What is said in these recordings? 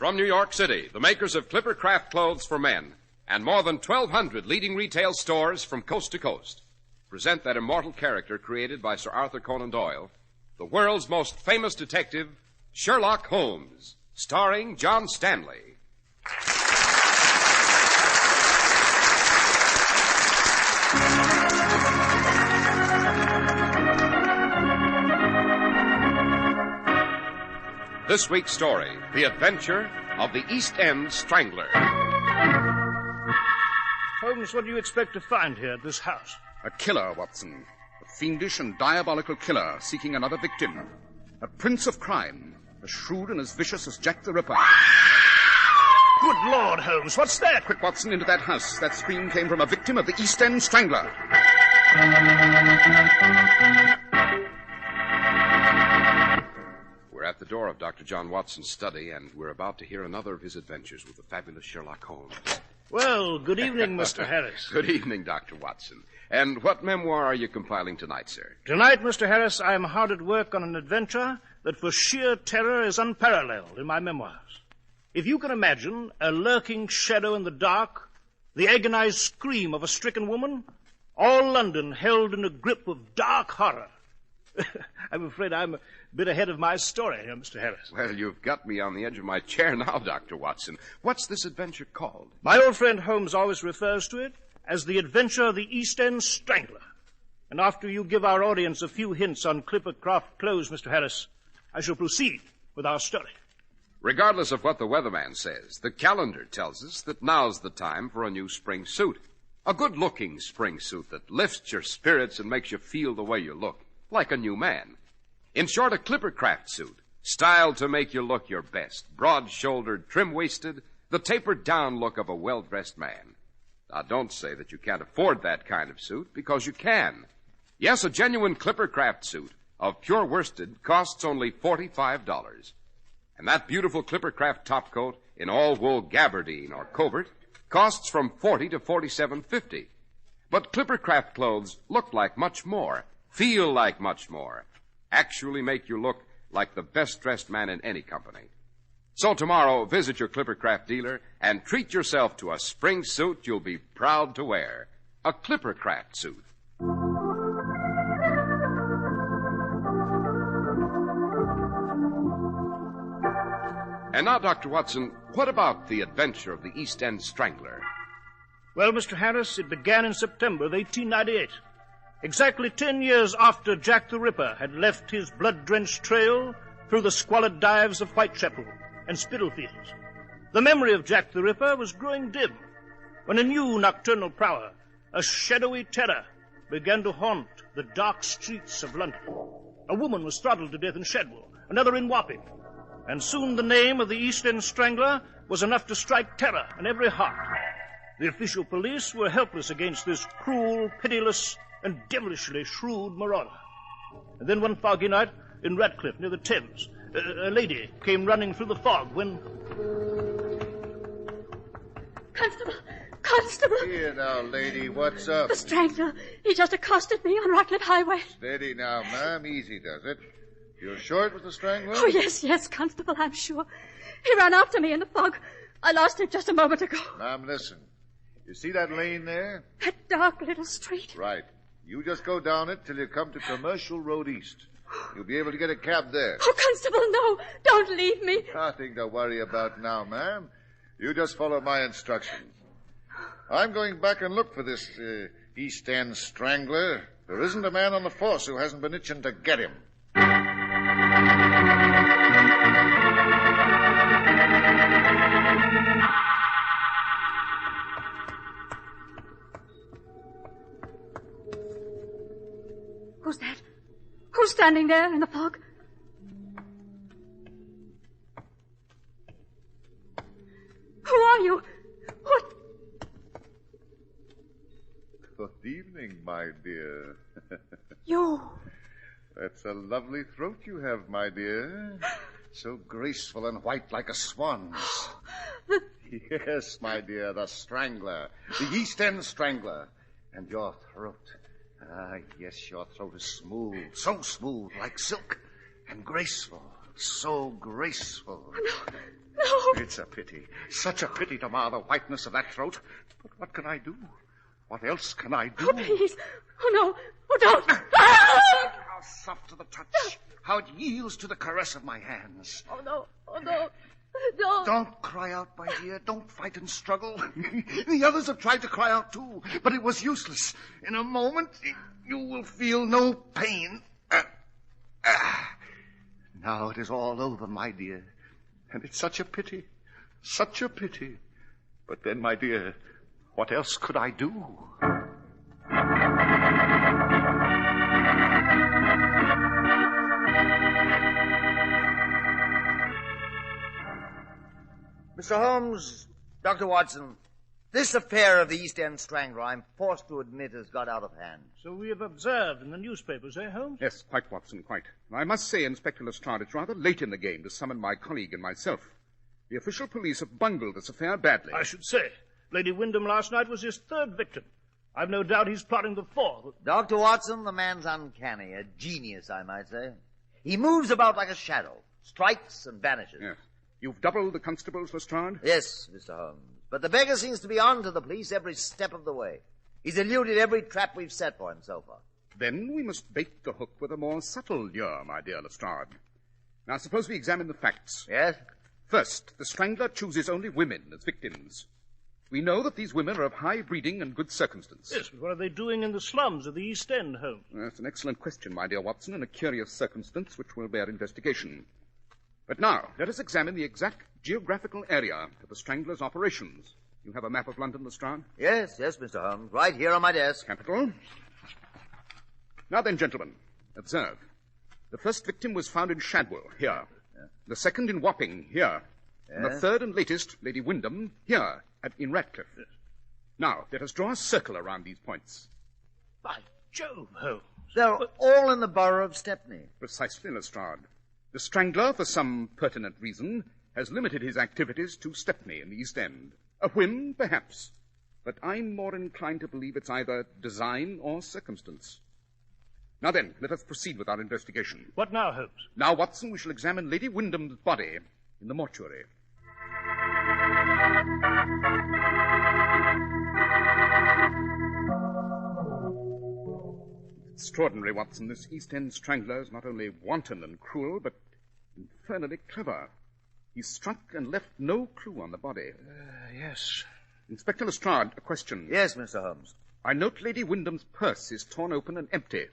From New York City, the makers of Clipper Craft clothes for men and more than 1,200 leading retail stores from coast to coast present that immortal character created by Sir Arthur Conan Doyle, the world's most famous detective, Sherlock Holmes, starring John Stanley. This week's story, The Adventure of the East End Strangler. Holmes, what do you expect to find here at this house? A killer, Watson. A fiendish and diabolical killer seeking another victim. A prince of crime, as shrewd and as vicious as Jack the Ripper. Good Lord, Holmes, what's that? Quick, Watson, into that house. That scream came from a victim of the East End Strangler. We're at the door of Dr. John Watson's study, and we're about to hear another of his adventures with the fabulous Sherlock Holmes. Well, good evening, Mr. Harris. Good evening, Dr. Watson. And what memoir are you compiling tonight, sir? Tonight, Mr. Harris, I am hard at work on an adventure that for sheer terror is unparalleled in my memoirs. If you can imagine a lurking shadow in the dark, the agonized scream of a stricken woman, all London held in a grip of dark horror. I'm afraid I'm a bit ahead of my story here, Mr. Harris. Well, you've got me on the edge of my chair now, Dr. Watson. What's this adventure called? My old friend Holmes always refers to it as the adventure of the East End Strangler. And after you give our audience a few hints on Clipper Craft clothes, Mr. Harris, I shall proceed with our story. Regardless of what the weatherman says, the calendar tells us that now's the time for a new spring suit. A good-looking spring suit that lifts your spirits and makes you feel the way you look, like a new man. In short, a Clipper Craft suit, styled to make you look your best, broad-shouldered, trim-waisted, the tapered-down look of a well-dressed man. Now, don't say that you can't afford that kind of suit, because you can. Yes, a genuine Clipper Craft suit of pure worsted costs only $45. And that beautiful Clipper Craft topcoat in all-wool gabardine or covert costs from $40 to $47.50. But Clipper Craft clothes look like much more, feel like much more, actually make you look like the best-dressed man in any company. So tomorrow, visit your Clipper Craft dealer and treat yourself to a spring suit you'll be proud to wear. A Clipper Craft suit. And now, Dr. Watson, what about the adventure of the East End Strangler? Well, Mr. Harris, it began in September of 1898. Exactly 10 years after Jack the Ripper had left his blood-drenched trail through the squalid dives of Whitechapel and Spitalfields. The memory of Jack the Ripper was growing dim when a new nocturnal prowler, a shadowy terror, began to haunt the dark streets of London. A woman was throttled to death in Shadwell, another in Wapping, and soon the name of the East End Strangler was enough to strike terror in every heart. The official police were helpless against this cruel, pitiless, and devilishly shrewd marauder. And then one foggy night in Ratcliffe, near the Thames, a lady came running through the fog when... Constable! Here now, lady, what's up? The Strangler. He just accosted me on Ratcliffe Highway. Steady now, ma'am. Easy does it. You're sure it was the Strangler? Oh, yes, Constable, I'm sure. He ran after me in the fog. I lost him just a moment ago. Ma'am, listen. You see that lane there? That dark little street. Right. You just go down it till you come to Commercial Road East. You'll be able to get a cab there. Oh, Constable, no. Don't leave me. Nothing to worry about now, ma'am. You just follow my instructions. I'm going back and look for this East End Strangler. There isn't a man on the force who hasn't been itching to get him. Who's that? Who's standing there in the fog? Who are you? What? Good evening, my dear. You. That's a lovely throat you have, my dear. So graceful and white like a swan's. Yes, my dear, the Strangler. The East End Strangler. And your throat. Ah, yes, your throat is smooth. So smooth, like silk. And graceful. So graceful. Oh, No. It's a pity. Such a pity to mar the whiteness of that throat. But what can I do? What else can I do? Oh, please. Oh, no. Oh, don't. How soft to the touch. How it yields to the caress of my hands. Oh, no. Oh, no. Don't. Don't cry out, my dear. Don't fight and struggle. The others have tried to cry out, too. But it was useless. In a moment, you will feel no pain. Now it is all over, my dear. And it's such a pity. Such a pity. But then, my dear, what else could I do? Mr. Holmes, Dr. Watson, this affair of the East End Strangler, I'm forced to admit, has got out of hand. So we have observed in the newspapers, eh, Holmes? Yes, quite, Watson, quite. I must say, Inspector Lestrade, it's rather late in the game to summon my colleague and myself. The official police have bungled this affair badly. I should say. Lady Wyndham last night was his third victim. I've no doubt he's plotting the fourth. Dr. Watson, the man's uncanny, a genius, I might say. He moves about like a shadow, strikes and vanishes. Yes. You've doubled the constables, Lestrade? Yes, Mr. Holmes. But the beggar seems to be on to the police every step of the way. He's eluded every trap we've set for him so far. Then we must bait the hook with a more subtle lure, my dear Lestrade. Now, suppose we examine the facts. Yes? First, the Strangler chooses only women as victims. We know that these women are of high breeding and good circumstance. Yes, but what are they doing in the slums of the East End, Holmes? That's an excellent question, my dear Watson, and a curious circumstance which will bear investigation. But now, let us examine the exact geographical area of the Strangler's operations. You have a map of London, Lestrade? Yes, Mr. Holmes. Right here on my desk. Capital. Now then, gentlemen, observe. The first victim was found in Shadwell, here. Yeah. The second in Wapping, here. Yeah. And the third and latest, Lady Wyndham, here, in Ratcliffe. Yes. Now, let us draw a circle around these points. By Jove, Holmes. They're all in the borough of Stepney. Precisely, Lestrade. The Strangler, for some pertinent reason, has limited his activities to Stepney in the East End. A whim, perhaps. But I'm more inclined to believe it's either design or circumstance. Now then, let us proceed with our investigation. What now, Holmes? Now, Watson, we shall examine Lady Wyndham's body in the mortuary. Extraordinary, Watson. This East End Strangler is not only wanton and cruel, but infernally clever. He struck and left no clue on the body. Yes. Inspector Lestrade, a question. Yes, Mr. Holmes. I note Lady Wyndham's purse is torn open and empty.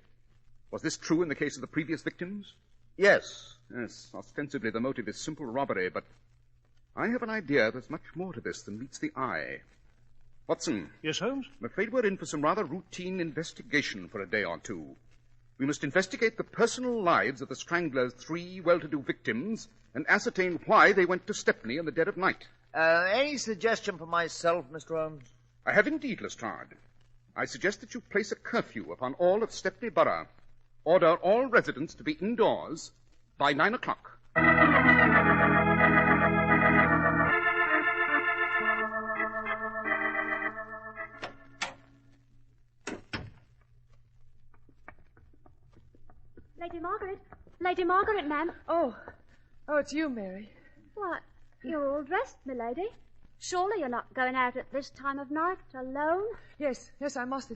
Was this true in the case of the previous victims? Yes. Yes, ostensibly the motive is simple robbery, but I have an idea there's much more to this than meets the eye. Watson. Yes, Holmes? I'm afraid we're in for some rather routine investigation for a day or two. We must investigate the personal lives of the Strangler's 3 well-to-do victims and ascertain why they went to Stepney in the dead of night. Any suggestion for myself, Mr. Holmes? I have indeed, Lestrade. I suggest that you place a curfew upon all of Stepney Borough. Order all residents to be indoors by 9 o'clock. Lady Margaret. Lady Margaret, ma'am. Oh, it's you, Mary. What? You're all dressed, milady. Surely you're not going out at this time of night alone? Yes, I must.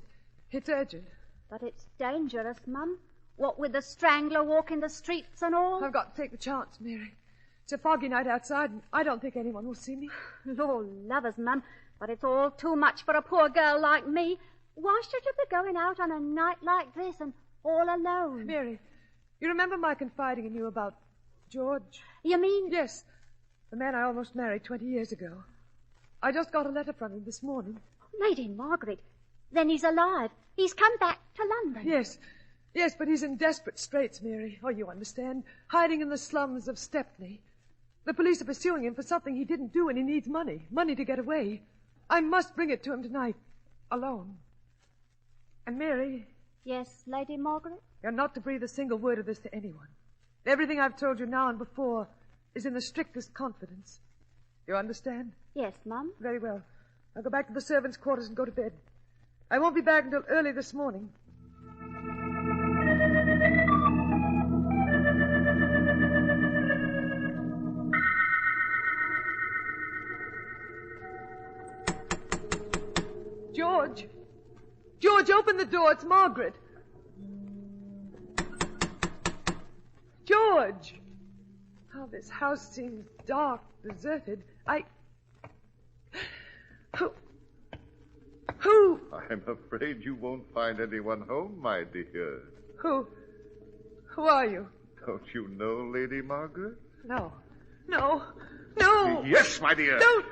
It's urgent. But it's dangerous, Mum. What with the Strangler walking the streets and all? I've got to take the chance, Mary. It's a foggy night outside, and I don't think anyone will see me. Lord love us, Mum, but it's all too much for a poor girl like me. Why should you be going out on a night like this and all alone? Mary, you remember my confiding in you about George? You mean... Yes, the man I almost married 20 years ago. I just got a letter from him this morning. Lady Margaret, then he's alive. He's come back to London. Yes, but he's in desperate straits, Mary. Oh, you understand. Hiding in the slums of Stepney. The police are pursuing him for something he didn't do, and he needs money. Money to get away. I must bring it to him tonight. Alone. And Mary... Yes, Lady Margaret? You're not to breathe a single word of this to anyone. Everything I've told you now and before is in the strictest confidence. You understand? Yes, Mum. Very well. I'll go back to the servants' quarters and go to bed. I won't be back until early this morning. George? George, open the door. It's Margaret. George! Oh, this house seems dark, deserted. Who? I'm afraid you won't find anyone home, my dear. Who are you? Don't you know Lady Margaret? No. No. Yes, my dear. Don't.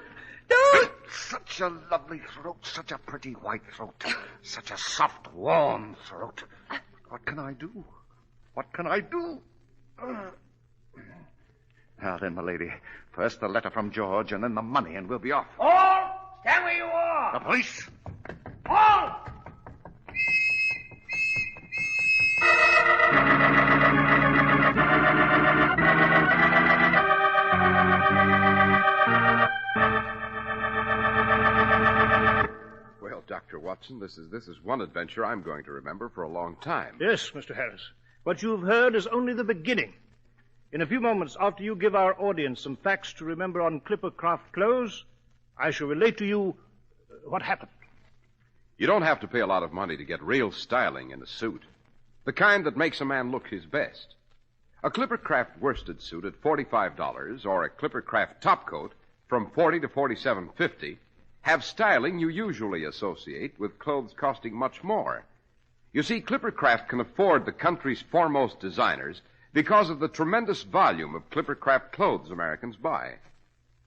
Such a lovely throat, such a pretty white throat, such a soft, warm throat. What can I do? Now then, my lady, first the letter from George and then the money, and we'll be off. All! Stand where you are! The police! All! Well, Dr. Watson, this is one adventure I'm going to remember for a long time. Yes, Mr. Harris. What you've heard is only the beginning. In a few moments, after you give our audience some facts to remember on Clippercraft clothes, I shall relate to you what happened. You don't have to pay a lot of money to get real styling in a suit. The kind that makes a man look his best. A Clippercraft worsted suit at $45 or a Clippercraft topcoat from $40 to $47.50 have styling you usually associate with clothes costing much more. You see, Clippercraft can afford the country's foremost designers because of the tremendous volume of Clippercraft clothes Americans buy.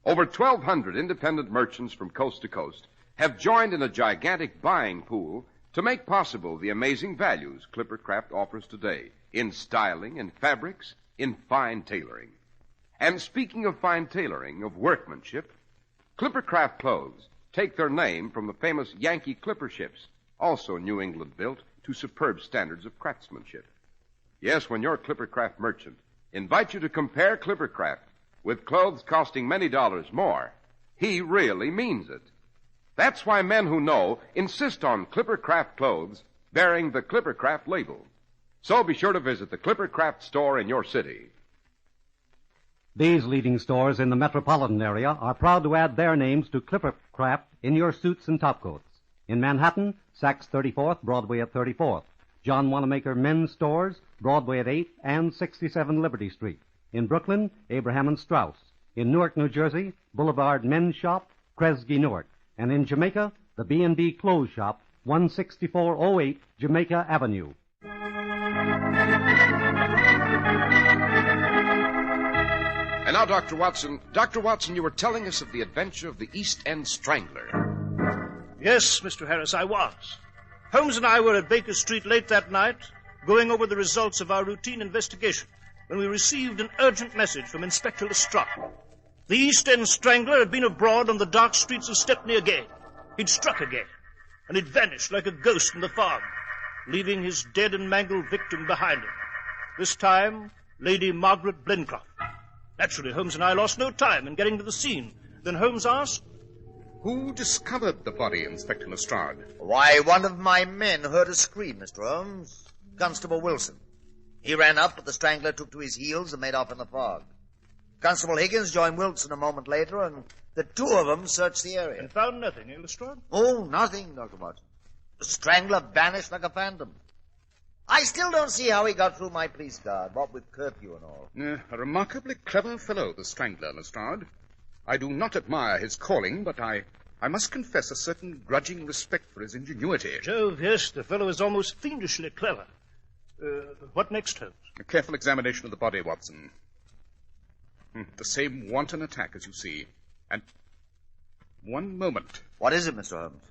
Over 1,200 independent merchants from coast to coast have joined in a gigantic buying pool to make possible the amazing values Clippercraft offers today in styling, in fabrics, in fine tailoring. And speaking of fine tailoring, of workmanship, Clippercraft clothes take their name from the famous Yankee Clipper ships, also New England built to superb standards of craftsmanship. Yes, when your Clippercraft merchant invites you to compare Clippercraft with clothes costing many dollars more, he really means it. That's why men who know insist on Clippercraft clothes bearing the Clippercraft label. So be sure to visit the Clippercraft store in your city. These leading stores in the metropolitan area are proud to add their names to Clippercraft in your suits and topcoats. In Manhattan, Saks 34th, Broadway at 34th. John Wanamaker Men's Stores, Broadway at 8th and 67 Liberty Street. In Brooklyn, Abraham and Strauss. In Newark, New Jersey, Boulevard Men's Shop, Kresge Newark. And in Jamaica, the B&B Clothes Shop, 16408 Jamaica Avenue. And now, Dr. Watson, you were telling us of the adventure of the East End Strangler. Yes, Mr. Harris, I was. Holmes and I were at Baker Street late that night, going over the results of our routine investigation, when we received an urgent message from Inspector Lestrade. The East End Strangler had been abroad on the dark streets of Stepney again. He'd struck again, and he'd vanished like a ghost in the fog, leaving his dead and mangled victim behind him. This time, Lady Margaret Blencroft. Naturally, Holmes and I lost no time in getting to the scene. Then Holmes asked, Who discovered the body, Inspector Lestrade? Why, one of my men heard a scream, Mr. Holmes. Constable Wilson. He ran up, but the Strangler took to his heels and made off in the fog. Constable Higgins joined Wilson a moment later, and the two of them searched the area. And found nothing, eh, Lestrade? Oh, nothing, Dr. Watson. The Strangler vanished like a phantom. I still don't see how he got through my police guard, what with curfew and all. A remarkably clever fellow, the Strangler, Lestrade. I do not admire his calling, but I must confess a certain grudging respect for his ingenuity. Jove, yes, the fellow is almost fiendishly clever. What next, Holmes? A careful examination of the body, Watson. The same wanton attack, as you see. And one moment. What is it, Mr. Holmes?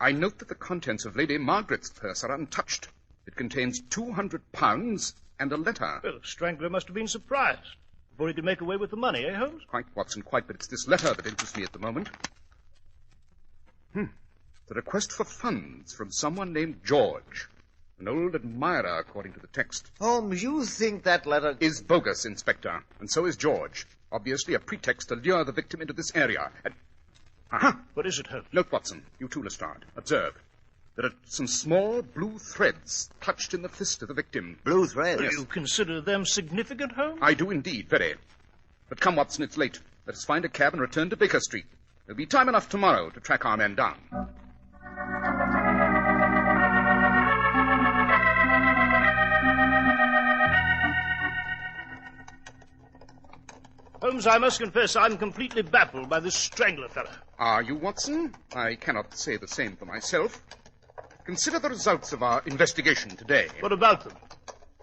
I note that the contents of Lady Margaret's purse are untouched. It contains £200 and a letter. Well, the Strangler must have been surprised before he could make away with the money, eh, Holmes? Quite, Watson, quite, but it's this letter that interests me at the moment. The request for funds from someone named George. An old admirer, according to the text. Holmes, you think that letter is bogus, Inspector, and so is George. Obviously a pretext to lure the victim into this area. Aha! What is it, Holmes? Note, Watson, you too, Lestrade. Observe. There are some small blue threads clutched in the fist of the victim. Blue threads? Yes. You consider them significant, Holmes? I do indeed, very. But come, Watson, it's late. Let us find a cab and return to Baker Street. There'll be time enough tomorrow to track our men down. Holmes, I must confess I'm completely baffled by this Strangler fellow. Are you, Watson? I cannot say the same for myself. Consider the results of our investigation today. What about them?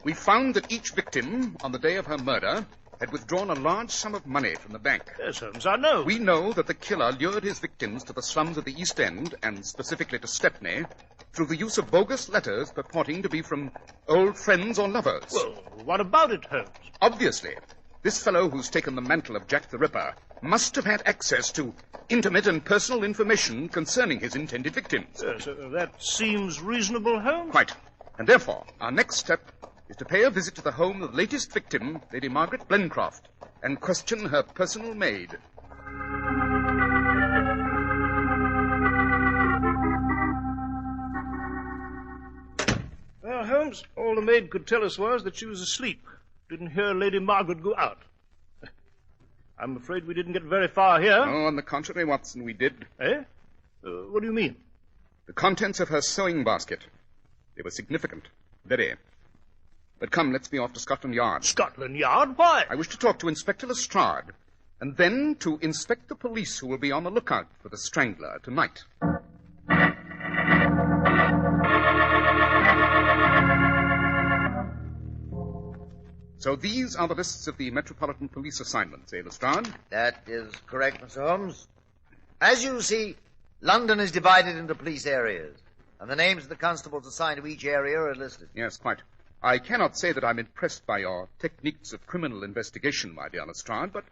We found that each victim, on the day of her murder, had withdrawn a large sum of money from the bank. Yes, Holmes, I know. We know that the killer lured his victims to the slums of the East End, and specifically to Stepney, through the use of bogus letters purporting to be from old friends or lovers. Well, what about it, Holmes? Obviously, this fellow who's taken the mantle of Jack the Ripper must have had access to intimate and personal information concerning his intended victims. Yes, that seems reasonable, Holmes. Quite. And therefore, our next step is to pay a visit to the home of the latest victim, Lady Margaret Blencroft, and question her personal maid. Well, Holmes, all the maid could tell us was that she was asleep. Didn't hear Lady Margaret go out. I'm afraid we didn't get very far here. Oh, on the contrary, Watson, we did. Eh? What do you mean? The contents of her sewing basket. They were significant. Very. But come, let's be off to Scotland Yard. Scotland Yard? Why? I wish to talk to Inspector Lestrade, and then to inspect the police who will be on the lookout for the Strangler tonight. So these are the lists of the Metropolitan Police assignments, eh, Lestrade? That is correct, Mr. Holmes. As you see, London is divided into police areas, and the names of the constables assigned to each area are listed. Yes, quite. I cannot say that I'm impressed by your techniques of criminal investigation, my dear Lestrade, but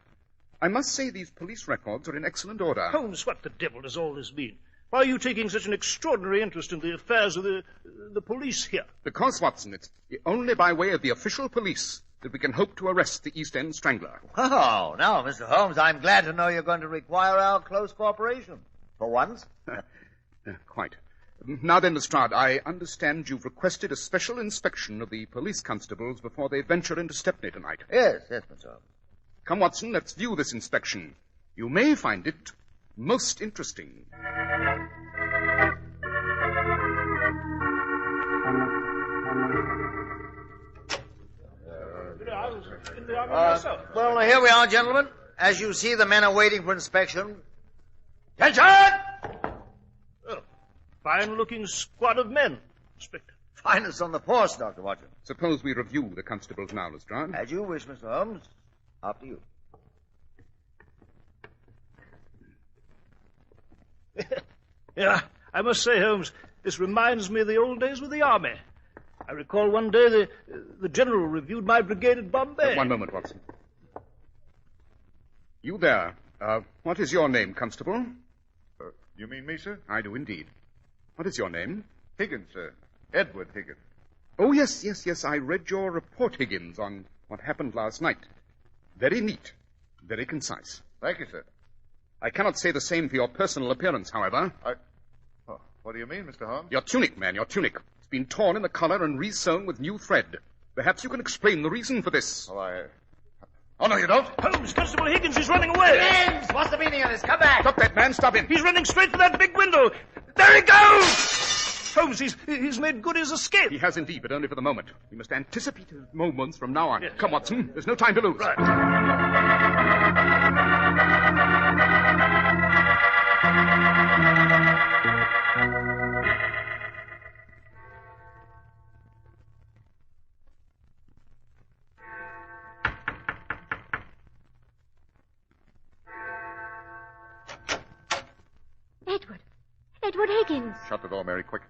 I must say these police records are in excellent order. Holmes, what the devil does all this mean? Why are you taking such an extraordinary interest in the affairs of the police here? Because, Watson, it's only by way of the official police that we can hope to arrest the East End Strangler. Oh, now, Mr. Holmes, I'm glad to know you're going to require our close cooperation. For once. Quite. Now then, Lestrade, I understand you've requested a special inspection of the police constables before they venture into Stepney tonight. Yes, Mr. Holmes. Come, Watson, let's view this inspection. You may find it most interesting. Well, here we are, gentlemen. As you see, the men are waiting for inspection. Attention! Fine-looking squad of men, Inspector. Finest on the force, Dr. Watson. Suppose we review the constables now, Lestrade. As you wish, Mr. Holmes. After you. Yeah, I must say, Holmes, this reminds me of the old days with the Army. I recall one day the General reviewed my brigade at Bombay. One moment, Watson. You there. What is your name, Constable? You mean me, sir? I do indeed. What is your name? Higgins, sir. Edward Higgins. Oh, yes. I read your report, Higgins, on what happened last night. Very neat. Very concise. Thank you, sir. I cannot say the same for your personal appearance, however. Oh, what do you mean, Mr. Holmes? Your tunic, man, your tunic. It's been torn in the collar and re-sewn with new thread. Perhaps you can explain the reason for this. Oh, no, you don't. Holmes, Constable Higgins is running away. James, what's the meaning of this? Come back. Stop that man, stop him. He's running straight for that big window. There he goes! Holmes, he's made good his escape. He has indeed, but only for the moment. We must anticipate his moments from now on. Yes. Come, Watson. There's no time to lose. Right. Edward Higgins. Shut the door, Mary, quick.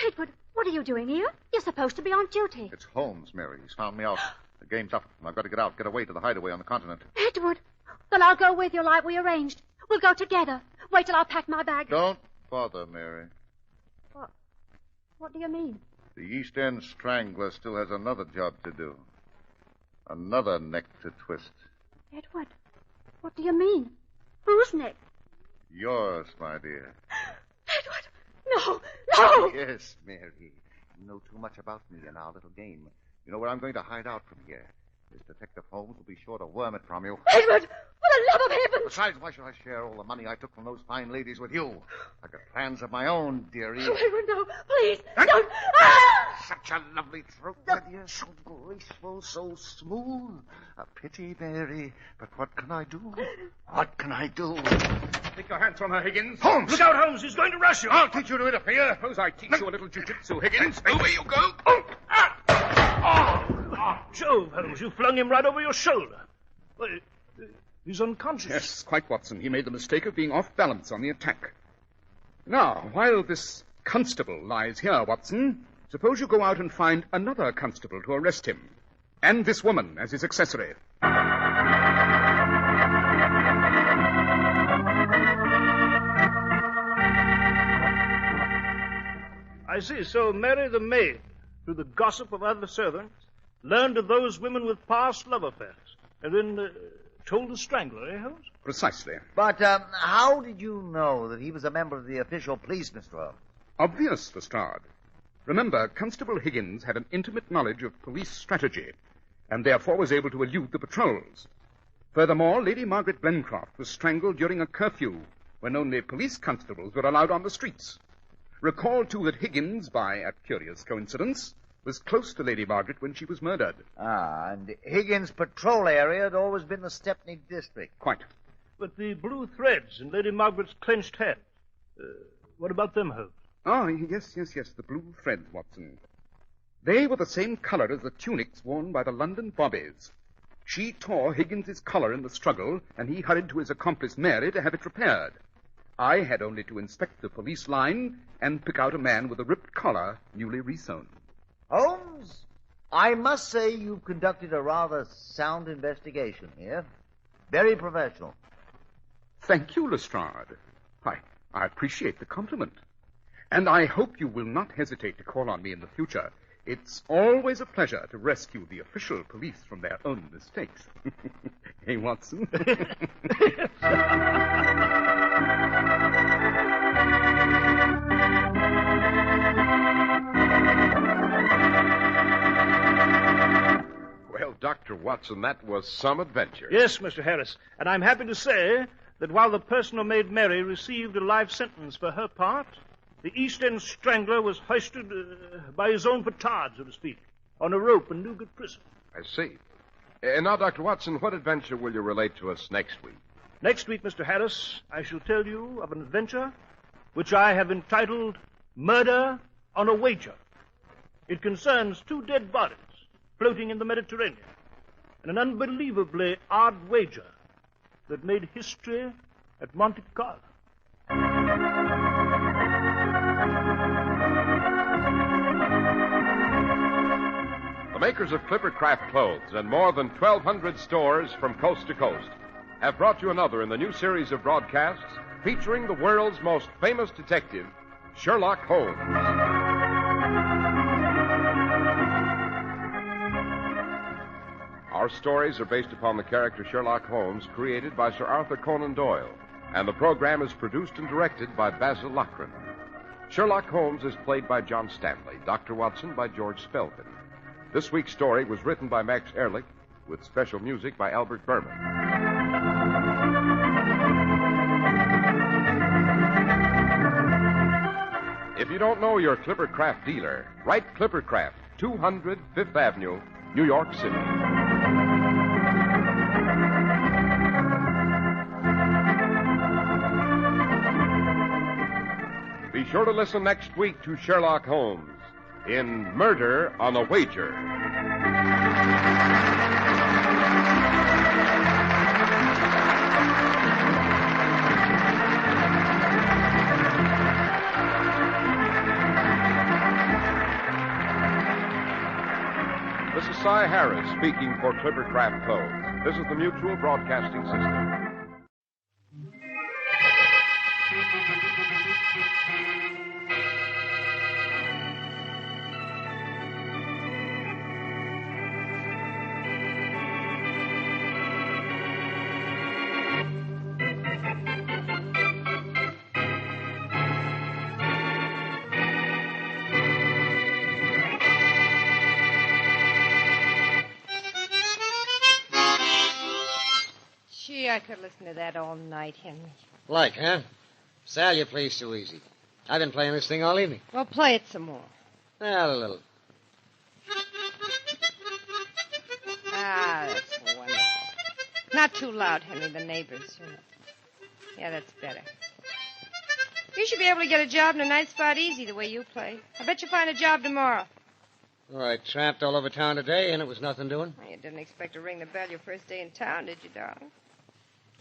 Edward, what are you doing here? You're supposed to be on duty. It's Holmes, Mary. He's found me out. The game's up, and I've got to get away to the hideaway on the continent. Edward, then I'll go with you like we arranged. We'll go together. Wait till I pack my bag. Don't bother, Mary. What do you mean? The East End Strangler still has another job to do. Another neck to twist. Edward, what do you mean? Whose neck? Yours, my dear. Edward, no! Yes, Mary. You know too much about me and our little game. You know where I'm going to hide out from here. This Detective Holmes will be sure to worm it from you. Edward, for the love of heaven! Besides, why should I share all the money I took from those fine ladies with you? I've got plans of my own, dearie. Oh, Edward, no, please, don't. Ah! Such a lovely throat, my dear, so graceful, so smooth. A pity, Mary, but what can I do? What can I do? Take your hands from her, Higgins. Holmes! Look out, Holmes. He's going to rush you. I'll teach you to interfere. Suppose I teach you a little jiu-jitsu, Higgins. Away you go. Jove, Holmes, you flung him right over your shoulder. Well, he's unconscious. Yes, quite, Watson. He made the mistake of being off balance on the attack. Now, while this constable lies here, Watson, suppose you go out and find another constable to arrest him. And this woman as his accessory. I see. So Mary the maid, through the gossip of other servants, learned of those women with past love affairs, and then told the Strangler, eh, Holmes? Precisely. But how did you know that he was a member of the official police, Mr. Holmes? Obvious, Lestrade. Remember, Constable Higgins had an intimate knowledge of police strategy, and therefore was able to elude the patrols. Furthermore, Lady Margaret Blencroft was strangled during a curfew, when only police constables were allowed on the streets. Recall, too, that Higgins, by a curious coincidence, was close to Lady Margaret when she was murdered. Ah, and Higgins' patrol area had always been the Stepney district. Quite. But the blue threads in Lady Margaret's clenched hand, what about them, Holmes? Oh, yes, the blue threads, Watson. They were the same color as the tunics worn by the London bobbies. She tore Higgins's collar in the struggle, and he hurried to his accomplice Mary to have it repaired. I had only to inspect the police line and pick out a man with a ripped collar newly resewn. Holmes, I must say you've conducted a rather sound investigation here. Very professional. Thank you, Lestrade. I appreciate the compliment. And I hope you will not hesitate to call on me in the future. It's always a pleasure to rescue the official police from their own mistakes. Hey, Watson? Well, Dr. Watson, that was some adventure. Yes, Mr. Harris. And I'm happy to say that while the person who made Mary received a life sentence for her part, the East End Strangler was hoisted by his own petard, so to speak, on a rope in Newgate Prison. I see. Now, Dr. Watson, what adventure will you relate to us next week? Next week, Mr. Harris, I shall tell you of an adventure which I have entitled Murder on a Wager. It concerns two dead bodies floating in the Mediterranean, and an unbelievably odd wager that made history at Monte Carlo. The makers of Clippercraft clothes and more than 1,200 stores from coast to coast have brought you another in the new series of broadcasts featuring the world's most famous detective, Sherlock Holmes. Our stories are based upon the character Sherlock Holmes created by Sir Arthur Conan Doyle, and the program is produced and directed by Basil Lochran. Sherlock Holmes is played by John Stanley, Dr. Watson by George Spelvin. This week's story was written by Max Ehrlich, with special music by Albert Berman. If you don't know your Clippercraft dealer, write Clippercraft, 200 Fifth Avenue, New York City. Be sure to listen next week to Sherlock Holmes in Murder on a Wager. This is Cy Harris speaking for Clippercraft Clothes. This is the Mutual Broadcasting System. Maybe I could listen to that all night, Henry. Like, huh? Sal, you play so easy. I've been playing this thing all evening. Well, play it some more. Well, a little. Ah, that's wonderful. Not too loud, Henry. The neighbors. Yeah, that's better. You should be able to get a job in a night spot easy the way you play. I bet you'll find a job tomorrow. Well, I tramped all over town today, and it was nothing doing. Well, you didn't expect to ring the bell your first day in town, did you, darling?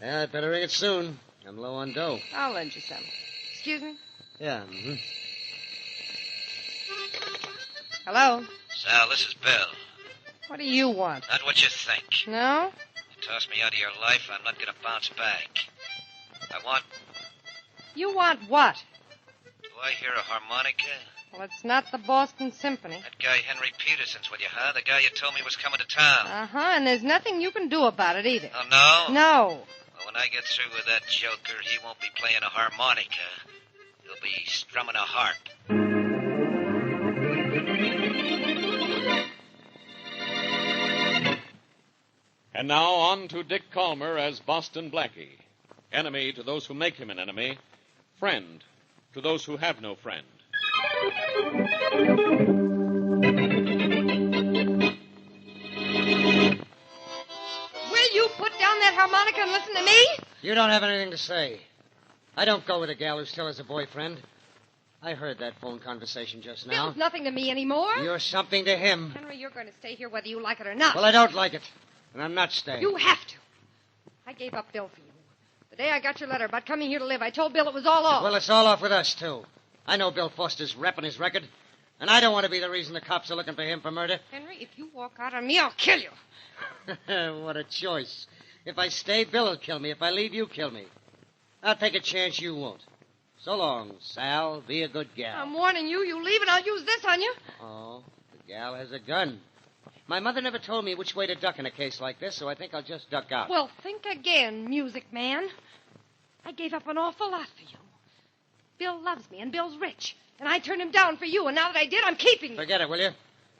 Yeah, I'd better ring it soon. I'm low on dough. I'll lend you some. Excuse me? Yeah, Hello? Sal, this is Bill. What do you want? Not what you think. No? You tossed me out of your life, I'm not going to bounce back. I want... You want what? Do I hear a harmonica? Well, it's not the Boston Symphony. That guy Henry Peterson's with you, huh? The guy you told me was coming to town. Uh-huh, and there's nothing you can do about it either. Oh, no? No. Well, when I get through with that joker, he won't be playing a harmonica. He'll be strumming a harp. And now on to Dick Calmer as Boston Blackie. Enemy to those who make him an enemy. Friend to those who have no friend. Will you put down that harmonica and listen to me? You don't have anything to say. I don't go with a gal who still has a boyfriend. I heard that phone conversation just now. Bill's nothing to me anymore. You're something to him. Henry, you're going to stay here whether you like it or not. Well, I don't like it, and I'm not staying. You have to. I gave up Bill for you. The day I got your letter about coming here to live, I told Bill it was all off. Well, it's all off with us, too. I know Bill Foster's repping his record, and I don't want to be the reason the cops are looking for him for murder. Henry, if you walk out on me, I'll kill you. What a choice. If I stay, Bill will kill me. If I leave, you kill me. I'll take a chance you won't. So long, Sal. Be a good gal. I'm warning you. You leave and I'll use this on you. Oh, the gal has a gun. My mother never told me which way to duck in a case like this, so I think I'll just duck out. Well, think again, music man. I gave up an awful lot for you. Bill loves me, and Bill's rich. And I turned him down for you, and now that I did, I'm keeping you. Forget it, will you?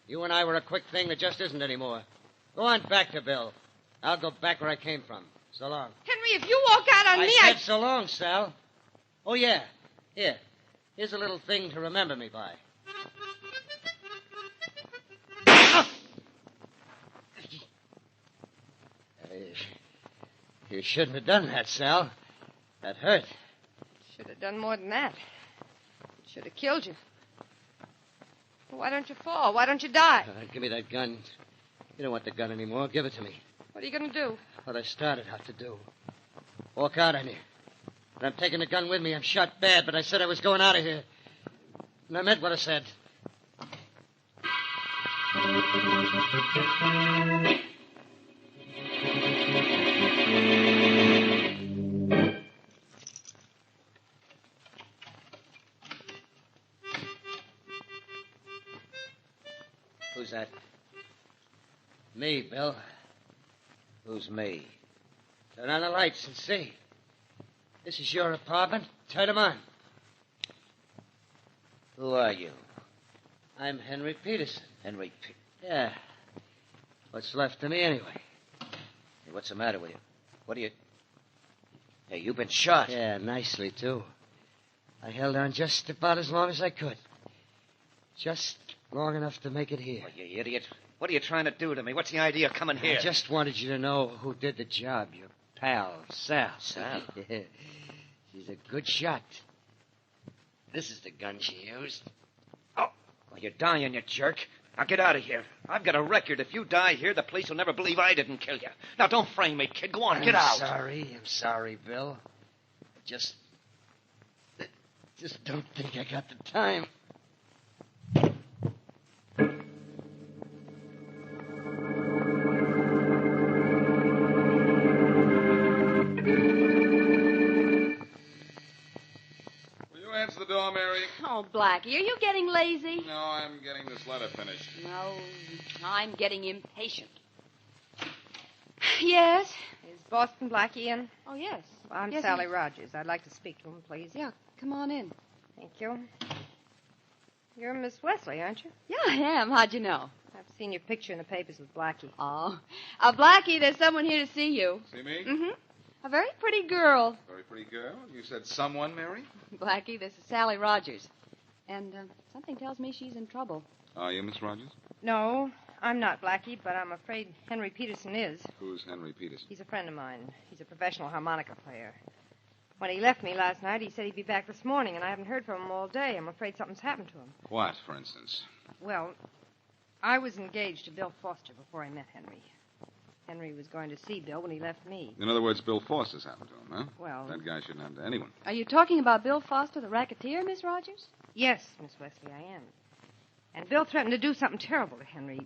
You and I were a quick thing that just isn't anymore. Go on back to Bill. I'll go back where I came from. So long. Henry, if you walk out on me, I said so long, Sal. Oh, yeah. Here. Here's a little thing to remember me by. You shouldn't have done that, Sal. That hurt. Should have done more than that. Should have killed you. Well, why don't you fall? Why don't you die? Give me that gun. You don't want the gun anymore. Give it to me. What are you going to do? What I started out to do. Walk out on you. But I'm taking the gun with me. I'm shot bad, but I said I was going out of here. And I meant what I said. Who's that? Me, Bill. Who's me? Turn on the lights and see. This is your apartment. Turn them on. Who are you? I'm Henry Peterson. Yeah. What's left of me, anyway? Hey, what's the matter with you? What are you... Hey, you've been shot. Yeah, nicely, too. I held on just about as long as I could. Just long enough to make it here. Oh, you idiot. What are you trying to do to me? What's the idea of coming here? I just wanted you to know who did the job. Your pal, Sal. Sal? Yeah. She's a good shot. This is the gun she used. Oh, well, you're dying, you jerk. Now get out of here. I've got a record. If you die here, the police will never believe I didn't kill you. Now, don't frame me, kid. Go on, get out. I'm sorry, Bill. Just don't think I got the time. The door, Mary. Oh, Blackie, are you getting lazy? No, I'm getting this letter finished. No, I'm getting impatient. Yes? Is Boston Blackie in? Oh, yes. Well, I'm Yes, Sally Rogers. I'd like to speak to him, please. Yeah, come on in. Thank you. You're Miss Wesley, aren't you? Yeah, I am. How'd you know? I've seen your picture in the papers with Blackie. Oh. Blackie, there's someone here to see you. See me? Mm-hmm. A very pretty girl. Very pretty girl. You said someone, Mary? Blackie, this is Sally Rogers. And something tells me she's in trouble. Are you, Miss Rogers? No, I'm not Blackie, but I'm afraid Henry Peterson is. Who's Henry Peterson? He's a friend of mine. He's a professional harmonica player. When he left me last night, he said he'd be back this morning, and I haven't heard from him all day. I'm afraid something's happened to him. What, for instance? Well, I was engaged to Bill Foster before I met Henry. Henry was going to see Bill when he left me. In other words, Bill Foster's happened to him, huh? Well... That guy shouldn't happen to anyone. Are you talking about Bill Foster, the racketeer, Miss Rogers? Yes, Miss Wesley, I am. And Bill threatened to do something terrible to Henry.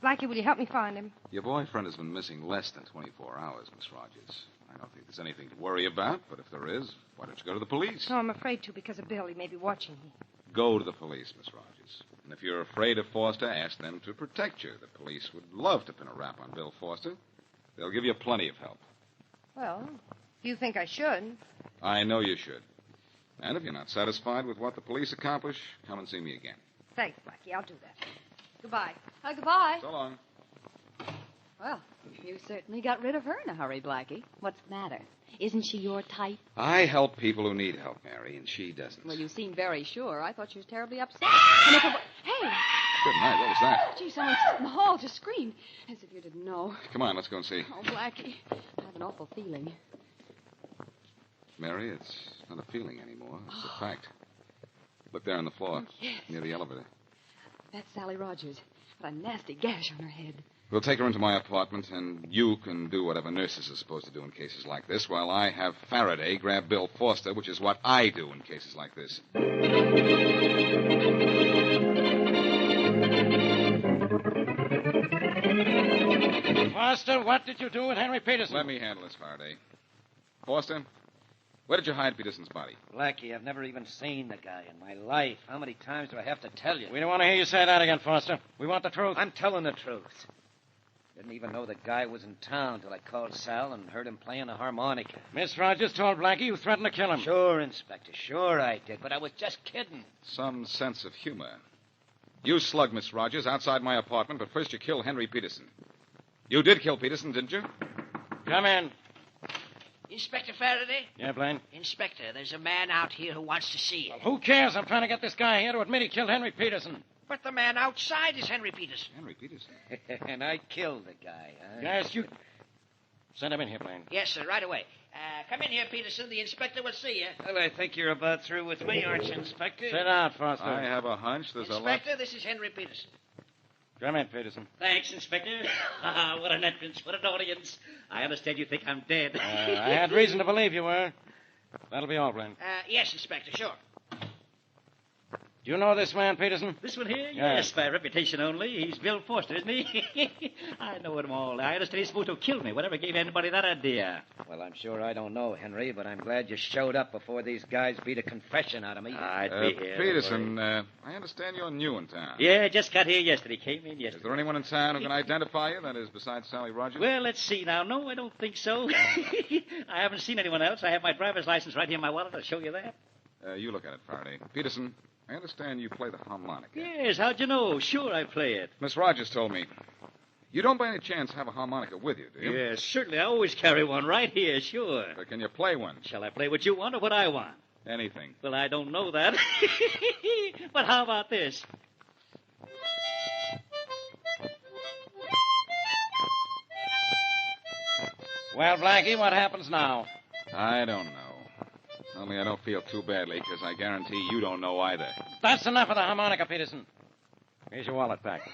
Blackie, will you help me find him? Your boyfriend has been missing less than 24 hours, Miss Rogers. I don't think there's anything to worry about, but if there is, why don't you go to the police? No, I'm afraid to because of Bill. He may be watching me. Go to the police, Miss Rogers. And if you're afraid of Foster, ask them to protect you. The police would love to pin a rap on Bill Foster. They'll give you plenty of help. Well, you think I should? I know you should. And if you're not satisfied with what the police accomplish, come and see me again. Thanks, Blackie. I'll do that. Goodbye. Goodbye. So long. Well, you certainly got rid of her in a hurry, Blackie. What's the matter? Isn't she your type? I help people who need help, Mary, and she doesn't. Well, you seem very sure. I thought she was terribly upset. And if it Hey! Good night. What was that? Gee, someone in the hall just screamed. As if you didn't know. Come on, let's go and see. Oh, Blackie, I have an awful feeling. Mary, it's not a feeling anymore. It's a fact. Look there on the floor, yes. near the elevator. That's Sally Rogers. Got a nasty gash on her head. We'll take her into my apartment, and you can do whatever nurses are supposed to do in cases like this, while I have Faraday grab Bill Foster, which is what I do in cases like this. Foster, what did you do with Henry Peterson? Let me handle this, Faraday. Foster, where did you hide Peterson's body? Blackie, I've never even seen the guy in my life. How many times do I have to tell you? We don't want to hear you say that again, Foster. We want the truth. I'm telling the truth. Didn't even know the guy was in town till I called Sal and heard him playing a harmonica. Miss Rogers told Blackie you threatened to kill him. Sure, Inspector, sure I did, but I was just kidding. Some sense of humor. You slugged Miss Rogers outside my apartment, but first you killed Henry Peterson. You did kill Peterson, didn't you? Come in. Inspector Faraday? Yeah, Blaine? Inspector, there's a man out here who wants to see you. Who cares? I'm trying to get this guy here to admit he killed Henry Peterson. But the man outside is Henry Peterson. Henry Peterson? And I killed the guy, huh? Yes, you... Send him in here, Blaine. Yes, sir, right away. Come in here, Peterson. The inspector will see you. Well, I think you're about through with me, aren't you, Inspector? Sit down, Foster. I have a hunch there's Inspector, this is Henry Peterson. Come in, Peterson. Thanks, Inspector. What an entrance. What an audience. I understand you think I'm dead. I had reason to believe you were. That'll be all, Blaine. Yes, Inspector, sure. Do you know this man, Peterson? This one here? Yeah. Yes, by reputation only. He's Bill Foster, isn't he? I know him all. I understand he's supposed to kill me. Whatever gave anybody that idea? Well, I'm sure I don't know, Henry, but I'm glad you showed up before these guys beat a confession out of me. I'd be here. Peterson, I understand you're new in town. Yeah, just got here yesterday. Came in yesterday. Is there anyone in town who can identify you, that is, besides Sally Rogers? Well, let's see now. No, I don't think so. I haven't seen anyone else. I have my driver's license right here in my wallet. I'll show you that. You look at it, Faraday. Peterson, I understand you play the harmonica. Yes, how'd you know? Sure, I play it. Miss Rogers told me. You don't by any chance have a harmonica with you, do you? Yes, certainly. I always carry one right here, sure. But can you play one? Shall I play what you want or what I want? Anything. Well, I don't know that. But how about this? Well, Blackie, what happens now? I don't know. Only I don't feel too badly, because I guarantee you don't know either. That's enough of the harmonica, Peterson. Here's your wallet back.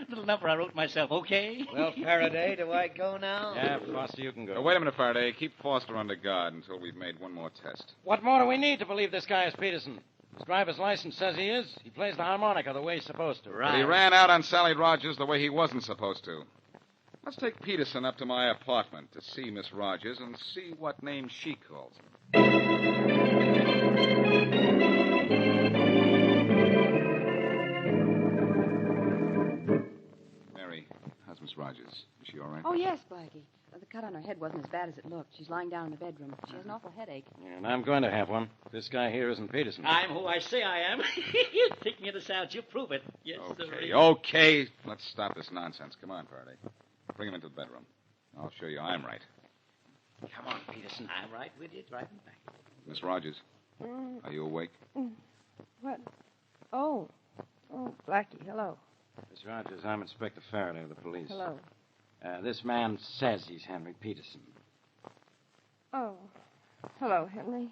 Little number I wrote myself, okay? Well, Faraday, do I go now? Yeah, Foster, you can go. Wait a minute, Faraday. Keep Foster under guard until we've made one more test. What more do we need to believe this guy is Peterson? His driver's license says he is. He plays the harmonica the way he's supposed to. Right. But he ran out on Sally Rogers the way he wasn't supposed to. Let's take Peterson up to my apartment to see Miss Rogers and see what name she calls him. Mary, how's Miss Rogers? Is she all right? Oh, yes, Blackie. The cut on her head wasn't as bad as it looked. She's lying down in the bedroom. She has an awful headache. Yeah, and I'm going to have one. This guy here isn't Peterson. I'm who I say I am. Take me to the sound. You prove it. Yes, sir. Okay. Let's stop this nonsense. Come on, Faraday. Bring him into the bedroom. I'll show you I'm right. Come on, Peterson. I'm right with you. Driving back. Miss Rogers, are you awake? What? Oh, Blackie, hello. Miss Rogers, I'm Inspector Faraday of the police. Hello. This man says he's Henry Peterson. Oh, hello, Henry.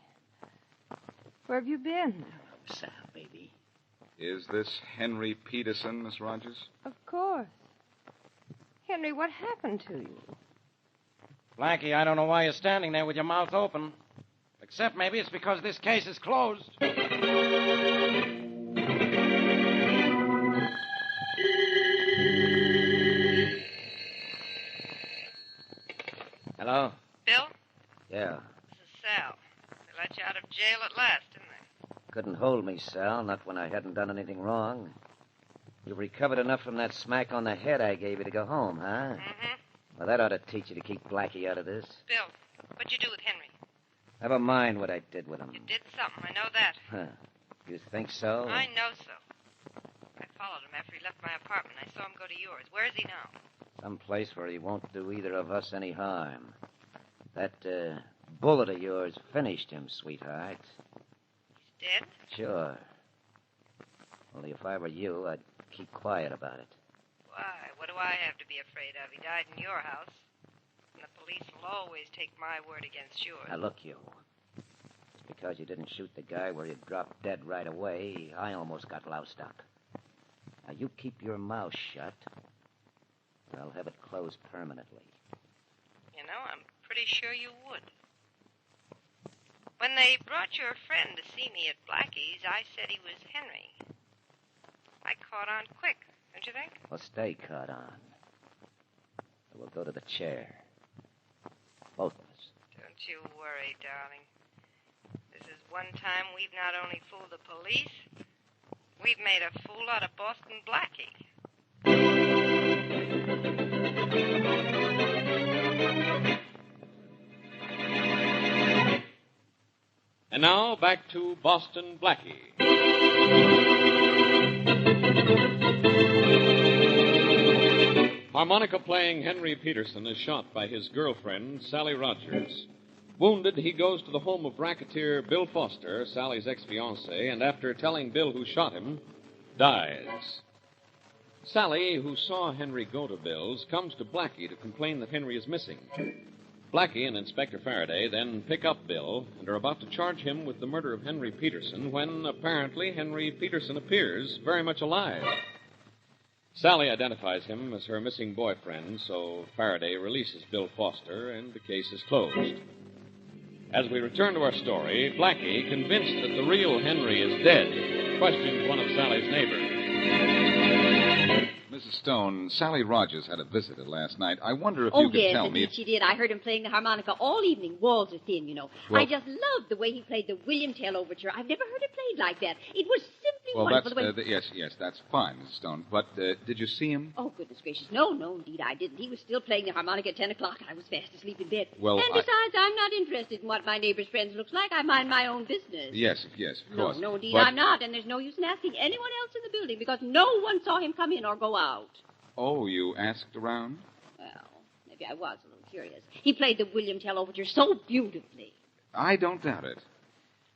Where have you been? Sal, baby. Is this Henry Peterson, Miss Rogers? Of course. Henry, what happened to you? Blackie, I don't know why you're standing there with your mouth open. Except maybe it's because this case is closed. Hello? Bill? Yeah. This is Sal. They let you out of jail at last, didn't they? Couldn't hold me, Sal, not when I hadn't done anything wrong. You recovered enough from that smack on the head I gave you to go home, huh? Mm-hmm. Well, that ought to teach you to keep Blackie out of this. Bill, what'd you do with Henry? Never mind what I did with him. You did something, I know that. Huh. You think so? I know so. I followed him after he left my apartment. I saw him go to yours. Where is he now? Some place where he won't do either of us any harm. That bullet of yours finished him, sweetheart. He's dead? Sure. Only if I were you, I'd keep quiet about it. Why? What do I have to be afraid of? He died in your house. And the police will always take my word against yours. Now, look, you. Just because you didn't shoot the guy where he dropped dead right away, I almost got loused up. Now, you keep your mouth shut, or I'll have it closed permanently. You know, I'm pretty sure you would. When they brought your friend to see me at Blackie's, I said he was Henry. I caught on quick, don't you think? Well, stay caught on. We'll go to the chair. Both of us. Don't you worry, darling. This is one time we've not only fooled the police, we've made a fool out of Boston Blackie. And now, back to Boston Blackie. Harmonica-playing Henry Peterson is shot by his girlfriend, Sally Rogers. Wounded, he goes to the home of racketeer Bill Foster, Sally's ex-fiancé, and after telling Bill who shot him, dies. Sally, who saw Henry go to Bill's, comes to Blackie to complain that Henry is missing. Blackie and Inspector Faraday then pick up Bill and are about to charge him with the murder of Henry Peterson when, apparently, Henry Peterson appears very much alive. Sally identifies him as her missing boyfriend, so Faraday releases Bill Foster, and the case is closed. As we return to our story, Blackie, convinced that the real Henry is dead, questions one of Sally's neighbors. Mrs. Stone, Sally Rogers had a visitor last night. I wonder if you could tell me... Oh, yes, she did. I heard him playing the harmonica all evening. Walls are thin, you know. Well, I just loved the way he played the William Tell Overture. I've never heard it played like that. It was simply wonderful. Yes, that's fine, Mrs. Stone. But did you see him? Oh, goodness gracious. No, indeed I didn't. He was still playing the harmonica at 10 o'clock, and I was fast asleep in bed. Well, and besides, I'm not interested in what my neighbor's friends looks like. I mind my own business. Yes, of course. No, indeed, but... I'm not, and there's no use in asking anyone else in the building, because no one saw him come in or go out. Oh, you asked around? Well, maybe I was a little curious. He played the William Tell Overture so beautifully. I don't doubt it.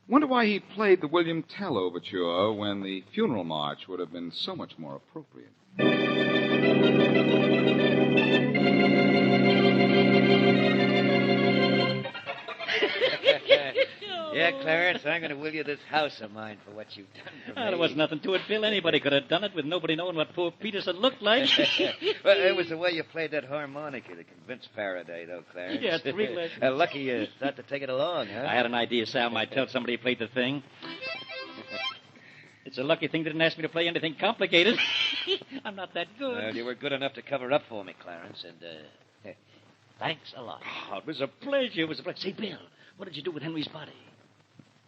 Wonder why he played the William Tell Overture when the funeral march would have been so much more appropriate. Yeah, Clarence, I'm going to will you this house of mine for what you've done for me. There was nothing to it, Bill. Anybody could have done it with nobody knowing what poor Peterson looked like. Well, it was the way you played that harmonica that convinced Faraday, though, Clarence. Yeah, it's real. Lucky you thought to take it along, huh? I had an idea Sal might tell somebody he played the thing. It's a lucky thing they didn't ask me to play anything complicated. I'm not that good. Well, you were good enough to cover up for me, Clarence, and, thanks a lot. Oh, it was a pleasure. It was a pleasure. Say, Bill, what did you do with Henry's body?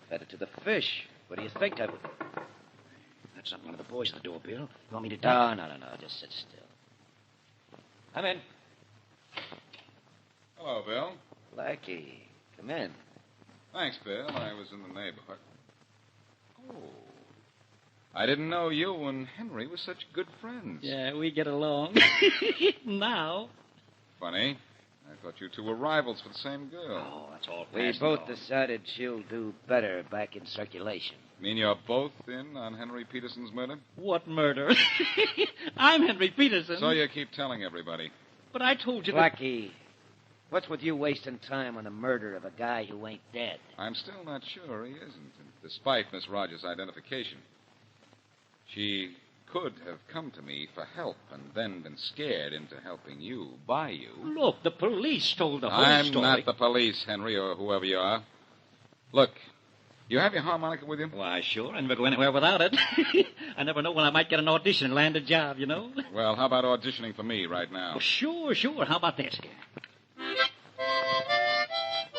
Fed it to the fish. What do you think of it? That's not one of the boys at the door, Bill. You want me to No. Just sit still. Come in. Hello, Bill. Blackie, come in. Thanks, Bill. I was in the neighborhood. Oh. I didn't know you and Henry were such good friends. Yeah, we get along. Now. Funny. I thought you two were rivals for the same girl. Oh, that's all We past both now. decided she'll do better back in circulation. Mean you're both in on Henry Peterson's murder? What murder? I'm Henry Peterson. So you keep telling everybody. But I told you that... Blackie, what's with you wasting time on the murder of a guy who ain't dead? I'm still not sure he isn't, despite Miss Rogers' identification. She could have come to me for help and then been scared into helping you, by you. Look, the police told the whole I'm story. not the police, Henry, or whoever you are. Look, you have your harmonica with you? Why, sure. I never go anywhere without it. I never know when I might get an audition and land a job, you know. Well, how about auditioning for me right now? Oh, sure. How about this?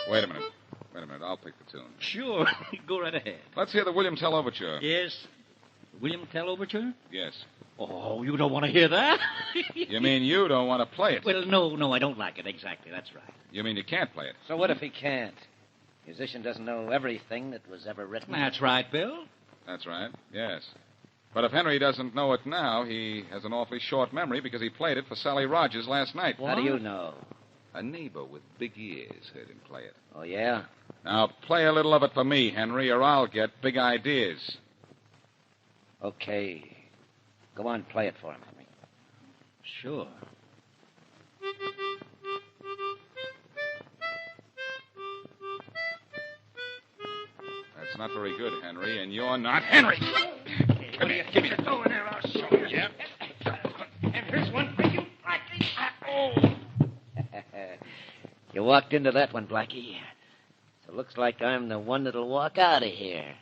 Wait a minute. I'll pick the tune. Sure. Go right ahead. Let's hear the William Tell Overture. Yes. William Tell Overture? Yes. Oh, you don't want to hear that? You mean you don't want to play it? Well, no, I don't like it exactly. That's right. You mean you can't play it? So what if he can't? Musician doesn't know everything that was ever written. That's right, Bill. That's right, yes. But if Henry doesn't know it now, he has an awfully short memory because he played it for Sally Rogers last night. How do you know? A neighbor with big ears heard him play it. Oh, yeah? Now, play a little of it for me, Henry, or I'll get big ideas. Okay. Go on, play it for him, Henry. Sure. That's not very good, Henry, and you're not Henry. What do you think you're doing there? I'll show you. And here's one for you, Blackie. Oh. You walked into that one, Blackie. So it looks like I'm the one that'll walk out of here.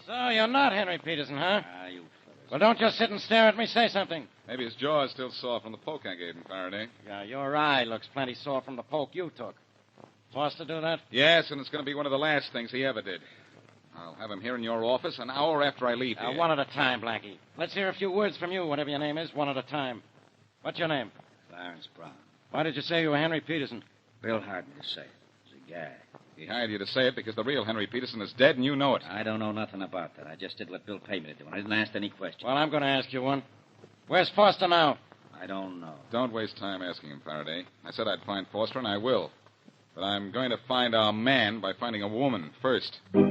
So you're not Henry Peterson, huh? You fellas. Well, don't just sit and stare at me. Say something. Maybe his jaw is still sore from the poke I gave him, Faraday. Yeah, your eye looks plenty sore from the poke you took. Foster do that? Yes, and it's going to be one of the last things he ever did. I'll have him here in your office an hour after I leave here. One at a time, Blackie. Let's hear a few words from you, whatever your name is, one at a time. What's your name? Clarence Brown. Why did you say you were Henry Peterson? Bill hired me to say it. He's a guy. He hired you to say it because the real Henry Peterson is dead and you know it. I don't know nothing about that. I just did what Bill paid me to do, and I didn't ask any questions. Well, I'm going to ask you one. Where's Foster now? I don't know. Don't waste time asking him, Faraday. I said I'd find Foster, and I will. But I'm going to find our man by finding a woman first. All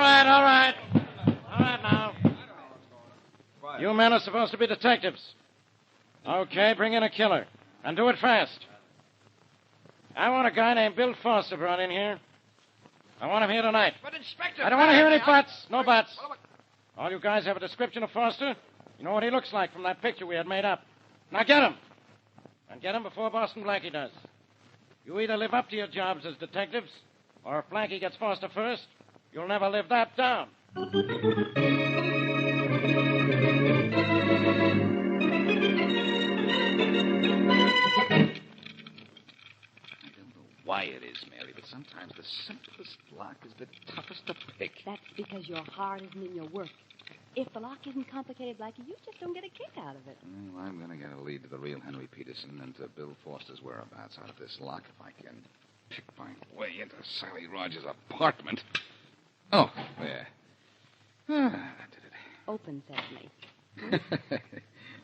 right. All right now. You men are supposed to be detectives. Okay, bring in a killer. And do it fast. I want a guy named Bill Foster brought in here. I want him here tonight. But, Inspector... I don't want to hear any buts. No buts. All you guys have a description of Foster? You know what he looks like from that picture we had made up. Now get him. And get him before Boston Blackie does. You either live up to your jobs as detectives, or if Blackie gets Foster first, you'll never live that down. I don't know why it is, Mary, but sometimes the simplest lock is the toughest to pick. That's because your heart isn't in your work. If the lock isn't complicated, Blackie, you just don't get a kick out of it. Well, I'm going to get a lead to the real Henry Peterson and to Bill Foster's whereabouts out of this lock if I can pick my way into Sally Rogers' apartment. Oh, there. That did it. Open sesame.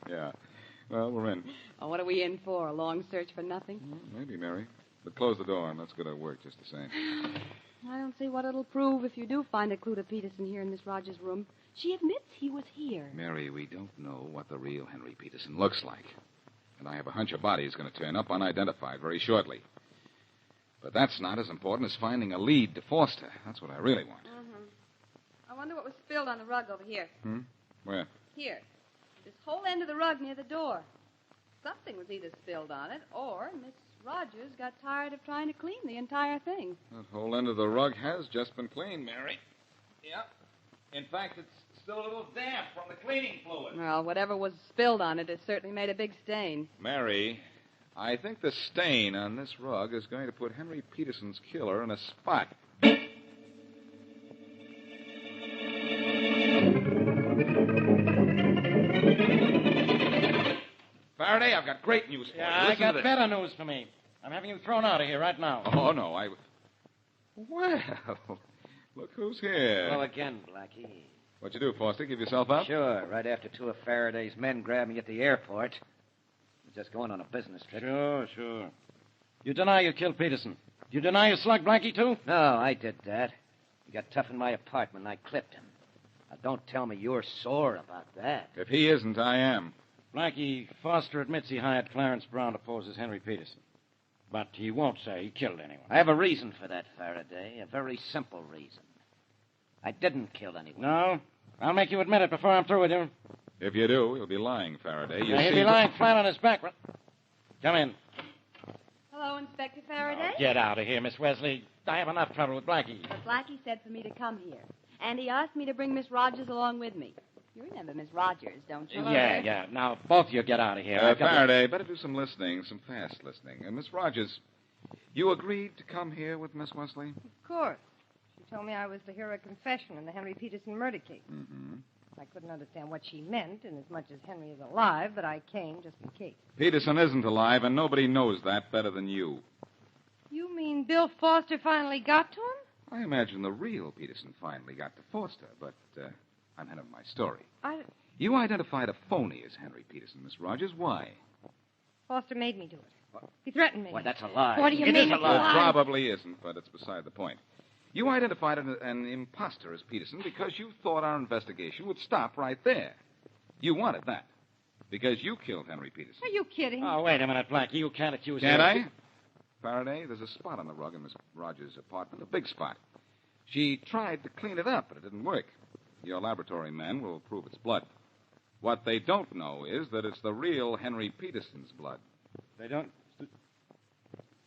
Yeah. Well, we're in. Oh, what are we in for? A long search for nothing? Maybe, Mary. But close the door, and let's get our work just the same. I don't see what it'll prove if you do find a clue to Peterson here in Miss Rogers' room. She admits he was here. Mary, we don't know what the real Henry Peterson looks like. And I have a hunch a body is going to turn up unidentified very shortly. But that's not as important as finding a lead to Foster. That's what I really want. Mm-hmm. I wonder what was spilled on the rug over here. Where? Here. This whole end of the rug near the door. Something was either spilled on it, or Miss Rogers got tired of trying to clean the entire thing. That whole end of the rug has just been cleaned, Mary. Yep. In fact, it's still a little damp from the cleaning fluid. Well, whatever was spilled on it certainly made a big stain. Mary, I think the stain on this rug is going to put Henry Peterson's killer in a spot. Faraday, I've got great news for you. I got better news for me. I'm having you thrown out of here right now. Oh, no, Well, look who's here. Hello again, Blackie. What'd you do, Foster? Give yourself up? Sure, right after two of Faraday's men grabbed me at the airport. I was just going on a business trip. Sure. You deny you killed Peterson. You deny you slugged Blackie, too? No, I did that. He got tough in my apartment, and I clipped him. Now, don't tell me you're sore about that. If he isn't, I am. Blackie, Foster admits he hired Clarence Brown to pose as Henry Peterson. But he won't say he killed anyone. I have a reason for that, Faraday. A very simple reason. I didn't kill anyone. No? I'll make you admit it before I'm through with you. If you do, you'll be lying, Faraday. He'll be lying flat on his back. Come in. Hello, Inspector Faraday. Get out of here, Miss Wesley. I have enough trouble with Blackie. But Blackie said for me to come here. And he asked me to bring Miss Rogers along with me. You remember Miss Rogers, don't you? Yeah. Now, both of you get out of here. Faraday, better do some listening, some fast listening. Miss Rogers, you agreed to come here with Miss Wesley? Of course. She told me I was to hear a confession in the Henry Peterson murder case. Mm-hmm. I couldn't understand what she meant, inasmuch as Henry is alive, but I came just in case. Peterson isn't alive, and nobody knows that better than you. You mean Bill Foster finally got to him? I imagine the real Peterson finally got to Foster, but I'm ahead of my story. You identified a phony as Henry Peterson, Miss Rogers. Why? Foster made me do it. What? He threatened me. Why, that's a lie. What do you mean it's a lie? It probably isn't, but it's beside the point. You identified an imposter as Peterson because you thought our investigation would stop right there. You wanted that because you killed Henry Peterson. Are you kidding? Oh, wait a minute, Blackie. You can't accuse Can't her. I? Faraday, there's a spot on the rug in Miss Rogers' apartment, a big spot. She tried to clean it up, but it didn't work. Your laboratory men will prove it's blood. What they don't know is that it's the real Henry Peterson's blood. They don't?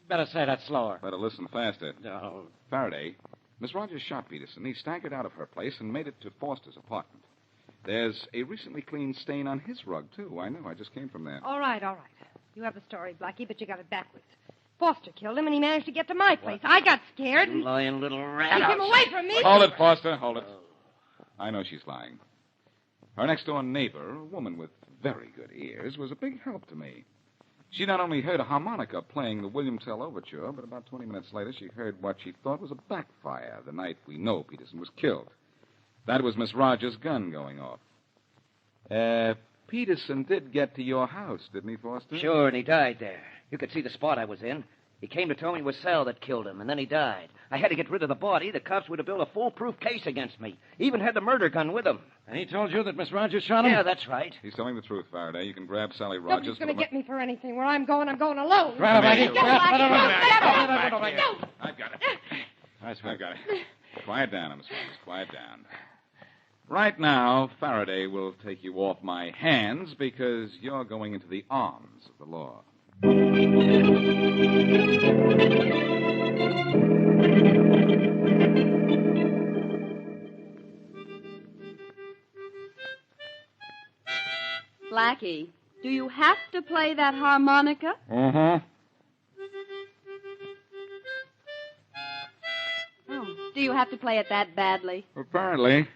Better say that slower. Better listen faster. No. Faraday, Miss Rogers shot Peterson. He staggered out of her place and made it to Foster's apartment. There's a recently cleaned stain on his rug, too. I know. I just came from there. All right. You have the story, Blackie, but you got it backwards. Foster killed him, and he managed to get to my place. I got scared. You lying little rat. Keep him away from me. Hold it, Foster. Hold it. I know she's lying. Her next-door neighbor, a woman with very good ears, was a big help to me. She not only heard a harmonica playing the William Tell Overture, but about 20 minutes later she heard what she thought was a backfire the night we know Peterson was killed. That was Miss Rogers' gun going off. Peterson did get to your house, didn't he, Foster? Sure, and he died there. You could see the spot I was in. He came to tell me it was Sal that killed him, and then he died. I had to get rid of the body. The cops would have built a foolproof case against me. Even had the murder gun with him. And he told you that Miss Rogers shot him? Yeah, that's right. He's telling the truth, Faraday. You can grab Sally Rogers. Nobody's going to get me for anything. Where I'm going alone. Grab him, Blackie. I've got it. I've got it. Quiet down, Miss Rogers. Quiet down. Right now, Faraday will take you off my hands because you're going into the arms of the law. Blackie, do you have to play that harmonica? Uh-huh. Oh, do you have to play it that badly? Apparently.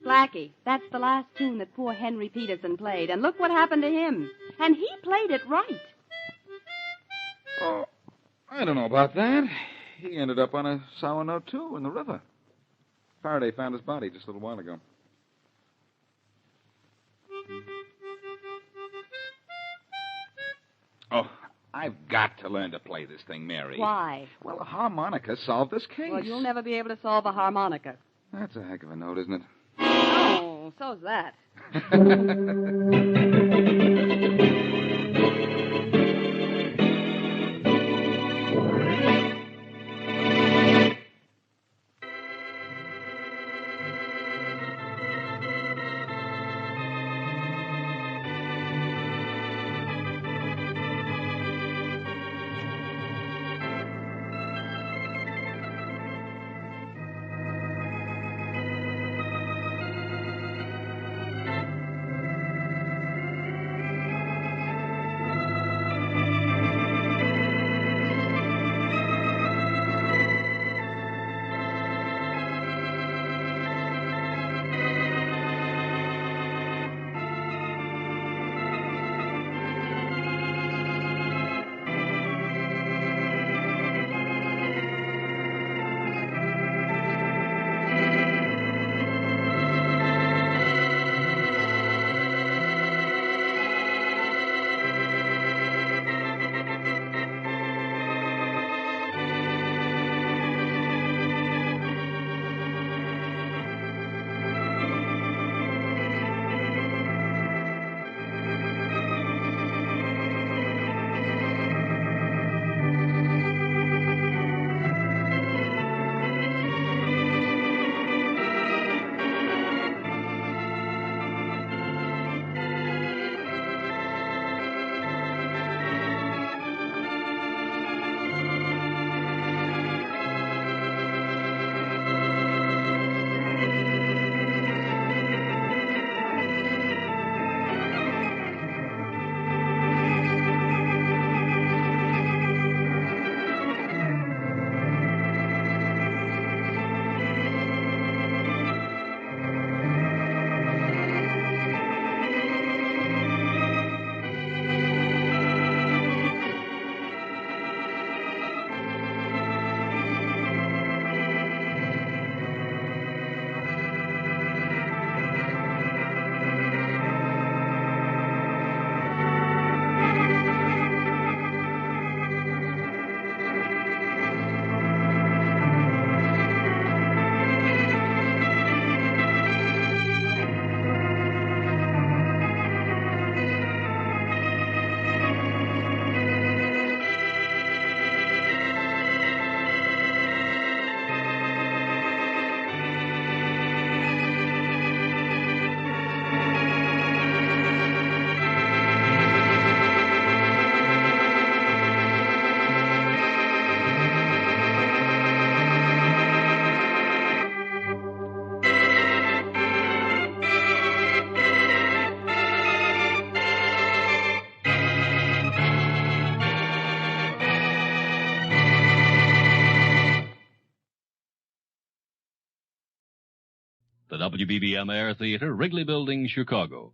Blackie, that's the last tune that poor Henry Peterson played, and look what happened to him. And he played it right. Oh, I don't know about that. He ended up on a sour note, too, in the river. Faraday found his body just a little while ago. Oh, I've got to learn to play this thing, Mary. Why? Well, a harmonica solved this case. Well, you'll never be able to solve a harmonica. That's a heck of a note, isn't it? Oh, so's that. The WBBM Air Theater, Wrigley Building, Chicago.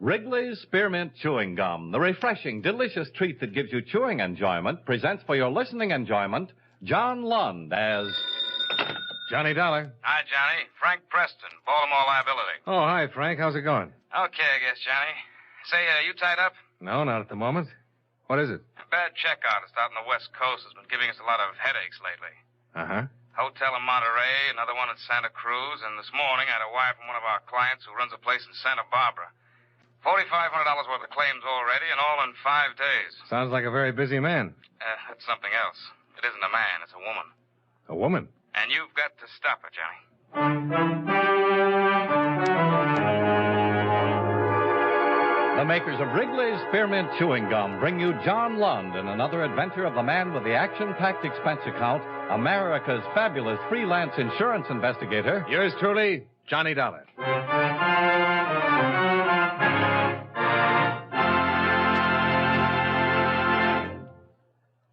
Wrigley's Spearmint Chewing Gum, the refreshing, delicious treat that gives you chewing enjoyment, presents for your listening enjoyment John Lund as Johnny Dollar. Hi, Johnny. Frank Preston, Baltimore Liability. Oh, hi, Frank. How's it going? Okay, I guess, Johnny. Say, you tied up? No, not at the moment. What is it? A bad check artist out on the West Coast has been giving us a lot of headaches lately. Uh-huh. Hotel in Monterey, another one at Santa Cruz, and this morning I had a wire from one of our clients who runs a place in Santa Barbara. $4,500 worth of claims already, and all in 5 days. Sounds like a very busy man. That's something else. It isn't a man, it's a woman. A woman? And you've got to stop her, Johnny. the makers of Wrigley's Spearmint Chewing Gum bring you John Lund in another adventure of the man with the action-packed expense account, America's fabulous freelance insurance investigator. Yours truly, Johnny Dollar.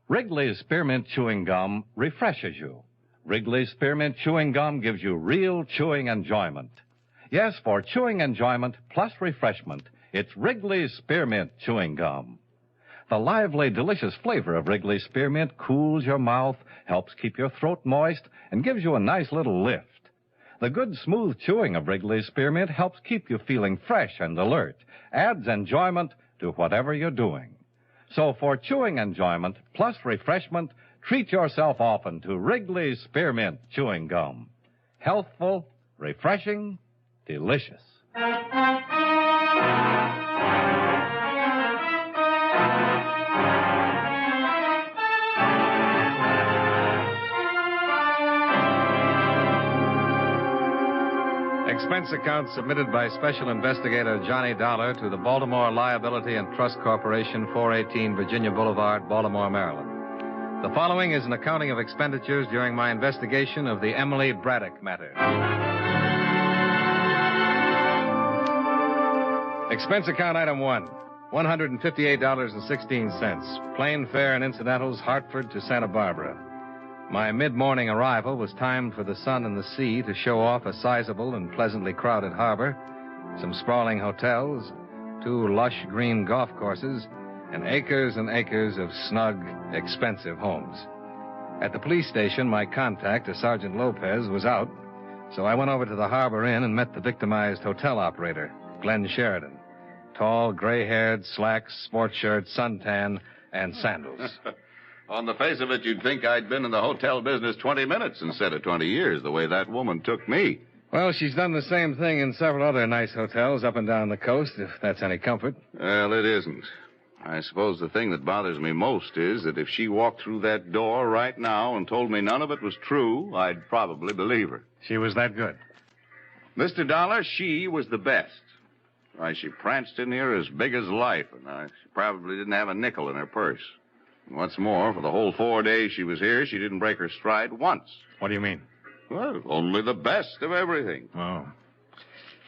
Wrigley's Spearmint Chewing Gum refreshes you. Wrigley's Spearmint Chewing Gum gives you real chewing enjoyment. Yes, for chewing enjoyment plus refreshment, it's Wrigley's Spearmint Chewing Gum. The lively, delicious flavor of Wrigley's Spearmint cools your mouth, helps keep your throat moist, and gives you a nice little lift. The good, smooth chewing of Wrigley's Spearmint helps keep you feeling fresh and alert, adds enjoyment to whatever you're doing. So for chewing enjoyment plus refreshment, treat yourself often to Wrigley's Spearmint Chewing Gum. Healthful, refreshing, delicious. Expense account submitted by Special Investigator Johnny Dollar to the Baltimore Liability and Trust Corporation, 418 Virginia Boulevard, Baltimore, Maryland. The following is an accounting of expenditures during my investigation of the Emily Braddock matter. Expense account item 1, $158.16. Plane fare and incidentals, Hartford to Santa Barbara. My mid-morning arrival was timed for the sun and the sea to show off a sizable and pleasantly crowded harbor, some sprawling hotels, 2 lush green golf courses, and acres of snug, expensive homes. At the police station, my contact, a Sergeant Lopez, was out, so I went over to the Harbor Inn and met the victimized hotel operator, Glenn Sheridan. Tall, gray-haired, slacks, sports shirt, suntan, and sandals. On the face of it, you'd think I'd been in the hotel business 20 minutes instead of 20 years, the way that woman took me. Well, she's done the same thing in several other nice hotels up and down the coast, if that's any comfort. Well, it isn't. I suppose the thing that bothers me most is that if she walked through that door right now and told me none of it was true, I'd probably believe her. She was that good? Mr. Dollar, she was the best. Why, she pranced in here as big as life, and she probably didn't have a nickel in her purse. And what's more, for the whole 4 days she was here, she didn't break her stride once. What do you mean? Well, only the best of everything. Oh.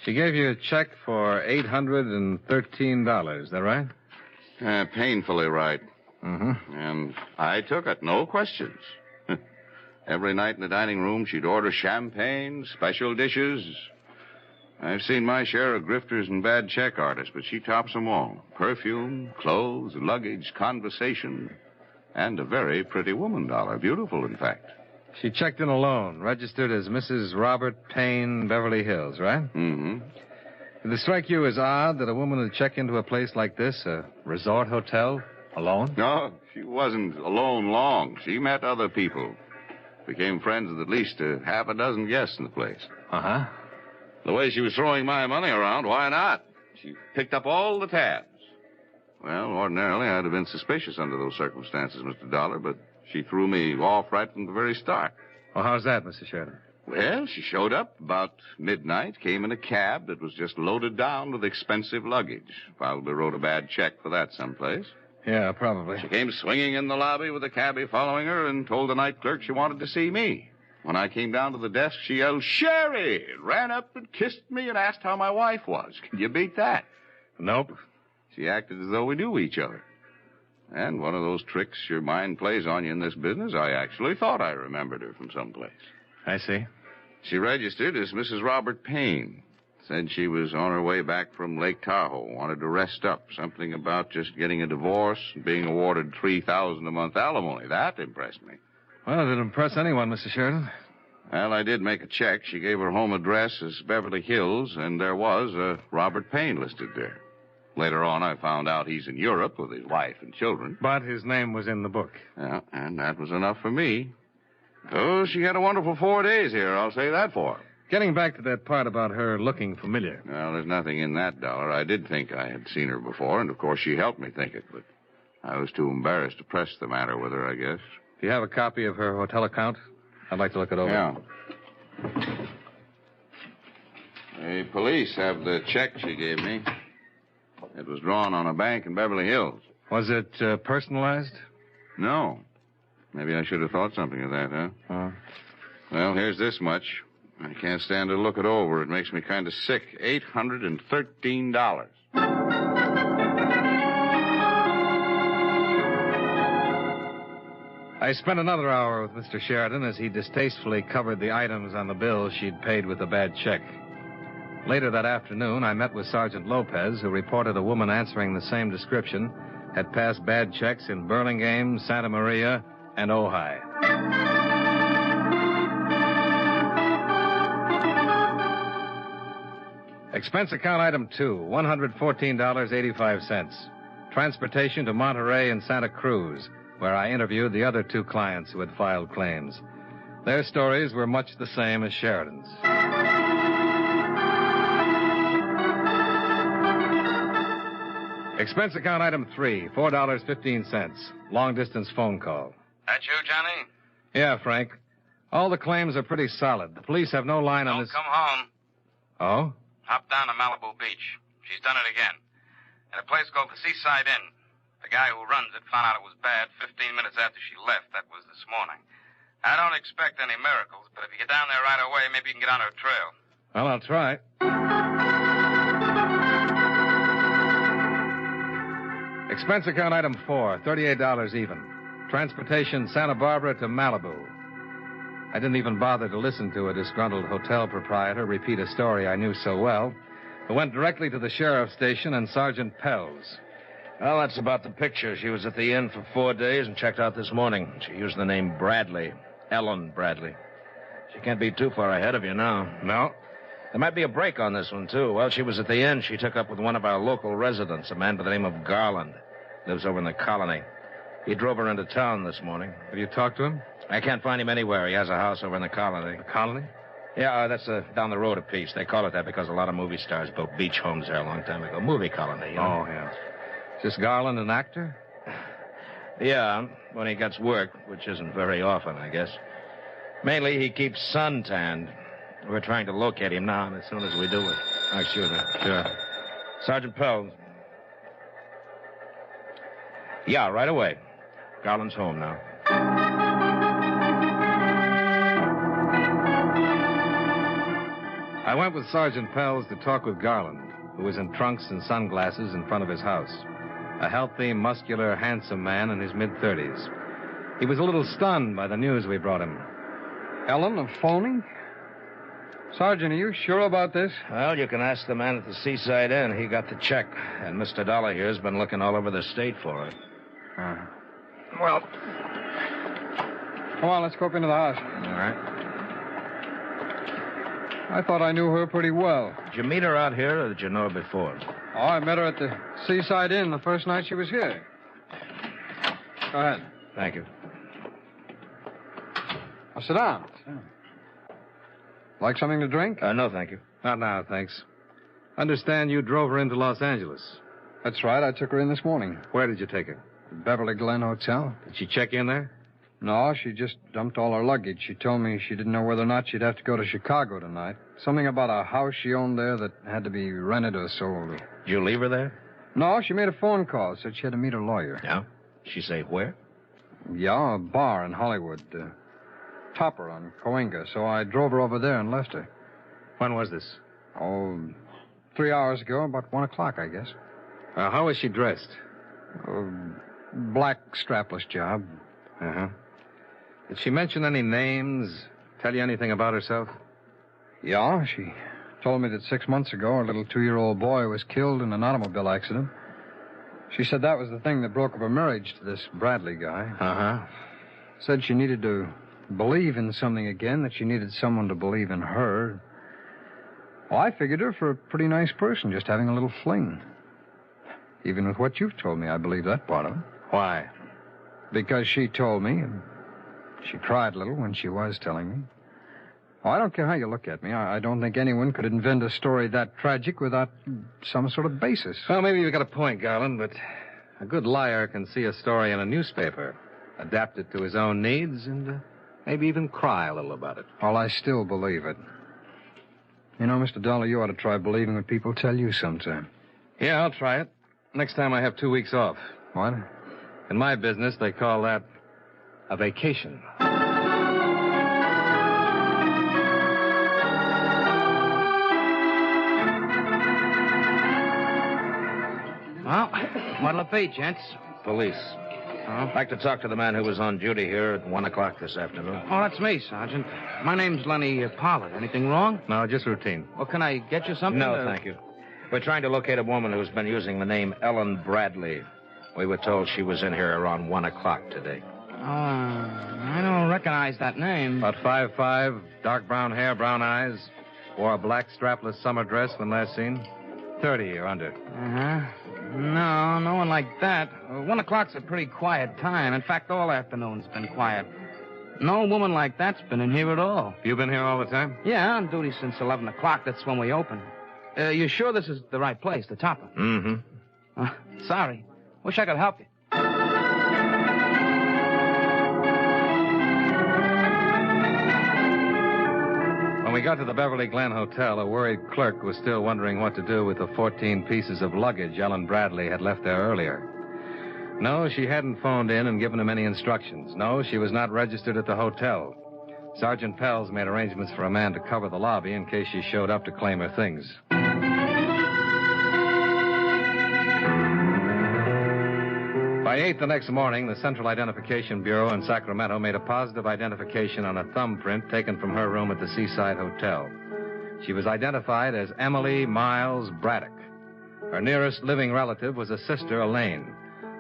She gave you a check for $813, is that right? Painfully right. Mm-hmm. And I took it, no questions. Every night in the dining room, she'd order champagne, special dishes. I've seen my share of grifters and bad check artists, but she tops them all. Perfume, clothes, luggage, conversation, and a very pretty woman, Dollar. Beautiful, in fact. She checked in alone, registered as Mrs. Robert Payne, Beverly Hills, right? Mm-hmm. Did it strike you as odd that a woman would check into a place like this, a resort hotel, alone? No, she wasn't alone long. She met other people. Became friends with at least a half a dozen guests in the place. Uh-huh. The way she was throwing my money around, why not? She picked up all the tabs. Well, ordinarily, I'd have been suspicious under those circumstances, Mr. Dollar, but she threw me off right from the very start. Well, how's that, Mr. Sheridan? Well, she showed up about midnight, came in a cab that was just loaded down with expensive luggage. Probably wrote a bad check for that someplace. Yeah, probably. She came swinging in the lobby with a cabbie following her and told the night clerk she wanted to see me. When I came down to the desk, she yelled, "Sherry!" Ran up and kissed me and asked how my wife was. Can you beat that? Nope. She acted as though we knew each other. And one of those tricks your mind plays on you in this business, I actually thought I remembered her from someplace. I see. She registered as Mrs. Robert Payne. Said she was on her way back from Lake Tahoe, wanted to rest up. Something about just getting a divorce and being awarded $3,000 a month alimony. That impressed me. Well, it'd impress anyone, Mr. Sheridan. Well, I did make a check. She gave her home address as Beverly Hills, and there was a Robert Payne listed there. Later on, I found out he's in Europe with his wife and children. But his name was in the book. Yeah, and that was enough for me. Oh, she had a wonderful 4 days here, I'll say that for her. Getting back to that part about her looking familiar. Well, there's nothing in that, Dollar. I did think I had seen her before, and of course she helped me think it, but I was too embarrassed to press the matter with her, I guess. Do you have a copy of her hotel account? I'd like to look it over. Yeah. The police have the check she gave me. It was drawn on a bank in Beverly Hills. Was it personalized? No. Maybe I should have thought something of that, huh? Well, here's this much. I can't stand to look it over. It makes me kind of sick. $813. I spent another hour with Mr. Sheridan as he distastefully covered the items on the bill she'd paid with a bad check. Later that afternoon, I met with Sergeant Lopez, who reported a woman answering the same description had passed bad checks in Burlingame, Santa Maria, and Ojai. Expense account item 2, $114.85. Transportation to Monterey and Santa Cruz, where I interviewed the other 2 clients who had filed claims. Their stories were much the same as Sheridan's. Expense account item 3, $4.15. Long-distance phone call. That you, Johnny? Yeah, Frank. All the claims are pretty solid. The police have no line on Don't this... come home. Oh? Hop down to Malibu Beach. She's done it again. In a place called the Seaside Inn. The guy who runs it found out it was bad 15 minutes after she left. That was this morning. I don't expect any miracles, but if you get down there right away, maybe you can get on her trail. Well, I'll try. Expense account item 4, $38 even. Transportation Santa Barbara to Malibu. I didn't even bother to listen to a disgruntled hotel proprietor repeat a story I knew so well. I went directly to the sheriff's station and Sergeant Pell's. Well, that's about the picture. She was at the inn for 4 days and checked out this morning. She used the name Bradley. Ellen Bradley. She can't be too far ahead of you now. No. There might be a break on this one, too. While she was at the inn, she took up with one of our local residents, a man by the name of Garland. Lives over in the colony. He drove her into town this morning. Have you talked to him? I can't find him anywhere. He has a house over in the colony. The colony? Yeah, that's down the road a piece. They call it that because a lot of movie stars built beach homes there a long time ago. Movie colony, you know? Oh, yeah. Is this Garland an actor? Yeah, when he gets work, which isn't very often, I guess. Mainly, he keeps suntanned. We're trying to locate him now, and as soon as we do it... Oh, sure. Sergeant Pell. Yeah, right away. Garland's home now. I went with Sergeant Pell's to talk with Garland, who was in trunks and sunglasses in front of his house. A healthy, muscular, handsome man in his mid-30s. He was a little stunned by the news we brought him. Ellen, a phoning? Sergeant, are you sure about this? Well, you can ask the man at the Seaside Inn. He got the check, and Mr. Dollar here's been looking all over the state for it. Well, come on, let's go up into the house. All right. I thought I knew her pretty well. Did you meet her out here, or did you know her before? Oh, I met her at the Seaside Inn the first night she was here. Go ahead. Thank you. Now, sit down. Like something to drink? No, thank you. Not now, thanks. Understand you drove her into Los Angeles. That's right. I took her in this morning. Where did you take her? The Beverly Glen Hotel. Did she check in there? No, she just dumped all her luggage. She told me she didn't know whether or not she'd have to go to Chicago tonight. Something about a house she owned there that had to be rented or sold. Did you leave her there? No, she made a phone call. Said she had to meet her lawyer. Yeah? She say where? Yeah, a bar in Hollywood. Topper on Coenga. So I drove her over there and left her. When was this? Oh, 3 hours ago, about 1 o'clock, I guess. How was she dressed? Black strapless job. Uh-huh. Did she mention any names? Tell you anything about herself? Yeah, she told me that 6 months ago a little 2-year-old boy was killed in an automobile accident. She said that was the thing that broke up her marriage to this Bradley guy. Uh-huh. Said she needed to believe in something again, that she needed someone to believe in her. Well, I figured her for a pretty nice person, just having a little fling. Even with what you've told me, I believe that part of it. Why? Because she told me, and she cried a little when she was telling me. Oh, I don't care how you look at me. I don't think anyone could invent a story that tragic without some sort of basis. Well, maybe you've got a point, Garland, but a good liar can see a story in a newspaper, adapt it to his own needs, and maybe even cry a little about it. Well, I still believe it. You know, Mr. Dollar, you ought to try believing what people tell you sometime. Yeah, I'll try it. Next time I have 2 weeks off. What? In my business, they call that a vacation. Well, what'll it be, gents? Police. I'd like to talk to the man who was on duty here at 1 o'clock this afternoon. Oh, that's me, Sergeant. My name's Lenny Pollard. Anything wrong? No, just routine. Well, can I get you something? No, thank you. We're trying to locate a woman who's been using the name Ellen Bradley. We were told she was in here around 1 o'clock today. Oh, I don't recognize that name. About 5'5", dark brown hair, brown eyes. Wore a black strapless summer dress when last seen. 30 or under. Uh-huh. No, no one like that. 1 o'clock's a pretty quiet time. In fact, all afternoon's been quiet. No woman like that's been in here at all. You been here all the time? Yeah, on duty since 11 o'clock. That's when we open. You sure this is the right place, the topper? Mm-hmm. Sorry. Wish I could help you. When we got to the Beverly Glen Hotel, a worried clerk was still wondering what to do with the 14 pieces of luggage Ellen Bradley had left there earlier. No, she hadn't phoned in and given him any instructions. No, she was not registered at the hotel. Sergeant Pels made arrangements for a man to cover the lobby in case she showed up to claim her things. By 8 the next morning, the Central Identification Bureau in Sacramento made a positive identification on a thumbprint taken from her room at the Seaside Hotel. She was identified as Emily Miles Braddock. Her nearest living relative was a sister, Elaine.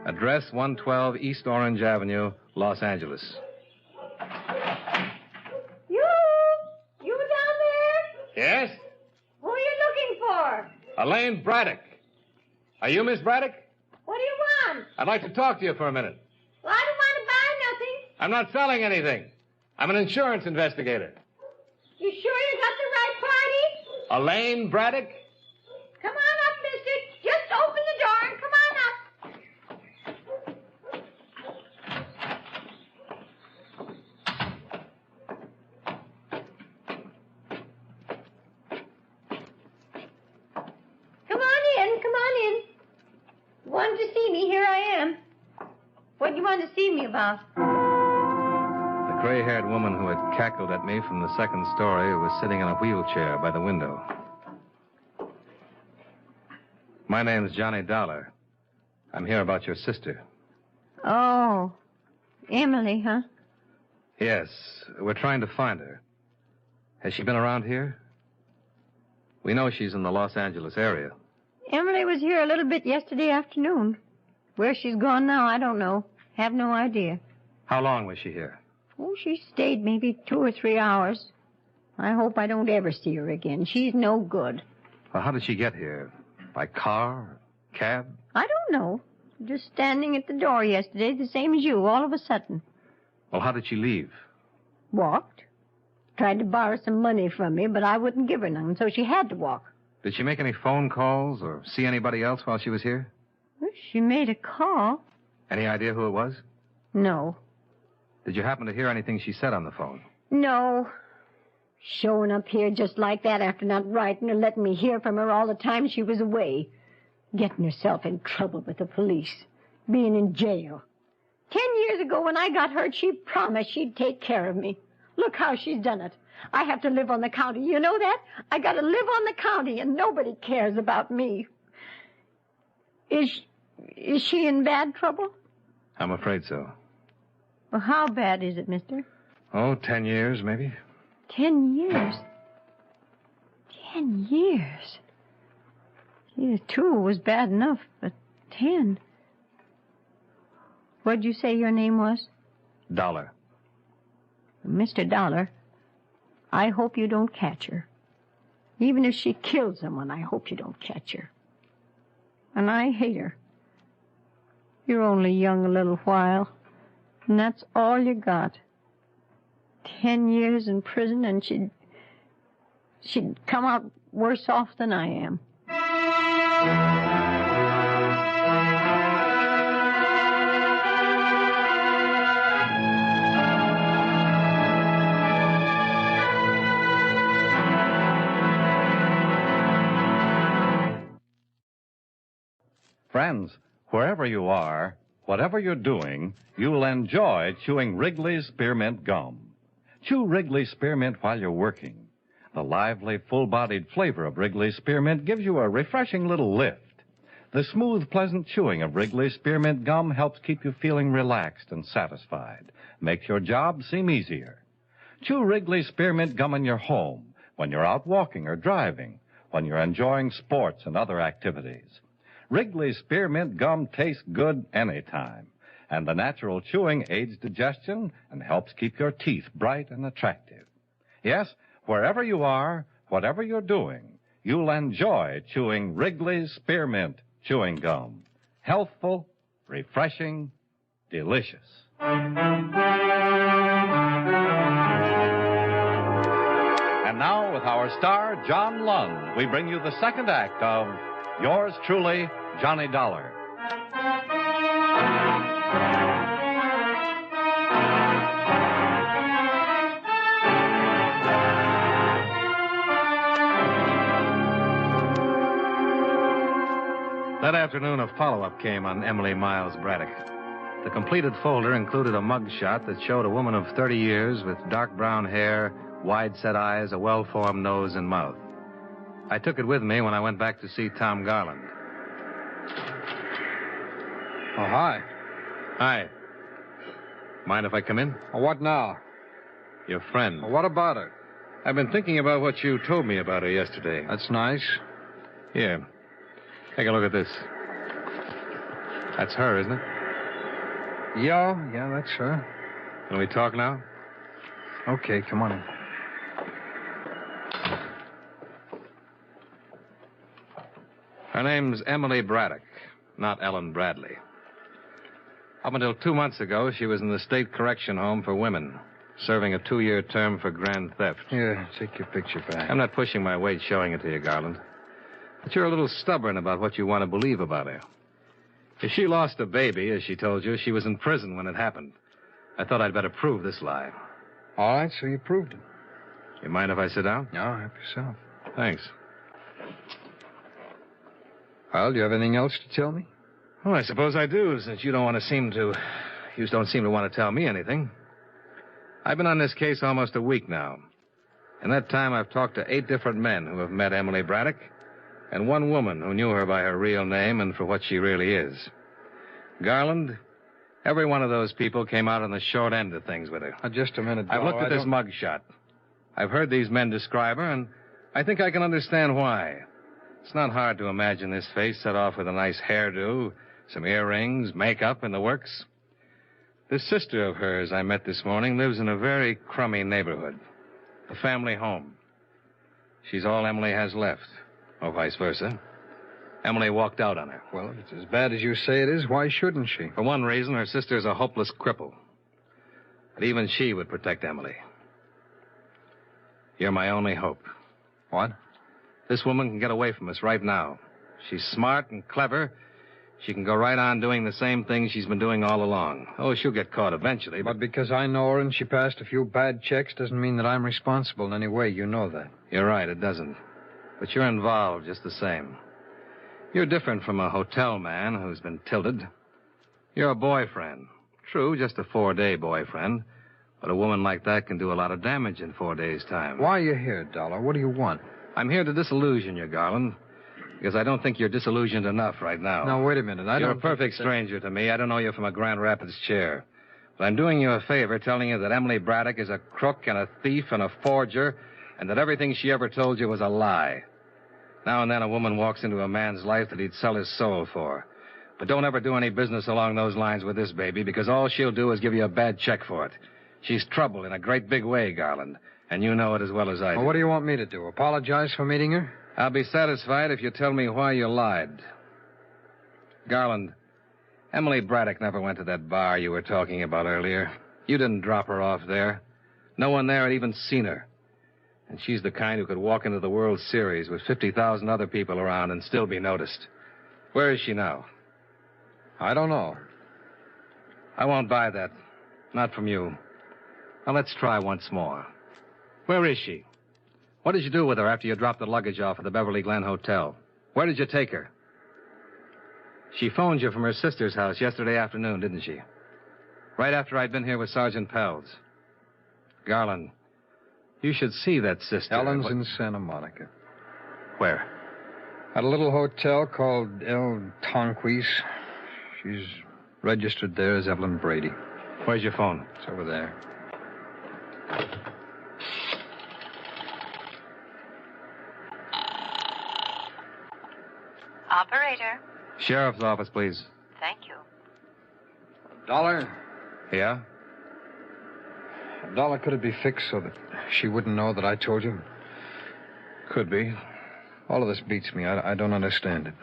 Address 112 East Orange Avenue, Los Angeles. You down there? Yes? Who are you looking for? Elaine Braddock. Are you Miss Braddock? What do you want? I'd like to talk to you for a minute. Well, I don't want to buy nothing. I'm not selling anything. I'm an insurance investigator. You sure you got the right party? Elaine Braddock? Come on up, mister. Just open the door and come on up. Come on in. Wanted to see me, here I am. What do you want to see me about? The gray-haired woman who had cackled at me from the second story was sitting in a wheelchair by the window. My name's Johnny Dollar. I'm here about your sister. Oh, Emily, huh? Yes, we're trying to find her. Has she been around here? We know she's in the Los Angeles area. Emily was here a little bit yesterday afternoon. Where she's gone now, I don't know. Have no idea. How long was she here? Oh, she stayed maybe 2 or 3 hours. I hope I don't ever see her again. She's no good. Well, how did she get here? By car? Cab? I don't know. Just standing at the door yesterday, the same as you, all of a sudden. Well, how did she leave? Walked. Tried to borrow some money from me, but I wouldn't give her none, so she had to walk. Did she make any phone calls or see anybody else while she was here? Well, she made a call. Any idea who it was? No. Did you happen to hear anything she said on the phone? No. Showing up here just like that after not writing or letting me hear from her all the time she was away. Getting herself in trouble with the police. Being in jail. 10 years ago when I got hurt, she promised she'd take care of me. Look how she's done it. I have to live on the county. You know that? I got to live on the county, and nobody cares about me. Is she in bad trouble? I'm afraid so. Well, how bad is it, mister? Oh, 10 years, maybe. 10 years? 10 years. Yeah, 2 was bad enough, but 10. What'd you say your name was? Dollar. Mr. Dollar, I hope you don't catch her. Even if she killed someone, I hope you don't catch her. And I hate her. You're only young a little while, and that's all you got. 10 years in prison, and she'd come out worse off than I am. Friends, wherever you are, whatever you're doing, you'll enjoy chewing Wrigley's Spearmint Gum. Chew Wrigley's Spearmint while you're working. The lively, full-bodied flavor of Wrigley's Spearmint gives you a refreshing little lift. The smooth, pleasant chewing of Wrigley's Spearmint Gum helps keep you feeling relaxed and satisfied, makes your job seem easier. Chew Wrigley's Spearmint Gum in your home, when you're out walking or driving, when you're enjoying sports and other activities. Wrigley's Spearmint Gum tastes good anytime, and the natural chewing aids digestion and helps keep your teeth bright and attractive. Yes, wherever you are, whatever you're doing, you'll enjoy chewing Wrigley's Spearmint Chewing Gum. Healthful, refreshing, delicious. And now, with our star, John Lund, we bring you the second act of Yours Truly, Johnny Dollar. That afternoon, a follow-up came on Emily Miles Braddock. The completed folder included a mug shot that showed a woman of 30 years with dark brown hair, wide-set eyes, a well-formed nose and mouth. I took it with me when I went back to see Tom Garland. Oh, hi. Hi. Mind if I come in? What now? Your friend. What about her? I've been thinking about what you told me about her yesterday. That's nice. Here. Take a look at this. That's her, isn't it? Yeah, that's her. Can we talk now? Okay, come on in. Her name's Emily Braddock, not Ellen Bradley. Up until 2 months ago, she was in the State Correction Home for Women, serving a 2-year term for grand theft. Here, take your picture back. I'm not pushing my weight showing it to you, Garland. But you're a little stubborn about what you want to believe about her. If she lost a baby, as she told you, she was in prison when it happened. I thought I'd better prove this lie. All right, so you proved it. You mind if I sit down? No, help yourself. Thanks. Well, do you have anything else to tell me? Well, I suppose I do, since you don't seem to want to tell me anything. I've been on this case almost a week now. In that time, I've talked to 8 different men who have met Emily Braddock, and 1 woman who knew her by her real name and for what she really is. Garland, every one of those people came out on the short end of things with her. Just a minute, I've looked at this mug shot. I've heard these men describe her, and I think I can understand why. It's not hard to imagine this face set off with a nice hairdo, some earrings, makeup, and the works. This sister of hers I met this morning lives in a very crummy neighborhood, a family home. She's all Emily has left, or vice versa. Emily walked out on her. Well, if it's as bad as you say it is, why shouldn't she? For one reason, her sister's a hopeless cripple. But even she would protect Emily. You're my only hope. What? This woman can get away from us right now. She's smart and clever. She can go right on doing the same thing she's been doing all along. Oh, she'll get caught eventually. But because I know her and she passed a few bad checks doesn't mean that I'm responsible in any way. You know that. You're right, it doesn't. But you're involved just the same. You're different from a hotel man who's been tilted. You're a boyfriend. True, just a 4-day boyfriend. But a woman like that can do a lot of damage in 4 days' time. Why are you here, Dollar? What do you want? I'm here to disillusion you, Garland. Because I don't think you're disillusioned enough right now. Now, wait a minute. You're a perfect stranger to me. I don't know you from a Grand Rapids chair. But I'm doing you a favor telling you that Emily Braddock is a crook and a thief and a forger and that everything she ever told you was a lie. Now and then a woman walks into a man's life that he'd sell his soul for. But don't ever do any business along those lines with this baby, because all she'll do is give you a bad check for it. She's trouble in a great big way, Garland, and you know it as well as I do. Well, what do you want me to do? Apologize for meeting her? I'll be satisfied if you tell me why you lied. Garland, Emily Braddock never went to that bar you were talking about earlier. You didn't drop her off there. No one there had even seen her. And she's the kind who could walk into the World Series with 50,000 other people around and still be noticed. Where is she now? I don't know. I won't buy that. Not from you. Now, let's try once more. Where is she? What did you do with her after you dropped the luggage off at the Beverly Glen Hotel? Where did you take her? She phoned you from her sister's house yesterday afternoon, didn't she? Right after I'd been here with Sergeant Pells. Garland, you should see that sister. Ellen's in Santa Monica. Where? At a little hotel called El Tonquis. She's registered there as Evelyn Brady. Where's your phone? It's over there. Operator. Sheriff's office, please. Thank you. $1. Yeah? $1, could it be fixed so that she wouldn't know that I told you? Could be. All of this beats me. I don't understand it.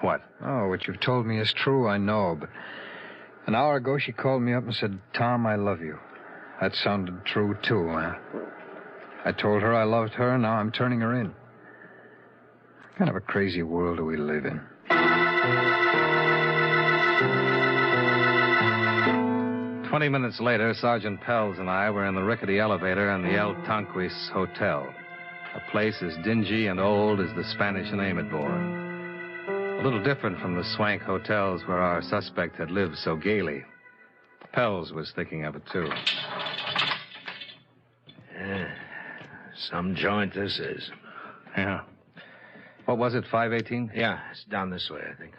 What? Oh, what you've told me is true, I know, but an hour ago she called me up and said, Tom, I love you. That sounded true, too, huh? I told her I loved her, and now I'm turning her in. What kind of a crazy world do we live in? 20 minutes later, Sergeant Pells and I were in the rickety elevator in the El Tonquis Hotel, a place as dingy and old as the Spanish name it bore. A little different from the swank hotels where our suspect had lived so gaily. Pells was thinking of it, too. Yeah, some joint this is. Yeah. What was it, 518? Yeah, it's down this way, I think.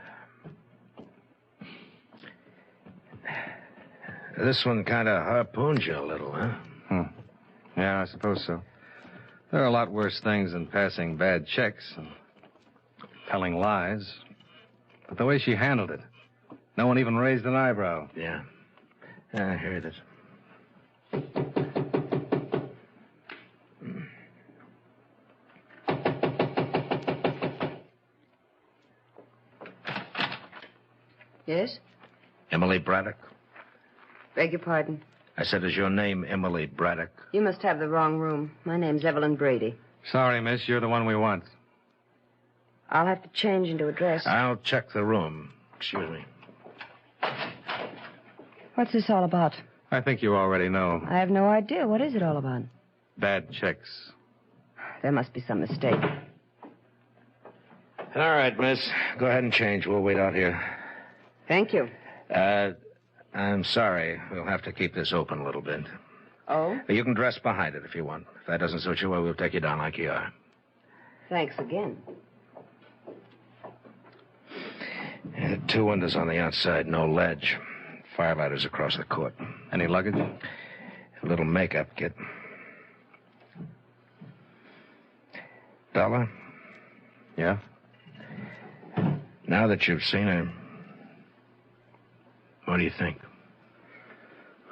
This one kind of harpoons you a little, huh? Yeah, I suppose so. There are a lot worse things than passing bad checks and telling lies. But the way she handled it, no one even raised an eyebrow. Yeah. I heard it. Yes? Emily Braddock? Beg your pardon. I said, is your name Emily Braddock? You must have the wrong room. My name's Evelyn Brady. Sorry, miss. You're the one we want. I'll have to change into a dress. I'll check the room. Excuse me. What's this all about? I think you already know. I have no idea. What is it all about? Bad checks. There must be some mistake. All right, miss. Go ahead and change. We'll wait out here. Thank you. I'm sorry. We'll have to keep this open a little bit. Oh? You can dress behind it if you want. If that doesn't suit you, well, we'll take you down like you are. Thanks again. Yeah, 2 windows on the outside, no ledge. Firelighter's across the court. Any luggage? A little makeup kit. $1? Yeah? Now that you've seen her, what do you think?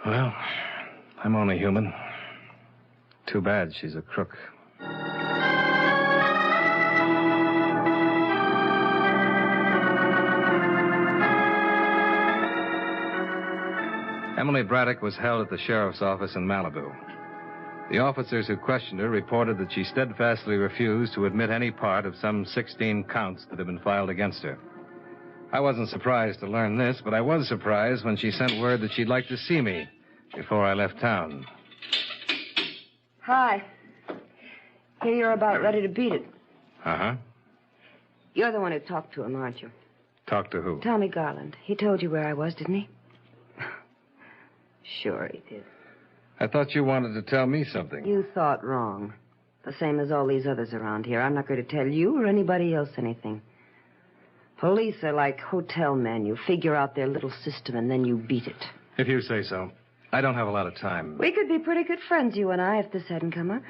Well, I'm only human. Too bad she's a crook. Emily Braddock was held at the sheriff's office in Malibu. The officers who questioned her reported that she steadfastly refused to admit any part of some 16 counts that had been filed against her. I wasn't surprised to learn this, but I was surprised when she sent word that she'd like to see me before I left town. Hi. Here you're about ready to beat it. Uh-huh. You're the one who talked to him, aren't you? Talk to who? Tommy Garland. He told you where I was, didn't he? Sure he did. I thought you wanted to tell me something. You thought wrong. The same as all these others around here. I'm not going to tell you or anybody else anything. Police are like hotel men. You figure out their little system and then you beat it. If you say so. I don't have a lot of time. We could be pretty good friends, you and I, if this hadn't come up.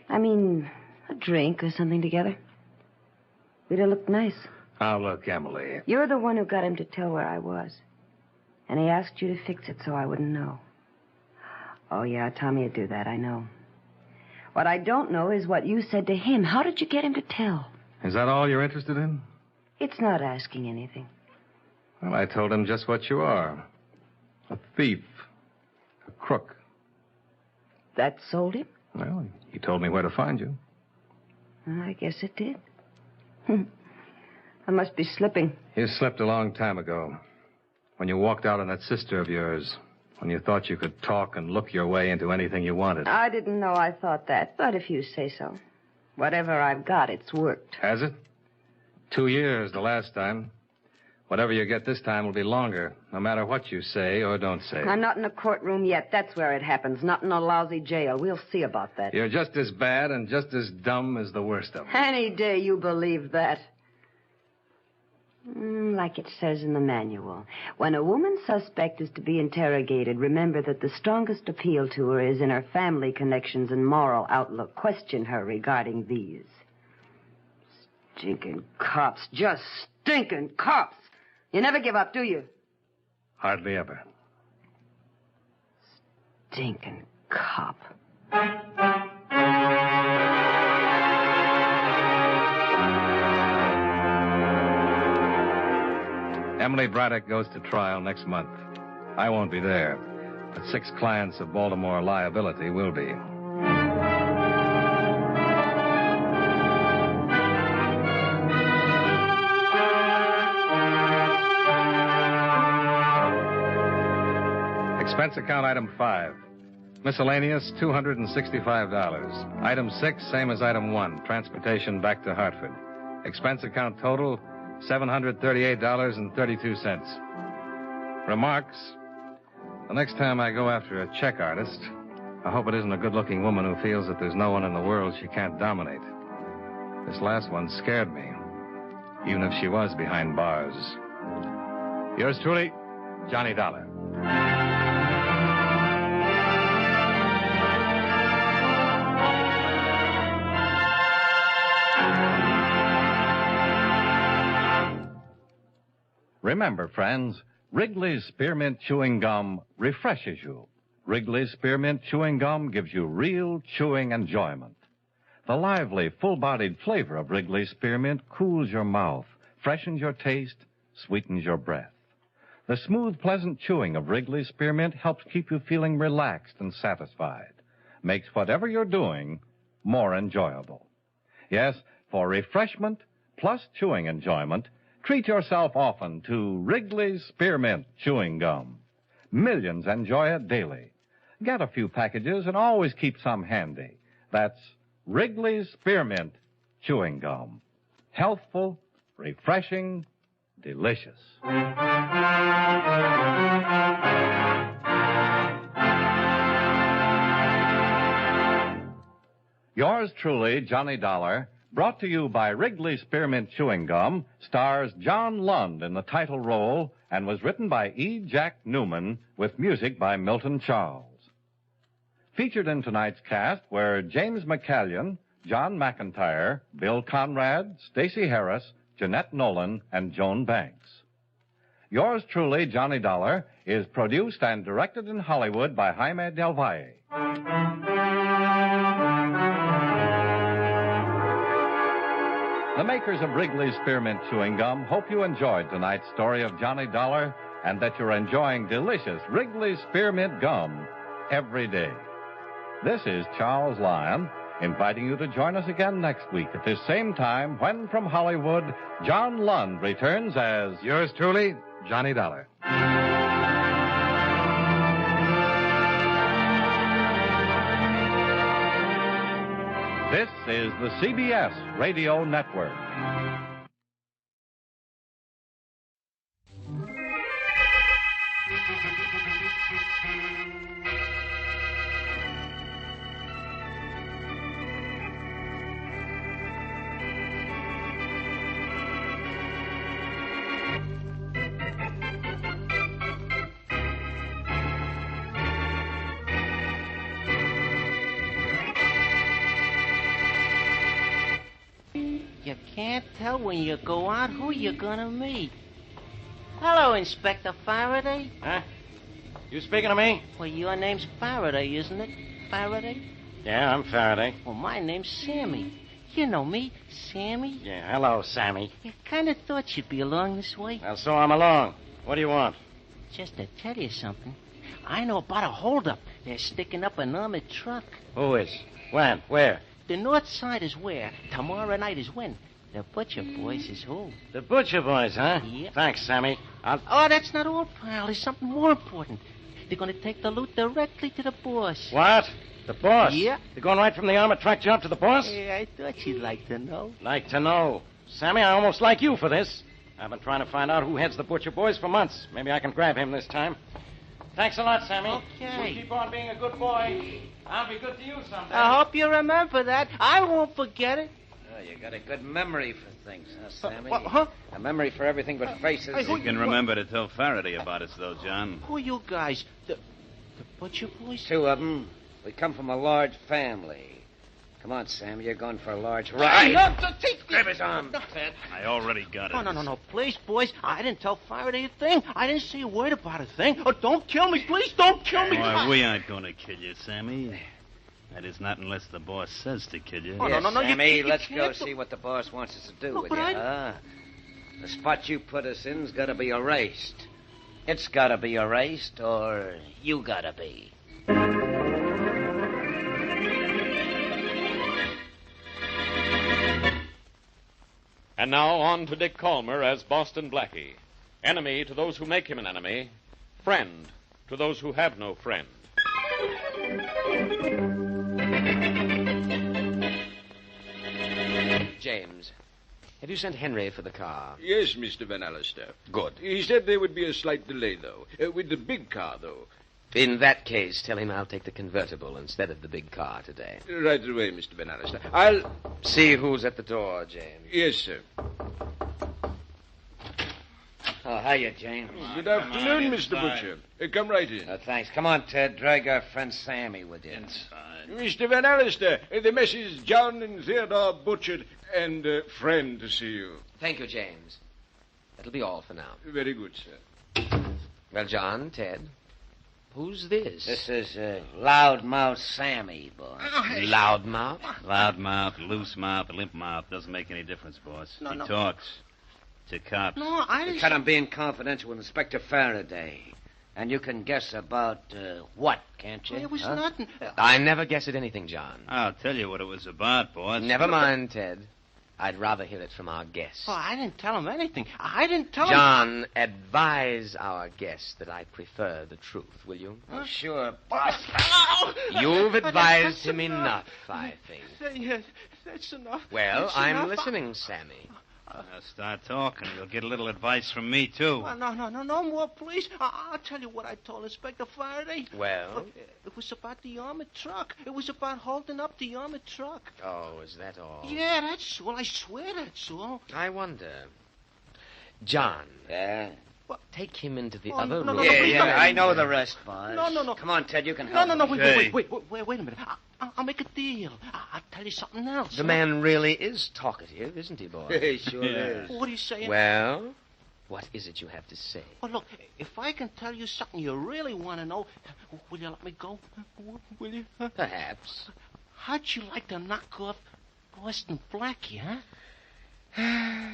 I mean, a drink or something together. We'd have looked nice. Now, look, Emily. You're the one who got him to tell where I was. And he asked you to fix it so I wouldn't know. Oh, yeah, Tommy would do that, I know. What I don't know is what you said to him. How did you get him to tell? Is that all you're interested in? It's not asking anything. Well, I told him just what you are. A thief. A crook. That sold him? Well, he told me where to find you. I guess it did. I must be slipping. You slipped a long time ago. When you walked out on that sister of yours. When you thought you could talk and look your way into anything you wanted. I didn't know I thought that, but if you say so. Whatever I've got, it's worked. Has it? 2 years the last time. Whatever you get this time will be longer, no matter what you say or don't say. I'm not in a courtroom yet. That's where it happens, not in a lousy jail. We'll see about that. You're just as bad and just as dumb as the worst of them. Any day you believe that. Like it says in the manual. When a woman suspect is to be interrogated, remember that the strongest appeal to her is in her family connections and moral outlook. Question her regarding these. Stinking cops. Just stinking cops. You never give up, do you? Hardly ever. Stinking cop. Emily Braddock goes to trial next month. I won't be there, but 6 clients of Baltimore liability will be. Expense account item 5. Miscellaneous, $265. Item 6, same as item 1, transportation back to Hartford. Expense account total, $738.32. Remarks. The next time I go after a check artist, I hope it isn't a good-looking woman who feels that there's no one in the world she can't dominate. This last one scared me, even if she was behind bars. Yours truly, Johnny Dollar. Remember, friends, Wrigley's Spearmint Chewing Gum refreshes you. Wrigley's Spearmint Chewing Gum gives you real chewing enjoyment. The lively, full-bodied flavor of Wrigley's Spearmint cools your mouth, freshens your taste, sweetens your breath. The smooth, pleasant chewing of Wrigley's Spearmint helps keep you feeling relaxed and satisfied, makes whatever you're doing more enjoyable. Yes, for refreshment plus chewing enjoyment, treat yourself often to Wrigley's Spearmint Chewing Gum. Millions enjoy it daily. Get a few packages and always keep some handy. That's Wrigley's Spearmint Chewing Gum. Healthful, refreshing, delicious. Yours truly, Johnny Dollar, brought to you by Wrigley Spearmint Chewing Gum, stars John Lund in the title role and was written by E. Jack Newman with music by Milton Charles. Featured in tonight's cast were James McCallion, John McIntyre, Bill Conrad, Stacey Harris, Jeanette Nolan, and Joan Banks. Yours truly, Johnny Dollar, is produced and directed in Hollywood by Jaime Del Valle. The makers of Wrigley's Spearmint Chewing Gum hope you enjoyed tonight's story of Johnny Dollar and that you're enjoying delicious Wrigley's Spearmint Gum every day. This is Charles Lyon, inviting you to join us again next week at this same time when from Hollywood, John Lund returns as yours truly, Johnny Dollar. This is the CBS Radio Network. can't tell when you go out who you're gonna meet. Hello, Inspector Faraday. Huh? You speaking to me? Well, your name's Faraday, isn't it? Faraday? Yeah, I'm Faraday. Well, my name's Sammy. You know me, Sammy. Yeah, hello, Sammy. I kind of thought you'd be along this way. Well, so I'm along. What do you want? Just to tell you something. I know about a holdup. They're sticking up an armored truck. Who is? When? Where? The north side is where. Tomorrow night is when. The Butcher Boys is who? The Butcher Boys, huh? Yeah. Thanks, Sammy. Oh, that's not all, pal. There's something more important. They're going to take the loot directly to the boss. What? The boss? Yeah. They're going right from the armored truck job to the boss? Yeah, I thought you'd like to know. Like to know. Sammy, I almost like you for this. I've been trying to find out who heads the Butcher Boys for months. Maybe I can grab him this time. Thanks a lot, Sammy. Okay. You keep on being a good boy. I'll be good to you someday. I hope you remember that. I won't forget it. Oh, you got a good memory for things, huh, Sammy? Huh? A memory for everything but faces. You can remember to tell Faraday about us, though, John. Who are you guys? The Butcher Boys? Two of them. We come from a large family. Come on, Sam. You're going for a large ride. Grab his arm, Ted. I already got it. No. Please, boys. I didn't tell Faraday a thing. I didn't say a word about a thing. Oh, don't kill me. Please don't kill me. Why, we aren't going to kill you, Sammy. That is not unless the boss says to kill you. Oh, yes, no, Sammy, let's go can't see what the boss wants us to do with but you, I... huh? The spot you put us in's got to be erased. It's got to be erased, or you got to be. And now on to Dick Calmer as Boston Blackie. Enemy to those who make him an enemy. Friend to those who have no friend. James, have you sent Henry for the car? Yes, Mr. Van Allister. Good. He said there would be a slight delay, though. With the big car, though. In that case, tell him I'll take the convertible instead of the big car today. Right away, Mr. Van Allister. I'll... See who's at the door, James. Yes, sir. Oh, hiya, James. Good afternoon, Mr. Butcher. Come right in. Thanks. Come on, Ted. Drag our friend Sammy with you. Mr. Van Allister, the message John and Theodore Butcher and friend to see you. Thank you, James. That'll be all for now. Very good, sir. Well, John, Ted, who's this? This is Loudmouth Sammy, boss. Loudmouth? Loudmouth, loose mouth, limp mouth. Doesn't make any difference, boss. He talks to cops. No, I didn't... Cut him being confidential with Inspector Faraday. And you can guess about what, can't you? It was nothing. I never guess at anything, John. I'll tell you what it was about, boss. Never mind, Ted. I'd rather hear it from our guest. Oh, I didn't tell him anything. I didn't tell him... John, advise our guest that I prefer the truth, will you? Oh, sure, boss. You've advised him enough, I think. That's enough. Well, That's I'm enough. listening, Sammy. Now start talking. You'll get a little advice from me, too. No more, please. I'll tell you what I told Inspector Faraday. Well? It was about the armored truck. It was about holding up the armored truck. Oh, is that all? Yeah, that's all. I swear that's all. I wonder. John. Yeah? Well, take him into the Oh, other no, room. no, Yeah, I know the rest, boss. No. Come on, Ted, you can help. No, him. wait a minute. I'll make a deal. I'll tell you something else. The man really is talkative, isn't he, boy? He sure is. What are you saying? Well, what is it you have to say? Oh, look, if I can tell you something you really want to know, will you let me go? Will you? Huh? Perhaps. How'd you like to knock off Boston Blackie, huh?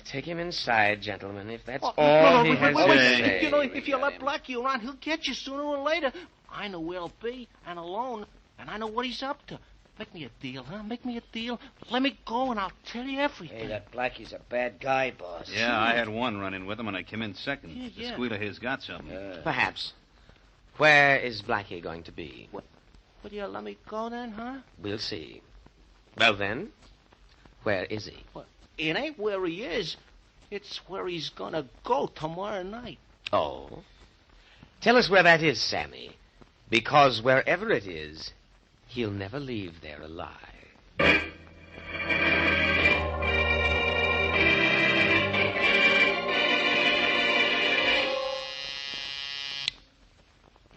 Take him inside, gentlemen, if that's Oh, all no, he has to wait. say. You know, if you let Blackie around, he'll get you sooner or later. I know where he'll be, and alone, and I know what he's up to. Make me a deal, huh? Make me a deal. Let me go, and I'll tell you everything. Hey, that Blackie's a bad guy, boss. Yeah, I had one run-in with him, and I came in second. Yeah. The squealer here's got something. Perhaps. Where is Blackie going to be? Will you let me go then, huh? We'll see. Well, then, where is he? Well, it ain't where he is. It's where he's gonna go tomorrow night. Oh? Tell us where that is, Sammy. Because wherever it is, he'll never leave there alive.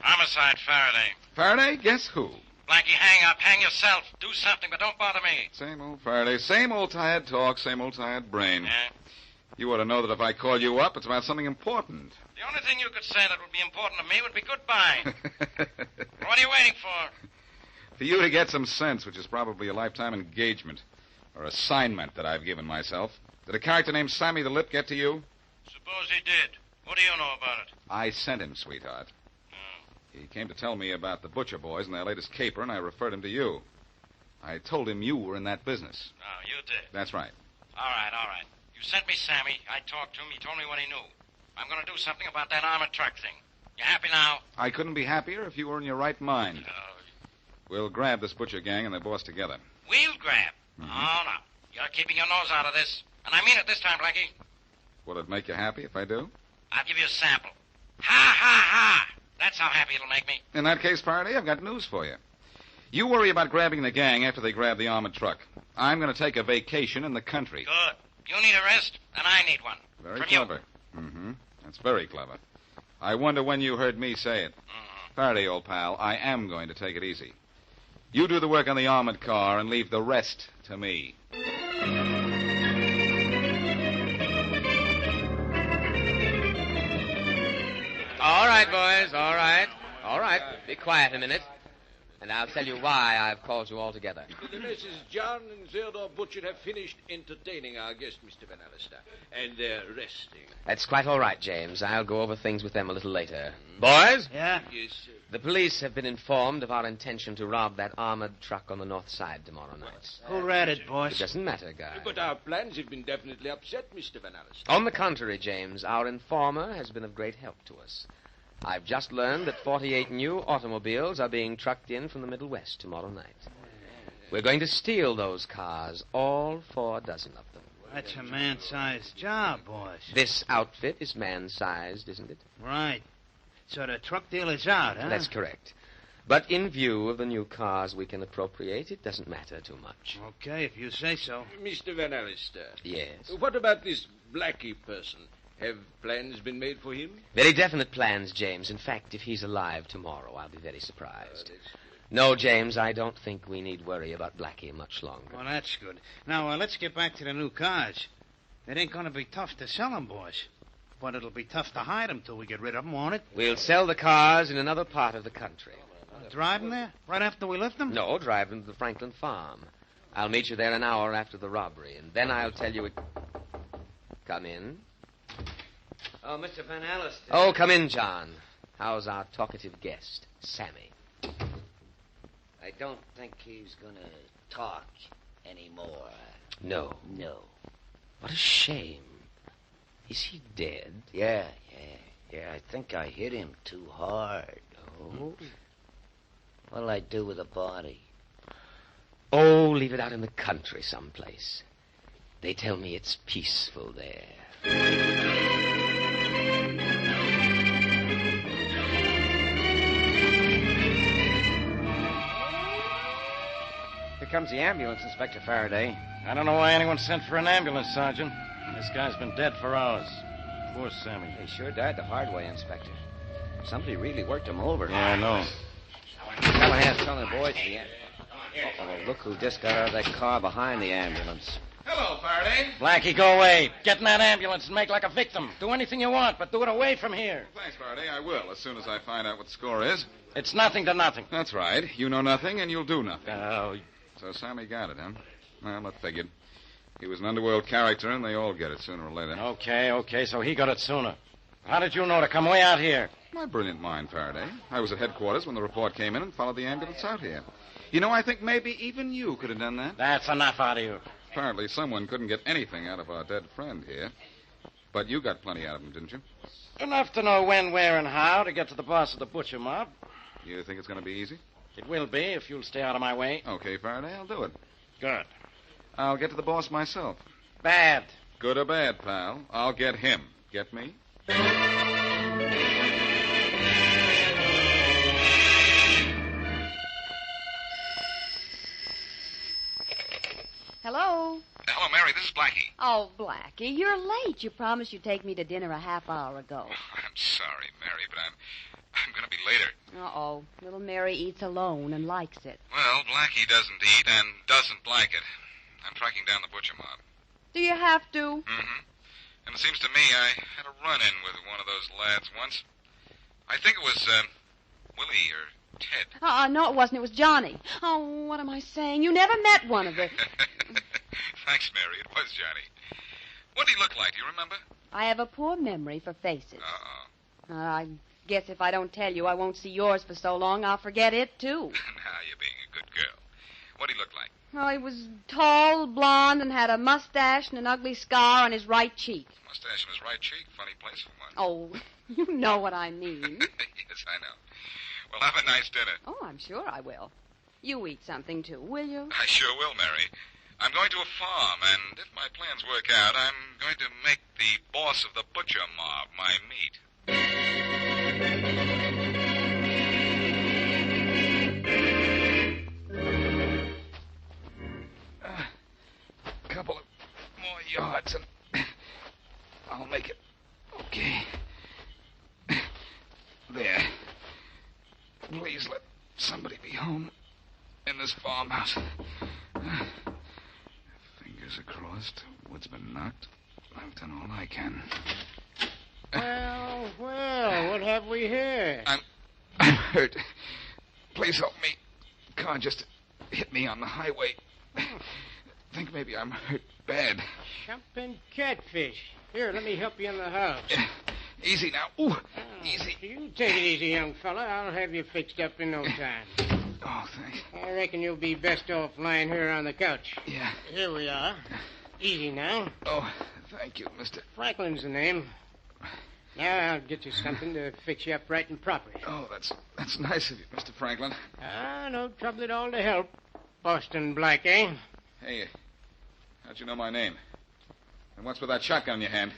Homicide, Faraday. Faraday, guess who? Blackie, hang up. Hang yourself. Do something, but don't bother me. Same old Faraday. Same old tired talk, same old tired brain. Yeah? You ought to know that if I call you up, it's about something important. The only thing you could say that would be important to me would be goodbye. What are you waiting for? For you to get some sense, which is probably a lifetime engagement or assignment that I've given myself. Did a character named Sammy the Lip get to you? Suppose he did. What do you know about it? I sent him, sweetheart. He came to tell me about the Butcher Boys and their latest caper, and I referred him to you. I told him you were in that business. Oh, you did? That's right. All right. You sent me Sammy. I talked to him. He told me what he knew. I'm going to do something about that armored truck thing. You happy now? I couldn't be happier if you were in your right mind. We'll grab this Butcher gang and their boss together. We'll grab? Mm-hmm. Oh, no. You're keeping your nose out of this. And I mean it this time, Blackie. Will it make you happy if I do? I'll give you a sample. Ha, ha, ha. That's how happy it'll make me. In that case, Faraday, I've got news for you. You worry about grabbing the gang after they grab the armored truck. I'm going to take a vacation in the country. Good. You need a rest, and I need one. Very From clever. Mm-hmm. That's very clever. I wonder when you heard me say it. Faraday, old pal, I am going to take it easy. You do the work on the armored car and leave the rest to me. All right, boys, all right. All right, be quiet a minute. And I'll tell you why I've called you all together. The Messrs. John and Theodore Butcher have finished entertaining our guest, Mr. Van Allister, and they're resting. That's quite all right, James. I'll go over things with them a little later. Boys? Yeah? Yes, sir. The police have been informed of our intention to rob that armored truck on the north side tomorrow night. Who read it, boss? It doesn't matter, guy. But our plans have been definitely upset, Mr. Van Allister. On the contrary, James, our informer has been of great help to us. I've just learned that 48 new automobiles are being trucked in from the Middle West tomorrow night. We're going to steal those cars, all 4 dozen of them. That's a man-sized job, boss. This outfit is man-sized, isn't it? Right. So the truck deal is out, huh? That's correct. But in view of the new cars we can appropriate, it doesn't matter too much. Okay, if you say so. Mr. Van Allister. Yes? What about this Blackie person? Have plans been made for him? Very definite plans, James. In fact, if he's alive tomorrow, I'll be very surprised. No, James, I don't think we need worry about Blackie much longer. Well, that's good. Now, let's get back to the new cars. It ain't going to be tough to sell them, boys. But it'll be tough to hide them till we get rid of them, won't it? We'll sell the cars in another part of the country. Drive them there? Right after we lift them? No, drive them to the Franklin farm. I'll meet you there an hour after the robbery, and then I'll tell you... Come in. Oh, Mr. Van Allister. Oh, come in, John. How's our talkative guest, Sammy? I don't think he's going to talk anymore. No. No. What a shame. Is he dead? Yeah. I think I hit him too hard. Oh? What'll I do with the body? Oh, leave it out in the country someplace. They tell me it's peaceful there. Here comes the ambulance, Inspector Faraday. I don't know why anyone sent for an ambulance, Sergeant. This guy's been dead for hours. Poor Sammy. He sure died the hard way, Inspector. Somebody really worked him over. Yeah, I know. Callahan's telling the boys the end. Oh, look who just got out of that car behind the ambulance. Hello, Faraday. Blackie, go away. Get in that ambulance and make like a victim. Do anything you want, but do it away from here. Thanks, Faraday. I will, as soon as I find out what the score is. It's nothing to nothing. That's right. You know nothing, and you'll do nothing. Oh. So Sammy got it, huh? Well, that figured. He was an underworld character, and they all get it sooner or later. Okay, so he got it sooner. How did you know to come way out here? My brilliant mind, Faraday. I was at headquarters when the report came in and followed the ambulance out here. You know, I think maybe even you could have done that. That's enough out of you. Apparently someone couldn't get anything out of our dead friend here. But you got plenty out of him, didn't you? Enough to know when, where, and how to get to the boss of the butcher mob. You think it's going to be easy? It will be if you'll stay out of my way. Okay, Faraday, I'll do it. Good. I'll get to the boss myself. Bad. Good or bad, pal. I'll get him. Get me? Hello? Hello, Mary. This is Blackie. Oh, Blackie, you're late. You promised you'd take me to dinner a half hour ago. I'm sorry, Mary, but I'm going to be later. Uh-oh. Little Mary eats alone and likes it. Well, Blackie doesn't eat and doesn't like it. I'm tracking down the butcher mob. Do you have to? Mm-hmm. And it seems to me I had a run-in with one of those lads once. I think it was, Willie or Ted. No, it wasn't. It was Johnny. Oh, what am I saying? You never met one of the... Thanks, Mary. It was Johnny. What did he look like? Do you remember? I have a poor memory for faces. Uh-oh. I guess if I don't tell you I won't see yours for so long, I'll forget it, too. Now you're being a good girl. What did he look like? Oh, he was tall, blonde, and had a mustache and an ugly scar on his right cheek. Mustache on his right cheek? Funny place for one. Oh, you know what I mean. Yes, I know. Well, have a nice dinner. Oh, I'm sure I will. You eat something, too, will you? I sure will, Mary. I'm going to a farm, and if my plans work out, I'm going to make the boss of the butcher mob my meat. Couple of more yards, and I'll make it. Okay. There. Please let somebody be home in this farmhouse. Fingers are crossed. Wood's been knocked. I've done all I can. Well, what have we here? I'm hurt. Please help me. Car just hit me on the highway. Think maybe I'm hurt bad. Jumping catfish. Here, let me help you in the house. Easy now. Ooh, easy. You take it easy, young fella. I'll have you fixed up in no time. Oh, thanks. I reckon you'll be best off lying here on the couch. Yeah. Here we are. Easy now. Oh, thank you, Mr. Franklin's the name. Now I'll get you something to fix you up right and proper. Oh, that's nice of you, Mr. Franklin. No trouble at all to help. Boston Blackie. Hey, how'd you know my name? And what's with that shotgun in your hand?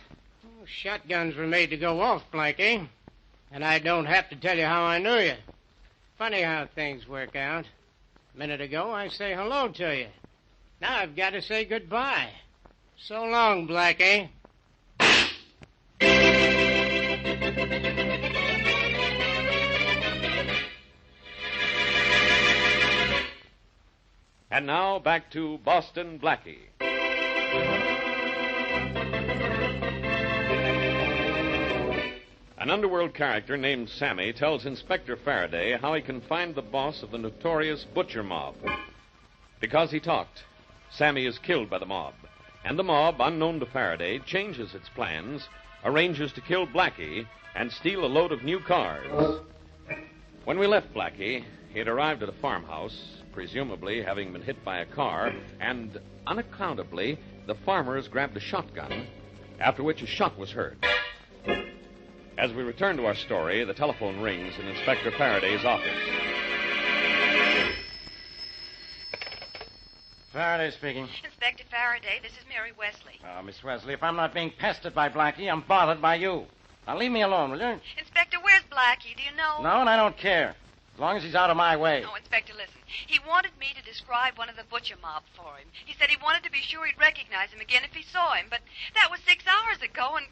Oh, shotguns were made to go off, Blackie. And I don't have to tell you how I knew you. Funny how things work out. A minute ago, I say hello to you. Now I've got to say goodbye. So long, Blackie. And now back to Boston Blackie. An underworld character named Sammy tells Inspector Faraday how he can find the boss of the notorious butcher mob. Because he talked, Sammy is killed by the mob, and the mob, unknown to Faraday, changes its plans, arranges to kill Blackie, and steal a load of new cars. When we left Blackie, he had arrived at a farmhouse, presumably having been hit by a car, and unaccountably, the farmers grabbed a shotgun, after which a shot was heard. As we return to our story, the telephone rings in Inspector Faraday's office. Faraday speaking. Inspector Faraday, this is Mary Wesley. Oh, Miss Wesley, if I'm not being pestered by Blackie, I'm bothered by you. Now leave me alone, will you? Inspector, where's Blackie? Do you know? No, and I don't care. As long as he's out of my way. Oh, Inspector, listen. He wanted me to describe one of the butcher mob for him. He said he wanted to be sure he'd recognize him again if he saw him, but that was 6 hours ago, and,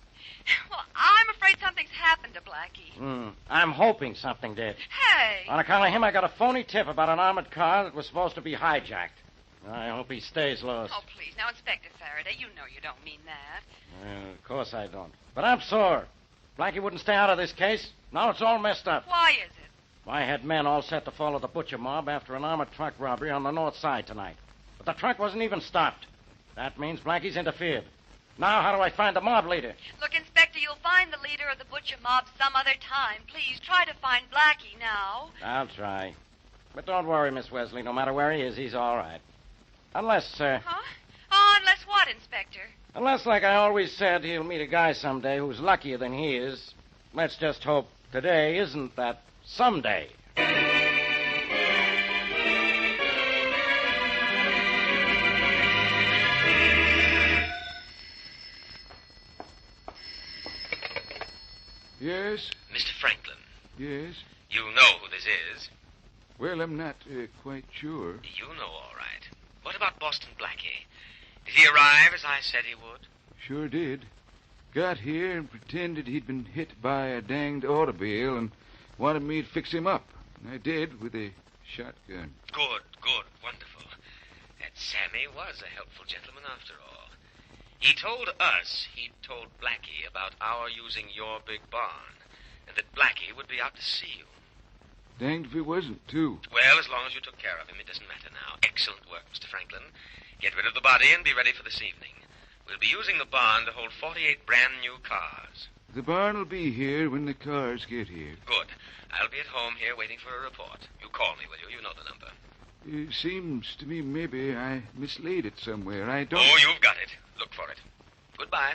well, I'm afraid something's happened to Blackie. I'm hoping something did. Hey! On account of him, I got a phony tip about an armored car that was supposed to be hijacked. I hope he stays lost. Oh, please. Now, Inspector Faraday, you know you don't mean that. Of course I don't. But I'm sore. Blackie wouldn't stay out of this case. Now it's all messed up. Why is it? I had men all set to follow the butcher mob after an armored truck robbery on the north side tonight. But the truck wasn't even stopped. That means Blackie's interfered. Now how do I find the mob leader? Look, Inspector, you'll find the leader of the butcher mob some other time. Please, try to find Blackie now. I'll try. But don't worry, Miss Wesley. No matter where he is, he's all right. Unless, Huh? Oh, unless what, Inspector? Unless, like I always said, he'll meet a guy someday who's luckier than he is. Let's just hope today isn't that someday. Yes? Mr. Franklin, Yes? you know who this is. Well, I'm not quite sure. You know all right. What about Boston Blackie? Did he arrive as I said he would? Sure did. Got here and pretended he'd been hit by a danged automobile and wanted me to fix him up. I did, with a shotgun. Good, wonderful. That Sammy was a helpful gentleman after all. He told us he'd told Blackie about our using your big barn, and that Blackie would be out to see you. Danged if he wasn't, too. Well, as long as you took care of him, it doesn't matter now. Excellent work, Mr. Franklin. Get rid of the body and be ready for this evening. We'll be using the barn to hold 48 brand new cars. The barn will be here when the cars get here. Good. I'll be at home here waiting for a report. You call me, will you? You know the number. It seems to me maybe I mislaid it somewhere. I don't... Oh, you've got it. Look for it. Goodbye.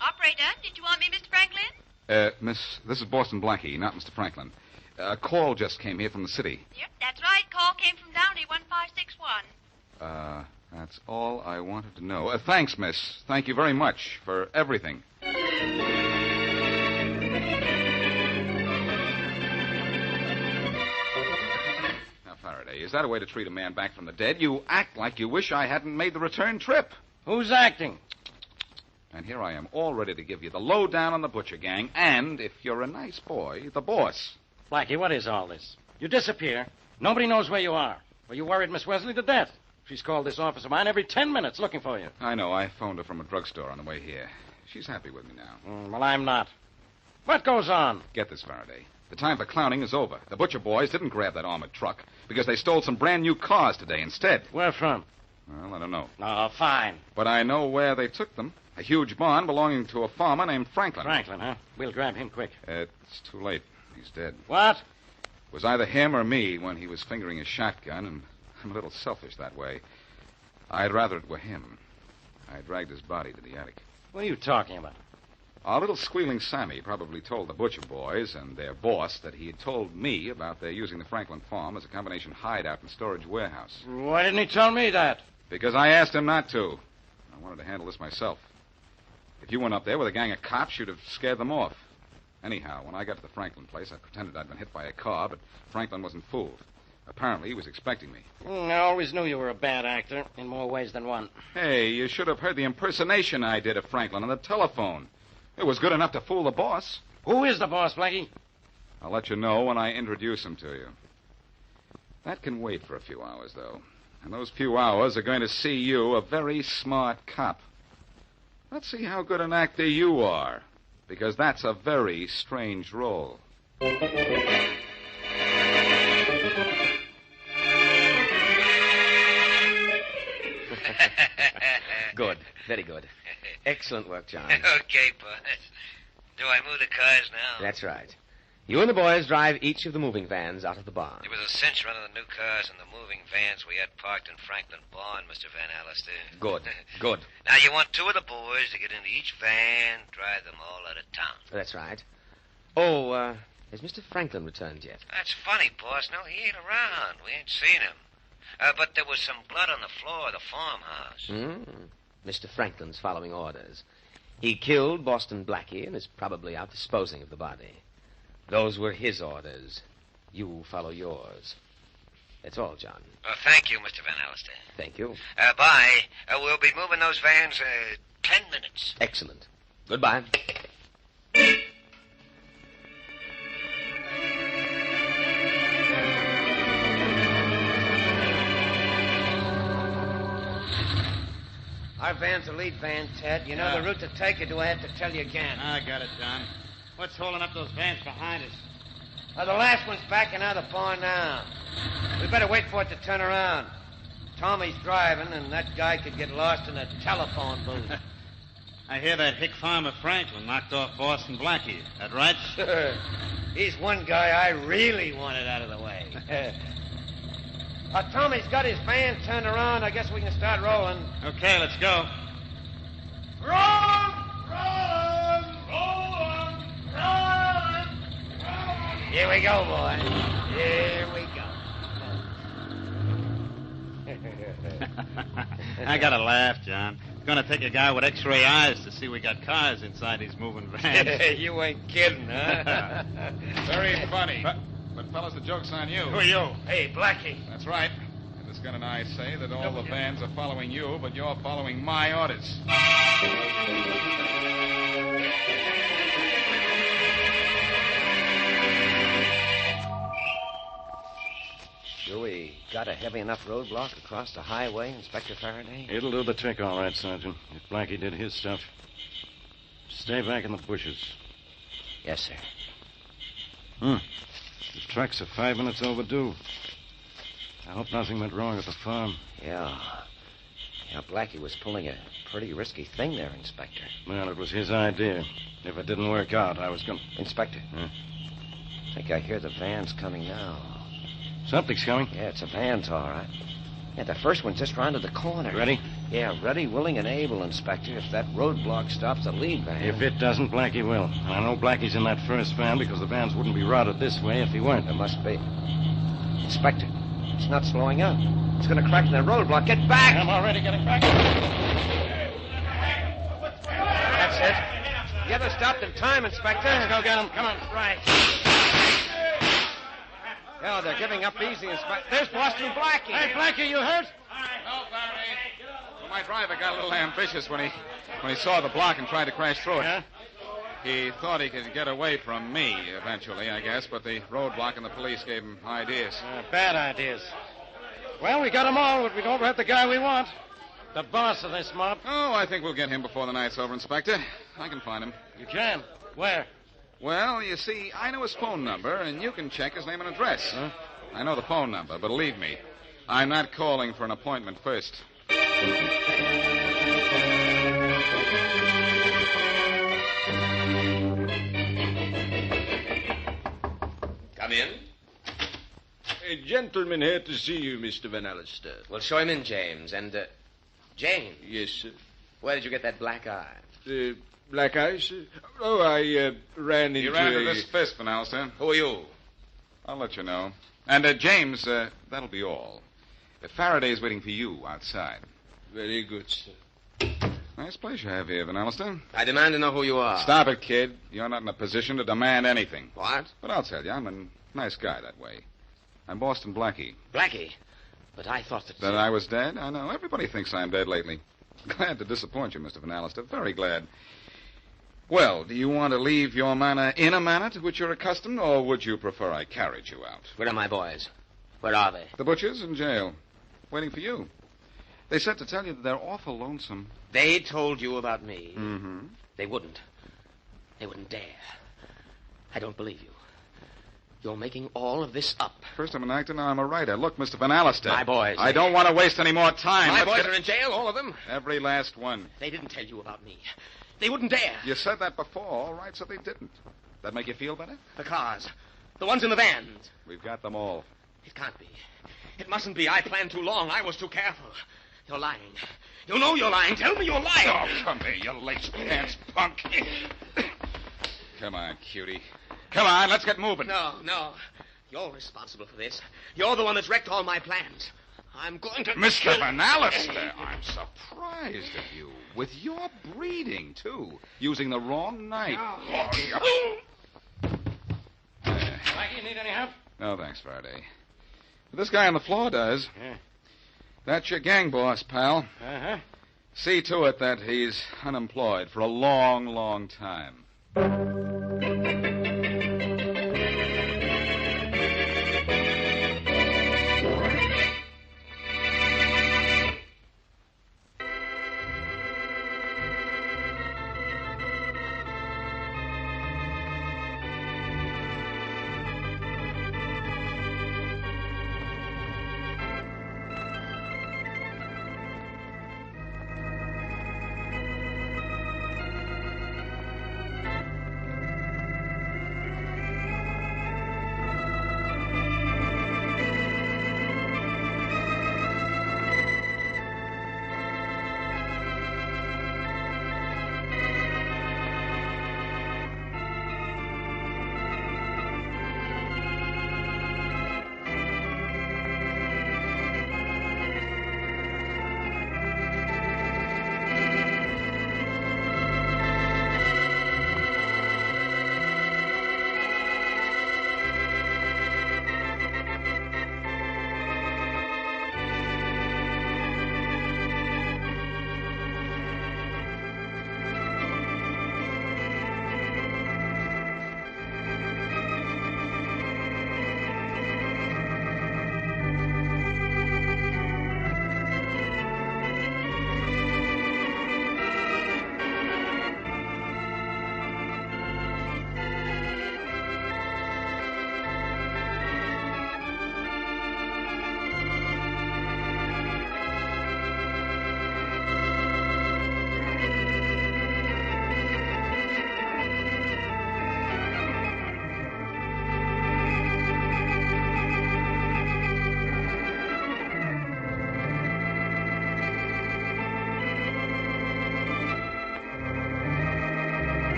Operator, did you want me, Mr. Franklin? Miss, this is Boston Blackie, not Mr. Franklin. A call just came here from the city. Yep, that's right. Call came from Downey 1561. That's all I wanted to know. Thanks, miss. Thank you very much for everything. Now, Faraday, is that a way to treat a man back from the dead? You act like you wish I hadn't made the return trip. Who's acting? And here I am, all ready to give you the lowdown on the Butcher gang, and, if you're a nice boy, the boss. Blackie, what is all this? You disappear. Nobody knows where you are. Well, you worried Miss Wesley to death. She's called this office of mine every 10 minutes looking for you. I know. I phoned her from a drugstore on the way here. She's happy with me now. Well, I'm not. What goes on? Get this, Faraday. The time for clowning is over. The Butcher boys didn't grab that armored truck because they stole some brand new cars today instead. Where from? Well, I don't know. Oh, fine. But I know where they took them. A huge barn belonging to a farmer named Franklin. Franklin, huh? We'll grab him quick. It's too late. He's dead. What? It was either him or me when he was fingering his shotgun, and I'm a little selfish that way. I'd rather it were him. I dragged his body to the attic. What are you talking about? Our little squealing Sammy probably told the Butcher boys and their boss that he had told me about their using the Franklin farm as a combination hideout and storage warehouse. Why didn't he tell me that? Because I asked him not to. I wanted to handle this myself. If you went up there with a gang of cops, you'd have scared them off. Anyhow, when I got to the Franklin place, I pretended I'd been hit by a car, but Franklin wasn't fooled. Apparently, he was expecting me. I always knew you were a bad actor, in more ways than one. Hey, you should have heard the impersonation I did of Franklin on the telephone. It was good enough to fool the boss. Who is the boss, Blackie? I'll let you know when I introduce him to you. That can wait for a few hours, though. And those few hours are going to see you a very smart cop. Let's see how good an actor you are, because that's a very strange role. Good. Very good. Excellent work, John. Okay, boss. Do I move the cars now? That's right. You and the boys drive each of the moving vans out of the barn. It was a cinch running the new cars and the moving vans we had parked in Franklin Barn, Mr. Van Allister. Good. Good. Now, you want two of the boys to get into each van, drive them all out of town. That's right. Oh, has Mr. Franklin returned yet? That's funny, boss. No, he ain't around. We ain't seen him. But there was some blood on the floor of the farmhouse. Mr. Franklin's following orders. He killed Boston Blackie and is probably out disposing of the body. Those were his orders. You follow yours. That's all, John. Thank you, Mr. Van Allister. Thank you. Bye. We'll be moving those vans 10 minutes. Excellent. Goodbye. Our van's the lead van, Ted. You know the route to take, or do I have to tell you again? I got it, John. What's holding up those vans behind us? The last one's backing out of the barn now. We better wait for it to turn around. Tommy's driving, and that guy could get lost in a telephone booth. I hear that hick farmer Franklin knocked off Boston Blackie. That right? Sure. He's one guy I really wanted out of the way. Tommy's got his van turned around. I guess we can start rolling. Okay, let's go. Run! Here we go, boys. Here we go. I gotta laugh, John. It's gonna take a guy with x-ray eyes to see we got cars inside these moving vans. You ain't kidding, huh? Very funny. But, fellas, the joke's on you. Who are you? Hey, Blackie. That's right. And this gun and I say that all the vans are following you, but you're following my orders. got a heavy enough roadblock across the highway, Inspector Faraday? It'll do the trick, all right, Sergeant. If Blackie did his stuff. Stay back in the bushes. Yes, sir. The trucks are 5 minutes overdue. I hope nothing went wrong at the farm. Yeah. Yeah, Blackie was pulling a pretty risky thing there, Inspector. Well, it was his idea. If it didn't work out, I was going... Inspector. I think I hear the van's coming now. Something's coming. Yeah, it's a van's all right. Yeah, the first one's just round to the corner. Ready? Yeah, ready, willing, and able, Inspector, if that roadblock stops the lead van. If it doesn't, Blackie will. And I know Blackie's in that first van because the vans wouldn't be routed this way if he weren't. There must be. Inspector, it's not slowing up. It's going to crack in the roadblock. Get back! I'm already getting back. That's it. The other stopped in time, Inspector. Let's go get him. Come on. Right. Yeah, they're giving up easy, Inspector. There's Boston Blackie. Hey, Blackie, you hurt? No, Faraday. Well, my driver got a little ambitious when he saw the block and tried to crash through it. Yeah? He thought he could get away from me eventually, I guess, but the roadblock and the police gave him ideas. Bad ideas. Well, we got them all, but we don't have the guy we want. The boss of this mob. Oh, I think we'll get him before the night's over, Inspector. I can find him. You can? Where? Well, you see, I know his phone number, and you can check his name and address. Huh? I know the phone number, but believe me, I'm not calling for an appointment first. Come in. A gentleman here to see you, Mr. Van Allister. Well, show him in, James. And, James. Yes, sir. Where did you get that black eye? Black eyes? Oh, I ran into... You ran into this fist, Van Allister. Who are you? I'll let you know. And, James, that'll be all. Faraday's waiting for you outside. Very good, sir. Nice place you have here, Van Allister. I demand to know who you are. Stop it, kid. You're not in a position to demand anything. What? But I'll tell you, I'm a nice guy that way. I'm Boston Blackie. Blackie? But I thought that... That I was dead? I know. Everybody thinks I'm dead lately. Glad to disappoint you, Mr. Van Allister. Very glad. Well, do you want to leave your manor in a manner to which you're accustomed, or would you prefer I carried you out? Where are my boys? Where are they? The butchers in jail. Waiting for you. They said to tell you that they're awful lonesome. They told you about me? Mm-hmm. They wouldn't. They wouldn't dare. I don't believe you. You're making all of this up. First I'm an actor, now I'm a writer. Look, Mr. Van Allister. My boys. I don't want to waste any more time. My boys are in jail, all of them? Every last one. They didn't tell you about me. They wouldn't dare. You said that before, all right, so they didn't. That make you feel better? The cars. The ones in the vans. We've got them all. It can't be. It mustn't be. I planned too long. I was too careful. You're lying. You know you're lying. Tell me you're lying. Oh, come here, you lace pants punk. Come on, cutie. Come on, let's get moving. No. You're responsible for this. You're the one that's wrecked all my plans. I'm going to... Mr. Van Allister, I'm surprised at you. With your breeding, too. Using the wrong knife. Blackie, need any help? No, thanks, Faraday. But this guy on the floor does. Yeah. That's your gang boss, pal. Uh-huh. See to it that he's unemployed for a long, long time.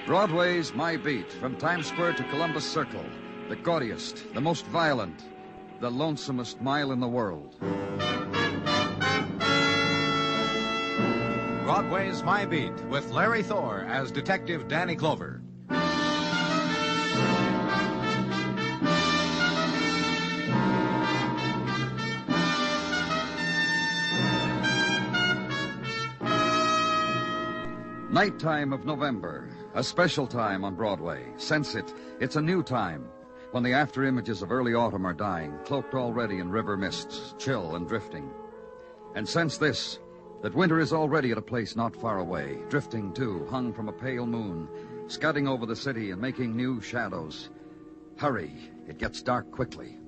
Broadway's My Beat, from Times Square to Columbus Circle. The gaudiest, the most violent, the lonesomest mile in the world. Broadway's My Beat, with Larry Thor as Detective Danny Clover. Nighttime of November, a special time on Broadway. Sense it. It's a new time, when the after-images of early autumn are dying, cloaked already in river mists, chill and drifting. And sense this, that winter is already at a place not far away, drifting too, hung from a pale moon, scudding over the city and making new shadows. Hurry, it gets dark quickly.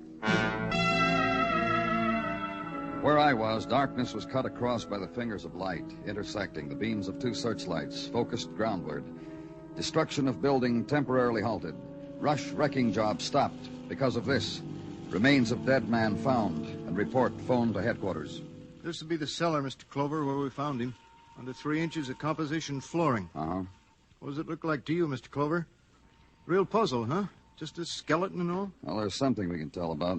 Where I was, darkness was cut across by the fingers of light, intersecting the beams of two searchlights, focused groundward. Destruction of building temporarily halted. Rush wrecking job stopped. Because of this, remains of dead man found, and report phoned to headquarters. This will be the cellar, Mr. Clover, where we found him. Under 3 inches of composition flooring. Uh-huh. What does it look like to you, Mr. Clover? Real puzzle, huh? Just a skeleton and all? Well, there's something we can tell about.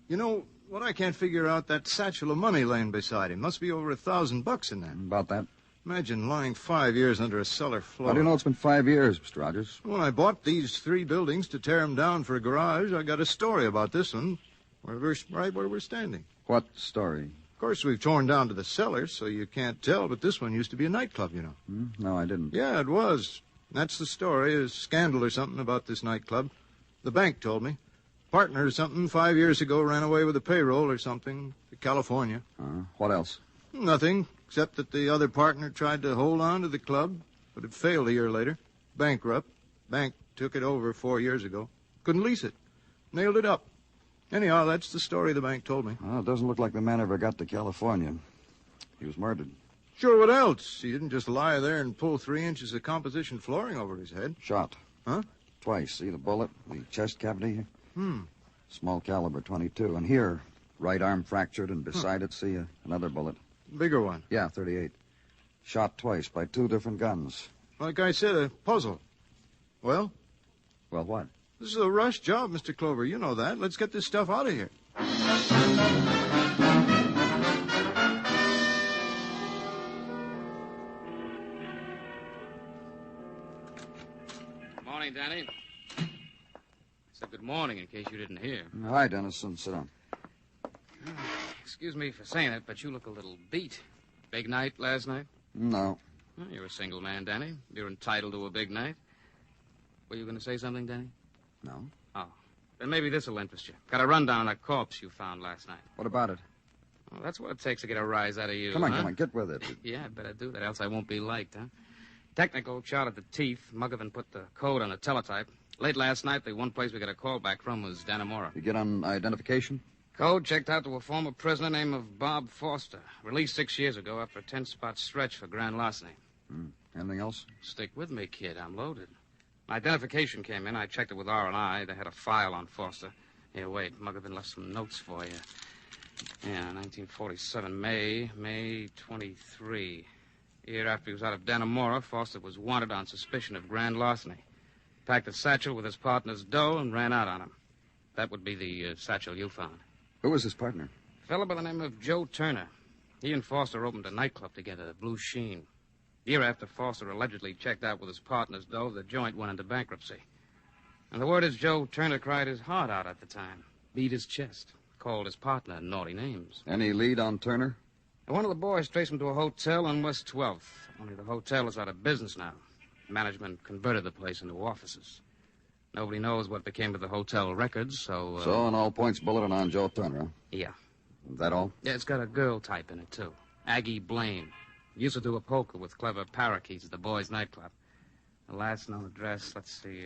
You know, what I can't figure out, that satchel of money laying beside him. Must be over $1,000 in there. About that. Imagine lying 5 years under a cellar floor. How do you know it's been 5 years, Mr. Rogers? When I bought these 3 buildings to tear them down for a garage, I got a story about this one, right where we're standing. What story? Of course, we've torn down to the cellar, so you can't tell, but this one used to be a nightclub, you know. No, I didn't. Yeah, it was. That's the story, a scandal or something about this nightclub. The bank told me. Partner or something 5 years ago ran away with a payroll or something to California. What else? Nothing, except that the other partner tried to hold on to the club, but it failed a year later. Bankrupt. Bank took it over 4 years ago. Couldn't lease it. Nailed it up. Anyhow, that's the story the bank told me. Well, it doesn't look like the man ever got to California. He was murdered. Sure, what else? He didn't just lie there and pull 3 inches of composition flooring over his head. Shot. Huh? Twice. See the bullet? The chest cavity here? Small caliber 22. And here, right arm fractured, and beside it, see another bullet. Bigger one? Yeah, 38. Shot twice by 2 different guns. Like I said, a puzzle. Well? Well, what? This is a rush job, Mr. Clover. You know that. Let's get this stuff out of here. Morning, Danny. I said good morning in case you didn't hear. Hi, Dennison. Sit down. Excuse me for saying it, but you look a little beat. Big night last night? No. Well, you're a single man, Danny. You're entitled to a big night. Were you going to say something, Danny? No. Oh. Then maybe this'll interest you. Got a rundown on a corpse you found last night. What about it? Well, that's what it takes to get a rise out of you. Come on, huh? get with it. Yeah, I better do that, else I won't be liked, huh? Technical, shot at the teeth. Muggavan put the code on the teletype. Late last night, the one place we got a call back from was Dannemora. You get on identification? Code checked out to a former prisoner named of Bob Foster. Released 6 years ago after a 10-spot stretch for grand larceny. Anything else? Stick with me, kid. I'm loaded. My identification came in. I checked it with R&I. They had a file on Foster. Here, wait. Muggavan left some notes for you. Yeah, 1947, May 23. Year after he was out of Dannemora, Foster was wanted on suspicion of grand larceny. Packed a satchel with his partner's dough and ran out on him. That would be the satchel you found. Who was his partner? A fellow by the name of Joe Turner. He and Foster opened a nightclub together, Blue Sheen. Year after Foster allegedly checked out with his partner's dough, the joint went into bankruptcy. And the word is Joe Turner cried his heart out at the time. Beat his chest. Called his partner naughty names. Any lead on Turner? And one of the boys traced him to a hotel on West 12th. Only the hotel is out of business now. Management converted the place into offices. Nobody knows what became of the hotel records, so... So, on all points, bulletin on Joe Turner, huh? Yeah. Is that all? Yeah, it's got a girl type in it, too. Aggie Blaine. Used to do a poker with clever parakeets at the boys' nightclub. The last known address, let's see,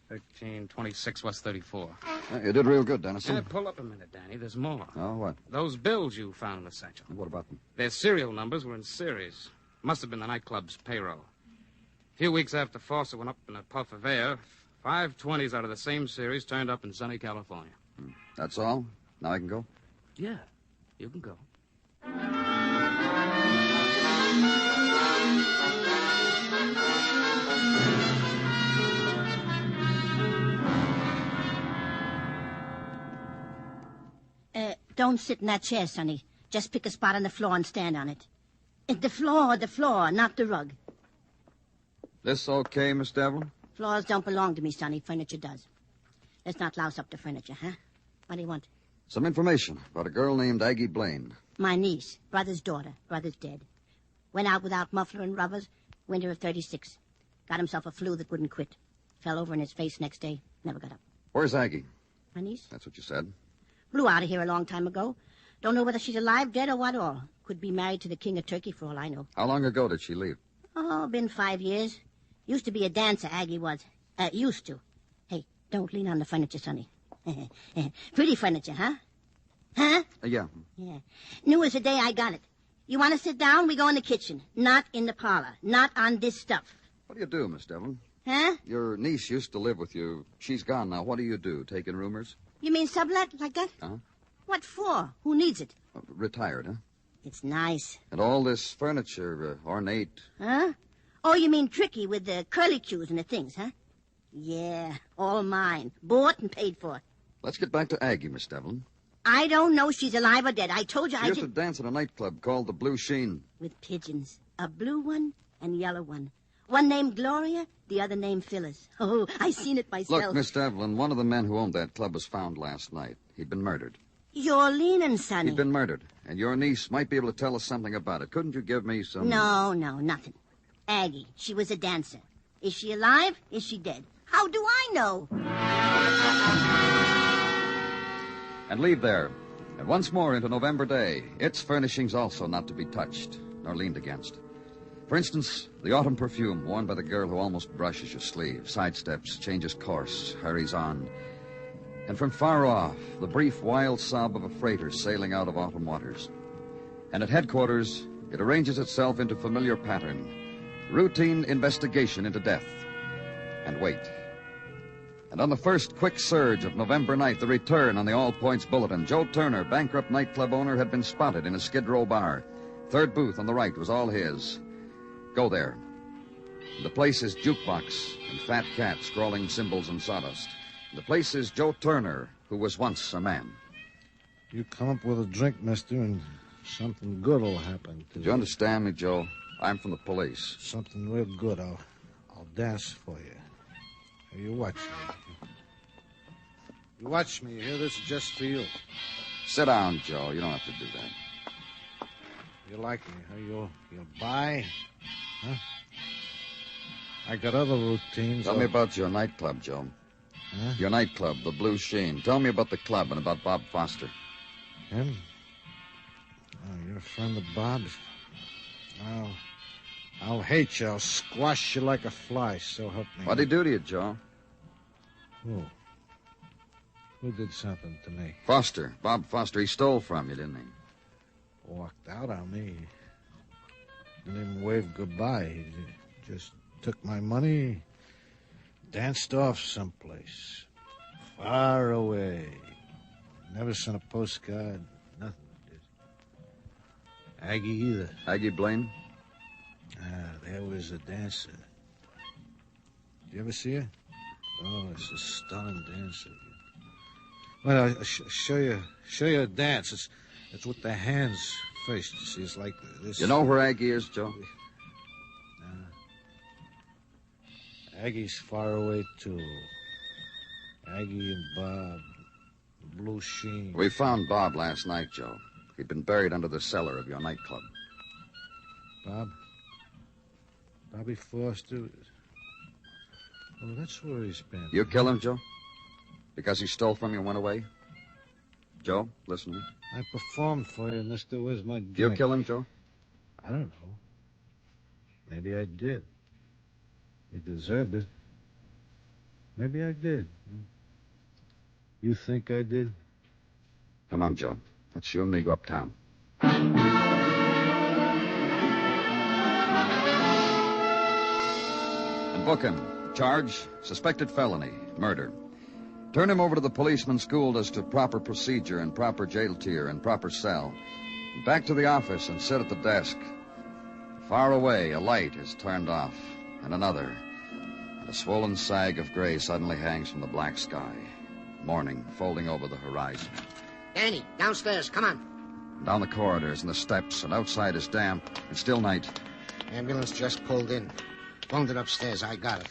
1326 West 34. You did real good, Dennison. Yeah, pull up a minute, Danny. There's more. Oh, what? Those bills you found in the satchel. What about them? Their serial numbers were in series. Must have been the nightclub's payroll. A few weeks after Foster went up in a puff of air, 5 20s out of the same series turned up in sunny California. That's all? Now I can go? Yeah, you can go. Don't sit in that chair, Sonny. Just pick a spot on the floor and stand on it. The floor, not the rug. This okay, Miss Devlin? Floors don't belong to me, Sonny. Furniture does. Let's not louse up the furniture, huh? What do you want? Some information about a girl named Aggie Blaine. My niece, brother's daughter. Brother's dead. Went out without muffler and rubbers. Winter of 36. Got himself a flu that wouldn't quit. Fell over in his face next day. Never got up. Where's Aggie? My niece? That's what you said. Blew out of here a long time ago. Don't know whether she's alive, dead, or what all. Could be married to the king of Turkey for all I know. How long ago did she leave? Oh, been 5 years. Used to be a dancer, Aggie was. Used to. Hey, don't lean on the furniture, Sonny. Pretty furniture, huh? Huh? Yeah. Yeah. New as the day I got it. You want to sit down? We go in the kitchen. Not in the parlor. Not on this stuff. What do you do, Miss Devlin? Huh? Your niece used to live with you. She's gone now. What do you do? Take in roomers? You mean sublet like that? Huh? What for? Who needs it? Retired, huh? It's nice. And all this furniture, ornate. Huh? Oh, you mean tricky with the curlicues and the things, huh? Yeah, all mine. Bought and paid for. Let's get back to Aggie, Miss Devlin. I don't know if she's alive or dead. I told you She used to dance in a nightclub called the Blue Sheen. With pigeons. A blue one and yellow one. One named Gloria, the other named Phyllis. Oh, I seen it myself. Look, Miss Devlin, one of the men who owned that club was found last night. He'd been murdered. You're leaning, Sonny. He'd been murdered, and your niece might be able to tell us something about it. Couldn't you give me some... No, nothing. Aggie, she was a dancer. Is she alive? Is she dead? How do I know? And leave there. And once more into November Day, its furnishings also not to be touched, nor leaned against. For instance, the autumn perfume worn by the girl who almost brushes your sleeve, sidesteps, changes course, hurries on. And from far off, the brief, wild sob of a freighter sailing out of autumn waters. And at headquarters, it arranges itself into familiar pattern, routine investigation into death, and wait. And on the first quick surge of November night, the return on the All Points Bulletin, Joe Turner, bankrupt nightclub owner, had been spotted in a Skid Row bar. Third booth on the right was all his. Go there. The place is jukebox and fat cat scrawling symbols in sawdust. The place is Joe Turner, who was once a man. You come up with a drink, mister, and something good will happen to you. Do you understand me, Joe? I'm from the police. Something real good. I'll dance for you. Here, you watch me. You watch me. Here, this is just for you. Sit down, Joe. You don't have to do that. You like me, huh? You'll buy? Huh? I got other routines. Tell me about your nightclub, Joe. Huh? Your nightclub, the Blue Sheen. Tell me about the club and about Bob Foster. Him? Oh, you're a friend of Bob's? I'll hate you. I'll squash you like a fly, so help me. What'd he do to you, Joe? Who? Who did something to me? Foster. Bob Foster. He stole from you, didn't he? Walked out on me. Didn't even wave goodbye. He just took my money, danced off someplace. Far away. Never sent a postcard. Nothing did. Aggie either. Aggie Blaine? There was a dancer. Did you ever see her? Oh, it's a stunning dancer. Well, I'll show you a dance. It's with the hands first. You see, it's like this. You know where Aggie is, Joe? Aggie's far away, too. Aggie and Bob. Blue Sheen. We found Bob last night, Joe. He'd been buried under the cellar of your nightclub. Bob? Bobby Foster? Oh, that's where he's been. You kill him, Joe? Because he stole from you and went away? Joe, listen to me. I performed for you, mister. Where's my drink? You kill him, Joe? I don't know. Maybe I did. He deserved it. Maybe I did. You think I did? Come on, Joe. Let's you and me go uptown. And book him. Charge, suspected felony, murder. Turn him over to the policeman schooled as to proper procedure and proper jail tier and proper cell. Back to the office and sit at the desk. Far away, a light is turned off, and another. And a swollen sag of gray suddenly hangs from the black sky. Morning folding over the horizon. Danny, downstairs. Come on. Down the corridors and the steps, and outside is damp. It's still night. Ambulance just pulled in. Wounded upstairs. I got it.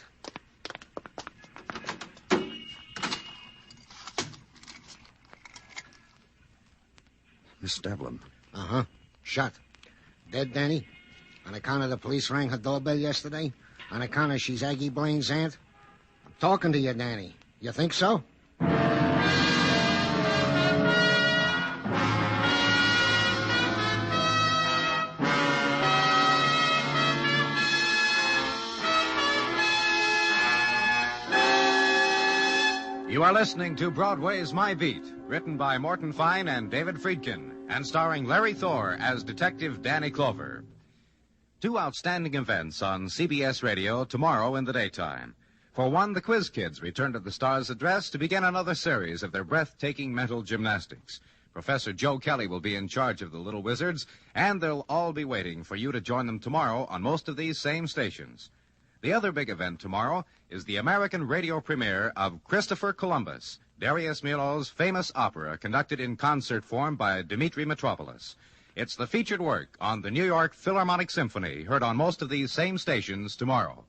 Miss Devlin. Uh-huh. Shot. Dead, Danny? On account of the police rang her doorbell yesterday? On account of she's Aggie Blaine's aunt? I'm talking to you, Danny. You think so? You are listening to Broadway's My Beat, written by Morton Fine and David Friedkin, and starring Larry Thor as Detective Danny Clover. Two outstanding events on CBS Radio tomorrow in the daytime. For one, the Quiz Kids return to the Star's address to begin another series of their breathtaking mental gymnastics. Professor Joe Kelly will be in charge of the Little Wizards, and they'll all be waiting for you to join them tomorrow on most of these same stations. The other big event tomorrow is the American radio premiere of Christopher Columbus, Darius Milhaud's famous opera conducted in concert form by Dmitri Mitropoulos. It's the featured work on the New York Philharmonic Symphony, heard on most of these same stations tomorrow.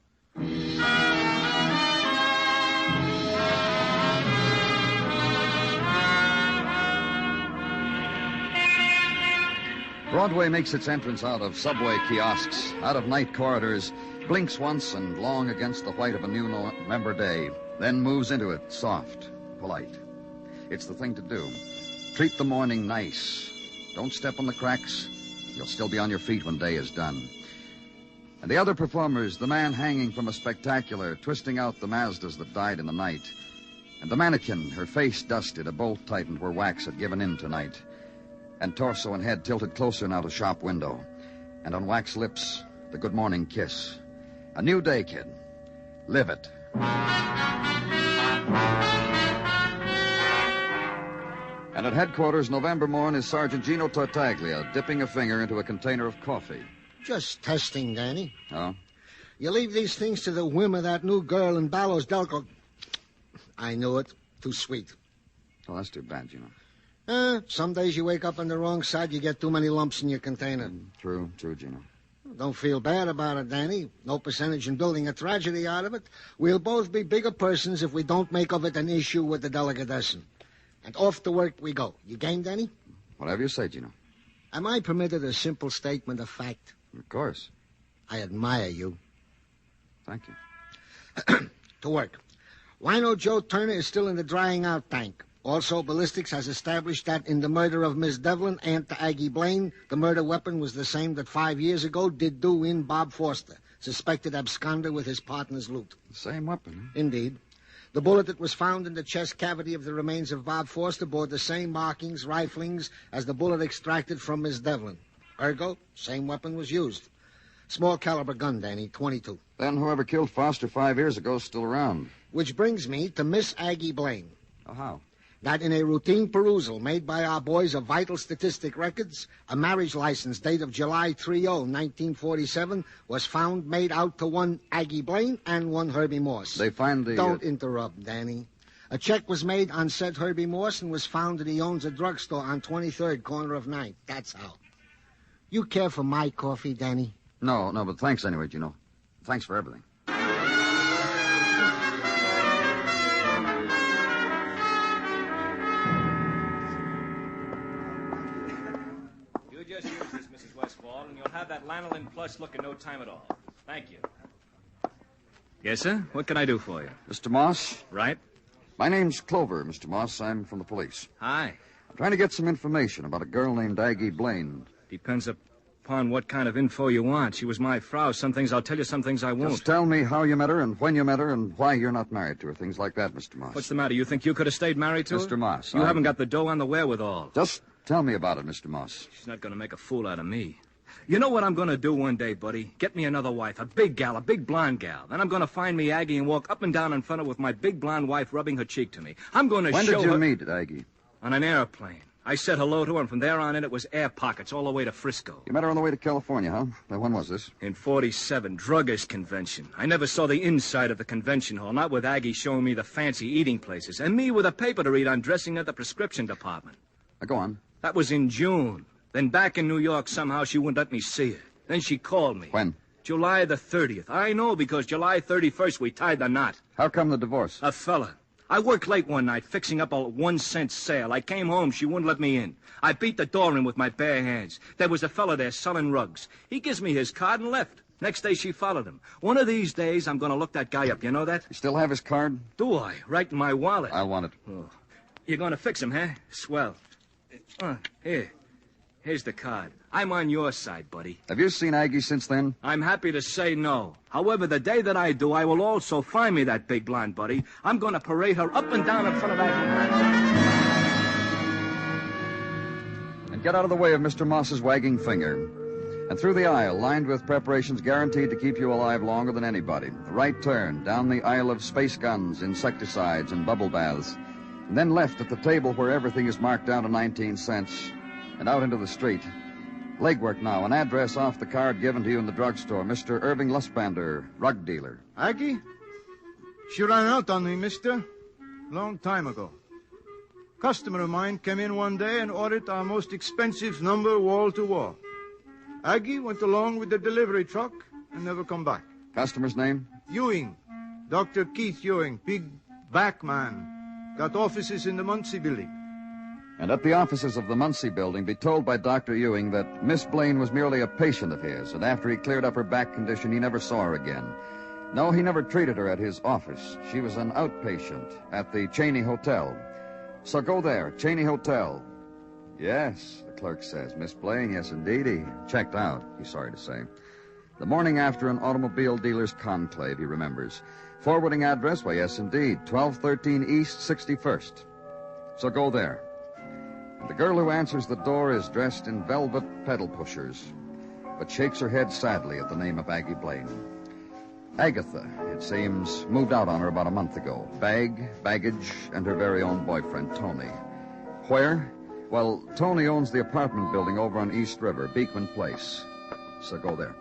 Broadway makes its entrance out of subway kiosks, out of night corridors, blinks once and long against the white of a new November day, then moves into it, soft, polite. It's the thing to do. Treat the morning nice. Don't step on the cracks. You'll still be on your feet when day is done. And the other performers, the man hanging from a spectacular, twisting out the Mazdas that died in the night. And the mannequin, her face dusted, a bolt tightened where wax had given in tonight. And torso and head tilted closer now to shop window. And on wax lips, the good morning kiss. A new day, kid. Live it. And at headquarters, November morn, is Sergeant Gino Tartaglia dipping a finger into a container of coffee. Just testing, Danny. Oh? You leave these things to the whim of that new girl in Ballos Delco. I knew it. Too sweet. Oh, that's too bad, Gino. Some days you wake up on the wrong side, you get too many lumps in your container. True, Gino. Don't feel bad about it, Danny. No percentage in building a tragedy out of it. We'll both be bigger persons if we don't make of it an issue with the delicatessen. And off to work we go. You game, Danny? Whatever you say, Gino. Am I permitted a simple statement of fact? Of course. I admire you. Thank you. To work. Wino Joe Turner is still in the drying out tank. Also, ballistics has established that in the murder of Miss Devlin, aunt to Aggie Blaine, the murder weapon was the same that 5 years ago did do in Bob Foster, suspected absconder with his partner's loot. The same weapon, huh? Indeed. The bullet that was found in the chest cavity of the remains of Bob Foster bore the same markings, riflings, as the bullet extracted from Miss Devlin. Ergo, same weapon was used. Small caliber gun, Danny, 22. Then whoever killed Foster 5 years ago is still around. Which brings me to Miss Aggie Blaine. Oh, how? That in a routine perusal made by our boys of vital statistic records, a marriage license date of July 30, 1947, was found made out to one Aggie Blaine and one Herbie Morse. They find the... Don't interrupt, Danny. A check was made on said Herbie Morse and was found that he owns a drugstore on 23rd, corner of 9th. That's how. You care for my coffee, Danny? No, but thanks anyway, Gino. Thanks for everything. Just use this, Mrs. Westfall, and you'll have that lanolin plush look in no time at all. Thank you. Yes, sir? What can I do for you? Mr. Moss? Right. My name's Clover, Mr. Moss. I'm from the police. Hi. I'm trying to get some information about a girl named Aggie Blaine. Depends upon what kind of info you want. She was my Frau. Some things I'll tell you, some things I won't. Just tell me how you met her and when you met her and why you're not married to her. Things like that, Mr. Moss. What's the matter? You think you could have stayed married to her? Mr. Moss. You haven't got the dough on the wherewithal. Just tell me about it, Mr. Moss. She's not going to make a fool out of me. You know what I'm going to do one day, buddy? Get me another wife, a big gal, a big blonde gal. Then I'm going to find me Aggie and walk up and down in front of her with my big blonde wife rubbing her cheek to me. I'm going to show her... When did you meet Aggie? On an airplane. I said hello to her, and from there on in, it was air pockets all the way to Frisco. You met her on the way to California, huh? Now, when was this? In 47, druggist convention. I never saw the inside of the convention hall, not with Aggie showing me the fancy eating places, and me with a paper to read on dressing at the prescription department. Go on. That was in June. Then back in New York, somehow she wouldn't let me see her. Then she called me. When? July the 30th. I know, because July 31st we tied the knot. How come the divorce? A fella. I worked late one night fixing up a 1-cent sale. I came home. She wouldn't let me in. I beat the door in with my bare hands. There was a fella there selling rugs. He gives me his card and left. Next day, she followed him. One of these days, I'm going to look that guy up. You know that? You still have his card? Do I? Right in my wallet. I want it. Oh. You're going to fix him, huh? Swell. Here. Here's the card. I'm on your side, buddy. Have you seen Aggie since then? I'm happy to say no. However, the day that I do, I will also find me that big blonde buddy. I'm going to parade her up and down in front of Aggie. And get out of the way of Mr. Moss's wagging finger. And through the aisle, lined with preparations guaranteed to keep you alive longer than anybody. The right turn, down the aisle of space guns, insecticides, and bubble baths. And then left at the table where everything is marked down to 19 cents. And out into the street. Legwork now. An address off the card given to you in the drugstore. Mr. Irving Lustbander, rug dealer. Aggie? She ran out on me, mister. Long time ago. Customer of mine came in one day and ordered our most expensive number wall to wall. Aggie went along with the delivery truck and never come back. Customer's name? Ewing. Dr. Keith Ewing. Big back man. Got offices in the Muncie building. And at the offices of the Muncie building, be told by Dr. Ewing that Miss Blaine was merely a patient of his, and after he cleared up her back condition, he never saw her again. No, he never treated her at his office. She was an outpatient at the Cheney Hotel. So go there, Cheney Hotel. Yes, the clerk says. Miss Blaine, yes, indeed. He checked out, he's sorry to say. The morning after an automobile dealer's conclave, he remembers. Forwarding address, why, yes, indeed, 1213 East 61st. So go there. The girl who answers the door is dressed in velvet pedal pushers, but shakes her head sadly at the name of Aggie Blaine. Agatha, it seems, moved out on her about a month ago. Baggage, and her very own boyfriend, Tony. Where? Well, Tony owns the apartment building over on East River, Beekman Place. So go there.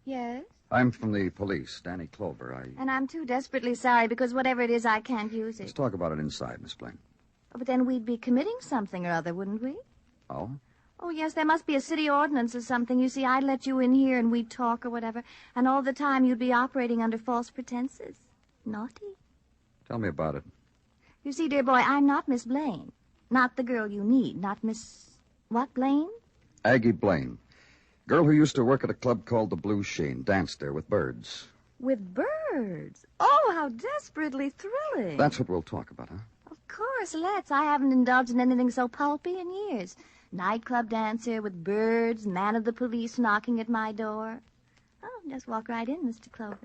Yes? I'm from the police, Danny Clover. And I'm too desperately sorry because whatever it is, I can't use it. Let's talk about it inside, Miss Blaine. Oh, but then we'd be committing something or other, wouldn't we? Oh? Oh, yes, there must be a city ordinance or something. You see, I'd let you in here and we'd talk or whatever, and all the time you'd be operating under false pretenses. Naughty. Tell me about it. You see, dear boy, I'm not Miss Blaine. Not the girl you need. Not Miss... What, Blaine? Aggie Blaine. Girl who used to work at a club called the Blue Sheen. Danced there with birds. With birds? Oh, how desperately thrilling. That's what we'll talk about, huh? Of course, let's. I haven't indulged in anything so pulpy in years. Nightclub dancer with birds, man of the police knocking at my door. Oh, just walk right in, Mr. Clover.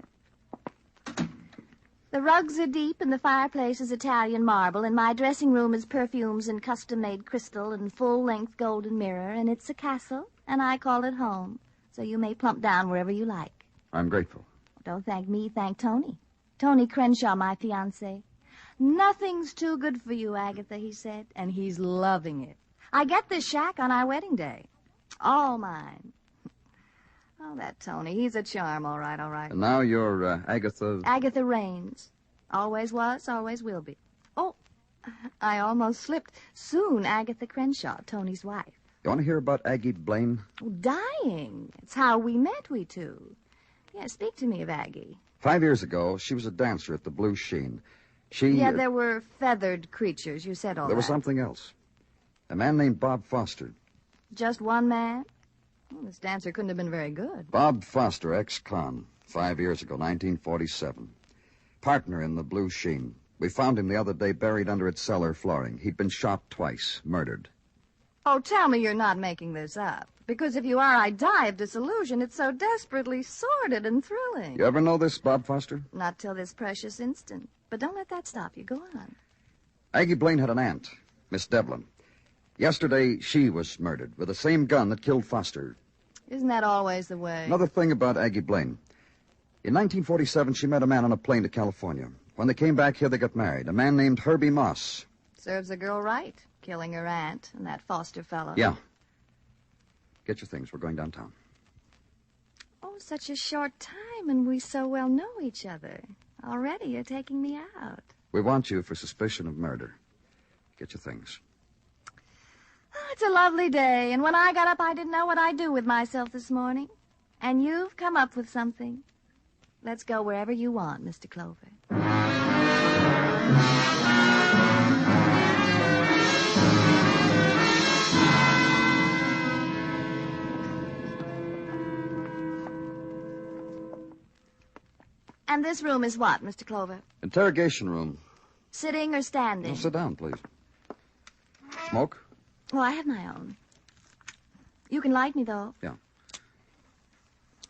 The rugs are deep and the fireplace is Italian marble, and my dressing room is perfumes and custom-made crystal and full-length golden mirror, and it's a castle, and I call it home, so you may plump down wherever you like. I'm grateful. Don't thank me, thank Tony. Tony Crenshaw, my fiancé. Nothing's too good for you, Agatha, he said, and he's loving it. I get this shack on our wedding day. All mine. Oh, that Tony, he's a charm, all right, all right. And now you're Agatha... Agatha Raines. Always was, always will be. Oh, I almost slipped. Soon, Agatha Crenshaw, Tony's wife. You want to hear about Aggie Blaine? Oh, dying. It's how we met, we two. Yeah, speak to me of Aggie. 5 years ago, she was a dancer at the Blue Sheen. She... Yeah, there were feathered creatures. You said all There was that. something else. A man named Bob Foster. Just one man? Well, this dancer couldn't have been very good. Bob Foster, ex-con, 5 years ago, 1947. Partner in the Blue Sheen. We found him the other day buried under its cellar flooring. He'd been shot twice, murdered. Oh, tell me you're not making this up. Because if you are, I die of disillusion. It's so desperately sordid and thrilling. You ever know this Bob Foster? Not till this precious instant. But don't let that stop you. Go on. Aggie Blaine had an aunt, Miss Devlin. Yesterday, she was murdered with the same gun that killed Foster. Isn't that always the way? Another thing about Aggie Blaine. In 1947, she met a man on a plane to California. When they came back here, they got married. A man named Herbie Moss. Serves the girl right, killing her aunt and that Foster fellow. Yeah. Get your things. We're going downtown. Oh, such a short time, and we so well know each other. Already you're taking me out. We want you for suspicion of murder. Get your things. Oh, it's a lovely day, and when I got up, I didn't know what I'd do with myself this morning. And you've come up with something. Let's go wherever you want, Mr. Clover. And this room is what, Mr. Clover? Interrogation room. Sitting or standing? Well, sit down, please. Smoke? Oh, I have my own. You can light me, though. Yeah.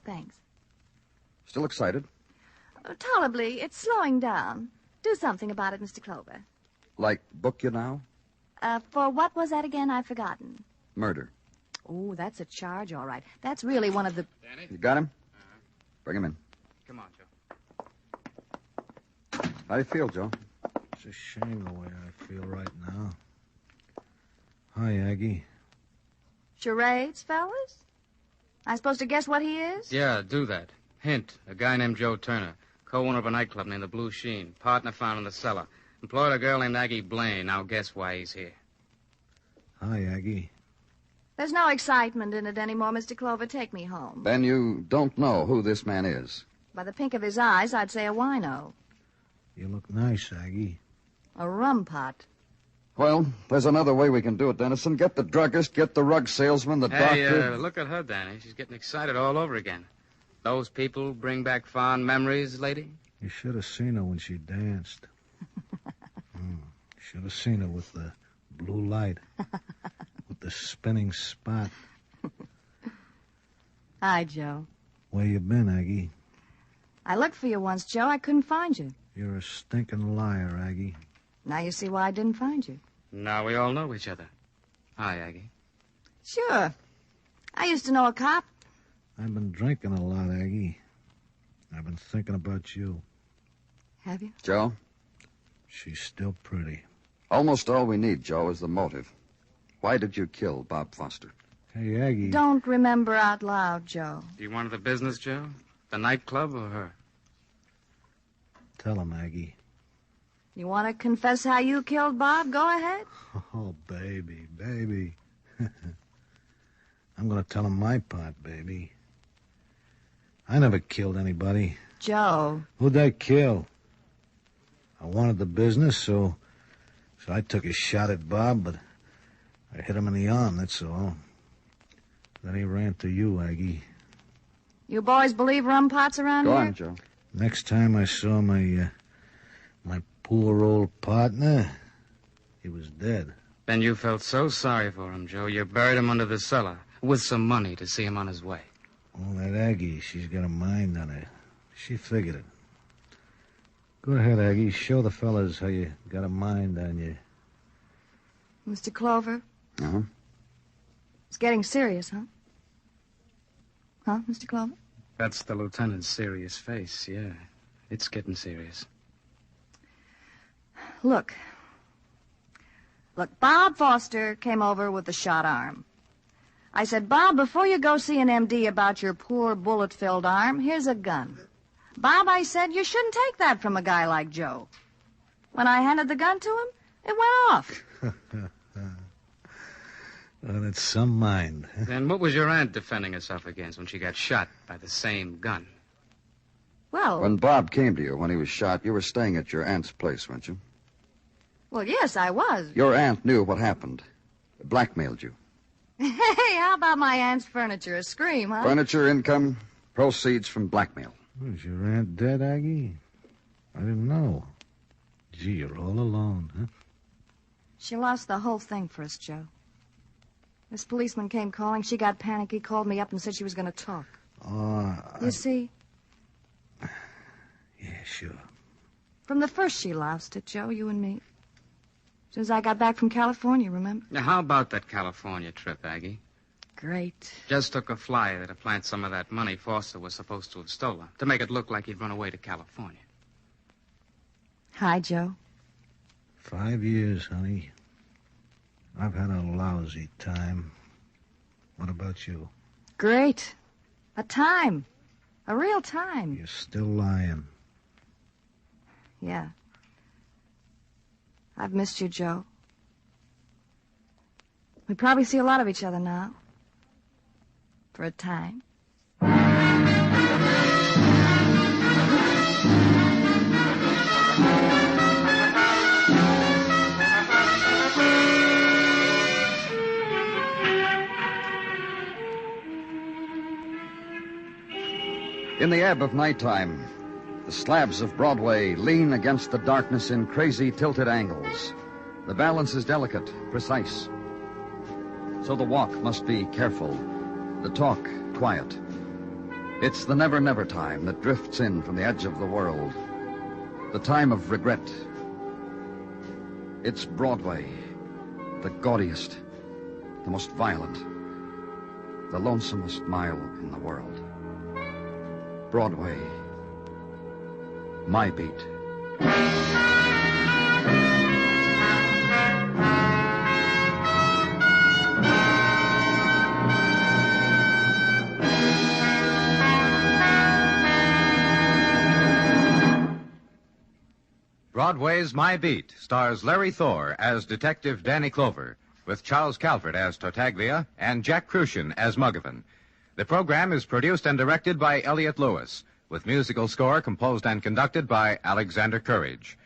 Thanks. Still excited? Tolerably. It's slowing down. Do something about it, Mr. Clover. Like book you now? For what was that again? I've forgotten. Murder. Oh, that's a charge, all right. That's really one of the... Danny? You got him? Bring him in. Come on, Joe. How do you feel, Joe? It's a shame the way I feel right now. Hi, Aggie. Charades, fellas? I supposed to guess what he is? Yeah, do that. Hint, a guy named Joe Turner, co-owner of a nightclub named the Blue Sheen, partner found in the cellar. Employed a girl named Aggie Blaine. Now guess why he's here. Hi, Aggie. There's no excitement in it anymore, Mr. Clover. Take me home. Then you don't know who this man is. By the pink of his eyes, I'd say a wino. You look nice, Aggie. A rum pot. Well, there's another way we can do it, Dennison. Get the druggist, get the rug salesman, the doctor. Look at her, Danny. She's getting excited all over again. Those people bring back fond memories, lady? You should have seen her when she danced. Should have seen her with the blue light. With the spinning spot. Hi, Joe. Where you been, Aggie? I looked for you once, Joe. I couldn't find you. You're a stinking liar, Aggie. Now you see why I didn't find you. Now we all know each other. Hi, Aggie. Sure. I used to know a cop. I've been drinking a lot, Aggie. I've been thinking about you. Have you? Joe? She's still pretty. Almost all we need, Joe, is the motive. Why did you kill Bob Foster? Hey, Aggie. Don't remember out loud, Joe. Do you want the business, Joe? The nightclub or her? Tell him, Aggie. You want to confess how you killed Bob? Go ahead. Oh, baby. I'm going to tell him my part, baby. I never killed anybody. Joe. Who'd I kill? I wanted the business, so I took a shot at Bob, but I hit him in the arm, that's all. Then he ran to you, Aggie. You boys believe rum pots around here? Go on, Joe. Next time I saw my poor old partner, he was dead. Then you felt so sorry for him, Joe, you buried him under the cellar with some money to see him on his way. Oh, that Aggie, she's got a mind on her. She figured it. Go ahead, Aggie. Show the fellas how you got a mind on you. Mr. Clover? Uh-huh. It's getting serious, huh? Huh, Mr. Clover? That's the lieutenant's serious face, yeah. It's getting serious. Look, Bob Foster came over with a shot arm. I said, Bob, before you go see an MD about your poor bullet-filled arm, here's a gun. Bob, I said, you shouldn't take that from a guy like Joe. When I handed the gun to him, it went off. Oh, that's some mind. Then what was your aunt defending herself against when she got shot by the same gun? Well... When Bob came to you, when he was shot, you were staying at your aunt's place, weren't you? Well, yes, I was. Your aunt knew what happened. Blackmailed you. Hey, how about my aunt's furniture? A scream, huh? Furniture, income, proceeds from blackmail. Was your aunt dead, Aggie? I didn't know. Gee, you're all alone, huh? She lost the whole thing for us, Joe. This policeman came calling. She got panicky, called me up and said she was going to talk. Oh, You see? Yeah, sure. From the first she lost it, Joe, you and me. As soon as I got back from California, remember? Now, how about that California trip, Aggie? Great. Just took a flyer to plant some of that money Foster was supposed to have stolen, to make it look like he'd run away to California. Hi, Joe. 5 years, honey. I've had a lousy time. What about you? Great. A time. A real time. You're still lying. Yeah. I've missed you, Joe. We probably see a lot of each other now. For a time. In the ebb of nighttime, the slabs of Broadway lean against the darkness in crazy tilted angles. The balance is delicate, precise. So the walk must be careful, the talk quiet. It's the never-never time that drifts in from the edge of the world. The time of regret. It's Broadway, the gaudiest, the most violent, the lonesomest mile in the world. Broadway, my beat. Broadway's My Beat stars Larry Thor as Detective Danny Clover, with Charles Calvert as Tartaglia and Jack Crucian as Muggavan. The program is produced and directed by Elliott Lewis, with musical score composed and conducted by Alexander Courage.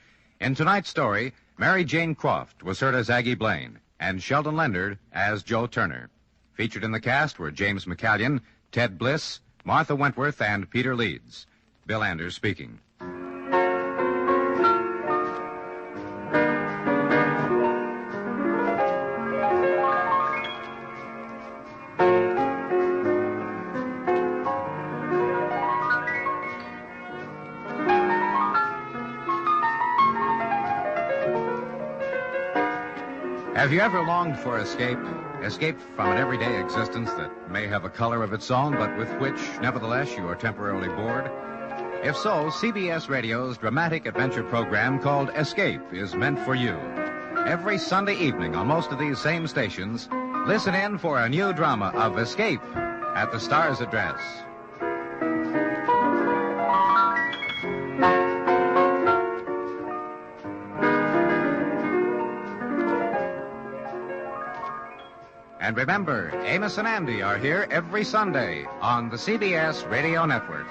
In tonight's story, Mary Jane Croft was heard as Aggie Blaine, and Sheldon Leonard as Joe Turner. Featured in the cast were James McCallion, Ted Bliss, Martha Wentworth, and Peter Leeds. Bill Anders speaking. Have you ever longed for escape? Escape from an everyday existence that may have a color of its own, but with which, nevertheless, you are temporarily bored? If so, CBS Radio's dramatic adventure program called Escape is meant for you. Every Sunday evening on most of these same stations, listen in for a new drama of Escape at the Star's address. And remember, Amos and Andy are here every Sunday on the CBS Radio Network.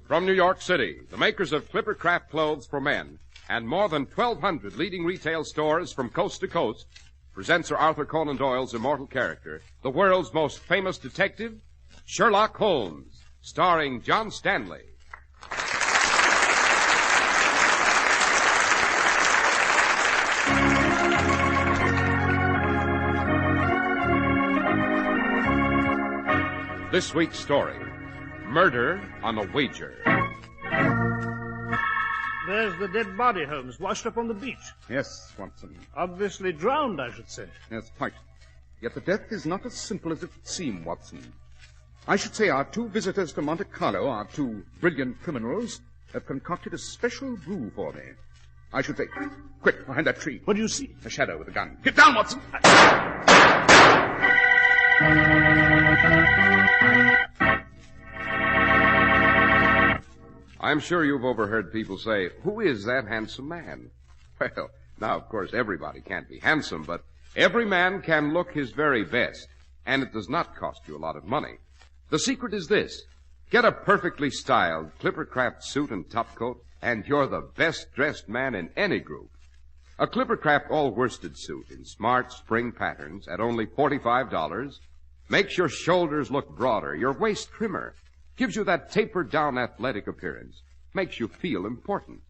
From New York City, the makers of Clipper Craft clothes for men and more than 1,200 leading retail stores from coast to coast present Sir Arthur Conan Doyle's immortal character, the world's most famous detective, Sherlock Holmes, starring John Stanley. This week's story, Murder on a Wager. There's the dead body, Holmes, washed up on the beach. Yes, Watson. Obviously drowned, I should say. Yes, quite. Yet the death is not as simple as it would seem, Watson. I should say our two visitors from Monte Carlo, our two brilliant criminals, have concocted a special brew for me. I should say, quick, behind that tree. What do you see? A shadow with a gun. Get down, Watson! I'm sure you've overheard people say, who is that handsome man? Well, now, of course, everybody can't be handsome, but every man can look his very best, and it does not cost you a lot of money. The secret is this. Get a perfectly styled Clippercraft suit and topcoat, and you're the best-dressed man in any group. A Clippercraft all-worsted suit in smart spring patterns at only $45 makes your shoulders look broader, your waist trimmer, gives you that tapered-down athletic appearance, makes you feel important.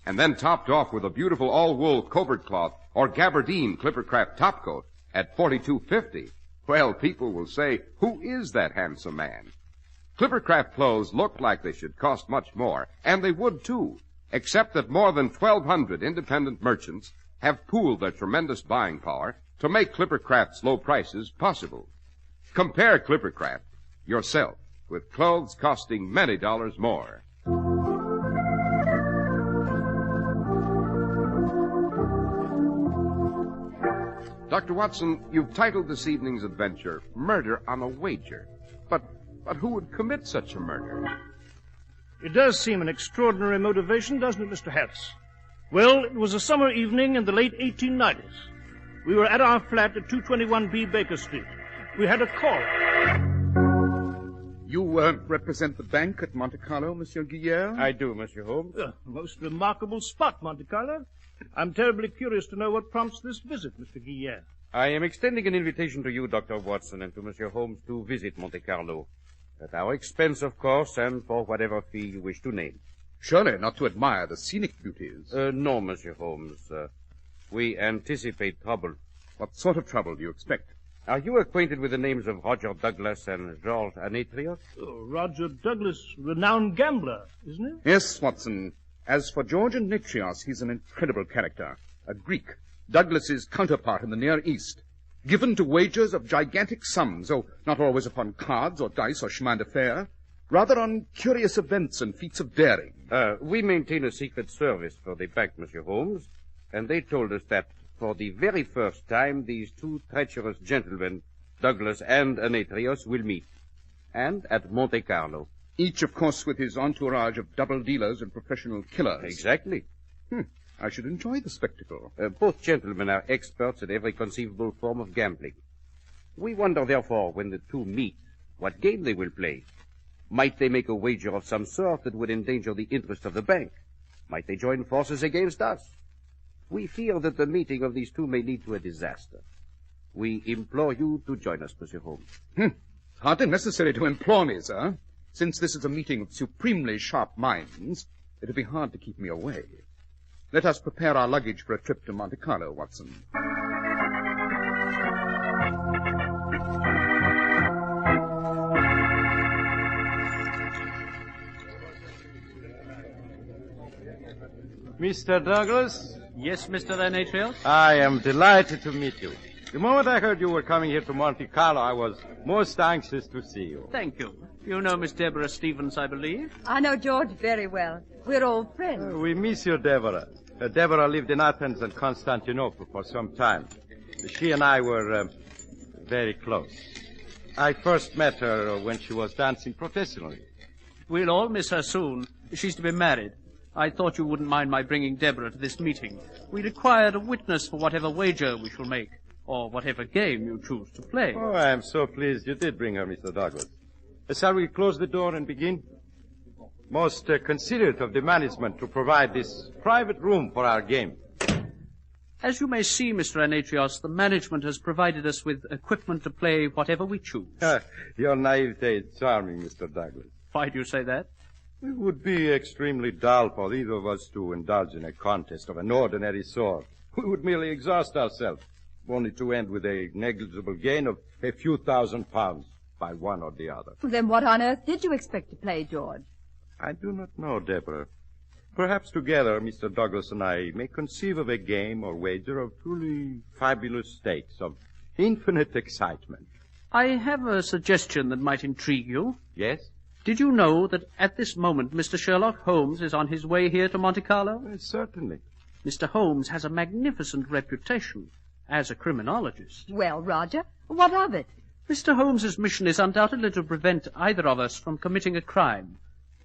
And then topped off with a beautiful all-wool covert cloth or gabardine Clippercraft topcoat at $42.50. Well, people will say, who is that handsome man? Clippercraft clothes look like they should cost much more, and they would too, except that more than 1,200 independent merchants have pooled their tremendous buying power to make Clippercraft's low prices possible. Compare Clippercraft yourself with clothes costing many dollars more. Dr. Watson, you've titled this evening's adventure, Murder on a Wager. But who would commit such a murder? It does seem an extraordinary motivation, doesn't it, Mr. Harris? Well, it was a summer evening in the late 1890s. We were at our flat at 221B Baker Street. We had a call. You represent the bank at Monte Carlo, Monsieur Guillaume? I do, Monsieur Holmes. Most remarkable spot, Monte Carlo. I'm terribly curious to know what prompts this visit, Mr. Guillaume. I am extending an invitation to you, Dr. Watson, and to Monsieur Holmes to visit Monte Carlo. At our expense, of course, and for whatever fee you wish to name. Surely not to admire the scenic beauties. No, Monsieur Holmes. We anticipate trouble. What sort of trouble do you expect? Are you acquainted with the names of Roger Douglas and Georges Anetrios? Oh, Roger Douglas, renowned gambler, isn't he? Yes, Watson. As for George Anetrios, he's an incredible character. A Greek, Douglas's counterpart in the Near East. Given to wagers of gigantic sums, though not always upon cards or dice or chemin de fer, rather on curious events and feats of daring. We maintain a secret service for the bank, Monsieur Holmes, and they told us that for the very first time these two treacherous gentlemen, Douglas and Anetrios, will meet, and at Monte Carlo. Each, of course, with his entourage of double dealers and professional killers. Exactly. I should enjoy the spectacle. Both gentlemen are experts at every conceivable form of gambling. We wonder, therefore, when the two meet, what game they will play. Might they make a wager of some sort that would endanger the interest of the bank? Might they join forces against us? We fear that the meeting of these two may lead to a disaster. We implore you to join us, Monsieur Holmes. Hardly necessary to implore me, sir. Since this is a meeting of supremely sharp minds, it'll be hard to keep me away. Let us prepare our luggage for a trip to Monte Carlo, Watson. Mr. Douglas? Yes, Mr. Anetrios? I am delighted to meet you. The moment I heard you were coming here to Monte Carlo, I was most anxious to see you. Thank you. You know Miss Deborah Stevens, I believe? I know George very well. We're old friends. We miss you, Deborah. Deborah lived in Athens and Constantinople for some time. She and I were very close. I first met her when she was dancing professionally. We'll all miss her soon. She's to be married. I thought you wouldn't mind my bringing Deborah to this meeting. We required a witness for whatever wager we shall make, or whatever game you choose to play. Oh, I am so pleased you did bring her, Mr. Douglas. Shall we close the door and begin? Most considerate of the management to provide this private room for our game. As you may see, Mr. Anetrios, the management has provided us with equipment to play whatever we choose. Your naivete is charming, Mr. Douglas. Why do you say that? It would be extremely dull for either of us to indulge in a contest of an ordinary sort. We would merely exhaust ourselves, only to end with a negligible gain of a few £1,000 by one or the other. Then what on earth did you expect to play, George? I do not know, Deborah. Perhaps together, Mr. Douglas and I may conceive of a game or wager of truly fabulous stakes, of infinite excitement. I have a suggestion that might intrigue you. Yes? Did you know that at this moment Mr. Sherlock Holmes is on his way here to Monte Carlo? Certainly. Mr. Holmes has a magnificent reputation as a criminologist. Well, Roger, what of it? Mr. Holmes's mission is undoubtedly to prevent either of us from committing a crime.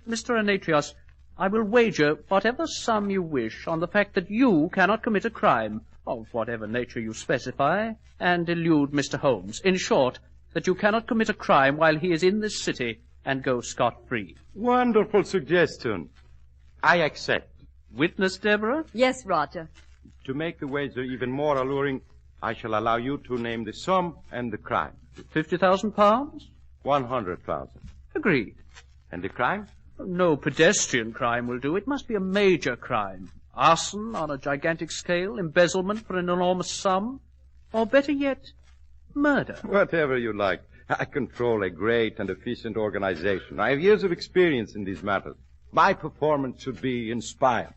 Mr. Anetrios, I will wager whatever sum you wish on the fact that you cannot commit a crime, of whatever nature you specify, and elude Mr. Holmes. In short, that you cannot commit a crime while he is in this city and go scot-free. Wonderful suggestion. I accept. Witness, Deborah? Yes, Roger. To make the wager even more alluring, I shall allow you to name the sum and the crime. £50,000? 100,000. Agreed. And the crime? No pedestrian crime will do. It must be a major crime. Arson on a gigantic scale, embezzlement for an enormous sum, or better yet, murder. Whatever you like. I control a great and efficient organization. I have years of experience in these matters. My performance should be inspired.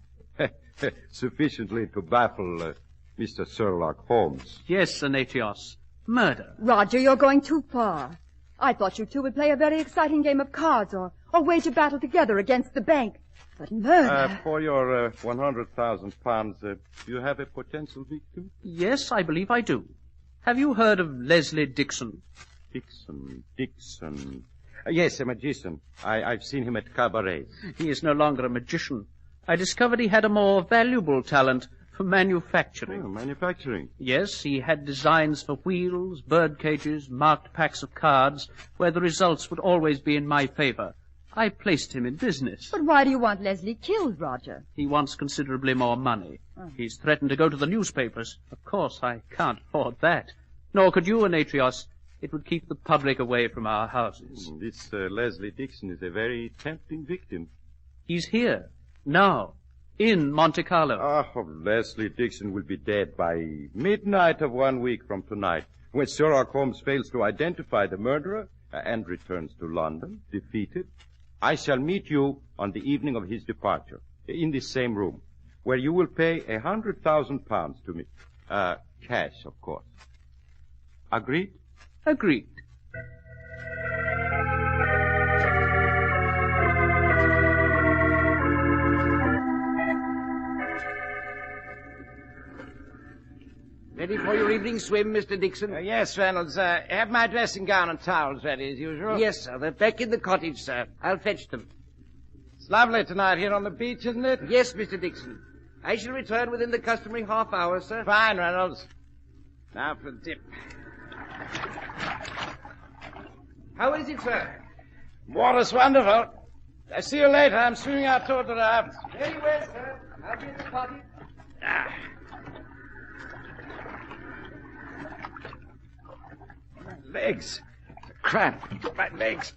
Sufficiently to baffle Mr. Sherlock Holmes. Yes, Anatios. Murder. Roger, you're going too far. I thought you two would play a very exciting game of cards or wage a battle together against the bank. But murder... For your £100,000, do you have a potential victim? Yes, I believe I do. Have you heard of Leslie Dixon? Dixon. Yes, a magician. I've seen him at cabarets. He is no longer a magician. I discovered he had a more valuable talent for manufacturing. Oh, manufacturing? Yes, he had designs for wheels, bird cages, marked packs of cards, where the results would always be in my favor. I placed him in business. But why do you want Leslie killed, Roger? He wants considerably more money. Oh. He's threatened to go to the newspapers. Of course, I can't afford that. Nor could you, Anatios. It would keep the public away from our houses. This Leslie Dixon is a very tempting victim. He's here, now, in Monte Carlo. Leslie Dixon will be dead by midnight of 1 week from tonight, when Sherlock Holmes fails to identify the murderer and returns to London, defeated. I shall meet you on the evening of his departure, in this same room, where you will pay £100,000 to me. Cash, of course. Agreed? Agreed. Ready for your evening swim, Mr. Dixon? Yes, Reynolds. Have my dressing gown and towels ready as usual. Yes, sir. They're back in the cottage, sir. I'll fetch them. It's lovely tonight here on the beach, isn't it? Yes, Mr. Dixon. I shall return within the customary half hour, sir. Fine, Reynolds. Now for a dip. How is it, sir? Water's wonderful. I'll see you later. I'm swimming out toward the rafts. Very well, sir. I'll be at the cottage. Legs. Cramp. My legs.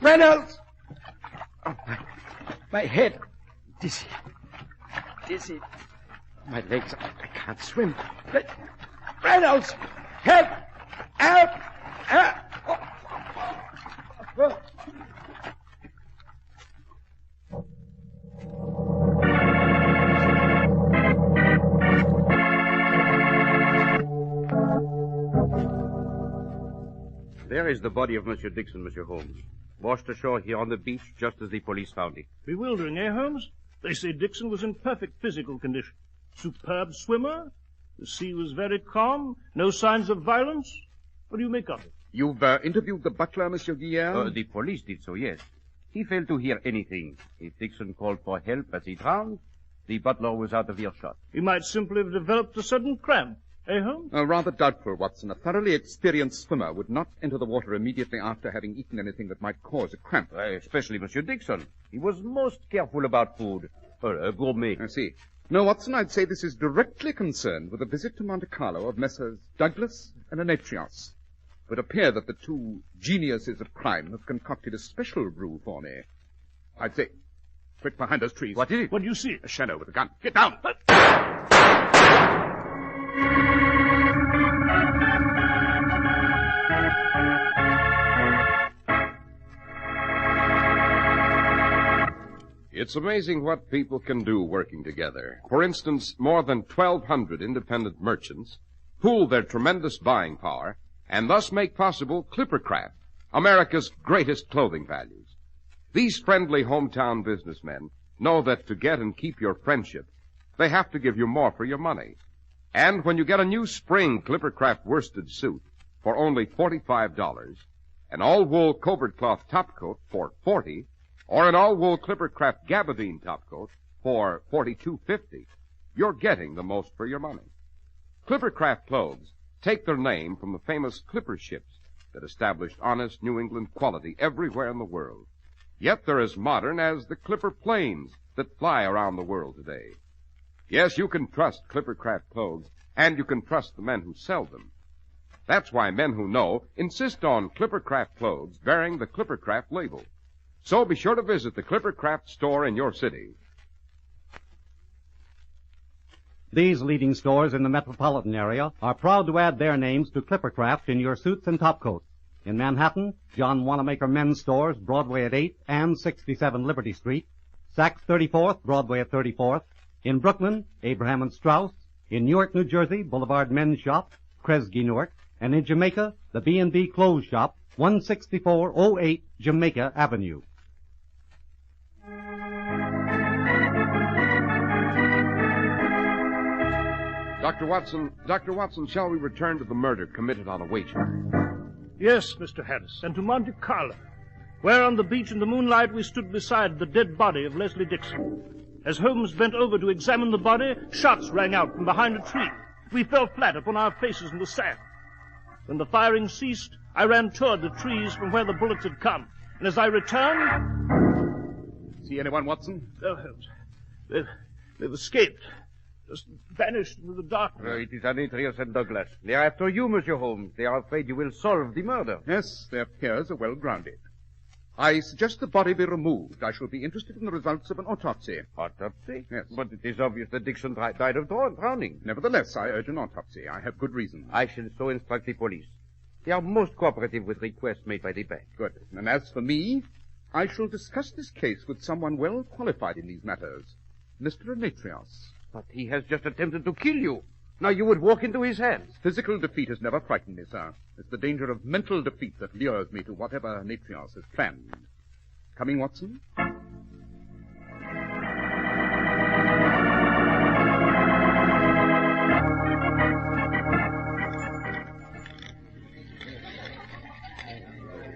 Reynolds! Oh, my head. Dizzy. My legs. I can't swim. Reynolds! Help! Help! Oh. There is the body of Monsieur Dixon, Monsieur Holmes. Washed ashore here on the beach just as the police found him. Bewildering, eh, Holmes? They say Dixon was in perfect physical condition. Superb swimmer. The sea was very calm. No signs of violence. What do you make of it? You've interviewed the butler, Monsieur Guillaume? The police did so, yes. He failed to hear anything. If Dixon called for help as he drowned, the butler was out of earshot. He might simply have developed a sudden cramp. Eh, Holmes? Rather doubtful, Watson. A thoroughly experienced swimmer would not enter the water immediately after having eaten anything that might cause a cramp. Especially Monsieur Dixon. He was most careful about food. Gourmet. I see. No, Watson, I'd say this is directly concerned with a visit to Monte Carlo of Messrs. Douglas and Anatios. It would appear that the two geniuses of crime have concocted a special brew for me. I'd say... Quick, behind those trees. What is it? What do you see? A shadow with a gun. Get down! It's amazing what people can do working together. For instance, more than 1,200 independent merchants pool their tremendous buying power and thus make possible Clippercraft, America's greatest clothing values. These friendly hometown businessmen know that to get and keep your friendship, they have to give you more for your money. And when you get a new spring Clippercraft worsted suit for only $45, an all-wool covert cloth topcoat for $40, or an all-wool Clippercraft gabardine topcoat for $42.50, you're getting the most for your money. Clippercraft clothes take their name from the famous clipper ships that established honest New England quality everywhere in the world. Yet they're as modern as the Clipper planes that fly around the world today. Yes, you can trust Clippercraft clothes, and you can trust the men who sell them. That's why men who know insist on Clippercraft clothes bearing the Clippercraft label. So be sure to visit the Clippercraft store in your city. These leading stores in the metropolitan area are proud to add their names to Clippercraft in your suits and topcoats. In Manhattan, John Wanamaker Men's Stores, Broadway at 8 and 67 Liberty Street. Saks 34th, Broadway at 34th. In Brooklyn, Abraham and Strauss. In Newark, New Jersey, Boulevard Men's Shop, Kresge Newark. And in Jamaica, the B&B Clothes Shop, 16408 Jamaica Avenue. Dr. Watson, shall we return to the murder committed on a wager? Yes, Mr. Harris, and to Monte Carlo, where on the beach in the moonlight we stood beside the dead body of Leslie Dixon. As Holmes bent over to examine the body, shots rang out from behind a tree. We fell flat upon our faces in the sand. When the firing ceased, I ran toward the trees from where the bullets had come. And as I returned... See anyone, Watson? No, Holmes. They've escaped. Just vanished into the darkness. It is Demetrius and Douglas. They are after you, Monsieur Holmes. They are afraid you will solve the murder. Yes, their fears are well grounded. I suggest the body be removed. I shall be interested in the results of an autopsy. Autopsy? Yes. But it is obvious that Dixon died of drowning. Nevertheless, I urge an autopsy. I have good reason. I shall so instruct the police. They are most cooperative with requests made by the bank. Good. And as for me, I shall discuss this case with someone well qualified in these matters. Mr. Demetrius. But he has just attempted to kill you. Now you would walk into his hands. Physical defeat has never frightened me, sir. It's the danger of mental defeat that lures me to whatever Demetrius has planned. Coming, Watson?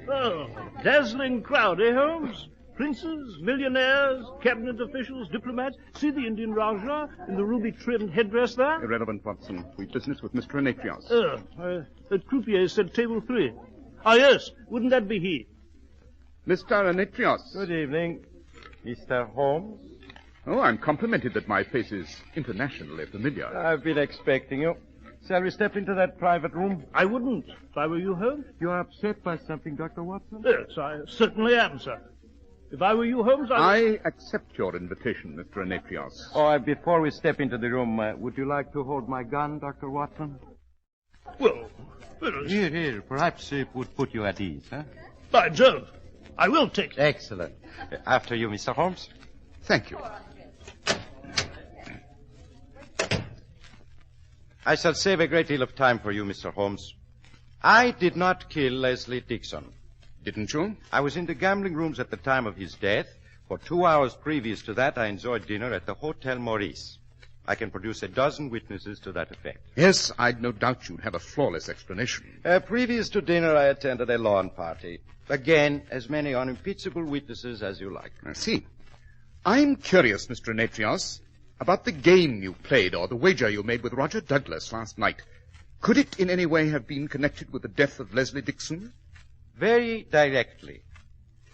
Oh, dazzling crowd, eh, Holmes? Princes, millionaires, cabinet officials, diplomats. See the Indian Rajah in the ruby-trimmed headdress there? Irrelevant, Watson. We've business with Mr. Demetrius. That croupier said table 3. Ah, yes. Wouldn't that be he? Mr. Demetrius. Good evening. Mr. Holmes? Oh, I'm complimented that my face is internationally familiar. I've been expecting you. Shall we step into that private room? I wouldn't, if I were you, Holmes. You are upset by something, Dr. Watson? Yes, I certainly am, sir. If I were you, Holmes, I accept your invitation, Mr. Demetrius. Before we step into the room, would you like to hold my gun, Dr. Watson? Well... Here. Perhaps it would put you at ease, huh? By Jove. I will take it. Excellent. After you, Mr. Holmes. Thank you. I shall save a great deal of time for you, Mr. Holmes. I did not kill Leslie Dixon. Didn't you? I was in the gambling rooms at the time of his death. For 2 hours previous to that, I enjoyed dinner at the Hotel Maurice. I can produce a dozen witnesses to that effect. Yes, I'd no doubt you'd have a flawless explanation. Previous to dinner, I attended a lawn party. Again, as many unimpeachable witnesses as you like. I see. I'm curious, Mr. Demetrius, about the game you played or the wager you made with Roger Douglas last night. Could it in any way have been connected with the death of Leslie Dixon? Very directly.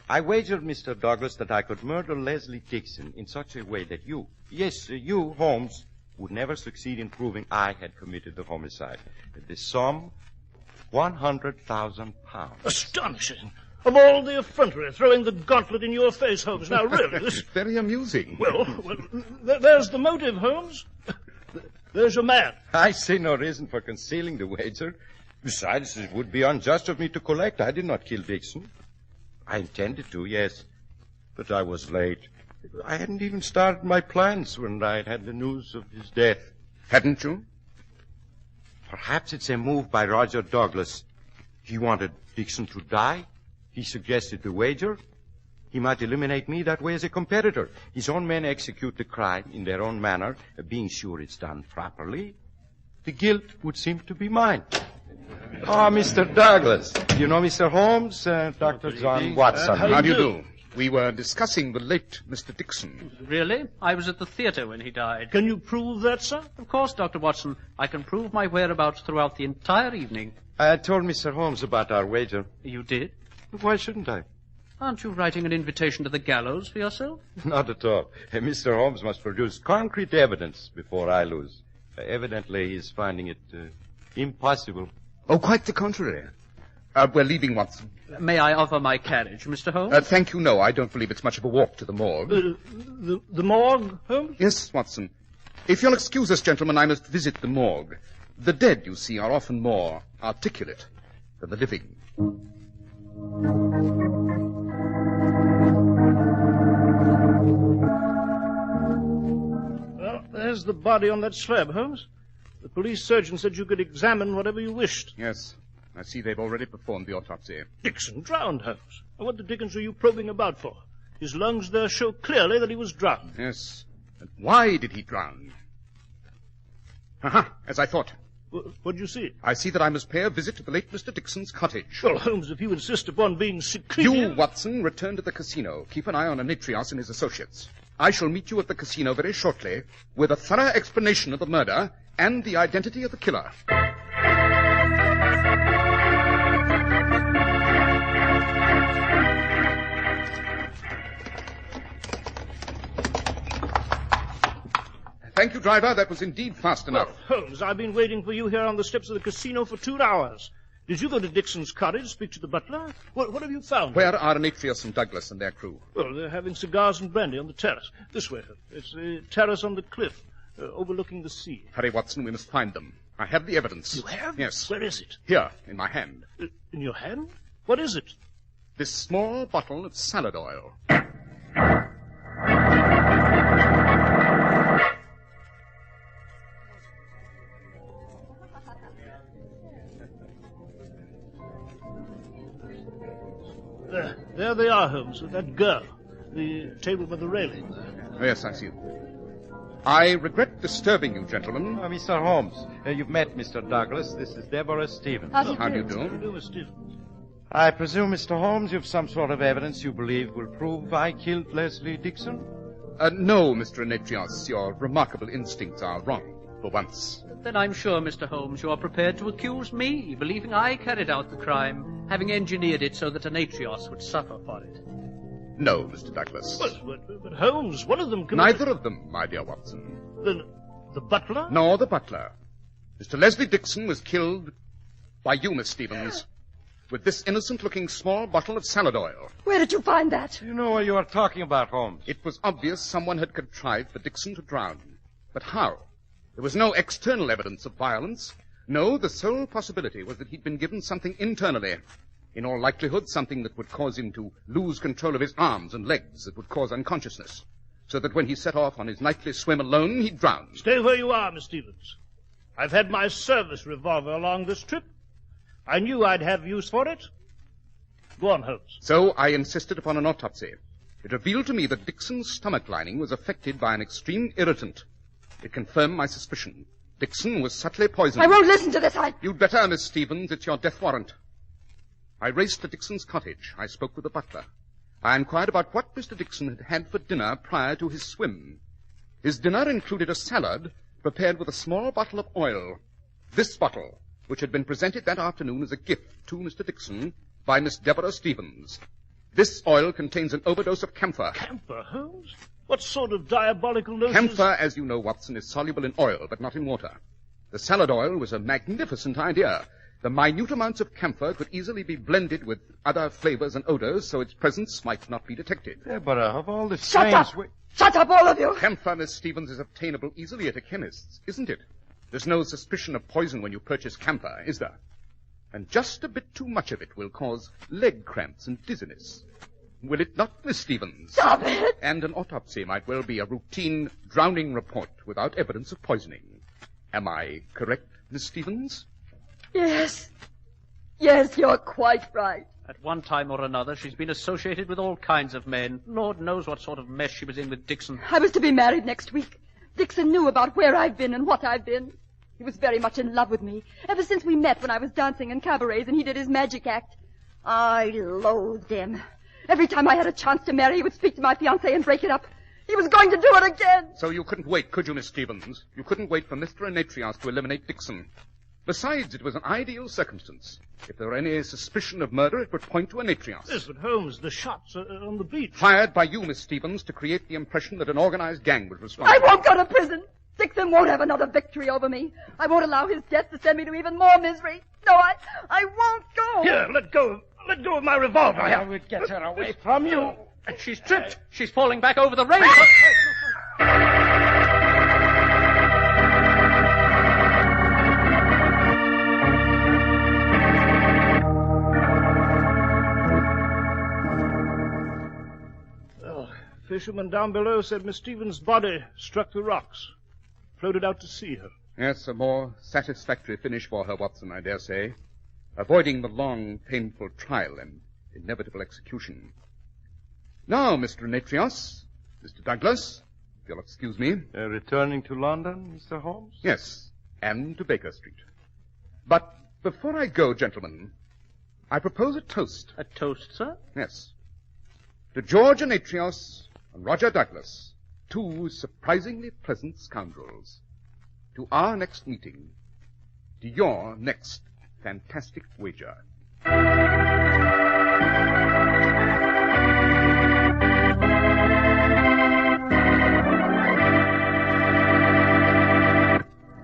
I wagered, Mr. Douglas, that I could murder Leslie Dixon in such a way that you, Holmes, would never succeed in proving I had committed the homicide. The sum, £100,000. Astonishing. Of all the effrontery, throwing the gauntlet in your face, Holmes. Now, really, this... Very amusing. Well, there's the motive, Holmes. There's your man. I see no reason for concealing the wager. Besides, it would be unjust of me to collect. I did not kill Dixon. I intended to, yes, but I was late. I hadn't even started my plans when I had the news of his death. Hadn't you? Perhaps it's a move by Roger Douglas. He wanted Dixon to die. He suggested the wager. He might eliminate me that way as a competitor. His own men execute the crime in their own manner, being sure it's done properly. The guilt would seem to be mine. Oh, Mr. Douglas. You know Mr. Holmes, Dr. John Watson. How do you do? We were discussing the late Mr. Dixon. Really? I was at the theater when he died. Can you prove that, sir? Of course, Dr. Watson. I can prove my whereabouts throughout the entire evening. I told Mr. Holmes about our wager. You did? Why shouldn't I? Aren't you writing an invitation to the gallows for yourself? Not at all. Mr. Holmes must produce concrete evidence before I lose. Evidently, he's finding it impossible. Oh, quite the contrary. We're leaving, Watson. May I offer my carriage, Mr. Holmes? Thank you, no. I don't believe it's much of a walk to the morgue. The morgue, Holmes? Yes, Watson. If you'll excuse us, gentlemen, I must visit the morgue. The dead, you see, are often more articulate than the living. Well, there's the body on that slab, Holmes. The police surgeon said you could examine whatever you wished. Yes. I see they've already performed the autopsy. Dixon drowned, Holmes. And what the dickens are you probing about for? His lungs there show clearly that he was drowned. Yes. And why did he drown? Aha, as I thought. What do you see? I see that I must pay a visit to the late Mr. Dixon's cottage. Well, Holmes, if you insist upon being secretive... You, Watson, return to the casino. Keep an eye on Anetrios and his associates. I shall meet you at the casino very shortly with a thorough explanation of the murder and the identity of the killer. Thank you, driver. That was indeed fast enough. Well, Holmes, I've been waiting for you here on the steps of the casino for 2 hours. Did you go to Dixon's cottage, speak to the butler? What have you found? Where are Anetrios and Douglas and their crew? Well, they're having cigars and brandy on the terrace. This way, Holmes. It's the terrace on the cliff, overlooking the sea. Hurry, Watson. We must find them. I have the evidence. You have? Yes. Where is it? Here, in my hand. In your hand? What is it? This small bottle of salad oil. There they are, Holmes, with that girl. The table by the railing there. Oh, yes, I see them. I regret disturbing you, gentlemen. Mr. Holmes, you've met Mr. Douglas. This is Deborah Stevens. How do you do? How do you do, Miss Stevens? I presume, Mr. Holmes, you've some sort of evidence you believe will prove I killed Leslie Dixon? No, Mr. Anetrios. Your remarkable instincts are wrong, for once. Then I'm sure, Mr. Holmes, you are prepared to accuse me, believing I carried out the crime, having engineered it so that Anetrios would suffer for it. No, Mr. Douglas. But Holmes, one of them... Neither of them, my dear Watson. Then the butler? No, the butler. Mr. Leslie Dixon was killed by you, Miss Stevens, with this innocent-looking small bottle of salad oil. Where did you find that? You know what you are talking about, Holmes. It was obvious someone had contrived for Dixon to drown. But how? There was no external evidence of violence. No, the sole possibility was that he'd been given something internally. In all likelihood, something that would cause him to lose control of his arms and legs, that would cause unconsciousness, so that when he set off on his nightly swim alone, he'd drown. Stay where you are, Miss Stevens. I've had my service revolver along this trip. I knew I'd have use for it. Go on, Holmes. So I insisted upon an autopsy. It revealed to me that Dixon's stomach lining was affected by an extreme irritant. It confirmed my suspicion. Dixon was subtly poisoned. I won't listen to this. You'd better, Miss Stevens. It's your death warrant. I raced to Dixon's cottage. I spoke with the butler. I inquired about what Mr. Dixon had had for dinner prior to his swim. His dinner included a salad prepared with a small bottle of oil. This bottle, which had been presented that afternoon as a gift to Mr. Dixon by Miss Deborah Stevens. This oil contains an overdose of camphor. Camphor, Holmes? What sort of diabolical notions... Camphor, as you know, Watson, is soluble in oil, but not in water. The salad oil was a magnificent idea. The minute amounts of camphor could easily be blended with other flavors and odors, so its presence might not be detected. But of all the Shut up! Shut up, all of you! Camphor, Miss Stevens, is obtainable easily at a chemist's, isn't it? There's no suspicion of poison when you purchase camphor, is there? And just a bit too much of it will cause leg cramps and dizziness. Will it not, Miss Stevens? Stop it! And an autopsy might well be a routine drowning report without evidence of poisoning. Am I correct, Miss Stevens? Yes. Yes, you're quite right. At one time or another, she's been associated with all kinds of men. Lord knows what sort of mess she was in with Dixon. I was to be married next week. Dixon knew about where I've been and what I've been. He was very much in love with me, ever since we met when I was dancing in cabarets and he did his magic act. I loathed him. Every time I had a chance to marry, he would speak to my fiancé and break it up. He was going to do it again. So you couldn't wait, could you, Miss Stevens? You couldn't wait for Mr. Anetrios to eliminate Dixon. Besides, it was an ideal circumstance. If there were any suspicion of murder, it would point to Anetrios. Yes, but Holmes, the shots are on the beach. Fired by you, Miss Stevens, to create the impression that an organized gang was responsible. I won't go to prison. Dixon won't have another victory over me. I won't allow his death to send me to even more misery. No, I won't go. Here, let go of my revolver. I would get her away from you. And she's tripped. She's falling back over the rail. Fisherman down below said Miss Stevens' body struck the rocks. Floated out to see her. Yes, a more satisfactory finish for her, Watson, I dare say. Avoiding the long, painful trial and inevitable execution. Now, Mr. Anetrios, Mr. Douglas, if you'll excuse me. Returning to London, Mr. Holmes? Yes, and to Baker Street. But before I go, gentlemen, I propose a toast. A toast, sir? Yes. To George Anetrios and Roger Douglas, two surprisingly pleasant scoundrels. To our next meeting. To your next fantastic wager.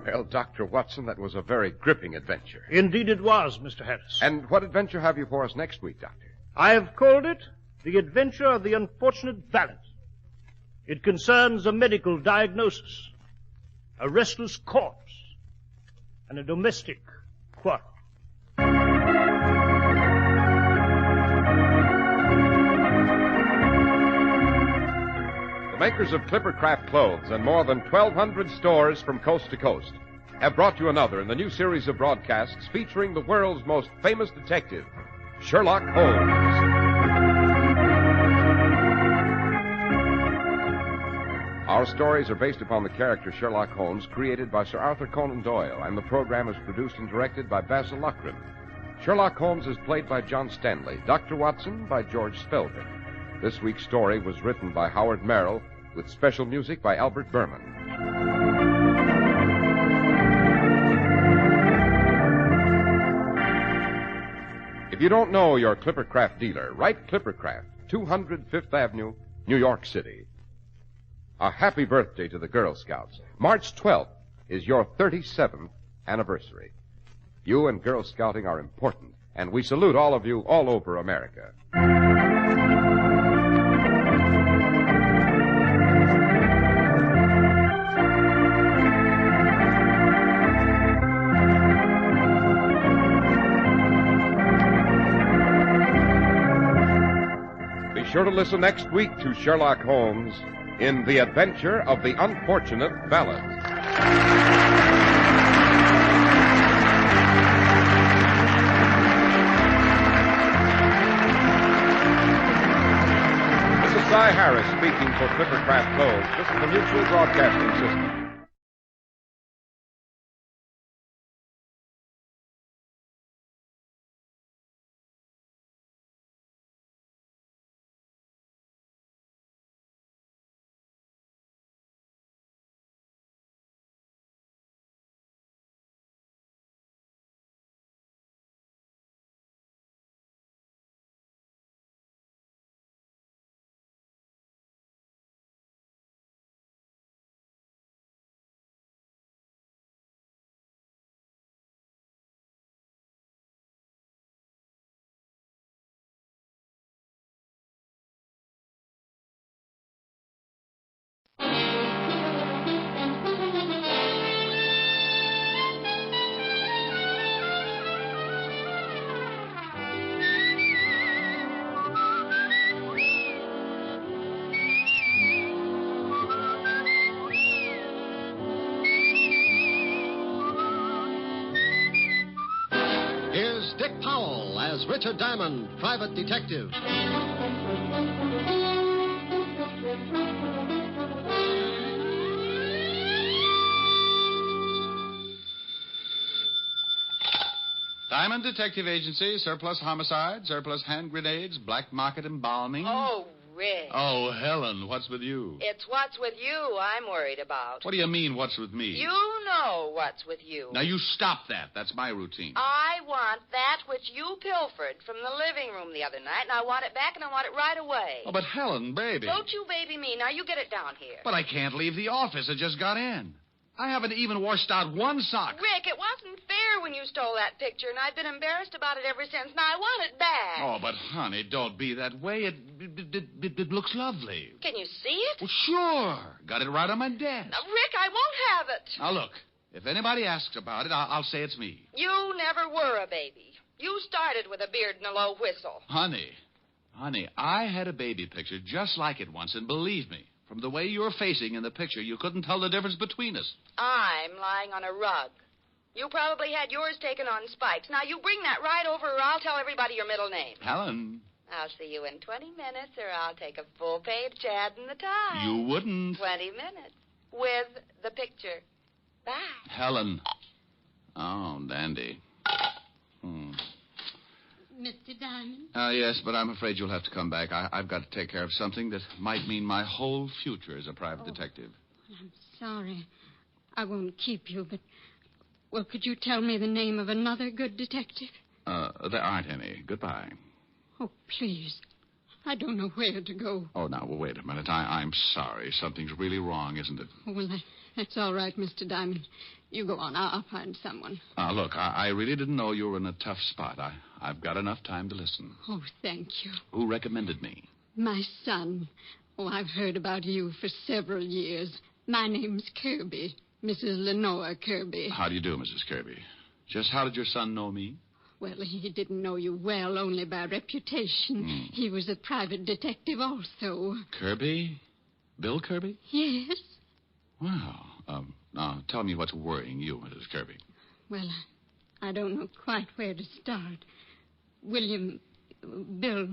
Well, Dr. Watson, that was a very gripping adventure. Indeed it was, Mr. Harris. And what adventure have you for us next week, Doctor? I have called it The Adventure of the Unfortunate Valet. It concerns a medical diagnosis, a restless corpse, and a domestic quarrel. The makers of Clippercraft clothes and more than 1,200 stores from coast to coast have brought you another in the new series of broadcasts featuring the world's most famous detective, Sherlock Holmes. Our stories are based upon the character Sherlock Holmes created by Sir Arthur Conan Doyle, and the program is produced and directed by Basil Loughrane. Sherlock Holmes is played by John Stanley, Dr. Watson by George Spelvin. This week's story was written by Howard Merrill, with special music by Albert Berman. If you don't know your Clippercraft dealer, write Clippercraft, 200 Fifth Avenue, New York City. A happy birthday to the Girl Scouts. March 12th is your 37th anniversary. You and Girl Scouting are important, and we salute all of you all over America. Be sure to listen next week to Sherlock Holmes in The Adventure of the Unfortunate Valet. This is Cy Harris speaking for Clippercraft Clothes. This is the Mutual Broadcasting System. Here's Dick Powell as Richard Diamond, private detective. Diamond Detective Agency, surplus homicide, surplus hand grenades, black market embalming. Oh, Rick. Oh, Helen, what's with you? It's what's with you I'm worried about. What do you mean, what's with me? You know what's with you. Now, you stop that. That's my routine. I want that which you pilfered from the living room the other night, and I want it back, and I want it right away. Oh, but Helen, baby. Don't you baby me. Now, you get it down here. But I can't leave the office. I just got in. I haven't even washed out one sock. Rick, it wasn't fair when you stole that picture, and I've been embarrassed about it ever since. Now, I want it back. Oh, but, honey, don't be that way. It looks lovely. Can you see it? Well, sure. Got it right on my desk. Now, Rick, I won't have it. Now, look, if anybody asks about it, I'll say it's me. You never were a baby. You started with a beard and a low whistle. Honey, I had a baby picture just like it once, and believe me, from the way you're facing in the picture, you couldn't tell the difference between us. I'm lying on a rug. You probably had yours taken on spikes. Now, you bring that right over, or I'll tell everybody your middle name. Helen. I'll see you in 20 minutes, or I'll take a full-page ad in the Times. You wouldn't. 20 minutes. With the picture. Bye. Helen. Oh, dandy. Mr. Diamond? Yes, but I'm afraid you'll have to come back. I've got to take care of something that might mean my whole future as a private detective. I'm sorry. I won't keep you, but... Well, could you tell me the name of another good detective? There aren't any. Goodbye. Oh, please. I don't know where to go. Oh, now, well, wait a minute. I'm sorry. Something's really wrong, isn't it? Oh, well, that's all right, Mr. Diamond. You go on. I'll find someone. Look, I really didn't know you were in a tough spot. I've got enough time to listen. Oh, thank you. Who recommended me? My son. Oh, I've heard about you for several years. My name's Kirby, Mrs. Lenore Kirby. How do you do, Mrs. Kirby? Just how did your son know me? Well, he didn't know you well, only by reputation. He was a private detective also. Kirby? Bill Kirby? Yes. Well, now, tell me what's worrying you, Mrs. Kirby. Well, I don't know quite where to start. Bill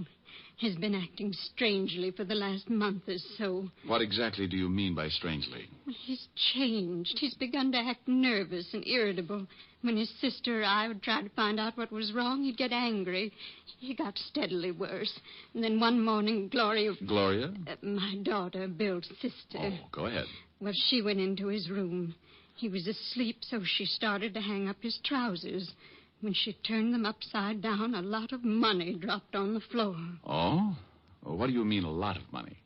has been acting strangely for the last month or so. What exactly do you mean by strangely? Well, he's changed. He's begun to act nervous and irritable. When his sister or I would try to find out what was wrong, he'd get angry. He got steadily worse. And then one morning, Gloria... Gloria? My daughter, Bill's sister. Oh, go ahead. Well, she went into his room. He was asleep, so she started to hang up his trousers. When she turned them upside down, a lot of money dropped on the floor. Oh? Well, what do you mean, a lot of money?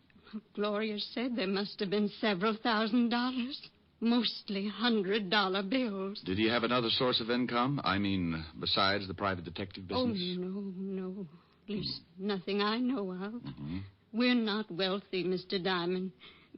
Gloria said there must have been several $1,000s. Mostly $100 bills. Did he have another source of income? I mean, besides the private detective business? Oh, no. At least nothing I know of. We're not wealthy, Mr. Diamond.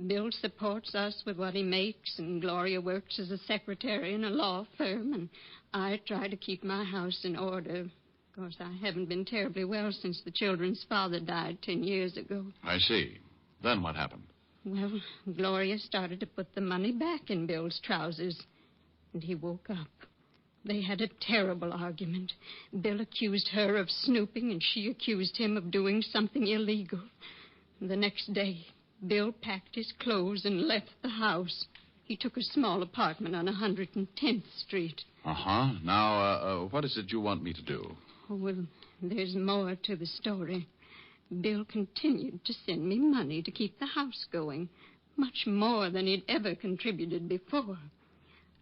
Bill supports us with what he makes, and Gloria works as a secretary in a law firm, and I try to keep my house in order. Of course, I haven't been terribly well since the children's father died 10 years ago. I see. Then what happened? Well, Gloria started to put the money back in Bill's trousers, and he woke up. They had a terrible argument. Bill accused her of snooping, and she accused him of doing something illegal. The next day, Bill packed his clothes and left the house. He took a small apartment on 110th Street. Now, what is it you want me to do? Oh, well, there's more to the story. Bill continued to send me money to keep the house going, much more than he'd ever contributed before.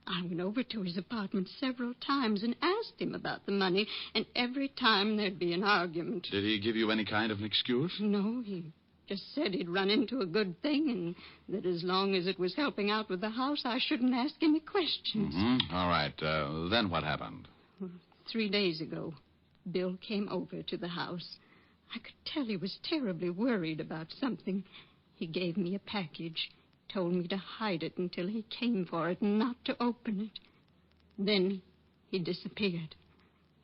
I went over to his apartment several times and asked him about the money, and every time there'd be an argument. Did he give you any kind of an excuse? No, he just said he'd run into a good thing, and that as long as it was helping out with the house, I shouldn't ask any questions. All right. Then what happened? 3 days ago, Bill came over to the house. I could tell he was terribly worried about something. He gave me a package, told me to hide it until he came for it and not to open it. Then he disappeared.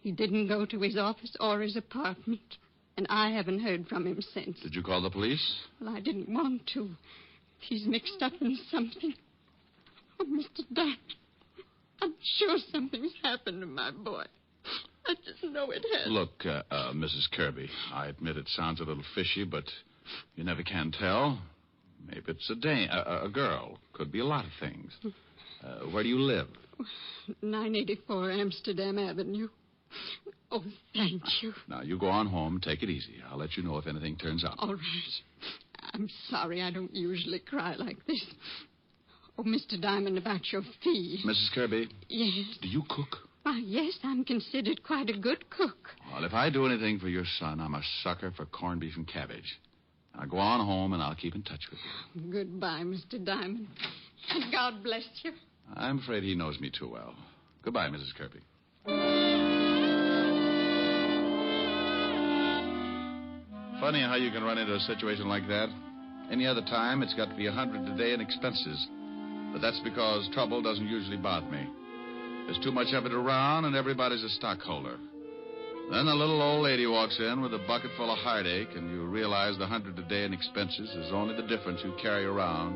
He didn't go to his office or his apartment, and I haven't heard from him since. Did you call the police? Well, I didn't want to. He's mixed up in something. Oh, Mr. Diamond, I'm sure something's happened to my boy. I just know it has. Look, Mrs. Kirby, I admit it sounds a little fishy, but you never can tell. Maybe it's a girl. Could be a lot of things. Where do you live? 984 Amsterdam Avenue. Oh, thank you. Now, you go on home. Take it easy. I'll let you know if anything turns up. All right. I'm sorry I don't usually cry like this. Oh, Mr. Diamond, about your fee. Mrs. Kirby? Yes. Do you cook? Why, yes, I'm considered quite a good cook. Well, if I do anything for your son, I'm a sucker for corned beef and cabbage. Now, go on home, and I'll keep in touch with you. Goodbye, Mr. Diamond. And God bless you. I'm afraid he knows me too well. Goodbye, Mrs. Kirby. Funny how you can run into a situation like that. Any other time, it's got to be $100 a day in expenses. But that's because trouble doesn't usually bother me. There's too much of it around, and everybody's a stockholder. Then a little old lady walks in with a bucket full of heartache, and you realize the $100 a day in expenses is only the difference you carry around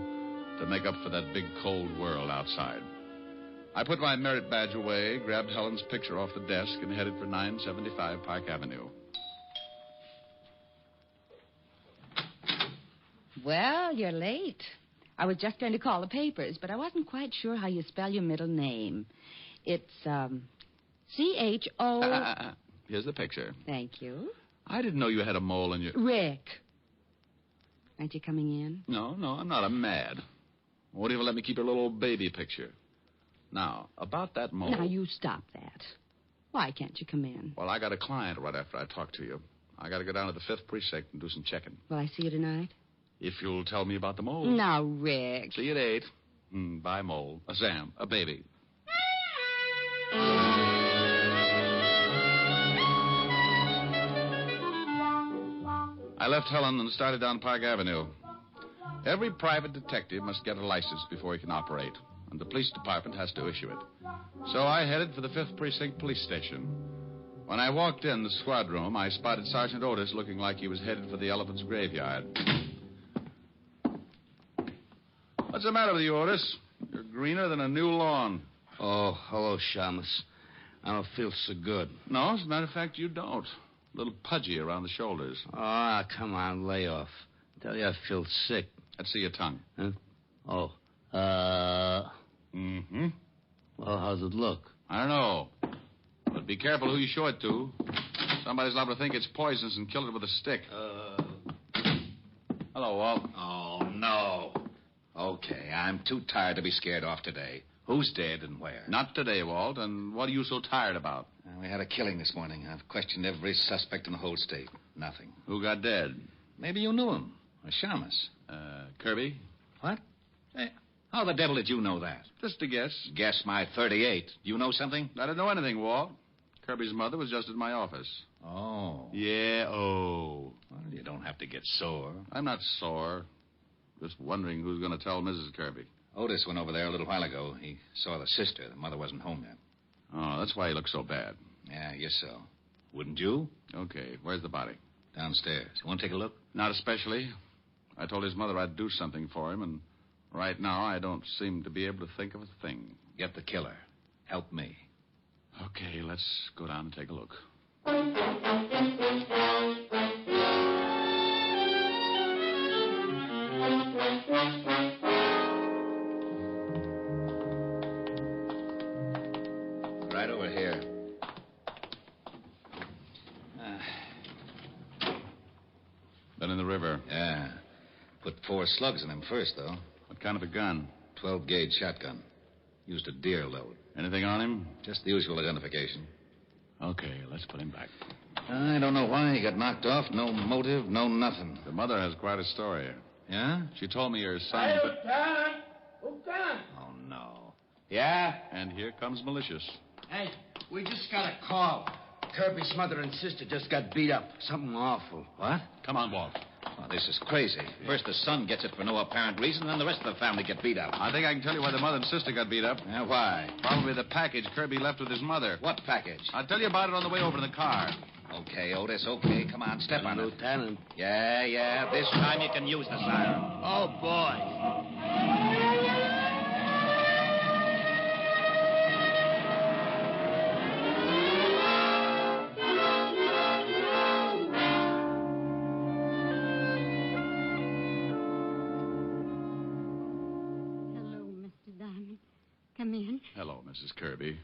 to make up for that big, cold world outside. I put my merit badge away, grabbed Helen's picture off the desk, and headed for 975 Park Avenue. Well, you're late. I was just going to call the papers, but I wasn't quite sure how you spell your middle name. It's, C-H-O... Here's the picture. Thank you. I didn't know you had a mole in your... Rick. Aren't you coming in? No, I'm not. I'm mad. Won't even let me keep your little baby picture. Now, about that mole... Now, you stop that. Why can't you come in? Well, I got a client right after I talk to you. I got to go down to the 5th precinct and do some checking. Will I see you tonight? If you'll tell me about the mole. Now, Rick. See you at 8. Bye, mole. A Sam. A baby. I left Helen and started down Park Avenue. Every private detective must get a license before he can operate, and the police department has to issue it. So I headed for the 5th Precinct Police Station. When I walked in the squad room, I spotted Sergeant Otis looking like he was headed for the elephant's graveyard. What's the matter with you, Otis? You're greener than a new lawn. Oh, hello, Shamus. I don't feel so good. No, as a matter of fact, you don't. A little pudgy around the shoulders. Ah, come on, lay off. I tell you, I feel sick. Let's see your tongue. Huh? Oh, Mm-hmm. Well, how's it look? I don't know. But be careful who you show it to. Somebody's liable to think it's poisonous and kill it with a stick. Hello, Walt. Oh, no. Okay, I'm too tired to be scared off today. Who's dead and where? Not today, Walt. And what are you so tired about? We had a killing this morning. I've questioned every suspect in the whole state. Nothing. Who got dead? Maybe you knew him. Or Shamus. Kirby? What? Hey, how the devil did you know that? Just a guess. Guess my 38. Do you know something? I didn't know anything, Walt. Kirby's mother was just at my office. Oh. Yeah, oh. Well, you don't have to get sore. I'm not sore. Just wondering who's going to tell Mrs. Kirby. Otis went over there a little while ago. He saw the sister. The mother wasn't home yet. Oh, that's why he looks so bad. Yeah, I guess so. Wouldn't you? Okay, where's the body? Downstairs. You want to take a look? Not especially. I told his mother I'd do something for him, and right now I don't seem to be able to think of a thing. Get the killer. Help me. Okay, let's go down and take a look. Right over here. Been in the river. Yeah. Put 4 slugs in him first, though. What kind of a gun? 12-gauge shotgun. Used a deer load. Anything on him? Just the usual identification. Okay, let's put him back. I don't know why he got knocked off. No motive, no nothing. The mother has quite a story. Yeah? She told me your son... Oh, no. Yeah? And here comes Malicious. Hey, we just got a call. Kirby's mother and sister just got beat up. Something awful. What? Come on, Walt. Oh, this is crazy. First the son gets it for no apparent reason, then the rest of the family get beat up. I think I can tell you why the mother and sister got beat up. Yeah, why? Probably the package Kirby left with his mother. What package? I'll tell you about it on the way over in the car. Okay, Otis, okay. Come on, step on it. Lieutenant. Yeah. This time you can use the siren. Oh, boy. Come in. Hello, Mrs. Kirby.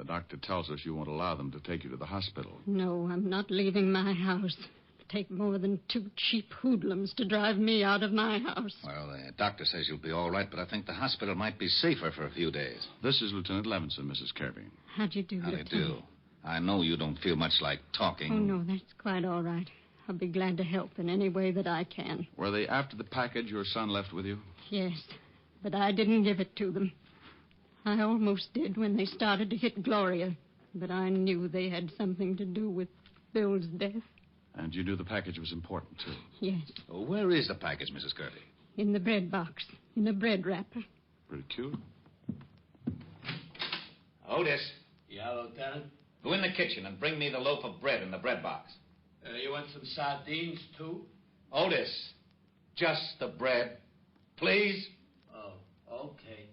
The doctor tells us you won't allow them to take you to the hospital. No, I'm not leaving my house. It'll take more than 2 cheap hoodlums to drive me out of my house. Well, the doctor says you'll be all right, but I think the hospital might be safer for a few days. This is Lieutenant Levinson, Mrs. Kirby. How do you do, How do you Lieutenant? do? I know you don't feel much like talking. Oh, no, that's quite all right. I'll be glad to help in any way that I can. Were they after the package your son left with you? Yes, but I didn't give it to them. I almost did when they started to hit Gloria, but I knew they had something to do with Bill's death. And you knew the package was important, too? Yes, Oh, where is the package, Mrs. Kirby? in the bread box, in a bread wrapper. Pretty cute. Otis, Yeah, Lieutenant? go in the kitchen and bring me the loaf of bread in the bread box. You want some sardines, too? Otis, just the bread. Please? Oh, okay.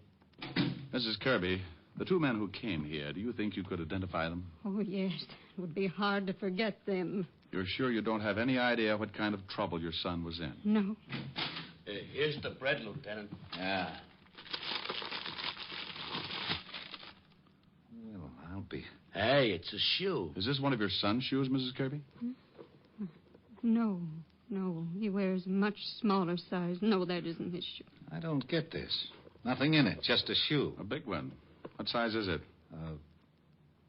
Mrs. Kirby, the 2 men who came here, do you think you could identify them? Oh, yes, it would be hard to forget them. You're sure you don't have any idea what kind of trouble your son was in? No. Here's the bread, Lieutenant. Yeah. Well, I'll be... Hey, it's a shoe. Is this one of your son's shoes, Mrs. Kirby? No, he wears a much smaller size. No, that isn't his shoe. I don't get this. Nothing in it, just a shoe. A big one. What size is it?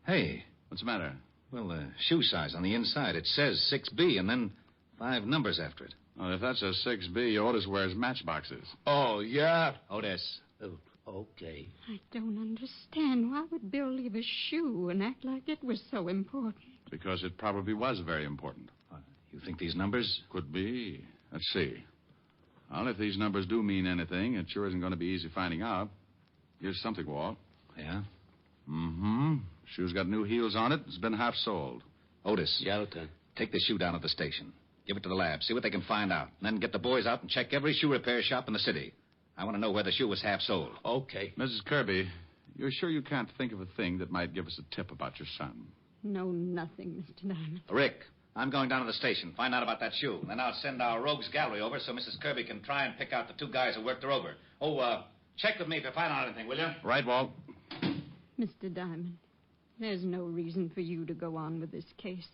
Hey. What's the matter? Well, the shoe size on the inside, it says 6B and then 5 numbers after it. Well, if that's a 6B, Otis wears matchboxes. Oh, yeah? Otis. Oh, okay. I don't understand. Why would Bill leave a shoe and act like it was so important? Because it probably was very important. You think these numbers? Could be. Let's see. Well, if these numbers do mean anything, it sure isn't going to be easy finding out. Here's something, Walt. Yeah? Mm-hmm. Shoe's got new heels on it. It's been half soled. Otis. Yeah, Lieutenant. Take the shoe down at the station. Give it to the lab. See what they can find out. And then get the boys out and check every shoe repair shop in the city. I want to know where the shoe was half sold. Okay. Mrs. Kirby, you're sure you can't think of a thing that might give us a tip about your son? No, nothing, Mr. Diamond. Rick, I'm going down to the station. Find out about that shoe. Then I'll send our rogues gallery over so Mrs. Kirby can try and pick out the 2 guys who worked her over. Oh, check with me if you find out anything, will you? Right, Walt. Mr. Diamond, there's no reason for you to go on with this case.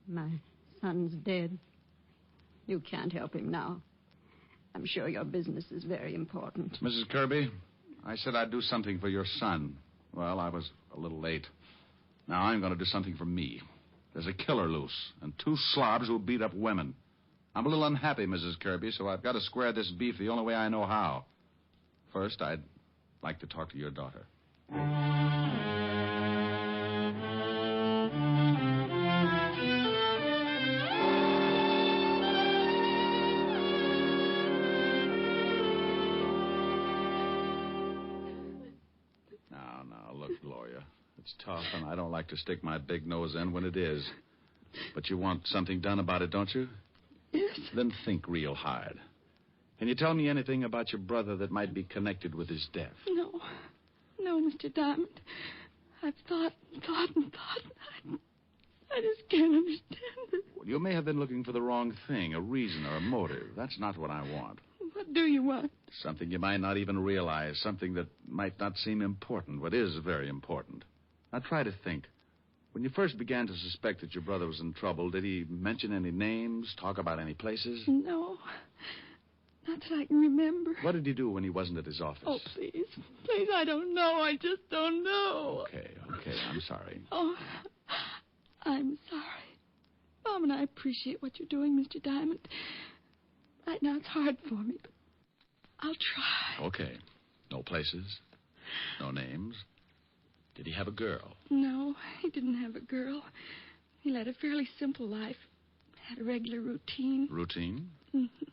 My son's dead. You can't help him now. I'm sure your business is very important. Mrs. Kirby, I said I'd do something for your son. Well, I was a little late. Now I'm going to do something for me. There's a killer loose, and 2 slobs who beat up women. I'm a little unhappy, Mrs. Kirby, so I've got to square this beef the only way I know how. First, I'd like to talk to your daughter. Now, look, Gloria. It's tough, and I don't like to stick my big nose in when it is. But you want something done about it, don't you? Yes. Then think real hard. Can you tell me anything about your brother that might be connected with his death? No, Mr. Diamond. I've thought. I just can't understand it. Well, you may have been looking for the wrong thing, a reason or a motive. That's not what I want. What do you want? Something you might not even realize, something that might not seem important, but is very important. Now, try to think. When you first began to suspect that your brother was in trouble, did he mention any names, talk about any places? No. Not that I can remember. What did he do when he wasn't at his office? Oh, please. Please, I don't know. I just don't know. Okay, I'm sorry. Oh, I'm sorry. Mom and I appreciate what you're doing, Mr. Diamond. Right now it's hard for me, but I'll try. Okay. No places? No names? Did he have a girl? No, he didn't have a girl. He led a fairly simple life. Had a regular routine. Routine? Mm-hmm.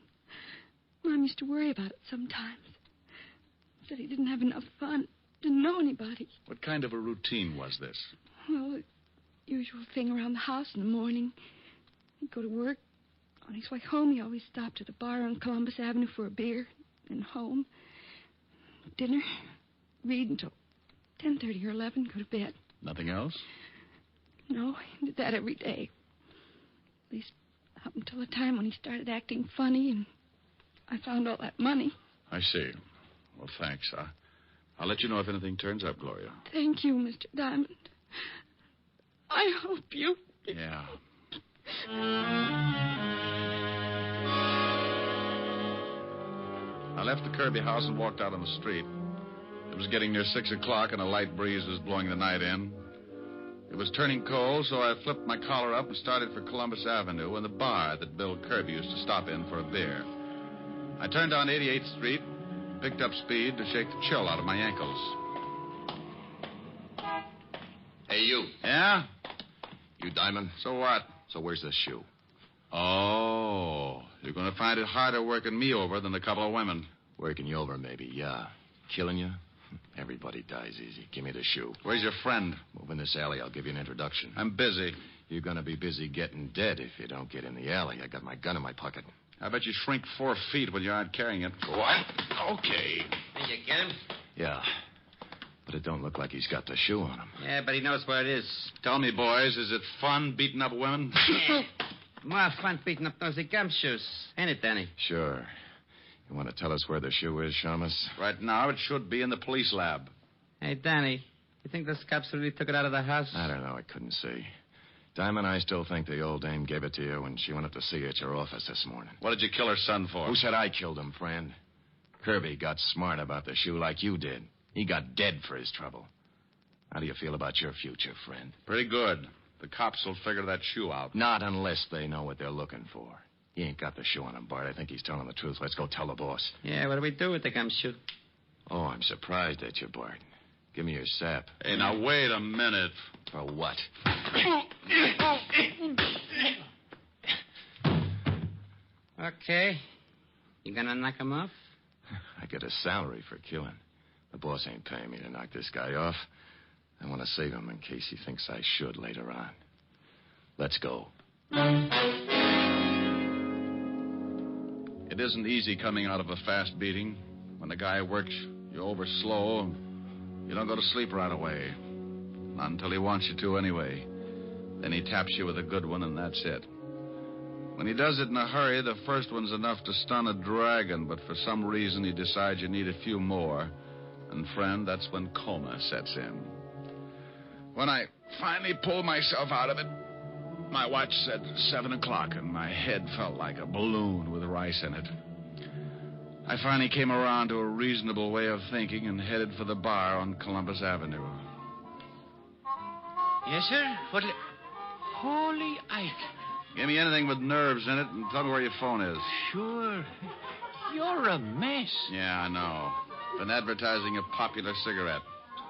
Mom used to worry about it sometimes. Said he didn't have enough fun. Didn't know anybody. What kind of a routine was this? Well, the usual thing around the house in the morning. He'd go to work. On his way home, he always stopped at a bar on Columbus Avenue for a beer. Then home. Dinner. Read until 10:30 or 11. Go to bed. Nothing else? No, he did that every day. At least up until the time when he started acting funny and I found all that money. I see. Well, thanks. I'll let you know if anything turns up, Gloria. Thank you, Mr. Diamond. I hope you... Yeah. I left the Kirby house and walked out on the street. It was getting near 6 o'clock, and a light breeze was blowing the night in. It was turning cold, so I flipped my collar up and started for Columbus Avenue and the bar that Bill Kirby used to stop in for a beer. I turned on 88th Street, picked up speed to shake the chill out of my ankles. Hey, you. Yeah? You Diamond? So what? So where's the shoe? Oh, you're going to find it harder working me over than a couple of women. Working you over, maybe, yeah. Killing you? Everybody dies easy. Give me the shoe. Where's your friend? Move in this alley. I'll give you an introduction. I'm busy. You're going to be busy getting dead if you don't get in the alley. I got my gun in my pocket. I bet you shrink 4 feet when you aren't carrying it. What? Okay. Did you get him? Yeah. But it don't look like he's got the shoe on him. Yeah, but he knows where it is. Tell me, boys, is it fun beating up women? More fun beating up those gumshoes. Ain't it, Danny? Sure. You want to tell us where the shoe is, Shamus? Right now, it should be in the police lab. Hey, Danny, you think those cops really took it out of the house? I don't know. I couldn't see. Diamond, I still think the old dame gave it to you when she went up to see you at your office this morning. What did you kill her son for? Who said I killed him, friend? Kirby got smart about the shoe like you did. He got dead for his trouble. How do you feel about your future, friend? Pretty good. The cops will figure that shoe out. Not unless they know what they're looking for. He ain't got the shoe on him, Bart. I think he's telling the truth. Let's go tell the boss. Yeah, what do we do with the gumshoe? Oh, I'm surprised at you, Bart. Give me your sap. Hey, now, wait a minute. For what? Okay. You gonna knock him off? I get a salary for killing. The boss ain't paying me to knock this guy off. I want to save him in case he thinks I should later on. Let's go. It isn't easy coming out of a fast beating. When the guy works you over slow, you don't go to sleep right away. Not until he wants you to anyway. Then he taps you with a good one, and that's it. When he does it in a hurry, the first one's enough to stun a dragon, but for some reason he decides you need a few more. And, friend, that's when coma sets in. When I finally pulled myself out of it, my watch said 7 o'clock, and my head felt like a balloon with rice in it. I finally came around to a reasonable way of thinking and headed for the bar on Columbus Avenue. Yes, sir? Holy Ike. Give me anything with nerves in it and tell me where your phone is. Sure. You're a mess. Yeah, I know. Been advertising a popular cigarette.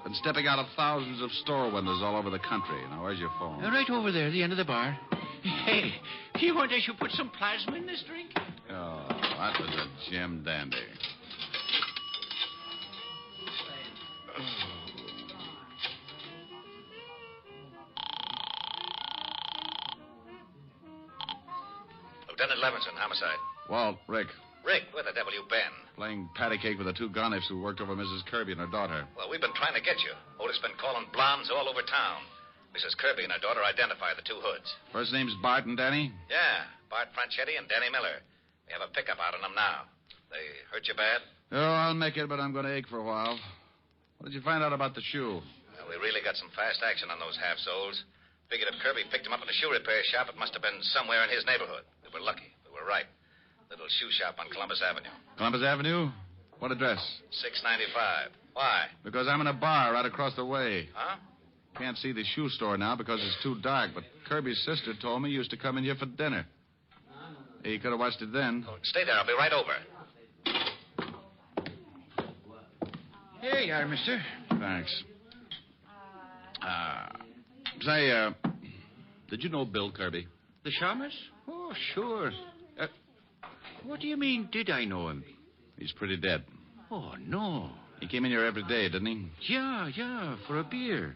Been stepping out of thousands of store windows all over the country. Now, where's your phone? Right over there, the end of the bar. Hey, you want I should put some plasma in this drink? Oh, that was a Jim dandy. Lieutenant Levinson, homicide. Walt, Rick, Rick, where the devil you been? playing patty cake with the 2 Garniffs who worked over Mrs. Kirby and her daughter. Well, we've been trying to get you. Otis been calling blondes all over town. Mrs. Kirby and her daughter identify the 2 hoods. First name's Bart and Danny? Yeah, Bart Franchetti and Danny Miller. We have a pickup out on them now. They hurt you bad? Oh, I'll make it, but I'm going to ache for a while. What did you find out about the shoe? Well, we really got some fast action on those half-soles. Figured if Kirby picked him up in a shoe repair shop, it must have been somewhere in his neighborhood. We were lucky. We were right. Little shoe shop on Columbus Avenue. Columbus Avenue? What address? 695. Why? Because I'm in a bar right across the way. Huh? Can't see the shoe store now because it's too dark, but Kirby's sister told me he used to come in here for dinner. He could have watched it then. Oh, stay there. I'll be right over. Here you are, mister. Thanks. Say, did you know Bill Kirby? The Shamus? Oh, sure. What do you mean, did I know him? He's pretty dead. Oh, no. He came in here every day, didn't he? Yeah, for a beer.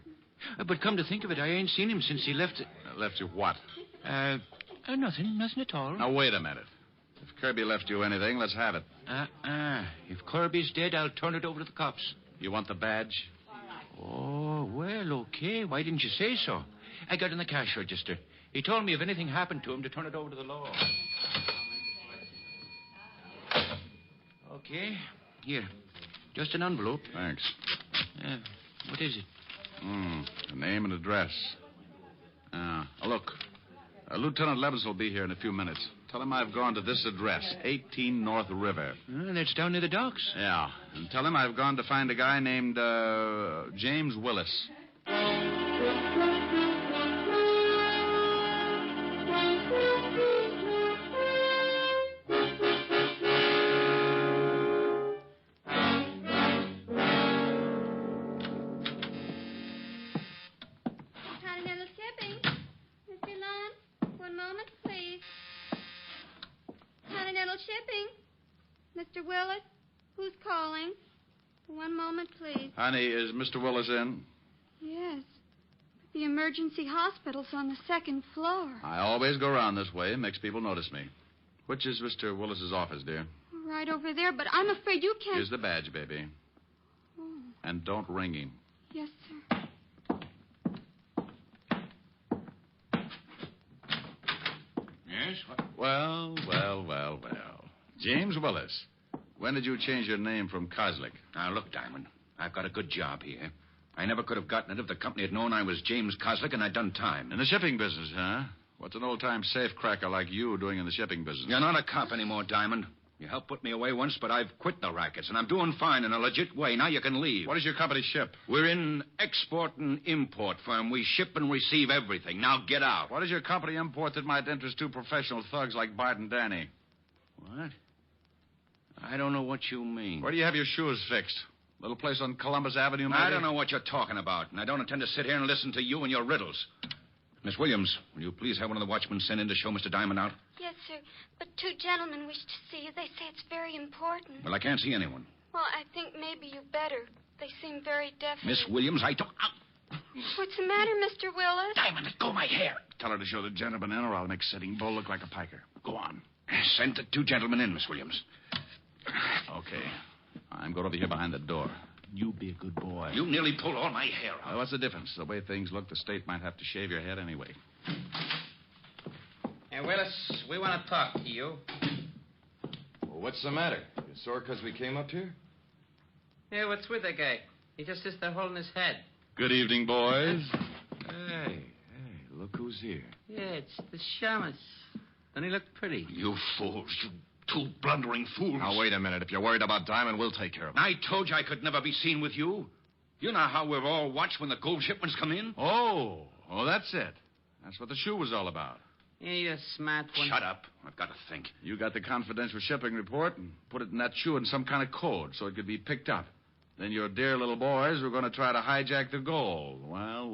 But come to think of it, I ain't seen him since he left... Left you what? Nothing at all. Now, wait a minute. If Kirby left you anything, let's have it. If Kirby's dead, I'll turn it over to the cops. You want the badge? Oh, well, okay. Why didn't you say so? I got in the cash register. He told me if anything happened to him to turn it over to the law. Okay. Here. Just an envelope. Thanks. What is it? A name and address. Look. Lieutenant Levis will be here in a few minutes. Tell him I've gone to this address, 18 North River. That's down near the docks. Yeah. And tell him I've gone to find a guy named James Willis. Mr. Willis, who's calling? One moment, please. Honey, is Mr. Willis in? Yes. The emergency hospital's on the second floor. I always go around this way. It makes people notice me. Which is Mr. Willis's office, dear? Right over there, but I'm afraid you can't... Here's the badge, baby. Oh. And don't ring him. Yes, sir. Yes? Well. James Willis. When did you change your name from Kozlik? Now, look, Diamond, I've got a good job here. I never could have gotten it if the company had known I was James Kozlik and I'd done time. In the shipping business, huh? What's an old-time safecracker like you doing in the shipping business? You're not a cop anymore, Diamond. You helped put me away once, but I've quit the rackets, and I'm doing fine in a legit way. Now you can leave. What does your company ship? We're in export and import firm. We ship and receive everything. Now get out. What does your company import that might interest two professional thugs like Bart and Danny? What? I don't know what you mean. Where do you have your shoes fixed? Little place on Columbus Avenue, maybe? I don't know what you're talking about, and I don't intend to sit here and listen to you and your riddles. Miss Williams, will you please have one of the watchmen sent in to show Mr. Diamond out? Yes, sir. But two gentlemen wish to see you. They say it's very important. Well, I can't see anyone. Well, I think maybe you better. They seem very definite. Miss Williams, I don't... What's the matter, Mr. Willis? Diamond, let go of my hair. Tell her to show the gentleman in, or I'll make Sitting Bull look like a piker. Go on. Send the two gentlemen in, Miss Williams. Okay. I'm going over here behind the door. You be a good boy. You nearly pulled all my hair out. Well, what's the difference? The way things look, the state might have to shave your head anyway. Hey, Willis, we want to talk to you. Well, what's the matter? You sore because we came up here? Yeah, what's with the guy? He just sits there holding his head. Good evening, boys. Hey, look who's here. Yeah, it's the shamus. Doesn't he look pretty? You fools, you two blundering fools. Now, wait a minute. If you're worried about Diamond, we'll take care of it. I told you I could never be seen with you. You know how we're all watched when the gold shipments come in? Oh, that's it. That's what the shoe was all about. Yeah, you're a smart one. Shut up. I've got to think. You got the confidential shipping report and put it in that shoe in some kind of code so it could be picked up. Then your dear little boys were going to try to hijack the gold. Well.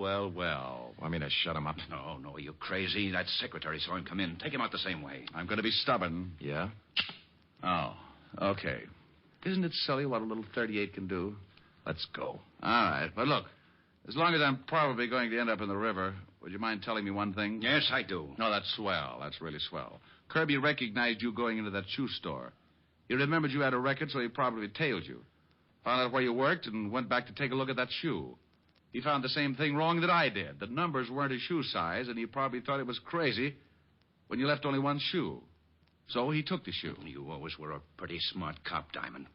Want me to shut him up? No, you crazy. That secretary saw him come in. Take him out the same way. I'm going to be stubborn. Yeah? Oh, okay. Isn't it silly what a little 38 can do? Let's go. All right, but look, as long as I'm probably going to end up in the river, would you mind telling me one thing? Yes, I do. No, that's swell. That's really swell. Kirby recognized you going into that shoe store. He remembered you had a record, so he probably tailed you. Found out where you worked and went back to take a look at that shoe. He found the same thing wrong that I did. The numbers weren't his shoe size, and he probably thought it was crazy when you left only one shoe. So he took the shoe. You always were a pretty smart cop, Diamond.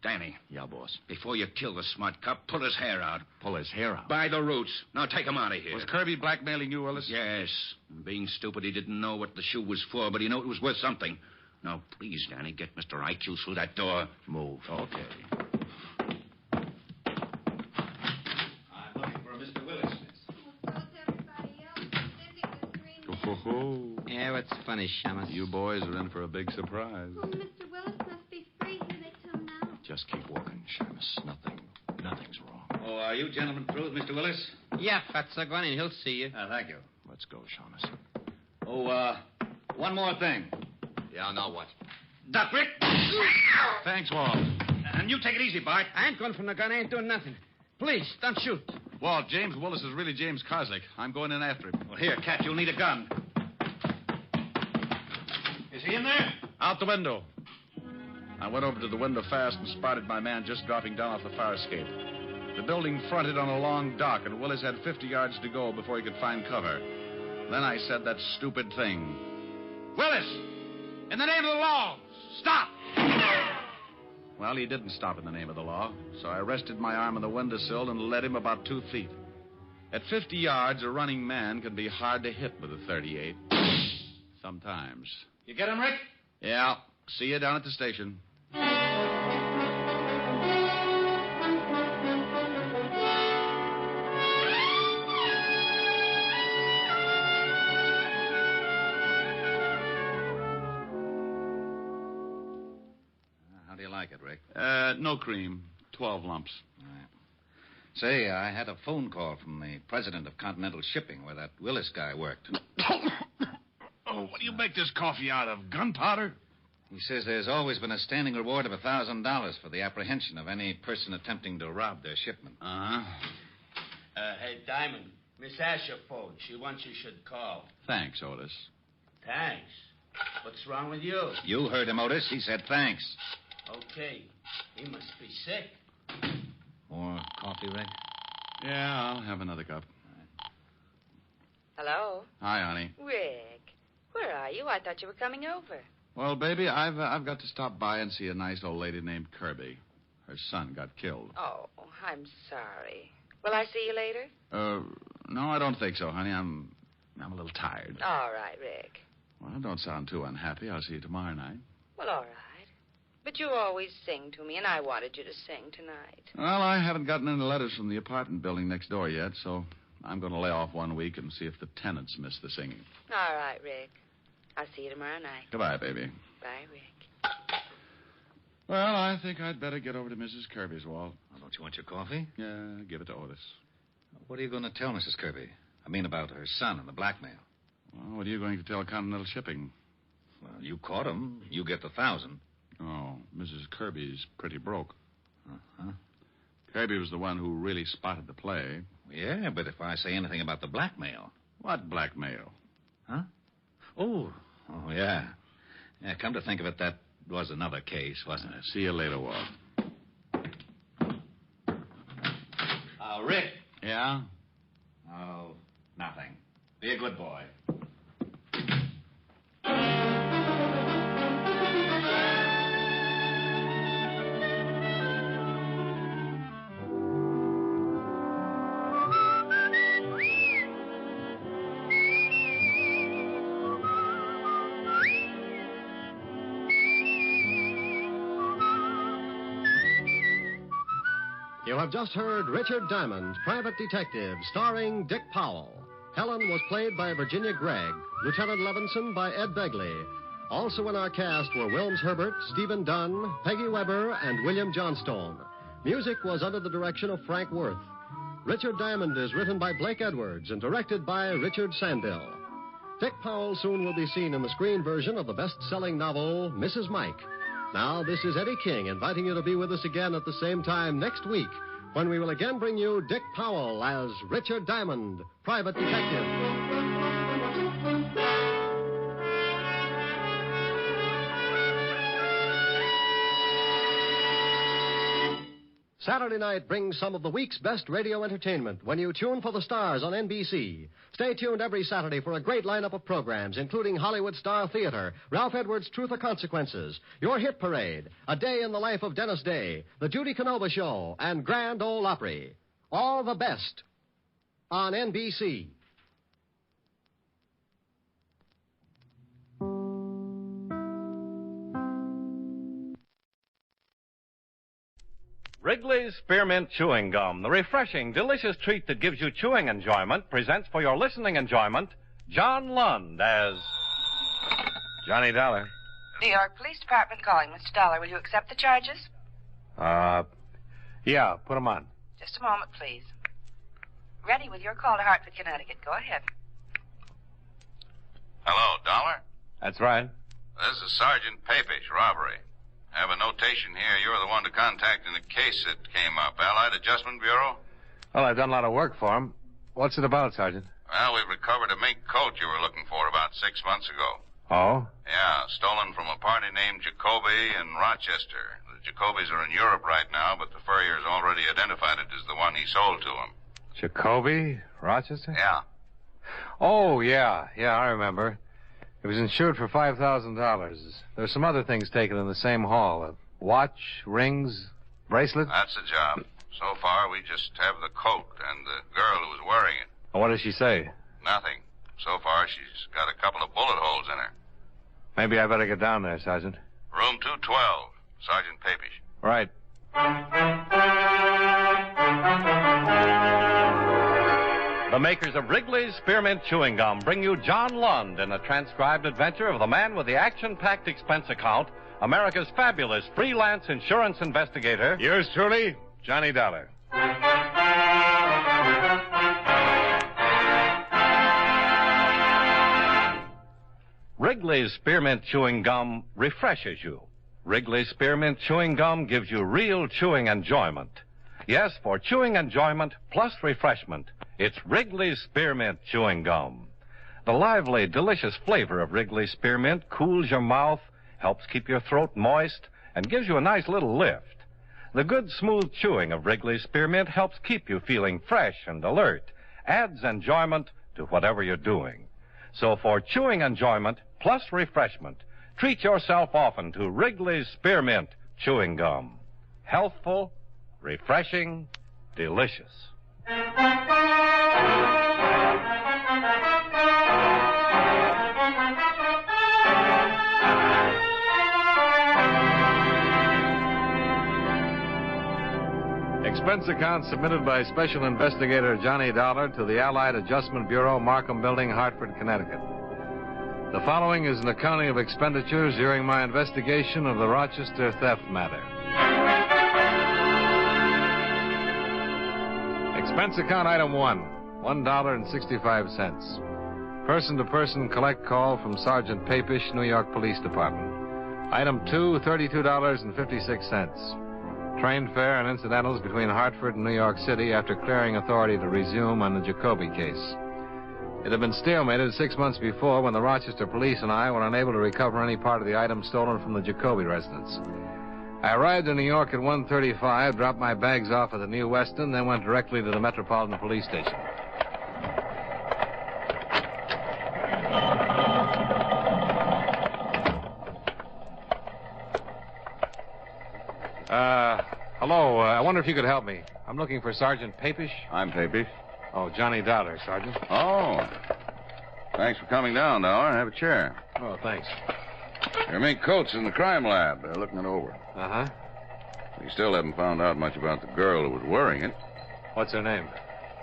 Danny. Yeah, boss. Before you kill the smart cop, pull his hair out. Pull his hair out? By the roots. Now take him out of here. Was Kirby blackmailing you, Willis? Yes. Being stupid, he didn't know what the shoe was for, but he knew it was worth something. Now, please, Danny, get Mr. IQ through that door. Move. Okay. I'm looking for Mr. Willis. Yeah, what's funny, shamus? You boys are in for a big surprise. Oh, Mr. Willis must be free. Here they come now. Just keep walking, Shamus. Nothing's wrong. Oh, are you gentlemen through with Mr. Willis? Yeah, Fatso, go on in. He'll see you. Thank you. Let's go, Shamus. Oh, one more thing. Yeah, now what? Duck, Rick! Thanks, Walt. And you take it easy, Bart. I ain't going from the gun. I ain't doing nothing. Please, don't shoot. Walt, James Willis is really James Kozlik. I'm going in after him. Well, here, Cat, you'll need a gun. Is he in there? Out the window. I went over to the window fast and spotted my man just dropping down off the fire escape. The building fronted on a long dock, and Willis had 50 yards to go before he could find cover. Then I said that stupid thing. Willis! In the name of the law, stop! Well, he didn't stop in the name of the law, so I rested my arm on the windowsill and led him about 2 feet. At 50 yards, a running man can be hard to hit with a .38. Sometimes. You get him, Rick? Yeah. See you down at the station. How do you like it, Rick? No cream. 12 lumps. All right. Say, I had a phone call from the president of Continental Shipping where that Willis guy worked. Oh, what do you make this coffee out of? Gunpowder? He says there's always been a standing reward of $1,000 for the apprehension of any person attempting to rob their shipment. Uh-huh. Hey, Diamond, Miss Asher phoned. She wants you should call. Thanks, Otis. Thanks. What's wrong with you? You heard him, Otis. He said thanks. Okay. He must be sick. More coffee, Rick? Yeah, I'll have another cup. Hello? Hi, honey. Rick, where are you? I thought you were coming over. Well, baby, I've got to stop by and see a nice old lady named Kirby. Her son got killed. Oh, I'm sorry. Will I see you later? No, I don't think so, honey. I'm a little tired. All right, Rick. Well, don't sound too unhappy. I'll see you tomorrow night. Well, all right. But you always sing to me, and I wanted you to sing tonight. Well, I haven't gotten any letters from the apartment building next door yet, so I'm going to lay off 1 week and see if the tenants miss the singing. All right, Rick. I'll see you tomorrow night. Goodbye, baby. Bye, Rick. Well, I think I'd better get over to Mrs. Kirby's, Walt. Oh, don't you want your coffee? Yeah, give it to Otis. What are you going to tell Mrs. Kirby? I mean about her son and the blackmail. Well, what are you going to tell Continental Shipping? Well, you caught him. You get the 1,000. Oh, Mrs. Kirby's pretty broke. Uh-huh. Kirby was the one who really spotted the play. Yeah, but if I say anything about the blackmail... What blackmail? Huh? Oh, yeah. Yeah, come to think of it, that was another case, wasn't it? See you later, Walt. Rick. Yeah? Oh, nothing. Be a good boy. You have just heard Richard Diamond, Private Detective, starring Dick Powell. Helen was played by Virginia Gregg, Lieutenant Levinson by Ed Begley. Also in our cast were Wilms Herbert, Stephen Dunn, Peggy Weber, and William Johnstone. Music was under the direction of Frank Worth. Richard Diamond is written by Blake Edwards and directed by Richard Sandell. Dick Powell soon will be seen in the screen version of the best-selling novel, Mrs. Mike. Now, this is Eddie King inviting you to be with us again at the same time next week when we will again bring you Dick Powell as Richard Diamond, Private Detective. Saturday night brings some of the week's best radio entertainment when you tune for the stars on NBC. Stay tuned every Saturday for a great lineup of programs, including Hollywood Star Theater, Ralph Edwards' Truth or Consequences, Your Hit Parade, A Day in the Life of Dennis Day, The Judy Canova Show, and Grand Ole Opry. All the best on NBC. Wrigley's Spearmint Chewing Gum, the refreshing, delicious treat that gives you chewing enjoyment, presents for your listening enjoyment, John Lund as Johnny Dollar. New York Police Department calling. Mr. Dollar, will you accept the charges? Yeah, put 'em on. Just a moment, please. Ready with your call to Hartford, Connecticut. Go ahead. Hello, Dollar? That's right. This is Sergeant Papish, robbery. I have a notation here. You're the one to contact in the case that came up. Allied Adjustment Bureau? Well, I've done a lot of work for him. What's it about, Sergeant? Well, we've recovered a mink coat you were looking for about 6 months ago. Oh? Yeah, stolen from a party named Jacoby in Rochester. The Jacobys are in Europe right now, but the furrier's already identified it as the one he sold to him. Jacoby? Rochester? Yeah. Oh, yeah, I remember. It was insured for $5,000. There were some other things taken in the same haul. A Watch, rings, bracelet? That's the job. So far, we just have the coat and the girl who was wearing it. What does she say? Nothing. So far, she's got a couple of bullet holes in her. Maybe I better get down there, Sergeant. Room 212, Sergeant Papish. Right. The makers of Wrigley's Spearmint Chewing Gum bring you John Lund in a transcribed adventure of the man with the action-packed expense account, America's fabulous freelance insurance investigator. Yours truly, Johnny Dollar. Wrigley's Spearmint Chewing Gum refreshes you. Wrigley's Spearmint Chewing Gum gives you real chewing enjoyment. Yes, for chewing enjoyment plus refreshment, it's Wrigley's Spearmint Chewing Gum. The lively, delicious flavor of Wrigley's Spearmint cools your mouth, helps keep your throat moist, and gives you a nice little lift. The good, smooth chewing of Wrigley's Spearmint helps keep you feeling fresh and alert, adds enjoyment to whatever you're doing. So for chewing enjoyment plus refreshment, treat yourself often to Wrigley's Spearmint Chewing Gum. Healthful, refreshing, delicious. Expense account submitted by Special Investigator Johnny Dollar to the Allied Adjustment Bureau, Markham Building, Hartford, Connecticut. The following is an accounting of expenditures during my investigation of the Rochester theft matter. Expense account item 1, $1.65. Person-to-person collect call from Sergeant Papish, New York Police Department. Item 2, $32.56. Train fare and incidentals between Hartford and New York City after clearing authority to resume on the Jacoby case. It had been stalemated 6 months before when the Rochester police and I were unable to recover any part of the items stolen from the Jacoby residence. I arrived in New York at 1:35, dropped my bags off at the New Weston, then went directly to the Metropolitan Police Station. Hello. I wonder if you could help me. I'm looking for Sergeant Papish. I'm Papish. Oh, Johnny Dollar, Sergeant. Oh. Thanks for coming down, Dollar. Have a chair. Oh, thanks. Your mink coat's in the crime lab. They're looking it over. Uh-huh. We still haven't found out much about the girl who was wearing it. What's her name?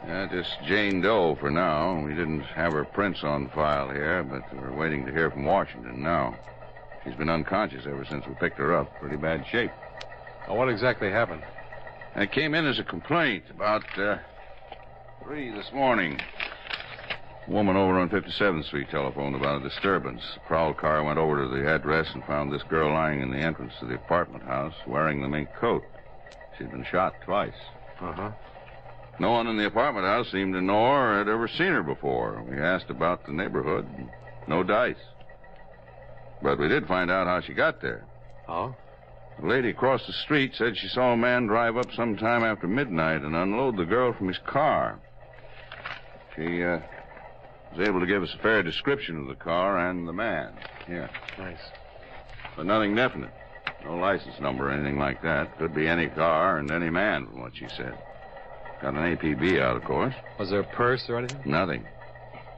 Yeah, just Jane Doe for now. We didn't have her prints on file here, but we're waiting to hear from Washington now. She's been unconscious ever since we picked her up. Pretty bad shape. Oh, what exactly happened? It came in as a complaint about 3 this morning. A woman over on 57th Street telephoned about a disturbance. The prowl car went over to the address and found this girl lying in the entrance to the apartment house wearing the mink coat. She'd been shot twice. Uh-huh. No one in the apartment house seemed to know her or had ever seen her before. We asked about the neighborhood. No dice. But we did find out how she got there. Oh? The lady across the street said she saw a man drive up sometime after midnight and unload the girl from his car. She was able to give us a fair description of the car and the man. Here. Nice. But nothing definite. No license number or anything like that. Could be any car and any man, from what she said. Got an APB out, of course. Was there a purse or anything? Nothing.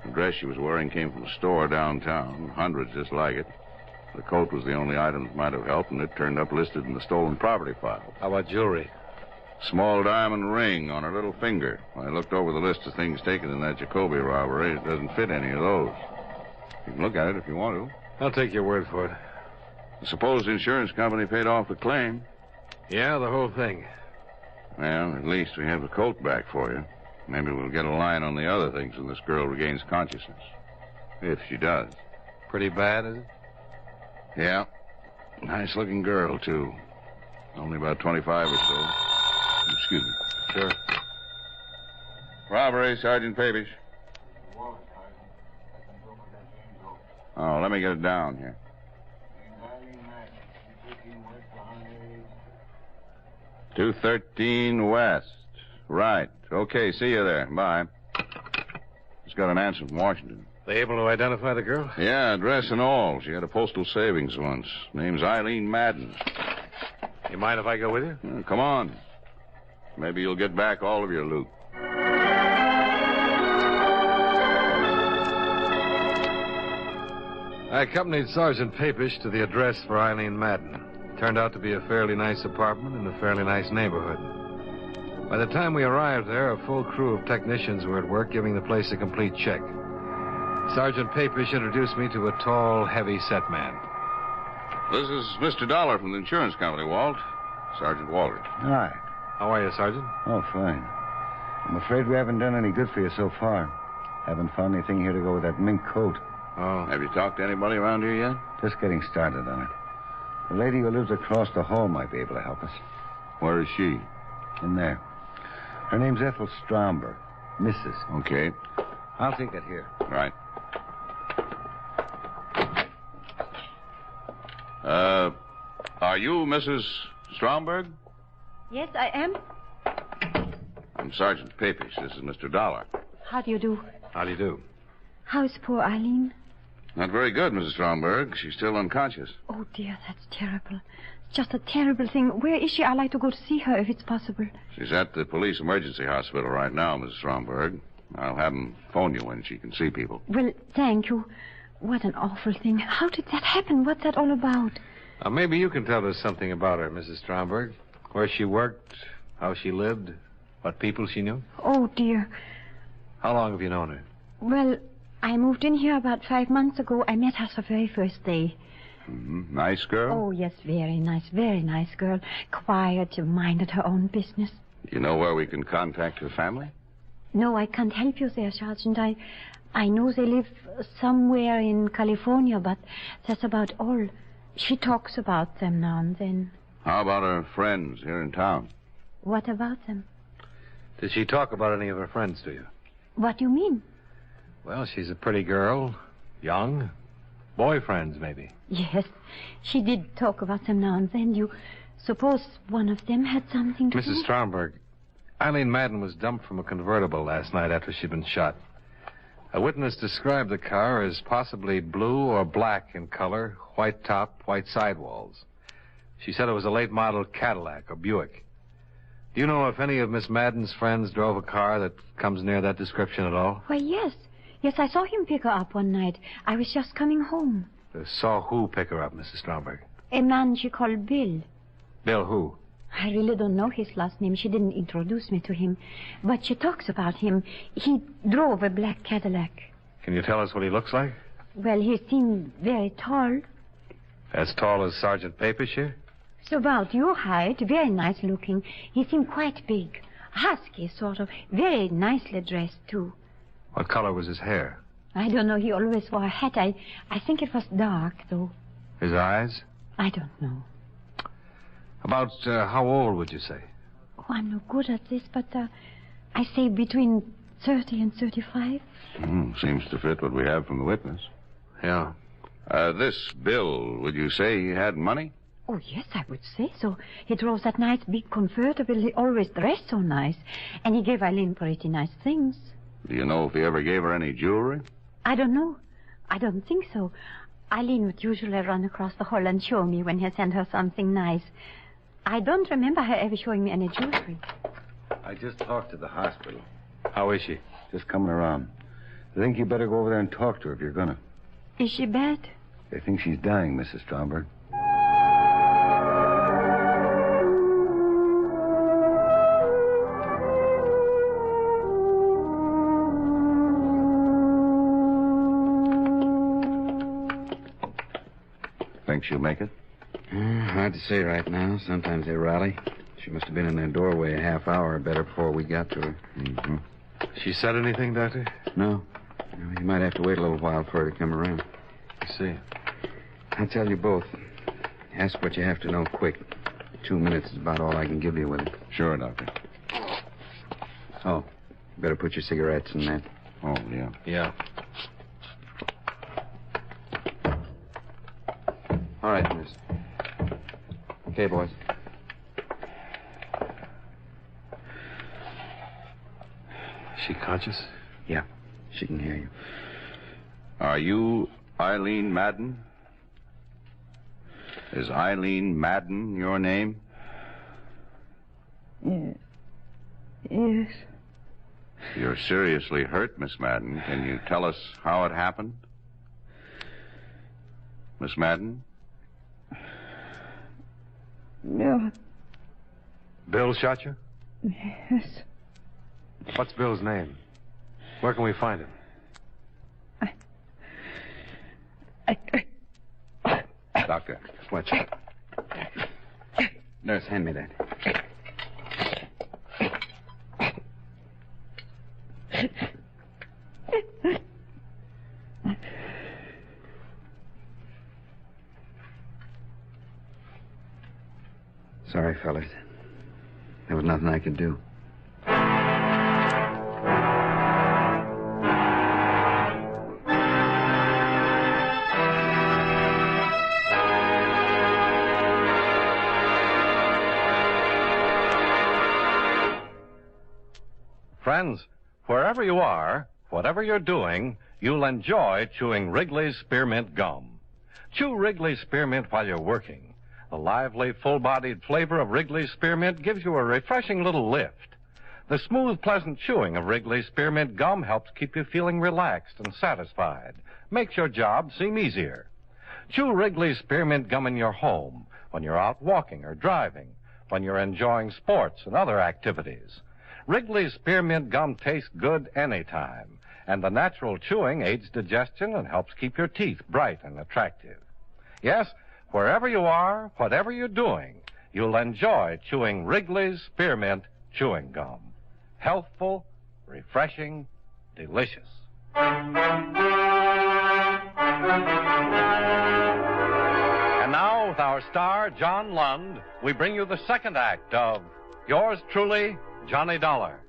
The dress she was wearing came from a store downtown. Hundreds just like it. The coat was the only item that might have helped, and it turned up listed in the stolen property file. How about jewelry? Small diamond ring on her little finger. When I looked over the list of things taken in that Jacoby robbery, it doesn't fit any of those. You can look at it if you want to. I'll take your word for it. I suppose the insurance company paid off the claim. Yeah, the whole thing. Well, at least we have the coat back for you. Maybe we'll get a line on the other things when this girl regains consciousness. If she does. Pretty bad, is it? Yeah. Nice-looking girl, too. Only about 25 or so. Excuse me. Sure. Robbery, Sergeant Papish. Oh, let me get it down here. 213 West. Right. Okay, see you there. Bye. Just got an answer from Washington. They able to identify the girl? Yeah, address and all. She had a postal savings once. Name's Eileen Madden. You mind if I go with you? Come on. Maybe you'll get back all of your loot. I accompanied Sergeant Papish to the address for Eileen Madden. Turned out to be a fairly nice apartment in a fairly nice neighborhood. By the time we arrived there, a full crew of technicians were at work giving the place a complete check. Sergeant Papish introduced me to a tall, heavy-set man. This is Mr. Dollar from the insurance company, Walt. Sergeant Walter. Hi. How are you, Sergeant? Oh, fine. I'm afraid we haven't done any good for you so far. Haven't found anything here to go with that mink coat. Oh. Have you talked to anybody around here yet? Just getting started on it. The lady who lives across the hall might be able to help us. Where is she? In there. Her name's Ethel Stromberg. Mrs. Okay. I'll take it here. Right. Are you Mrs. Stromberg? Yes, I am. I'm Sergeant Papish. This is Mr. Dollar. How do you do? How do you do? How's poor Eileen? Not very good, Mrs. Stromberg. She's still unconscious. Oh, dear, that's terrible. It's just a terrible thing. Where is she? I'd like to go to see her if it's possible. She's at the police emergency hospital right now, Mrs. Stromberg. I'll have them phone you when she can see people. Well, thank you. What an awful thing. How did that happen? What's that all about? Maybe you can tell us something about her, Mrs. Stromberg. Where she worked, how she lived, what people she knew. Oh, dear. How long have you known her? Well, I moved in here about 5 months ago. I met her the very first day. Mm-hmm. Nice girl? Oh, yes, very nice girl. Quiet, minded her own business. Do you know where we can contact her family? No, I can't help you there, Sergeant. I know they live somewhere in California, but that's about all. She talks about them now and then. How about her friends here in town? What about them? Did she talk about any of her friends to you? What do you mean? Well, she's a pretty girl. Young. Boyfriends, maybe. Yes, she did talk about them now and then. You suppose one of them had something to do? Mrs. Stromberg, Eileen Madden was dumped from a convertible last night after she'd been shot. A witness described the car as possibly blue or black in color, white top, white sidewalls. She said it was a late model Cadillac or Buick. Do you know if any of Miss Madden's friends drove a car that comes near that description at all? Why, yes. Yes, I saw him pick her up one night. I was just coming home. Saw who pick her up, Mrs. Stromberg? A man she called Bill. Bill who? I really don't know his last name. She didn't introduce me to him. But she talks about him. He drove a black Cadillac. Can you tell us what he looks like? Well, he seemed very tall. As tall as Sergeant Papish here? So about your height, very nice looking. He seemed quite big. Husky, sort of. Very nicely dressed, too. What color was his hair? I don't know. He always wore a hat. I think it was dark, though. His eyes? I don't know. About how old would you say? Oh, I'm no good at this, but I say between 30 and 35. Seems to fit what we have from the witness. Yeah. This Bill, would you say he had money? Oh, yes, I would say so. He drove that nice big convertible. He always dressed so nice. And he gave Eileen pretty nice things. Do you know if he ever gave her any jewelry? I don't know. I don't think so. Eileen would usually run across the hall and show me when he sent her something nice. I don't remember her ever showing me any jewelry. I just talked to the hospital. How is she? Just coming around. They think you better go over there and talk to her if you're gonna. Is she bad? They think she's dying, Mrs. Stromberg. Think she'll make it? Hard to say right now. Sometimes they rally. She must have been in their doorway a half hour or better before we got to her. Mm-hmm. She said anything, Doctor? No. You might have to wait a little while for her to come around. I see. I'll tell you both. Ask what you have to know quick. 2 minutes is about all I can give you with it. Sure, Doctor. Oh, better put your cigarettes in that. Oh, yeah. Yeah. All right, miss. Okay, boys. Is she conscious? Yeah, she can hear you. Are you Eileen Madden? Is Eileen Madden your name? Yes. Yes. You're seriously hurt, Miss Madden. Can you tell us how it happened? Miss Madden? No. Bill shot you? Yes. What's Bill's name? Where can we find him? Doctor. Watch out. Nurse, hand me that. Sorry, fellas. There was nothing I could do. Friends, wherever you are, whatever you're doing, you'll enjoy chewing Wrigley's Spearmint Gum. Chew Wrigley's Spearmint while you're working. The lively, full-bodied flavor of Wrigley's Spearmint gives you a refreshing little lift. The smooth, pleasant chewing of Wrigley's Spearmint Gum helps keep you feeling relaxed and satisfied. Makes your job seem easier. Chew Wrigley's Spearmint Gum in your home, when you're out walking or driving, when you're enjoying sports and other activities. Wrigley's Spearmint Gum tastes good anytime, and the natural chewing aids digestion and helps keep your teeth bright and attractive. Yes, wherever you are, whatever you're doing, you'll enjoy chewing Wrigley's Spearmint Chewing Gum. Healthful, refreshing, delicious. And now, with our star, John Lund, we bring you the second act of Yours Truly, Johnny Dollar.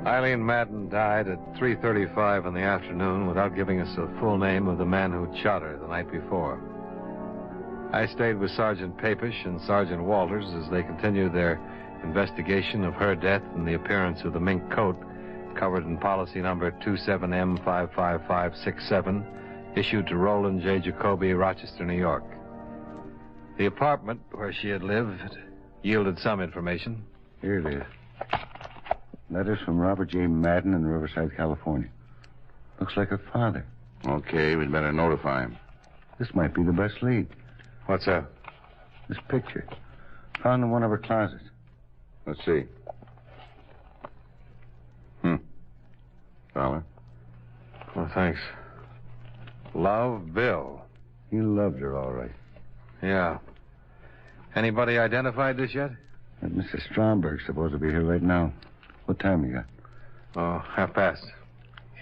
Eileen Madden died at 3:35 in the afternoon without giving us the full name of the man who shot her the night before. I stayed with Sergeant Papish and Sergeant Walters as they continued their investigation of her death and the appearance of the mink coat covered in policy number 27M55567, issued to Roland J. Jacoby, Rochester, New York. The apartment where she had lived yielded some information. Here it is. Letters from Robert J. Madden in Riverside, California. Looks like her father. Okay, we'd better notify him. This might be the best lead. What's that? This picture. Found in one of her closets. Let's see. $1. Oh, thanks. Love, Bill. He loved her, all right. Yeah. Anybody identified this yet? That Mrs. Stromberg's supposed to be here right now. What time you got? Oh, 5:30.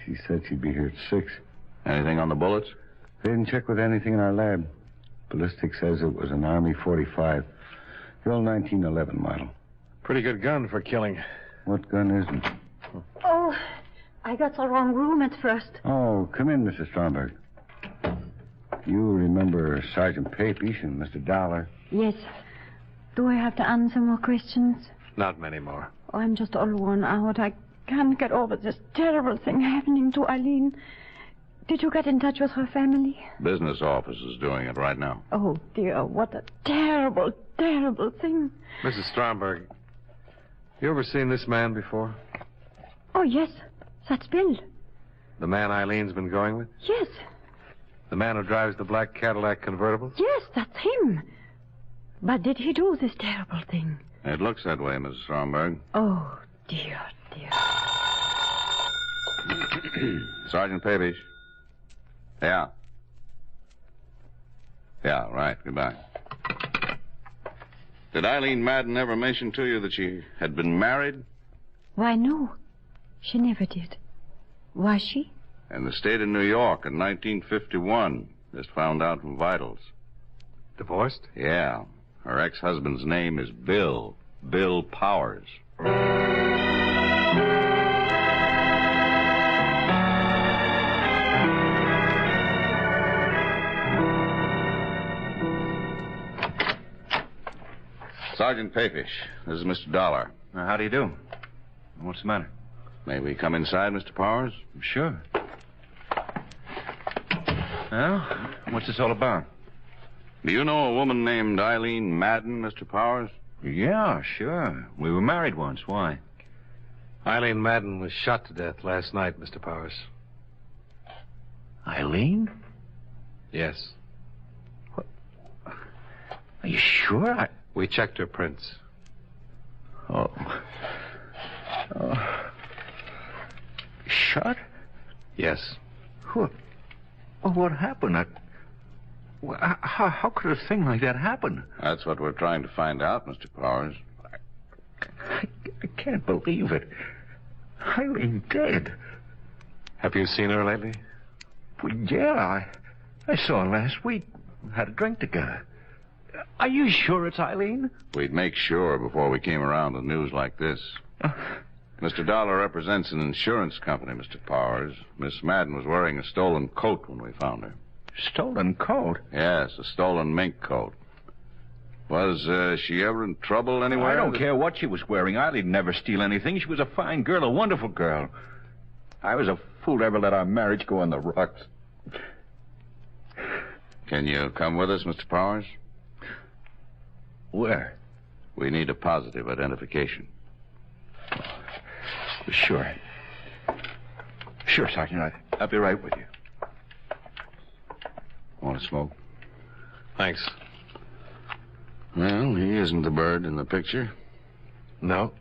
She said she'd be here at 6. Anything on the bullets? They didn't check with anything in our lab. Ballistics says it was an Army 45. The old 1911 model. Pretty good gun for killing. What gun isn't? Oh, I got the wrong room at first. Oh, come in, Mrs. Stromberg. You remember Sergeant Papish and Mr. Dollar? Yes. Do I have to answer more questions? Not many more. Oh, I'm just all worn out. I can't get over this terrible thing happening to Eileen. Did you get in touch with her family? Business office is doing it right now. Oh, dear, what a terrible, terrible thing. Mrs. Stromberg, you ever seen this man before? Oh, yes. That's Bill. The man Eileen's been going with? Yes. The man who drives the black Cadillac convertible? Yes, that's him. But did he do this terrible thing? It looks that way, Mrs. Stromberg. Oh, dear, dear. Sergeant Papish. Yeah. Yeah, right. Goodbye. Did Eileen Madden ever mention to you that she had been married? Why, no. She never did. Was she? In the state of New York in 1951. Just found out from vitals. Divorced? Yeah. Her ex-husband's name is Bill. Bill Powers. Sergeant Papish, this is Mr. Dollar. How do you do? What's the matter? May we come inside, Mr. Powers? Sure. Well, what's this all about? Do you know a woman named Eileen Madden, Mr. Powers? Yeah, sure. We were married once. Why? Eileen Madden was shot to death last night, Mr. Powers. Eileen? Yes. What? Are you sure? We checked her prints. Oh. Shot? Yes. What? Oh, what happened? How could a thing like that happen? That's what we're trying to find out, Mr. Powers. I can't believe it. Eileen dead. Have you seen her lately? Well, yeah, I saw her last week. Had a drink together. Are you sure it's Eileen? We'd make sure before we came around with news like this. Mr. Dollar represents an insurance company, Mr. Powers. Miss Madden was wearing a stolen coat when we found her. Stolen coat? Yes, a stolen mink coat. Was she ever in trouble anywhere? I don't care what she was wearing. Eileen never steal anything. She was a fine girl, a wonderful girl. I was a fool to ever let our marriage go on the rocks. Can you come with us, Mr. Powers? Where? We need a positive identification. Sure. Sure, Sergeant. I'll be right with you. Want to smoke? Thanks. Well, he isn't the bird in the picture. No.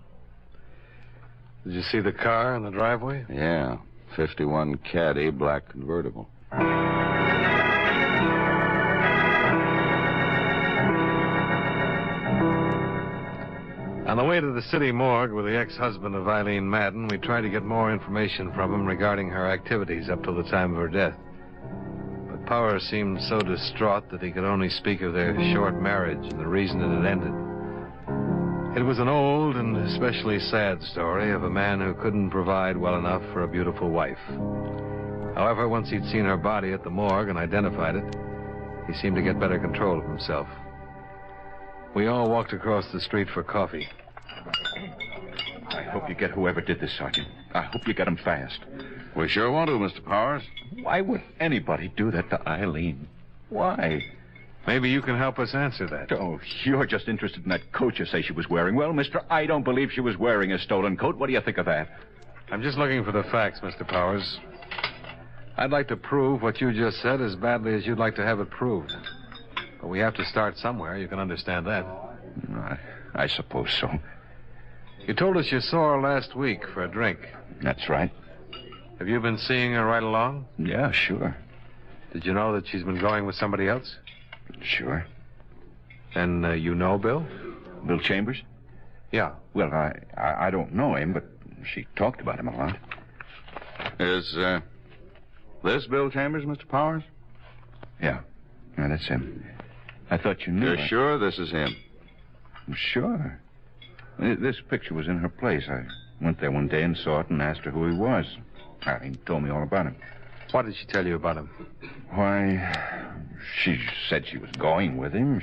Did you see the car in the driveway? Yeah. 51 Caddy, black convertible. On the way to the city morgue with the ex-husband of Eileen Madden, we tried to get more information from him regarding her activities up to the time of her death. But Powers seemed so distraught that he could only speak of their short marriage and the reason it had ended. It was an old and especially sad story of a man who couldn't provide well enough for a beautiful wife. However, once he'd seen her body at the morgue and identified it, he seemed to get better control of himself. We all walked across the street for coffee. I hope you get whoever did this, Sergeant. I hope you get him fast. We sure want to, Mr. Powers. Why would anybody do that to Eileen? Why? Maybe you can help us answer that. Oh, you're just interested in that coat you say she was wearing. Well, mister, I don't believe she was wearing a stolen coat. What do you think of that? I'm just looking for the facts, Mr. Powers. I'd like to prove what you just said as badly as you'd like to have it proved. But we have to start somewhere. You can understand that. I suppose so. You told us you saw her last week for a drink. That's right. Have you been seeing her right along? Yeah, sure. Did you know that she's been going with somebody else? Sure. And you know Bill? Bill Chambers? Yeah. Well, I don't know him, but she talked about him a lot. Is this Bill Chambers, Mr. Powers? Yeah. Yeah, that's him. I thought you knew. You're sure this is him? Sure. This picture was in her place. I went there one day and saw it and asked her who he was. Eileen told me all about him. What did she tell you about him? Why, she said she was going with him.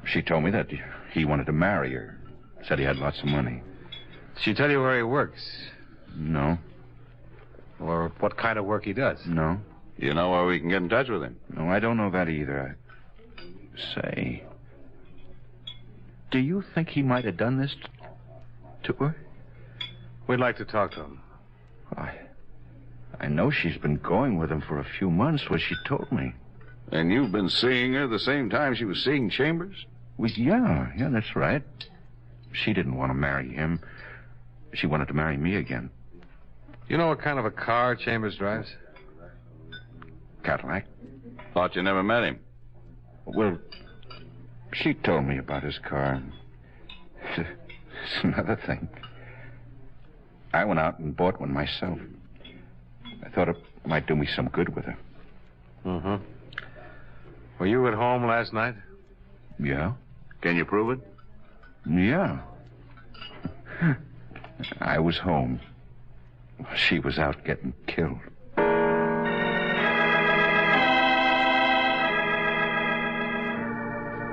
She told me that he wanted to marry her. Said he had lots of money. Did she tell you where he works? No. Or what kind of work he does? No. You know where we can get in touch with him? No, I don't know that either. Say, do you think he might have done this to her? We'd like to talk to him. I know she's been going with him for a few months, what she told me. And you've been seeing her the same time she was seeing Chambers? Well, yeah, that's right. She didn't want to marry him. She wanted to marry me again. You know what kind of a car Chambers drives? Cadillac. Thought you never met him. Well, she told me about his car. It's another thing. I went out and bought one myself. I thought it might do me some good with her. Mm-hmm. Were you at home last night? Yeah. Can you prove it? Yeah. I was home. She was out getting killed.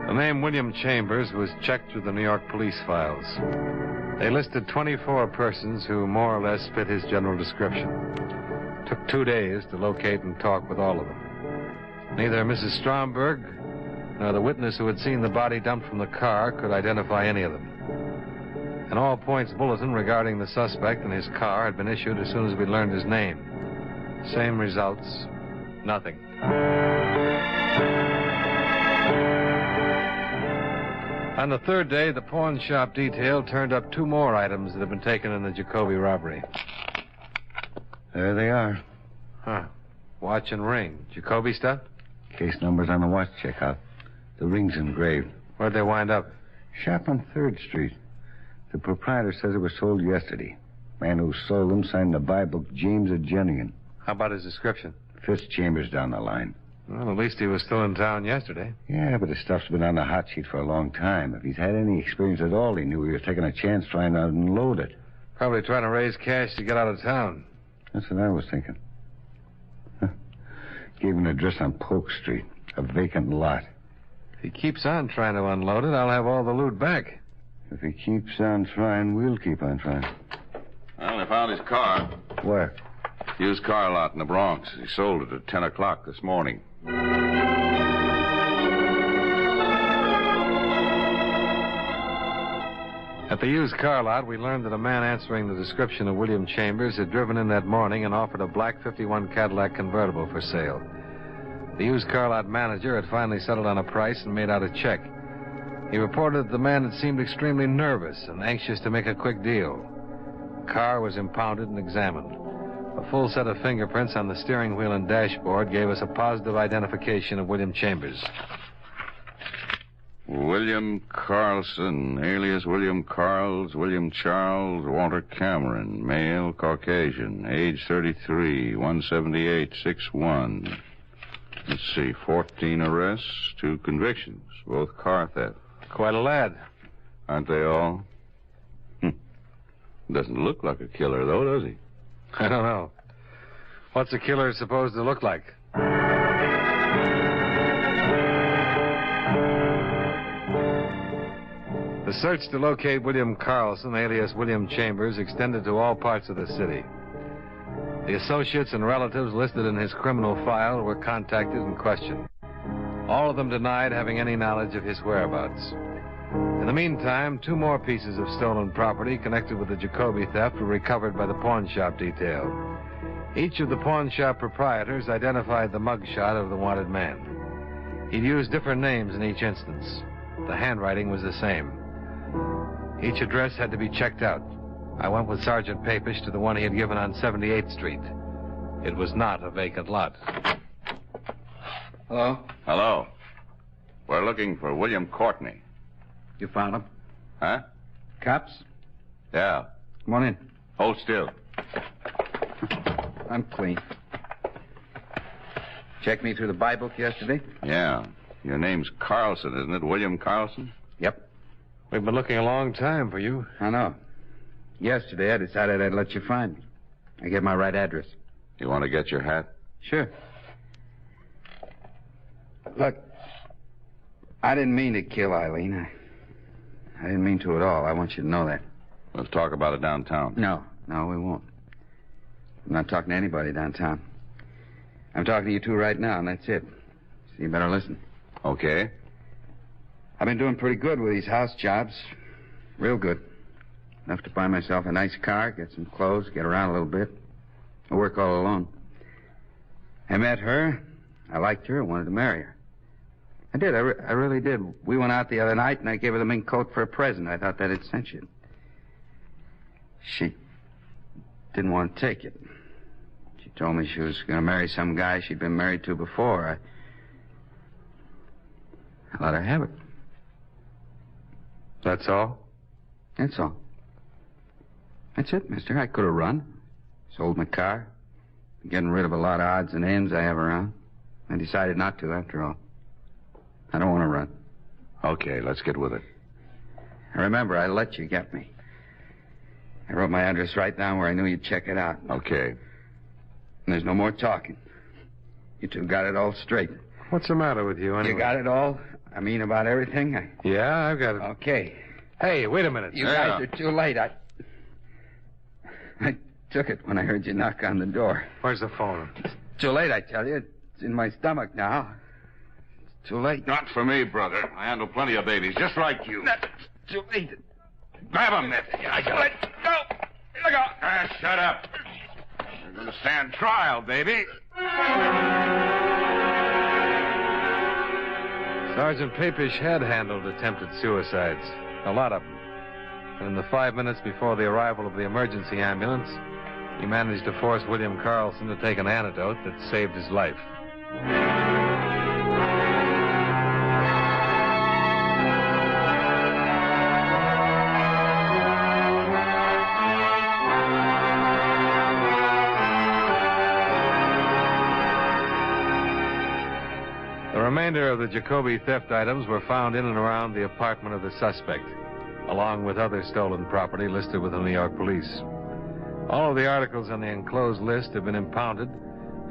The name William Chambers was checked through the New York police files. They listed 24 persons who more or less fit his general description. It took 2 days to locate and talk with all of them. Neither Mrs. Stromberg nor the witness who had seen the body dumped from the car could identify any of them. An all-points bulletin regarding the suspect and his car had been issued as soon as we learned his name. Same results. Nothing. On the third day, the pawn shop detail turned up 2 more items that had been taken in the Jacoby robbery. There they are. Huh. Watch and ring. Jacoby stuff? Case numbers on the watch checkout. The ring's engraved. Where'd they wind up? Shop on 3rd Street. The proprietor says it was sold yesterday. Man who sold them signed the buy book James Agenian. How about his description? Chambers down the line. Well, at least he was still in town yesterday. Yeah, but his stuff's been on the hot sheet for a long time. If he's had any experience at all, he knew he was taking a chance trying to unload it. Probably trying to raise cash to get out of town. That's what I was thinking. Gave him an address on Polk Street. A vacant lot. If he keeps on trying to unload it, I'll have all the loot back. If he keeps on trying, we'll keep on trying. Well, they found his car. Where? Used car lot in the Bronx. He sold it at 10 o'clock this morning. At the used car lot, we learned that a man answering the description of William Chambers had driven in that morning and offered a black 51 Cadillac convertible for sale. The used car lot manager had finally settled on a price and made out a check. He reported that the man had seemed extremely nervous and anxious to make a quick deal. The car was impounded and examined. A full set of fingerprints on the steering wheel and dashboard gave us a positive identification of William Chambers. William Carlson, alias William Carls, William Charles, Walter Cameron, male, Caucasian, age 33, 178, 6'1". Let's see, 14 arrests, 2 convictions, both car theft. Quite a lad. Aren't they all? Doesn't look like a killer, though, does he? I don't know. What's a killer supposed to look like? The search to locate William Carlson, alias William Chambers, extended to all parts of the city. The associates and relatives listed in his criminal file were contacted and questioned. All of them denied having any knowledge of his whereabouts. In the meantime, 2 more pieces of stolen property connected with the Jacoby theft were recovered by the pawn shop detail. Each of the pawn shop proprietors identified the mugshot of the wanted man. He'd used different names in each instance. The handwriting was the same. Each address had to be checked out. I went with Sergeant Papish to the one he had given on 78th Street. It was not a vacant lot. Hello? Hello. We're looking for William Courtney. You found him? Huh? Cops? Yeah. Come on in. Hold still. I'm clean. Checked me through the buy book yesterday? Yeah. Your name's Carlson, isn't it? William Carlson? Yep. We've been looking a long time for you. I know. Yesterday, I decided I'd let you find me. I gave my right address. You want to get your hat? Sure. Look, I didn't mean to kill Eileen. I didn't mean to at all. I want you to know that. Let's talk about it downtown. No, we won't. I'm not talking to anybody downtown. I'm talking to you 2 right now, and that's it. So you better listen. Okay. I've been doing pretty good with these house jobs. Real good. Enough to buy myself a nice car, get some clothes, get around a little bit. I work all alone. I met her. I liked her. I wanted to marry her. I did. I really did. We went out the other night, and I gave her the mink coat for a present. I thought that'd cinch it. She didn't want to take it. She told me she was going to marry some guy she'd been married to before. I let her have it. That's all? That's all. That's it, mister. I could have run. Sold my car. Getting rid of a lot of odds and ends I have around. I decided not to, after all. I don't want to run. Okay, let's get with it. Remember, I let you get me. I wrote my address right down where I knew you'd check it out. Okay. And there's no more talking. You 2 got it all straight. What's the matter with you, anyway? You got it all? I mean, about everything? Yeah, I've got it. Okay. Hey, wait a minute. You guys are too late. I took it when I heard you knock on the door. Where's the phone? It's too late, I tell you. It's in my stomach now. It's too late. Not for me, brother. I handle plenty of babies, just like you. It's too late. Grab him, Ned. I got it. Go. Let go. Shut up. You're going to stand trial, baby. Sergeant Papish had handled attempted suicides. A lot of them. And in the 5 minutes before the arrival of the emergency ambulance, he managed to force William Carlson to take an antidote that saved his life. The remainder of the Jacoby theft items were found in and around the apartment of the suspect, along with other stolen property listed with the New York police. All of the articles on the enclosed list have been impounded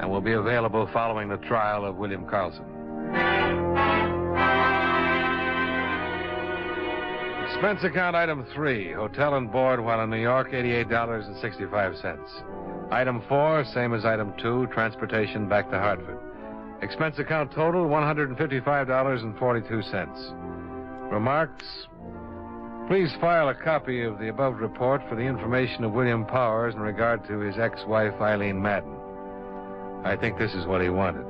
and will be available following the trial of William Carlson. Expense account item 3, hotel and board while in New York, $88.65. Item 4, same as item 2, transportation back to Hartford. Expense account total, $155.42. Remarks? Please file a copy of the above report for the information of William Powers in regard to his ex-wife, Eileen Madden. I think this is what he wanted.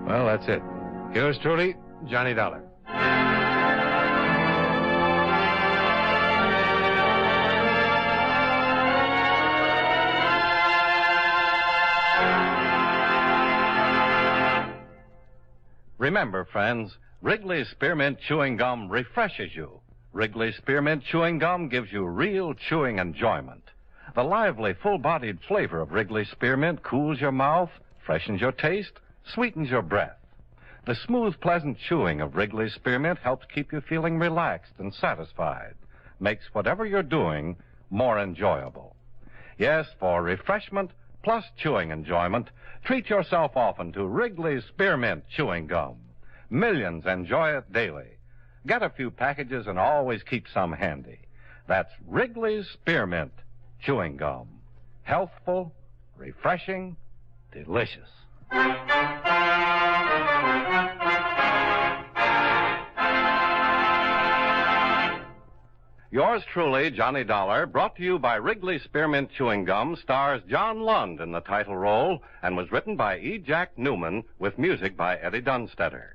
Well, that's it. Yours truly, Johnny Dollar. Remember, friends, Wrigley's Spearmint Chewing Gum refreshes you. Wrigley's Spearmint Chewing Gum gives you real chewing enjoyment. The lively, full-bodied flavor of Wrigley's Spearmint cools your mouth, freshens your taste, sweetens your breath. The smooth, pleasant chewing of Wrigley's Spearmint helps keep you feeling relaxed and satisfied, makes whatever you're doing more enjoyable. Yes, for refreshment plus chewing enjoyment, treat yourself often to Wrigley's Spearmint Chewing Gum. Millions enjoy it daily. Get a few packages and always keep some handy. That's Wrigley's Spearmint Chewing Gum. Healthful, refreshing, delicious. Yours truly, Johnny Dollar, brought to you by Wrigley Spearmint Chewing Gum, stars John Lund in the title role and was written by E. Jack Newman with music by Eddie Dunstetter.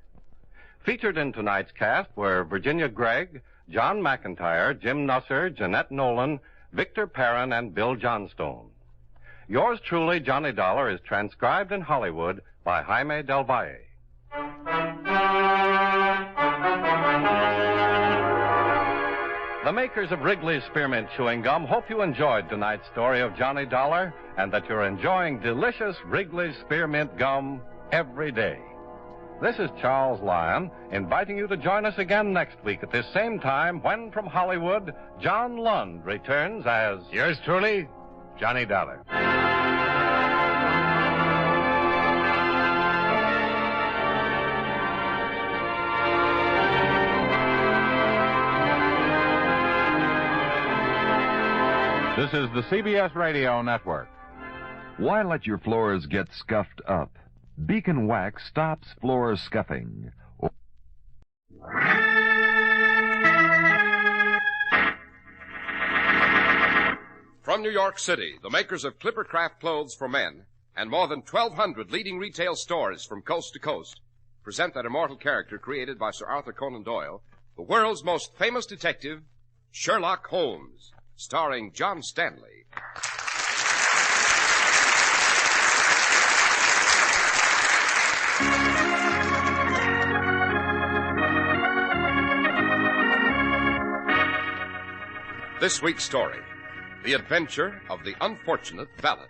Featured in tonight's cast were Virginia Gregg, John McIntyre, Jim Nusser, Jeanette Nolan, Victor Perrin, and Bill Johnstone. Yours truly, Johnny Dollar, is transcribed in Hollywood by Jaime Del Valle. The makers of Wrigley's Spearmint Chewing Gum hope you enjoyed tonight's story of Johnny Dollar and that you're enjoying delicious Wrigley's Spearmint Gum every day. This is Charles Lyon, inviting you to join us again next week at this same time when, from Hollywood, John Lund returns as... Yours truly, Johnny Dollar. This is the CBS Radio Network. Why let your floors get scuffed up? Beacon Wax stops floor scuffing. From New York City, the makers of Clippercraft clothes for men and more than 1,200 leading retail stores from coast to coast present that immortal character created by Sir Arthur Conan Doyle, the world's most famous detective, Sherlock Holmes, starring John Stanley. This week's story, The Adventure of the Unfortunate Valet.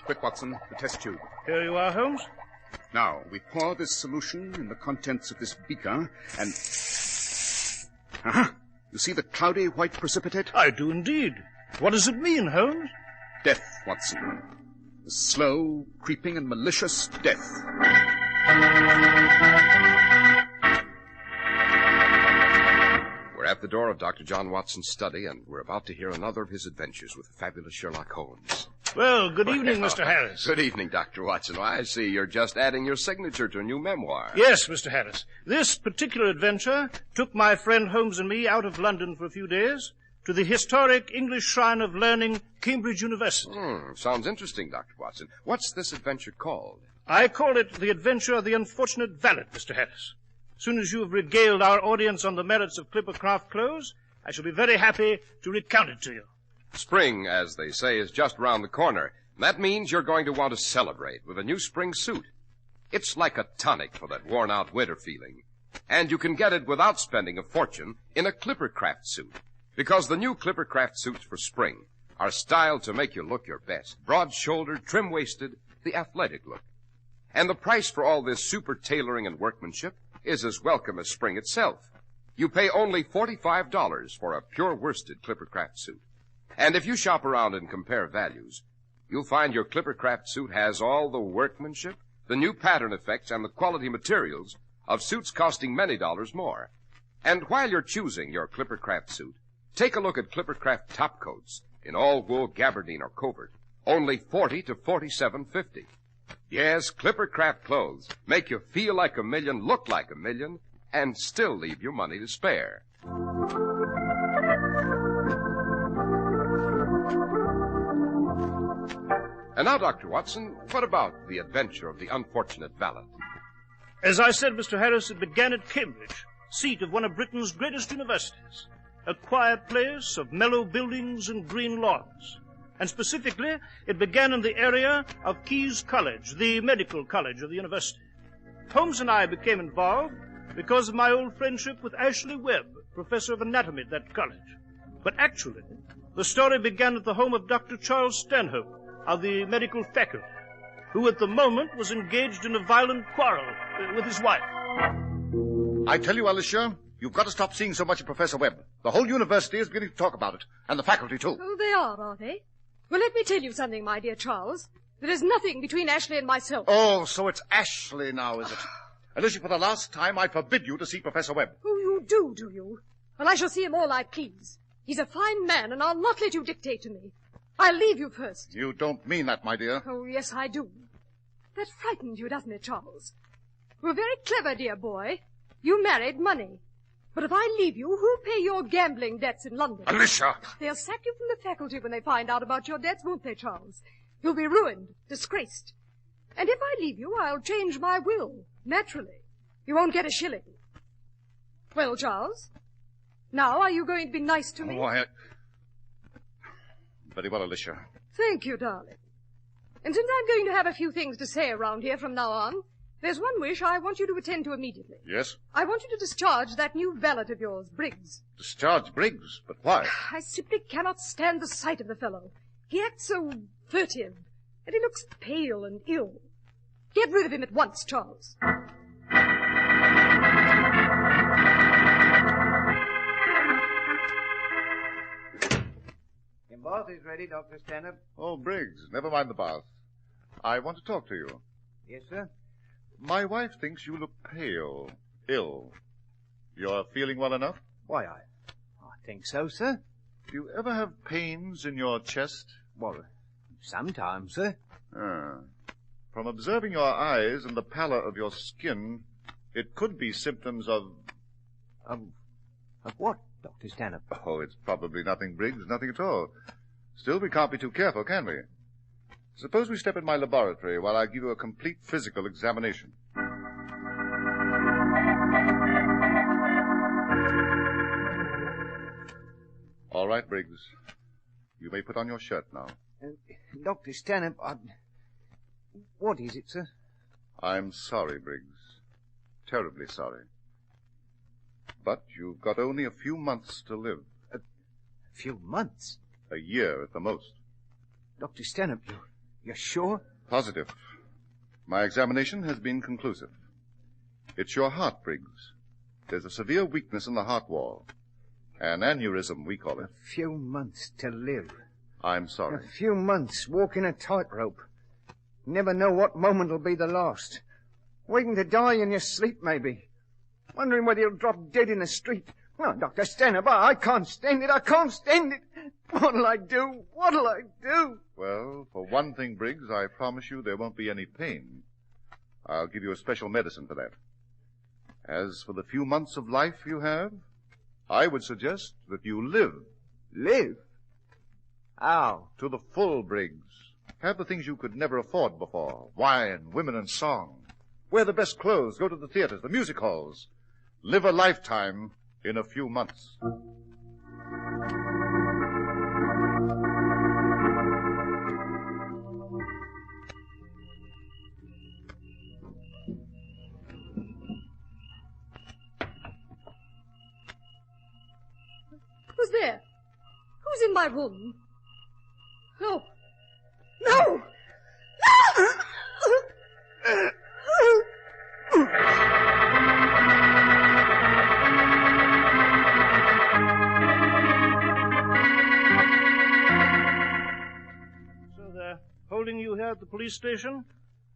Quick, Watson, the test tube. Here you are, Holmes. Now, we pour this solution in the contents of this beaker and... You see the cloudy white precipitate? I do indeed. What does it mean, Holmes? Death, Watson. The slow, creeping, and malicious death. We're at the door of Dr. John Watson's study, and we're about to hear another of his adventures with the fabulous Sherlock Holmes. Well, good evening, Mr. Harris. Good evening, Dr. Watson. I see you're just adding your signature to a new memoir. Yes, Mr. Harris. This particular adventure took my friend Holmes and me out of London for a few days to the historic English Shrine of Learning, Cambridge University. Sounds interesting, Dr. Watson. What's this adventure called? I call it The Adventure of the Unfortunate Valet, Mr. Harris. As soon as you have regaled our audience on the merits of Clipper craft clothes, I shall be very happy to recount it to you. Spring, as they say, is just round the corner. That means you're going to want to celebrate with a new spring suit. It's like a tonic for that worn-out winter feeling. And you can get it without spending a fortune in a Clipper craft suit. Because the new Clipper craft suits for spring are styled to make you look your best. Broad-shouldered, trim-waisted, the athletic look. And the price for all this super tailoring and workmanship is as welcome as spring itself. You pay only $45 for a pure worsted Clipper craft suit. And if you shop around and compare values, you'll find your Clipper craft suit has all the workmanship, the new pattern effects, and the quality materials of suits costing many dollars more. And while you're choosing your Clipper craft suit, take a look at Clipper craft top coats in all wool, gabardine, or covert. Only $40 to $47.50. Yes, Clipper craft clothes make you feel like a million, look like a million, and still leave you money to spare. And now, Dr. Watson, what about the adventure of the unfortunate valet? As I said, Mr. Harris, it began at Cambridge, seat of one of Britain's greatest universities. A quiet place of mellow buildings and green lawns. And specifically, it began in the area of Keyes College, the medical college of the university. Holmes and I became involved because of my old friendship with Ashley Webb, professor of anatomy at that college. But actually, the story began at the home of Dr. Charles Stanhope of the medical faculty, who at the moment was engaged in a violent quarrel with his wife. I tell you, Alicia, you've got to stop seeing so much of Professor Webb. The whole university is beginning to talk about it, and the faculty, too. Oh, they are they? Well, let me tell you something, my dear Charles. There is nothing between Ashley and myself. Oh, so it's Ashley now, is it? Alicia, for the last time, I forbid you to see Professor Webb. Oh, you do you? Well, I shall see him all I please. He's a fine man, and I'll not let you dictate to me. I'll leave you first. You don't mean that, my dear. Oh, yes, I do. That frightened you, doesn't it, Charles? You're very clever, dear boy. You married money. But if I leave you, who'll pay your gambling debts in London? Alicia! They'll sack you from the faculty when they find out about your debts, won't they, Charles? You'll be ruined, disgraced. And if I leave you, I'll change my will, naturally. You won't get a shilling. Well, Charles, now are you going to be nice to me? Oh, Very well, Alicia. Thank you, darling. And since I'm going to have a few things to say around here from now on, there's one wish I want you to attend to immediately. Yes? I want you to discharge that new valet of yours, Briggs. Discharge Briggs? But why? I simply cannot stand the sight of the fellow. He acts so furtive, and he looks pale and ill. Get rid of him at once, Charles. Your bath is ready, Dr. Stanhope. Oh, Briggs, never mind the bath. I want to talk to you. Yes, sir? My wife thinks you look pale, ill. You're feeling well enough? Why, I think so, sir. Do you ever have pains in your chest? Well, sometimes, sir. From observing your eyes and the pallor of your skin, it could be symptoms of... Of what, Dr. Stanhope? Oh, it's probably nothing, Briggs, nothing at all. Still, we can't be too careful, can we? Suppose we step in my laboratory while I give you a complete physical examination. All right, Briggs. You may put on your shirt now. Dr. Stanhope, what is it, sir? I'm sorry, Briggs. Terribly sorry. But you've got only a few months to live. A few months? A year at the most. Dr. Stanhope, you're sure? Positive. My examination has been conclusive. It's your heart, Briggs. There's a severe weakness in the heart wall. An aneurysm, we call it. A few months to live. I'm sorry. A few months walking a tightrope. Never know what moment will be the last. Waiting to die in your sleep, maybe. Wondering whether you'll drop dead in the street. Oh, Dr. Stanhope, I can't stand it. I can't stand it. What'll I do? What'll I do? Well, for one thing, Briggs, I promise you there won't be any pain. I'll give you a special medicine for that. As for the few months of life you have, I would suggest that you live. Live? How? To the full, Briggs. Have the things you could never afford before. Wine, women, and song. Wear the best clothes, go to the theaters, the music halls. Live a lifetime in a few months. Who's there? Who's in my room? No. No! No! So they're holding you here at the police station?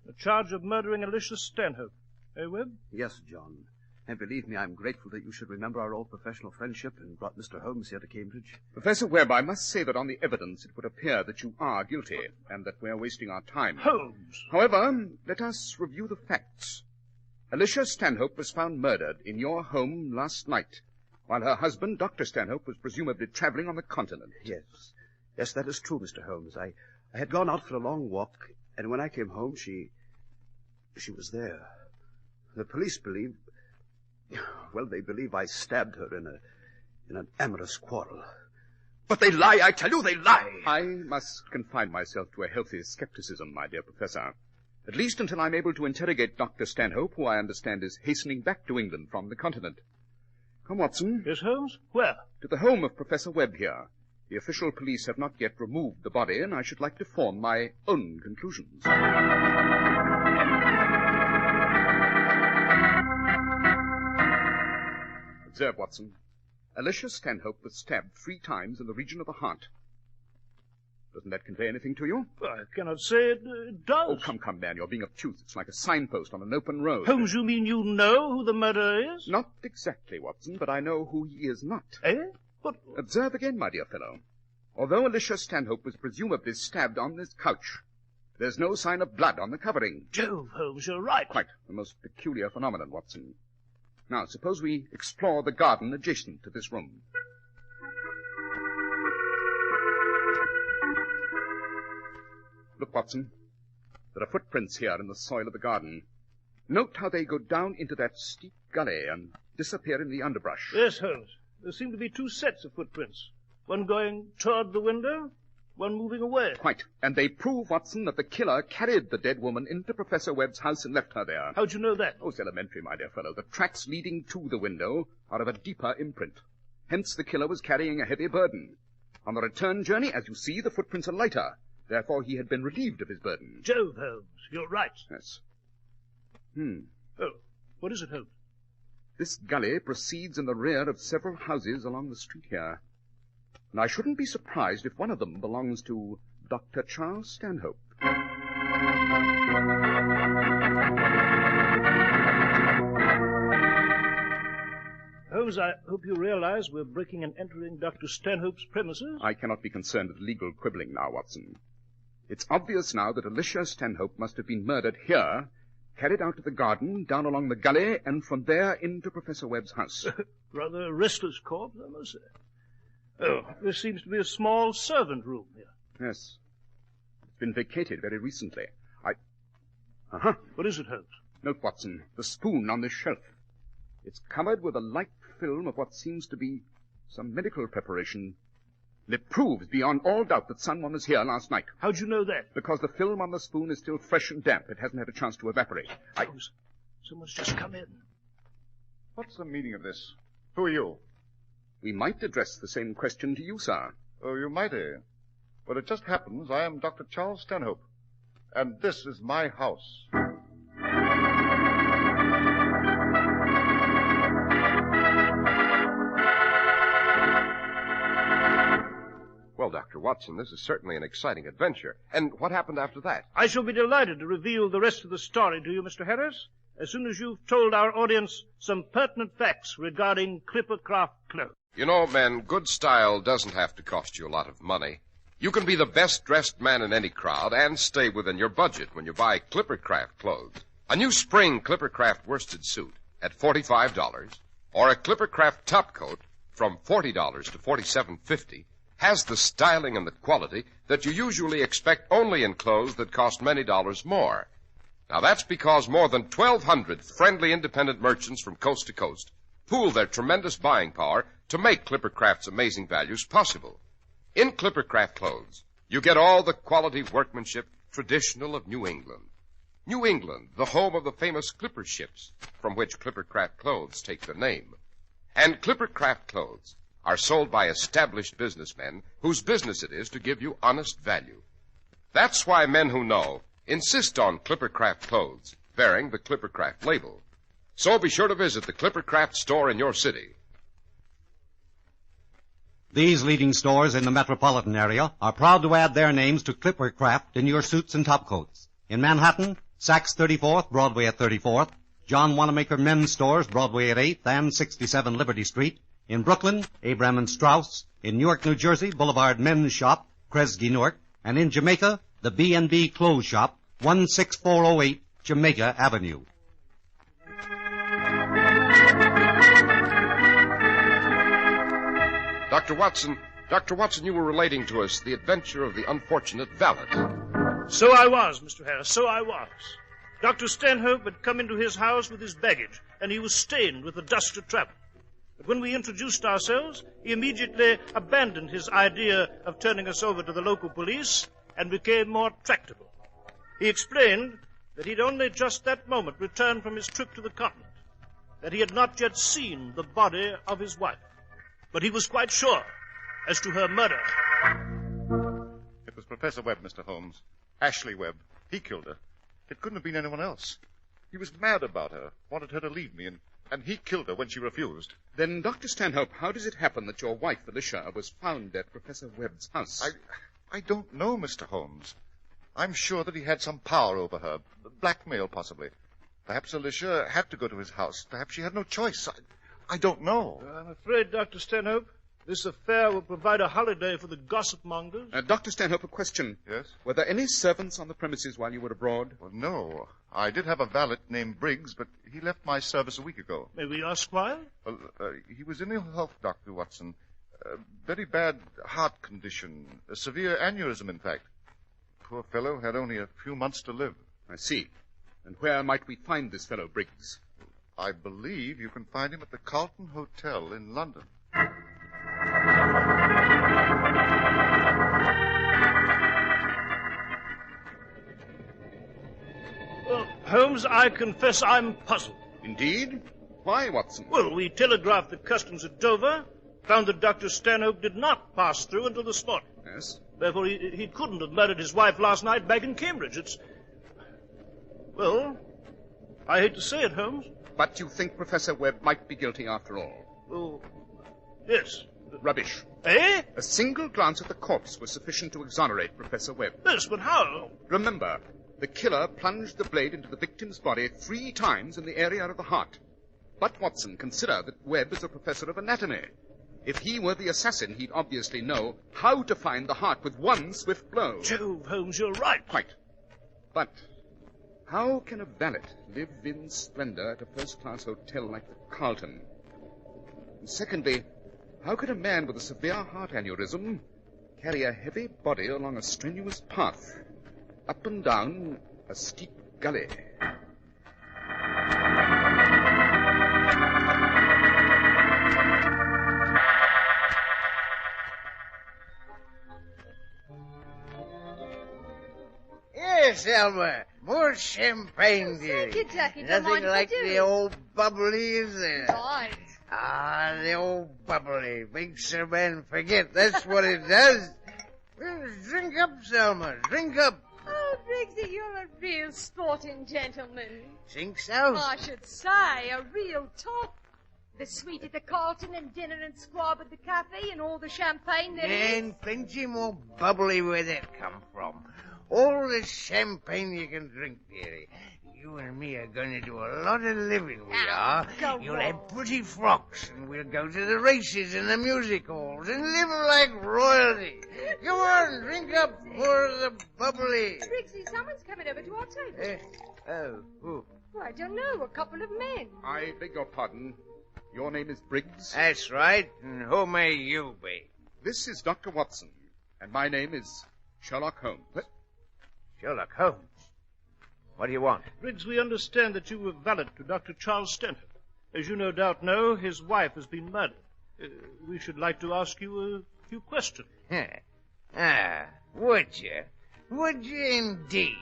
A charge of murdering Alicia Stanhope. Eh, Webb? Yes, John. And believe me, I'm grateful that you should remember our old professional friendship and brought Mr. Holmes here to Cambridge. Professor Webb, I must say that on the evidence it would appear that you are guilty and that we're wasting our time. Holmes! However, let us review the facts. Alicia Stanhope was found murdered in your home last night, while her husband, Dr. Stanhope, was presumably traveling on the continent. Yes. Yes, that is true, Mr. Holmes. I had gone out for a long walk, and when I came home, she was there. The police believe... Well, they believe I stabbed her in an amorous quarrel. But they lie, I tell you, they lie! I must confine myself to a healthy skepticism, my dear Professor. At least until I'm able to interrogate Dr. Stanhope, who I understand is hastening back to England from the continent. Come, Watson. Yes, Holmes? Where? To the home of Professor Webb here. The official police have not yet removed the body, and I should like to form my own conclusions. Observe, Watson. Alicia Stanhope was stabbed 3 times in the region of the heart. Doesn't that convey anything to you? I cannot say it does. Oh, come, man. You're being obtuse. It's like a signpost on an open road. Holmes, you mean you know who the murderer is? Not exactly, Watson, but I know who he is not. Eh? But... Observe again, my dear fellow. Although Alicia Stanhope was presumably stabbed on this couch, there's no sign of blood on the covering. Jove, Holmes, you're right. Quite. A most peculiar phenomenon, Watson. Now, suppose we explore the garden adjacent to this room. Look, Watson. There are footprints here in the soil of the garden. Note how they go down into that steep gully and disappear in the underbrush. Yes, Holmes. There seem to be 2 sets of footprints. One going toward the window, one moving away. Quite. And they prove, Watson, that the killer carried the dead woman into Professor Webb's house and left her there. How'd you know that? Oh, it's elementary, my dear fellow. The tracks leading to the window are of a deeper imprint. Hence, the killer was carrying a heavy burden. On the return journey, as you see, the footprints are lighter. Therefore, he had been relieved of his burden. Jove, Holmes, you're right. Yes. Oh, what is it, Holmes? This gully proceeds in the rear of several houses along the street here. And I shouldn't be surprised if one of them belongs to Dr. Charles Stanhope. Holmes, I hope you realize we're breaking and entering Dr. Stanhope's premises. I cannot be concerned with legal quibbling now, Watson. It's obvious now that Alicia Stanhope must have been murdered here, carried out to the garden, down along the gully, and from there into Professor Webb's house. Rather a restless corpse, I must say. Oh, there seems to be a small servant room here. Yes. It's been vacated very recently. What is it, Holmes? Note, Watson, the spoon on this shelf. It's covered with a light film of what seems to be some medical preparation. It proves beyond all doubt that someone was here last night. How'd you know that? Because the film on the spoon is still fresh and damp. It hasn't had a chance to evaporate. Holmes, someone's just come in. What's the meaning of this? Who are you? We might address the same question to you, sir. Oh, you might, eh? But it just happens I am Dr. Charles Stanhope, and this is my house. Well, Dr. Watson, this is certainly an exciting adventure. And what happened after that? I shall be delighted to reveal the rest of the story to you, Mr. Harris, as soon as you've told our audience some pertinent facts regarding Clippercraft clothes. You know, men, good style doesn't have to cost you a lot of money. You can be the best-dressed man in any crowd and stay within your budget when you buy Clippercraft clothes. A new spring Clippercraft worsted suit at $45, or a Clippercraft top coat from $40 to $47.50 has the styling and the quality that you usually expect only in clothes that cost many dollars more. Now, that's because more than 1,200 friendly independent merchants from coast to coast pool their tremendous buying power to make Clippercraft's amazing values possible. In Clippercraft clothes, you get all the quality workmanship traditional of New England. New England, the home of the famous Clipper ships, from which Clippercraft clothes take their name. And Clippercraft clothes are sold by established businessmen whose business it is to give you honest value. That's why men who know insist on Clippercraft clothes bearing the Clippercraft label. So be sure to visit the Clippercraft store in your city. These leading stores in the metropolitan area are proud to add their names to Clippercraft in your suits and topcoats. In Manhattan, Saks 34th, Broadway at 34th, John Wanamaker Men's Stores, Broadway at 8th and 67 Liberty Street. In Brooklyn, Abraham and Strauss. In Newark, New Jersey, Boulevard Men's Shop, Kresge, Newark. And in Jamaica, the B&B Clothes Shop, 16408 Jamaica Avenue. Dr. Watson, you were relating to us the adventure of the unfortunate valet. So I was, Mr. Harris, so I was. Dr. Stanhope had come into his house with his baggage, and he was stained with the dust of travel. But when we introduced ourselves, he immediately abandoned his idea of turning us over to the local police and became more tractable. He explained that he'd only just that moment returned from his trip to the continent, that he had not yet seen the body of his wife. But he was quite sure as to her murder. It was Professor Webb, Mr. Holmes. Ashley Webb. He killed her. It couldn't have been anyone else. He was mad about her, wanted her to leave me, and he killed her when she refused. Then, Dr. Stanhope, how does it happen that your wife, Alicia, was found at Professor Webb's house? I don't know, Mr. Holmes. I'm sure that he had some power over her. Blackmail, possibly. Perhaps Alicia had to go to his house. Perhaps she had no choice. I don't know. I'm afraid, Dr. Stanhope, this affair will provide a holiday for the gossip mongers. Dr. Stanhope, a question. Yes? Were there any servants on the premises while you were abroad? Well, no. I did have a valet named Briggs, but he left my service a week ago. May we ask why? Well, he was in ill health, Dr. Watson. Very bad heart condition. A severe aneurysm, in fact. Poor fellow had only a few months to live. I see. And where might we find this fellow Briggs? I believe you can find him at the Carlton Hotel in London. Holmes, I confess I'm puzzled. Indeed? Why, Watson? Well, we telegraphed the customs at Dover, found that Dr. Stanhope did not pass through until this morning. Yes? Therefore, he couldn't have murdered his wife last night back in Cambridge. Well, I hate to say it, Holmes. But you think Professor Webb might be guilty after all? Well, yes. Rubbish. Eh? A single glance at the corpse was sufficient to exonerate Professor Webb. Yes, but how? Remember, the killer plunged the blade into the victim's body 3 times in the area of the heart. But, Watson, consider that Webb is a professor of anatomy. If he were the assassin, he'd obviously know how to find the heart with one swift blow. Jove, Holmes, you're right. Quite. But how can a valet live in splendor at a first-class hotel like the Carlton? And secondly, how could a man with a severe heart aneurysm carry a heavy body along a strenuous path, up and down a steep gully? Yes, Elmer. More champagne, dear. Thank you, Jackie. Nothing like the old bubbly, is there? Right. Ah, the old bubbly. Makes a man forget. That's what it does. Well, drink up, Selma. Drink up. Oh, Briggsy, you're a real sporting gentleman. Think so? I should say, a real top. The suite at the Carlton and dinner and squab at the cafe and all the champagne there is. And plenty more bubbly where that come from. All the champagne you can drink, dearie. You and me are going to do a lot of living, we are. You'll have pretty frocks, and we'll go to the races and the music halls and live like royalty. Come on, drink up more of the bubbly. Briggsy, someone's coming over to our table. Who? Well, I don't know, a couple of men. I beg your pardon. Your name is Briggs? That's right. And who may you be? This is Dr. Watson, and my name is Sherlock Holmes. What? Sherlock Holmes? What do you want? Briggs, we understand that you were valet to Dr. Charles Stanhope. As you no doubt know, his wife has been murdered. We should like to ask you a few questions. Would you? Would you indeed?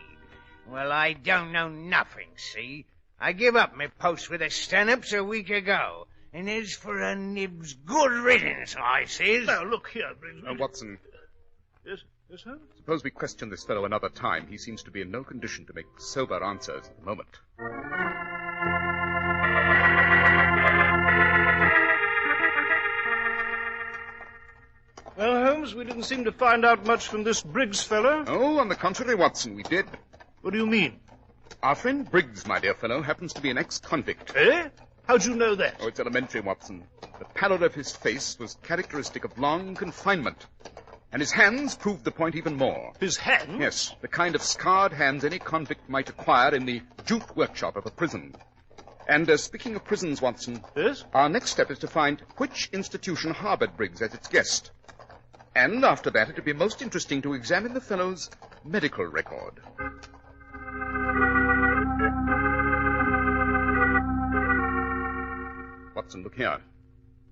Well, I don't know nothing, see? I give up my post with the Stanhopes a week ago. And as for a nibs, good riddance, I says. Now, look here, Briggs. Watson. Yes, sir? Suppose we question this fellow another time. He seems to be in no condition to make sober answers at the moment. Well, Holmes, we didn't seem to find out much from this Briggs fellow. Oh, on the contrary, Watson, we did. What do you mean? Our friend Briggs, my dear fellow, happens to be an ex-convict. Eh? How'd you know that? Oh, it's elementary, Watson. The pallor of his face was characteristic of long confinement. And his hands proved the point even more. His hands? Yes, the kind of scarred hands any convict might acquire in the jute workshop of a prison. And speaking of prisons, Watson... Yes? Our next step is to find which institution harbored Briggs as its guest. And after that, it would be most interesting to examine the fellow's medical record. Watson, look here.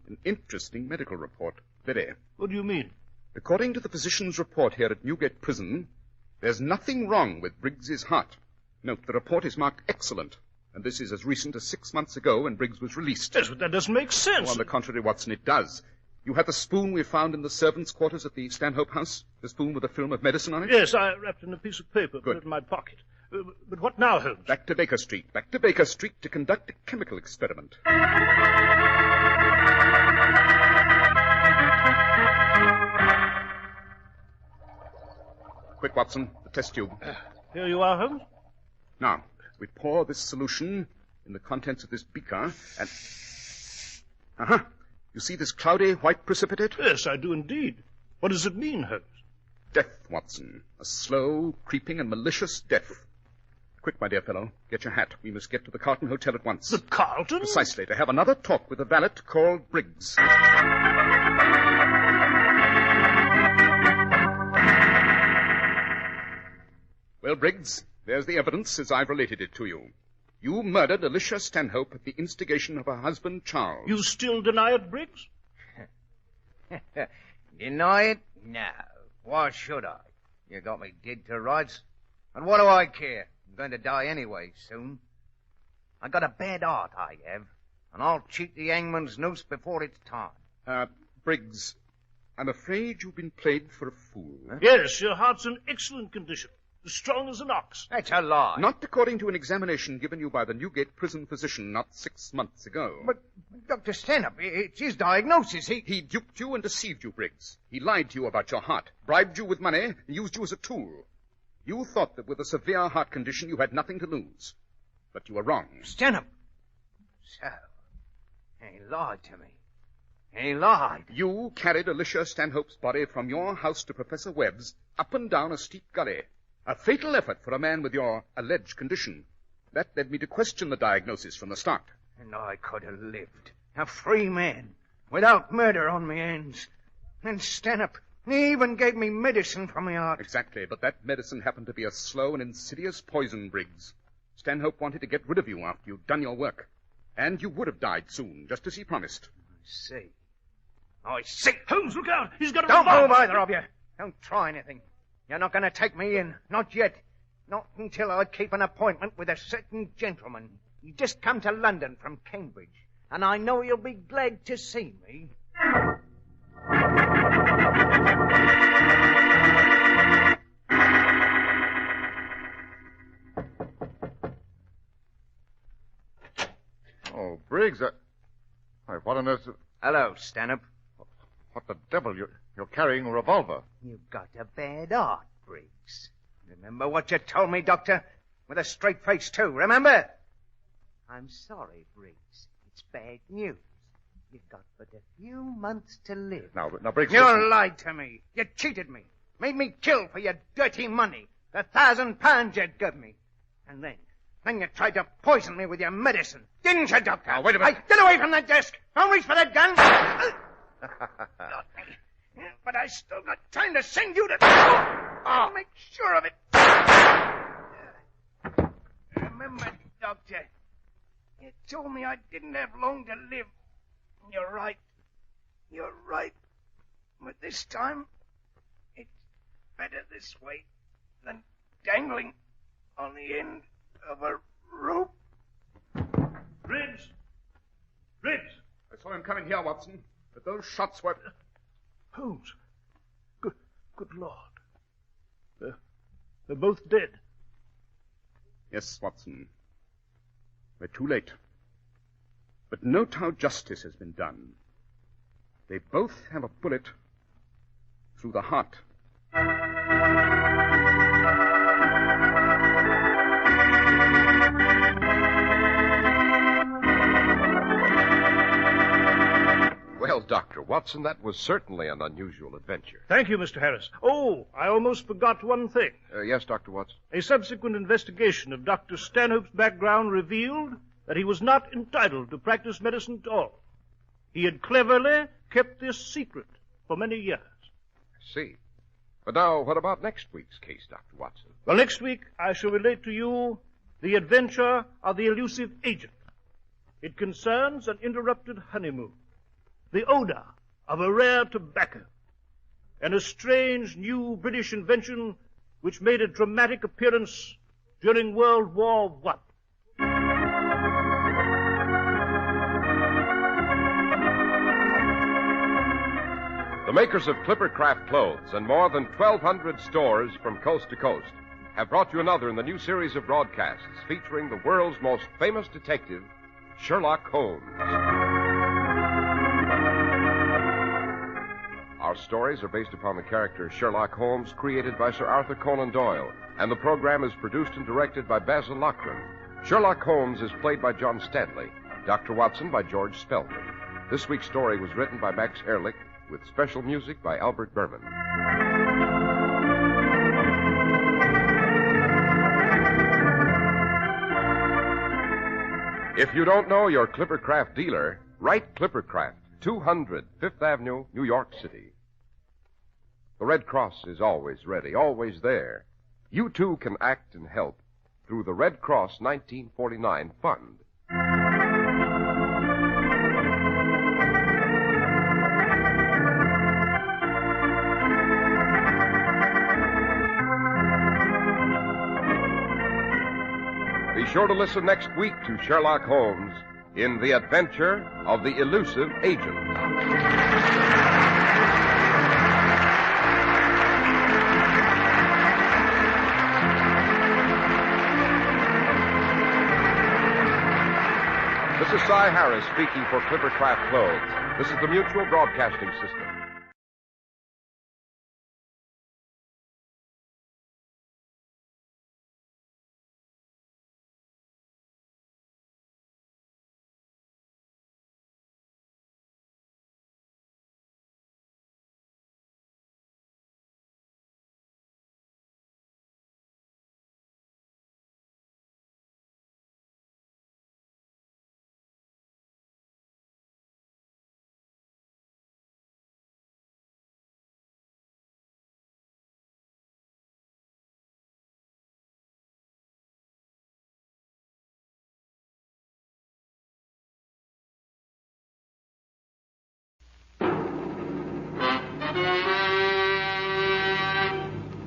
An interesting medical report. Very. What do you mean? According to the physician's report here at Newgate Prison, there's nothing wrong with Briggs's heart. Note, the report is marked excellent, and this is as recent as 6 months ago when Briggs was released. Yes, but that doesn't make sense. Oh, on the contrary, Watson, it does. You have the spoon we found in the servants' quarters at the Stanhope house? The spoon with a film of medicine on it? Yes, I wrapped it in a piece of paper, put it in my pocket. But what now, Holmes? Back to Baker Street to conduct a chemical experiment. Quick, Watson, the test tube. Here you are, Holmes. Now, we pour this solution in the contents of this beaker and... You see this cloudy white precipitate? Yes, I do indeed. What does it mean, Holmes? Death, Watson. A slow, creeping, and malicious death. Quick, my dear fellow, get your hat. We must get to the Carlton Hotel at once. The Carlton? Precisely, to have another talk with a valet called Briggs. Well, Briggs, there's the evidence as I've related it to you. You murdered Alicia Stanhope at the instigation of her husband, Charles. You still deny it, Briggs? Deny it? No. Why should I? You got me dead to rights. And what do I care? I'm going to die anyway soon. I got a bad heart, I have. And I'll cheat the hangman's noose before it's time. Briggs, I'm afraid you've been played for a fool. Huh? Yes, your heart's in excellent condition. As strong as an ox. That's a lie. Not according to an examination given you by the Newgate prison physician not 6 months ago. But, Dr. Stanhope, it's his diagnosis. He duped you and deceived you, Briggs. He lied to you about your heart, bribed you with money, and used you as a tool. You thought that with a severe heart condition you had nothing to lose. But you were wrong. Stanhope. So, he lied to me. He lied. You carried Alicia Stanhope's body from your house to Professor Webb's up and down a steep gully. A fatal effort for a man with your alleged condition. That led me to question the diagnosis from the start. And I could have lived, a free man, without murder on my hands. And Stanhope, he even gave me medicine for my heart. Exactly, but that medicine happened to be a slow and insidious poison, Briggs. Stanhope wanted to get rid of you after you'd done your work. And you would have died soon, just as he promised. I see. Holmes, look out! He's got a Don't revolver. move, either of you. Don't try anything. You're not going to take me in. Not yet. Not until I keep an appointment with a certain gentleman. He just come to London from Cambridge. And I know you'll be glad to see me. Oh, Briggs, Why, what on earth... Hello, Stanhope. What the devil? You're carrying a revolver. You've got a bad heart, Briggs. Remember what you told me, Doctor? With a straight face, too, remember? I'm sorry, Briggs. It's bad news. You've got but a few months to live. Now, Briggs... You listen. lied to me. You cheated me. Made me kill for your dirty money. The £1,000 you gave me. And then you tried to poison me with your medicine. Didn't you, Doctor? Now, wait a minute. Hey, get away from that desk. Don't reach for that gun. But I still got time to send you to... I'll make sure of it. Remember, Doctor, you told me I didn't have long to live. You're right. You're right. But this time, it's better this way than dangling on the end of a rope. Briggs! Briggs! I saw him coming here, Watson. But those shots were... Holmes. Good Lord. They're both dead. Yes, Watson. We're too late. But note how justice has been done. They both have a bullet through the heart. Well, Dr. Watson, that was certainly an unusual adventure. Thank you, Mr. Harris. Oh, I almost forgot one thing. Yes, Dr. Watson? A subsequent investigation of Dr. Stanhope's background revealed that he was not entitled to practice medicine at all. He had cleverly kept this secret for many years. I see. But now, what about next week's case, Dr. Watson? Well, next week I shall relate to you the adventure of the elusive agent. It concerns an interrupted honeymoon, the odor of a rare tobacco, and a strange new British invention which made a dramatic appearance during World War I. The makers of Clipper Craft clothes and more than 1,200 stores from coast to coast have brought you another in the new series of broadcasts featuring the world's most famous detective, Sherlock Holmes. Our stories are based upon the character Sherlock Holmes created by Sir Arthur Conan Doyle, and the program is produced and directed by Basil Loughlin. Sherlock Holmes is played by John Stanley, Dr. Watson by George Spelman. This week's story was written by Max Ehrlich, with special music by Albert Berman. If you don't know your Clipper Craft dealer, write Clipper Craft, 200 Fifth Avenue, New York City. The Red Cross is always ready, always there. You too can act and help through the Red Cross 1949 Fund. Be sure to listen next week to Sherlock Holmes in The Adventure of the Elusive Agent. This is Cy Harris speaking for Clipper Craft Clothes. This is the Mutual Broadcasting System.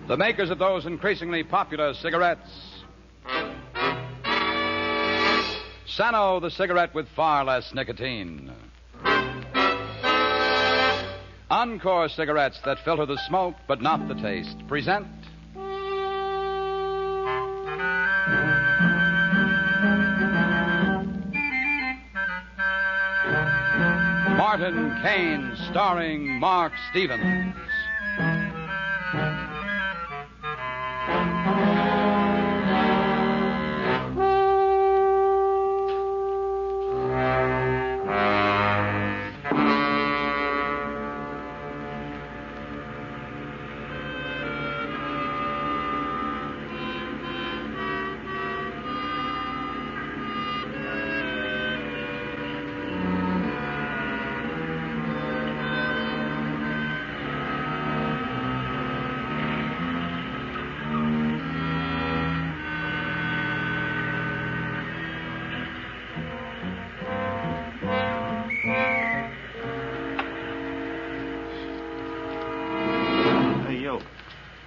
The makers of those increasingly popular cigarettes. Sano, the cigarette with far less nicotine. Encore cigarettes that filter the smoke but not the taste present Captain Kane, starring Mark Stevens.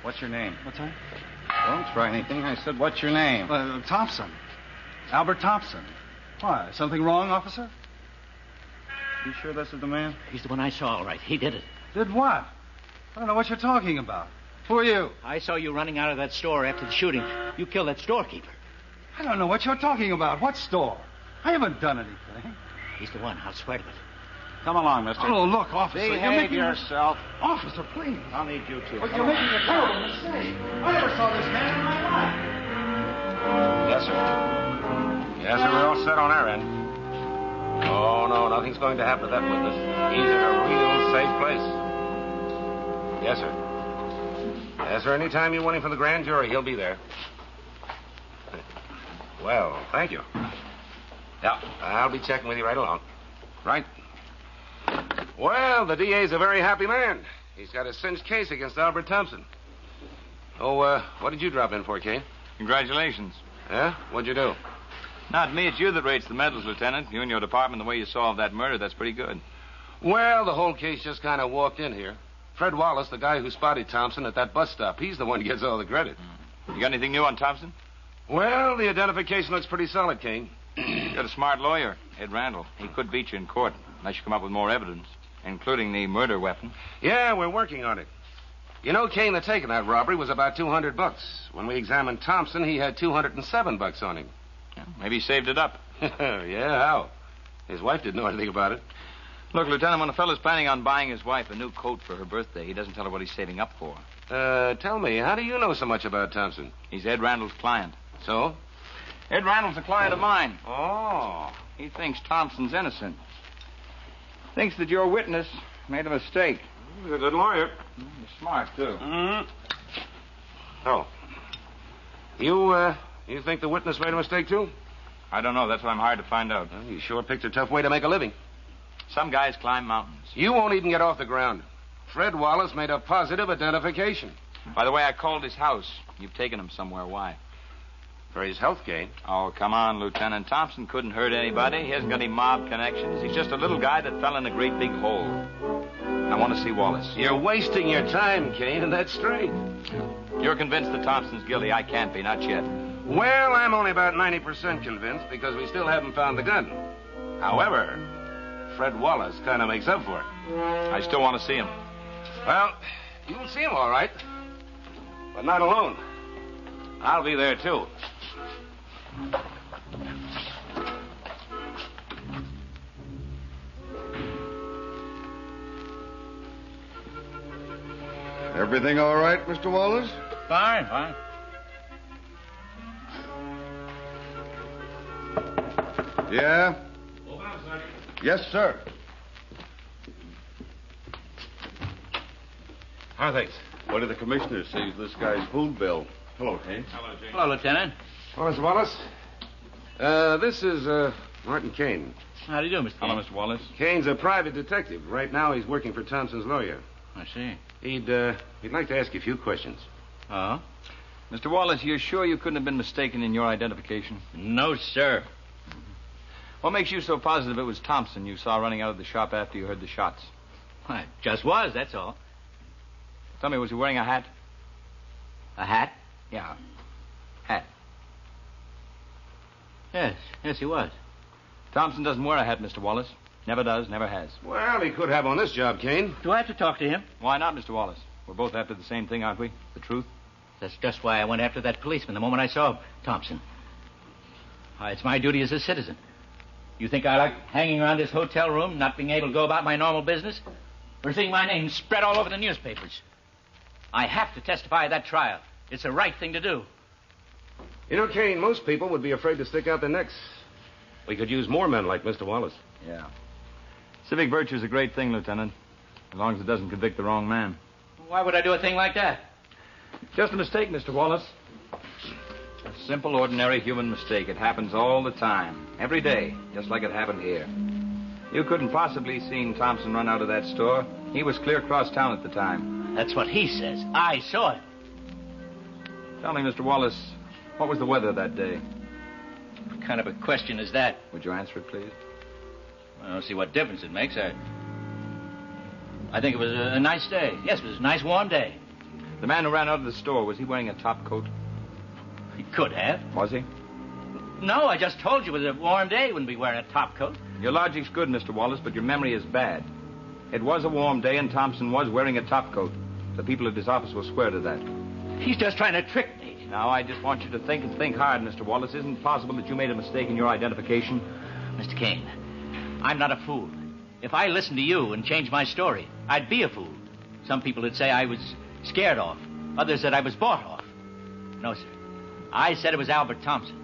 What's your name? What's that? Don't try anything. I said, what's your name? Thompson. Albert Thompson. Why? Something wrong, officer? You sure this is the man? He's the one I saw, all right. He did it. Did what? I don't know what you're talking about. Who are you? I saw you running out of that store after the shooting. You killed that storekeeper. I don't know what you're talking about. What store? I haven't done anything. He's the one. I'll swear to it. Come along, mister. Oh, look, officer. Behave yourself. Officer, please. I'll need you too. But you're making a terrible mistake. I never saw this man in my life. Yes, sir. Yes, sir. We're all set on our end. Oh, no, nothing's going to happen to that witness. He's in a real safe place. Yes, sir. Yes, sir. Anytime you want him for the grand jury, he'll be there. Well, thank you. Yeah, I'll be checking with you right along. Right. Well, the DA's a very happy man. He's got a cinched case against Albert Thompson. Oh, what did you drop in for, Kane? Congratulations. Yeah? What'd you do? Not me, it's you that rates the medals, Lieutenant. You and your department, the way you solved that murder, that's pretty good. Well, the whole case just kind of walked in here. Fred Wallace, the guy who spotted Thompson at that bus stop, he's the one who gets all the credit. You got anything new on Thompson? Well, the identification looks pretty solid, Kane. You got a smart lawyer, Ed Randolph. He could beat you in court, unless you come up with more evidence, including the murder weapon. Yeah, we're working on it. You know, Kane, the take of that robbery was about $200. When we examined Thompson, he had $207 on him. Yeah, maybe he saved it up. Yeah, how? His wife didn't know anything about it. Look, Lieutenant, when a fellow's planning on buying his wife a new coat for her birthday, he doesn't tell her what he's saving up for. Tell me, how do you know so much about Thompson? He's Ed Randall's client. So? Ed Randall's a client of mine. Oh. He thinks Thompson's innocent. Thinks that your witness made a mistake. He's a good lawyer. You're smart, too. Mm-hmm. Oh. You think the witness made a mistake, too? I don't know. That's what I'm hired to find out. Well, you sure picked a tough way to make a living. Some guys climb mountains. You won't even get off the ground. Fred Wallace made a positive identification. By the way, I called his house. You've taken him somewhere. Why? For his health gain. Oh, come on, Lieutenant. Thompson couldn't hurt anybody. He hasn't got any mob connections. He's just a little guy that fell in a great big hole. I want to see Wallace. You're wasting your time, Kane, and that's straight. You're convinced that Thompson's guilty. I can't be, not yet. Well, I'm only about 90% convinced because we still haven't found the gun. However, Fred Wallace kind of makes up for it. I still want to see him. Well, you'll see him all right. But not alone. I'll be there, too. Everything all right, Mr. Wallace? Fine, fine. Yeah? Yes, sir. How are things? What did the commissioner say to this guy's food bill? Hello, Kane. Hello, Jane. Hello, Lieutenant. Oh, Mr. Wallace. This is, Martin Kane. How do you do, Mr. Hello, Mr. Wallace. Kane's a private detective. Right now, he's working for Thompson's lawyer. I see. He'd like to ask you a few questions. Oh? Mr. Wallace, you're sure you couldn't have been mistaken in your identification? No, sir. What makes you so positive it was Thompson you saw running out of the shop after you heard the shots? Well, it just was, that's all. Tell me, was he wearing a hat? A hat? Yeah. Hat. Yes, he was. Thompson doesn't wear a hat, Mr. Wallace. Never does, never has. Well, he could have on this job, Kane. Do I have to talk to him? Why not, Mr. Wallace? We're both after the same thing, aren't we? The truth? That's just why I went after that policeman the moment I saw Thompson. It's my duty as a citizen. You think I like hanging around this hotel room, not being able to go about my normal business? Or seeing my name spread all over the newspapers? I have to testify at that trial. It's the right thing to do. You know, Kane, most people would be afraid to stick out their necks. We could use more men like Mr. Wallace. Yeah. Civic virtue is a great thing, Lieutenant, as long as it doesn't convict the wrong man. Why would I do a thing like that? Just a mistake, Mr. Wallace. A simple, ordinary human mistake. It happens all the time. Every day, just like it happened here. You couldn't possibly seen Thompson run out of that store. He was clear across town at the time. That's what he says. I saw it. Tell me, Mr. Wallace, what was the weather that day? What kind of a question is that? Would you answer it, please? I don't see what difference it makes. I think it was a nice day. Yes, it was a nice warm day. The man who ran out of the store, was he wearing a top coat? He could have. Was he? No, I just told you it was a warm day. He wouldn't be wearing a top coat. Your logic's good, Mr. Wallace, but your memory is bad. It was a warm day, and Thompson was wearing a top coat. The people at his office will swear to that. He's just trying to trick me. Now, I just want you to think and think hard, Mr. Wallace. Isn't it possible that you made a mistake in your identification? Mr. Kane, I'm not a fool. If I listened to you and changed my story, I'd be a fool. Some people would say I was scared off. Others said I was bought off. No, sir. I said it was Albert Thompson.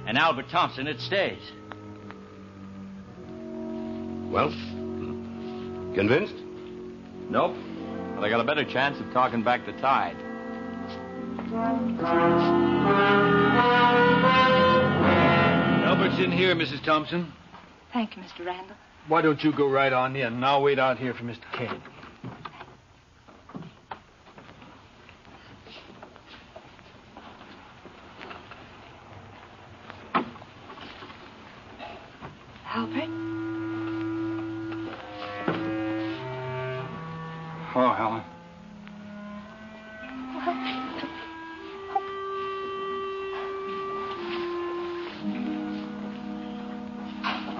And Albert Thompson, it stays. Well, convinced? Nope. But I got a better chance of talking back the tide. Albert's in here, Mrs. Thompson. Thank you, Mr. Randolph. Why don't you go right on in, and I'll wait out here for Mr. Kane. Albert? Oh, Helen.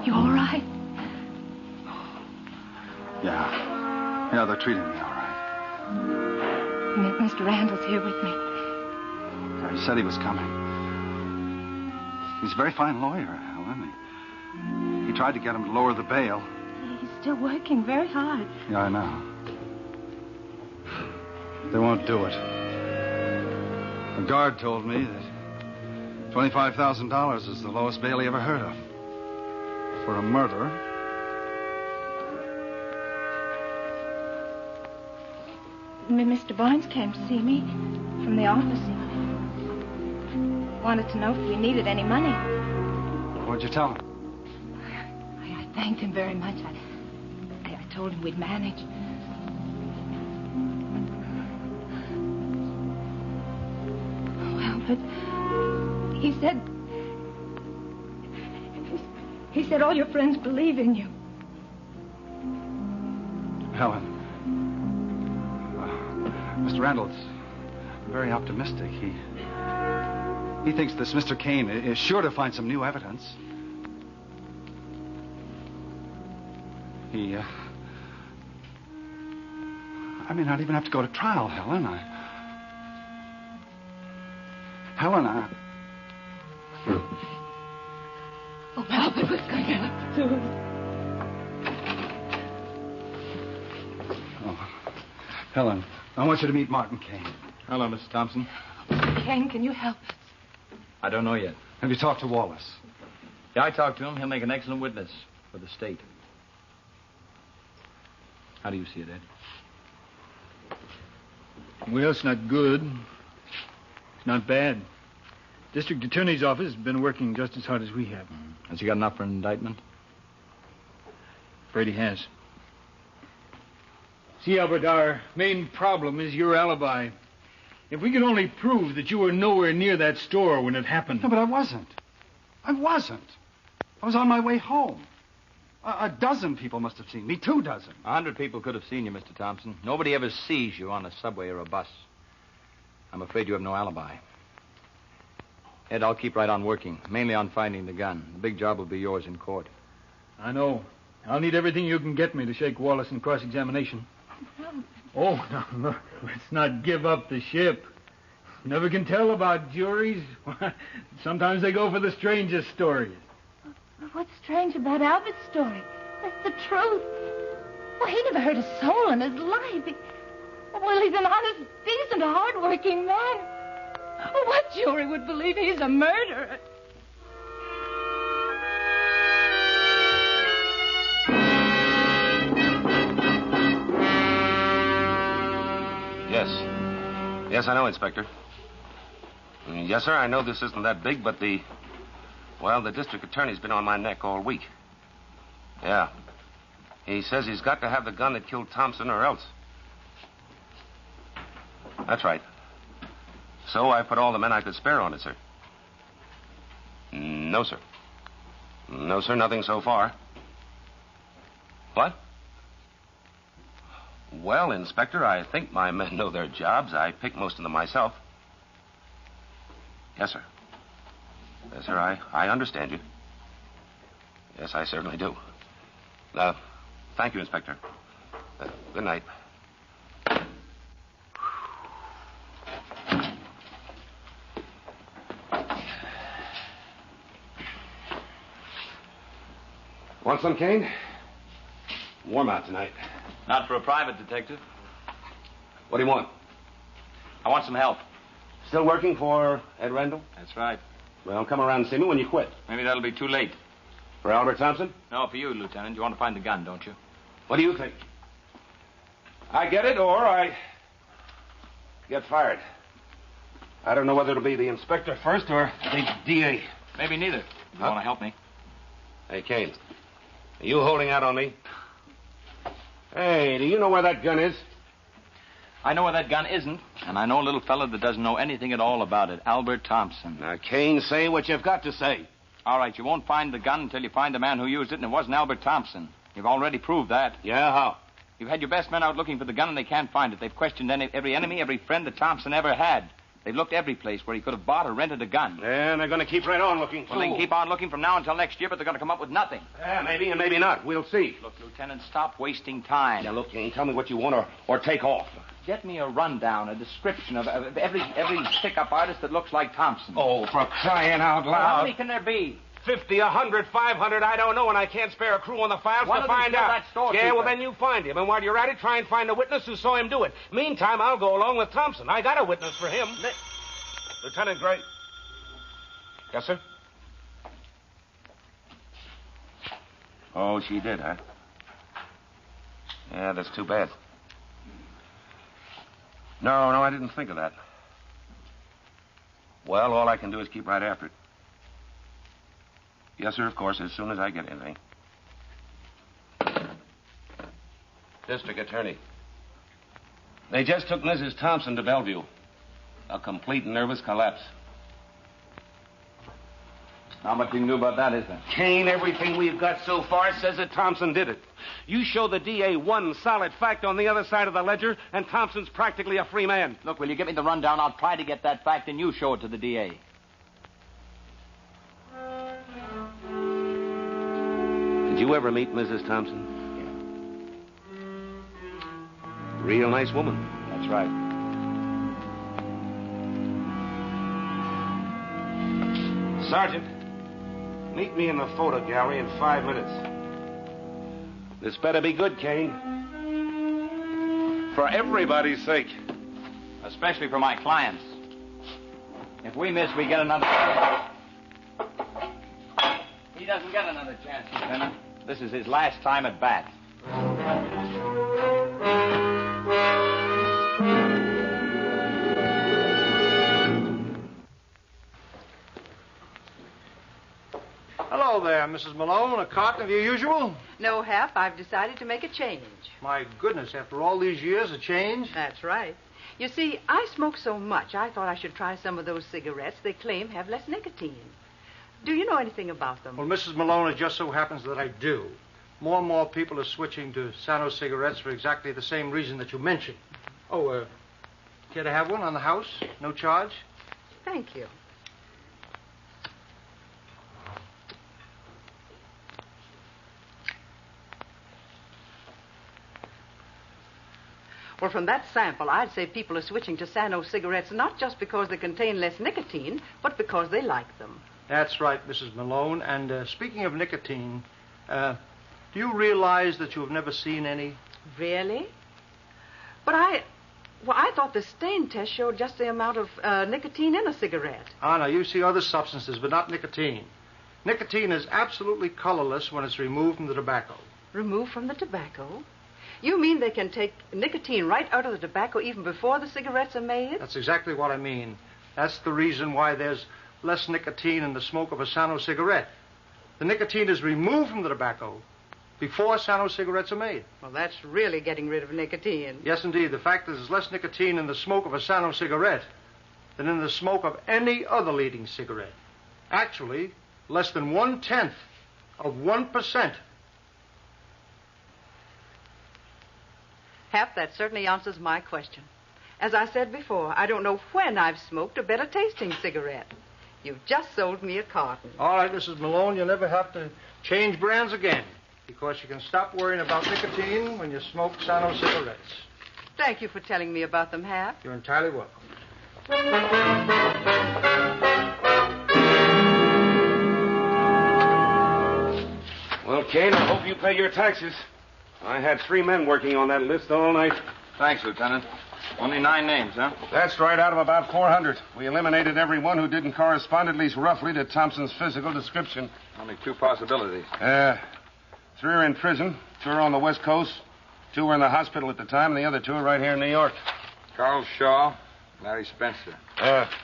You all right? Yeah, they're treating me all right. Mr. Randall's here with me. Yeah, he said he was coming. He's a very fine lawyer, Helen. He tried to get him to lower the bail. He's still working very hard. Yeah, I know. They won't do it. The guard told me that $25,000 is the lowest bail he ever heard of. For a murder. Mr. Barnes came to see me from the office. He wanted to know if we needed any money. What'd you tell him? I thanked him very much. I told him we'd manage. Well, but he said all your friends believe in you. Helen. Mr. Randall's very optimistic. He thinks this Mr. Kane is sure to find some new evidence. I may not even have to go to trial, Helen. Oh, Albert was going to have to do it. Oh, Helen, I want you to meet Martin Kane. Hello, Mrs. Thompson. Kane, can you help us? I don't know yet. Have you talked to Wallace? Yeah, I talked to him. He'll make an excellent witness for the state. How do you see it, Ed? Well, it's not good. It's not bad. District Attorney's office has been working just as hard as we have. Has he got enough for an indictment? Afraid he has. See, Albert, our main problem is your alibi. If we could only prove that you were nowhere near that store when it happened. No, but I wasn't. I was on my way home. A dozen people must have seen me. 2 dozen. 100 people could have seen you, Mr. Thompson. Nobody ever sees you on a subway or a bus. I'm afraid you have no alibi. Ed, I'll keep right on working, mainly on finding the gun. The big job will be yours in court. I know. I'll need everything you can get me to shake Wallace in cross-examination. Oh, now, look, let's not give up the ship. You never can tell about juries. Sometimes they go for the strangest stories. What's strange about Albert's story? That's the truth. Well, he never hurt a soul in his life. Well, he's an honest, decent, hard-working man. Well, what jury would believe he's a murderer? Yes, I know, Inspector. Yes, sir, I know this isn't that big, but the district attorney's been on my neck all week. Yeah. He says he's got to have the gun that killed Thompson or else. That's right. So I put all the men I could spare on it, sir. No, sir. No, sir, nothing so far. What? Well, Inspector, I think my men know their jobs. I pick most of them myself. Yes, sir. Yes, sir, I understand you. Yes, I certainly do. Thank you, Inspector. Good night. Want some, Kane? Warm out tonight. Not for a private detective. What do you want? I want some help. Still working for Ed Randall? That's right. Well, come around and see me when you quit. Maybe that'll be too late. For Albert Thompson? No, for you, Lieutenant. You want to find the gun, don't you? What do you think? I get it, or I get fired. I don't know whether it'll be the inspector first or the DA. Maybe neither. If you want to help me. Hey, Kane. Are you holding out on me? Hey, do you know where that gun is? I know where that gun isn't, and I know a little fella that doesn't know anything at all about it. Albert Thompson. Now, Kane, say what you've got to say. All right, you won't find the gun until you find the man who used it, and it wasn't Albert Thompson. You've already proved that. Yeah, how? You've had your best men out looking for the gun, and they can't find it. They've questioned every enemy, every friend that Thompson ever had. They've looked every place where he could have bought or rented a gun. Yeah, and they're going to keep right on looking. Well, they can keep on looking from now until next year, but they're going to come up with nothing. Yeah, maybe and maybe not. We'll see. Look, Lieutenant, stop wasting time. Now, look, Kane, tell me what you want or take off. Get me a rundown, a description of every stick-up artist that looks like Thompson. Oh, for crying out loud. How many can there be? 50, 100, 500, I don't know, and I can't spare a crew on the files to find out. That storekeeper. Yeah, well, then you find him, and while you're at it, try and find a witness who saw him do it. Meantime, I'll go along with Thompson. I got a witness for him. Lieutenant Gray. Yes, sir? Oh, she did, huh? Yeah, that's too bad. No, I didn't think of that. Well, all I can do is keep right after it. Yes, sir, of course, as soon as I get anything. District Attorney. They just took Mrs. Thompson to Bellevue. A complete nervous collapse. Not much you can do about that, is there? Kane, everything we've got so far says that Thompson did it. You show the DA one solid fact on the other side of the ledger, and Thompson's practically a free man. Look, will you give me the rundown? I'll try to get that fact, and you show it to the DA. Did you ever meet Mrs. Thompson? Yeah. Real nice woman. That's right. Sergeant, meet me in the photo gallery in 5 minutes. This better be good, Kane. For everybody's sake. Especially for my clients. If we miss, we get another... He doesn't get another chance, Lieutenant. This is his last time at bat. Hello there, Mrs. Malone. A carton of your usual? No, Hap. I've decided to make a change. My goodness, after all these years, a change? That's right. You see, I smoke so much, I thought I should try some of those cigarettes they claim have less nicotine. Do you know anything about them? Well, Mrs. Malone, it just so happens that I do. More and more people are switching to Sano cigarettes for exactly the same reason that you mentioned. Oh, care to have one on the house? No charge? Thank you. Well, from that sample, I'd say people are switching to Sano cigarettes not just because they contain less nicotine, but because they like them. That's right, Mrs. Malone. And speaking of nicotine, do you realize that you have never seen any? Really? But I thought the stain test showed just the amount of nicotine in a cigarette. Ah, no, you see other substances, but not nicotine. Nicotine is absolutely colorless when it's removed from the tobacco. Removed from the tobacco? You mean they can take nicotine right out of the tobacco even before the cigarettes are made? That's exactly what I mean. That's the reason why there's less nicotine in the smoke of a Sano cigarette. The nicotine is removed from the tobacco before Sano cigarettes are made. Well, that's really getting rid of nicotine. Yes, indeed. The fact is there's less nicotine in the smoke of a Sano cigarette than in the smoke of any other leading cigarette. Actually, less than 1/10 of 1%. Hap, that certainly answers my question. As I said before, I don't know when I've smoked a better tasting cigarette. You've just sold me a carton. All right, Mrs. Malone, you'll never have to change brands again because you can stop worrying about nicotine when you smoke Sano cigarettes. Thank you for telling me about them, Hap. You're entirely welcome. Well, Kane, I hope you pay your taxes. I had 3 men working on that list all night. Thanks, Lieutenant. Only 9 names, huh? That's right, out of about 400. We eliminated everyone who didn't correspond at least roughly to Thompson's physical description. Only 2 possibilities. 3 are in prison, 2 are on the West Coast, 2 were in the hospital at the time, and the other 2 are right here in New York. Carl Shaw, Larry Spencer.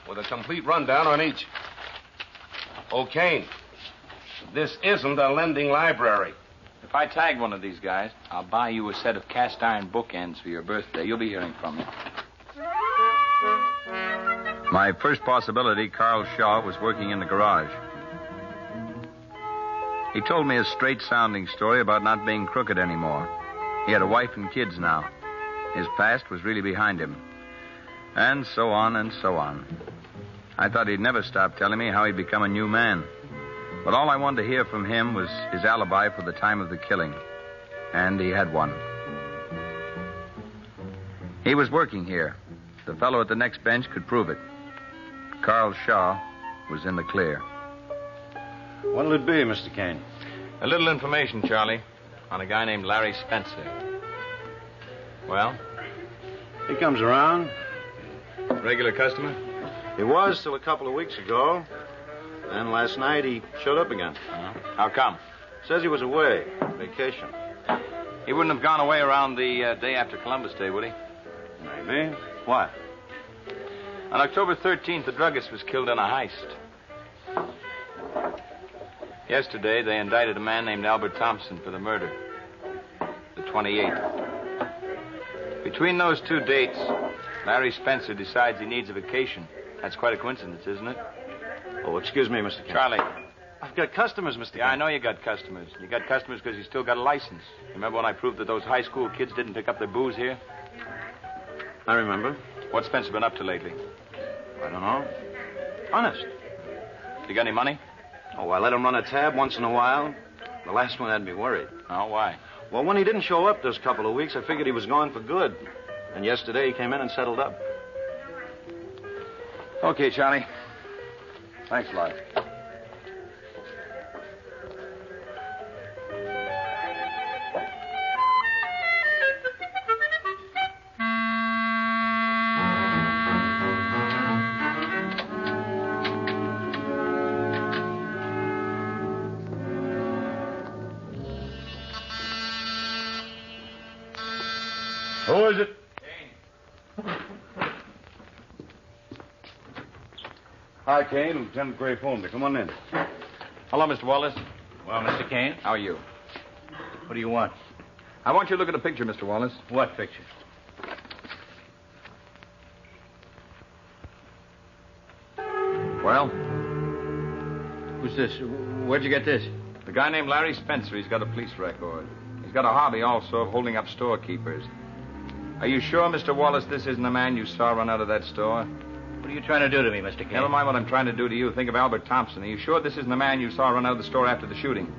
With a complete rundown on each. Oh, Kane, this isn't a lending library. If I tag one of these guys, I'll buy you a set of cast iron bookends for your birthday. You'll be hearing from me. My first possibility, Carl Shaw was working in the garage. He told me a straight-sounding story about not being crooked anymore. He had a wife and kids now. His past was really behind him. And so on and so on. I thought he'd never stop telling me how he'd become a new man. But all I wanted to hear from him was his alibi for the time of the killing. And he had one. He was working here. The fellow at the next bench could prove it. Carl Shaw was in the clear. What'll it be, Mr. Kane? A little information, Charlie, on a guy named Larry Spencer. Well? He comes around. Regular customer? He was till a couple of weeks ago. Then last night he showed up again. How come? Says he was away, vacation. He wouldn't have gone away around the day after Columbus Day, would he? Maybe. Why? On October 13th, the druggist was killed in a heist. Yesterday, they indicted a man named Albert Thompson for the murder. The 28th. Between those 2 dates, Larry Spencer decides he needs a vacation. That's quite a coincidence, isn't it? Oh, excuse me, Mr. Kane. Charlie. I've got customers, Mr. Kane. Yeah, I know you got customers. You got customers because you still got a license. Remember when I proved that those high school kids didn't pick up their booze here? I remember. What's Spencer been up to lately? I don't know. Honest. You got any money? Oh, I let him run a tab once in a while. The last one had me worried. Oh, why? Well, when he didn't show up those couple of weeks, I figured he was gone for good. And yesterday he came in and settled up. Okay, Charlie. Thanks a lot. Who is it? Hi, Kane. Lieutenant Gray phoned me. Come on in. Hello, Mr. Wallace. Well, Mr. Kane, How are you? what do you want? I want you to look at a picture, Mr. Wallace. What picture? Well? Who's this? Where'd you get this? The guy named Larry Spencer. He's got a police record. He's got a hobby also of holding up storekeepers. Are you sure, Mr. Wallace, this isn't the man you saw run out of that store? What are you trying to do to me, Mr. Kane? Never mind what I'm trying to do to you. Think of Albert Thompson. Are you sure this isn't the man you saw run out of the store after the shooting?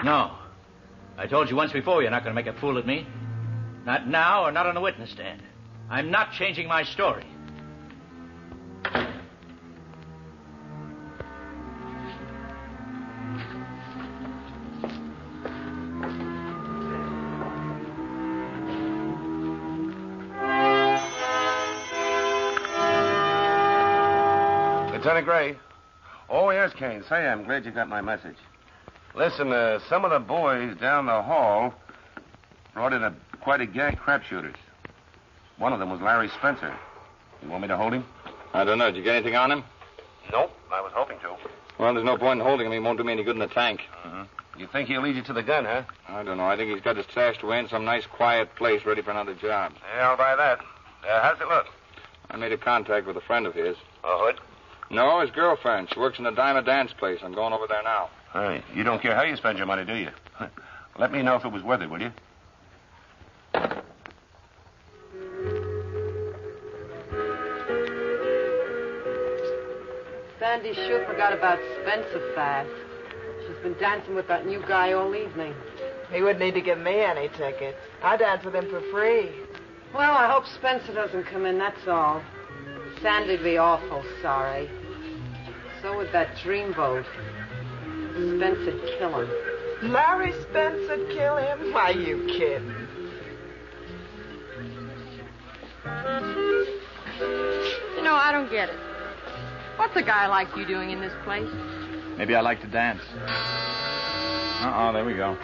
No. I told you once before you're not going to make a fool of me. Not now or not on the witness stand. I'm not changing my story. Lieutenant Gray. Oh, yes, Kane. Say, I'm glad you got my message. Listen, some of the boys down the hall brought in quite a gang of crapshooters. One of them was Larry Spencer. You want me to hold him? I don't know. Did you get anything on him? Nope. I was hoping to. Well, there's no point in holding him. He won't do me any good in the tank. You think he'll lead you to the gun, huh? I don't know. I think he's got it stashed away in some nice, quiet place ready for another job. Yeah, I'll buy that. How's it look? I made a contact with a friend of his. A hood? No, his girlfriend. She works in a dime a dance place. I'm going over there now. Hey, you don't care how you spend your money, do you? Let me know if it was worth it, will you? Sandy sure forgot about Spencer fast. She's been dancing with that new guy all evening. He wouldn't need to give me any tickets. I dance with him for free. Well, I hope Spencer doesn't come in, that's all. Sandy'd be awful sorry. So would that dreamboat. Spencer'd kill him. Larry Spencer kill him? Why, you kidding? You know, I don't get it. What's a guy like you doing in this place? Maybe I like to dance. There we go.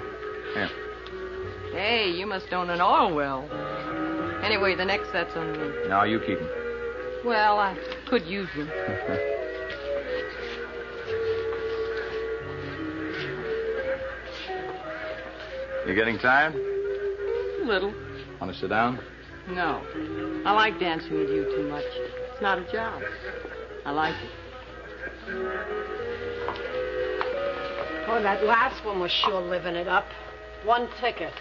Here. Hey, you must own an oil well. Anyway, the next set's on me. No, you keep him. Well, I could use him. You getting tired? A little. Want to sit down? No. I like dancing with you too much. It's not a job. I like it. Oh, that last one was sure living it up. One ticket.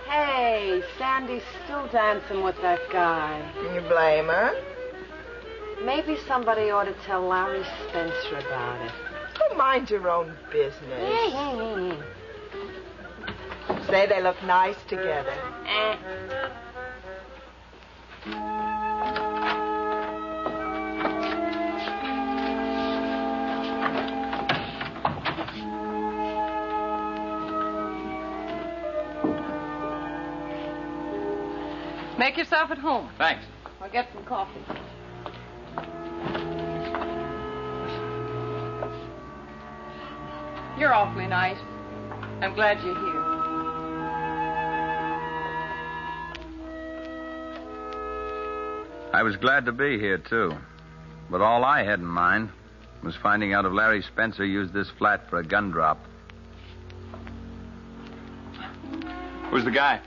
Hey, Sandy's still dancing with that guy. Can you blame her? Maybe somebody ought to tell Larry Spencer about it. Oh, mind your own business. Say they look nice together. Make yourself at home. Thanks. I'll get some coffee. You're awfully nice. I'm glad you're here. I was glad to be here, too. But all I had in mind was finding out if Larry Spencer used this flat for a gun drop. Who's the guy?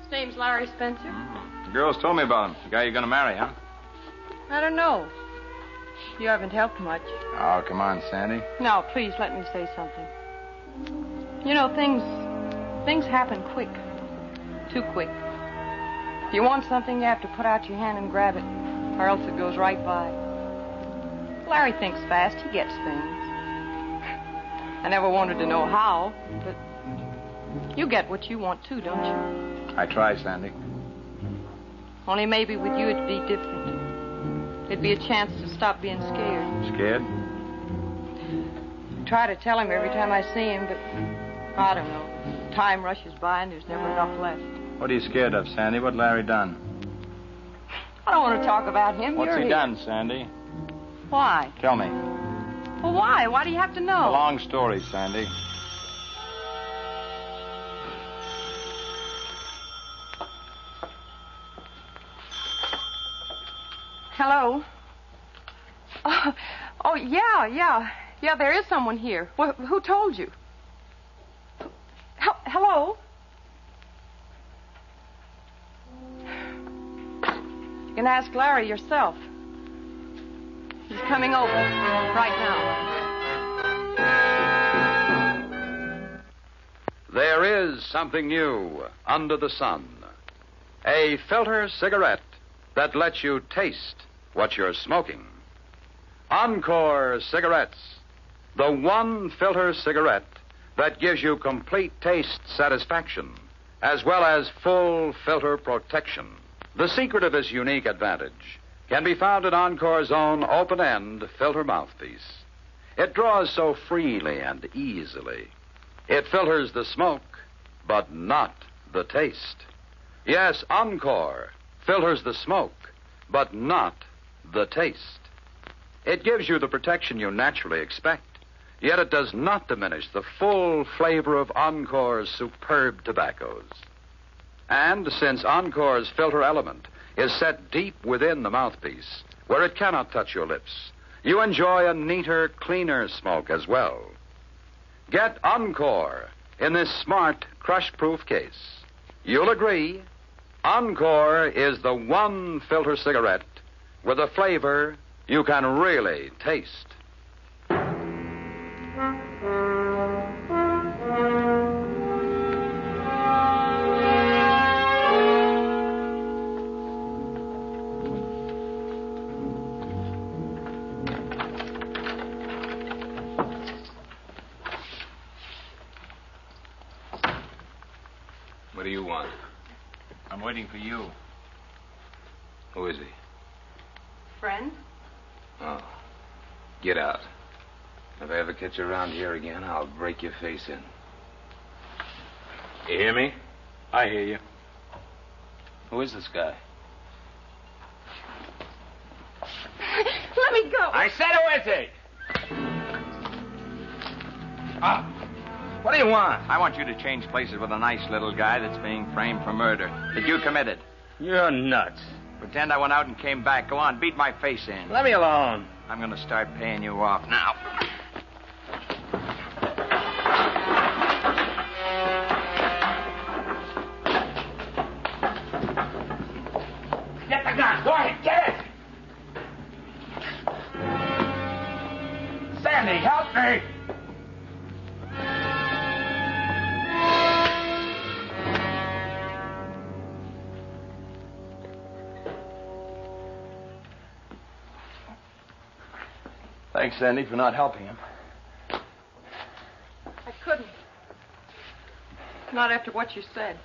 His name's Larry Spencer. The girls told me about him. The guy you're going to marry, huh? I don't know. You haven't helped much. Oh, come on, Sandy. Now, please let me say something. You know, things happen quick. Too quick. If you want something, you have to put out your hand and grab it, or else it goes right by. Larry thinks fast. He gets things. I never wanted to know how, but you get what you want, too, don't you? I try, Sandy. Only maybe with you it'd be different. It'd be a chance to stop being scared. Scared? I try to tell him every time I see him, but I don't know. Time rushes by and there's never enough left. What are you scared of, Sandy? What Larry done? I don't want to talk about him. What's You're he here. done, Sandy? Why? Tell me. Well, why? Why do you have to know? A long story, Sandy. Hello? Oh, yeah. Yeah, there is someone here. Well, who told you? Hello? You can ask Larry yourself. He's coming over right now. There is something new under the sun. A filter cigarette that lets you taste what you're smoking. Encore Cigarettes, the one filter cigarette that gives you complete taste satisfaction, as well as full filter protection. The secret of this unique advantage can be found in Encore's own open-end filter mouthpiece. It draws so freely and easily. It filters the smoke, but not the taste. Yes, Encore filters the smoke, but not the taste. It gives you the protection you naturally expect, yet it does not diminish the full flavor of Encore's superb tobaccos. And since Encore's filter element is set deep within the mouthpiece, where it cannot touch your lips, you enjoy a neater, cleaner smoke as well. Get Encore in this smart, crush-proof case. You'll agree, Encore is the one filter cigarette with a flavor you can really taste. What do you want? I'm waiting for you. Who is he? Friend? Oh. Get out. If I ever catch you around here again, I'll break your face in. You hear me? I hear you. Who is this guy? Let me go. I said who is he? Ah. What do you want? I want you to change places with a nice little guy that's being framed for murder that you committed. You're nuts. Pretend I went out and came back. Go on, beat my face in. Let me alone. I'm going to start paying you off now. Get the gun. Go ahead, get it. Sandy, help me. Thanks, Sandy, for not helping him. I couldn't. Not after what you said.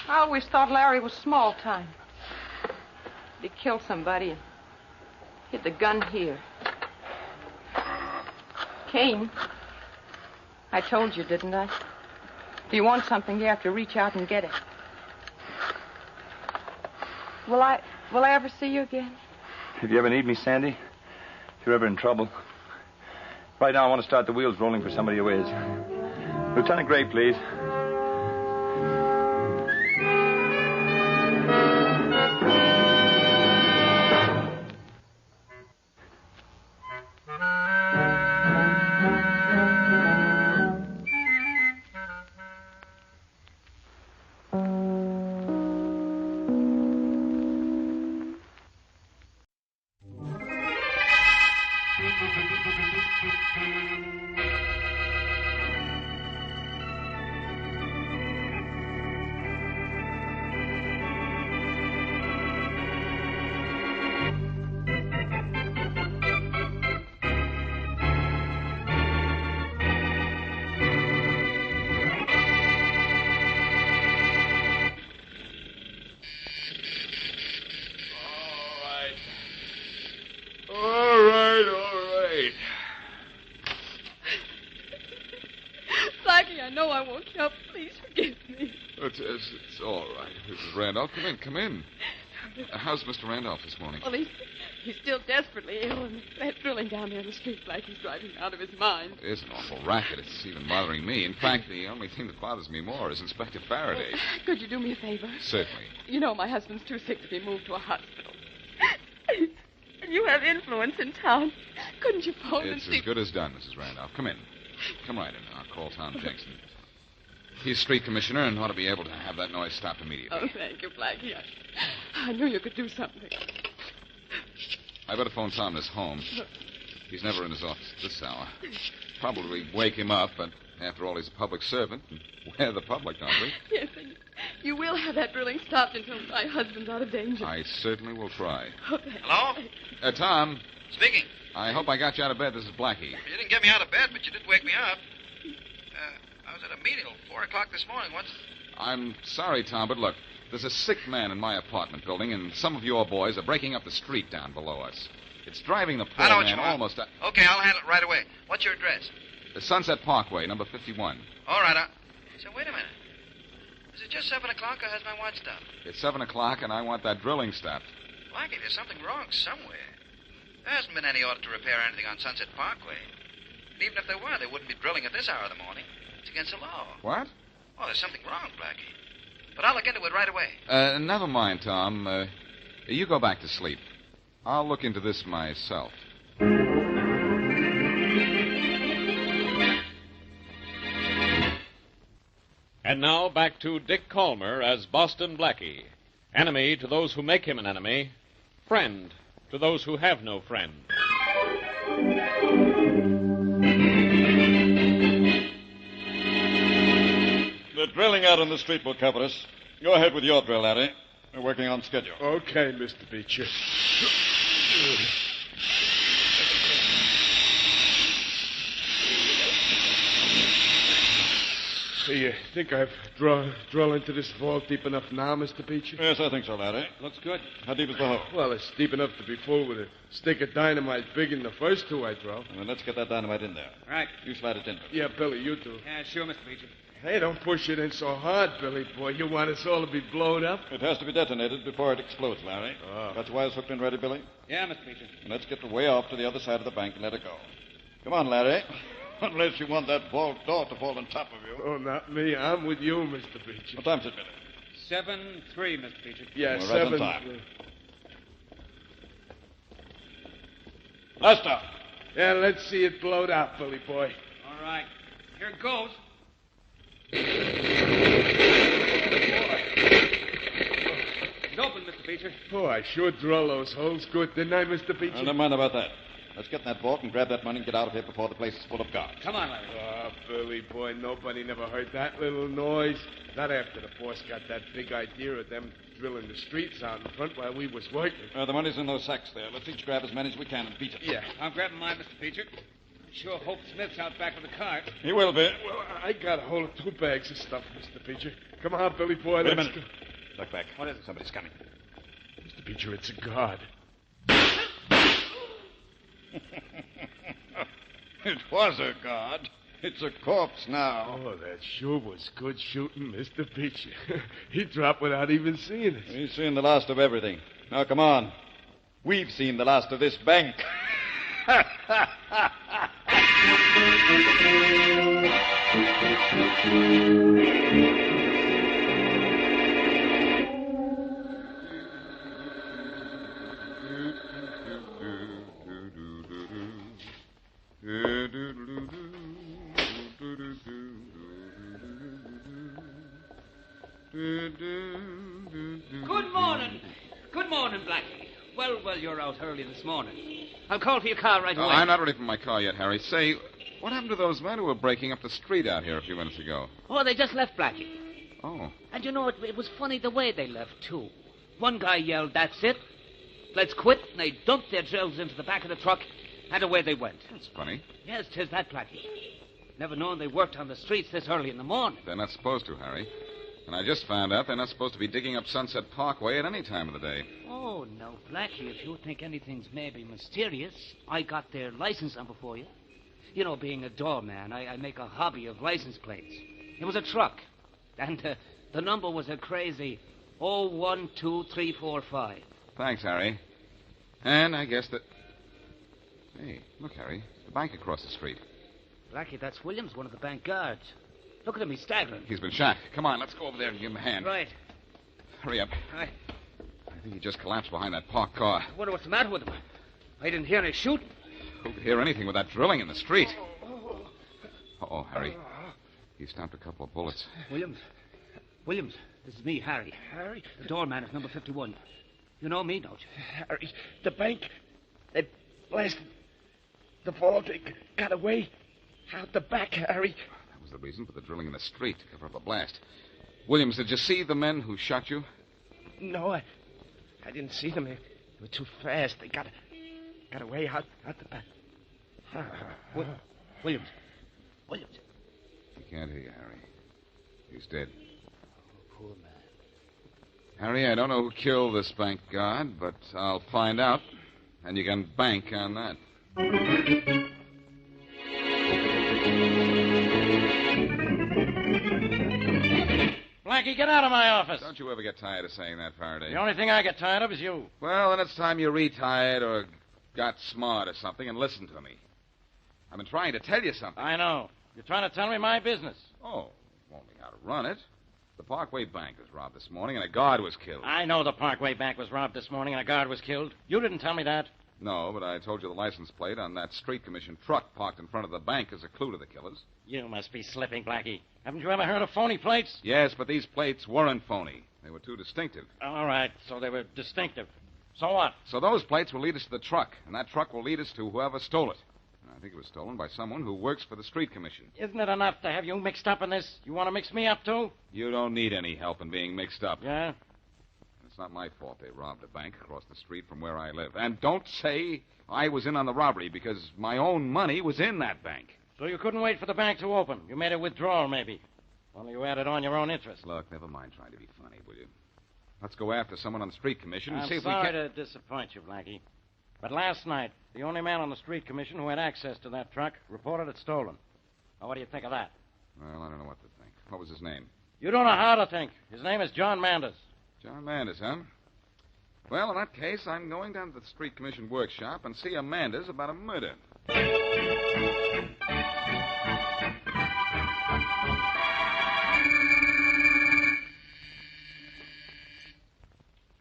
I always thought Larry was small time. He killed somebody and hid the gun here. Kane, I told you, didn't I? If you want something, you have to reach out and get it. Will I ever see you again? If you ever need me, Sandy, if you're ever in trouble, right now I want to start the wheels rolling for somebody who is. Lieutenant Gray, please. It's all right, Mrs. Randolph. Come in. How's Mr. Randolph this morning? Well, he's still desperately ill, and that drilling down there in the street like he's driving him out of his mind. It is an awful racket. It's even bothering me. In fact, the only thing that bothers me more is Inspector Faraday. Could you do me a favor? Certainly. You know my husband's too sick to be moved to a hospital. And you have influence in town. Couldn't you phone and It's see... as good as done, Mrs. Randolph. Come in. Come right in. I'll call Tom Jackson. He's street commissioner and ought to be able to have that noise stopped immediately. Oh, thank you, Blackie. I knew you could do something. I better phone Tom this home. He's never in his office at this hour. Probably wake him up, but after all, he's a public servant. And we're the public, aren't we? Yes, and you will have that drilling stopped until my husband's out of danger. I certainly will try. Okay. Hello? Tom. Speaking. I hope I got you out of bed. This is Blackie. You didn't get me out of bed, but you did wake me up. I was at a meeting till 4 o'clock this morning. I'm sorry, Tom, but look, there's a sick man in my apartment building, and some of your boys are breaking up the street down below us. It's driving the poor I know what man you want. almost... Okay, I'll handle it right away. What's your address? The Sunset Parkway, number 51. All right, So wait a minute. Is it just 7 o'clock, or has my watch stopped? It's 7 o'clock, and I want that drilling stopped. Blackie, there's something wrong somewhere. There hasn't been any order to repair anything on Sunset Parkway. And even if there were, they wouldn't be drilling at this hour of the morning. It's against the law. What? Oh, there's something wrong, Blackie. But I'll look into it right away. Never mind, Tom. You go back to sleep. I'll look into this myself. And now back to Dick Calmer as Boston Blackie. Enemy to those who make him an enemy. Friend to those who have no friend. The drilling out on the street will cover us. Go ahead with your drill, Larry. We're working on schedule. Okay, Mr. Beecher. So you think I've drilled into this vault deep enough now, Mr. Beecher? Yes, I think so, Larry. Looks good. How deep is the hole? Well, it's deep enough to be full with a stick of dynamite bigger than the first two I drilled. Well, then let's get that dynamite in there. Right. You slide it in. Yeah, Billy, you do. Yeah, sure, Mr. Beecher. Hey, don't push it in so hard, Billy boy. You want us all to be blown up? It has to be detonated before it explodes, Larry. Oh. Got your wires hooked in ready, Billy? Yeah, Mr. Beecher. And let's get the way off to the other side of the bank and let it go. Come on, Larry. Unless you want that vault door to fall on top of you. Oh, not me. I'm with you, Mr. Beecher. What time's it, Billy? 7-3, Mr. Beecher. Yeah, We're 7. right on time. Blast off. Yeah, let's see it blowed out, Billy boy. All right. Here it goes. It's open, Mr. Beecher. Oh, I sure drilled those holes good, didn't I, Mr. Beecher? Never mind about that. Let's get in that vault and grab that money and get out of here before the place is full of guards. Come on, Larry. Oh, Billy boy, nobody never heard that little noise. Not after the boss got that big idea of them drilling the streets out in front while we was working. The money's in those sacks there. Let's each grab as many as we can and beat it. Yeah. I'm grabbing mine, Mr. Beecher. I sure hope Smith's out back with the cart. He will be. Well, I got a hold of 2 bags of stuff, Mr. Beecher. Come on, Billy boy. Wait a let's minute. go. Look back. What is it? Somebody's coming. Mr. Beecher, it's a guard. It was a guard. It's a corpse now. Oh, that sure was good shooting, Mr. Beecher. He dropped without even seeing us. He's seen the last of everything. Now, come on. We've seen the last of this bank. Good morning. Good morning, Blackie. Well, you're out early this morning. I'll call for your car right away. I'm not ready for my car yet, Harry. Say, what happened to those men who were breaking up the street out here a few minutes ago? Oh, they just left, Blackie. Oh. And you know, it was funny the way they left, too. One guy yelled, "That's it. Let's quit." And they dumped their drills into the back of the truck, and away they went. That's funny. Yes, 'tis that, Blackie. Never known they worked on the streets this early in the morning. They're not supposed to, Harry. And I just found out they're not supposed to be digging up Sunset Parkway at any time of the day. Oh, no, Blackie, if you think anything's maybe mysterious, I got their license number for you. You know, being a doorman, I make a hobby of license plates. It was a truck, and the number was a crazy 012345. Thanks, Harry. And I guess that... Hey, look, Harry. The bank across the street. Blackie, that's Williams, one of the bank guards. Look at him, he's staggering. He's been shot. Come on, let's go over there and give him a hand. Right. Hurry up. I think he just collapsed behind that parked car. wonder what's the matter with him. I didn't hear any shooting. Who could hear anything with that drilling in the street? Uh-oh, Harry. He stopped a couple of bullets. Williams, this is me, Harry. Harry? The doorman is number 51. You know me, don't you? Harry, the bank, they blasted the vault. They got away out the back, Harry. That was the reason for the drilling in the street, to cover up a blast. Williams, did you see the men who shot you? No, I didn't see them. They were too fast. They got away out the back. Williams. He can't hear you, Harry. He's dead. Poor man. Harry, I don't know who killed this bank guard, but I'll find out. And you can bank on that. Blackie, get out of my office. Don't you ever get tired of saying that, Faraday? The only thing I get tired of is you. Well, then it's time you retired or got smart or something and listened to me. I've been trying to tell you something. I know. You're trying to tell me my business. Oh, only how to run it. The Parkway Bank was robbed this morning and a guard was killed. I know the Parkway Bank was robbed this morning and a guard was killed. You didn't tell me that. No, but I told you the license plate on that street commission truck parked in front of the bank is a clue to the killers. You must be slipping, Blackie. Haven't you ever heard of phony plates? Yes, but these plates weren't phony. They were too distinctive. All right, so they were distinctive. So what? So those plates will lead us to the truck, and that truck will lead us to whoever stole it. I think it was stolen by someone who works for the street commission. Isn't it enough to have you mixed up in this? You want to mix me up, too? You don't need any help in being mixed up. Yeah? It's not my fault they robbed a bank across the street from where I live. And don't say I was in on the robbery, because my own money was in that bank. So you couldn't wait for the bank to open. You made a withdrawal, maybe. Only you added on your own interest. Look, never mind trying to be funny, will you? Let's go after someone on the street commission and I'm see if we sorry can... to disappoint you, Blackie. But last night, the only man on the street commission who had access to that truck reported it stolen. Now, what do you think of that? Well, I don't know what to think. What was his name? You don't know how to think. His name is John Manders. John Manders, huh? Well, in that case, I'm going down to the street commission workshop and see a Manders about a murder.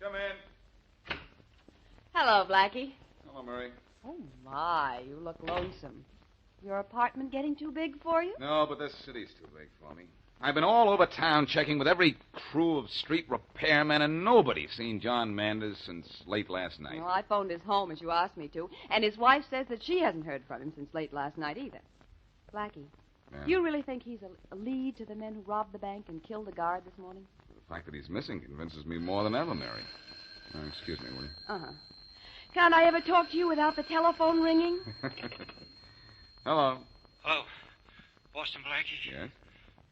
Come in. Hello, Blackie. Hello, Murray. Oh, my, you look lonesome. Your apartment getting too big for you? No, but this city's too big for me. I've been all over town checking with every crew of street repairmen, and nobody's seen John Manders since late last night. Well, I phoned his home as you asked me to, and his wife says that she hasn't heard from him since late last night either. Blackie, Yeah. you really think he's a lead to the men who robbed the bank and killed the guard this morning? The fact that he's missing convinces me more than ever, Mary. Excuse me, will you? Uh-huh. Can't I ever talk to you without the telephone ringing? Hello. Hello. Boston Blackie? Yes?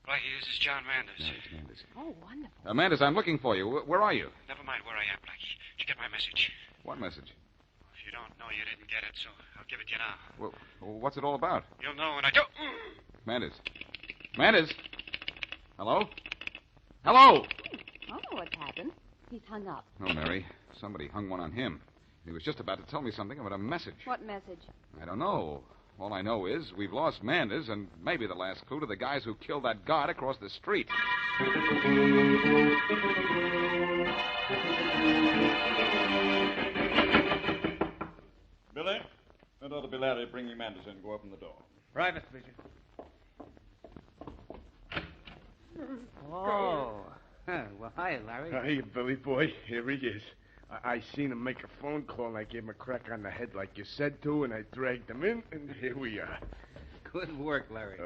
Blackie, this is John Manders. No, it's Manders. Oh, wonderful. Manders, I'm looking for you. Where are you? Never mind where I am, Blackie. Did you get my message? What message? If you don't know, you didn't get it, so I'll give it to you now. Well, what's it all about? You'll know when I do. Manders. Manders? Hello? Hello? I don't know what's happened. He's hung up. Oh, Mary. Somebody hung one on him. He was just about to tell me something about a message. What message? I don't know. All I know is we've lost Manders and maybe the last clue to the guys who killed that guard across the street. Billy, that ought to be Larry bringing Manders in. Go open the door. Right, Mr. Beecher. Oh. Well, hi, Larry. Hey, Billy boy. Here he is. I seen him make a phone call, and I gave him a crack on the head like you said to, and I dragged him in, and here we are. Good work, Larry.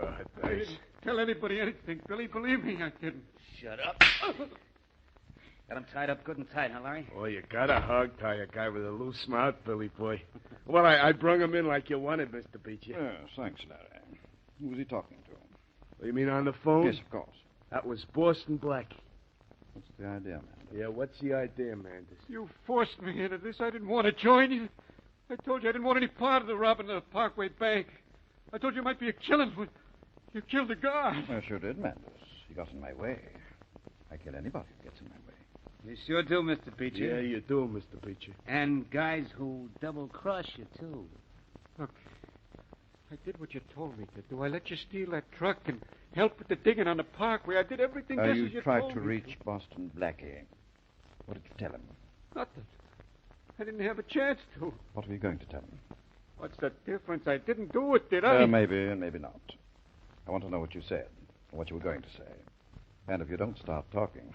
I didn't tell anybody anything, Billy. Believe me, I didn't. Shut up. Got him tied up good and tight, huh, Larry? Oh, you gotta hog-tie a guy with a loose mouth, Billy boy. Well, I brung him in like you wanted, Mr. Beecher. Yes, thanks, Larry. Who was he talking to? You mean on the phone? Yes, of course. That was Boston Blackie. What's the idea, man? Yeah, what's the idea, Manders? You forced me into this. I didn't want to join you. I told you I didn't want any part of the robbing of the Parkway Bank. I told you it might be a killing when you killed the guard. I sure did, Manders. You got in my way. I kill anybody who gets in my way. You sure do, Mr. Beecher. Yeah, you do, Mr. Beecher. And guys who double-cross you, too. Look, I did what you told me to do. I let you steal that truck and help with the digging on the Parkway. I did everything just as you tried told to me reach Boston Blackie. What did you tell him? Nothing. I didn't have a chance to. What were you going to tell him? What's the difference? I didn't do it, did I? Maybe and maybe not. I want to know what you said, or what you were going to say. And if you don't start talking,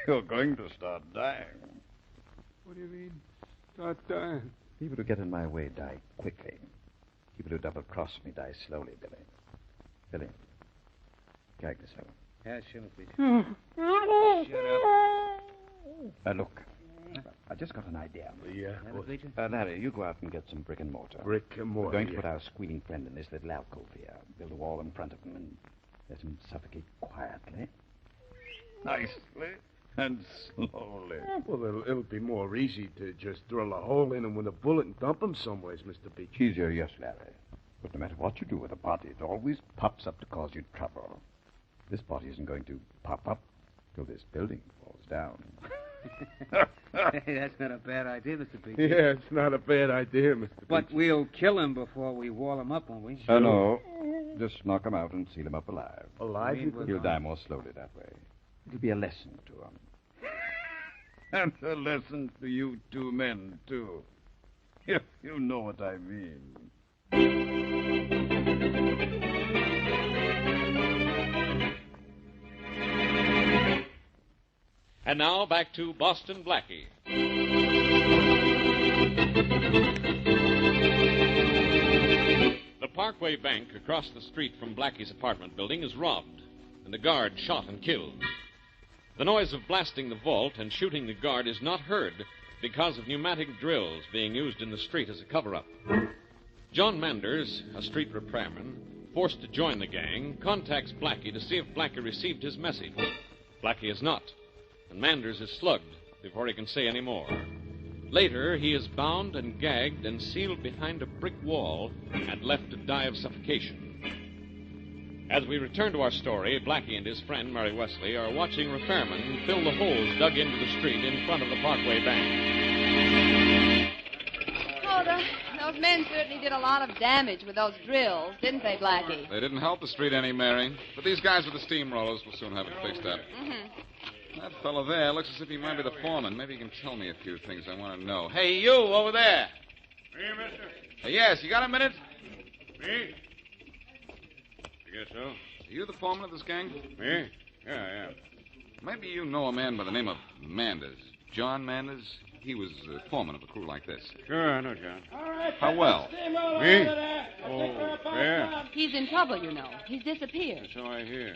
you're going to start dying. What do you mean, start dying? People who get in my way die quickly. People who double-cross me die slowly, Billy. Billy, drag this over. Yeah, sure, Mr. Beecher. Shut up. Look, I just got an idea. Yeah? Larry, you go out and get some brick and mortar. Brick and mortar, We're going to yeah. put our squealing friend in this little alcove here. Build a wall in front of him and let him suffocate quietly. Nicely and slowly. Well, it'll be more easy to just drill a hole in him with a bullet and dump him somewheres, Mr. Beecher. Easier, yes, Larry. But no matter what you do with a body, it always pops up to cause you trouble. This body isn't going to pop up. till this building falls down. Hey, that's not a bad idea, Mr. Beecher. Yeah, it's not a bad idea, Mr. But Beecher. we'll kill him before we wall him up, won't we? No. Just knock him out and seal him up alive. Alive? you think? He'll die more slowly that way. It'll be a lesson to him. And a lesson to you two men, too. You know what I mean. And now back to Boston Blackie. The Parkway Bank across the street from Blackie's apartment building is robbed, and the guard shot and killed. The noise of blasting the vault and shooting the guard is not heard because of pneumatic drills being used in the street as a cover-up. John Manders, a street repairman, forced to join the gang, contacts Blackie to see if Blackie received his message. Blackie has not, and Manders is slugged before he can say any more. Later, he is bound and gagged and sealed behind a brick wall and left to die of suffocation. As we return to our story, Blackie and his friend, Mary Wesley, are watching repairmen fill the holes dug into the street in front of the Parkway Bank. Oh, those men certainly did a lot of damage with those drills, didn't they, Blackie? They didn't help the street any, Mary. But these guys with the steamrollers will soon have it fixed up. Mm-hmm. That fellow there looks as if he might be the foreman. Maybe he can tell me a few things I want to know. Hey, you over there. Me, mister? Yes, you got a minute? Me? I guess so. Are you the foreman of this gang? Me? Yeah. Maybe you know a man by the name of Manders. John Manders? He was foreman of a crew like this. Sure, I know, John. How well? Me? Oh, yeah. He's in trouble, you know. He's disappeared. So I hear.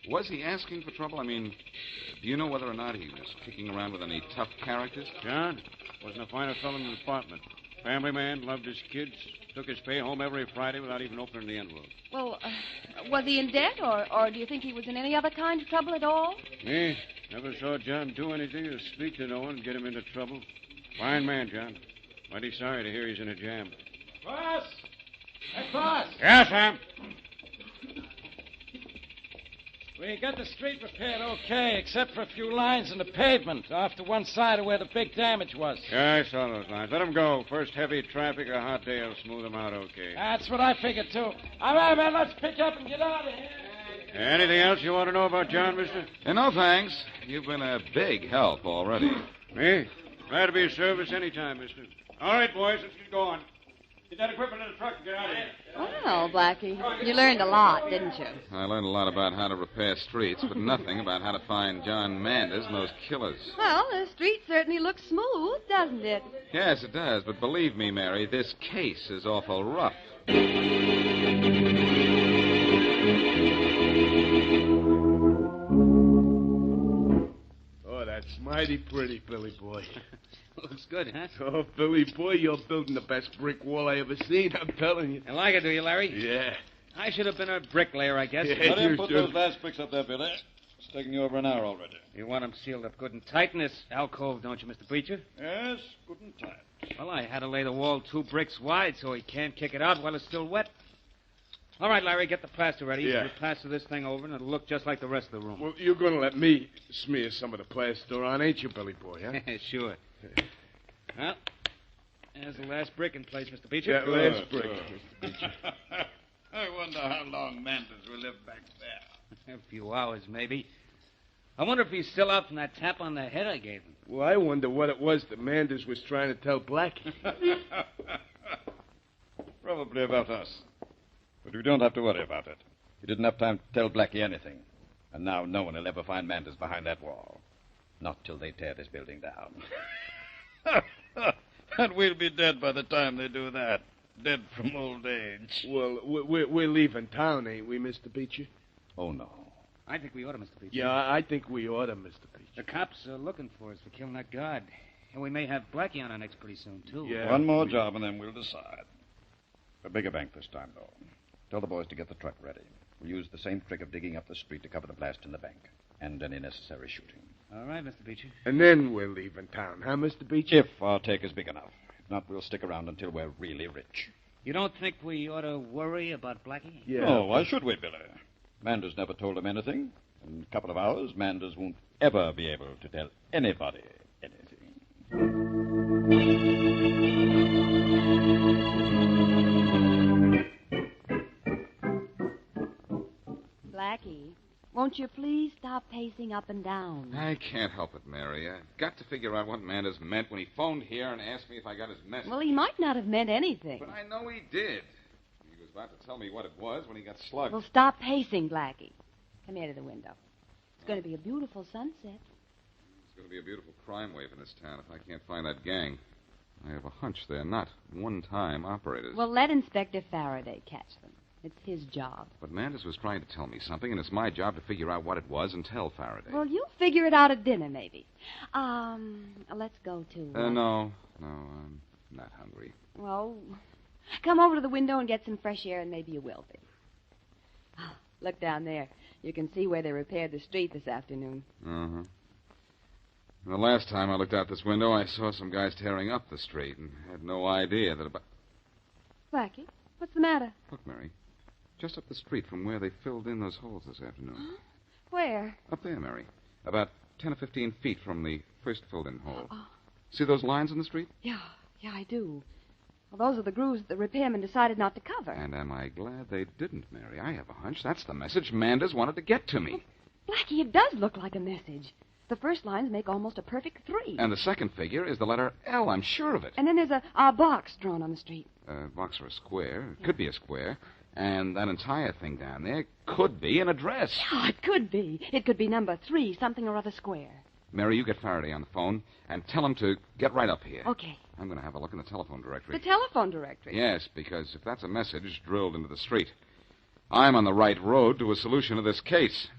Was he asking for trouble? I mean, do you know whether or not he was kicking around with any tough characters? John wasn't a finer fellow in the department. Family man, loved his kids, took his pay home every Friday without even opening the envelope. Well, was he in debt, or do you think he was in any other kind of trouble at all? Me? Never saw John do anything or speak to no one and get him into trouble. Fine man, John. Mighty sorry to hear he's in a jam. Boss! Hey, boss! Yeah, Sam? We got the street repaired okay, except for a few lines in the pavement off to one side of where the big damage was. Yeah, I saw those lines. Let them go. First heavy traffic, a hot day will smooth them out okay. That's what I figured, too. All right, man, let's pick up and get out of here. Anything else you want to know about John, mister? No, thanks. You've been a big help already. Me? Glad to be of service anytime, mister. All right, boys, let's get going. Get that equipment in the truck and get out of here. Well, Blackie, you learned a lot, didn't you? I learned a lot about how to repair streets, but nothing about how to find John Manders and those killers. Well, the street certainly looks smooth, doesn't it? Yes, it does, but believe me, Mary, this case is awful rough. Oh, that's mighty pretty, Billy boy. Looks good, huh? Oh, Billy boy, you're building the best brick wall I ever seen, I'm telling you. You like it, do you, Larry? Yeah. I should have been a bricklayer, I guess. Yeah, Let him you put should. those last bricks up there, Billy. It's taken you over an hour already. You want them sealed up good and tight in this alcove, don't you, Mr. Beecher? Yes, good and tight. Well, I had to lay the wall 2 bricks wide so he can't kick it out while it's still wet. All right, Larry, get the plaster ready. Yeah. We'll plaster this thing over, and it'll look just like the rest of the room. Well, you're going to let me smear some of the plaster on, ain't you, Billy boy, huh? Sure. Well, there's the last brick in place, Mr. Beecher. That last brick, Mr. Beecher. I wonder how long Manders will live back there. A few hours, maybe. I wonder if he's still out from that tap on the head I gave him. Well, I wonder what it was that Manders was trying to tell Blackie. Probably about us. But we don't have to worry about it. He didn't have time to tell Blackie anything. And now no one will ever find Manders behind that wall. Not till they tear this building down. And we'll be dead by the time they do that. Dead from old age. Well, we're leaving town, ain't we, Mr. Beecher? Oh, no. I think we ought to, Mr. Beecher. Yeah, I think we ought to, Mr. Beecher. The cops are looking for us for killing that guard. And we may have Blackie on our necks pretty soon, too. Yeah. One more job, and then we'll decide. A bigger bank this time, though. Tell the boys to get the truck ready. We'll use the same trick of digging up the street to cover the blast in the bank. And any necessary shooting. All right, Mr. Beecher. And then we're leaving town, huh, Mr. Beecher? If our take is big enough. If not, we'll stick around until we're really rich. You don't think we ought to worry about Blackie? Yeah. Oh, why should we, Billy? Manders never told him anything. In a couple of hours, Manders won't ever be able to tell anybody anything. Blackie, won't you please stop pacing up and down? I can't help it, Mary. I've got to figure out what Manders meant when he phoned here and asked me if I got his message. Well, he might not have meant anything. But I know he did. He was about to tell me what it was when he got slugged. Well, stop pacing, Blackie. Come here to the window. It's going to be a beautiful sunset. It's going to be a beautiful crime wave in this town if I can't find that gang. I have a hunch they're not one-time operators. Well, let Inspector Faraday catch them. It's his job. But Manders was trying to tell me something, and it's my job to figure out what it was and tell Faraday. Well, you'll figure it out at dinner, maybe. Let's go to... No, I'm not hungry. Well, come over to the window and get some fresh air, and maybe you will be. Look down there. You can see where they repaired the street this afternoon. Uh-huh. The last time I looked out this window, I saw some guys tearing up the street and had no idea that about... Blackie, what's the matter? Look, Mary. Just up the street from where they filled in those holes this afternoon. Where? Up there, Mary. About 10 or 15 feet from the first filled-in hole. See those lines in the street? Yeah, I do. Well, those are the grooves that the repairman decided not to cover. And am I glad they didn't, Mary? I have a hunch that's the message Manders wanted to get to me. Blackie, it does look like a message. The first lines make almost a perfect 3. And the second figure is the letter L. I'm sure of it. And then there's a box drawn on the street. A box or a square. It could be a square. And that entire thing down there could be an address. Yeah, it could be. It could be number 3, something or other square. Mary, you get Faraday on the phone and tell him to get right up here. Okay. I'm going to have a look in the telephone directory. The telephone directory? Yes, because if that's a message drilled into the street, I'm on the right road to a solution of this case.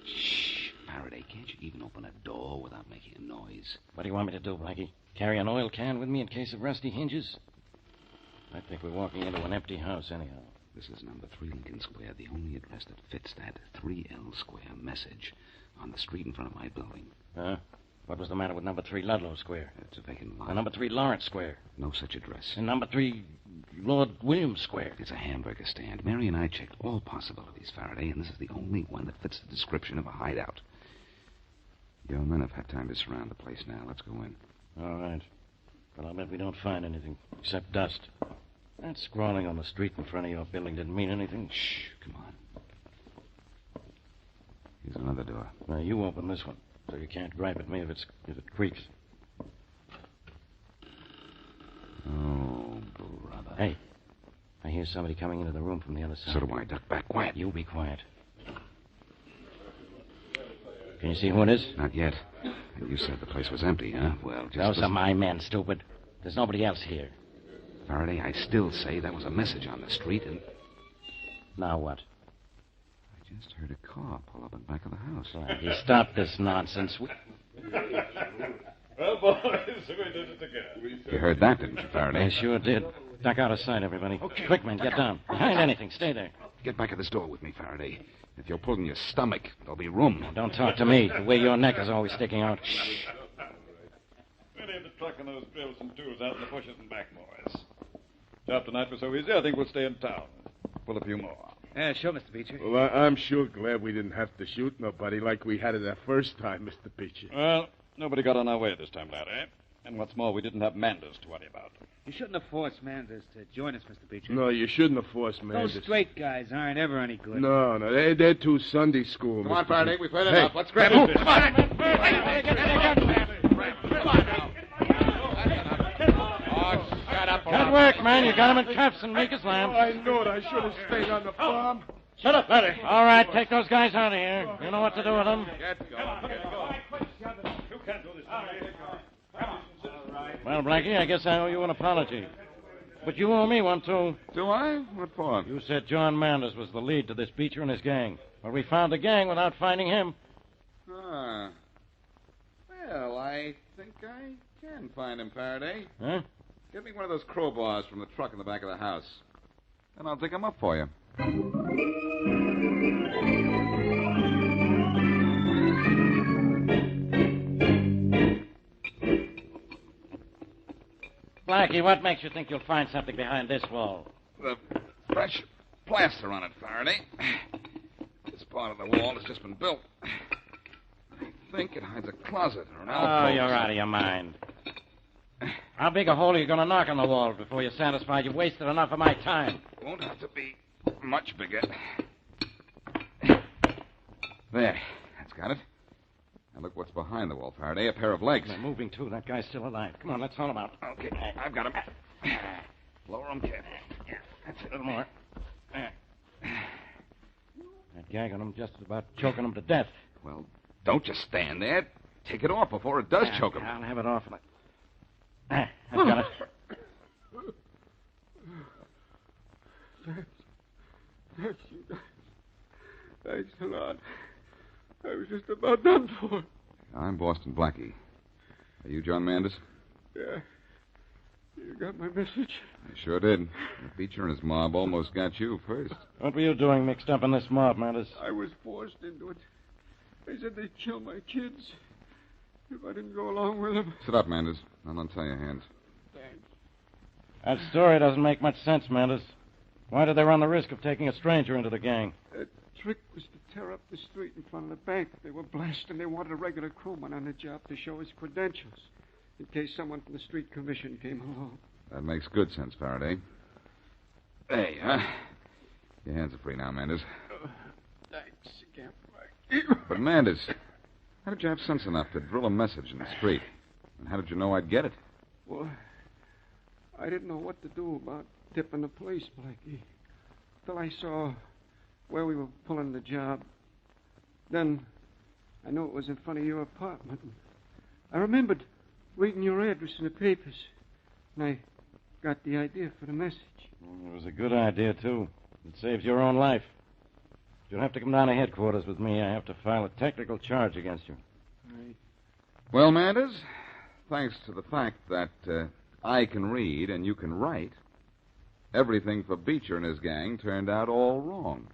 Shh, Faraday, can't you even open a door without making a noise? What do you want me to do, Blackie? Carry an oil can with me in case of rusty hinges? I think we're walking into an empty house anyhow. This is number 3 Lincoln Square, the only address that fits that 3L Square message on the street in front of my building. Huh? What was the matter with number 3 Ludlow Square? It's a vacant lot. And number 3 Lawrence Square? No such address. And number 3 Lord Williams Square? It's a hamburger stand. Mary and I checked all possibilities, Faraday, and this is the only one that fits the description of a hideout. Your men have had time to surround the place now. Let's go in. All right. But I'll bet we don't find anything except dust. That scrawling on the street in front of your building didn't mean anything. Shh, come on. Here's another door. Now, you open this one, so you can't gripe at me if it creaks. Oh, brother. Hey, I hear somebody coming into the room from the other side. So do I. Duck back. Quiet. You be quiet. Can you see who it is? Not yet. You said the place was empty, huh? Well, just... Those are my men, stupid. There's nobody else here. Faraday, I still say that was a message on the street, and... Now what? I just heard a car pull up in back of the house. You stop this nonsense. Well, boys, we did it again. You heard that, didn't you, Faraday? I sure did. Duck out of sight, everybody. Okay. Quick, men, get down. Behind anything, stay there. Get back at this door with me, Faraday. If you're pulling your stomach, there'll be room. Don't talk to me. The way your neck is always sticking out. Shh. We need the truck and those drills and tools out in the bushes and back, boys. Job tonight was so easy, I think we'll stay in town. Pull a few more. Yeah, sure, Mr. Beecher. Well, I'm sure glad we didn't have to shoot nobody like we had it that first time, Mr. Beecher. Well, nobody got on our way this time, lad, eh? And what's more, we didn't have Manders to worry about. You shouldn't have forced Manders to join us, Mr. Beecher. No, you shouldn't have forced Manders. Those straight guys aren't ever any good. No, they're too Sunday school. Come on, Mr. Faraday, Beecher. we've heard enough. Let's grab him. Come on. Shut up. Good work, man. You got him in cuffs and make us lamb. I know it. I should have stayed on the farm. Shut up, Larry. All right, take those guys out of here. You know what to do with them. Get going. You can't do this. Well, Blackie, I guess I owe you an apology. But you owe me one, too. Do I? What for? You said John Manders was the lead to this Beecher and his gang. Well, we found the gang without finding him. Ah. Well, I think I can find him, Faraday. Huh? Get me one of those crowbars from the truck in the back of the house. And I'll dig him up for you. Blackie, what makes you think you'll find something behind this wall? The fresh plaster on it, Faraday. This part of the wall has just been built. I think it hides a closet or an alcove. Oh, you're out of your mind. How big a hole are you going to knock on the wall before you're satisfied you've wasted enough of my time? Won't have to be much bigger. There. That's got it. Now look what's behind the wall, Faraday. A pair of legs. They're moving, too. That guy's still alive. Come on, let's haul him out. Okay, I've got him. Lower him carefully. That's it. A little more. There. That gag on him just about choking him to death. Well, don't just stand there. Take it off before it does choke him. I'll have it off. I've got it. Thanks, you guys. Thanks a lot. I was just about done for. I'm Boston Blackie. Are you John Mandus? Yeah. You got my message? I sure did. The Beecher and his mob almost got you first. What were you doing mixed up in this mob, Mandus? I was forced into it. They said they'd kill my kids if I didn't go along with them. Sit up, Mandus. I'll untie your hands. Thanks. That story doesn't make much sense, Mandus. Why did they run the risk of taking a stranger into the gang? The trick was to tear up the street in front of the bank. They were blasting. They wanted a regular crewman on the job to show his credentials in case someone from the street commission came along. That makes good sense, Faraday. There you are. Your hands are free now, Mandus. Thanks again, But, Mandus, how did you have sense enough to drill a message in the street? And how did you know I'd get it? Well, I didn't know what to do about tipping the police, Blackie, till I saw where we were pulling the job. Then I knew it was in front of your apartment. I remembered reading your address in the papers, and I got the idea for the message. It was a good idea, too. It saves your own life. You'll have to come down to headquarters with me. I have to file a technical charge against you. Right. Well, Mandus, thanks to the fact that I can read and you can write, everything for Beecher and his gang turned out all wrong.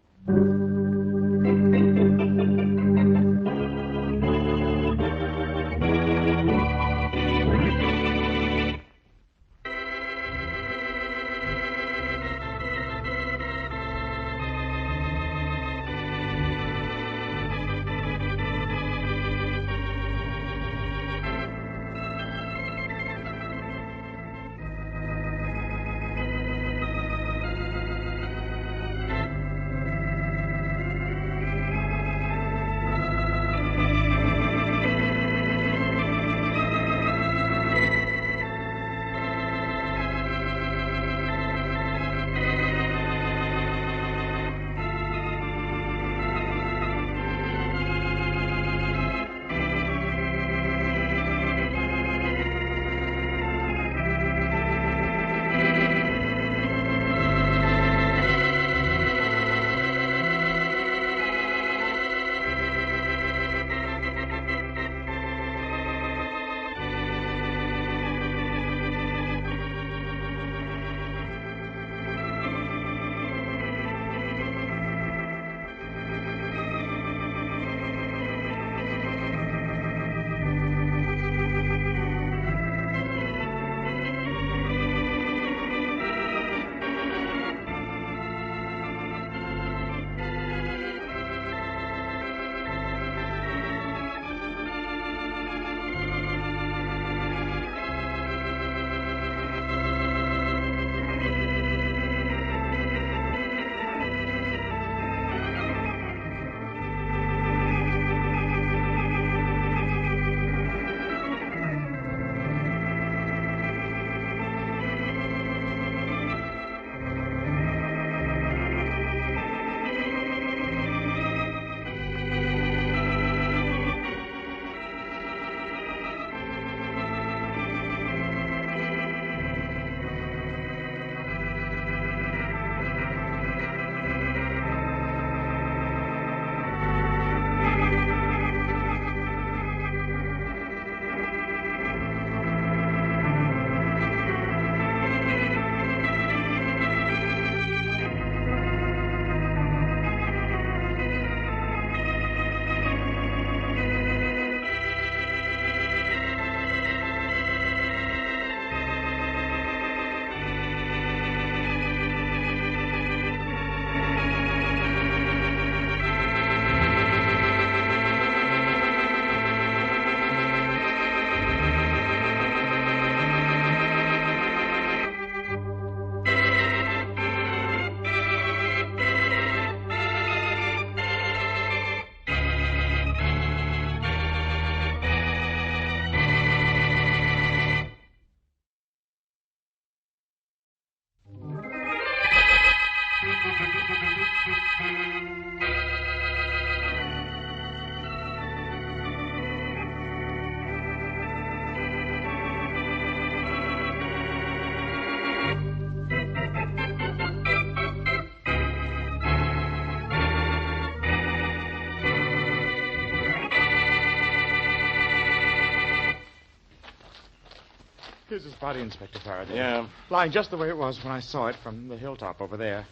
Here's his body, Inspector Faraday. Yeah. Lying just the way it was when I saw it from the hilltop over there.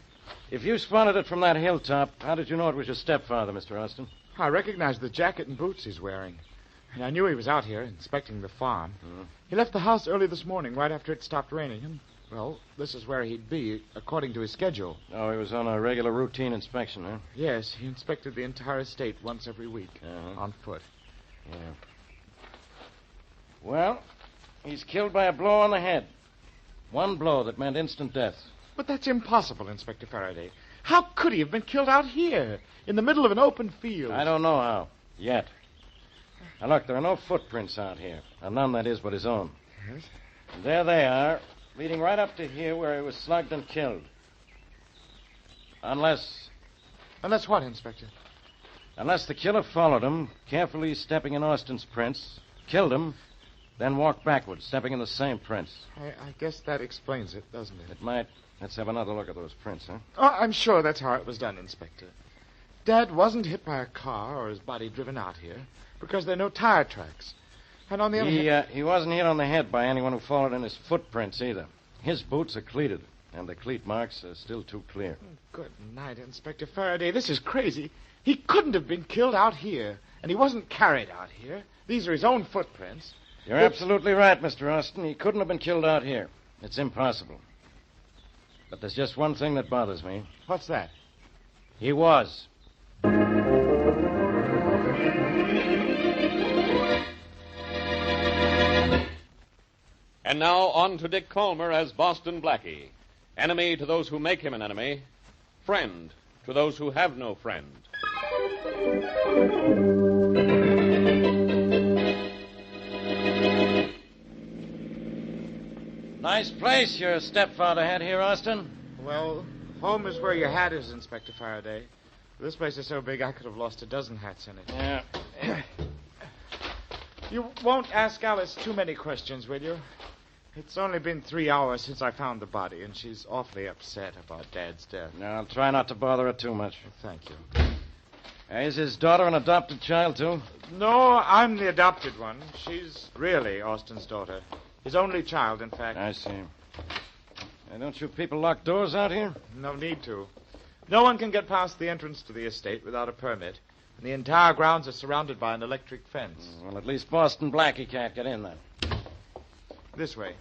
If you spotted it from that hilltop, how did you know it was your stepfather, Mr. Austin? I recognized the jacket and boots he's wearing. And I knew he was out here inspecting the farm. He left the house early this morning, right after it stopped raining. And, well, this is where he'd be, according to his schedule. Oh, he was on a regular routine inspection, huh? Yes, he inspected the entire estate once every week, on foot. Yeah. Well, he's killed by a blow on the head. One blow that meant instant death. But that's impossible, Inspector Faraday. How could he have been killed out here, in the middle of an open field? I don't know how, yet. Now, look, there are no footprints out here, and none, that is, but his own. Yes? And there they are, leading right up to here where he was slugged and killed. Unless... Unless what, Inspector? Unless the killer followed him, carefully stepping in Austin's prints, killed him, then walked backwards, stepping in the same prints. I guess that explains it, doesn't it? It might. Let's have another look at those prints, huh? Oh, I'm sure that's how it was done, Inspector. Dad wasn't hit by a car or his body driven out here because there are no tire tracks. And on the other hand... He wasn't hit on the head by anyone who followed in his footprints either. His boots are cleated, and the cleat marks are still too clear. Good night, Inspector Faraday. This is crazy. He couldn't have been killed out here, and he wasn't carried out here. These are his own footprints. You're absolutely right, Mr. Austin. He couldn't have been killed out here. It's impossible. But there's just one thing that bothers me. What's that? He was. And now on to Dick Colmer as Boston Blackie. Enemy to those who make him an enemy. Friend to those who have no friend. Nice place your stepfather had here, Austin. Well, home is where your hat is, Inspector Faraday. This place is so big I could have lost a dozen hats in it. Yeah. You won't ask Alice too many questions, will you? It's only been 3 hours since I found the body, and she's awfully upset about Dad's death. No, I'll try not to bother her too much. Thank you. Is his daughter an adopted child, too? No, I'm the adopted one. She's really Austin's daughter. His only child, in fact. I see. Don't you people lock doors out here? No need to. No one can get past the entrance to the estate without a permit. And the entire grounds are surrounded by an electric fence. Well, at least Boston Blackie can't get in then. This way.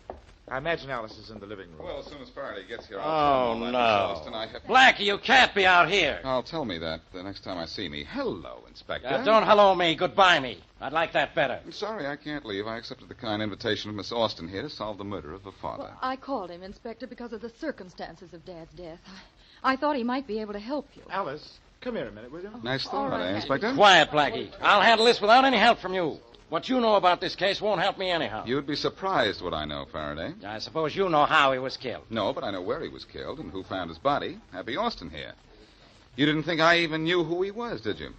I imagine Alice is in the living room. Well, as soon as Faraday gets here, I'll tell him all that, Mr. Austin. Blackie, you can't be out here. I'll tell me that the next time I see me. Hello, Inspector. Don't hello me, goodbye me. I'd like that better. I'm sorry I can't leave. I accepted the kind invitation of Miss Austin here to solve the murder of her father. Well, I called him, Inspector, because of the circumstances of Dad's death. I thought he might be able to help you. Alice, come here a minute, will you? Nice thought, Inspector? Quiet, Blackie. I'll handle this without any help from you. What you know about this case won't help me anyhow. You'd be surprised what I know, Faraday. I suppose you know how he was killed. No, but I know where he was killed and who found his body. Happy Austin here. You didn't think I even knew who he was, did you?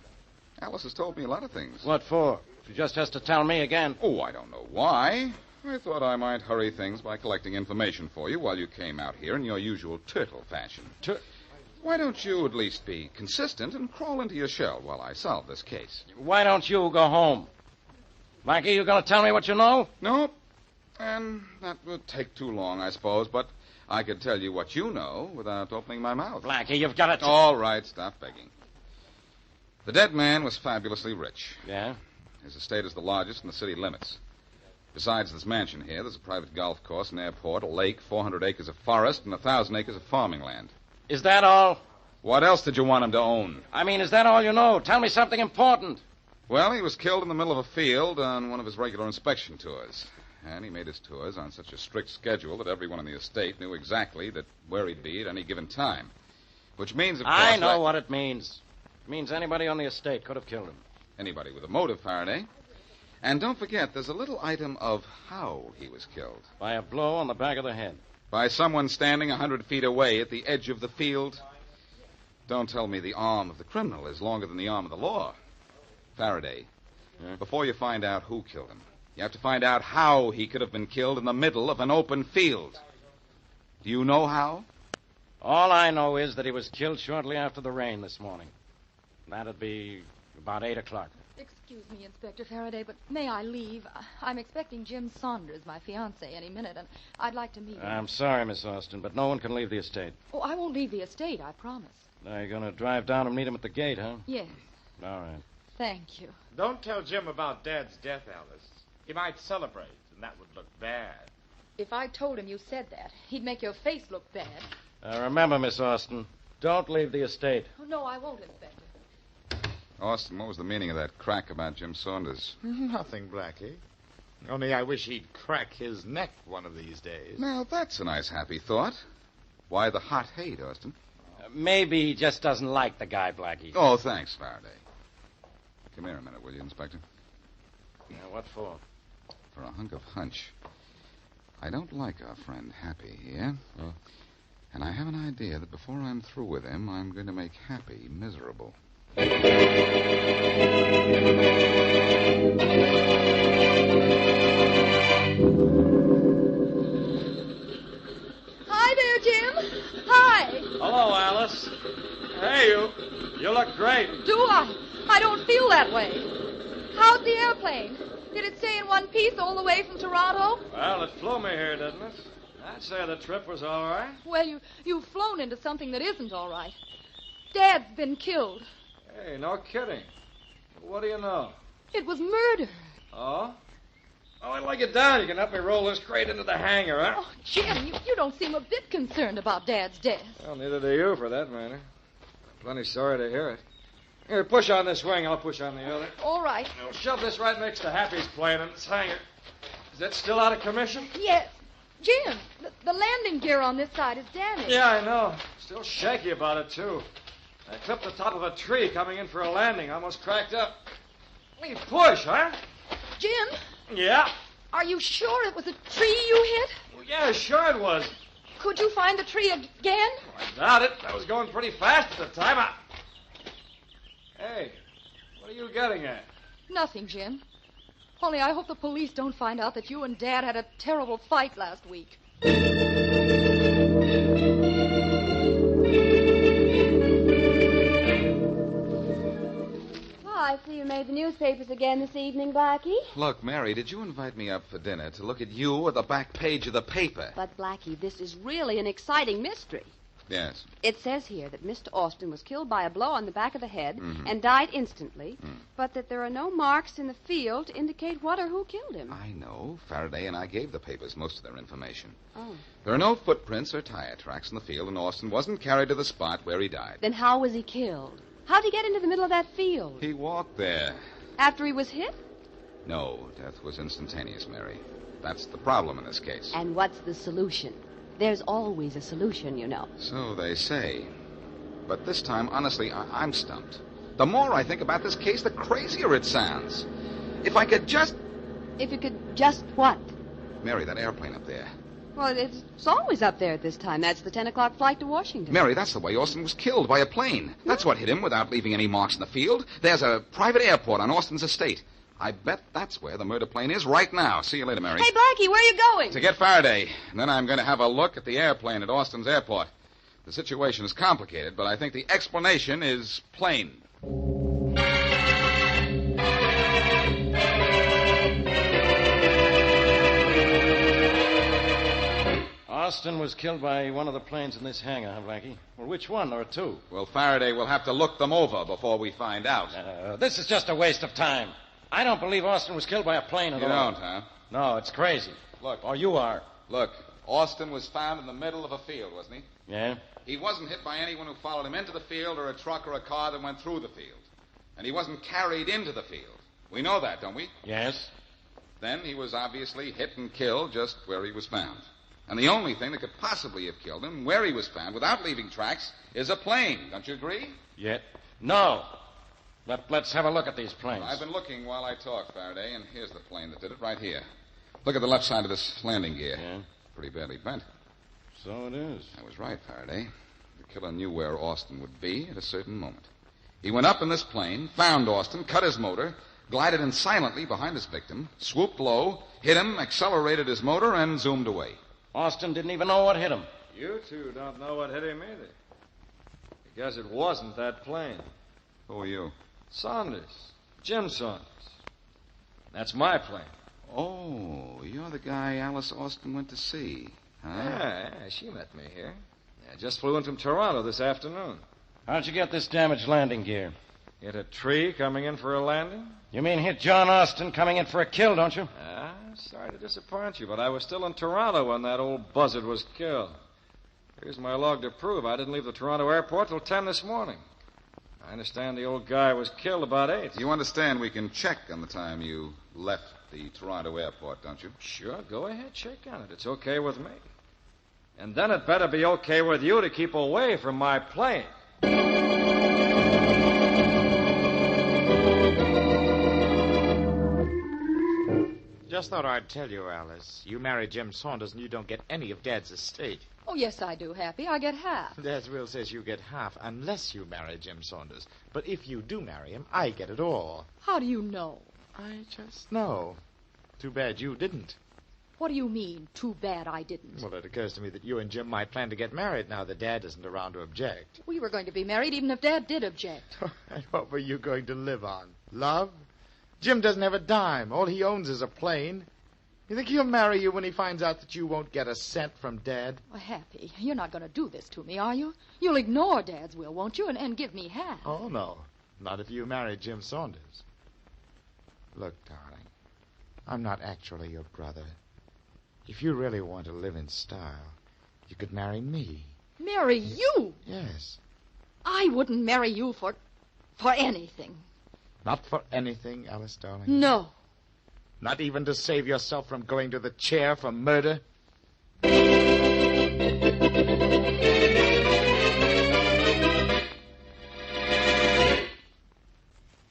Alice has told me a lot of things. What for? She just has to tell me again. Oh, I don't know why. I thought I might hurry things by collecting information for you while you came out here in your usual turtle fashion. Why don't you at least be consistent and crawl into your shell while I solve this case? Why don't you go home? Blackie, you going to tell me what you know? No. And that would take too long, I suppose, but I could tell you what you know without opening my mouth. Blackie, you've got to... All right, stop begging. The dead man was fabulously rich. Yeah? His estate is the largest in the city limits. Besides this mansion here, there's a private golf course, an airport, a lake, 400 acres of forest, and 1,000 acres of farming land. Is that all? What else did you want him to own? I mean, is that all you know? Tell me something important. Well, he was killed in the middle of a field on one of his regular inspection tours. And he made his tours on such a strict schedule that everyone in the estate knew exactly where he'd be at any given time. Which means, of course... I know what it means. It means anybody on the estate could have killed him. Anybody with a motive, Faraday. And don't forget, there's a little item of how he was killed. By a blow on the back of the head. By someone standing 100 feet away at the edge of the field. Don't tell me the arm of the criminal is longer than the arm of the law. Faraday, before you find out who killed him, you have to find out how he could have been killed in the middle of an open field. Do you know how? All I know is that he was killed shortly after the rain this morning. That'd be about 8 o'clock. Excuse me, Inspector Faraday, but may I leave? I'm expecting Jim Saunders, my fiancé, any minute, and I'd like to meet him. I'm sorry, Miss Austin, but no one can leave the estate. Oh, I won't leave the estate, I promise. Now you're going to drive down and meet him at the gate, huh? Yes. All right. Thank you. Don't tell Jim about Dad's death, Alice. He might celebrate, and that would look bad. If I told him you said that, he'd make your face look bad. Remember, Miss Austin, don't leave the estate. Oh, no, I won't, Inspector. Austin, what was the meaning of that crack about Jim Saunders? Nothing, Blackie. Only I wish he'd crack his neck one of these days. Now, that's a nice, happy thought. Why the hot hate, Austin? Maybe he just doesn't like the guy, Blackie. Oh, thanks, Faraday. Come here a minute, will you, Inspector? Yeah, what for? For a hunk of hunch. I don't like our friend Happy here. Huh? And I have an idea that before I'm through with him, I'm going to make Happy miserable. Hi there, Jim. Hi. Hello, Alice. Hey, you. You look great. Do I? I don't feel that way. How's the airplane? Did it stay in one piece all the way from Toronto? Well, it flew me here, didn't it? I'd say the trip was all right. Well, you've flown into something that isn't all right. Dad's been killed. Hey, no kidding. What do you know? It was murder. Oh? Oh, I'd like it down. You can help me roll this crate into the hangar, huh? Oh, Jim, you don't seem a bit concerned about Dad's death. Well, neither do you, for that matter. Plenty sorry to hear it. Here, push on this wing. I'll push on the other. All right. Now, shove this right next to Happy's plane in its hangar. Is that still out of commission? Yes. Jim, the landing gear on this side is damaged. Yeah, I know. Still shaky about it, too. I clipped the top of a tree coming in for a landing. Almost cracked up. Hey, push, huh? Jim? Yeah? Are you sure it was a tree you hit? Well, yeah, sure it was. Could you find the tree again? I doubt it. I was going pretty fast at the time. Hey, what are you getting at? Nothing, Jim. Only I hope the police don't find out that you and Dad had a terrible fight last week. I see you made the newspapers again this evening, Blackie. Look, Mary, did you invite me up for dinner to look at you at the back page of the paper? But, Blackie, this is really an exciting mystery. Yes. It says here that Mr. Austin was killed by a blow on the back of the head and died instantly, but that there are no marks in the field to indicate what or who killed him. I know. Faraday and I gave the papers most of their information. Oh. There are no footprints or tire tracks in the field, and Austin wasn't carried to the spot where he died. Then how was he killed? How'd he get into the middle of that field? He walked there. After he was hit? No, death was instantaneous, Mary. That's the problem in this case. And what's the solution? There's always a solution, you know. So they say. But this time, honestly, I'm stumped. The more I think about this case, the crazier it sounds. If I could just... If you could just what? Mary, that airplane up there. Well, it's always up there at this time. That's the 10 o'clock flight to Washington. Mary, that's the way Austin was killed, by a plane. That's what hit him without leaving any marks in the field. There's a private airport on Austin's estate. I bet that's where the murder plane is right now. See you later, Mary. Hey, Blackie, where are you going? To get Faraday. And then I'm going to have a look at the airplane at Austin's airport. The situation is complicated, but I think the explanation is plain. Austin was killed by one of the planes in this hangar, huh, Blackie? Well, which one? There are two. Well, Faraday will have to look them over before we find out. This is just a waste of time. I don't believe Austin was killed by a plane at all. You don't, huh? No, it's crazy. Look. Or you are. Look, Austin was found in the middle of a field, wasn't he? Yeah? He wasn't hit by anyone who followed him into the field or a truck or a car that went through the field. And he wasn't carried into the field. We know that, don't we? Yes. Then he was obviously hit and killed just where he was found. And the only thing that could possibly have killed him, where he was found, without leaving tracks, is a plane. Don't you agree? Yeah. No. Let's have a look at these planes. I've been looking while I talk, Faraday, and here's the plane that did it right here. Look at the left side of this landing gear. Yeah? Pretty badly bent. So it is. I was right, Faraday. The killer knew where Austin would be at a certain moment. He went up in this plane, found Austin, cut his motor, glided in silently behind his victim, swooped low, hit him, accelerated his motor, and zoomed away. Austin didn't even know what hit him. You two don't know what hit him either. I guess it wasn't that plane. Who are you? Saunders. Jim Saunders. That's my plane. Oh, you're the guy Alice Austin went to see, huh? Yeah, she met me here. I just flew in from Toronto this afternoon. How'd you get this damaged landing gear? Hit a tree coming in for a landing? You mean hit John Austin coming in for a kill, don't you? Sorry to disappoint you, but I was still in Toronto when that old buzzard was killed. Here's my log to prove I didn't leave the Toronto airport till 10 this morning. I understand the old guy was killed about 8. You understand we can check on the time you left the Toronto airport, don't you? Sure, go ahead, check on it. It's okay with me. And then it better be okay with you to keep away from my plane. Just thought I'd tell you, Alice. You marry Jim Saunders and you don't get any of Dad's estate. Oh, yes, I do, Happy. I get half. Dad's will says you get half unless you marry Jim Saunders. But if you do marry him, I get it all. How do you know? I just know. Too bad you didn't. What do you mean, too bad I didn't? Well, it occurs to me that you and Jim might plan to get married now that Dad isn't around to object. We were going to be married even if Dad did object. And what were you going to live on? Love? Jim doesn't have a dime. All he owns is a plane. You think he'll marry you when he finds out that you won't get a cent from Dad? Well, Happy, you're not going to do this to me, are you? You'll ignore Dad's will, won't you, and give me half? Oh, no. Not if you marry Jim Saunders. Look, darling, I'm not actually your brother. If you really want to live in style, you could marry me. Marry you? Yes. I wouldn't marry you for anything. Not for anything, Alice, darling? No. Not even to save yourself from going to the chair for murder?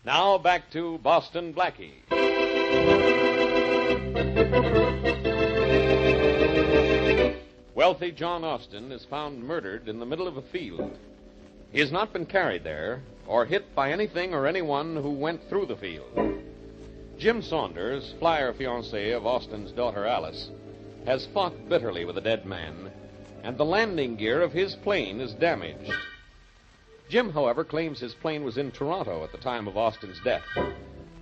Now back to Boston Blackie. Wealthy John Austin is found murdered in the middle of a field. He has not been carried there or hit by anything or anyone who went through the field. Jim Saunders, flyer fiancé of Austin's daughter Alice, has fought bitterly with the dead man, and the landing gear of his plane is damaged. Jim, however, claims his plane was in Toronto at the time of Austin's death.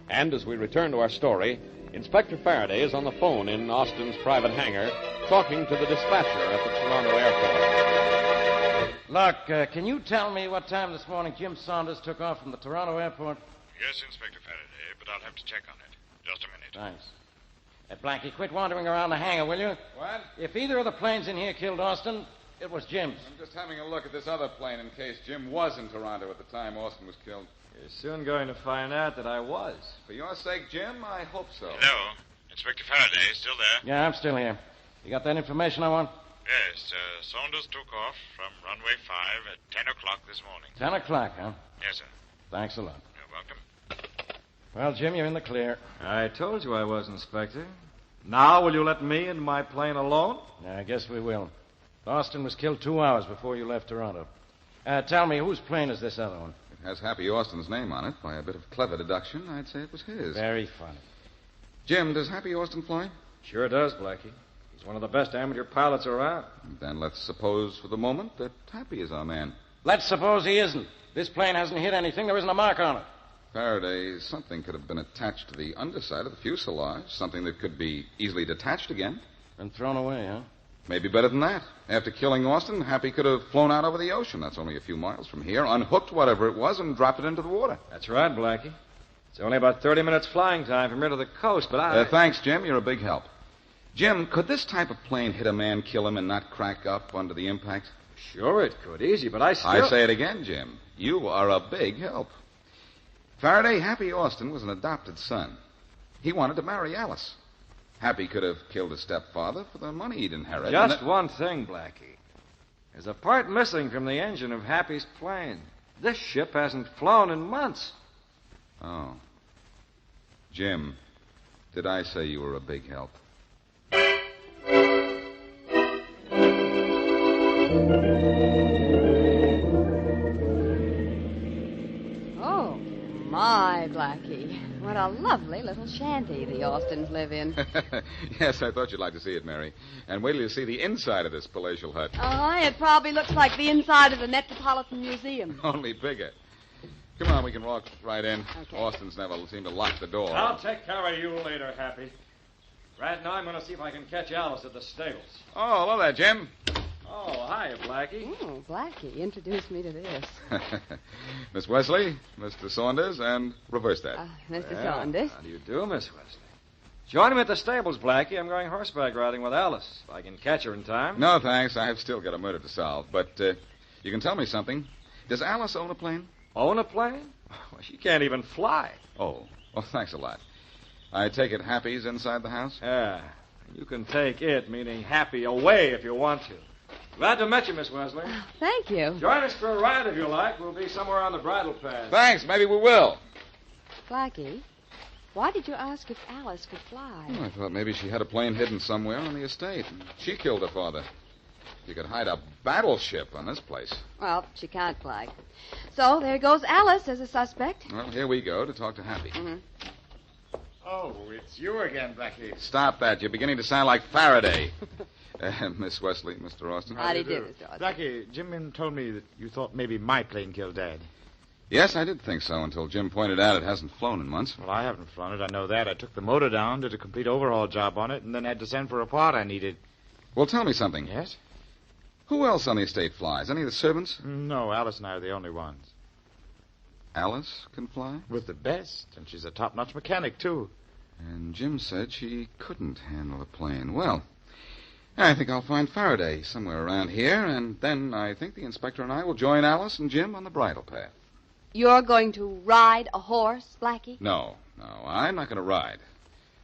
And as we return to our story, Inspector Faraday is on the phone in Austin's private hangar, talking to the dispatcher at the Toronto airport. Look, can you tell me what time this morning Jim Saunders took off from the Toronto airport? Yes, Inspector Faraday, but I'll have to check on it. Just a minute. Thanks. Blackie, quit wandering around the hangar, will you? What? If either of the planes in here killed Austin, it was Jim's. I'm just having a look at this other plane in case Jim was in Toronto at the time Austin was killed. You're soon going to find out that I was. For your sake, Jim, I hope so. Hello. Inspector Faraday, still there? Yeah, I'm still here. You got that information I want? Yes, Saunders took off from runway 5 at 10 o'clock this morning. 10 o'clock, huh? Yes, sir. Thanks a lot. You're welcome. Well, Jim, you're in the clear. I told you I was, Inspector. Now will you let me and my plane alone? Yeah, I guess we will. Austin was killed 2 hours before you left Toronto. Tell me, whose plane is this other one? It has Happy Austin's name on it. By a bit of clever deduction, I'd say it was his. Very funny. Jim, does Happy Austin fly? Sure does, Blackie. He's one of the best amateur pilots around. Then let's suppose for the moment that Happy is our man. Let's suppose he isn't. This plane hasn't hit anything. There isn't a mark on it. Faraday, something could have been attached to the underside of the fuselage. Something that could be easily detached again. And thrown away, huh? Maybe better than that. After killing Austin, Happy could have flown out over the ocean. That's only a few miles from here, unhooked whatever it was, and dropped it into the water. That's right, Blackie. It's only about 30 minutes flying time from here to the coast, but Thanks, Jim. You're a big help. Jim, could this type of plane hit a man, kill him, and not crack up under the impact? Sure it could. Easy, but I say it again, Jim. You are a big help. Faraday, Happy Austin was an adopted son. He wanted to marry Alice. Happy could have killed his stepfather for the money he'd inherited. Just one thing, Blackie. There's a part missing from the engine of Happy's plane. This ship hasn't flown in months. Oh. Jim, did I say you were a big help? Oh, my, Blackie. What a lovely little shanty the Austins live in. Yes, I thought you'd like to see it, Mary. And wait till you see the inside of this palatial hut. It probably looks like the inside of the Metropolitan Museum. Only bigger. Come on, we can walk right in. Okay. Austin's never seemed to lock the door. I'll take care of you later, Happy. Right now, I'm going to see if I can catch Alice at the stables. Oh, hello there, Jim. Oh, hi, Blackie. Oh, Blackie, introduce me to this. Miss Wesley, Mr. Saunders, and reverse that. Mr. Saunders. How do you do, Miss Wesley? Join him at the stables, Blackie. I'm going horseback riding with Alice. If I can catch her in time. No, thanks. I've still got a murder to solve. But you can tell me something. Does Alice own a plane? Own a plane? Well, she can't even fly. Oh, well, thanks a lot. I take it Happy's inside the house? Yeah. You can take it, meaning Happy, away if you want to. Glad to meet you, Miss Wesley. Thank you. Join us for a ride if you like. We'll be somewhere on the bridle path. Thanks. Maybe we will. Blackie, why did you ask if Alice could fly? Oh, I thought maybe she had a plane hidden somewhere on the estate. She killed her father. You could hide a battleship on this place. Well, she can't fly. So there goes Alice as a suspect. Well, here we go to talk to Happy. Mm-hmm. Oh, it's you again, Blackie. Stop that. You're beginning to sound like Faraday. Miss Wesley, Mr. Austin. How do you do, Mr. Austin? Blackie, Jim told me that you thought maybe my plane killed Dad. Yes, I did think so until Jim pointed out it hasn't flown in months. Well, I haven't flown it. I know that. I took the motor down, did a complete overhaul job on it, and then had to send for a part I needed. Well, tell me something. Yes? Who else on the estate flies? Any of the servants? No, Alice and I are the only ones. Alice can fly? With the best, and she's a top-notch mechanic, too. And Jim said she couldn't handle a plane. Well, I think I'll find Faraday somewhere around here, and then I think the inspector and I will join Alice and Jim on the bridle path. You're going to ride a horse, Blackie? No, I'm not going to ride.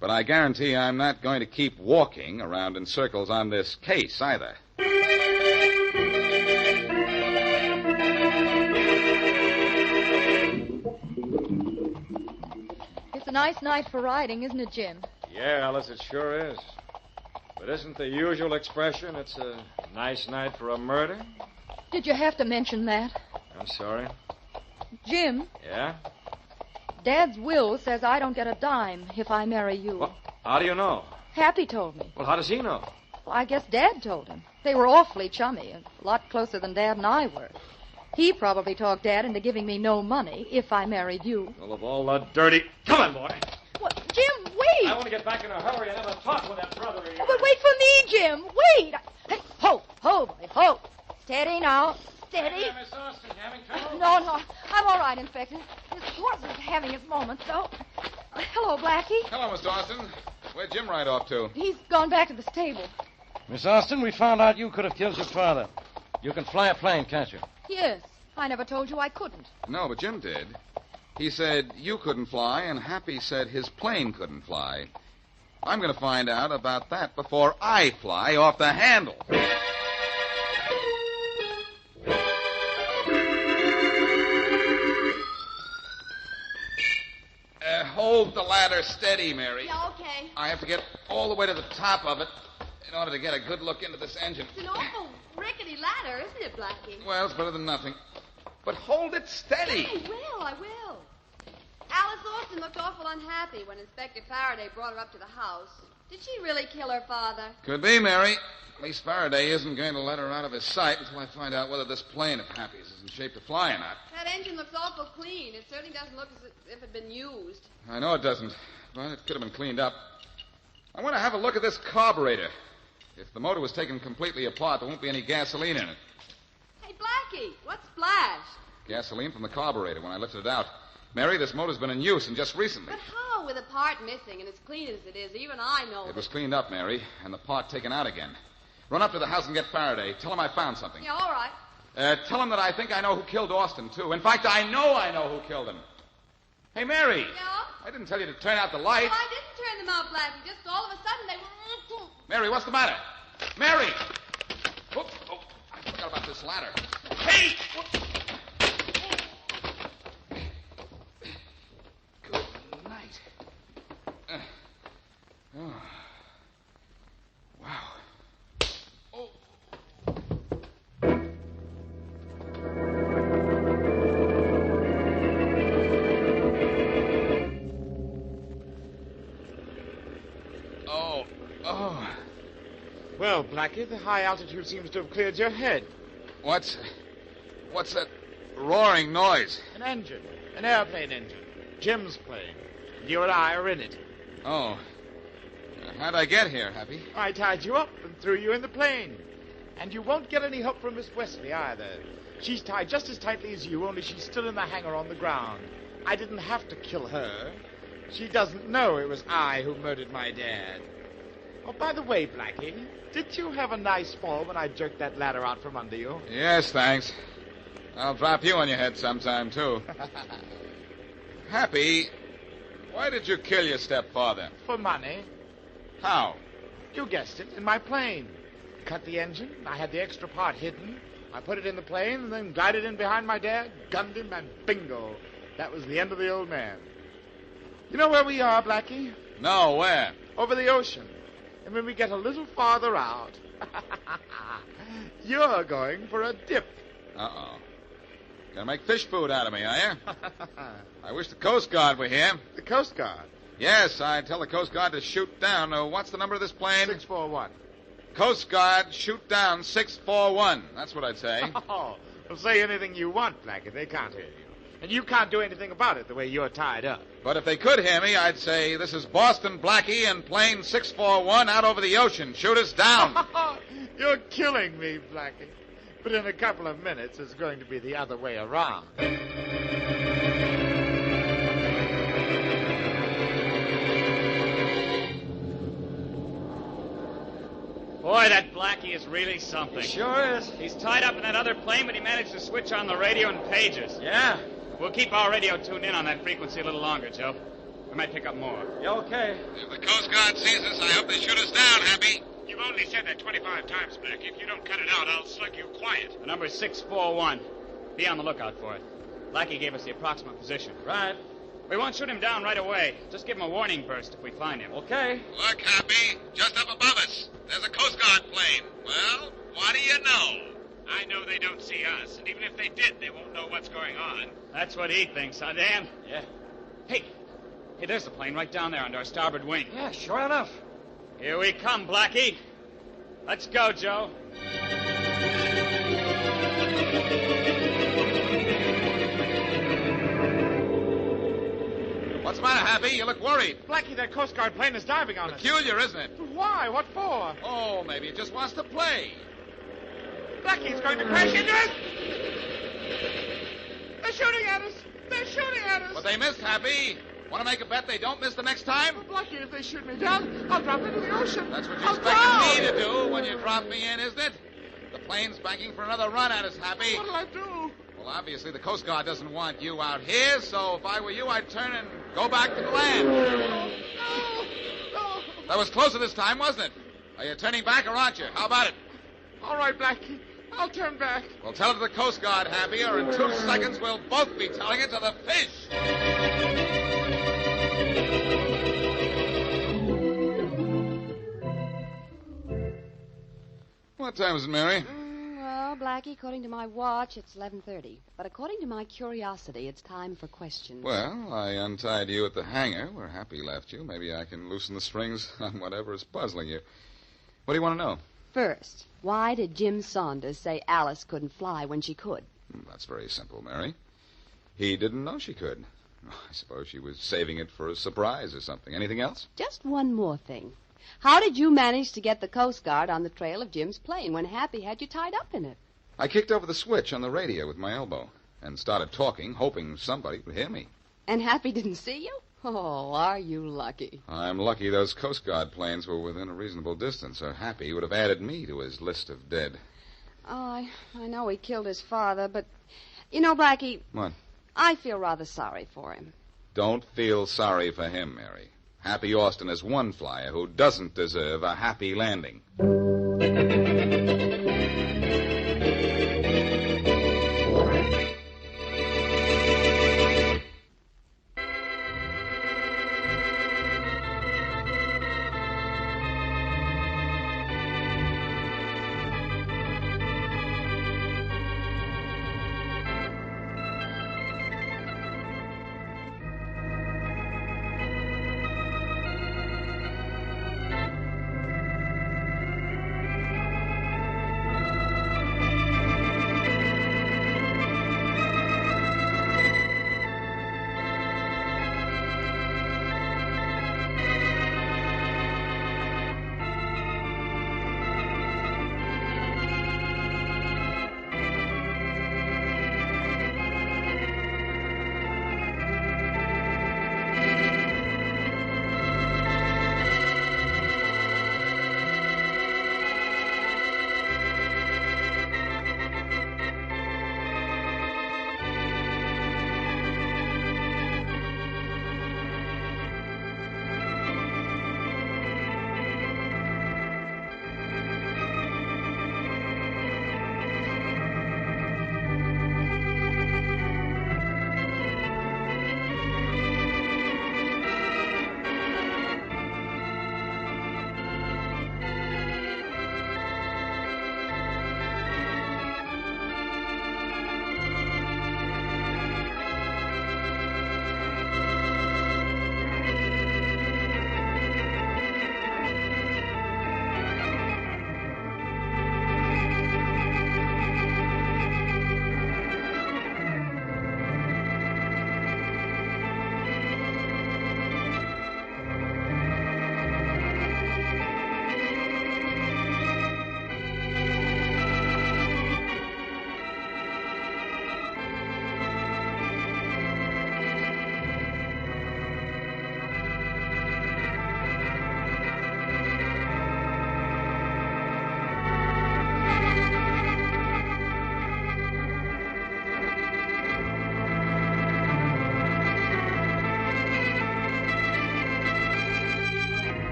But I guarantee I'm not going to keep walking around in circles on this case either. It's a nice night for riding, isn't it, Jim? Yeah, Alice, it sure is. But isn't the usual expression, it's a nice night for a murder? Did you have to mention that? I'm sorry. Jim, Yeah? Dad's will says I don't get a dime if I marry you. Well, how do you know? Happy told me. Well, how does he know? Well, I guess Dad told him. They were awfully chummy, a lot closer than Dad and I were. He probably talked Dad into giving me no money if I married you. Well, of all the dirty... Come on, boy. What? Jim, wait! I want to get back in a hurry and have a talk with that brother of yours. Oh, but wait for me, Jim. Wait! Hey, ho, boy, ho. Steady now. Steady. Miss Austin, having trouble? No, I'm all right, Inspector. This horse is having its moments, though. Hello, Blackie. Hello, Mr. Austin. Where'd Jim ride off to? He's gone back to the stable. Miss Austin, we found out you could have killed your father. You can fly a plane, can't you? Yes. I never told you I couldn't. No, but Jim did. He said you couldn't fly, and Happy said his plane couldn't fly. I'm going to find out about that before I fly off the handle. Hold the ladder steady, Mary. Yeah, okay. I have to get all the way to the top of it in order to get a good look into this engine. It's an awful rickety ladder, isn't it, Blackie? Well, it's better than nothing. But hold it steady. I will. Alice Austin looked awful unhappy when Inspector Faraday brought her up to the house. Did she really kill her father? Could be, Mary. At least Faraday isn't going to let her out of his sight until I find out whether this plane of Happy's is in shape to fly or not. That engine looks awful clean. It certainly doesn't look as if it had been used. I know it doesn't, but it could have been cleaned up. I want to have a look at this carburetor. If the motor was taken completely apart, there won't be any gasoline in it. Hey, Blackie, what's splashed? Gasoline from the carburetor when I lifted it out. Mary, this motor's been in use, and just recently. But how, with a part missing and as clean as it is? Even I know It was cleaned up, Mary, and the part taken out again. Run up to the house and get Faraday. Tell him I found something. Yeah, all right. Tell him that I think I know who killed Austin, too. In fact, I know who killed him. Hey, Mary. Yeah? I didn't tell you to turn out the lights. Well, I didn't turn them out, Blackie. Just all of a sudden they were... Mary, what's the matter? Mary! Whoops. Oh, I forgot about this ladder. Hey! Good night. Oh. Wow. Oh. Oh. Well, Blackie, the high altitude seems to have cleared your head. What's that roaring noise? An engine. An airplane engine. Jim's plane. You and I are in it. Oh. How'd I get here, Happy? I tied you up and threw you in the plane. And you won't get any help from Miss Wesley either. She's tied just as tightly as you, only she's still in the hangar on the ground. I didn't have to kill her. She doesn't know it was I who murdered my dad. Oh, by the way, Blackie, did you have a nice fall when I jerked that ladder out from under you? Yes, thanks. I'll drop you on your head sometime, too. Happy, why did you kill your stepfather? For money. How? You guessed it, in my plane. Cut the engine. I had the extra part hidden. I put it in the plane and then glided in behind my dad, gunned him, and bingo. That was the end of the old man. You know where we are, Blackie? No, where? Over the ocean. And when we get a little farther out, you're going for a dip. Uh-oh. Gonna make fish food out of me, are you? I wish the Coast Guard were here. The Coast Guard? Yes, I'd tell the Coast Guard to shoot down. What's the number of this plane? 641. Coast Guard, shoot down 641. That's what I'd say. Oh, well, say anything you want, Blackie. They can't hear you. And you can't do anything about it the way you're tied up. But if they could hear me, I'd say, this is Boston Blackie and plane 641 out over the ocean. Shoot us down. You're killing me, Blackie. But in a couple of minutes, it's going to be the other way around. Boy, that Blackie is really something. He sure is. He's tied up in that other plane, but he managed to switch on the radio in pages. Yeah? We'll keep our radio tuned in on that frequency a little longer, Joe. We might pick up more. You okay? If the Coast Guard sees us, I hope they shoot us down, Happy. You've only said that 25 times, Blackie. If you don't cut it out, I'll slug you quiet. The number's 641. Be on the lookout for it. Blackie gave us the approximate position. Right. We won't shoot him down right away. Just give him a warning burst if we find him. Okay. Look, Happy, just up above us. There's a Coast Guard plane. Well, what do you know? I know they don't see us, and even if they did, they won't know what's going on. That's what he thinks, huh, Dan? Yeah. Hey, there's the plane right down there under our starboard wing. Yeah, sure enough. Here we come, Blackie. Let's go, Joe. What's the matter, Happy? You look worried. Blackie, that Coast Guard plane is diving on us. Peculiar, isn't it? Why? What for? Oh, maybe it just wants to play. Blackie's going to crash into us. They're shooting at us. They're shooting at us. But they missed, Happy. Want to make a bet they don't miss the next time? Well, Blackie, if they shoot me down, I'll drop into the ocean. That's what you expected me to do when you drop me in, isn't it? The plane's banking for another run at us, Happy. What'll I do? Well, obviously the Coast Guard doesn't want you out here, so if I were you, I'd turn and go back to the land. No. That was closer this time, wasn't it? Are you turning back or aren't you? How about it? All right, Blackie. I'll turn back. Well, tell it to the Coast Guard, Happy, or in 2 seconds we'll both be telling it to the fish. What time is it, Mary? Well, Blackie, according to my watch, it's 11:30. But according to my curiosity, it's time for questions. Well, I untied you at the hangar where Happy left you. Maybe I can loosen the strings on whatever is puzzling you. What do you want to know? First, why did Jim Saunders say Alice couldn't fly when she could? That's very simple, Mary. He didn't know she could. I suppose she was saving it for a surprise or something. Anything else? Just one more thing. How did you manage to get the Coast Guard on the trail of Jim's plane when Happy had you tied up in it? I kicked over the switch on the radio with my elbow and started talking, hoping somebody would hear me. And Happy didn't see you? Oh, are you lucky? I'm lucky those Coast Guard planes were within a reasonable distance, or Happy would have added me to his list of dead. Oh, I know he killed his father, but, you know, Blackie... What? I feel rather sorry for him. Don't feel sorry for him, Mary. Happy Austin is one flyer who doesn't deserve a happy landing.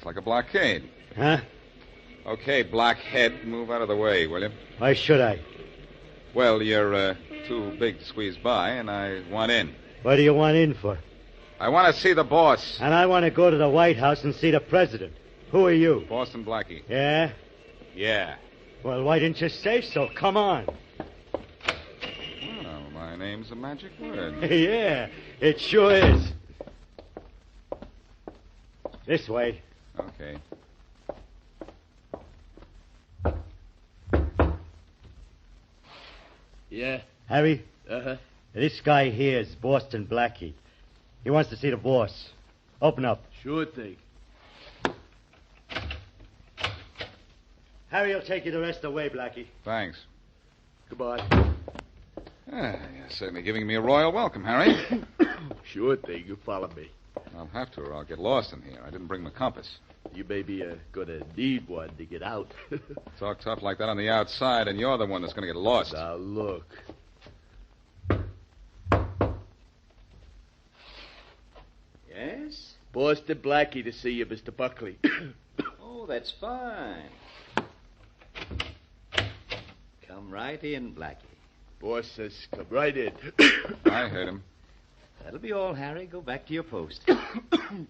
Like a blockade. Huh? Okay, blockhead, move out of the way, will you? Why should I? Well, you're too big to squeeze by, and I want in. What do you want in for? I want to see the boss. And I want to go to the White House and see the president. Who are you? Boston Blackie. Yeah? Yeah. Well, why didn't you say so? Come on. Well, my name's a magic word. Yeah, it sure is. This way. Okay. Yeah? Harry? Uh-huh. This guy here is Boston Blackie. He wants to see the boss. Open up. Sure thing. Harry will take you the rest of the way, Blackie. Thanks. Goodbye. You're certainly giving me a royal welcome, Harry. Sure thing. You follow me. I'll have to, or I'll get lost in here. I didn't bring my compass. You may be going to need one to get out. Talk tough like that on the outside, and you're the one that's going to get lost. Now, look. Yes? Boston Blackie to see you, Mr. Buckley. Oh, that's fine. Come right in, Blackie. Boss says come right in. I heard him. That'll be all, Harry. Go back to your post.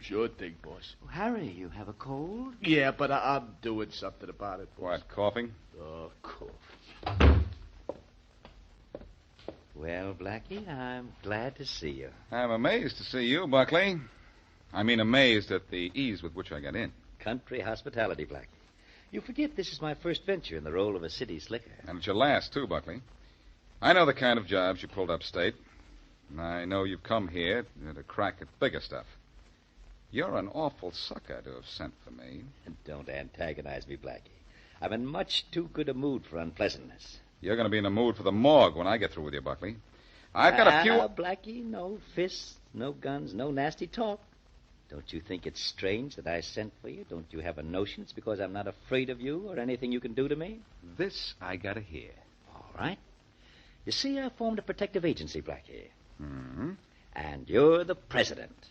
Sure thing, boss. Oh, Harry, you have a cold? Yeah, but I'm doing something about it, boss. What, coughing? Oh, cool. Well, Blackie, I'm glad to see you. I'm amazed to see you, Buckley. I mean, amazed at the ease with which I got in. Country hospitality, Blackie. You forget this is my first venture in the role of a city slicker. And it's your last, too, Buckley. I know the kind of jobs you pulled upstate. And I know you've come here to crack at bigger stuff. You're an awful sucker to have sent for me. Don't antagonize me, Blackie. I'm in much too good a mood for unpleasantness. You're going to be in the mood for the morgue when I get through with you, Buckley. I've got a few... Blackie, no fists, no guns, no nasty talk. Don't you think it's strange that I sent for you? Don't you have a notion it's because I'm not afraid of you or anything you can do to me? This I got to hear. All right. You see, I formed a protective agency, Blackie. Mm-hmm. And you're the president.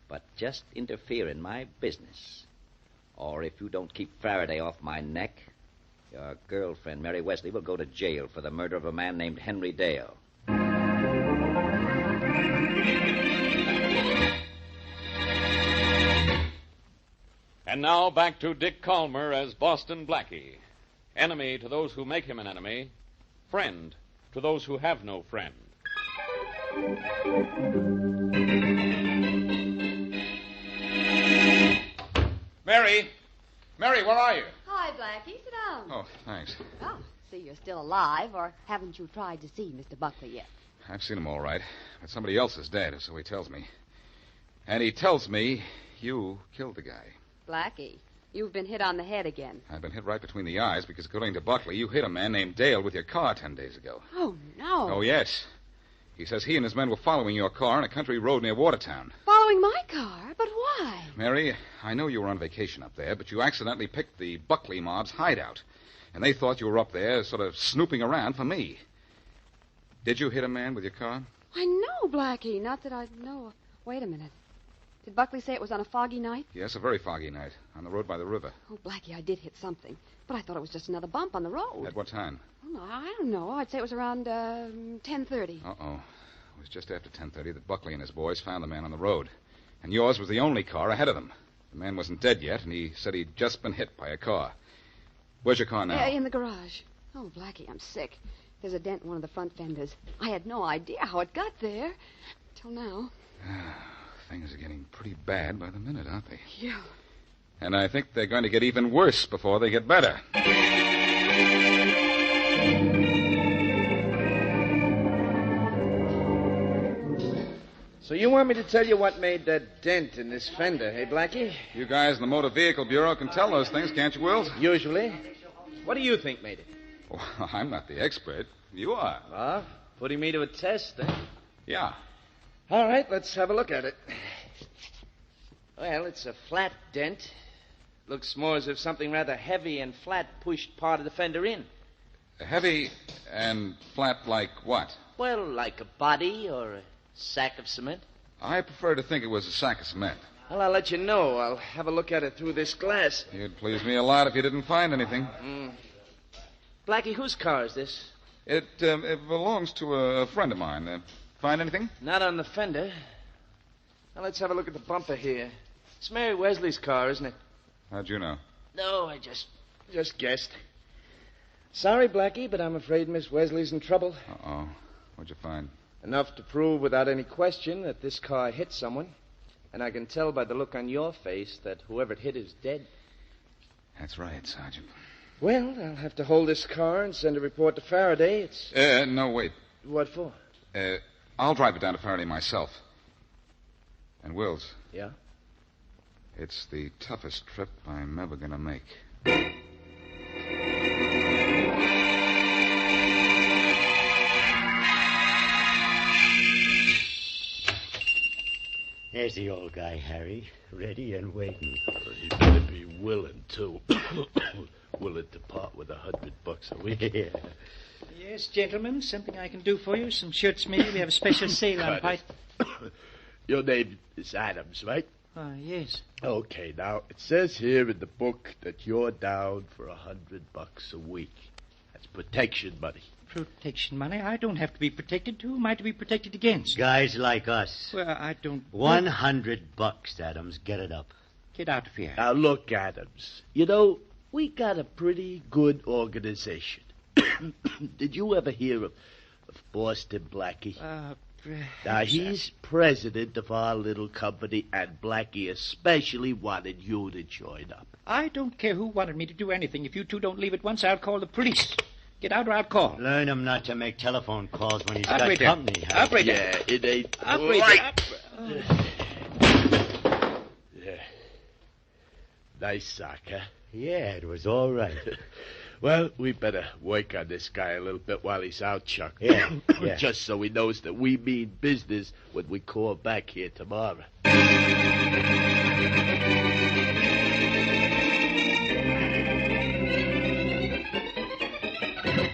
But just interfere in my business. Or if you don't keep Faraday off my neck, your girlfriend, Mary Wesley, will go to jail for the murder of a man named Henry Dale. And now back to Dick Calmer as Boston Blackie. Enemy to those who make him an enemy. Friend to those who have no friend. Mary! Mary, where are you? Hi, Blackie. Sit down. Oh, thanks. Oh, see, you're still alive, or haven't you tried to see Mr. Buckley yet? I've seen him all right, but somebody else is dead, so he tells me. And he tells me you killed the guy. Blackie, you've been hit on the head again. I've been hit right between the eyes because, according to Buckley, you hit a man named Dale with your car 10 days ago. Oh, no. Oh, yes. He says he and his men were following your car on a country road near Watertown. Following my car? But why? Mary, I know you were on vacation up there, but you accidentally picked the Buckley mob's hideout. And they thought you were up there sort of snooping around for me. Did you hit a man with your car? I know, Blackie. Not that I know. Wait a minute. Did Buckley say it was on a foggy night? Yes, a very foggy night, on the road by the river. Oh, Blackie, I did hit something. But I thought it was just another bump on the road. At what time? Oh, I don't know. I'd say it was around 10:30. Uh-oh. It was just after 10:30 that Buckley and his boys found the man on the road. And yours was the only car ahead of them. The man wasn't dead yet, and he said he'd just been hit by a car. Where's your car now? In the garage. Oh, Blackie, I'm sick. There's a dent in one of the front fenders. I had no idea how it got there. Till now. Things are getting pretty bad by the minute, aren't they? Yeah. And I think they're going to get even worse before they get better. So you want me to tell you what made that dent in this fender, hey, Blackie? You guys in the Motor Vehicle Bureau can tell those things, can't you, Wills? Usually. What do you think made it? Well, I'm not the expert. You are. Ah, putting me to a test, eh? Yeah. All right, let's have a look at it. Well, it's a flat dent. Looks more as if something rather heavy and flat pushed part of the fender in. Heavy and flat like what? Well, like a body or a sack of cement. I prefer to think it was a sack of cement. Well, I'll let you know. I'll have a look at it through this glass. You'd please me a lot if you didn't find anything. Blackie, whose car is this? It belongs to a friend of mine. Find anything? Not on the fender. Now, let's have a look at the bumper here. It's Mary Wesley's car, isn't it? How'd you know? No, I just guessed. Sorry, Blackie, but I'm afraid Miss Wesley's in trouble. Uh-oh. What'd you find? Enough to prove without any question that this car hit someone. And I can tell by the look on your face that whoever it hit is dead. That's right, Sergeant. Well, I'll have to hold this car and send a report to Faraday. It's... No, wait. What for? I'll drive it down to Faraday myself. And Wills. Yeah? It's the toughest trip I'm ever going to make. There's the old guy, Harry, ready and waiting. He better be willing, too. Willing to part with $100 a week. Yeah. Yes, gentlemen, something I can do for you. Some shirts maybe. We have a special sale on white. Your name is Adams, right? Yes. Okay, now, it says here in the book that you're down for $100 a week. That's protection money. Protection money? I don't have to be protected. Who am I to be protected against? Guys like us. Well, I don't... $100, Adams. Get it up. Get out of here. Now, look, Adams. You know, we got a pretty good organization. Did you ever hear of Boston Blackie? Now, he's president of our little company, and Blackie especially wanted you to join up. I don't care who wanted me to do anything. If you two don't leave at once, I'll call the police. Get out or I'll call. Learn him not to make telephone calls when he's Operator. got company. Huh? Operator. Yeah, it ain't Operator. right. Yeah. Nice sock, huh? Yeah, it was all right. Well, we better work on this guy a little bit while he's out, Chuck. Yeah. Just so he knows that we mean business when we call back here tomorrow.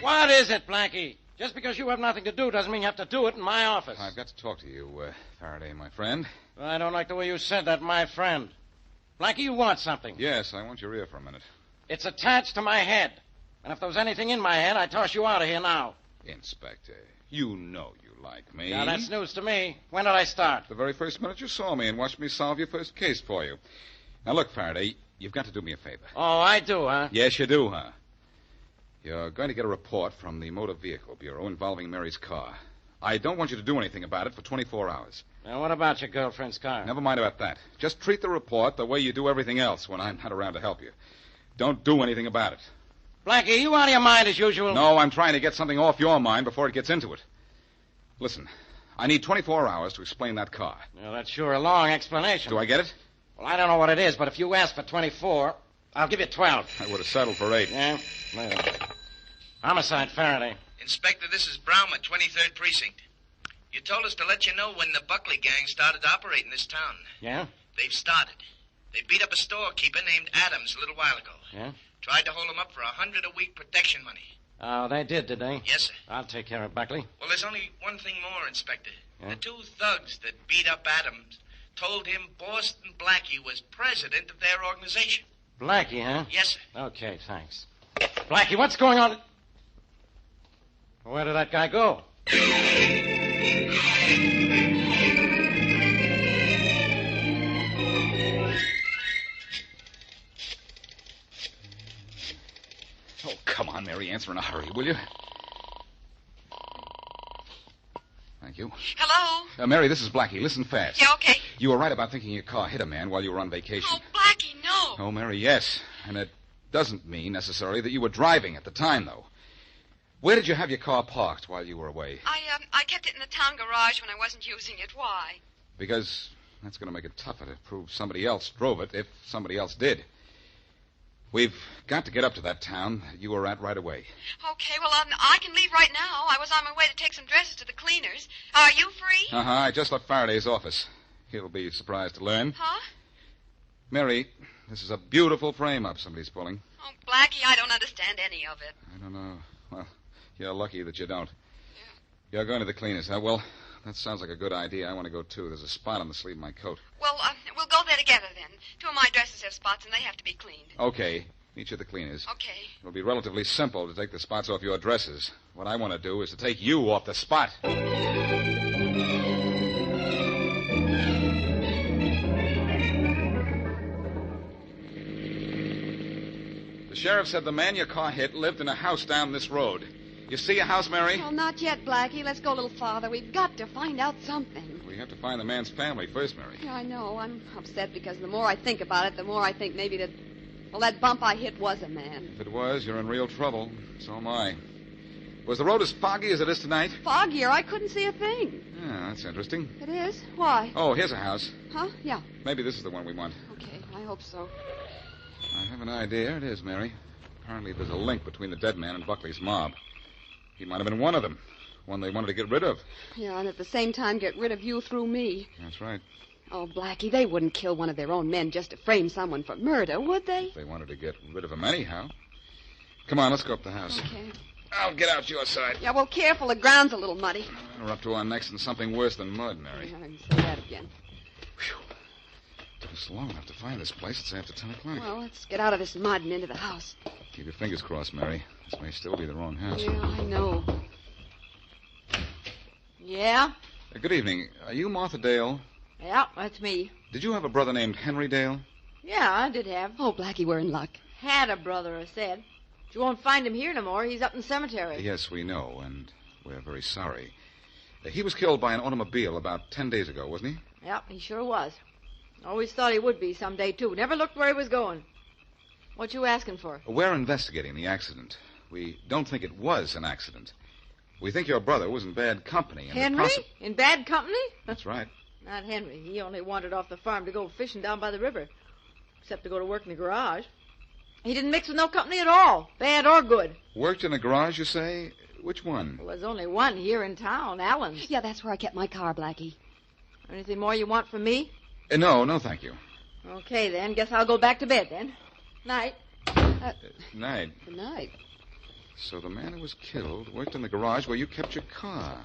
What is it, Blackie? Just because you have nothing to do doesn't mean you have to do it in my office. I've got to talk to you, Faraday, my friend. I don't like the way you said that, my friend. Blackie, you want something. Yes, I want your ear for a minute. It's attached to my head. And if there was anything in my head, I'd toss you out of here now. Inspector, you know you like me. Now, that's news to me. When did I start? The very first minute you saw me and watched me solve your first case for you. Now, look, Faraday, you've got to do me a favor. Oh, I do, huh? Yes, you do, huh? You're going to get a report from the Motor Vehicle Bureau involving Mary's car. I don't want you to do anything about it for 24 hours. Now, what about your girlfriend's car? Never mind about that. Just treat the report the way you do everything else when I'm not around to help you. Don't do anything about it. Blackie, you out of your mind as usual? No, I'm trying to get something off your mind before it gets into it. Listen, I need 24 hours to explain that car. Well, that's sure a long explanation. Do I get it? Well, I don't know what it is, but if you ask for 24, I'll give you 12. I would have settled for 8. Yeah? Later. Homicide, Faraday. Inspector, this is Brown at 23rd Precinct. You told us to let you know when the Buckley gang started operating this town. Yeah? They've started. They beat up a storekeeper named Adams a little while ago. Yeah? Tried to hold him up for $100 a week protection money. Oh, they did they? Yes, sir. I'll take care of Buckley. Well, there's only one thing more, Inspector. Yeah? The 2 thugs that beat up Adams told him Boston Blackie was president of their organization. Blackie, huh? Yes, sir. Okay, thanks. Blackie, what's going on? Where did that guy go? Oh, come on, Mary. Answer in a hurry, will you? Thank you. Hello? Mary, this is Blackie. Listen fast. Yeah, okay. You were right about thinking your car hit a man while you were on vacation. Oh, Blackie, no. Oh, Mary, yes. And it doesn't mean necessarily that you were driving at the time, though. Where did you have your car parked while you were away? I kept it in the town garage when I wasn't using it. Why? Because that's going to make it tougher to prove somebody else drove it if somebody else did. We've got to get up to that town you were at right away. Okay, well, I can leave right now. I was on my way to take some dresses to the cleaners. Are you free? Uh-huh. I just left Faraday's office. He'll be surprised to learn. Huh? Mary, this is a beautiful frame-up somebody's pulling. Oh, Blackie, I don't understand any of it. I don't know. Well, you're lucky that you don't. Yeah. You're going to the cleaners, huh? Well, that sounds like a good idea. I want to go, too. There's a spot on the sleeve of my coat. Well, we'll go there together, then. Two of my dresses have spots, and they have to be cleaned. Okay. Meet you at the cleaners. Okay. It'll be relatively simple to take the spots off your dresses. What I want to do is to take you off the spot. The sheriff said the man your car hit lived in a house down this road. You see a house, Mary? Well, not yet, Blackie. Let's go a little farther. We've got to find out something. We have to find the man's family first, Mary. Yeah, I know. I'm upset because the more I think about it, the more I think maybe that... Well, that bump I hit was a man. If it was, you're in real trouble. So am I. Was the road as foggy as it is tonight? Foggier? I couldn't see a thing. Yeah, that's interesting. It is? Why? Oh, here's a house. Huh? Yeah. Maybe this is the one we want. Okay, I hope so. I have an idea. It is, Mary. Apparently there's a link between the dead man and Buckley's mob. He might have been one of them. One they wanted to get rid of. Yeah, and at the same time get rid of you through me. That's right. Oh, Blackie, they wouldn't kill one of their own men just to frame someone for murder, would they? They wanted to get rid of him anyhow. Come on, let's go up the house. Okay. I'll get out your side. Yeah, well, careful. The ground's a little muddy. We're up to our necks in something worse than mud, Mary. Yeah, I can say that again. Took us long enough to find this place. It's after 10 o'clock. Well, let's get out of this mud and into the house. Keep your fingers crossed, Mary. This may still be the wrong house. Yeah, I know. Yeah? Good evening. Are you Martha Dale? Yeah, that's me. Did you have a brother named Henry Dale? Yeah, I did have. Oh, Blackie, we're in luck. Had a brother, I said. But you won't find him here no more. He's up in the cemetery. Yes, we know, and we're very sorry. He was killed by an automobile about 10 days ago, wasn't he? Yep, he sure was. Always thought he would be someday, too. Never looked where he was going. What you asking for? We're investigating the accident. We don't think it was an accident. We think your brother was in bad company. And Henry? In bad company? That's right. Not Henry. He only wandered off the farm to go fishing down by the river. Except to go to work in the garage. He didn't mix with no company at all, bad or good. Worked in a garage, you say? Which one? Well, there's only one here in town, Allen's. Yeah, that's where I kept my car, Blackie. Anything more you want from me? No, thank you. Okay, then. Guess I'll go back to bed, then. Night. Night. Good night. So the man who was killed worked in the garage where you kept your car.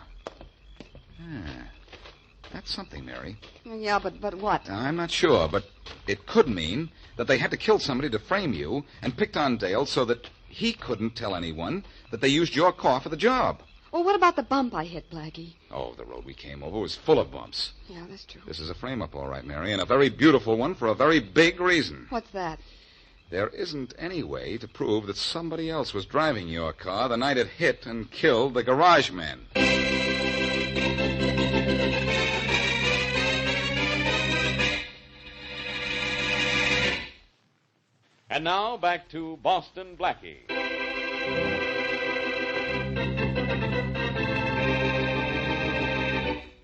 That's something, Mary. Yeah, but what? I'm not sure, but it could mean that they had to kill somebody to frame you and picked on Dale so that he couldn't tell anyone that they used your car for the job. Well, what about the bump I hit, Blackie? Oh, the road we came over was full of bumps. Yeah, that's true. This is a frame-up, all right, Mary, and a very beautiful one for a very big reason. What's that? There isn't any way to prove that somebody else was driving your car the night it hit and killed the garage man. And now, back to Boston Blackie.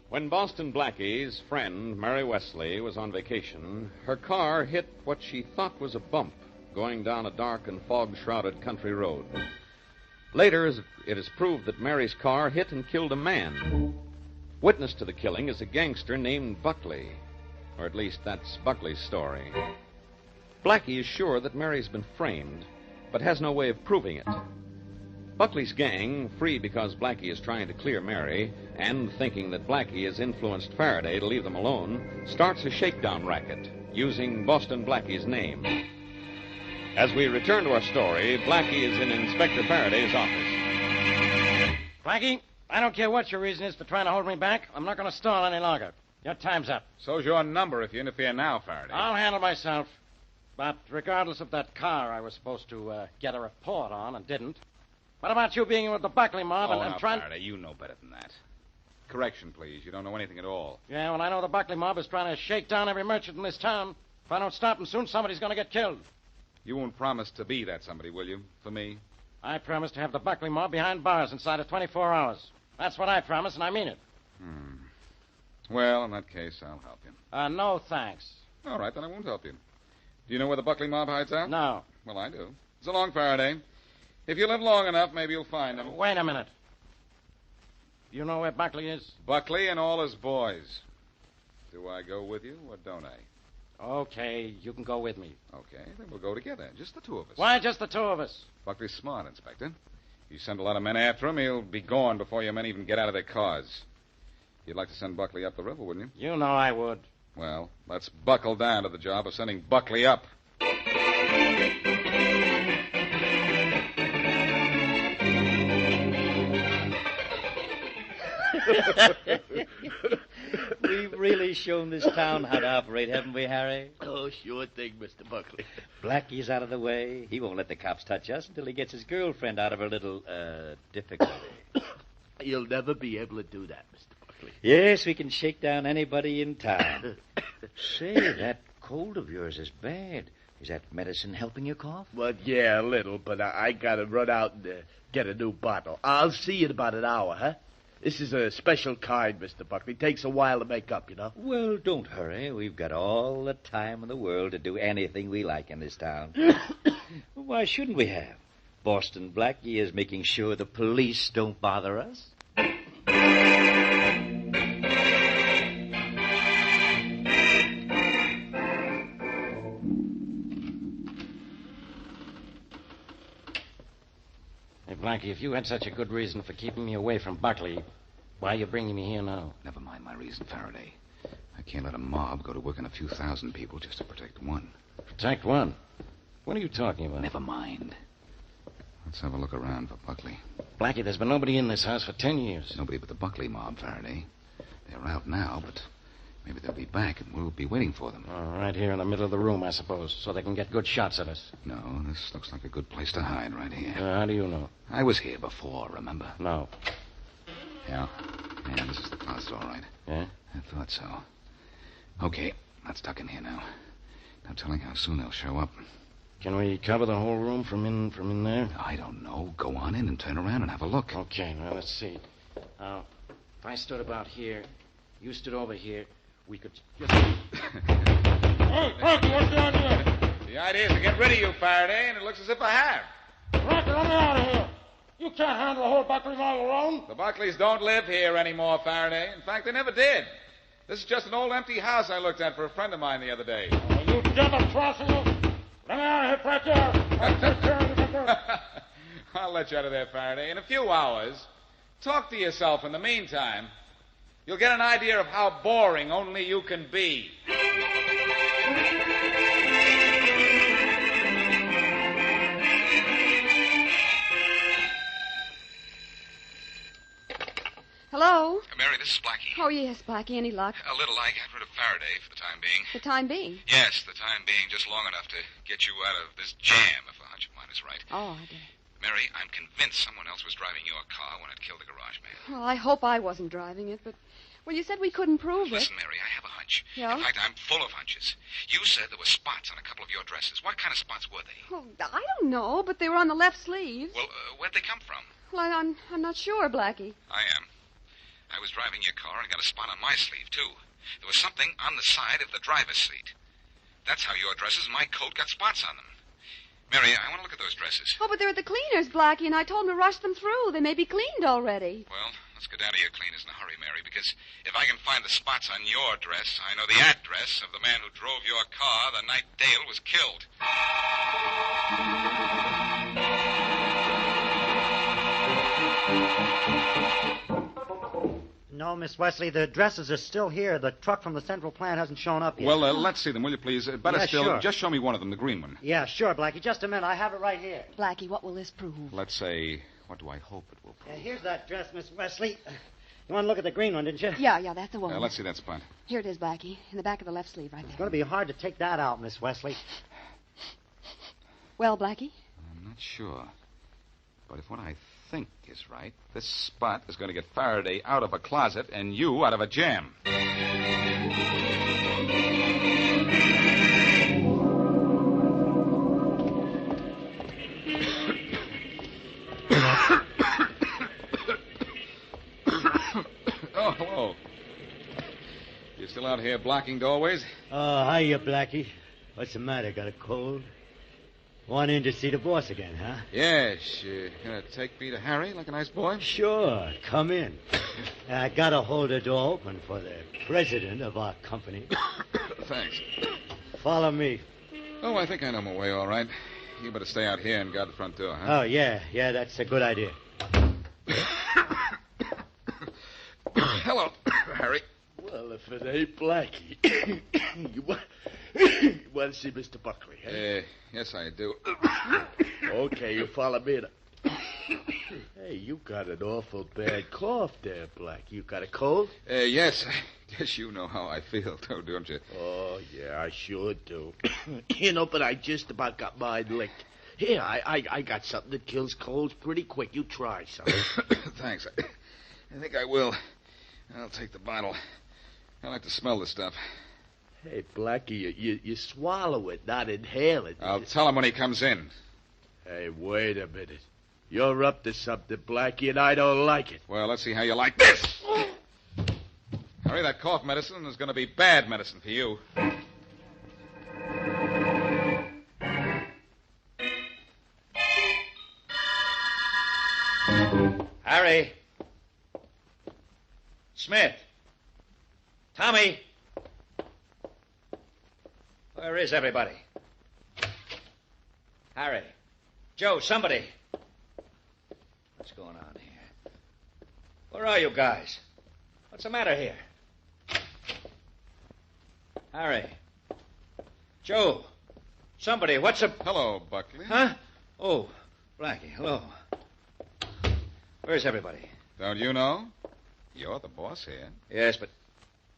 When Boston Blackie's friend, Mary Wesley, was on vacation, her car hit what she thought was a bump going down a dark and fog-shrouded country road. Later, it is proved that Mary's car hit and killed a man. Witness to the killing is a gangster named Buckley, or at least that's Buckley's story. Blackie is sure that Mary's been framed, but has no way of proving it. Buckley's gang, free because Blackie is trying to clear Mary, and thinking that Blackie has influenced Faraday to leave them alone, starts a shakedown racket, using Boston Blackie's name. As we return to our story, Blackie is in Inspector Faraday's office. Blackie, I don't care what your reason is for trying to hold me back. I'm not going to stall any longer. Your time's up. So's your number if you interfere now, Faraday. I'll handle myself. But regardless of that car I was supposed to get a report on and didn't, what about you being with the Buckley mob and trying... Faraday, you know better than that. Correction, please. You don't know anything at all. Yeah, well, I know the Buckley mob is trying to shake down every merchant in this town. If I don't stop them soon, somebody's going to get killed. You won't promise to be that somebody, will you? For me? I promise to have the Buckley mob behind bars inside of 24 hours. That's what I promise, and I mean it. Well, in that case, I'll help you. No, thanks. All right, then I won't help you. Do you know where the Buckley mob hides out? No. Well, I do. So long, Faraday. If you live long enough, maybe you'll find him. Wait a minute. You know where Buckley is? Buckley and all his boys. Do I go with you or don't I? Okay, you can go with me. Okay, then we'll go together. Just the two of us. Why just the two of us? Buckley's smart, Inspector. You send a lot of men after him, he'll be gone before your men even get out of their cars. You'd like to send Buckley up the river, wouldn't you? You know I would. Well, let's buckle down to the job of sending Buckley up. We've really shown this town how to operate, haven't we, Harry? Oh, sure thing, Mr. Buckley. Blackie's out of the way. He won't let the cops touch us until he gets his girlfriend out of her little, difficulty. You'll never be able to do that, Mr. Buckley. Yes, we can shake down anybody in town. Say, that cold of yours is bad. Is that medicine helping your cough? Well, yeah, a little, but I gotta run out and get a new bottle. I'll see you in about an hour, huh? This is a special kind, Mr. Buckley. Takes a while to make up, you know. Well, don't hurry. We've got all the time in the world to do anything we like in this town. Why shouldn't we have? Boston Blackie is making sure the police don't bother us. Hey, Blackie, if you had such a good reason for keeping me away from Buckley, why are you bringing me here now? Never mind my reason, Faraday. I can't let a mob go to work on a few thousand people just to protect one. Protect one? What are you talking about? Never mind. Let's have a look around for Buckley. Blackie, there's been nobody in this house for 10 years. Nobody but the Buckley mob, Faraday. They're out now, but maybe they'll be back, and we'll be waiting for them. Right here in the middle of the room, I suppose, so they can get good shots at us. No, this looks like a good place to hide right here. How do you know? I was here before, remember? No. Yeah, this is the closet, all right. Yeah? I thought so. Okay, let's tuck in here now. No telling how soon they'll show up. Can we cover the whole room from in there? I don't know. Go on in and turn around and have a look. Okay, now let's see. Now, if I stood about here, you stood over here, we could just... Hey, Frankie, what's the idea? The idea is to get rid of you, Faraday, and it looks as if I have. Frankie, let me out of here. You can't handle the whole Buckley mob alone. The Buckleys don't live here anymore, Faraday. In fact, they never did. This is just an old empty house I looked at for a friend of mine the other day. Oh, you double-crossing us. Let me out of here, Frankie. I'll take care of you. I'll let you out of there, Faraday. In a few hours, talk to yourself in the meantime. You'll get an idea of how boring only you can be. Hello? Mary, this is Blackie. Oh, yes, Blackie. Any luck? A little. I got rid of Faraday for the time being. The time being? Yes, the time being just long enough to get you out of this jam, if a hunch of mine is right. Oh, I did. Mary, I'm convinced someone else was driving your car when it killed the garage man. Well, I hope I wasn't driving it, but... Well, you said we couldn't prove it. Listen, Mary, I have a hunch. Yeah? In fact, I'm full of hunches. You said there were spots on a couple of your dresses. What kind of spots were they? Oh, I don't know, but they were on the left sleeves. Well, where'd they come from? Well, I'm not sure, Blackie. I am. I was driving your car and got a spot on my sleeve, too. There was something on the side of the driver's seat. That's how your dresses and my coat got spots on them. Mary, I want to look at those dresses. Oh, but they're at the cleaners, Blackie, and I told them to rush them through. They may be cleaned already. Well, let's go down to your cleaners in a hurry, Mary, because if I can find the spots on your dress, I know the address of the man who drove your car the night Dale was killed. No, Miss Wesley, the dresses are still here. The truck from the central plant hasn't shown up yet. Well, let's see them, will you, please? Better Yeah, still, sure. just show me one of them, the green one. Yeah, sure, Blackie. Just a minute. I have it right here. Blackie, what will this prove? Let's say, what do I hope it will prove? Here's that dress, Miss Wesley. You want to look at the green one, didn't you? Yeah, that's the one. Let's see that spot. Here it is, Blackie, in the back of the left sleeve right It's there. going to be hard to take that out, Miss Wesley. Well, Blackie? I'm not sure. But if what I think is right, this spot is going to get Faraday out of a closet and you out of a jam. Oh, hello. Still out here blocking doorways? Oh, hiya, Blackie. What's the matter? Got a cold? Want in to see the boss again, huh? Yes. Gonna take me to Harry like a nice boy? Sure. Come in. I gotta hold the door open for the president of our company. Thanks. Follow me. Oh, I think I know my way all right. You better stay out here and guard the front door, huh? Oh, yeah. Yeah, that's a good idea. Hello, Harry. Well, if it ain't Blackie. you want to see Mr. Buckley, huh? Yes, I do. Okay, you follow me. Hey, you got an awful bad cough there, Blackie. You got a cold? Yes. I guess you know how I feel, too, don't you? Oh, yeah, I sure do. But I just about got mine licked. Here, I got something that kills colds pretty quick. You try something. Thanks. I think I will. I'll take the bottle. I like to smell this stuff. Hey, Blackie, you swallow it, not inhale it. I'll tell him when he comes in. Hey, wait a minute. You're up to something, Blackie, and I don't like it. Well, let's see how you like this. Harry, that cough medicine is going to be bad medicine for you. Harry. Smith. Tommy. Where is everybody? Harry. Joe, somebody. What's going on here? Where are you guys? What's the matter here? Harry. Joe. Somebody, what's the... Hello, Buckley. Huh? Oh, Blackie, hello. Where's everybody? Don't you know? You're the boss here. Yes, but...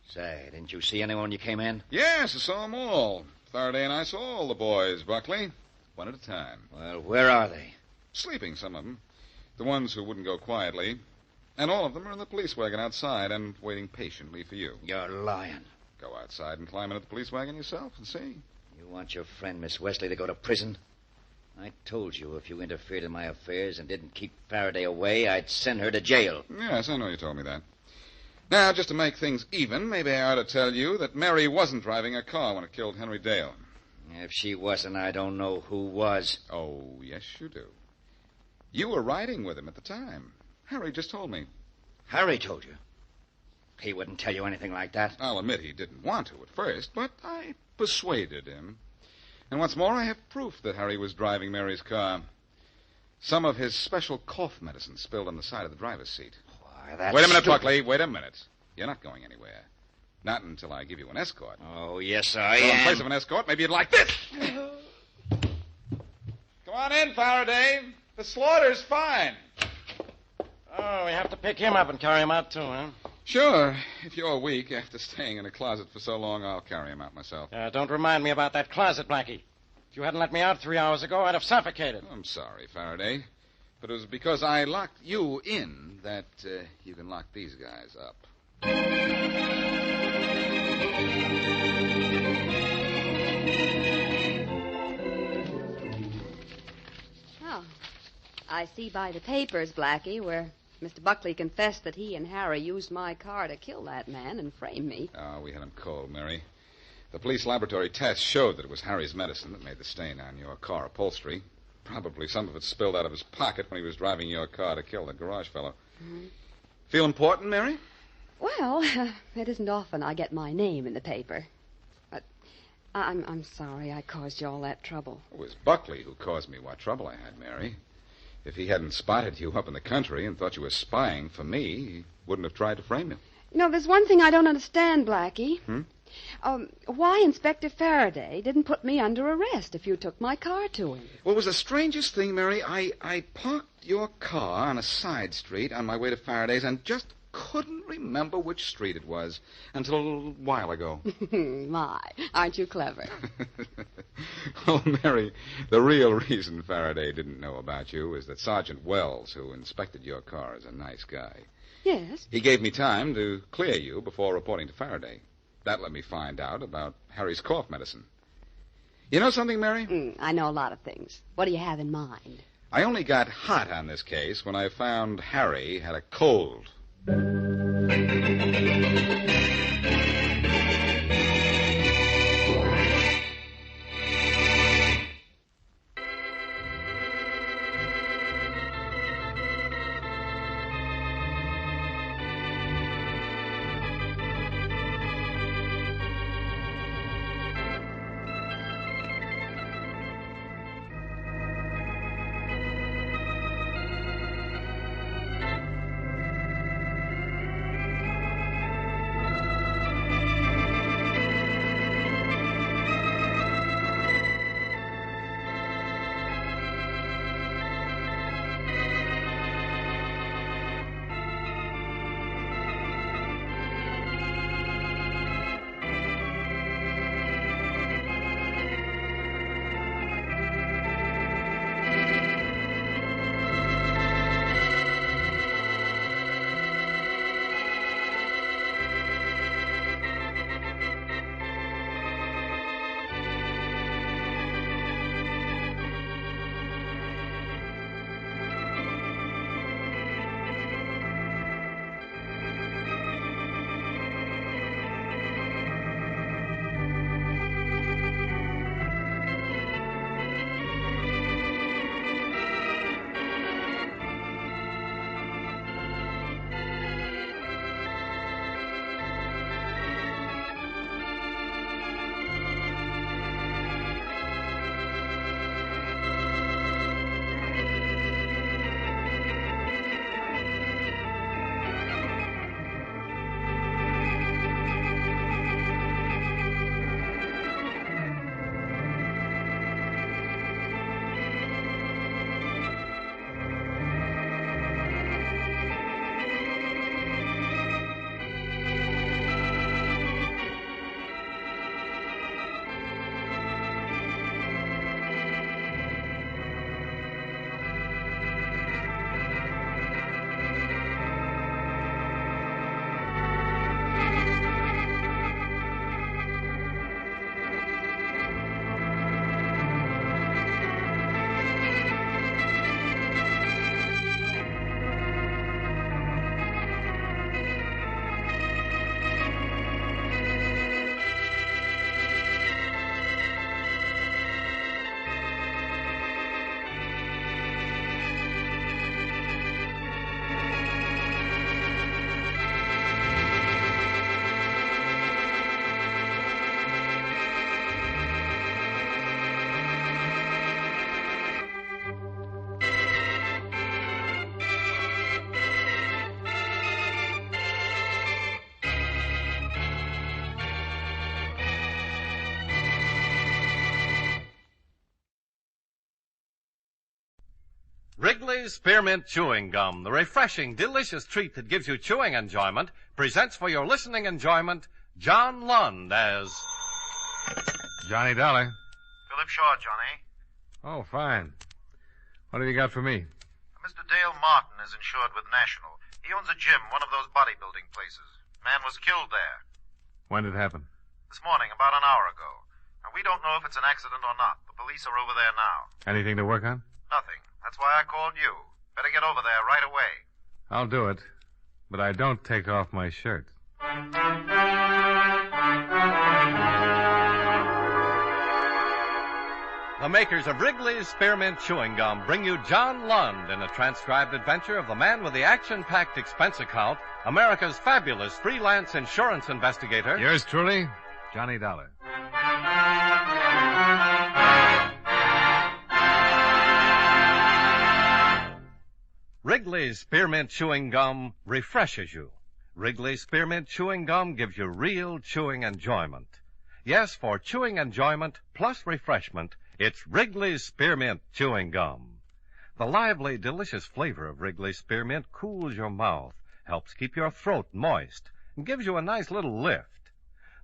Say, didn't you see anyone when you came in? Yes, I saw them all. Faraday and I saw all the boys, Buckley. One at a time. Well, where are they? Sleeping, some of them. The ones who wouldn't go quietly. And all of them are in the police wagon outside and waiting patiently for you. You're lying. Go outside and climb into the police wagon yourself and see. You want your friend, Miss Wesley, to go to prison? I told you if you interfered in my affairs and didn't keep Faraday away, I'd send her to jail. Yes, I know you told me that. Now, just to make things even, maybe I ought to tell you that Mary wasn't driving a car when it killed Henry Dale. If she wasn't, I don't know who was. Oh, yes, you do. You were riding with him at the time. Harry just told me. Harry told you? He wouldn't tell you anything like that. I'll admit he didn't want to at first, but I persuaded him. And what's more, I have proof that Harry was driving Mary's car. Some of his special cough medicine spilled on the side of the driver's seat. Why, that's Wait a minute, stupid. Buckley. Wait a minute. You're not going anywhere. Not until I give you an escort. Oh, yes, I So am. in place of an escort, maybe you'd like this. Come on in, Faraday. The slaughter's fine. Oh, we have to pick him up and carry him out, too, huh? Sure. If you're weak, after staying in a closet for so long, I'll carry him out myself. Don't remind me about that closet, Blackie. If you hadn't let me out 3 hours ago, I'd have suffocated. I'm sorry, Faraday. But it was because I locked you in that you can lock these guys up. Oh, I see by the papers, Blackie, where Mr. Buckley confessed that he and Harry used my car to kill that man and frame me. Oh, we had him cold, Mary. The police laboratory test showed that it was Harry's medicine that made the stain on your car upholstery. Probably some of it spilled out of his pocket when he was driving your car to kill the garage fellow. Mm-hmm. Feel important, Mary? Well, it isn't often I get my name in the paper. But I'm sorry I caused you all that trouble. It was Buckley who caused me what trouble I had, Mary. If he hadn't spotted you up in the country and thought you were spying for me, he wouldn't have tried to frame you. You know, there's one thing I don't understand, Blackie. Why Inspector Faraday didn't put me under arrest if you took my car to him? Well, it was the strangest thing, Mary. I parked your car on a side street on my way to Faraday's and just couldn't remember which street it was until a little while ago. My, aren't you clever? Oh, Mary, the real reason Faraday didn't know about you is that Sergeant Wells, who inspected your car, is a nice guy. Yes? He gave me time to clear you before reporting to Faraday. That let me find out about Harry's cough medicine. You know something, Mary? I know a lot of things. What do you have in mind? I only got hot on this case when I found Harry had a cold. Wrigley's Spearmint Chewing Gum, the refreshing, delicious treat that gives you chewing enjoyment, presents for your listening enjoyment John Lund as Johnny Dollar. Philip Shaw, Johnny. Oh, fine. What have you got for me? Mr. Dale Martin is insured with National. He owns a gym, one of those bodybuilding places. Man was killed there. When did it happen? This morning, about an hour ago. Now, we don't know if it's an accident or not. The police are over there now. Anything to work on? Nothing. That's why I called you. Better get over there right away. I'll do it. But I don't take off my shirt. The makers of Wrigley's Spearmint Chewing Gum bring you John Lund in a transcribed adventure of the man with the action-packed expense account, America's fabulous freelance insurance investigator. Yours truly, Johnny Dollar. Wrigley's Spearmint Chewing Gum refreshes you. Wrigley's Spearmint Chewing Gum gives you real chewing enjoyment. Yes, for chewing enjoyment plus refreshment, it's Wrigley's Spearmint Chewing Gum. The lively, delicious flavor of Wrigley's Spearmint cools your mouth, helps keep your throat moist, and gives you a nice little lift.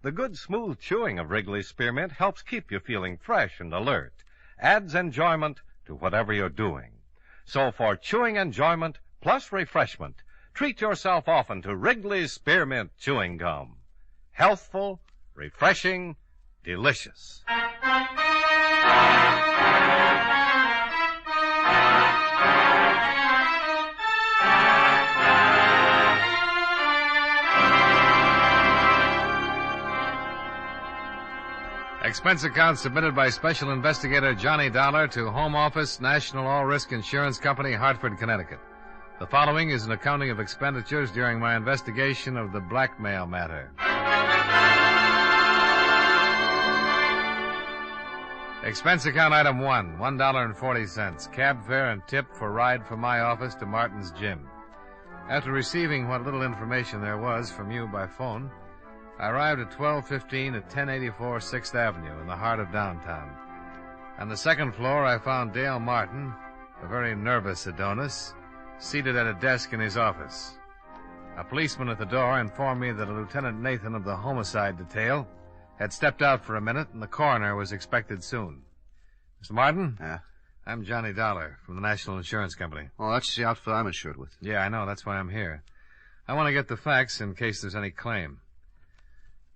The good, smooth chewing of Wrigley's Spearmint helps keep you feeling fresh and alert, adds enjoyment to whatever you're doing. So for chewing enjoyment plus refreshment, treat yourself often to Wrigley's Spearmint Chewing Gum. Healthful, refreshing, delicious. Expense account submitted by Special Investigator Johnny Dollar to Home Office, National All-Risk Insurance Company, Hartford, Connecticut. The following is an accounting of expenditures during my investigation of the blackmail matter. Expense account item 1, $1.40, cab fare and tip for ride from my office to Martin's gym. After receiving what little information there was from you by phone, I arrived at 12:15 at 1084 6th Avenue in the heart of downtown. On the second floor, I found Dale Martin, a very nervous Adonis, seated at a desk in his office. A policeman at the door informed me that a Lieutenant Nathan of the homicide detail had stepped out for a minute and the coroner was expected soon. Mr. Martin? Yeah? I'm Johnny Dollar from the National Insurance Company. Oh, that's the outfit I'm insured with. Yeah, I know. That's why I'm here. I want to get the facts in case there's any claim.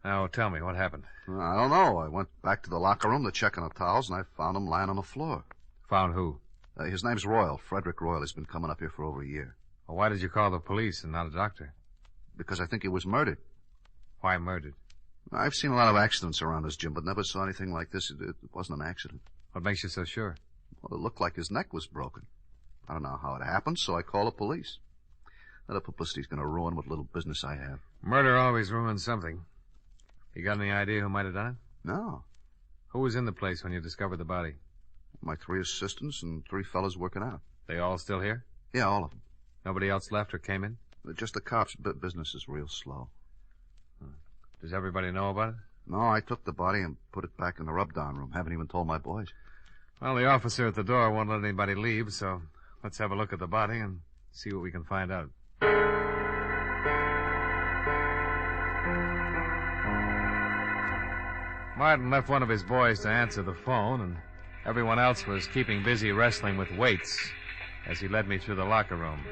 Now, tell me, what happened? I don't know. I went back to the locker room to check on the towels, and I found him lying on the floor. Found who? His name's Royal. Frederick Royal. He's been coming up here for over a year. Well, why did you call the police and not a doctor? Because I think he was murdered. Why murdered? I've seen a lot of accidents around this gym, but never saw anything like this. It wasn't an accident. What makes you so sure? Well, it looked like his neck was broken. I don't know how it happened, so I called the police. Now, the publicity's going to ruin what little business I have. Murder always ruins something. You got any idea who might have done it? No. Who was in the place when you discovered the body? My 3 assistants and 3 fellas working out. They all still here? Yeah, all of them. Nobody else left or came in? Just the cops. Business is real slow. Does everybody know about it? No, I took the body and put it back in the rub-down room. Haven't even told my boys. Well, the officer at the door won't let anybody leave, so let's have a look at the body and see what we can find out. Martin left one of his boys to answer the phone, and everyone else was keeping busy wrestling with weights as he led me through the locker room.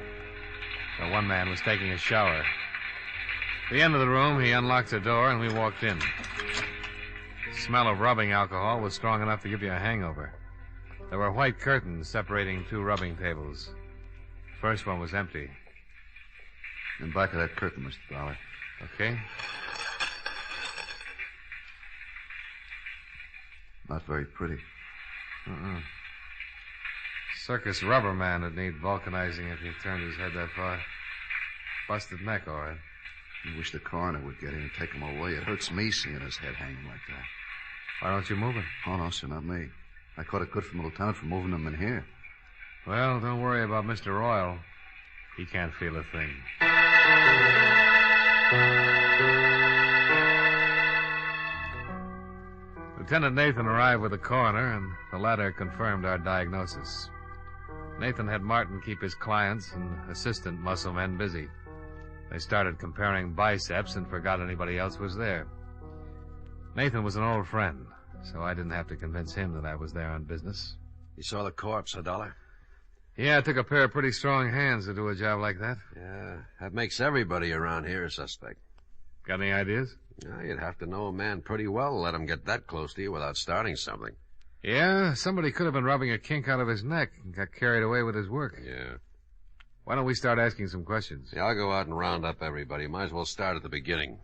Now, one man was taking a shower. At the end of the room, he unlocked the door, and we walked in. The smell of rubbing alcohol was strong enough to give you a hangover. There were white curtains separating 2 rubbing tables. The first one was empty. In back of that curtain, Mr. Dollar. Okay. Not very pretty. Circus rubber man would need vulcanizing if he turned his head that far. Busted neck, all right. I wish the coroner would get in and take him away. It hurts me seeing his head hanging like that. Why don't you move him? Oh, no, sir, not me. I caught it good from the lieutenant for moving him in here. Well, don't worry about Mr. Royal. He can't feel a thing. Lieutenant Nathan arrived with the coroner, and the latter confirmed our diagnosis. Nathan had Martin keep his clients and assistant muscle men busy. They started comparing biceps and forgot anybody else was there. Nathan was an old friend, so I didn't have to convince him that I was there on business. You saw the corpse, a dollar? Yeah, it took a pair of pretty strong hands to do a job like that. Yeah, that makes everybody around here a suspect. Got any ideas? Yeah, you'd have to know a man pretty well to let him get that close to you without starting something. Yeah, somebody could have been rubbing a kink out of his neck and got carried away with his work. Yeah. Why don't we start asking some questions? Yeah, I'll go out and round up everybody. Might as well start at the beginning.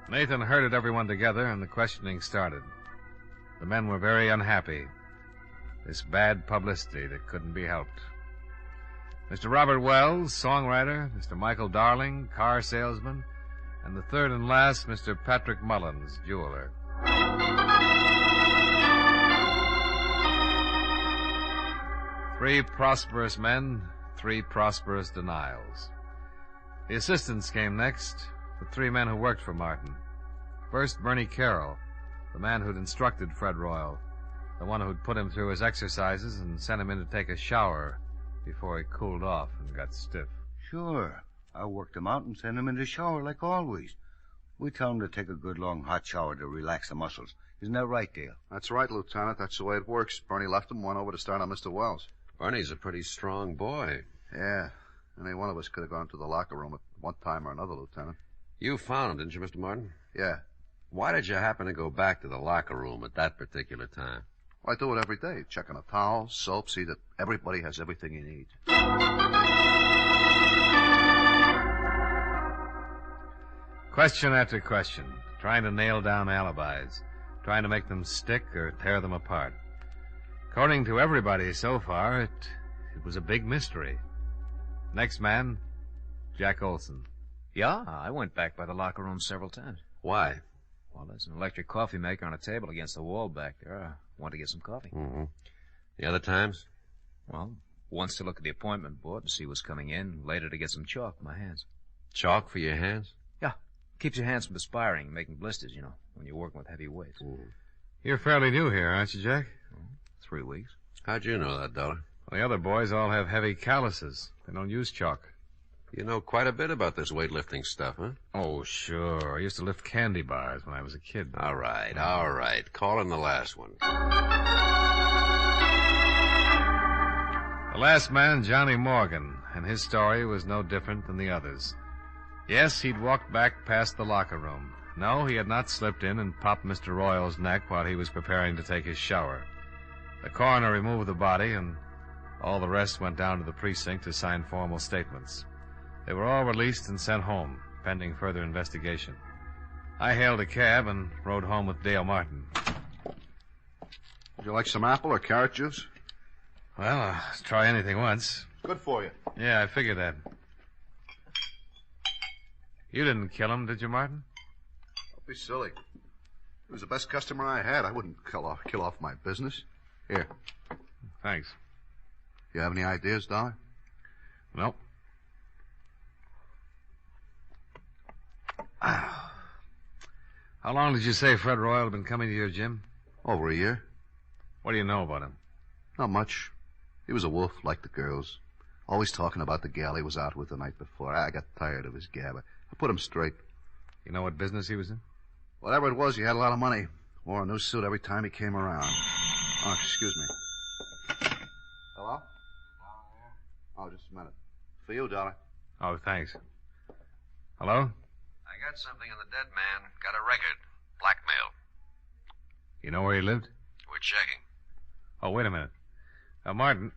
Nathan herded everyone together, and the questioning started. The men were very unhappy. This bad publicity that couldn't be helped. Mr. Robert Wells, songwriter, Mr. Michael Darling, car salesman, and the third and last, Mr. Patrick Mullins, jeweler. Three prosperous men, three prosperous denials. The assistants came next, the three men who worked for Martin. First, Bernie Carroll, the man who'd instructed Fred Royal, the one who'd put him through his exercises and sent him in to take a shower before he cooled off and got stiff. Sure. I worked him out and sent him in the shower like always. We tell him to take a good long hot shower to relax the muscles. Isn't that right, Dale? That's right, Lieutenant. That's the way it works. Bernie left him, went over to start on Mr. Wells. Bernie's a pretty strong boy. Yeah. Any one of us could have gone to the locker room at one time or another, Lieutenant. You found him, didn't you, Mr. Martin? Yeah. Why did you happen to go back to the locker room at that particular time? Well, I do it every day. Checking a towel, soap, see that everybody has everything he needs. Question after question, trying to nail down alibis, trying to make them stick or tear them apart. According to everybody so far, it was a big mystery. Next man, Jack Olson. Yeah, I went back by the locker room several times. Why? Well, there's an electric coffee maker on a table against the wall back there. I want to get some coffee. Mm-hmm. The other times? Well, once to look at the appointment board and see what's coming in, later to get some chalk for my hands. Chalk for your hands? Yeah. Keeps your hands from perspiring and making blisters, you know, when you're working with heavy weights. You're fairly new here, aren't you, Jack? 3 weeks. How'd you know that, Dollar? Well, the other boys all have heavy calluses. They don't use chalk. You know quite a bit about this weightlifting stuff, huh? Oh, sure. I used to lift candy bars when I was a kid. All right. Call in the last one. The last man, Johnny Morgan, and his story was no different than the others. Yes, he'd walked back past the locker room. No, he had not slipped in and popped Mr. Royal's neck while he was preparing to take his shower. The coroner removed the body, and all the rest went down to the precinct to sign formal statements. They were all released and sent home, pending further investigation. I hailed a cab and rode home with Dale Martin. Would you like some apple or carrot juice? Well, I'll try anything once. Good for you. Yeah, I figured that. You didn't kill him, did you, Martin? Don't be silly. He was the best customer I had. I wouldn't kill off my business. Here. Thanks. You have any ideas, Dollar? Nope. How long did you say Fred Royal had been coming to your gym? Over a year. What do you know about him? Not much. He was a wolf, like the girls. Always talking about the gal he was out with the night before. I got tired of his gab. I put him straight. You know what business he was in? Whatever it was, he had a lot of money. Wore a new suit every time he came around. Oh, excuse me. Hello? Oh, just a minute. For you, Dollar. Oh, thanks. Hello? I got something on the dead man. Got a record. Blackmail. You know where he lived? We're checking. Oh, wait a minute. Martin,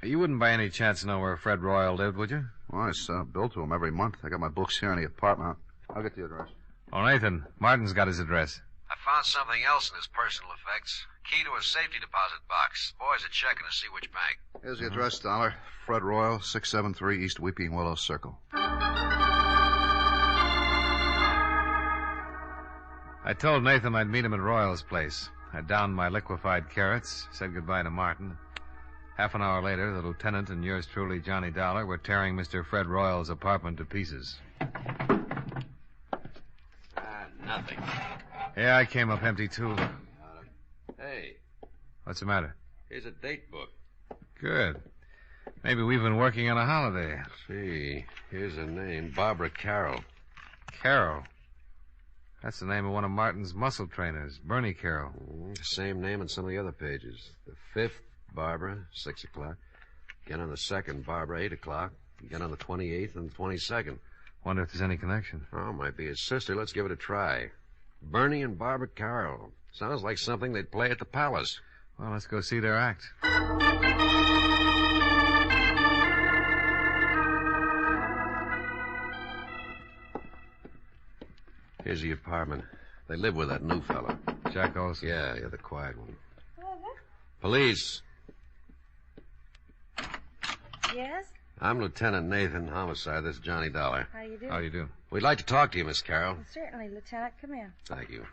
you wouldn't by any chance know where Fred Royal lived, would you? Well, I send a bill to him every month. I got my books here in the apartment. I'll get the address. Oh, Nathan, Martin's got his address. I found something else in his personal effects. Key to a safety deposit box. Boys are checking to see which bank. Here's the address, Dollar. Fred Royal, 673 East Weeping Willow Circle. I told Nathan I'd meet him at Royal's place. I downed my liquefied carrots, said goodbye to Martin. Half an hour later, the lieutenant and yours truly, Johnny Dollar, were tearing Mr. Fred Royal's apartment to pieces. Nothing. Yeah, I came up empty, too. Hey, What's the matter? here's a date book. Good. Maybe we've been working on a holiday. See, here's her name, Barbara Carroll. Carroll. That's the name of one of Martin's muscle trainers, Bernie Carroll. Same name on some of the other pages. The 5th, Barbara, 6 o'clock. Again on the 2nd, Barbara, 8 o'clock. Again on the 28th and the 22nd. Wonder if there's any connection. Oh, might be his sister. Let's give it a try. Bernie and Barbara Carroll. Sounds like something they'd play at the Palace. Well, let's go see their act. Here's the apartment. They live with that new fella. Jack Olson. Yeah, the quiet one. Police. Yes? I'm Lieutenant Nathan, homicide. This is Johnny Dollar. How you do? How you do? We'd like to talk to you, Miss Carroll. Well, certainly, Lieutenant. Come in. Thank you.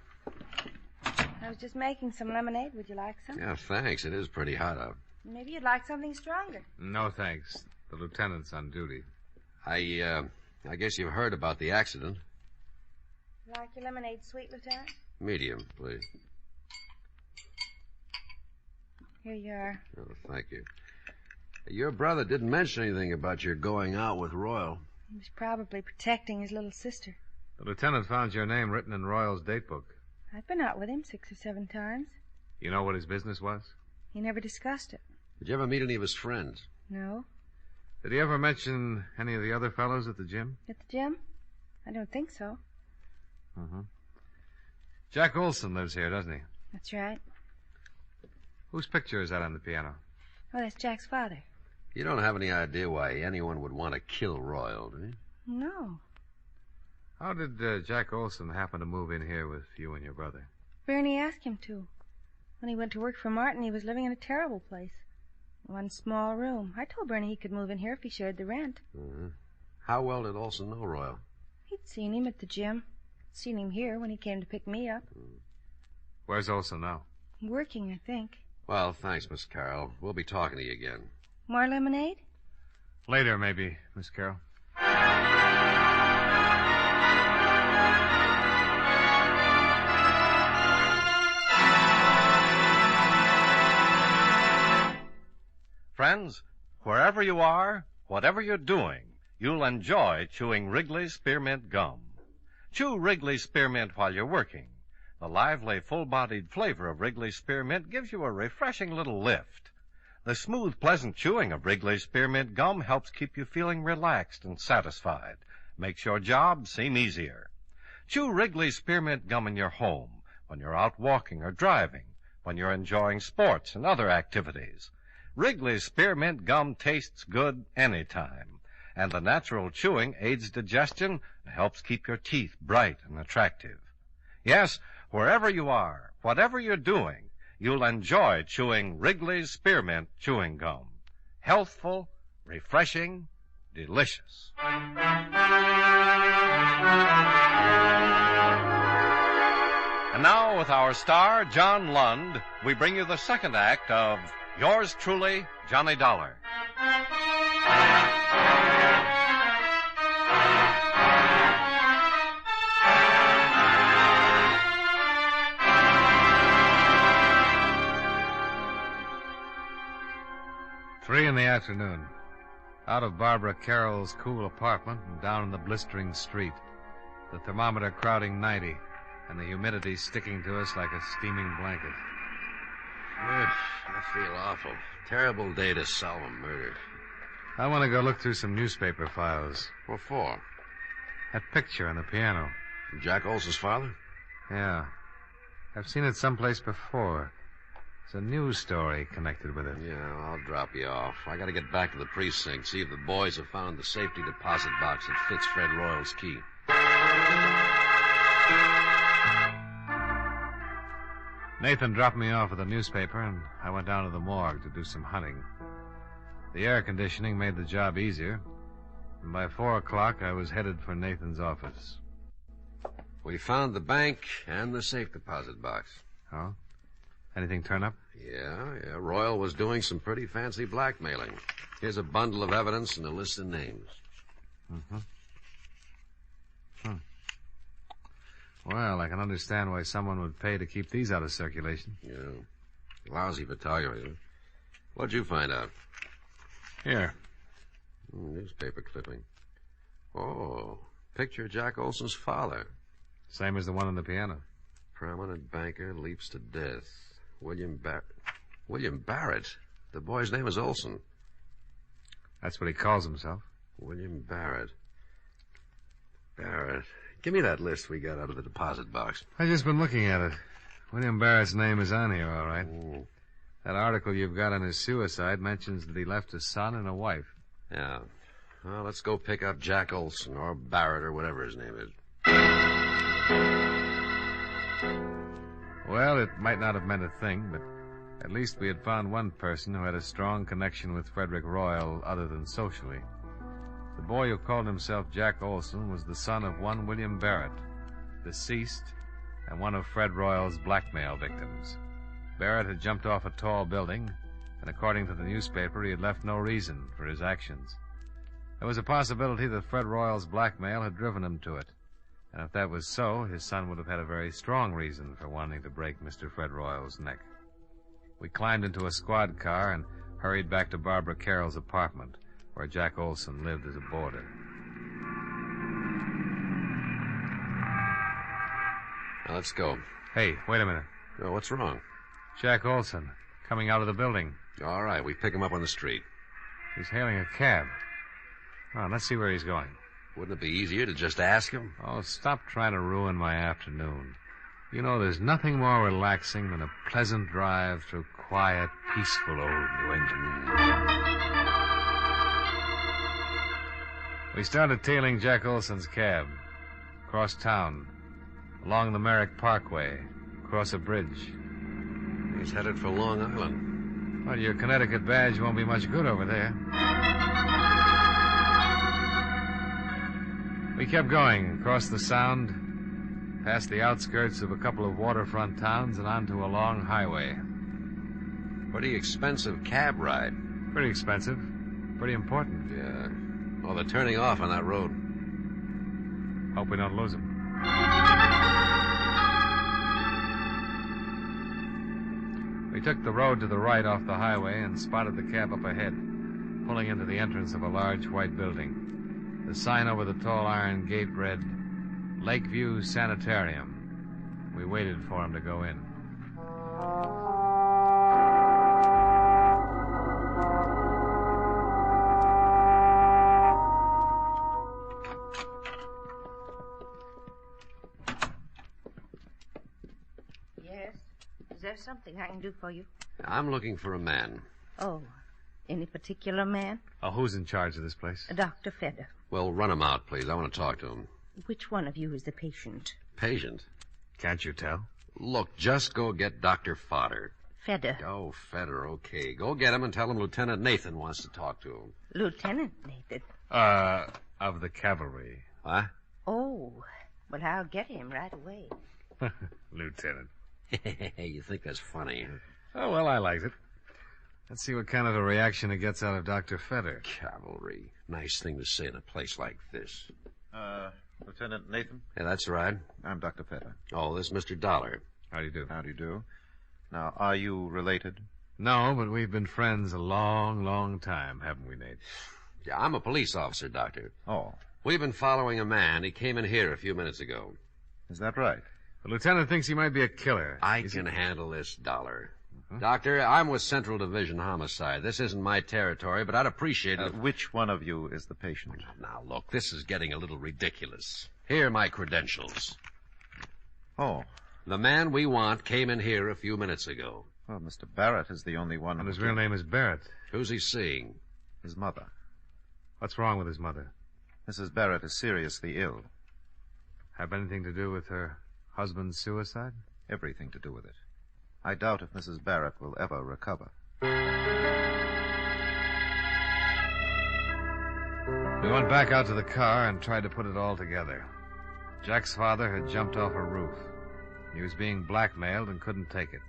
I was just making some lemonade. Would you like some? Yeah, thanks. It is pretty hot out. Maybe you'd like something stronger. No, thanks. The lieutenant's on duty. I guess you've heard about the accident. Like your lemonade sweet, Lieutenant? Medium, please. Here you are. Oh, thank you. Your brother didn't mention anything about your going out with Royal. He was probably protecting his little sister. The lieutenant found your name written in Royal's date book. I've been out with him 6 or 7 times. You know what his business was? He never discussed it. Did you ever meet any of his friends? No. Did he ever mention any of the other fellows at the gym? At the gym? I don't think so. Mm-hmm. Jack Olson lives here, doesn't he? That's right. Whose picture is that on the piano? Oh, that's Jack's father. You don't have any idea why anyone would want to kill Royal, do you? No. How did Jack Olson happen to move in here with you and your brother? Bernie asked him to. When he went to work for Martin, he was living in a terrible place. One small room. I told Bernie he could move in here if he shared the rent. Mm-hmm. How well did Olson know Royal? He'd seen him at the gym. Seen him here when he came to pick me up. Where's Olson now? Working, I think. Well, thanks, Miss Carroll. We'll be talking to you again. More lemonade? Later, maybe, Miss Carroll. Friends, wherever you are, whatever you're doing, you'll enjoy chewing Wrigley's Spearmint Gum. Chew Wrigley's Spearmint while you're working. The lively, full-bodied flavor of Wrigley's Spearmint gives you a refreshing little lift. The smooth, pleasant chewing of Wrigley's Spearmint Gum helps keep you feeling relaxed and satisfied. Makes your job seem easier. Chew Wrigley's Spearmint Gum in your home, when you're out walking or driving, when you're enjoying sports and other activities. Wrigley's Spearmint Gum tastes good anytime, and the natural chewing aids digestion and helps keep your teeth bright and attractive. Yes, wherever you are, whatever you're doing, you'll enjoy chewing Wrigley's Spearmint Chewing Gum. Healthful, refreshing, delicious. And now, with our star, John Lund, we bring you the second act of Yours Truly, Johnny Dollar. Three in the afternoon. Out of Barbara Carroll's cool apartment and down in the blistering street. The thermometer crowding 90, and the humidity sticking to us like a steaming blanket. I feel awful. Terrible day to solve a murder. I want to go look through some newspaper files. What for? That picture on the piano. Jack Olson's father? Yeah. I've seen it someplace before. There's a news story connected with it. Yeah, I'll drop you off. I gotta get back to the precinct, see if the boys have found the safety deposit box that fits Fred Royal's key. Nathan dropped me off at the newspaper, and I went down to the morgue to do some hunting. The air conditioning made the job easier, and by 4 o'clock I was headed for Nathan's office. We found the bank and the safe deposit box. Oh? Anything turn up? Yeah. Royal was doing some pretty fancy blackmailing. Here's a bundle of evidence and a list of names. Mm-hmm. Well, I can understand why someone would pay to keep these out of circulation. Yeah. Lousy photography. What'd you find out? Here. Newspaper clipping. Oh, picture of Jack Olson's father. Same as the one on the piano. Prominent banker leaps to death. William Barrett. The boy's name is Olson. That's what he calls himself. William Barrett. Barrett. Give me that list we got out of the deposit box. I've just been looking at it. William Barrett's name is on here, all right. That article you've got on his suicide mentions that he left a son and a wife. Yeah. Well, let's go pick up Jack Olson, or Barrett, or whatever his name is. Well, it might not have meant a thing, but at least we had found one person who had a strong connection with Frederick Royal other than socially. The boy who called himself Jack Olson was the son of one William Barrett, deceased, and one of Fred Royal's blackmail victims. Barrett had jumped off a tall building, and according to the newspaper, he had left no reason for his actions. There was a possibility that Fred Royal's blackmail had driven him to it, and if that was so, his son would have had a very strong reason for wanting to break Mr. Fred Royal's neck. We climbed into a squad car and hurried back to Barbara Carroll's apartment, where Jack Olson lived as a boarder. Now, let's go. Hey, wait a minute. Oh, what's wrong? Jack Olson, coming out of the building. All right, we pick him up on the street. He's hailing a cab. Oh, let's see where he's going. Wouldn't it be easier to just ask him? Oh, stop trying to ruin my afternoon. You know, there's nothing more relaxing than a pleasant drive through quiet, peaceful old New England. We started tailing Jack Olson's cab. Across town. Along the Merrick Parkway. Across a bridge. He's headed for Long Island. Well, your Connecticut badge won't be much good over there. We kept going across the Sound, past the outskirts of a couple of waterfront towns and onto a long highway. Pretty expensive cab ride. Pretty expensive. Pretty important. Yeah. Well, they're turning off on that road. Hope we don't lose them. We took the road to the right off the highway and spotted the cab up ahead, pulling into the entrance of a large white building. The sign over the tall iron gate read, Lakeview Sanitarium. We waited for him to go in. Yes? Is there something I can do for you? I'm looking for a man. Oh, any particular man? Oh, who's in charge of this place? Dr. Feder. Well, run him out, please. I want to talk to him. Which one of you is the patient? Patient? Can't you tell? Look, just go get Dr. Fodder. Feder. Oh, Feder, okay. Go get him and tell him Lieutenant Nathan wants to talk to him. Lieutenant Nathan? Of the cavalry. What? Oh, well, I'll get him right away. Lieutenant. You think that's funny? Oh, well, I liked it. Let's see what kind of a reaction it gets out of Dr. Feder. Cavalry. Nice thing to say in a place like this. Lieutenant Nathan? Yeah, that's right. I'm Dr. Feder. Oh, this is Mr. Dollar. How do you do? How do you do? Now, are you related? No, but we've been friends a long, long time, haven't we, Nate? Yeah, I'm a police officer, Doctor. Oh. We've been following a man. He came in here a few minutes ago. Is that right? The lieutenant thinks he might be a killer. I can handle this, Dollar. Doctor, I'm with Central Division Homicide. This isn't my territory, but I'd appreciate it. Which one of you is the patient? Now, look, this is getting a little ridiculous. Here are my credentials. Oh. The man we want came in here a few minutes ago. Well, Mr. Barrett is the only one. And his real name is Barrett. Who's he seeing? His mother. What's wrong with his mother? Mrs. Barrett is seriously ill. Have anything to do with her husband's suicide? Everything to do with it. I doubt if Mrs. Barrett will ever recover. We went back out to the car and tried to put it all together. Jack's father had jumped off a roof. He was being blackmailed and couldn't take it.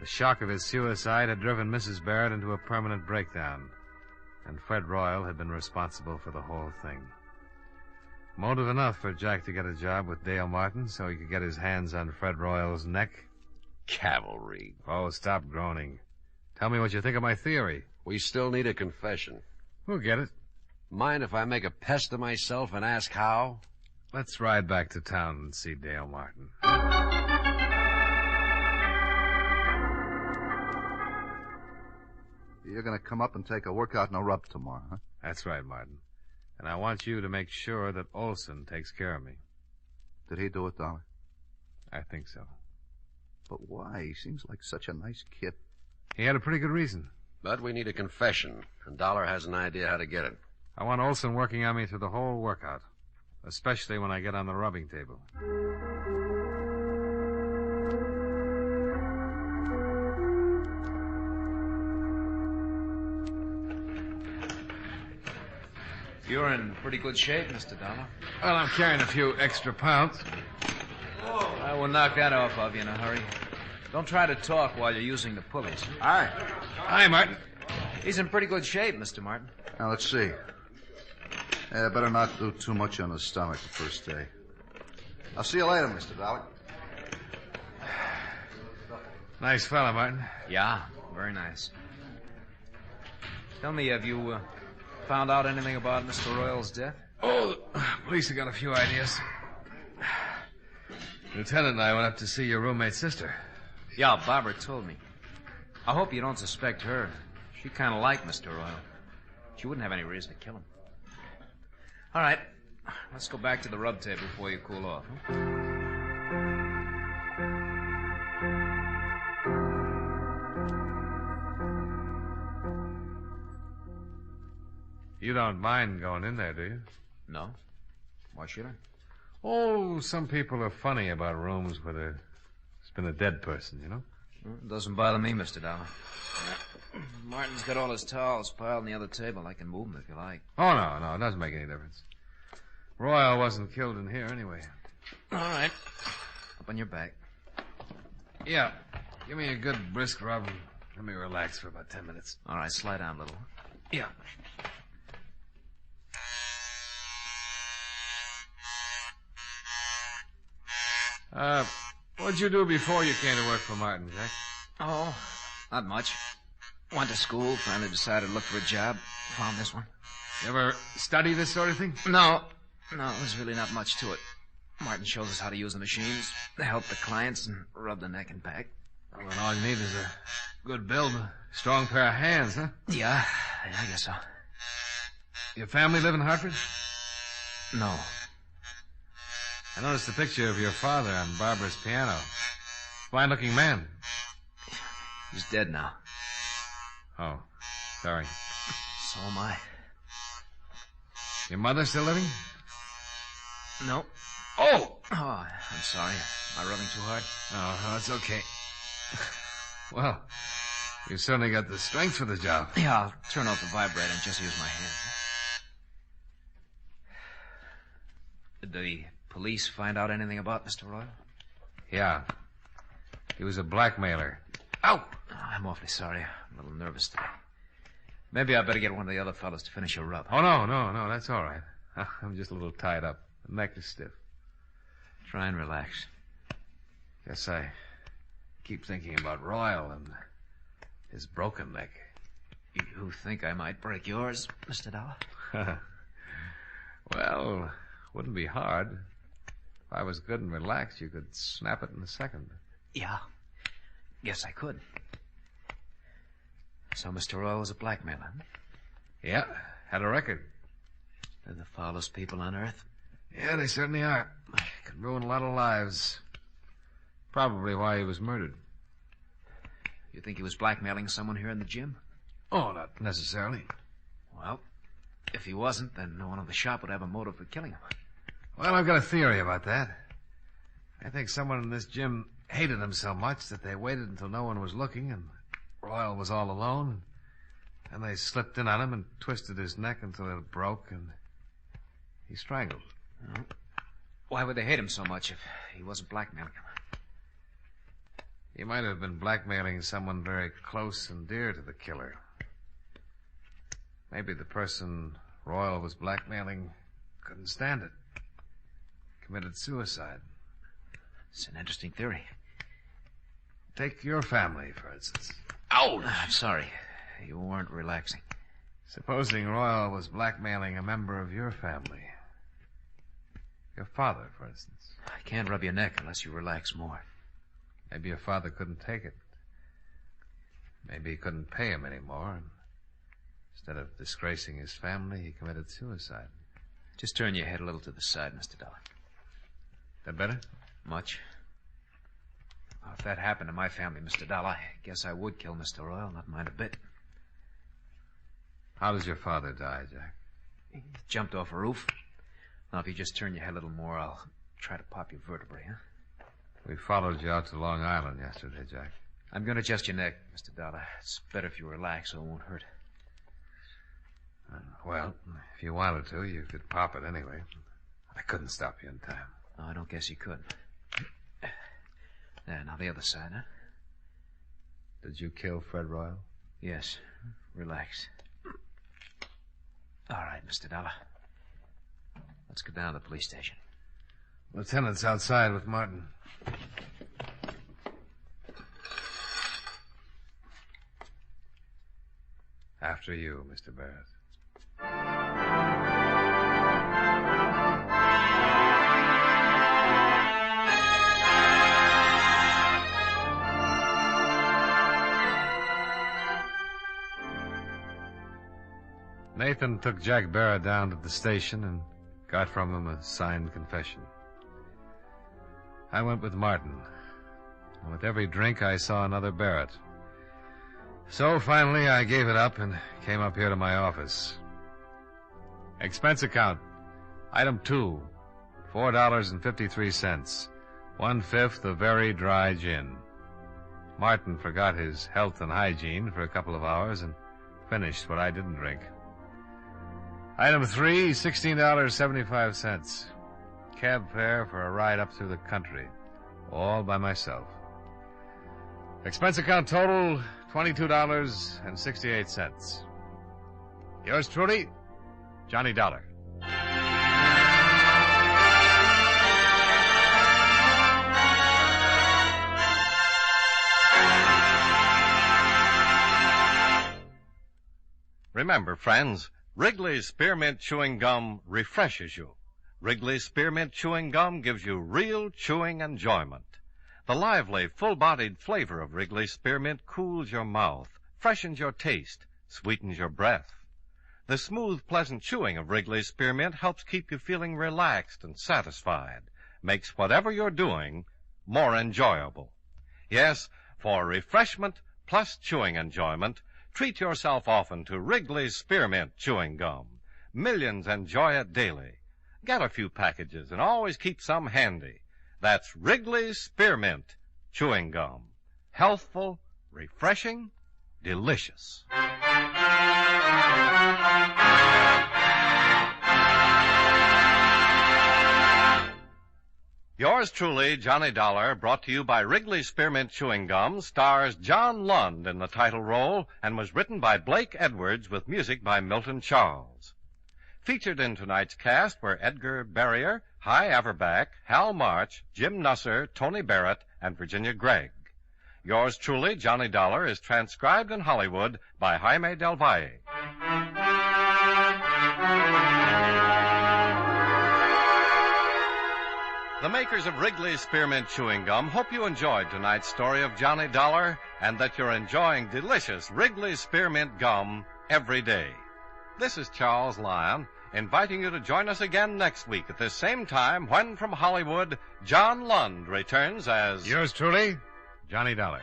The shock of his suicide had driven Mrs. Barrett into a permanent breakdown, and Fred Royal had been responsible for the whole thing. Motive enough for Jack to get a job with Dale Martin so he could get his hands on Fred Royal's neck. Cavalry. Oh, stop groaning. Tell me what you think of my theory. We still need a confession. We'll get it. Mind if I make a pest of myself and ask how? Let's ride back to town and see Dale Martin. You're going to come up and take a workout and a rub tomorrow, huh? That's right, Martin. And I want you to make sure that Olson takes care of me. Did he do it, Dollar? I think so. But why? He seems like such a nice kid. He had a pretty good reason. But we need a confession, and Dollar has an idea how to get it. I want Olson working on me through the whole workout, especially when I get on the rubbing table. You're in pretty good shape, Mr. Dollar. Well, I'm carrying a few extra pounds. I will knock that off of you in a hurry. Don't try to talk while you're using the pulleys. Hi. Hi, Martin. He's in pretty good shape, Mr. Martin. Now, let's see. Better not do too much on the stomach the first day. I'll see you later, Mr. Dollar. Nice fella, Martin. Yeah, very nice. Tell me, have you found out anything about Mr. Royal's death? Oh, the police have got a few ideas. Lieutenant and I went up to see your roommate's sister. Yeah, Barbara told me. I hope you don't suspect her. She kind of liked Mr. Royal. She wouldn't have any reason to kill him. All right, let's go back to the rub table before you cool off. Huh? You don't mind going in there, do you? No. Why should I? Oh, some people are funny about rooms where there's been a dead person, you know? It doesn't bother me, Mr. Dollar. Martin's got all his towels piled on the other table. I can move them if you like. Oh, no, it doesn't make any difference. Royal wasn't killed in here anyway. All right. Up on your back. Yeah. Give me a good brisk rub and let me relax for about 10 minutes. All right, slide down a little. Yeah. What'd you do before you came to work for Martin, Jack? Oh, not much. Went to school, finally decided to look for a job. Found this one. You ever study this sort of thing? No, there's really not much to it. Martin shows us how to use the machines, help the clients, and rub the neck and back. Well, then all you need is a good build, a strong pair of hands, huh? Yeah, I guess so. Your family live in Hartford? No. I noticed a picture of your father on Barbara's piano. Fine-looking man. He's dead now. Oh, sorry. So am I. Your mother still living? No. Oh! Oh, I'm sorry. Am I rubbing too hard? Oh, it's okay. Well, you certainly got the strength for the job. Yeah, I'll turn off the vibrator and just use my hands. Did the police find out anything about Mr. Royal? Yeah. He was a blackmailer. Ow! Oh, I'm awfully sorry. I'm a little nervous today. Maybe I better get one of the other fellows to finish your rub. Oh, no, that's all right. I'm just a little tied up. The neck is stiff. Try and relax. Yes, I keep thinking about Royal and his broken neck. You think I might break yours, Mr. Dollar? Well, wouldn't be hard. If I was good and relaxed, you could snap it in a second. Yeah. Yes, I could. So Mr. Royal was a blackmailer? Yeah, had a record. They're the foulest people on earth. Yeah, they certainly are. Could ruin a lot of lives. Probably why he was murdered. You think he was blackmailing someone here in the gym? Oh, not necessarily. Well, if he wasn't, then no one in the shop would have a motive for killing him. Well, I've got a theory about that. I think someone in this gym hated him so much that they waited until no one was looking and Royal was all alone. And they slipped in on him and twisted his neck until it broke and he strangled. Oh. Why would they hate him so much if he wasn't blackmailing him? He might have been blackmailing someone very close and dear to the killer. Maybe the person Royal was blackmailing couldn't stand it. committed suicide. It's an interesting theory. Take your family, for instance. Ouch! I'm sorry. You weren't relaxing. Supposing Royal was blackmailing a member of your family. Your father, for instance. I can't rub your neck unless you relax more. Maybe your father couldn't take it. Maybe he couldn't pay him anymore. And instead of disgracing his family, he committed suicide. Just turn your head a little to the side, Mr. Dollar. That better? Much. Well, if that happened to my family, Mr. Dollar, I guess I would kill Mr. Royal, not mind a bit. How does your father die, Jack? He jumped off a roof. Now, if you just turn your head a little more, I'll try to pop your vertebrae, huh? We followed you out to Long Island yesterday, Jack. I'm going to adjust your neck, Mr. Dollar. It's better if you relax so it won't hurt. Well, if you wanted to, you could pop it anyway. I couldn't stop you in time. No, I don't guess you could. There, now the other side, huh? Did you kill Fred Royal? Yes. Relax. All right, Mr. Dollar. Let's go down to the police station. Lieutenant's outside with Martin. After you, Mr. Barrett. Nathan took Jack Barrett down to the station and got from him a signed confession. I went with Martin. And with every drink, I saw another Barrett. So finally, I gave it up and came up here to my office. Expense account. Item 2, $4.53. 1/5 of very dry gin. Martin forgot his health and hygiene for a couple of hours and finished what I didn't drink. Item 3, $16.75. Cab fare for a ride up through the country. All by myself. Expense account total, $22.68. Yours truly, Johnny Dollar. Remember, friends, Wrigley's Spearmint Chewing Gum refreshes you. Wrigley's Spearmint Chewing Gum gives you real chewing enjoyment. The lively, full-bodied flavor of Wrigley's Spearmint cools your mouth, freshens your taste, sweetens your breath. The smooth, pleasant chewing of Wrigley's Spearmint helps keep you feeling relaxed and satisfied, makes whatever you're doing more enjoyable. Yes, for refreshment plus chewing enjoyment, treat yourself often to Wrigley's Spearmint Chewing Gum. Millions enjoy it daily. Get a few packages and always keep some handy. That's Wrigley's Spearmint Chewing Gum. Healthful, refreshing, delicious. Yours truly, Johnny Dollar, brought to you by Wrigley's Spearmint Chewing Gum, stars John Lund in the title role and was written by Blake Edwards with music by Milton Charles. Featured in tonight's cast were Edgar Barrier, Hy Averback, Hal March, Jim Nusser, Tony Barrett, and Virginia Gregg. Yours truly, Johnny Dollar, is transcribed in Hollywood by Jaime Del Valle. The makers of Wrigley's Spearmint Chewing Gum hope you enjoyed tonight's story of Johnny Dollar and that you're enjoying delicious Wrigley's Spearmint Gum every day. This is Charles Lyon, inviting you to join us again next week at this same time when, from Hollywood, John Lund returns as... Yours truly, Johnny Dollar.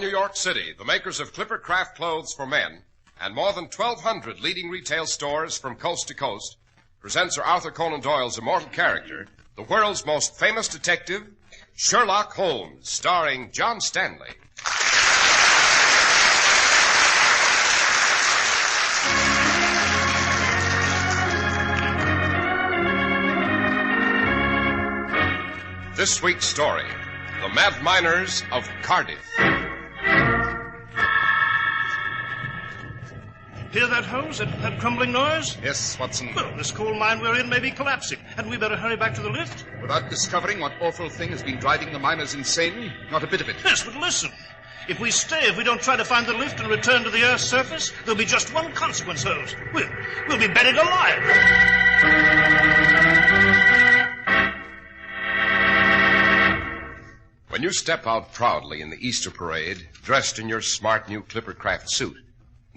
New York City, the makers of Clipper Craft clothes for men, and more than 1,200 leading retail stores from coast to coast, present Sir Arthur Conan Doyle's immortal character, the world's most famous detective, Sherlock Holmes, starring John Stanley. This week's story, The Mad Miners of Cardiff. Hear that, Holmes? That crumbling noise? Yes, Watson. Well, this coal mine we're in may be collapsing, and we better hurry back to the lift. Without discovering what awful thing has been driving the miners insane? Not a bit of it. Yes, but listen. If we don't try to find the lift and return to the Earth's surface, there'll be just one consequence, Holmes. We'll be buried alive. When you step out proudly in the Easter parade, dressed in your smart new Clipper Craft suit,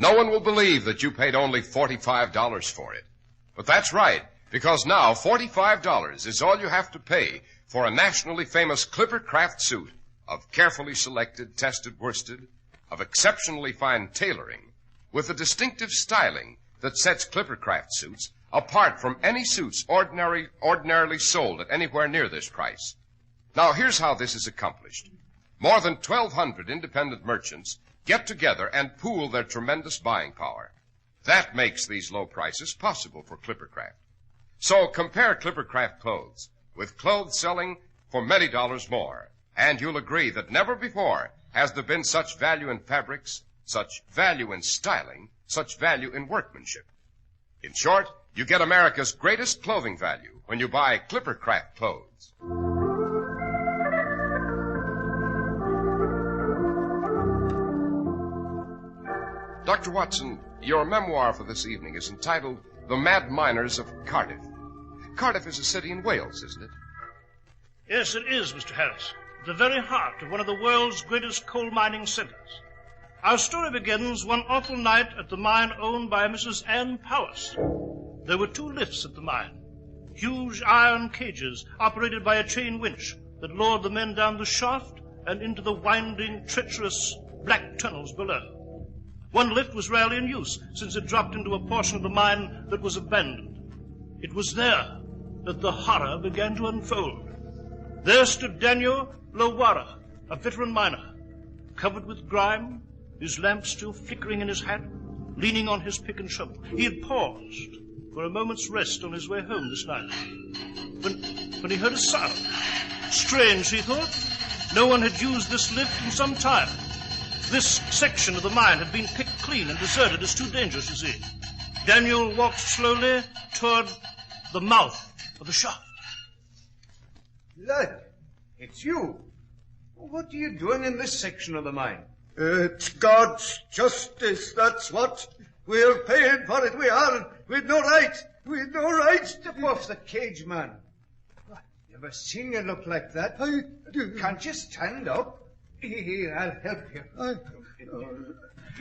no one will believe that you paid only $45 for it. But that's right, because now $45 is all you have to pay for a nationally famous Clipper Craft suit of carefully selected, tested worsted, of exceptionally fine tailoring, with a distinctive styling that sets Clipper Craft suits apart from any suits ordinarily sold at anywhere near this price. Now, here's how this is accomplished. More than 1,200 independent merchants get together and pool their tremendous buying power. That makes these low prices possible for Clipper Craft. So compare Clipper Craft clothes with clothes selling for many dollars more, and you'll agree that never before has there been such value in fabrics, such value in styling, such value in workmanship. In short, you get America's greatest clothing value when you buy Clipper Craft clothes. Dr. Watson, your memoir for this evening is entitled The Mad Miners of Cardiff. Cardiff is a city in Wales, isn't it? Yes, it is, Mr. Harris. The very heart of one of the world's greatest coal mining centers. Our story begins one awful night at the mine owned by Mrs. Ann Powers. There were 2 lifts at the mine, huge iron cages operated by a chain winch that lowered the men down the shaft and into the winding, treacherous black tunnels below. One lift was rarely in use, since it dropped into a portion of the mine that was abandoned. It was there that the horror began to unfold. There stood Daniel Lowara, a veteran miner, covered with grime, his lamp still flickering in his hat, leaning on his pick and shovel. He had paused for a moment's rest on his way home this night, when he heard a sound. Strange, he thought. No one had used this lift in some time. This section of the mine had been picked clean and deserted as too dangerous, you see. Daniel walked slowly toward the mouth of the shaft. Lad, it's you. What are you doing in this section of the mine? It's God's justice, that's what. We're paying for it, we are. We'd no right. We'd no right. Step off the cage, man. I've never seen you look like that. Can't you stand up? Here, I'll help you.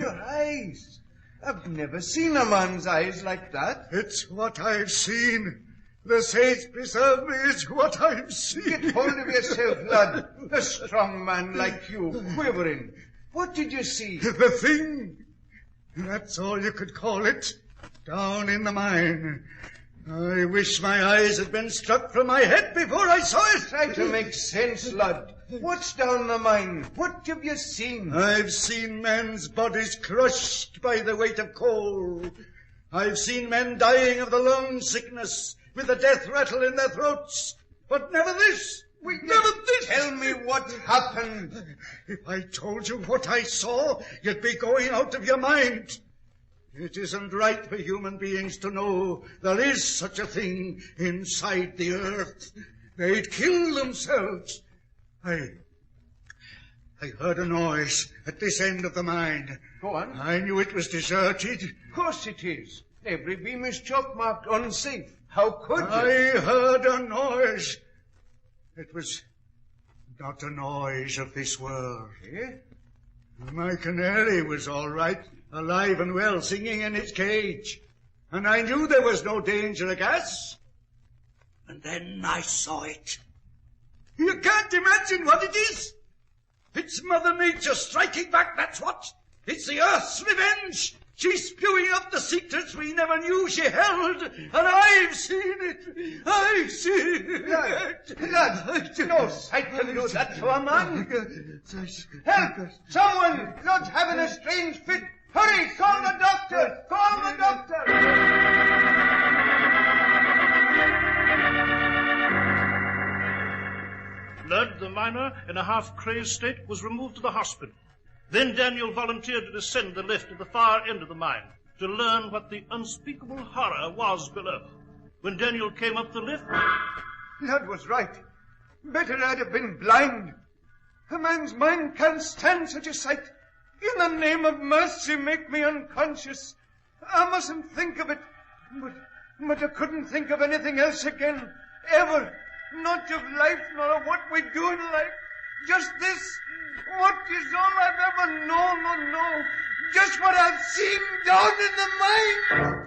Your eyes. I've never seen a man's eyes like that. It's what I've seen. The saints preserve me, it's what I've seen. Get hold of yourself, lad. A strong man like you, quivering. What did you see? The thing. That's all you could call it. Down in the mine. I wish my eyes had been struck from my head before I saw it. Try to make sense, lad. What's down the mine? What have you seen? I've seen men's bodies crushed by the weight of coal. I've seen men dying of the lung sickness with the death rattle in their throats. But never this. Never this. Tell me what happened. If I told you what I saw, you'd be going out of your mind. It isn't right for human beings to know there is such a thing inside the earth. They'd kill themselves. I heard a noise at this end of the mine. Go on. I knew it was deserted. Of course it is. Every beam is chalk marked unsafe. How could you? I heard a noise. It was not a noise of this world. Eh? My canary was all right, alive and well, singing in its cage. And I knew there was no danger of gas. And then I saw it. You can't imagine what it is. It's Mother Nature striking back, that's what. It's the Earth's revenge. She's spewing out the secrets we never knew she held, and I've seen it. I've seen it. Lad, no sight to do that to a man. Help! Someone! Lud's having a strange fit. Hurry, call the doctor! Call the doctor! Lud, the miner, in a half-crazed state, was removed to the hospital. Then Daniel volunteered to descend the lift at the far end of the mine to learn what the unspeakable horror was below. When Daniel came up the lift... Lud was right. Better I'd have been blind. A man's mind can't stand such a sight. In the name of mercy, make me unconscious. I mustn't think of it. But I couldn't think of anything else again. Ever. Not of life, nor of what we do in life. Just this. What is all I've ever known or know. Just what I've seen down in the mine.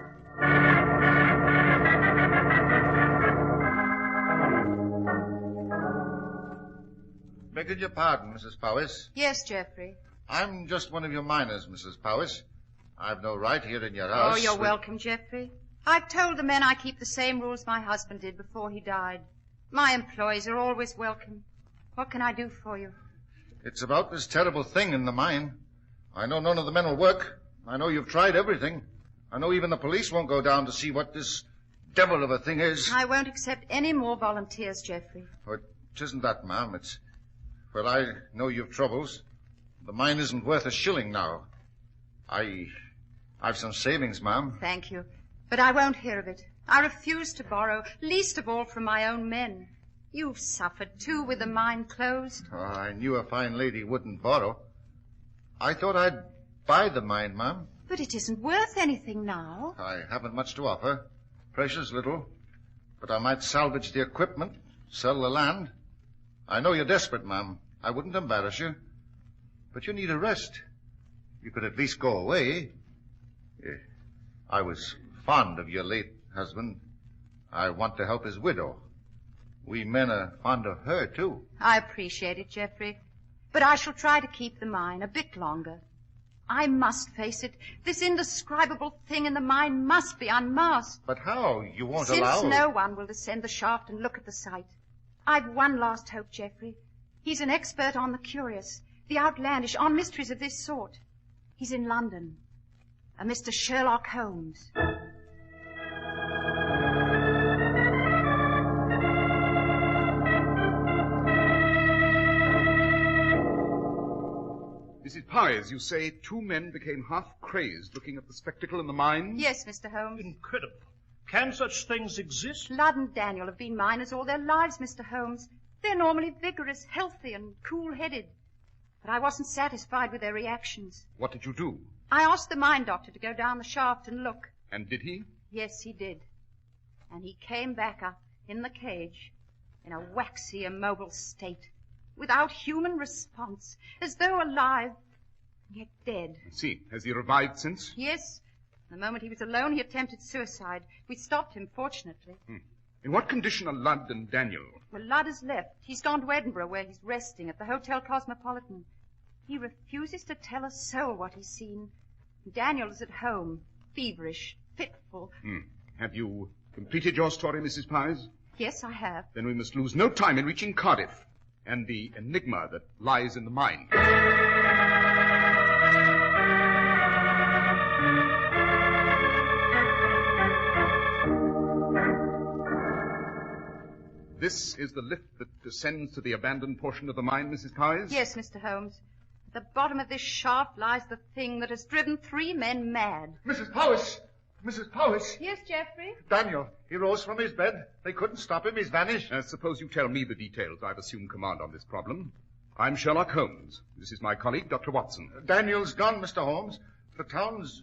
Begging your pardon, Mrs. Powis. Yes, Geoffrey. I'm just one of your miners, Mrs. Powis. I've no right here in your house. Oh, you're welcome, Geoffrey. I've told the men I keep the same rules my husband did before he died. My employees are always welcome. What can I do for you? It's about this terrible thing in the mine. I know none of the men will work. I know you've tried everything. I know even the police won't go down to see what this devil of a thing is. I won't accept any more volunteers, Geoffrey. Oh, it isn't that, ma'am. It's... Well, I know you've troubles. The mine isn't worth a shilling now. I've some savings, ma'am. Thank you. But I won't hear of it. I refuse to borrow, least of all from my own men. You've suffered, too, with the mine closed. Oh, I knew a fine lady wouldn't borrow. I thought I'd buy the mine, ma'am. But it isn't worth anything now. I haven't much to offer. Precious little. But I might salvage the equipment, sell the land. I know you're desperate, ma'am. I wouldn't embarrass you. But you need a rest. You could at least go away. I was fond of your late husband. I want to help his widow. We men are fond of her, too. I appreciate it, Geoffrey. But I shall try to keep the mine a bit longer. I must face it. This indescribable thing in the mine must be unmasked. But how? You won't allow... Since no one will descend the shaft and look at the site. I've one last hope, Geoffrey. He's an expert on the curious, the outlandish, on mysteries of this sort. He's in London. A Mr. Sherlock Holmes. Mrs. Powis, you say 2 men became half-crazed looking at the spectacle in the mine? Yes, Mr. Holmes. Incredible. Can such things exist? Lud and Daniel have been miners all their lives, Mr. Holmes. They're normally vigorous, healthy, and cool-headed. But I wasn't satisfied with their reactions. What did you do? I asked the mine doctor to go down the shaft and look. And did he? Yes, he did. And he came back up in the cage in a waxy, immobile state, without human response, as though alive, yet dead. I see. Has he revived since? Yes. The moment he was alone, he attempted suicide. We stopped him, fortunately. In what condition are Lud and Daniel? Well, Lud has left. He's gone to Edinburgh, where he's resting at the Hotel Cosmopolitan. He refuses to tell a soul what he's seen. Daniel is at home, feverish, fitful. Have you completed your story, Mrs. Powis? Yes, I have. Then we must lose no time in reaching Cardiff and the enigma that lies in the mine. This is the lift that descends to the abandoned portion of the mine, Mrs. Powis? Yes, Mr. Holmes. At the bottom of this shaft lies the thing that has driven 3 men mad. Mrs. Powis! Mrs. Powis! Yes, Geoffrey? Daniel, he rose from his bed. They couldn't stop him. He's vanished. Suppose you tell me the details. I've assumed command on this problem. I'm Sherlock Holmes. This is my colleague, Dr. Watson. Daniel's gone, Mr. Holmes. The town's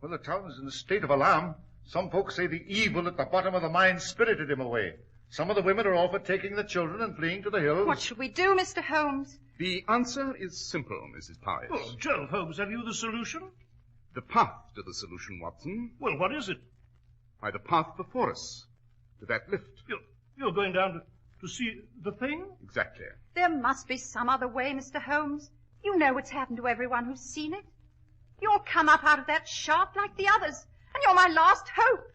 in a state of alarm. Some folks say the evil at the bottom of the mine spirited him away. Some of the women are all for taking the children and fleeing to the hills. What shall we do, Mr. Holmes? The answer is simple, Mrs. Powis. Oh, Joe Holmes, have you the solution? The path to the solution, Watson. Well, what is it? By the path before us, to that lift. You're going down To see the thing? Exactly. There must be some other way, Mr. Holmes. You know what's happened to everyone who's seen it. You'll come up out of that shaft like the others, and you're my last hope.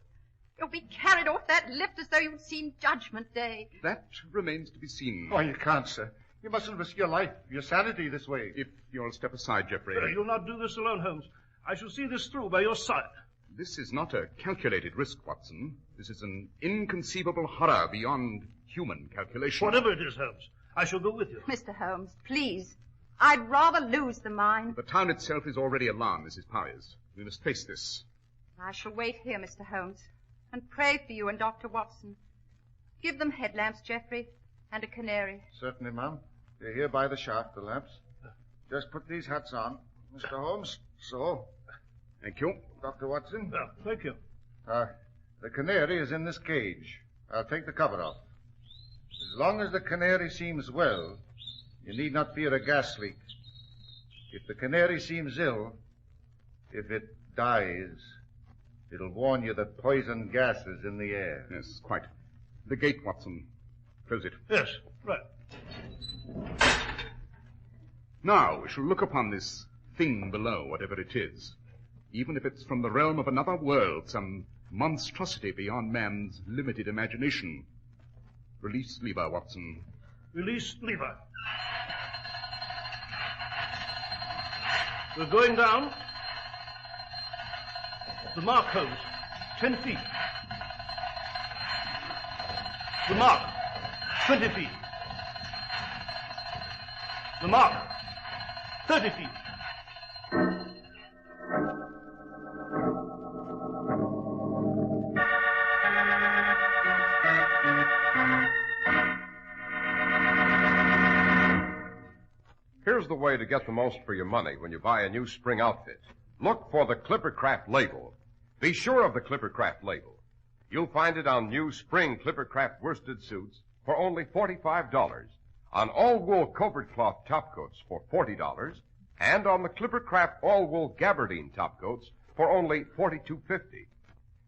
You'll be carried off that lift as though you'd seen Judgment Day. That remains to be seen. Oh, you can't, sir. You mustn't risk your life, your sanity this way. If you'll step aside, Geoffrey. You'll not do this alone, Holmes. I shall see this through by your side. This is not a calculated risk, Watson. This is an inconceivable horror beyond human calculation. Whatever it is, Holmes, I shall go with you. Mr. Holmes, please. I'd rather lose the mine. The town itself is already alarmed, Mrs. Powers. We must face this. I shall wait here, Mr. Holmes, and pray for you and Dr. Watson. Give them headlamps, Geoffrey, and a canary. Certainly, ma'am. They're here by the shaft, the lamps. Just put these hats on. Mr. Holmes, so. Thank you. Dr. Watson. Thank you. The canary is in this cage. I'll take the cover off. As long as the canary seems well, you need not fear a gas leak. If the canary seems ill, if it dies, it'll warn you that poison gas is in the air. Yes, quite. The gate, Watson. Close it. Yes, right. Now we shall look upon this thing below, whatever it is. Even if it's from the realm of another world, some monstrosity beyond man's limited imagination. Release lever, Watson. Release lever. We're going down. The mark, Holmes. 10 feet. The mark. 20 feet. The mark. 30 feet. Here's the way to get the most for your money when you buy a new spring outfit. Look for the Clippercraft label. Be sure of the Clippercraft label. You'll find it on new spring Clippercraft worsted suits for only $45, on all-wool covert cloth topcoats for $40, and on the Clippercraft all-wool gabardine topcoats for only $42.50.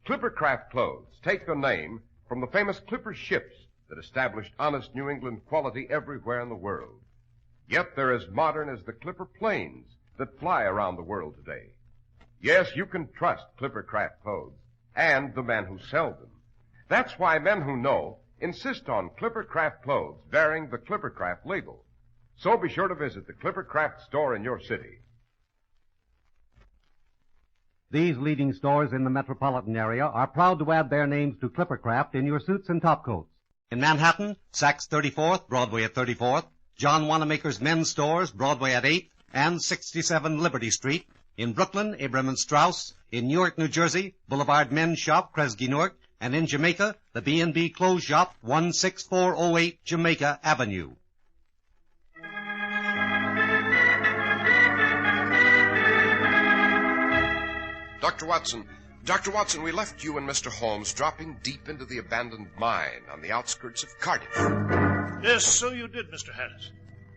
Clippercraft clothes take their name from the famous Clipper ships that established honest New England quality everywhere in the world. Yet they're as modern as the Clipper planes that fly around the world today. Yes, you can trust Clippercraft clothes and the men who sell them. That's why men who know insist on Clippercraft clothes bearing the Clippercraft label. So be sure to visit the Clippercraft store in your city. These leading stores in the metropolitan area are proud to add their names to Clippercraft in your suits and topcoats. In Manhattan, Saks 34th, Broadway at 34th, John Wanamaker's men's stores, Broadway at 8th, and 67 Liberty Street. In Brooklyn, Abraham & Straus. In Newark, New Jersey, Boulevard Men's Shop, Kresge Newark. And in Jamaica, the B&B Clothes Shop, 16408 Jamaica Avenue. Dr. Watson, we left you and Mr. Holmes dropping deep into the abandoned mine on the outskirts of Cardiff. Yes, so you did, Mr. Harris.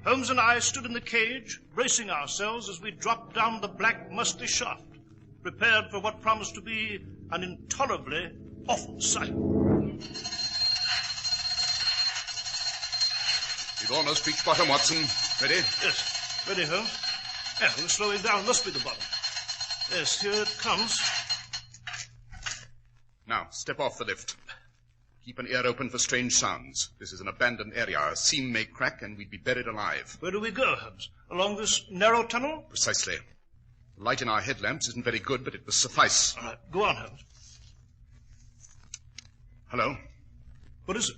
Holmes and I stood in the cage, bracing ourselves as we dropped down the black, musty shaft, prepared for what promised to be an intolerably awful sight. We've almost reached bottom, Watson. Ready? Yes. Ready, Holmes? Yeah, we're slowing down. Must be the bottom. Yes, here it comes. Now, step off the lift. Keep an ear open for strange sounds. This is an abandoned area. A seam may crack and we'd be buried alive. Where do we go, Holmes? Along this narrow tunnel? Precisely. The light in our headlamps isn't very good, but it will suffice. All right, go on, Holmes. Hello? What is it?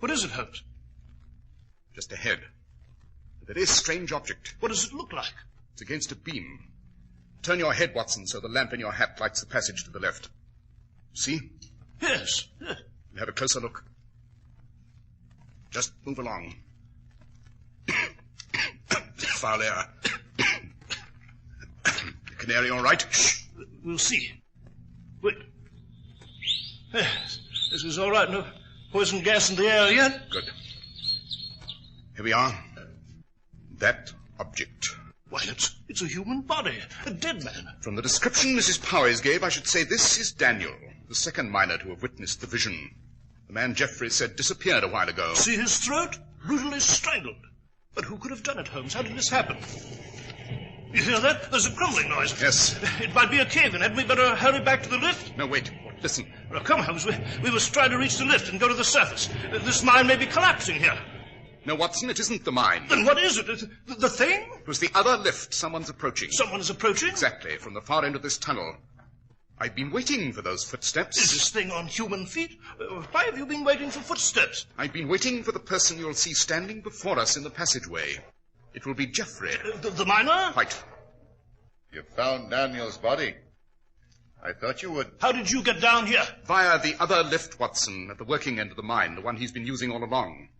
What is it, Holmes? Just ahead. A very strange object. What does it look like? It's against a beam. Turn your head, Watson, so the lamp in your hat lights the passage to the left. See? Yes. We'll have a closer look. Just move along. Foul air. The canary all right? We'll see. Wait. Yes, this is all right. No poison gas in the air yet. Good. Here we are. That object. Why, it's a human body. A dead man. From the description Mrs. Powers gave, I should say this is Daniel, the second miner to have witnessed the vision. The man Jeffrey said disappeared a while ago. See his throat? Brutally strangled. But who could have done it, Holmes? How did this happen? You hear that? There's a crumbling noise. Yes. It might be a cave-in. Hadn't we better hurry back to the lift? No, wait. Listen. Well, come, Holmes. We must try to reach the lift and go to the surface. This mine may be collapsing here. No, Watson, it isn't the mine. Then what is it? The thing? It was the other lift. Someone's approaching. Someone's approaching? Exactly, from the far end of this tunnel. I've been waiting for those footsteps. Is this thing on human feet? Why have you been waiting for footsteps? I've been waiting for the person you'll see standing before us in the passageway. It will be Jeffrey. The miner? Quite. You found Daniel's body. I thought you would. How did you get down here? Via the other lift, Watson, at the working end of the mine, the one he's been using all along.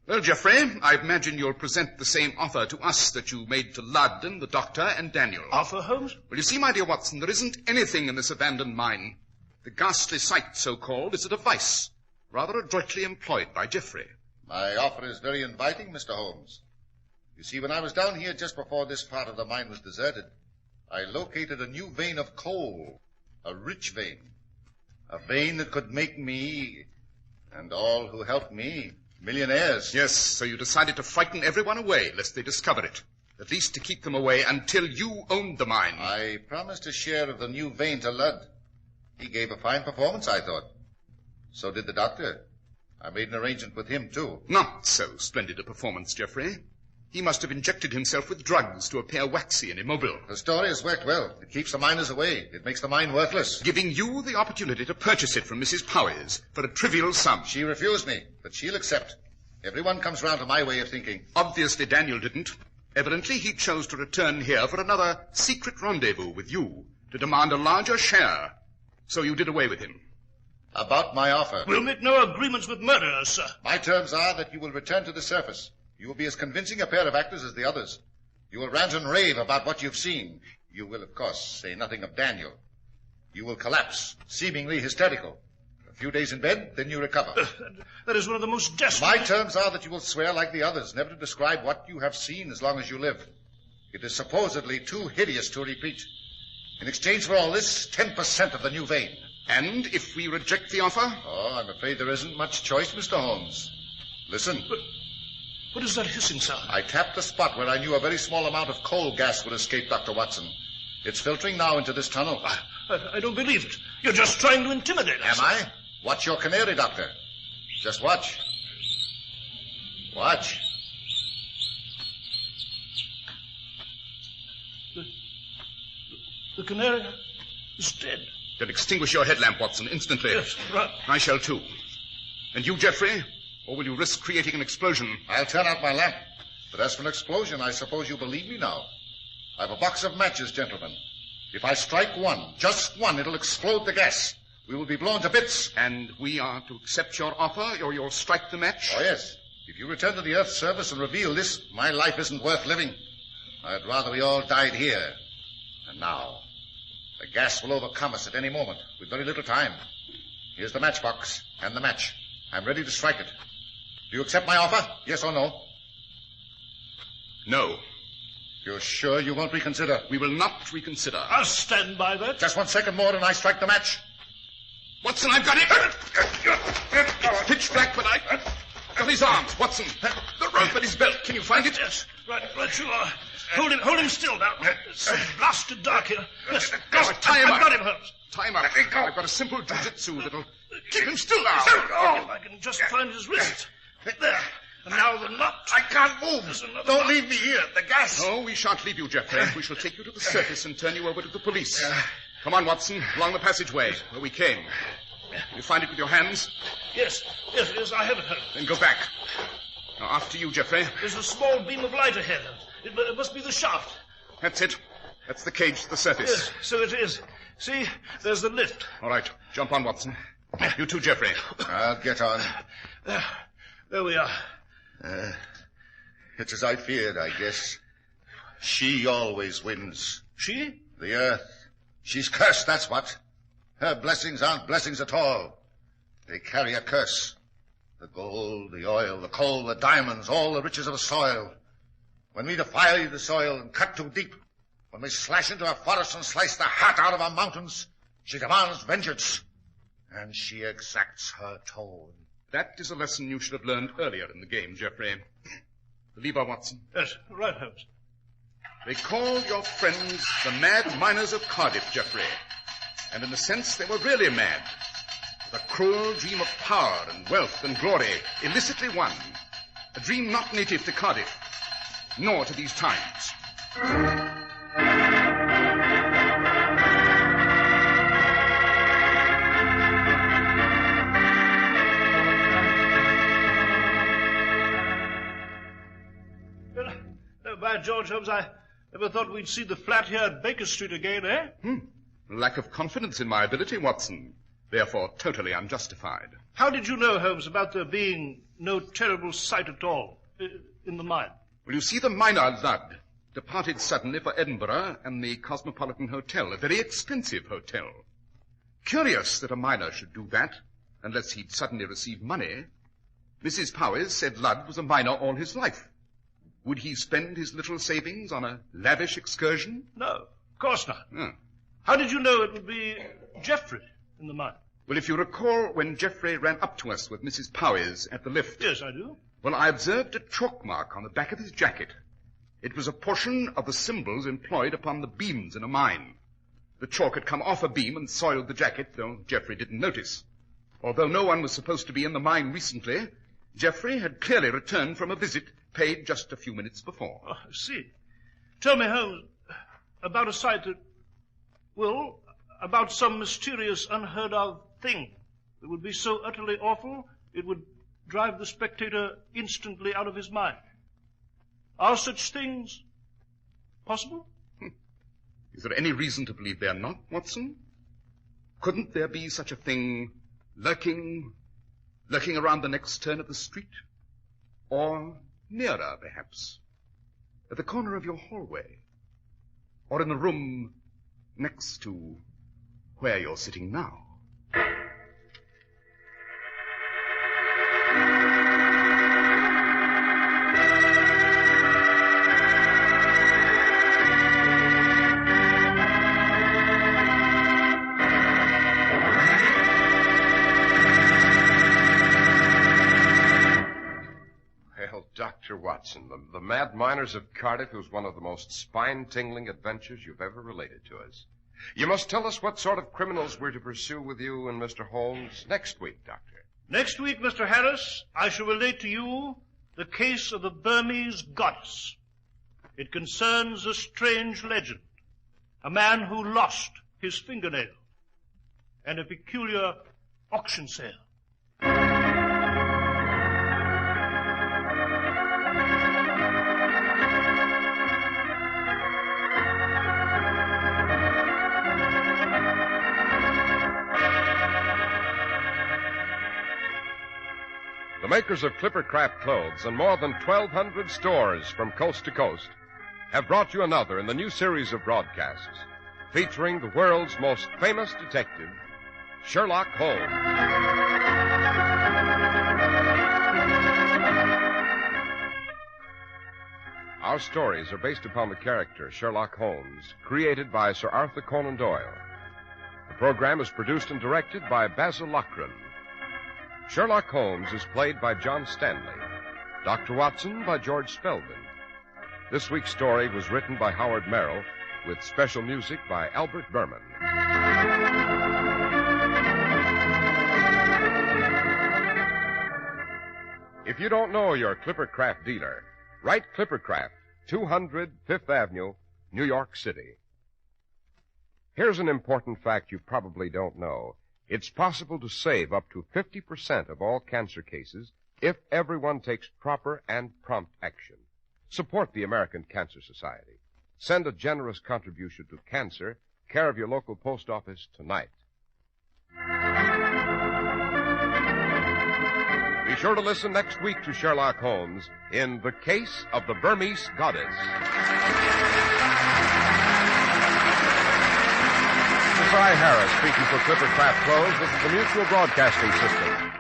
Well, Jeffrey, I imagine you'll present the same offer to us that you made to Ludd and the doctor and Daniel. Offer, Holmes? Well, you see, my dear Watson, there isn't anything in this abandoned mine. The ghastly sight, so-called, is a device, rather adroitly employed by Jeffrey. My offer is very inviting, Mr. Holmes. You see, when I was down here just before this part of the mine was deserted, I located a new vein of coal, a rich vein, a vein that could make me, and all who helped me, millionaires. Yes, so you decided to frighten everyone away, lest they discover it. At least to keep them away until you owned the mine. I promised a share of the new vein to Ludd. He gave a fine performance, I thought. So did the doctor. I made an arrangement with him, too. Not so splendid a performance, Jeffrey. He must have injected himself with drugs to appear waxy and immobile. The story has worked well. It keeps the miners away. It makes the mine worthless. Giving you the opportunity to purchase it from Mrs. Powys for a trivial sum. She refused me, but she'll accept. Everyone comes round to my way of thinking. Obviously, Daniel didn't. Evidently, he chose to return here for another secret rendezvous with you to demand a larger share. So you did away with him. About my offer. We'll make no agreements with murderers, sir. My terms are that you will return to the surface. You will be as convincing a pair of actors as the others. You will rant and rave about what you've seen. You will, of course, say nothing of Daniel. You will collapse, seemingly hysterical. A few days in bed, then you recover. That is one of the most desperate... My terms are that you will swear like the others, never to describe what you have seen as long as you live. It is supposedly too hideous to repeat. In exchange for all this, 10% of the new vein. And if we reject the offer? Oh, I'm afraid there isn't much choice, Mr. Holmes. Listen. But what is that hissing sound? I tapped the spot where I knew a very small amount of coal gas would escape, Dr. Watson. It's filtering now into this tunnel. I don't believe it. You're just trying to intimidate us. Am I? Watch your canary, Doctor. Just watch. Watch. The canary is dead. Then extinguish your headlamp, Watson, instantly. Yes, right. I shall, too. And you, Jeffrey? Or will you risk creating an explosion? I'll turn out my lamp. But as for an explosion, I suppose you believe me now. I've a box of matches, gentlemen. If I strike one, just one, it'll explode the gas. We will be blown to bits. And we are to accept your offer, or you'll strike the match? Oh, yes. If you return to the Earth's surface and reveal this, my life isn't worth living. I'd rather we all died here. And now, the gas will overcome us at any moment, with very little time. Here's the matchbox and the match. I'm ready to strike it. Do you accept my offer? Yes or no? No. You're sure you won't reconsider? We will not reconsider. I'll stand by that. Just 1 second more and I strike the match. Watson, I've got him! It's pitch black, but I've got his arms. Watson, the rope at his belt. Can you find it? Yes, right you are. Hold him still now. It's so blasted dark here. Yes, tie him up. I've got him, Holmes. Tie him up. I've got a simple jiu-jitsu that'll keep him still now. If I can just find his wrist. There. And now the knot. I can't move. Don't leave me here. The gas. No, we shan't leave you, Jeffrey. We shall take you to the surface and turn you over to the police. Come on, Watson, along the passageway where we came. You find it with your hands? Yes, I have it, Holmes. Then go back. Now, after you, Jeffrey. There's a small beam of light ahead. It must be the shaft. That's it. That's the cage to the surface. Yes, so it is. See, there's the lift. All right, jump on, Watson. You too, Jeffrey. I'll get on. There we are. It's as I feared, I guess. She always wins. She? The Earth. She's cursed, that's what. Her blessings aren't blessings at all. They carry a curse. The gold, the oil, the coal, the diamonds, all the riches of the soil. When we defy the soil and cut too deep, when we slash into our forests and slice the heart out of our mountains, she demands vengeance. And she exacts her toll. That is a lesson you should have learned earlier in the game, Geoffrey. The lever, Watson. Yes, right, Holmes. They called your friends the mad miners of Cardiff, Geoffrey. And in a sense, they were really mad. The cruel dream of power and wealth and glory, illicitly won. A dream not native to Cardiff, nor to these times. By George, Holmes, I never thought we'd see the flat here at Baker Street again, eh? Lack of confidence in my ability, Watson. Therefore, totally unjustified. How did you know, Holmes, about there being no terrible sight at all in the mine? Well, you see, the miner, Ludd, departed suddenly for Edinburgh and the Cosmopolitan Hotel, a very expensive hotel. Curious that a miner should do that, unless he'd suddenly received money. Mrs. Powers said Ludd was a miner all his life. Would he spend his little savings on a lavish excursion? No, of course not. How did you know it would be Geoffrey in the mine? Well, if you recall when Geoffrey ran up to us with Mrs. Powers at the lift. Yes, I do. Well, I observed a chalk mark on the back of his jacket. It was a portion of the symbols employed upon the beams in a mine. The chalk had come off a beam and soiled the jacket, though Geoffrey didn't notice. Although no one was supposed to be in the mine recently, Geoffrey had clearly returned from a visit paid just a few minutes before. Oh, I see. Tell me, Holmes, about a sight that... Well, about some mysterious, unheard-of thing that would be so utterly awful it would drive the spectator instantly out of his mind. Are such things possible? Is there any reason to believe they're not, Watson? Couldn't there be such a thing lurking around the next turn of the street? Or nearer, perhaps, at the corner of your hallway, or in the room next to where you're sitting now? Dr. Watson, the Mad Miners of Cardiff was one of the most spine-tingling adventures you've ever related to us. You must tell us what sort of criminals we're to pursue with you and Mr. Holmes next week, Doctor. Next week, Mr. Harris, I shall relate to you the case of the Burmese goddess. It concerns a strange legend, a man who lost his fingernail, and a peculiar auction sale. The makers of Clippercraft clothes and more than 1,200 stores from coast to coast have brought you another in the new series of broadcasts featuring the world's most famous detective, Sherlock Holmes. Our stories are based upon the character Sherlock Holmes, created by Sir Arthur Conan Doyle. The program is produced and directed by Basil Lochran. Sherlock Holmes is played by John Stanley. Dr. Watson by George Spelman. This week's story was written by Howard Merrill with special music by Albert Berman. If you don't know your Clippercraft dealer, write Clippercraft, 200 Fifth Avenue, New York City. Here's an important fact you probably don't know. It's possible to save up to 50% of all cancer cases if everyone takes proper and prompt action. Support the American Cancer Society. Send a generous contribution to cancer, care of your local post office tonight. Be sure to listen next week to Sherlock Holmes in The Case of the Burmese Goddess. This is I, Harris, speaking for Clippercraft Clothes. This is the Mutual Broadcasting System.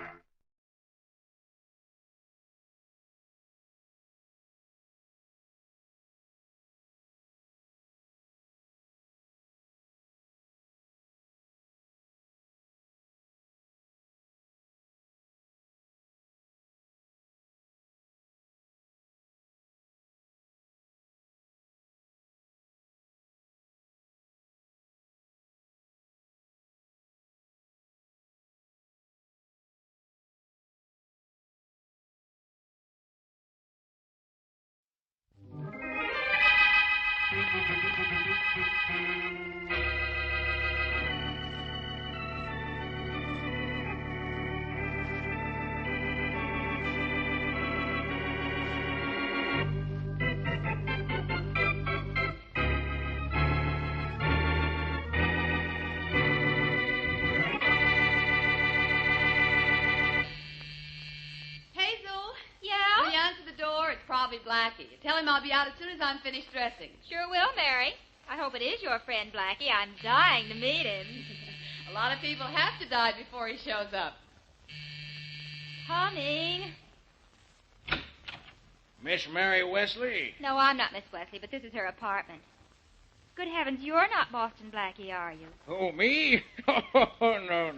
I'll be Blackie. Tell him I'll be out as soon as I'm finished dressing. Sure will, Mary. I hope it is your friend, Blackie. I'm dying to meet him. A lot of people have to die before he shows up. Coming. Miss Mary Wesley? No, I'm not Miss Wesley, but this is her apartment. Good heavens, you're not Boston Blackie, are you? Oh, me? Oh, no.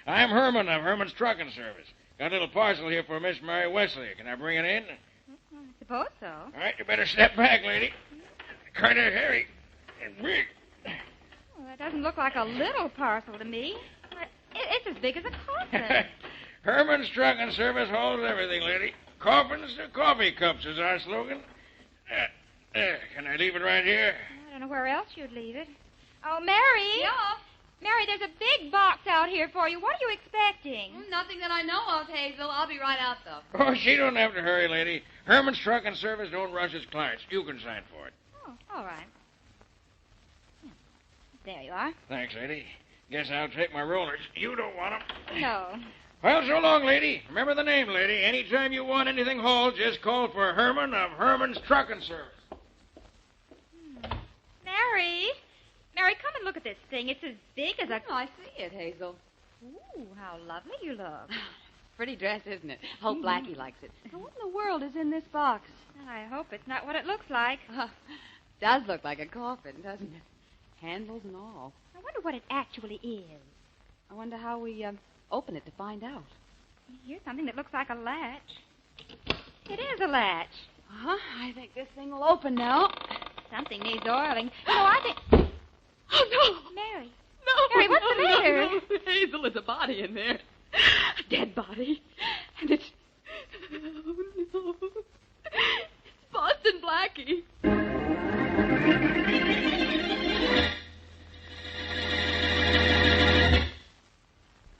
I'm Herman of Herman's Trucking Service. Got a little parcel here for Miss Mary Wesley. Can I bring it in? I suppose so. All right, you better step back, lady. Kind of hairy and big. Well, that doesn't look like a little parcel to me. It's as big as a coffin. Herman's Trucking Service holds everything, lady. Coffins to coffee cups is our slogan. Can I leave it right here? I don't know where else you'd leave it. Oh, Mary! Yeah? Mary, there's a big box out here for you. What are you expecting? Nothing that I know of, Hazel. I'll be right out, though. Oh, she don't have to hurry, lady. Herman's Trucking Service don't rush its clients. You can sign for it. Oh, all right. There you are. Thanks, lady. Guess I'll take my rollers. You don't want them. No. Well, so long, lady. Remember the name, lady. Anytime you want anything hauled, just call for Herman of Herman's Trucking Service. Mary! Mary, come and look at this thing. It's as big as a... Oh, I see it, Hazel. Ooh, how lovely you look. Pretty dress, isn't it? Hope Blackie likes it. Now, what in the world is in this box? I hope it's not what it looks like. Does look like a coffin, doesn't it? Handles and all. I wonder what it actually is. I wonder how we open it to find out. Here's something that looks like a latch. It is a latch. Uh-huh. I think this thing will open now. Something needs oiling. No, I think... Oh, no. Mary. No. Mary, what's the matter? No. Hazel, there's a body in there. A dead body. And it's... Oh, no. It's Boston Blackie.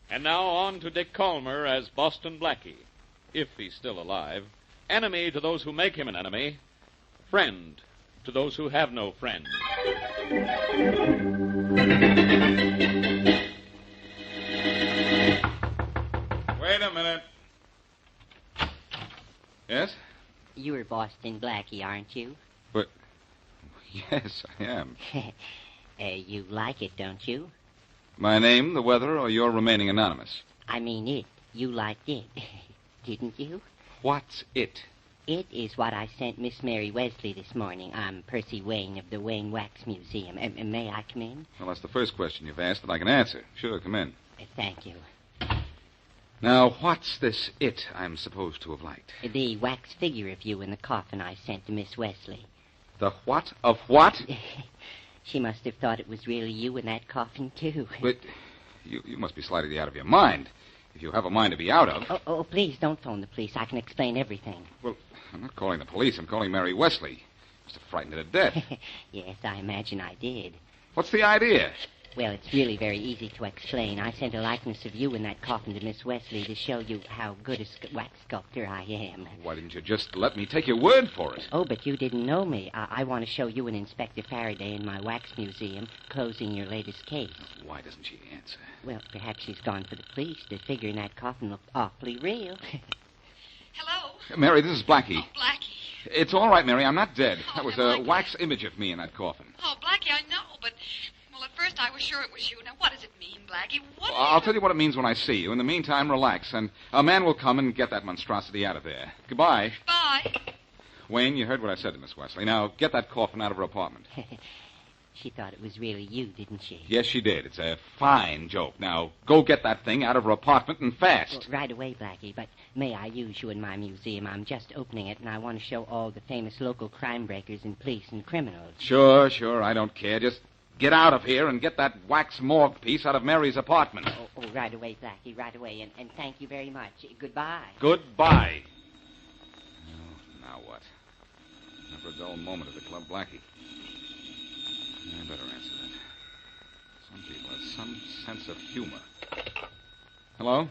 And now on to Dick Calmer as Boston Blackie, if he's still alive. Enemy to those who make him an enemy. Friend to those who have no friend. Wait a minute. Yes? You're Boston Blackie, aren't you? But, yes, I am. You like it, don't you? My name, the weather, or your remaining anonymous? I mean it. You liked it. Didn't you? What's it? It is what I sent Miss Mary Wesley this morning. I'm Percy Wayne of the Wayne Wax Museum. May I come in? Well, that's the first question you've asked that I can answer. Sure, come in. Thank you. Now, what's this it I'm supposed to have liked? The wax figure of you in the coffin I sent to Miss Wesley. The what of what? She must have thought it was really you in that coffin, too. But you must be slightly out of your mind. If you have a mind to be out of... Oh, please, don't phone the police. I can explain everything. Well, I'm not calling the police. I'm calling Mary Wesley. You must have frightened her to death. Yes, I imagine I did. What's the idea? Well, it's really very easy to explain. I sent a likeness of you in that coffin to Miss Wesley to show you how good a wax sculptor I am. Why didn't you just let me take your word for it? Oh, but you didn't know me. I want to show you and Inspector Faraday in my wax museum, closing your latest case. Why doesn't she answer? Well, perhaps she's gone for the police. The figure in that coffin looked awfully real. Hello? Mary, this is Blackie. Oh, Blackie. It's all right, Mary. I'm not dead. Oh, That was never a mind. wax image of me in that coffin. Oh, Blackie, I know, but... Well, at first I was sure it was you. Now, what does it mean, Blackie? What I'll tell you what it means when I see you. In the meantime, relax, and a man will come and get that monstrosity out of there. Goodbye. Bye. Wayne, you heard what I said to Miss Wesley. Now, get that coffin out of her apartment. She thought it was really you, didn't she? Yes, she did. It's a fine joke. Now, go get that thing out of her apartment and fast. Well, right away, Blackie, but may I use you in my museum? I'm just opening it, and I want to show all the famous local crime breakers and police and criminals. Sure. I don't care. Just get out of here and get that wax morgue piece out of Mary's apartment. Oh, right away, Blackie, right away, and thank you very much. Goodbye. Goodbye. Oh, now what? Never a dull moment at the club, Blackie. I better answer that. Some people have some sense of humor. Hello?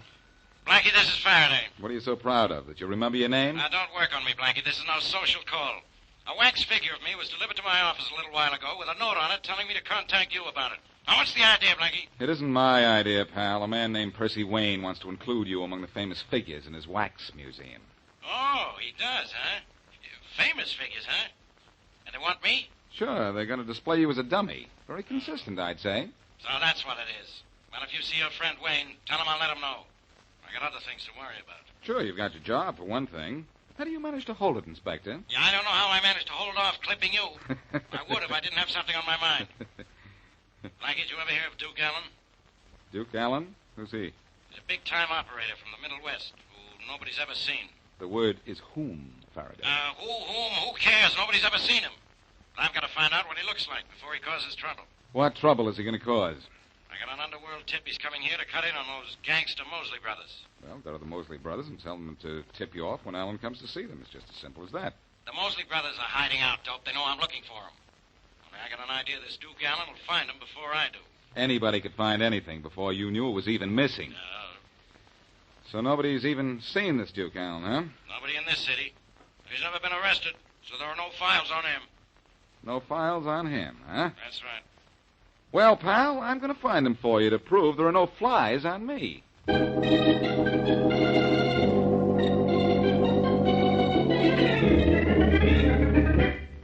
Blackie, this is Faraday. What are you so proud of? That you remember your name? Now, don't work on me, Blackie. This is no social call. A wax figure of me was delivered to my office a little while ago with a note on it telling me to contact you about it. Now, what's the idea, Blackie? It isn't my idea, pal. A man named Percy Wayne wants to include you among the famous figures in his wax museum. Oh, he does, huh? Famous figures, huh? And they want me? Sure, they're going to display you as a dummy. Very consistent, I'd say. So that's what it is. Well, if you see your friend Wayne, tell him I'll let him know. I got other things to worry about. Sure, you've got your job, for one thing. How do you manage to hold it, Inspector? Yeah, I don't know how I managed to hold off clipping you. I would if I didn't have something on my mind. Blackie, did you ever hear of Duke Allen? Duke Allen? Who's he? He's a big-time operator from the Middle West who nobody's ever seen. The word is whom, Faraday. Who cares? Nobody's ever seen him. But I've got to find out what he looks like before he causes trouble. What trouble is he going to cause? I got an underworld tip. He's coming here to cut in on those gangster Mosley brothers. Well, go to the Mosley brothers and tell them to tip you off when Allen comes to see them. It's just as simple as that. The Mosley brothers are hiding out, Dope. They know I'm looking for them. Only I got an idea this Duke Allen will find them before I do. Anybody could find anything before you knew it was even missing. So nobody's even seen this Duke Allen, huh? Nobody in this city. He's never been arrested, so there are no files on him. No files on him, huh? That's right. Well, pal, I'm going to find them for you to prove there are no flies on me.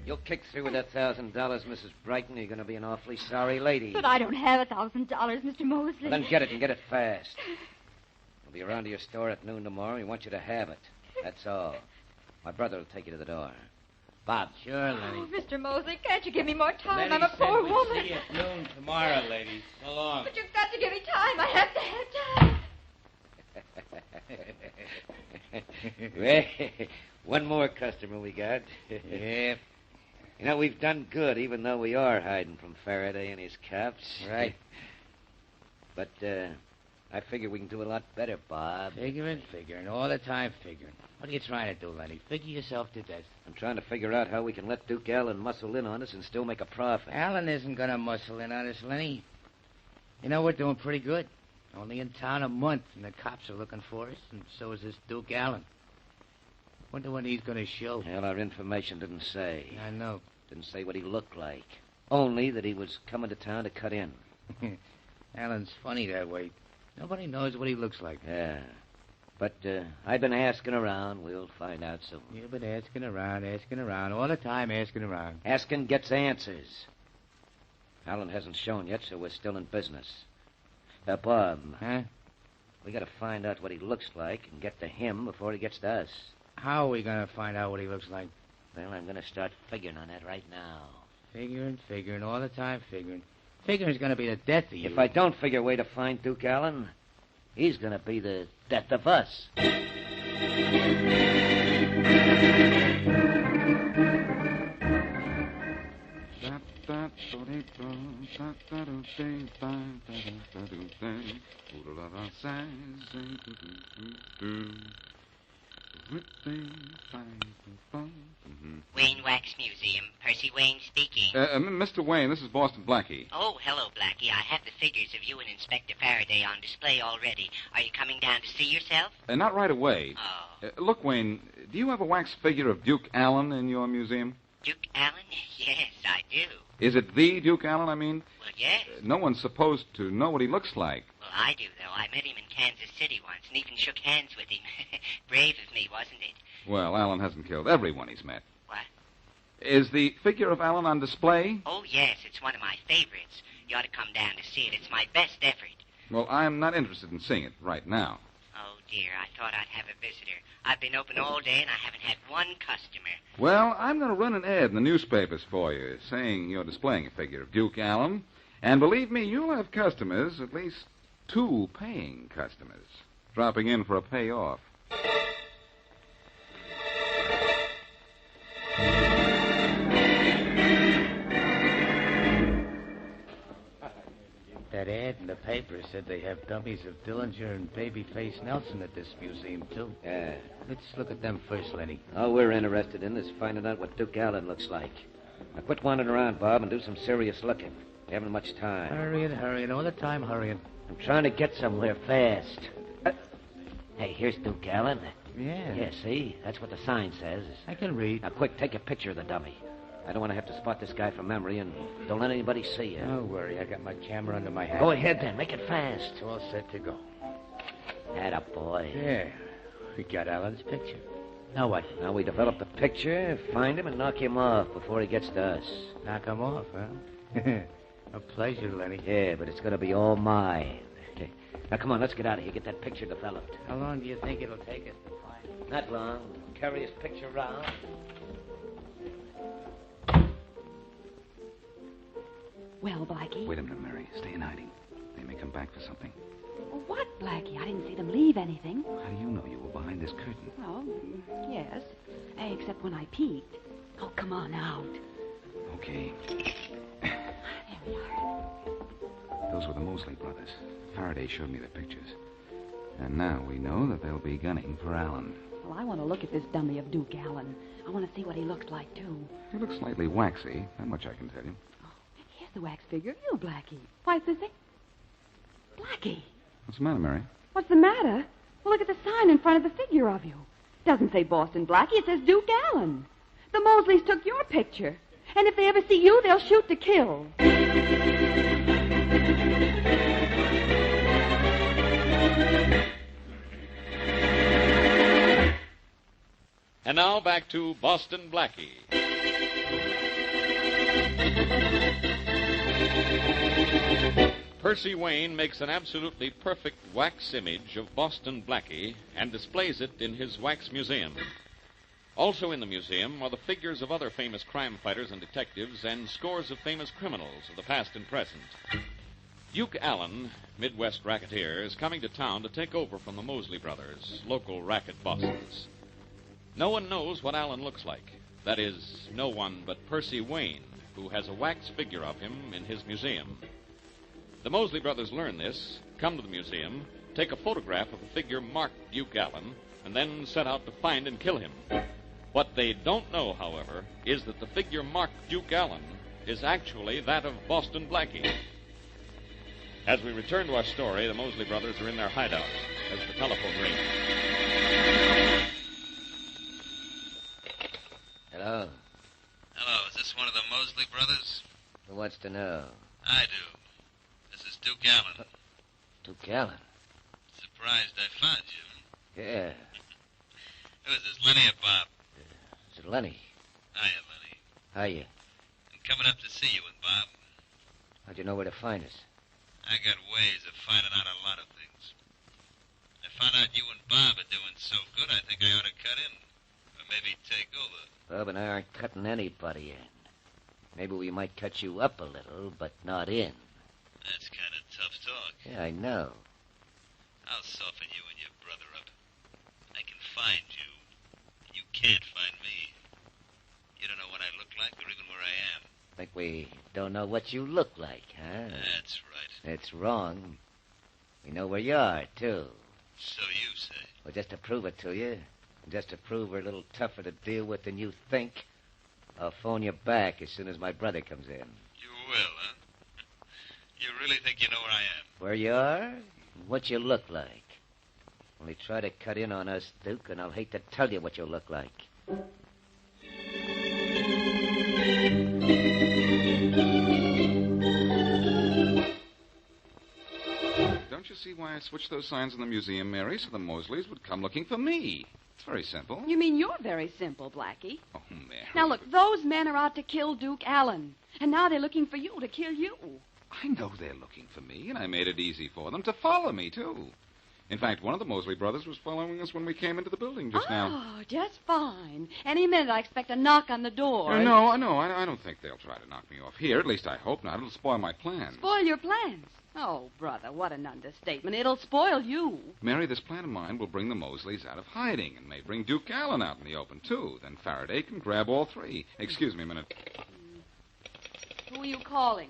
You'll kick through with that $1,000, Mrs. Brighton. You're going to be an awfully sorry lady. But I don't have $1,000, Mr. Mosley. Well, then get it and get it fast. I'll be around to your store at noon tomorrow. We want you to have it. That's all. My brother will take you to the door. Bob. Sure, Lenny. Oh, Mr. Mosley, can't you give me more time? Lenny I'm a poor said woman. we'd see you at noon tomorrow, ladies. So long. But you've got to give me time. I have to have time. Well, one more customer we got. Yep. You know, we've done good, even though we are hiding from Faraday and his cops. Right. But, I figure we can do a lot better, Bob. Figuring, all the time figuring. What are you trying to do, Lenny? Figure yourself to death. I'm trying to figure out how we can let Duke Allen muscle in on us and still make a profit. Allen isn't going to muscle in on us, Lenny. You know, we're doing pretty good. Only in town a month, and the cops are looking for us, and so is this Duke Allen. Wonder when he's going to show. Well, our information didn't say. I know. Didn't say what he looked like. Only that he was coming to town to cut in. Allen's funny that way. Nobody knows what he looks like. Yeah. But I've been asking around. We'll find out soon. You've been asking around, all the time asking around. Asking gets answers. Allen hasn't shown yet, so we're still in business. Bob. Huh? We got to find out what he looks like and get to him before he gets to us. How are we going to find out what he looks like? Well, I'm going to start figuring on that right now. Figuring, all the time figuring. Figuring's going to be the death of you. If I don't figure a way to find Duke Allen, he's going to be the death of us. Wayne Wax Museum. Percy Wayne speaking. Mr. Wayne, this is Boston Blackie. Oh, hello, Blackie. I have the figures of you and Inspector Faraday on display already. Are you coming down to see yourself? Not right away. Oh. Look, Wayne, do you have a wax figure of Duke Allen in your museum? Duke Allen? Yes, I do. Is it the Duke Allen, I mean? Well, yes. No one's supposed to know what he looks like. Well, I do, though. I met him in Kansas City once and even shook hands with him. Brave of me, wasn't it? Well, Allen hasn't killed everyone he's met. What? Is the figure of Allen on display? Oh, yes. It's one of my favorites. You ought to come down to see it. It's my best effort. Well, I'm not interested in seeing it right now. Oh, dear. I thought I'd have a visitor. I've been open all day and I haven't had one customer. Well, I'm going to run an ad in the newspapers for you saying you're displaying a figure of Duke Allen. And believe me, you'll have customers, at least 2 paying customers, dropping in for a payoff. That ad in the paper said they have dummies of Dillinger and Babyface Nelson at this museum, too. Yeah. Let's look at them first, Lenny. All we're interested in is finding out what Duke Allen looks like. Now quit wandering around, Bob, and do some serious looking. We haven't much time. Hurrying, all the time hurrying. I'm trying to get somewhere fast. Hey, here's Duke Allen. Yeah. Yeah, see? That's what the sign says. I can read. Now, quick, take a picture of the dummy. I don't want to have to spot this guy from memory, and don't let anybody see you. Don't worry. I got my camera under my hat. Go ahead, then. Make it fast. It's all set to go. Atta boy. Yeah. We got Alan's picture. Now what? Now we develop the picture, find him, and knock him off before he gets to us. Knock him off, huh? A pleasure, Lenny. Yeah, but it's going to be all mine. Now, come on, let's get out of here. Get that picture developed. How long do you think it'll take us to find him? Not long. Carry his picture round. Well, Blackie? Wait a minute, Mary. Stay in hiding. They may come back for something. What, Blackie? I didn't see them leave anything. How do you know you were behind this curtain? Oh, yes. Except when I peeked. Oh, come on out. Okay. There we are. Those were the Mosley brothers. Faraday showed me their pictures. And now we know that they'll be gunning for Allen. Well, I want to look at this dummy of Duke Allen. I want to see what he looks like, too. He looks slightly waxy. That much I can tell you. Here's the wax figure of you, Blackie. Why, it's the thing. Blackie. What's the matter, Mary? What's the matter? Well, look at the sign in front of the figure of you. Doesn't say Boston Blackie. It says Duke Allen. The Mosleys took your picture. And if they ever see you, they'll shoot to kill. And now back to Boston Blackie. Percy Wayne makes an absolutely perfect wax image of Boston Blackie and displays it in his wax museum. Also in the museum are the figures of other famous crime fighters and detectives and scores of famous criminals of the past and present. Duke Allen, Midwest racketeer, is coming to town to take over from the Mosley brothers, local racket bosses. No one knows what Allen looks like. That is, no one but Percy Wayne, who has a wax figure of him in his museum. The Mosley brothers learn this, come to the museum, take a photograph of the figure marked Duke Allen, and then set out to find and kill him. What they don't know, however, is that the figure marked Duke Allen is actually that of Boston Blackie. As we return to our story, the Mosley brothers are in their hideout as the telephone rings. Hello? Hello, is this one of the Mosley brothers? Who wants to know? I do. This is Duke Allen. Duke Allen? Surprised I found you. Yeah. Who is this, Lenny or Bob? Is it Lenny? Hiya, Lenny. Hiya. I'm coming up to see you and Bob. How'd you know where to find us? I got ways of finding out a lot of things. I found out you and Bob are doing so good, I think I ought to cut in. Or maybe take over. Bob and I aren't cutting anybody in. Maybe we might cut you up a little, but not in. That's kind of tough talk. Yeah, I know. I'll soften you and your brother up. I can find you. You can't find me. You don't know what I look like or even where I am. Think we don't know what you look like, huh? That's right. It's wrong. We know where you are, too. So you say. Well, just to prove it to you, and just to prove we're a little tougher to deal with than you think, I'll phone you back as soon as my brother comes in. You will, huh? You really think you know where I am? Where you are, and what you look like. Only try to cut in on us, Duke, and I'll hate to tell you what you look like. Don't you see why I switched those signs in the museum, Mary, so the Mosleys would come looking for me? It's very simple. You mean you're very simple, Blackie? Oh, Mary. Now, look, those men are out to kill Duke Allen. And now they're looking for you to kill you. I know they're looking for me, and I made it easy for them to follow me, too. In fact, one of the Mosley brothers was following us when we came into the building just now. Oh, just fine. Any minute I expect a knock on the door. No, I don't think they'll try to knock me off here. At least I hope not. It'll spoil my plans. Spoil your plans? Oh, brother, what an understatement. It'll spoil you. Mary, this plan of mine will bring the Mosleys out of hiding and may bring Duke Allen out in the open, too. Then Faraday can grab all three. Excuse me a minute. Who are you calling?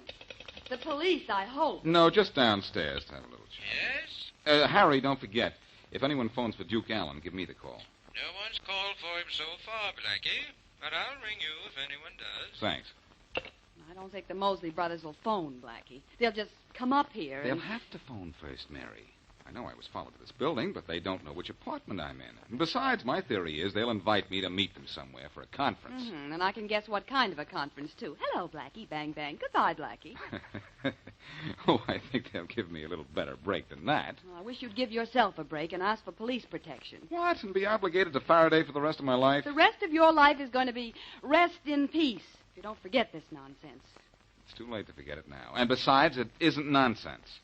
The police, I hope. No, just downstairs to have a little chat. Yes? Harry, don't forget. If anyone phones for Duke Allen, give me the call. No one's called for him so far, Blackie. But I'll ring you if anyone does. Thanks. I don't think the Mosley brothers will phone, Blackie. They'll just come up here. They'll have to phone first, Mary. I know I was followed to this building, but they don't know which apartment I'm in. And besides, my theory is they'll invite me to meet them somewhere for a conference. Mm-hmm. And I can guess what kind of a conference, too. Hello, Blackie. Bang, bang. Goodbye, Blackie. Oh, I think they'll give me a little better break than that. Well, I wish you'd give yourself a break and ask for police protection. What? And be obligated to Faraday for the rest of my life? The rest of your life is going to be rest in peace if you don't forget this nonsense. It's too late to forget it now. And besides, it isn't nonsense.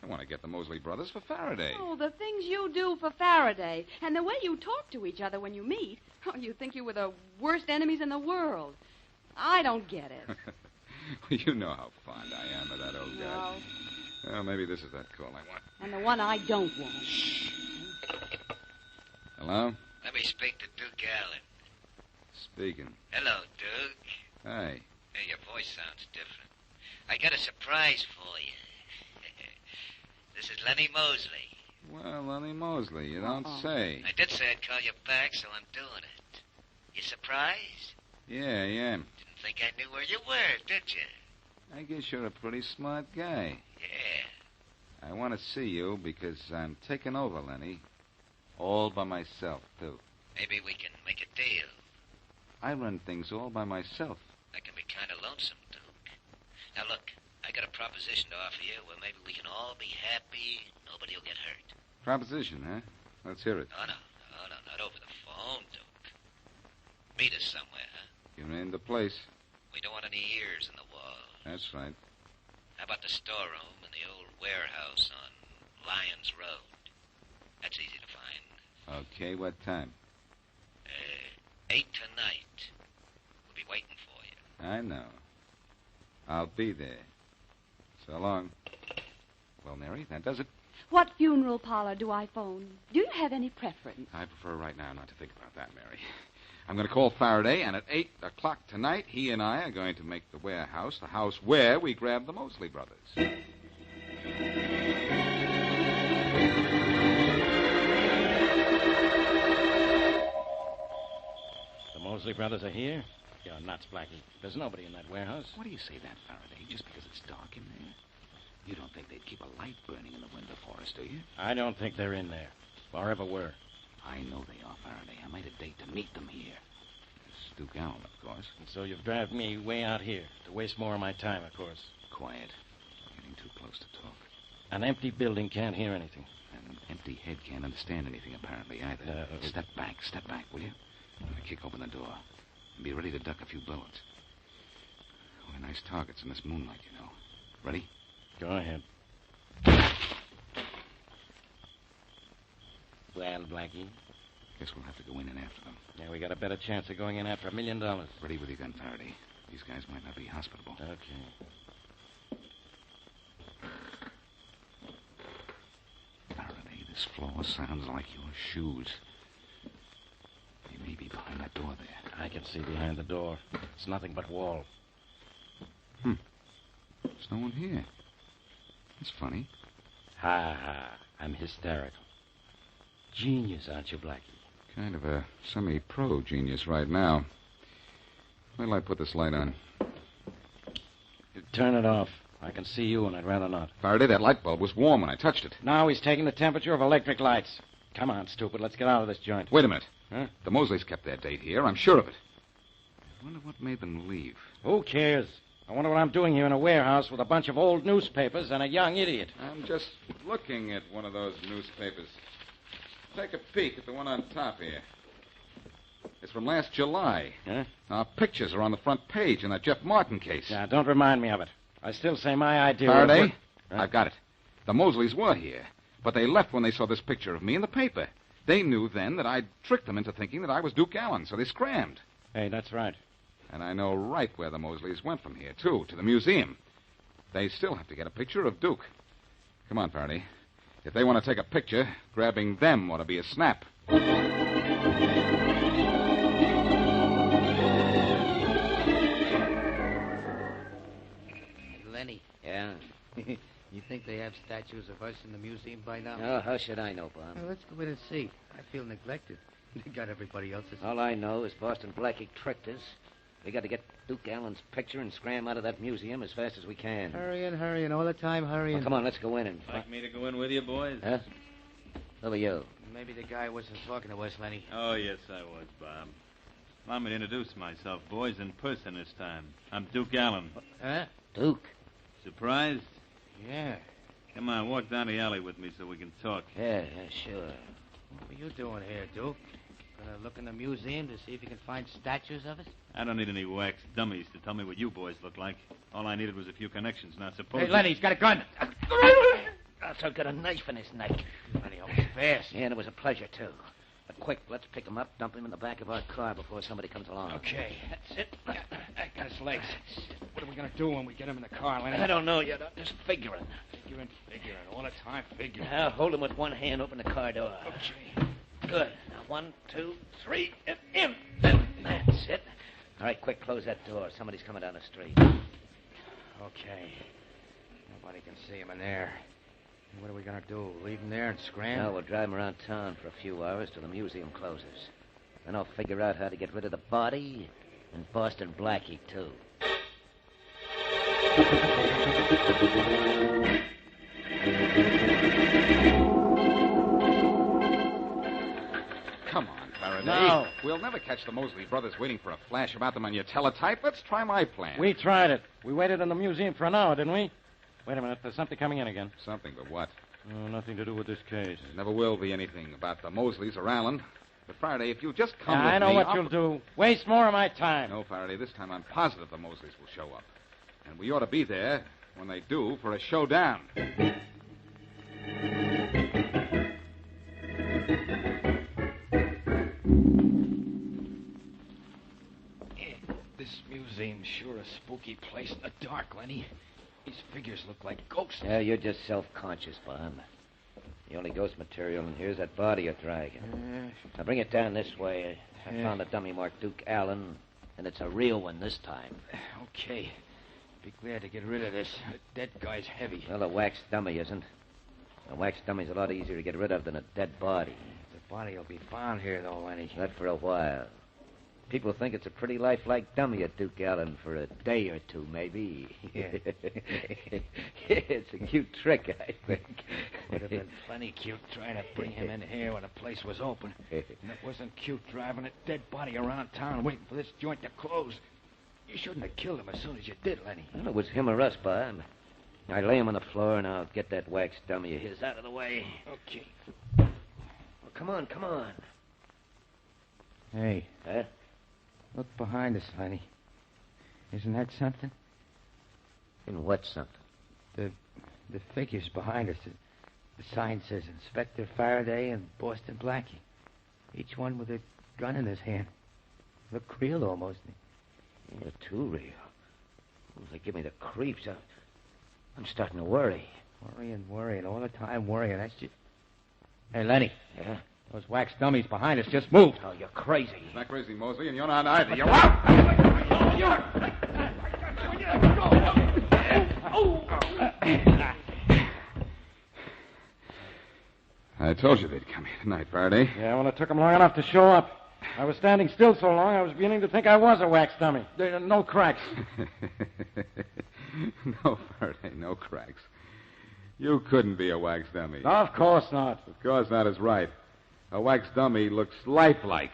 I want to get the Mosley brothers for Faraday. Oh, the things you do for Faraday and the way you talk to each other when you meet. Oh, you think you were the worst enemies in the world. I don't get it. You know how fond I am of that old guy. Well, maybe this is that call I want. And the one I don't want. Hello? Let me speak to Duke Allen. Speaking. Hello, Duke. Hi. Hey, your voice sounds different. I got a surprise for you. This is Lenny Mosley. Well, Lenny Mosley, you don't say. I did say I'd call you back, so I'm doing it. You surprised? Yeah, yeah. Didn't think I knew where you were, did you? I guess you're a pretty smart guy. Yeah. I want to see you because I'm taking over, Lenny. All by myself, too. Maybe we can make a deal. I run things all by myself. That can be kind of lonesome, Duke. Now, look, I got a proposition to offer you where maybe we can all be happy and nobody will get hurt. Proposition, huh? Let's hear it. No, not over the phone, Duke. Meet us somewhere, huh? You named the place. We don't want any ears in the wall. That's right. How about the storeroom in the old warehouse on Lyons Road? That's easy to find. Okay, what time? 8 tonight. We'll be waiting for you. I know. I'll be there. So long. Well, Mary, that does it. What funeral parlor do I phone? Do you have any preference? I prefer right now not to think about that, Mary. I'm going to call Faraday, and at 8 o'clock tonight, he and I are going to make the warehouse the house where we grabbed the Mosley brothers. The Mosley brothers are here? You're nuts, Blackie. There's nobody in that warehouse. What do you say that, Faraday? Just because it's dark in there? You don't think they'd keep a light burning in the window for us, do you? I don't think they're in there. Or ever were. I know they are, Faraday. I made a date to meet them here. It's Duke Allen, of course. And so you've dragged me way out here to waste more of my time, of course. Quiet. You're getting too close to talk. An empty building can't hear anything. An empty head can't understand anything, apparently, either. Step back, will you? I'm going to kick open the door. And be ready to duck a few bullets. We're nice targets in this moonlight, you know. Ready? Go ahead. Well, Blackie? Guess we'll have to go in and after them. Yeah, we got a better chance of going in after $1 million. Ready with your gun, Faraday. These guys might not be hospitable. Okay. Faraday, this floor sounds like your shoes. They may be behind that door there. I can see behind the door. It's nothing but wall. There's no one here. That's funny. Ha. I'm hysterical. Genius, aren't you, Blackie? Kind of a semi-pro genius right now. Where'll I put this light on? You turn it off. I can see you, and I'd rather not. Faraday, that light bulb was warm when I touched it. Now he's taking the temperature of electric lights. Come on, stupid. Let's get out of this joint. Wait a minute. Huh? The Mosleys kept their date here. I'm sure of it. I wonder what made them leave. Who cares? I wonder what I'm doing here in a warehouse with a bunch of old newspapers and a young idiot. I'm just looking at one of those newspapers. Take a peek at the one on top here. It's from last July. Huh? Our pictures are on the front page in that Jeff Martin case. Now, don't remind me of it. I still say my idea... Faraday, I've got it. The Mosleys were here, but they left when they saw this picture of me in the paper. They knew then that I'd tricked them into thinking that I was Duke Allen, so they scrammed. Hey, that's right. And I know right where the Mosleys went from here, too, to the museum. They still have to get a picture of Duke. Come on, Faraday. If they want to take a picture, grabbing them ought to be a snap. Lenny. Yeah? You think they have statues of us in the museum by now? Oh, how should I know, Bob? Well, let's go in and see. I feel neglected. They got everybody else's. All I know is Boston Blackie tricked us. We got to get Duke Allen's picture and scram out of that museum as fast as we can. Hurrying, all the time hurrying. Well, come on, let's go in and... Like me to go in with you, boys? Huh? Who are you? Maybe the guy wasn't talking to us, Lenny. Oh, yes, I was, Bob. Allow me to introduce myself, boys, in person this time. I'm Duke Allen. Huh? Duke? Surprised? Yeah. Come on, walk down the alley with me so we can talk. Yeah, sure. What are you doing here, Duke? Gonna look in the museum to see if you can find statues of us? I don't need any wax dummies to tell me what you boys look like. All I needed was a few connections. Now, suppose... Hey, Lenny, he's got a gun. Also got a knife in his neck. Lenny, that was fast. Yeah, and it was a pleasure, too. But quick, let's pick him up, dump him in the back of our car before somebody comes along. Okay, that's it. I got his legs. What are we gonna do when we get him in the car, Lenny? I don't know yet. I'm just figuring. Figuring. All the time figuring. Now, hold him with one hand, open the car door. Okay. Good. Now, 1, 2, 3, and in. That's it. All right, quick, close that door. Somebody's coming down the street. Okay. Nobody can see him in there. What are we gonna do? Leave him there and scram? Now, we'll drive him around town for a few hours till the museum closes. Then I'll figure out how to get rid of the body and Boston Blackie, too. Come on, Faraday. No. We'll never catch the Mosley brothers waiting for a flash about them on your teletype. Let's try my plan. We tried it. We waited in the museum for an hour, didn't we? Wait a minute. There's something coming in again. Something, but what? Oh, nothing to do with this case. There never will be anything about the Mosleys or Allen. But, Faraday, if you'll just come with me... I know what I'll... you'll do. Waste more of my time. No, Faraday, this time I'm positive the Mosleys will show up. And we ought to be there, when they do, for a showdown. This museum's sure a spooky place in the dark, Lenny. These figures look like ghosts. Yeah, you're just self-conscious, Bob. The only ghost material in here is that body you're dragging. Now bring it down this way. I found a dummy marked Duke Allen, and it's a real one this time. Okay. Be glad to get rid of this. The dead guy's heavy. Well, a wax dummy isn't. A wax dummy's a lot easier to get rid of than a dead body. The body will be found here, though, Lenny. Not for a while. People think it's a pretty lifelike dummy at Duke Allen for a day or two, maybe. Yeah. It's a cute trick, I think. Would have been plenty cute trying to bring him in here when the place was open. And it wasn't cute driving a dead body around town waiting for this joint to close. You shouldn't have killed him as soon as you did, Lenny. Well, it was him or us, Bob. I lay him on the floor, and I'll get that wax dummy of his out of the way. Okay. Well, come on. Hey. Huh? Look behind us, Lenny. Isn't that something? In what something? The figures behind us. The sign says Inspector Faraday and Boston Blackie. Each one with a gun in his hand. Look real almost. Yeah, too real. They give me the creeps. I'm starting to worry. Worrying. All the time worrying. That's just... Hey, Lenny. Yeah? Those wax dummies behind us just moved. Oh, you're crazy. He's not crazy, Mosley, and you're not either. You're out! I told you they'd come here tonight, Faraday. Yeah, well, it took them long enough to show up. I was standing still so long, I was beginning to think I was a wax dummy. There are no cracks. No, Faraday, no cracks. You couldn't be a wax dummy. No, of course not. Of course not is right. A wax dummy looks lifelike.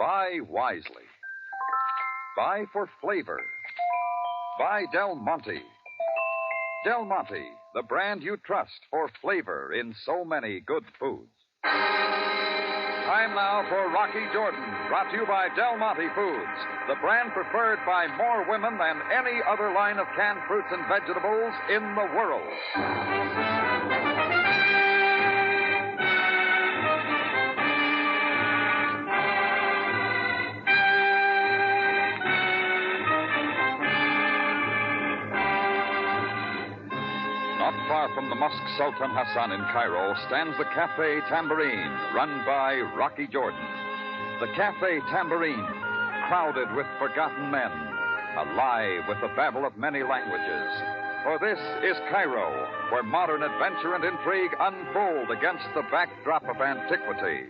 Buy wisely. Buy for flavor. Buy Del Monte. Del Monte, the brand you trust for flavor in so many good foods. Time now for Rocky Jordan, brought to you by Del Monte Foods, the brand preferred by more women than any other line of canned fruits and vegetables in the world. Not far from the Mosque Sultan Hassan in Cairo stands the Cafe Tambourine, run by Rocky Jordan. The Cafe Tambourine, crowded with forgotten men, alive with the babble of many languages. For this is Cairo, where modern adventure and intrigue unfold against the backdrop of antiquity.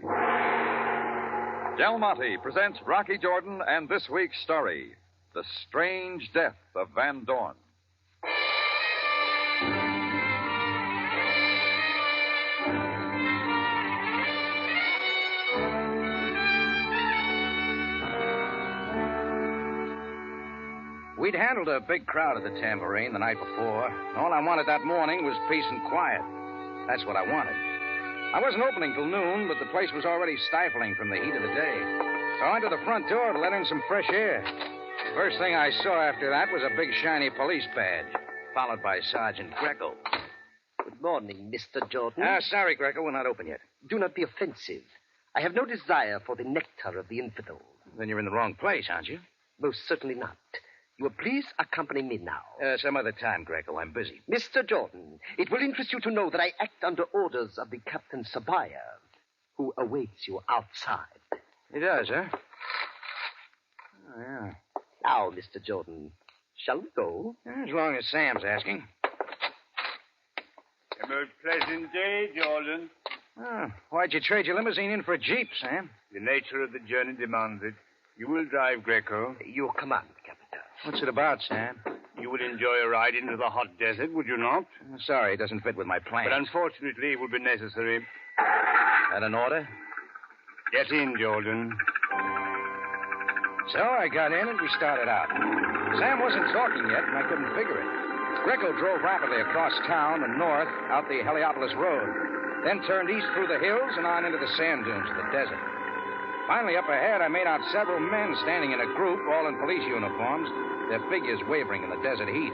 Del Monte presents Rocky Jordan and this week's story, The Strange Death of Van Dorn. We'd handled a big crowd at the Tambourine the night before. All I wanted that morning was peace and quiet. That's what I wanted. I wasn't opening till noon, but the place was already stifling from the heat of the day. So I went to the front door to let in some fresh air. First thing I saw after that was a big shiny police badge, followed by Sergeant Greco. Good morning, Mr. Jordan. Sorry, Greco, we're not open yet. Do not be offensive. I have no desire for the nectar of the infidel. Then you're in the wrong place, aren't you? Most certainly not. You will please accompany me now. Some other time, Greco. I'm busy. Mr. Jordan, it will interest you to know that I act under orders of the Captain Sabaya, who awaits you outside. He does, huh? Oh, yeah. Now, Mr. Jordan, shall we go? As long as Sam's asking. A most pleasant day, Jordan. Oh, why'd you trade your limousine in for a Jeep, Sam? The nature of the journey demands it. You will drive, Greco. Your command, Captain. What's it about, Sam? You would enjoy a ride into the hot desert, would you not? Sorry, it doesn't fit with my plans. But unfortunately, it will be necessary. That an order? Get in, Jordan. So I got in and we started out. Sam wasn't talking yet, and I couldn't figure it. Greco drove rapidly across town and north out the Heliopolis Road, then turned east through the hills and on into the sand dunes of the desert. Finally, up ahead, I made out several men standing in a group, all in police uniforms, their figures wavering in the desert heat.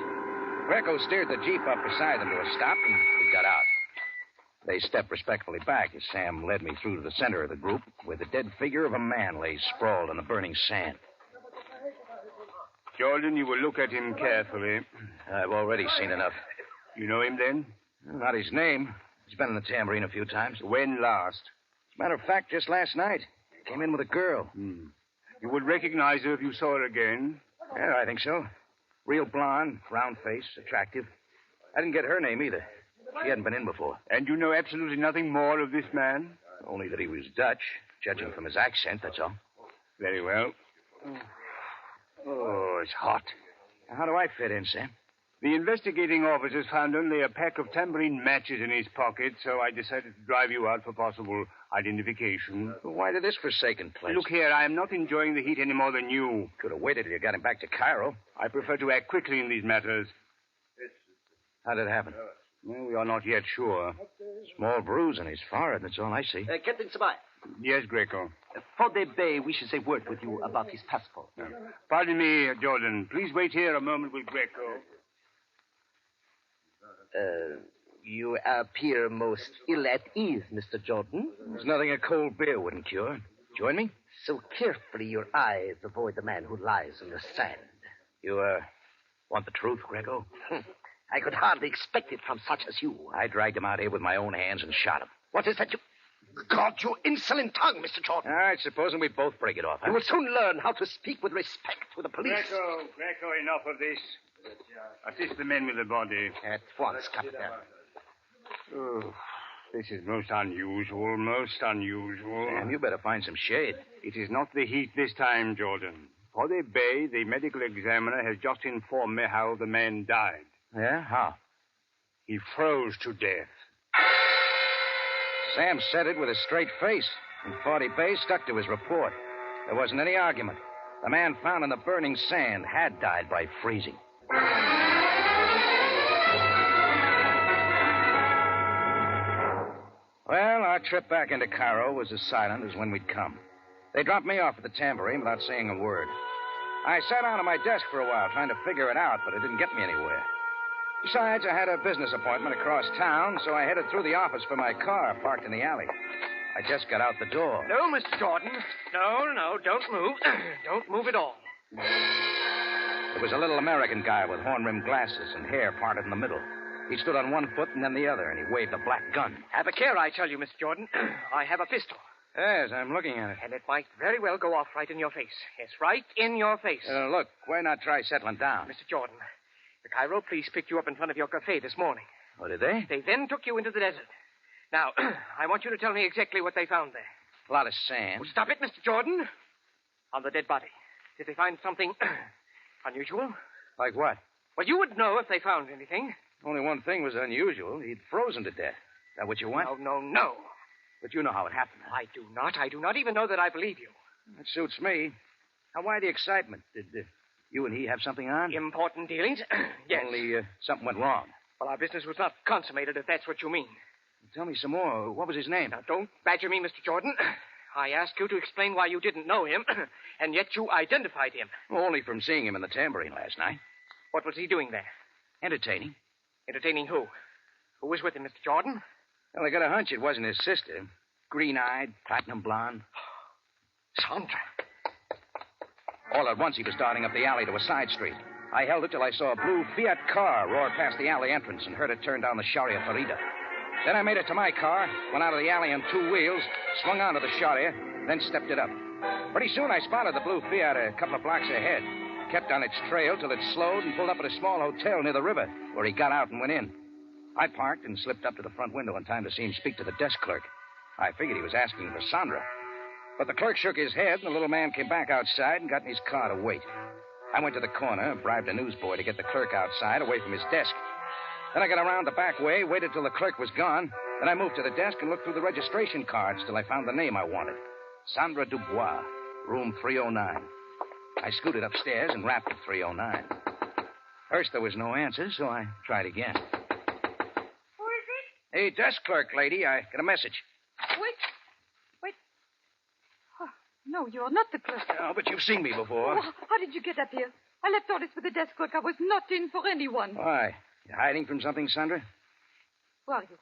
Greco steered the Jeep up beside them to a stop, and we got out. They stepped respectfully back as Sam led me through to the center of the group, where the dead figure of a man lay sprawled in the burning sand. Jordan, you will look at him carefully. I've already seen enough. You know him, then? Not his name. He's been in the Tambourine a few times. When last? As a matter of fact, just last night. Came in with a girl. You would recognize her if you saw her again? Yeah, I think so. Real blonde, round face, attractive. I didn't get her name either. She hadn't been in before. And you know absolutely nothing more of this man? Only that he was Dutch, judging from his accent, that's all. Very well. Oh, it's hot. How do I fit in, Sam? The investigating officers found only a pack of tambourine matches in his pocket, so I decided to drive you out for possible identification. Why to this forsaken place? Look here, I am not enjoying the heat any more than you. Could have waited till you got him back to Cairo. I prefer to act quickly in these matters. How did it happen? Well, we are not yet sure. Small bruise on his forehead, that's all I see. Captain Sabaya. Yes, Greco. Father Bay wishes a word with you about his passport. Pardon me, Jordan. Please wait here a moment with Greco. You appear most ill at ease, Mr. Jordan. There's nothing a cold beer wouldn't cure. Join me? So carefully your eyes avoid the man who lies in the sand. You, want the truth, Greco? I could hardly expect it from such as you. I dragged him out here with my own hands and shot him. What is that you... God, you insolent tongue, Mr. Jordan. All right, supposing we both break it off, huh? You will soon learn how to speak with respect to the police. Greco, enough of this. Assist the men with the body. At once, Captain. Oh, this is most unusual, most unusual. Sam, you better find some shade. It is not the heat this time, Jordan. For the Bay, the medical examiner has just informed me how the man died. Yeah? How? He froze to death. Sam said it with a straight face, and 40 Bay stuck to his report. There wasn't any argument. The man found in the burning sand had died by freezing. Well, our trip back into Cairo was as silent as when we'd come. They dropped me off at the tambourine without saying a word. I sat down at my desk for a while trying to figure it out, but it didn't get me anywhere. Besides, I had a business appointment across town, so I headed through the office for my car parked in the alley. I just got out the door. No, Mr. Jordan. No, don't move. Don't move at all. There was a little American guy with horn-rimmed glasses and hair parted in the middle. He stood on one foot and then the other, and he waved a black gun. Have a care, I tell you, Mr. Jordan. I have a pistol. Yes, I'm looking at it. And it might very well go off right in your face. Yes, right in your face. Look, why not try settling down? Mr. Jordan, the Cairo police picked you up in front of your cafe this morning. Oh, did they? They then took you into the desert. Now, I want you to tell me exactly what they found there. A lot of sand. Oh, stop it, Mr. Jordan. On the dead body. Did they find something unusual? Like what? Well, you would know if they found anything. Only one thing was unusual. He'd frozen to death. Is that what you want? No. But you know how it happened. I do not. I do not even know that I believe you. That suits me. Now, why the excitement? Did you and he have something on? Important dealings? Yes. Only something went wrong. Well, our business was not consummated, if that's what you mean. Tell me some more. What was his name? Now, don't badger me, Mr. Jordan. I asked you to explain why you didn't know him, and yet you identified him. Well, only from seeing him in the tambourine last night. What was he doing there? Entertaining. Entertaining who? Who was with him, Mr. Jordan? Well, I got a hunch it wasn't his sister. Green-eyed, platinum blonde. Sandra. All at once, he was darting up the alley to a side street. I held it till I saw a blue Fiat car roar past the alley entrance and heard it turn down the Sharia Farida. Then I made it to my car, went out of the alley on two wheels, swung onto the Sharia, then stepped it up. Pretty soon I spotted the blue Fiat a couple of blocks ahead. Kept on its trail till it slowed and pulled up at a small hotel near the river, where he got out and went in. I parked and slipped up to the front window in time to see him speak to the desk clerk. I figured he was asking for Sandra. But the clerk shook his head, and the little man came back outside and got in his car to wait. I went to the corner, bribed a newsboy to get the clerk outside, away from his desk. Then I got around the back way, waited till the clerk was gone. Then I moved to the desk and looked through the registration cards till I found the name I wanted. Sandra Dubois, room 309. I scooted upstairs and rapped at 309. First, there was no answer, so I tried again. Who is it? Hey, desk clerk lady, I got a message. Wait. Oh, no, you're not the clerk. Oh, but you've seen me before. Oh, how did you get up here? I left orders for the desk clerk. I was not in for anyone. Why? You hiding from something, Sandra? Who are you?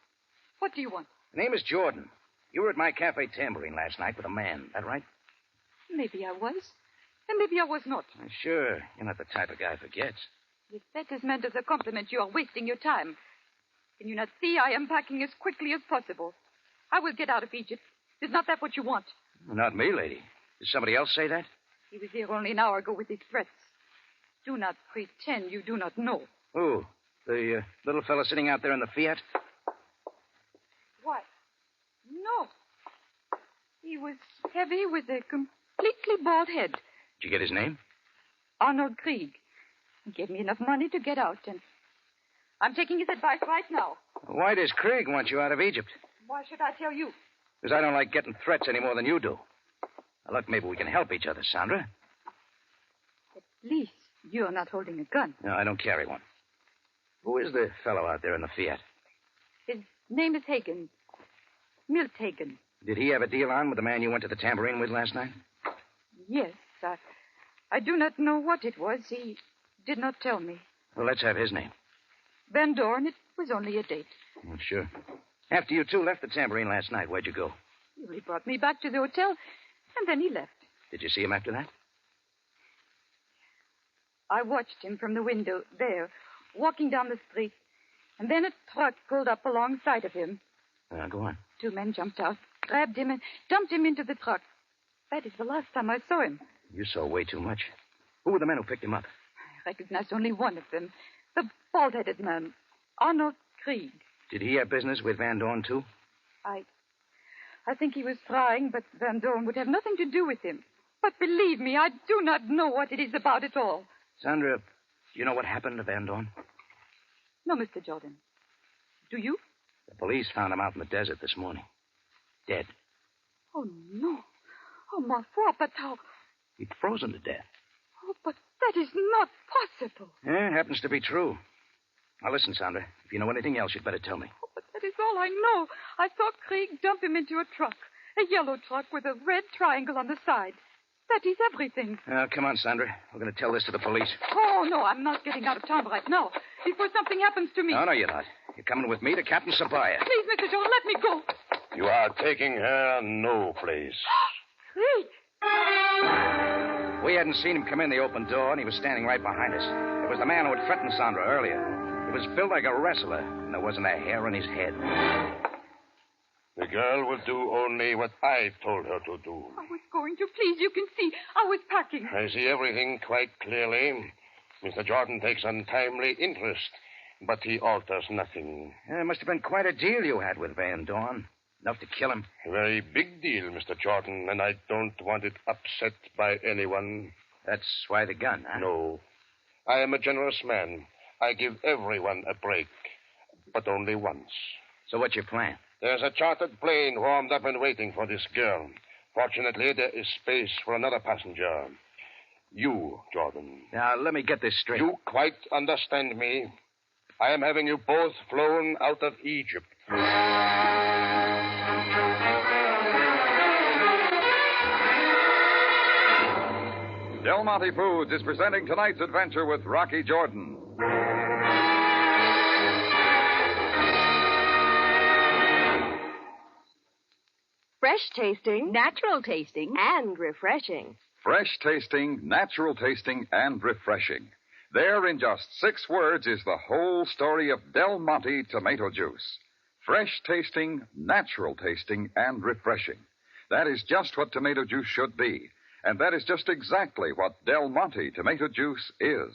What do you want? The name is Jordan. You were at my cafe tambourine last night with a man. Is that right? Maybe I was. And maybe I was not. Sure. You're not the type of guy who forgets. If that is meant as a compliment, you are wasting your time. Can you not see I am packing as quickly as possible? I will get out of Egypt. Is not that what you want? Not me, lady. Did somebody else say that? He was here only an hour ago with his threats. Do not pretend you do not know. Who? The little fellow sitting out there in the Fiat? Why? No. He was heavy with a completely bald head. Did you get his name? Arnold Krieg. He gave me enough money to get out, and I'm taking his advice right now. Why does Krieg want you out of Egypt? Why should I tell you? Because I don't like getting threats any more than you do. Now, look, maybe we can help each other, Sandra. At least you're not holding a gun. No, I don't carry one. Who is the fellow out there in the Fiat? His name is Hagen. Milt Hagen. Did he have a deal on with the man you went to the tambourine with last night? Yes. I do not know what it was. He did not tell me. Well, let's have his name. Van Dorn. It was only a date. Oh, sure. After you two left the tambourine last night, where'd you go? He brought me back to the hotel, and then he left. Did you see him after that? I watched him from the window there, walking down the street, and then a truck pulled up alongside of him. Go on. Two men jumped out, grabbed him, and dumped him into the truck. That is the last time I saw him. You saw way too much. Who were the men who picked him up? I recognized only one of them, the bald-headed man, Arnold Krieg. Did he have business with Van Dorn, too? I think he was trying, but Van Dorn would have nothing to do with him. But believe me, I do not know what it is about at all. Sandra, do you know what happened to Van Dorn? No, Mr. Jordan. Do you? The police found him out in the desert this morning. Dead. Oh, no. Oh, ma foi, but how... He'd frozen to death. Oh, but that is not possible. Yeah, happens to be true. Now, listen, Sandra. If you know anything else, you'd better tell me. But that is all I know. I saw Krieg dump him into a truck. A yellow truck with a red triangle on the side. That is everything. Come on, Sandra. We're going to tell this to the police. Oh, no, I'm not getting out of town right now. Before something happens to me. No, you're not. You're coming with me to Captain Sabaya. Please, Mr. Jordan, let me go. You are taking her no place. Krieg! We hadn't seen him come in the open door, and he was standing right behind us. It was the man who had threatened Sandra earlier. He was built like a wrestler, and there wasn't a hair on his head. The girl will do only what I told her to do. I was going to. Please, you can see. I was packing. I see everything quite clearly. Mr. Jordan takes untimely interest, but he alters nothing. It must have been quite a deal you had with Van Dorn. Enough to kill him. A very big deal, Mr. Jordan, and I don't want it upset by anyone. That's why the gun, huh? No. I am a generous man. I give everyone a break, but only once. So what's your plan? There's a chartered plane warmed up and waiting for this girl. Fortunately, there is space for another passenger. You, Jordan. Now, let me get this straight. You quite understand me. I am having you both flown out of Egypt. Del Monte Foods is presenting tonight's adventure with Rocky Jordan. Fresh tasting, natural tasting, and refreshing. Fresh tasting, natural tasting, and refreshing. There, in just 6 words, is the whole story of Del Monte tomato juice. Fresh tasting, natural tasting, and refreshing. That is just what tomato juice should be. And that is just exactly what Del Monte tomato juice is.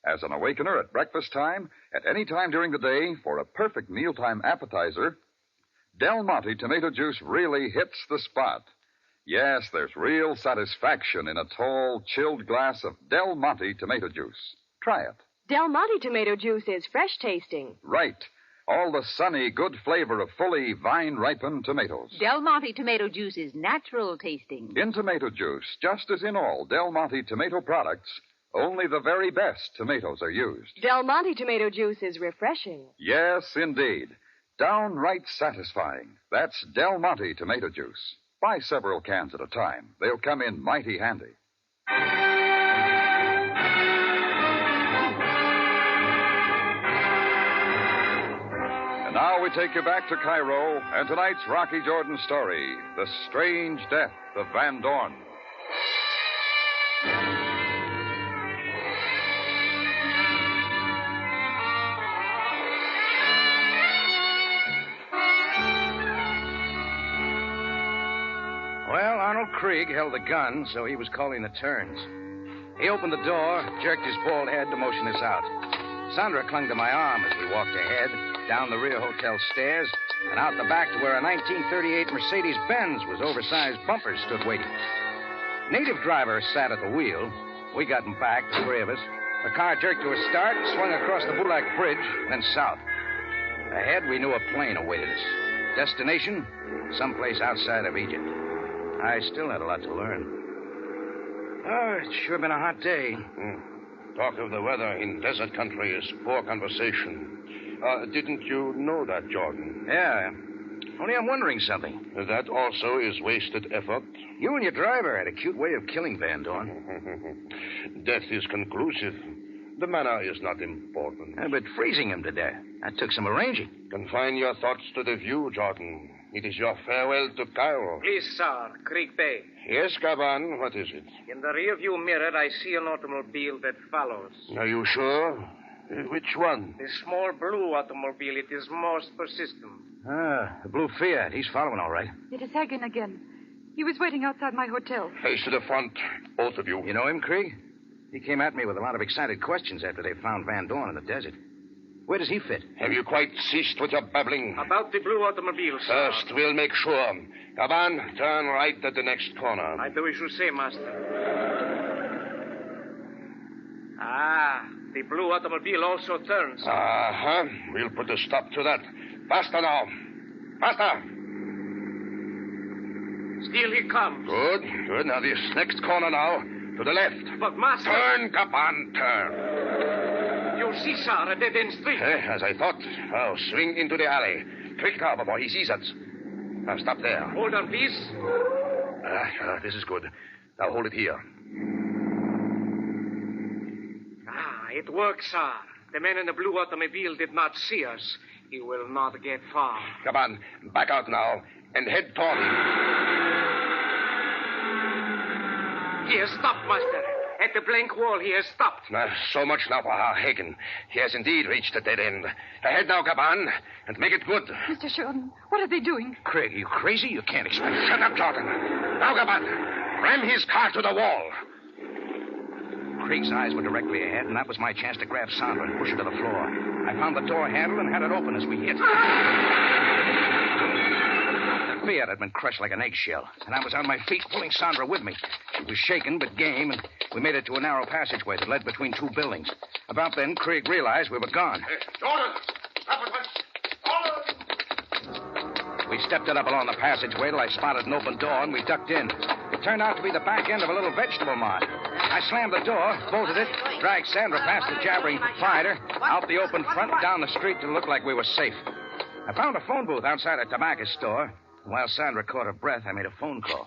As an awakener at breakfast time, at any time during the day, for a perfect mealtime appetizer, Del Monte tomato juice really hits the spot. Yes, there's real satisfaction in a tall, chilled glass of Del Monte tomato juice. Try it. Del Monte tomato juice is fresh tasting. Right. All the sunny, good flavor of fully vine-ripened tomatoes. Del Monte tomato juice is natural tasting. In tomato juice, just as in all Del Monte tomato products, only the very best tomatoes are used. Del Monte tomato juice is refreshing. Yes, indeed. Downright satisfying. That's Del Monte tomato juice. Buy several cans at a time. They'll come in mighty handy. And now we take you back to Cairo and tonight's Rocky Jordan story, The Strange Death of Van Dorn. Well, Arnold Krieg held the gun, so he was calling the turns. He opened the door, jerked his bald head to motion us out. Sandra clung to my arm as we walked ahead, down the rear hotel stairs, and out the back to where a 1938 Mercedes-Benz with oversized bumpers stood waiting. Native driver sat at the wheel. We got him back, the 3 of us. The car jerked to a start and swung across the Bulak Bridge, then south. Ahead, we knew a plane awaited us. Destination? Someplace outside of Egypt. I still had a lot to learn. Oh, it's sure been a hot day. Talk of the weather in desert country is poor conversation. Didn't you know that, Jordan? Yeah. Only I'm wondering something. That also is wasted effort. You and your driver had a cute way of killing Van Dorn. Death is conclusive. The manner is not important. But freezing him to death, that took some arranging. Confine your thoughts to the view, Jordan. It is your farewell to Cairo. Please, sir, Krieg Bay. Yes, Gaban, what is it? In the rearview mirror, I see an automobile that follows. Are you sure? Which one? The small blue automobile. It is most persistent. The blue Fiat. He's following all right. It is Hagen again. He was waiting outside my hotel. Face to the front, both of you. You know him, Krieg? He came at me with a lot of excited questions after they found Van Dorn in the desert. Where does he fit? Have you quite ceased with your babbling? About the blue automobile, sir. First, we'll make sure. Gaban, turn right at the next corner. I do as you say, master. The blue automobile also turns. Uh-huh. We'll put a stop to that. Faster now. Faster! Still he comes. Good, good. Now, this next corner now. To the left. But, Master... Turn, Capan, turn. You see, sir, a dead-end street. As I thought. Now, swing into the alley. Quick now, before he sees us. Now, stop there. Hold on, please. This is good. Now, hold it here. It works, sir. The man in the blue automobile did not see us. He will not get far. Come on. Back out now. And head toward him. He has stopped, Master. At the blank wall, he has stopped. So much now for our Hagen. He has indeed reached the dead end. Ahead now, Caban, and make it good. Mr. Jordan, what are they doing? Craig, are you crazy? You can't expect... Shut up, Jordan. Now, Caban, ram his car to the wall. Craig's eyes were directly ahead, and that was my chance to grab Sandra and push her to the floor. I found the door handle and had it open as we hit. The Fiat had been crushed like an eggshell, and I was on my feet pulling Sandra with me. She was shaken but game, and we made it to a narrow passageway that led between two buildings. About then, Craig realized we were gone. Jordan! Stop it, We stepped it up along the passageway till I spotted an open door, and we ducked in. It turned out to be the back end of a little vegetable mart. I slammed the door, bolted it, dragged Sandra past the jabbering proprietor, out the open front, and down the street to look like we were safe. I found a phone booth outside a tobacco store. And while Sandra caught her breath, I made a phone call.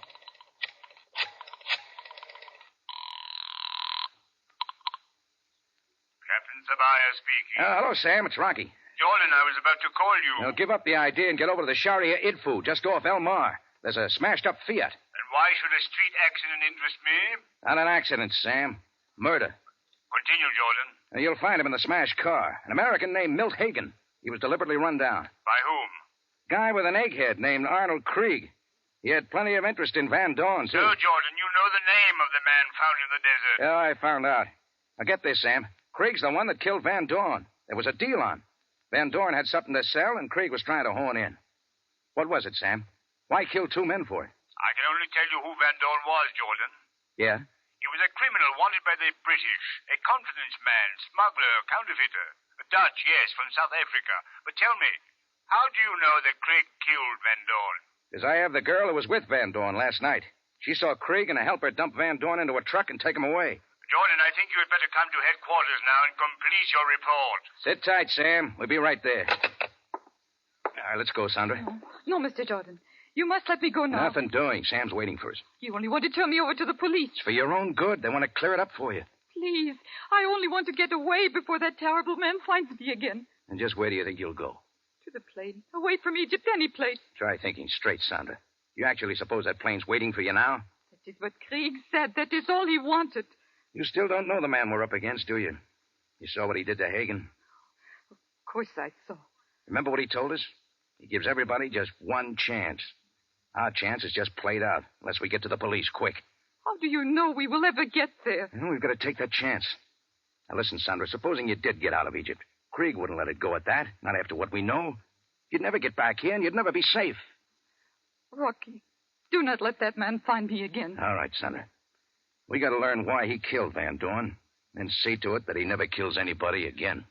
Captain Sabaya speaking. Hello, Sam. It's Rocky. Jordan, I was about to call you. Now, give up the idea and get over to the Sharia Idfu, just off El Mar. There's a smashed-up Fiat. And why should a street accident interest me? Not an accident, Sam. Murder. Continue, Jordan. Now, you'll find him in the smashed car. An American named Milt Hagen. He was deliberately run down. By whom? Guy with an egghead named Arnold Krieg. He had plenty of interest in Van Dorn, too. So, Jordan, you know the name of the man found in the desert. Yeah, I found out. Now, get this, Sam. Krieg's the one that killed Van Dorn. There was a deal on. Van Dorn had something to sell, and Krieg was trying to horn in. What was it, Sam? Why kill two men for it? I can only tell you who Van Dorn was, Jordan. Yeah? He was a criminal wanted by the British. A confidence man, smuggler, counterfeiter. A Dutch, yes, from South Africa. But tell me, how do you know that Krieg killed Van Dorn? Because I have the girl who was with Van Dorn last night. She saw Krieg and a helper dump Van Dorn into a truck and take him away. Jordan, I think you had better come to headquarters now and complete your report. Sit tight, Sam. We'll be right there. All right, let's go, Sandra. No, Mr. Jordan. You must let me go now. Nothing doing. Sam's waiting for us. You only want to turn me over to the police. It's for your own good. They want to clear it up for you. Please. I only want to get away before that terrible man finds me again. And just where do you think you'll go? To the plane. Away from Egypt, any place. Try thinking straight, Sandra. You actually suppose that plane's waiting for you now? That is what Krieg said. That is all he wanted. You still don't know the man we're up against, do you? You saw what he did to Hagen. Of course I saw. Remember what he told us? He gives everybody just one chance. Our chance is just played out, unless we get to the police quick. How do you know we will ever get there? We've got to take that chance. Now, listen, Sandra, supposing you did get out of Egypt. Krieg wouldn't let it go at that, not after what we know. You'd never get back here, and you'd never be safe. Rocky, do not let that man find me again. All right, Sandra. We got to learn why he killed Van Dorn, and see to it that he never kills anybody again.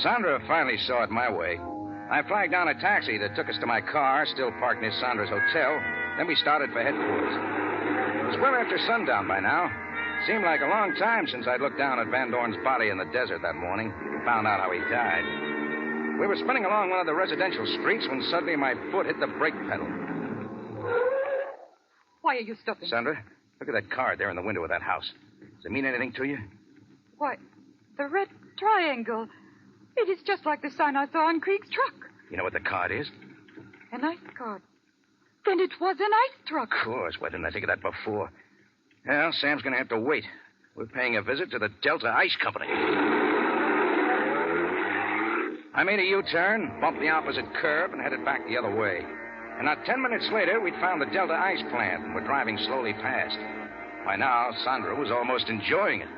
Sandra finally saw it my way. I flagged down a taxi that took us to my car, still parked near Sandra's hotel. Then we started for headquarters. It was well after sundown by now. Seemed like a long time since I'd looked down at Van Dorn's body in the desert that morning and found out how he died. We were spinning along one of the residential streets when suddenly my foot hit the brake pedal. Why are you stopping? Sandra, look at that card there in the window of that house. Does it mean anything to you? Why, the red triangle. It is just like the sign I saw on Krieg's truck. You know what the card is? An ice card. Then it was an ice truck. Of course. Why didn't I think of that before? Well, Sam's going to have to wait. We're paying a visit to the Delta Ice Company. I made a U-turn, bumped the opposite curb, and headed back the other way. And not 10 minutes later, we'd found the Delta Ice plant and were driving slowly past. By now, Sandra was almost enjoying it.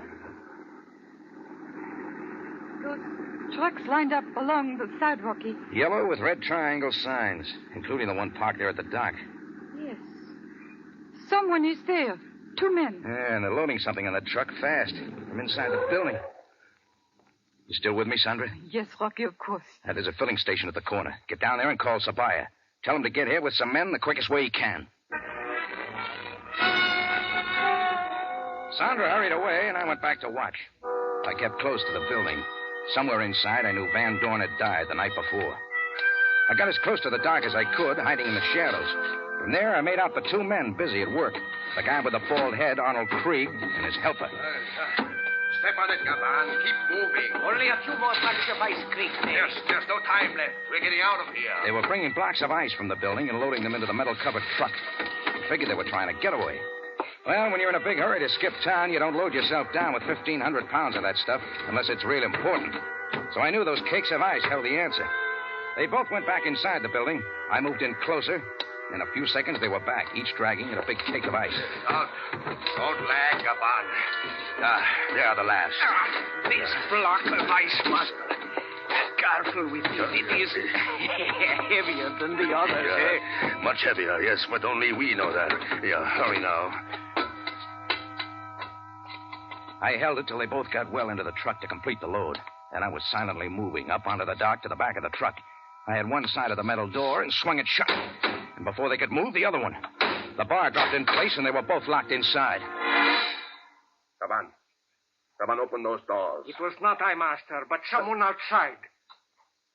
Those trucks lined up along the side, Rocky. Yellow with red triangle signs, including the one parked there at the dock. Yes. Someone is there. 2 men. Yeah, and they're loading something on the truck fast from inside the building. You still with me, Sandra? Yes, Rocky, of course. There's a filling station at the corner. Get down there and call Sabaya. Tell him to get here with some men the quickest way he can. Sandra hurried away, and I went back to watch. I kept close to the building. Somewhere inside, I knew Van Dorn had died the night before. I got as close to the dock as I could, hiding in the shadows. From there, I made out the two men busy at work. The guy with the bald head, Arnold Krieg, and his helper. Step on it, Gaban. Keep moving. Only a few more blocks of ice, Krieg. There's no time left. We're getting out of here. They were bringing blocks of ice from the building and loading them into the metal-covered truck. I figured they were trying to get away. Well, when you're in a big hurry to skip town, you don't load yourself down with 1,500 pounds of that stuff unless it's real important. So I knew those cakes of ice held the answer. They both went back inside the building. I moved in closer. In a few seconds, they were back, each dragging a big cake of ice. Don't lag, Gaban. They are the last. This block of ice must... Careful with it. It is heavier than the others, eh? Much heavier, yes, but only we know that. Yeah, hurry now. I held it till they both got well into the truck to complete the load. Then I was silently moving up onto the dock to the back of the truck. I had one side of the metal door and swung it shut. And before they could move, the other one. The bar dropped in place, and they were both locked inside. Come on, open those doors. It was not I, Master, but someone outside.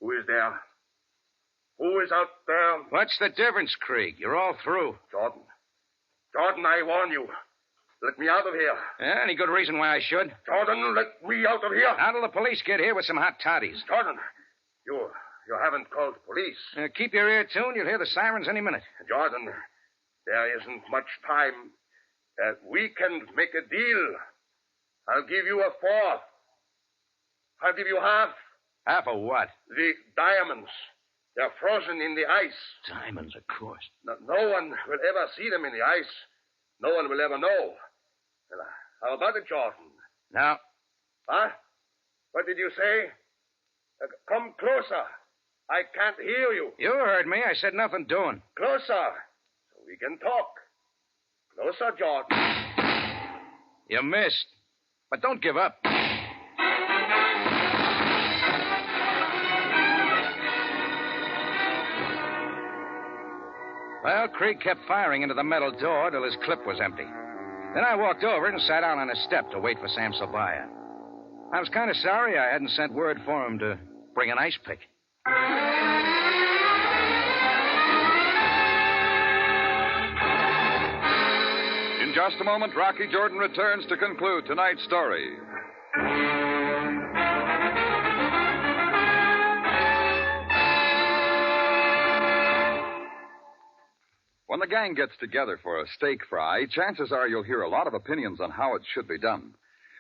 Who is there? Who is out there? What's the difference, Krieg? You're all through. Jordan, I warn you. Let me out of here. Yeah, any good reason why I should? Jordan, let me out of here. Not till the police get here with some hot toddies. Jordan, you haven't called police. Keep your ear tuned. You'll hear the sirens any minute. Jordan, there isn't much time. We can make a deal. I'll give you a fourth. I'll give you half. Half of what? The diamonds. They're frozen in the ice. Diamonds, of course. No one will ever see them in the ice. No one will ever know. Well, how about it, Jordan? No. Huh? What did you say? Come closer. I can't hear you. You heard me. I said nothing doing. Closer, so we can talk. Closer, Jordan. You missed. But don't give up. Well, Krieg kept firing into the metal door till his clip was empty. Then I walked over and sat down on a step to wait for Sam Sabaya. I was kind of sorry I hadn't sent word for him to bring an ice pick. In just a moment, Rocky Jordan returns to conclude tonight's story. When the gang gets together for a steak fry, chances are you'll hear a lot of opinions on how it should be done.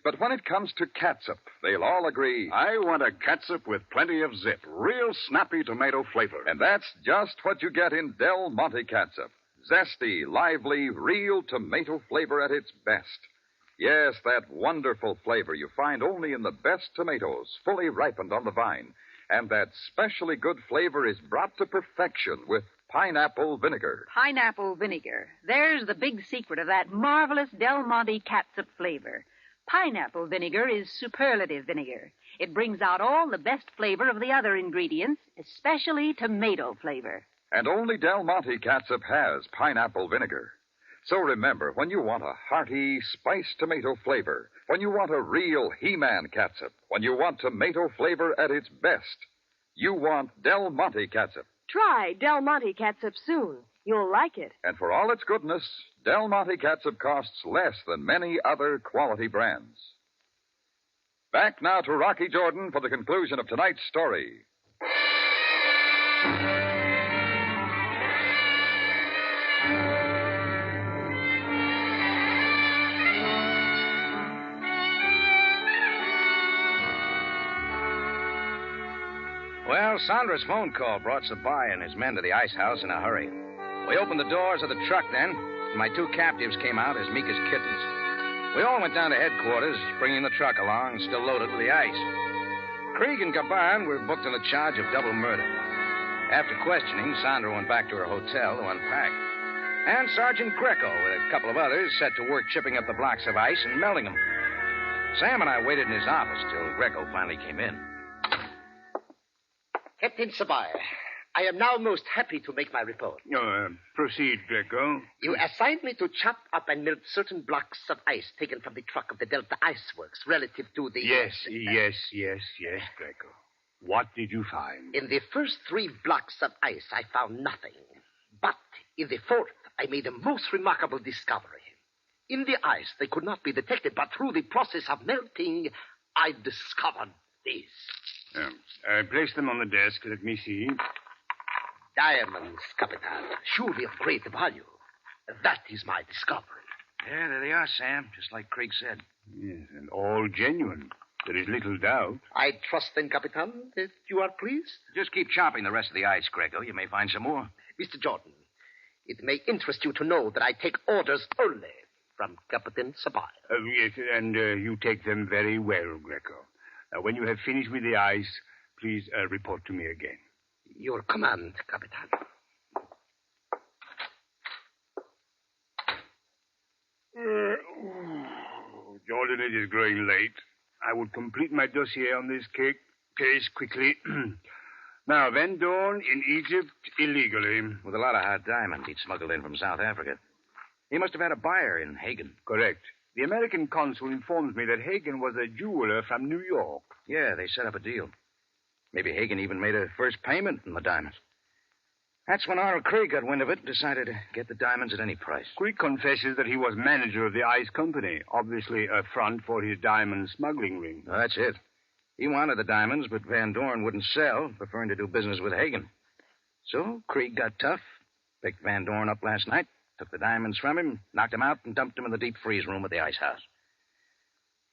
But when it comes to catsup, they'll all agree. I want a catsup with plenty of zip. Real snappy tomato flavor. And that's just what you get in Del Monte catsup. Zesty, lively, real tomato flavor at its best. Yes, that wonderful flavor you find only in the best tomatoes, fully ripened on the vine. And that specially good flavor is brought to perfection with pineapple vinegar. Pineapple vinegar. There's the big secret of that marvelous Del Monte catsup flavor. Pineapple vinegar is superlative vinegar. It brings out all the best flavor of the other ingredients, especially tomato flavor. And only Del Monte catsup has pineapple vinegar. So remember, when you want a hearty, spiced tomato flavor, when you want a real He-Man catsup, when you want tomato flavor at its best, you want Del Monte catsup. Try Del Monte catsup soon. You'll like it. And for all its goodness, Del Monte catsup costs less than many other quality brands. Back now to Rocky Jordan for the conclusion of tonight's story. Well, Sandra's phone call brought Sabaya and his men to the ice house in a hurry. We opened the doors of the truck then, and my two captives came out as meek as kittens. We all went down to headquarters, bringing the truck along, still loaded with the ice. Krieg and Gaban were booked on the charge of double murder. After questioning, Sandra went back to her hotel to unpack. And Sergeant Greco, with a couple of others, set to work chipping up the blocks of ice and melting them. Sam and I waited in his office till Greco finally came in. Captain Sabaya, I am now most happy to make my report. Proceed, Greco. You assigned me to chop up and melt certain blocks of ice taken from the truck of the Delta Ice Works relative to the... Yes, Greco. What did you find? In the first 3 blocks of ice, I found nothing. But in the 4th, I made a most remarkable discovery. In the ice, they could not be detected, but through the process of melting, I discovered these. Place them on the desk. Let me see. Diamonds, Capitan, surely of great value. That is my discovery. Yeah, there they are, Sam, just like Craig said. Yes, and all genuine. There is little doubt. I trust then, Capitan, that you are pleased? Just keep chopping the rest of the ice, Greco. You may find some more. Mr. Jordan, it may interest you to know that I take orders only from Captain Sabaya. Yes, and you take them very well, Greco. When you have finished with the ice, please report to me again. Your command, Capitan. Jordan, it is growing late. I would complete my dossier on this case quickly. Now, Van Dorn in Egypt illegally. With a lot of hot diamonds he'd smuggled in from South Africa. He must have had a buyer in Hagen. Correct. The American consul informs me that Hagen was a jeweler from New York. Yeah, they set up a deal. Maybe Hagen even made a first payment in the diamonds. That's when Arl Craig got wind of it and decided to get the diamonds at any price. Craig confesses that he was manager of the ice company, obviously a front for his diamond smuggling ring. Oh, that's it. He wanted the diamonds, but Van Dorn wouldn't sell, preferring to do business with Hagen. So Craig got tough, picked Van Dorn up last night, took the diamonds from him, knocked him out, and dumped him in the deep freeze room at the ice house.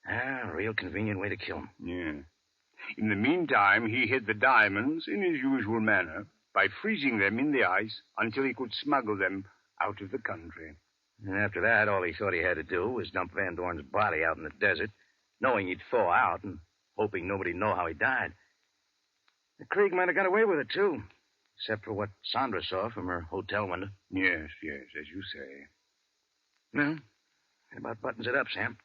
A real convenient way to kill him. Yeah. In the meantime, he hid the diamonds in his usual manner by freezing them in the ice until he could smuggle them out of the country. And after that, all he thought he had to do was dump Van Dorn's body out in the desert, knowing he'd thaw out and hoping nobody'd know how he died. The Krieg might have got away with it, too, except for what Sandra saw from her hotel window. Yes, as you say. Well, that about buttons it up, Sam.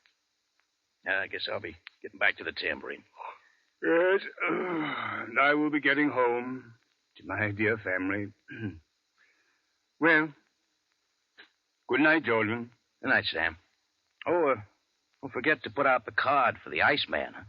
I guess I'll be getting back to the tambourine. Yes, and I will be getting home to my dear family. Well, good night, Jordan. Good night, Sam. Oh, don't forget to put out the card for the Iceman, huh?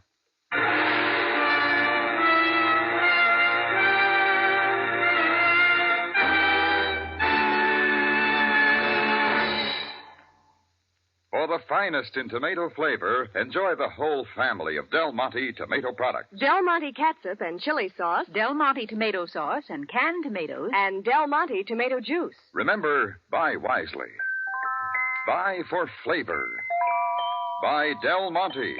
For the finest in tomato flavor, enjoy the whole family of Del Monte tomato products. Del Monte catsup and chili sauce. Del Monte tomato sauce and canned tomatoes. And Del Monte tomato juice. Remember, buy wisely. Buy for flavor. Buy Del Monte.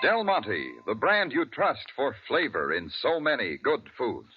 Del Monte, the brand you trust for flavor in so many good foods.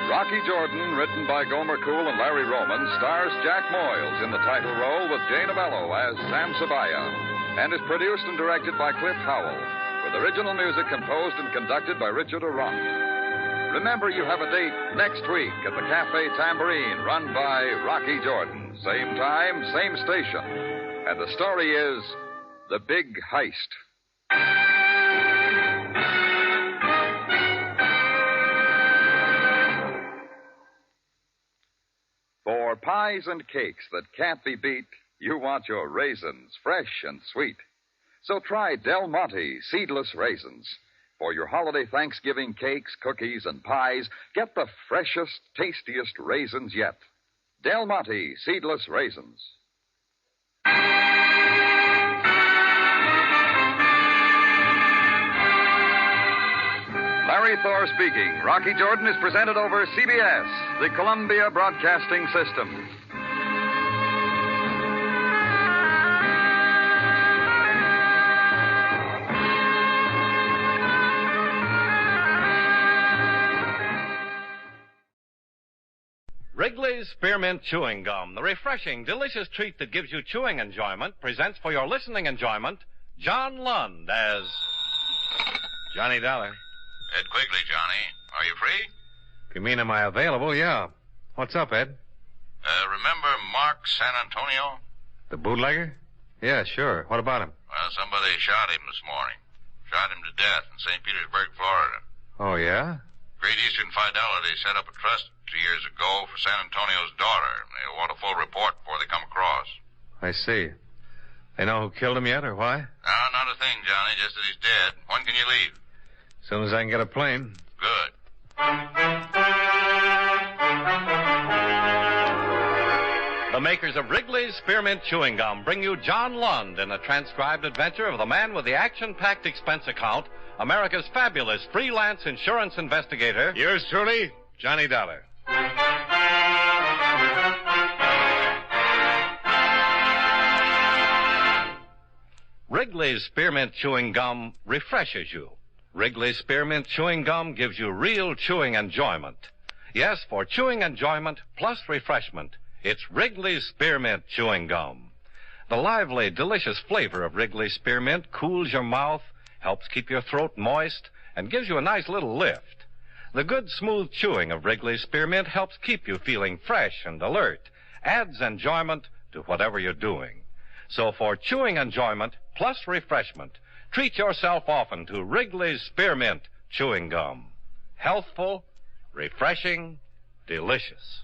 Rocky Jordan, written by Gomer Cool and Larry Roman, stars Jack Moyles in the title role with Jane Amello as Sam Sabaya, and is produced and directed by Cliff Howell, with original music composed and conducted by Richard Aurandt. Remember, you have a date next week at the Cafe Tambourine, run by Rocky Jordan. Same time, same station. And the story is The Big Heist. For pies and cakes that can't be beat, you want your raisins fresh and sweet. So try Del Monte seedless raisins. For your holiday Thanksgiving cakes, cookies, and pies, get the freshest, tastiest raisins yet. Del Monte seedless raisins. Larry Thor speaking. Rocky Jordan is presented over CBS, the Columbia Broadcasting System. Wrigley's Spearmint Chewing Gum, the refreshing, delicious treat that gives you chewing enjoyment, presents for your listening enjoyment John Lund as Johnny Dollar. Ed Quigley, Johnny. Are you free? you mean am I available, yeah. What's up, Ed? Remember Mark San Antonio? The bootlegger? Yeah, sure. What about him? Well, somebody shot him this morning. Shot him to death in St. Petersburg, Florida. Oh, yeah? Great Eastern Fidelity set up a trust 2 years ago for San Antonio's daughter. They'll want a full report before they come across. I see. They know who killed him yet, or why? No, not a thing, Johnny, just that he's dead. When can you leave? As soon as I can get a plane. Good. The makers of Wrigley's Spearmint Chewing Gum bring you John Lund in a transcribed adventure of the man with the action-packed expense account, America's fabulous freelance insurance investigator. Yours truly, Johnny Dollar. Wrigley's Spearmint Chewing Gum refreshes you. Wrigley's Spearmint Chewing Gum gives you real chewing enjoyment. Yes, for chewing enjoyment plus refreshment, it's Wrigley's Spearmint Chewing Gum. The lively, delicious flavor of Wrigley's Spearmint cools your mouth, helps keep your throat moist, and gives you a nice little lift. The good, smooth chewing of Wrigley's Spearmint helps keep you feeling fresh and alert, adds enjoyment to whatever you're doing. So for chewing enjoyment plus refreshment, treat yourself often to Wrigley's Spearmint Chewing Gum. Healthful, refreshing, delicious.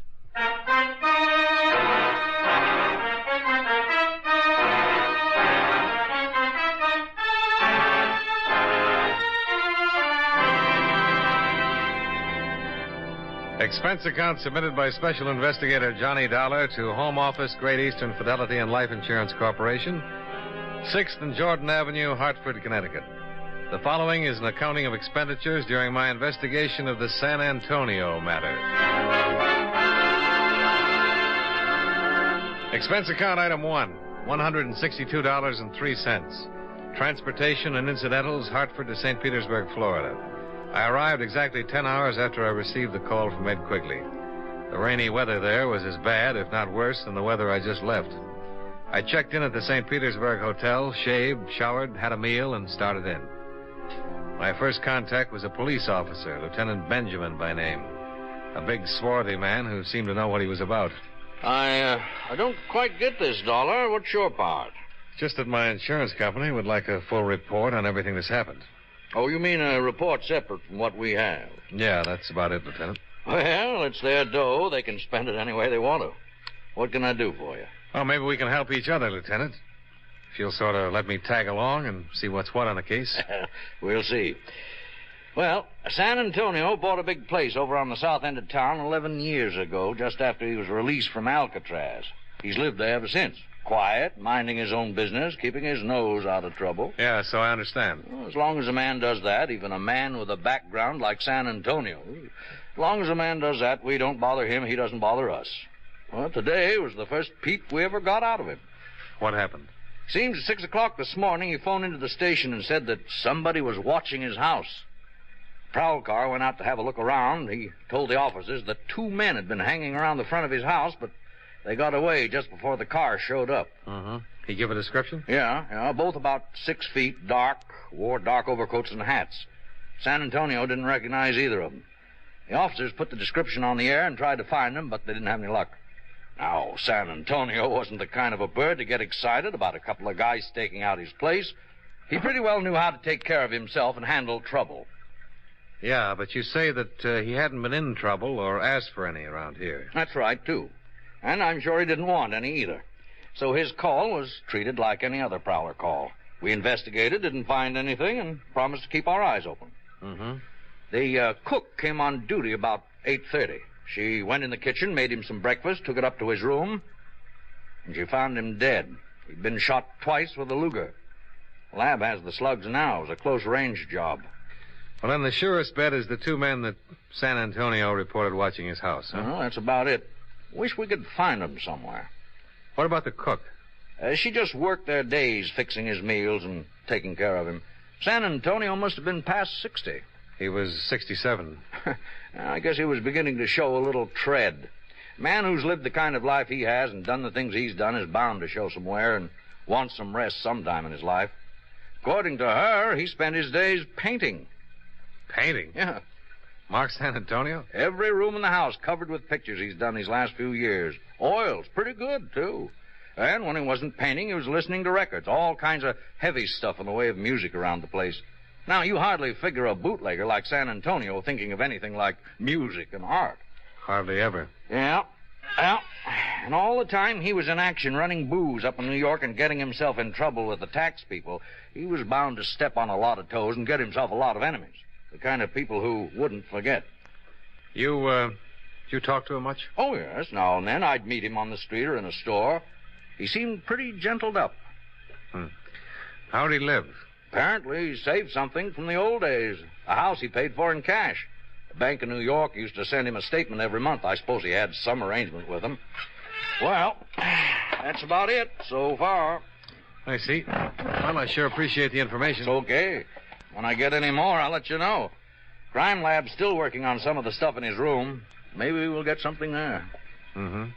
Expense account submitted by Special Investigator Johnny Dollar to Home Office, Great Eastern Fidelity and Life Insurance Corporation, 6th and Jordan Avenue, Hartford, Connecticut. The following is an accounting of expenditures during my investigation of the San Antonio matter. Expense account item 1, $162.03. Transportation and incidentals, Hartford to St. Petersburg, Florida. I arrived exactly 10 hours after I received the call from Ed Quigley. The rainy weather there was as bad, if not worse, than the weather I just left. I checked in at the St. Petersburg Hotel, shaved, showered, had a meal, and started in. My first contact was a police officer, Lieutenant Benjamin by name. A big, swarthy man who seemed to know what he was about. I don't quite get this, Dollar. What's your part? Just that my insurance company would like a full report on everything that's happened. Oh, you mean a report separate from what we have? Yeah, that's about it, Lieutenant. Well, it's their dough. They can spend it any way they want to. What can I do for you? Well, maybe we can help each other, Lieutenant. If you'll sort of let me tag along and see what's what on the case. We'll see. Well, San Antonio bought a big place over on the south end of town 11 years ago, just after he was released from Alcatraz. He's lived there ever since. Quiet, minding his own business, keeping his nose out of trouble. Yeah, so I understand. Well, as long as a man does that, even a man with a background like San Antonio, as long as a man does that, we don't bother him, he doesn't bother us. Well, today was the first peep we ever got out of him. What happened? Seems at 6 o'clock this morning he phoned into the station and said that somebody was watching his house. The prowl car went out to have a look around. He told the officers that 2 men had been hanging around the front of his house, but they got away just before the car showed up. Uh-huh. He give a description? Yeah, both about 6 feet, dark, wore dark overcoats and hats. San Antonio didn't recognize either of them. The officers put the description on the air and tried to find them, but they didn't have any luck. Now, San Antonio wasn't the kind of a bird to get excited about a couple of guys staking out his place. He pretty well knew how to take care of himself and handle trouble. Yeah, but you say that he hadn't been in trouble or asked for any around here. That's right, too. And I'm sure he didn't want any either. So his call was treated like any other prowler call. We investigated, didn't find anything, and promised to keep our eyes open. Mm-hmm. The cook came on duty about 8:30. She went in the kitchen, made him some breakfast, took it up to his room, and she found him dead. He'd been shot twice with a Luger. The lab has the slugs now. It was a close-range job. Well, then the surest bet is the 2 men that San Antonio reported watching his house, huh? Well, that's about it. Wish we could find them somewhere. What about the cook? She just worked their days fixing his meals and taking care of him. San Antonio must have been past 60. He was 67. I guess he was beginning to show a little tread. A man who's lived the kind of life he has and done the things he's done is bound to show some wear and wants some rest sometime in his life. According to her, he spent his days painting. Painting? Yeah. Mark San Antonio? Every room in the house covered with pictures he's done these last few years. Oils, pretty good, too. And when he wasn't painting, he was listening to records. All kinds of heavy stuff in the way of music around the place. Now, you hardly figure a bootlegger like San Antonio thinking of anything like music and art. Hardly ever. Yeah. Well, and all the time he was in action running booze up in New York and getting himself in trouble with the tax people, he was bound to step on a lot of toes and get himself a lot of enemies. The kind of people who wouldn't forget. You talk to him much? Oh, yes. Now and then I'd meet him on the street or in a store. He seemed pretty gentled up. How'd he live? Apparently he saved something from the old days. A house he paid for in cash. The Bank of New York used to send him a statement every month. I suppose he had some arrangement with them. Well, that's about it so far. I see. Well, I sure appreciate the information. It's okay. When I get any more, I'll let you know. Crime Lab's still working on some of the stuff in his room. Maybe we'll get something there. Mm-hmm.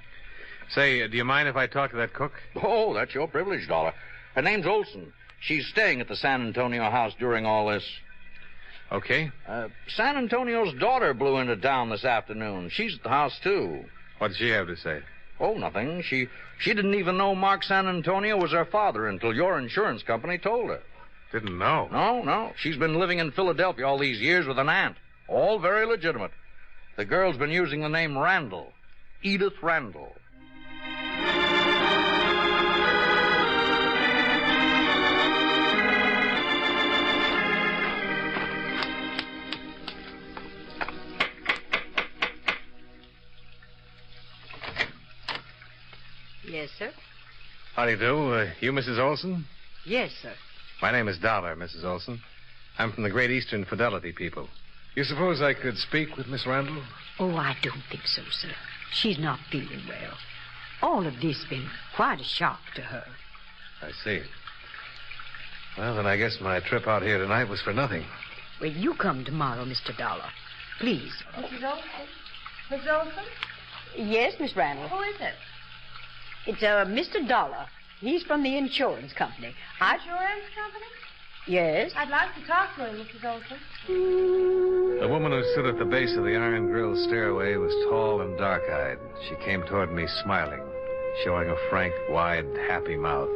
Say, do you mind if I talk to that cook? Oh, that's your privilege, Dollar. Her name's Olson. She's staying at the San Antonio house during all this. Okay. San Antonio's daughter blew into town this afternoon. She's at the house, too. What did she have to say? Oh, nothing. She didn't even know Mark San Antonio was her father until your insurance company told her. Didn't know? No. She's been living in Philadelphia all these years with an aunt. All very legitimate. The girl's been using the name Randall. Edith Randall. Yes, sir. How do you do? You Mrs. Olson? Yes, sir. My name is Dollar, Mrs. Olson. I'm from the Great Eastern Fidelity people. You suppose I could speak with Miss Randall? Oh, I don't think so, sir. She's not feeling well. All of this has been quite a shock to her. I see. Well, then I guess my trip out here tonight was for nothing. Well, you come tomorrow, Mr. Dollar. Please. Mrs. Olson? Mrs. Olson? Yes, Miss Randall. Who is it? It's Mr. Dollar. He's from the insurance company. Insurance company? Yes. I'd like to talk to him, Mrs. Olson. The woman who stood at the base of the iron grille stairway was tall and dark-eyed. She came toward me smiling, showing a frank, wide, happy mouth.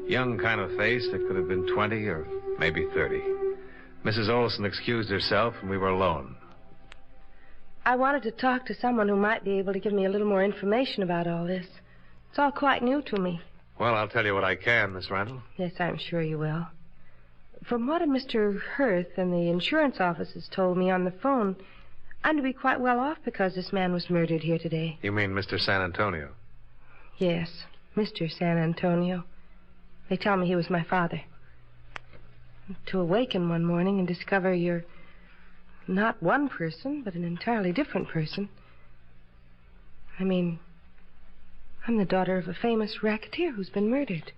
Young kind of face that could have been 20 or maybe 30. Mrs. Olson excused herself, and we were alone. I wanted to talk to someone who might be able to give me a little more information about all this. It's all quite new to me. Well, I'll tell you what I can, Miss Randall. Yes, I'm sure you will. From what Mr. Hurth and the insurance offices told me on the phone, I'm to be quite well off because this man was murdered here today. You mean Mr. San Antonio? Yes, Mr. San Antonio. They tell me he was my father. To awaken one morning and discover you're not one person, but an entirely different person. I mean, I'm the daughter of a famous racketeer who's been murdered.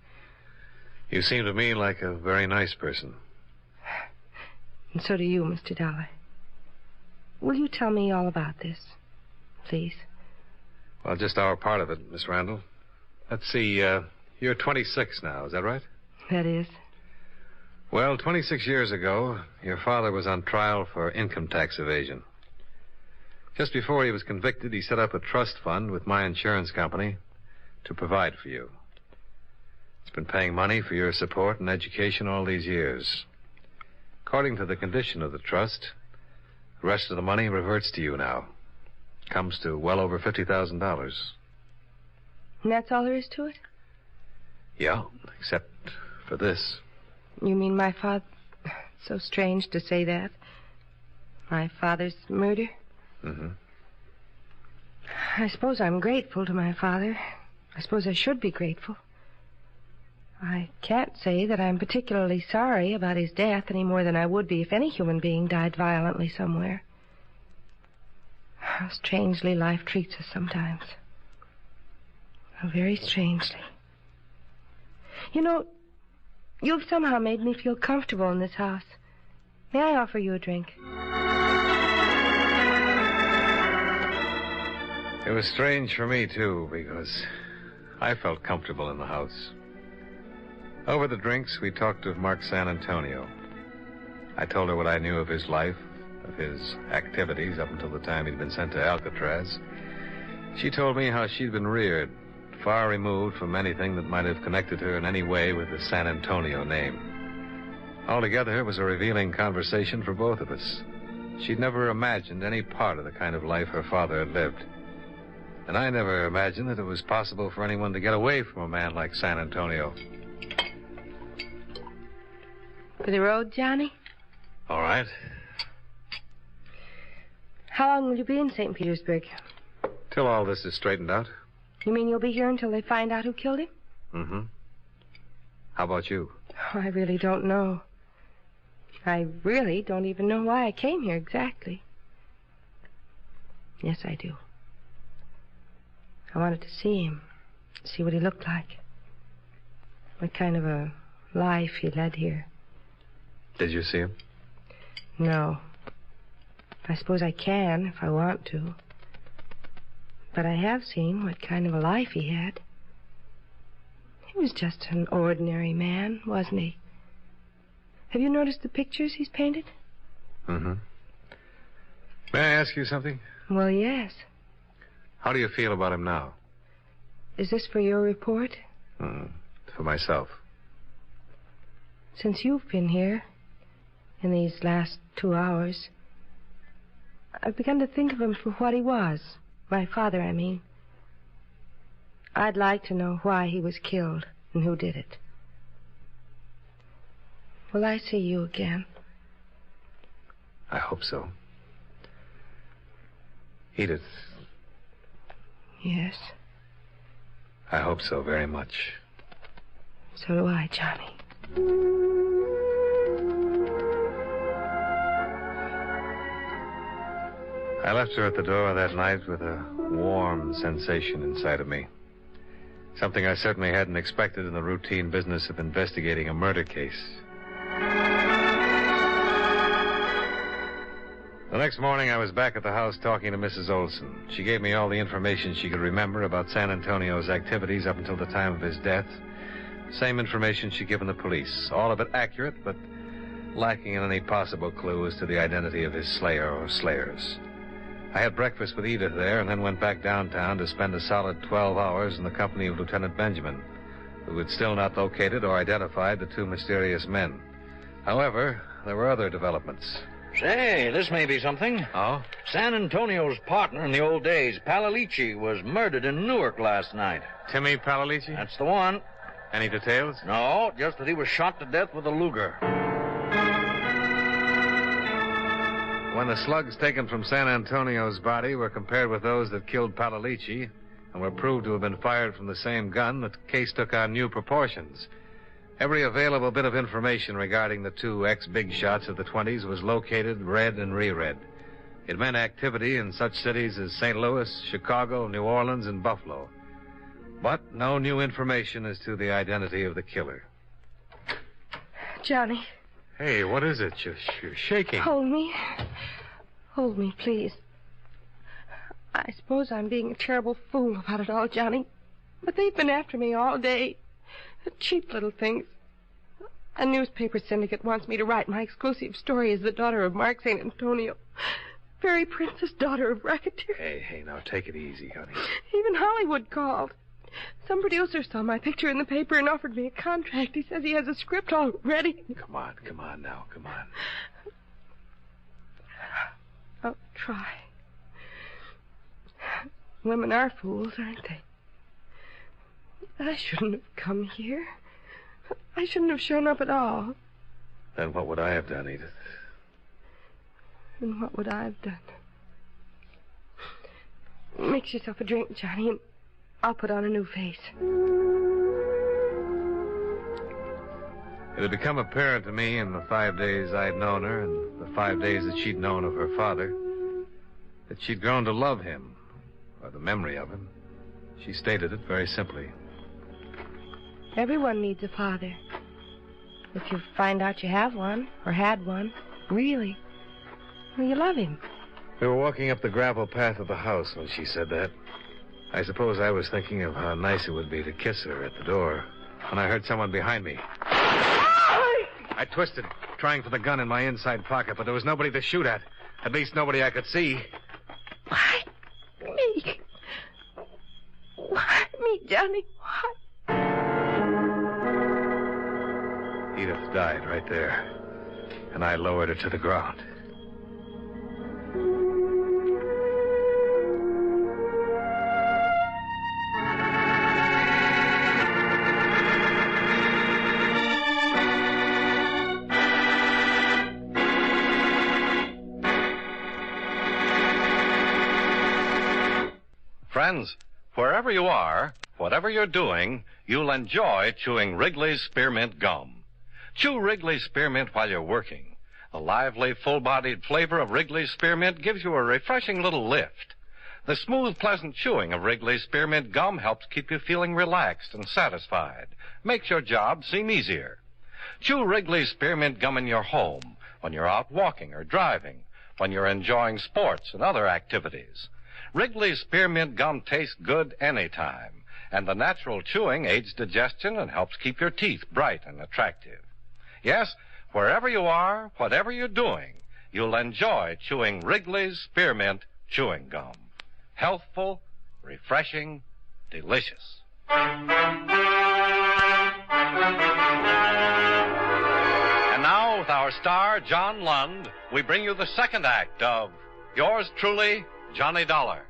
You seem to me like a very nice person. And so do you, Mr. Dollar. Will you tell me all about this, please? Well, just our part of it, Miss Randall. Let's see, you're 26 now, is that right? That is. Well, 26 years ago, your father was on trial for income tax evasion. Just before he was convicted, he set up a trust fund with my insurance company to provide for you. It's been paying money for your support and education all these years. According to the condition of the trust, the rest of the money reverts to you now. Comes to well over $50,000. And that's all there is to it? Yeah, except for this. You mean my father... So strange to say that. My father's murder? Mm-hmm. I suppose I'm grateful to my father. I suppose I should be grateful. I can't say that I'm particularly sorry about his death any more than I would be if any human being died violently somewhere. How strangely life treats us sometimes. How very strangely. You know, you've somehow made me feel comfortable in this house. May I offer you a drink? It was strange for me, too, because I felt comfortable in the house. Over the drinks, we talked of Mark San Antonio. I told her what I knew of his life, of his activities up until the time he'd been sent to Alcatraz. She told me how she'd been reared, far removed from anything that might have connected her in any way with the San Antonio name. Altogether, it was a revealing conversation for both of us. She'd never imagined any part of the kind of life her father had lived. And I never imagined that it was possible for anyone to get away from a man like San Antonio. For the road, Johnny? All right. How long will you be in St. Petersburg? Till all this is straightened out. You mean you'll be here until they find out who killed him? Mm-hmm. How about you? Oh, I really don't know. I really don't even know why I came here exactly. Yes, I do. I wanted to see him, see what he looked like. What kind of a life he led here. Did you see him? No. I suppose I can if I want to. But I have seen what kind of a life he had. He was just an ordinary man, wasn't he? Have you noticed the pictures he's painted? Mm-hmm. May I ask you something? Well, yes. How do you feel about him now? Is this for your report? For myself. Since you've been here, in these last 2 hours, I've begun to think of him for what he was. My father, I mean. I'd like to know why he was killed and who did it. Will I see you again? I hope so. Edith. Yes. I hope so very much. So do I, Johnny. I left her at the door that night with a warm sensation inside of me. Something I certainly hadn't expected in the routine business of investigating a murder case. The next morning, I was back at the house talking to Mrs. Olson. She gave me all the information she could remember about San Antonio's activities up until the time of his death. Same information she'd given the police. All of it accurate, but lacking in any possible clue as to the identity of his slayer or slayers. I had breakfast with Edith there and then went back downtown to spend a solid 12 hours in the company of Lieutenant Benjamin, who had still not located or identified the two mysterious men. However, there were other developments. Say, this may be something. Oh? San Antonio's partner in the old days, Palalici, was murdered in Newark last night. Timmy Palalici? That's the one. Any details? No, just that he was shot to death with a Luger. When the slugs taken from San Antonio's body were compared with those that killed Palalici and were proved to have been fired from the same gun, the case took on new proportions. Every available bit of information regarding the two ex-big shots of the 20s was located, read, and reread. It meant activity in such cities as St. Louis, Chicago, New Orleans, and Buffalo. But no new information as to the identity of the killer. Johnny. Hey, what is it? You're shaking. Hold me. Hold me, please. I suppose I'm being a terrible fool about it all, Johnny. But they've been after me all day. Cheap little things. A newspaper syndicate wants me to write my exclusive story as the daughter of Mark St. Antonio. Fairy princess, daughter of racketeer. Hey, now take it easy, honey. Even Hollywood called. Some producer saw my picture in the paper and offered me a contract. He says he has a script all ready. Come on now, come on. I'll try. Women are fools, aren't they? I shouldn't have come here. I shouldn't have shown up at all. Then what would I have done, Edith? And what would I have done? Mix yourself a drink, Johnny, and I'll put on a new face. It had become apparent to me in the 5 days I'd known her and the 5 days that she'd known of her father that she'd grown to love him, or the memory of him. She stated it very simply. Everyone needs a father. If you find out you have one, or had one, really, well, you love him. We were walking up the gravel path of the house when she said that. I suppose I was thinking of how nice it would be to kiss her at the door when I heard someone behind me. I twisted, trying for the gun in my inside pocket, but there was nobody to shoot at. At least nobody I could see. Why me? Why me, Johnny? Why? Edith died right there, and I lowered her to the ground. Friends, wherever you are, whatever you're doing, you'll enjoy chewing Wrigley's Spearmint Gum. Chew Wrigley's Spearmint while you're working. The lively, full-bodied flavor of Wrigley's Spearmint gives you a refreshing little lift. The smooth, pleasant chewing of Wrigley's Spearmint Gum helps keep you feeling relaxed and satisfied. Makes your job seem easier. Chew Wrigley's Spearmint Gum in your home, when you're out walking or driving, when you're enjoying sports and other activities. Wrigley's Spearmint Gum tastes good anytime, and the natural chewing aids digestion and helps keep your teeth bright and attractive. Yes, wherever you are, whatever you're doing, you'll enjoy chewing Wrigley's Spearmint Chewing Gum. Healthful, refreshing, delicious. And now, with our star, John Lund, we bring you the second act of Yours Truly, Johnny Dollar.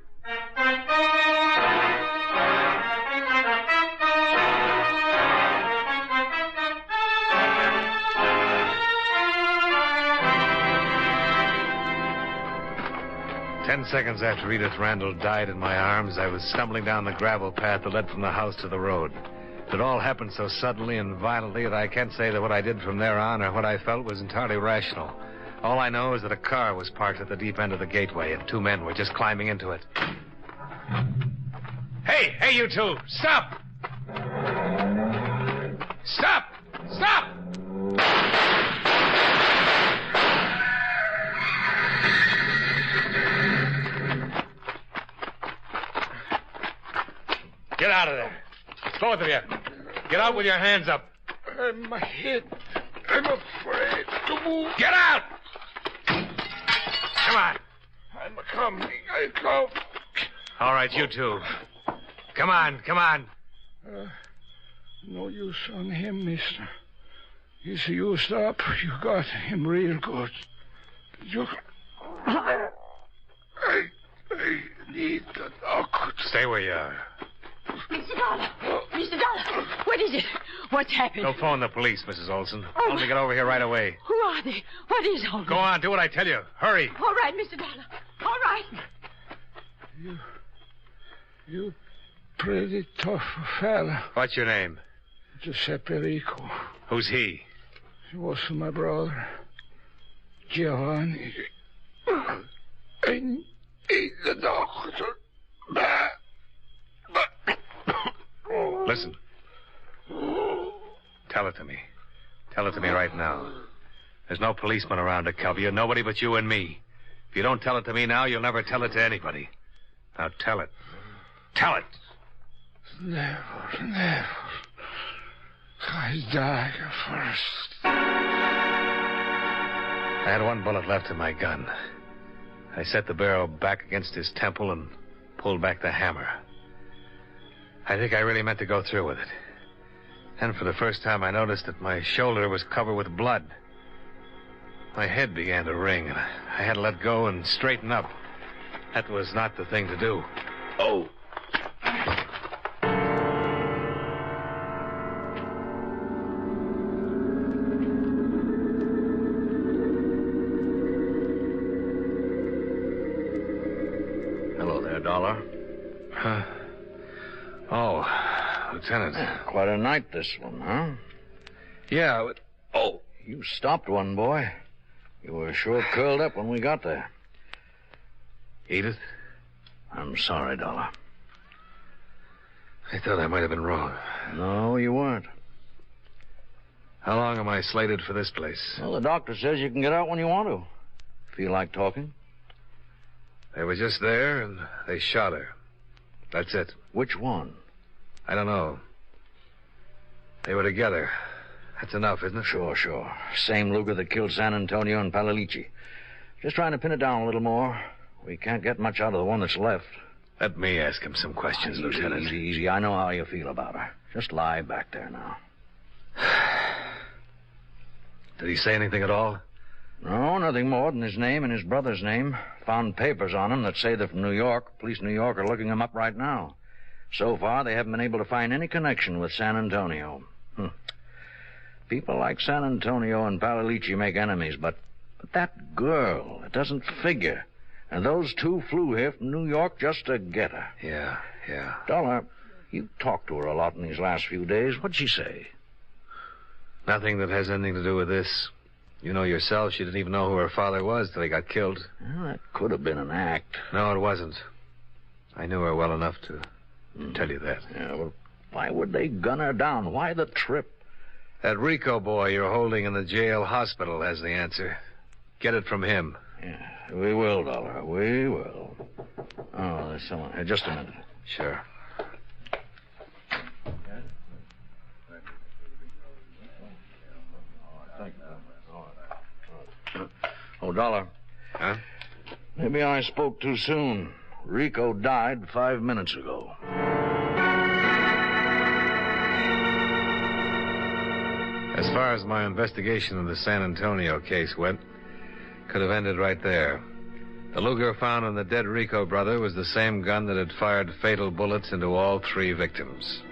10 seconds after Edith Randall died in my arms, I was stumbling down the gravel path that led from the house to the road. It all happened so suddenly and violently that I can't say that what I did from there on or what I felt was entirely rational. All I know is that a car was parked at the deep end of the gateway and 2 men were just climbing into it. Hey, you two! Stop! Stop! Stop! Get out of there. Both of you. Get out with your hands up. My head. I'm afraid to move. Get out! Come on. I'm coming. I come. All right, you two. Come on, come on. No use on him, mister. He's used up. You got him real good. I need the doctor. Stay where you are. Mr. Dollar! Mr. Dollar! What is it? What's happened? Go phone the police, Mrs. Olson. Oh. Tell them to get over here right away. Who are they? What is all this? Go on, do what I tell you. Hurry. All right, Mr. Dollar. All right. You pretty tough fella. What's your name? Giuseppe Rico. Who's he? He was my brother. Giovanni. I need the doctor. Listen. Tell it to me. Tell it to me right now. There's no policeman around to cover you. Nobody but you and me. If you don't tell it to me now, you'll never tell it to anybody. Now tell it. Tell it. Never. I die first. I had 1 bullet left in my gun. I set the barrel back against his temple and pulled back the hammer. I think I really meant to go through with it. And for the first time, I noticed that my shoulder was covered with blood. My head began to ring, and I had to let go and straighten up. That was not the thing to do. Oh. Hello there, Dollar. Oh, Lieutenant. Quite a night, this one, huh? Yeah, but... Oh, you stopped one, boy. You were sure curled up when we got there. Edith? I'm sorry, Dollar. I thought I might have been wrong. No, you weren't. How long am I slated for this place? Well, the doctor says you can get out when you want to. Feel like talking? They were just there, and they shot her. That's it. Which one? I don't know. They were together. That's enough, isn't it? Sure. Same Luger that killed San Antonio and Palalici. Just trying to pin it down a little more. We can't get much out of the one that's left. Let me ask him some questions, Lieutenant. Easy. I know how you feel about her. Just lie back there now. Did he say anything at all? No, nothing more than his name and his brother's name. Found papers on him that say they're from New York. Police in New York are looking him up right now. So far, they haven't been able to find any connection with San Antonio. People like San Antonio and Palalici make enemies, but that girl, it doesn't figure. And those two flew here from New York just to get her. Yeah. Dollar, you talked to her a lot in these last few days. What'd she say? Nothing that has anything to do with this. You know yourself, she didn't even know who her father was till he got killed. Well, that could have been an act. No, it wasn't. I knew her well enough to tell you that. Yeah, well, why would they gun her down? Why the trip? That Rico boy you're holding in the jail hospital has the answer. Get it from him. Yeah, we will, Dollar. We will. Oh, there's someone here. Just a minute. Sure. Oh, Dollar. Huh? Maybe I spoke too soon. Rico died 5 minutes ago. As far as my investigation of the San Antonio case went, could have ended right there. The Luger found on the dead Rico brother was the same gun that had fired fatal bullets into all 3 victims.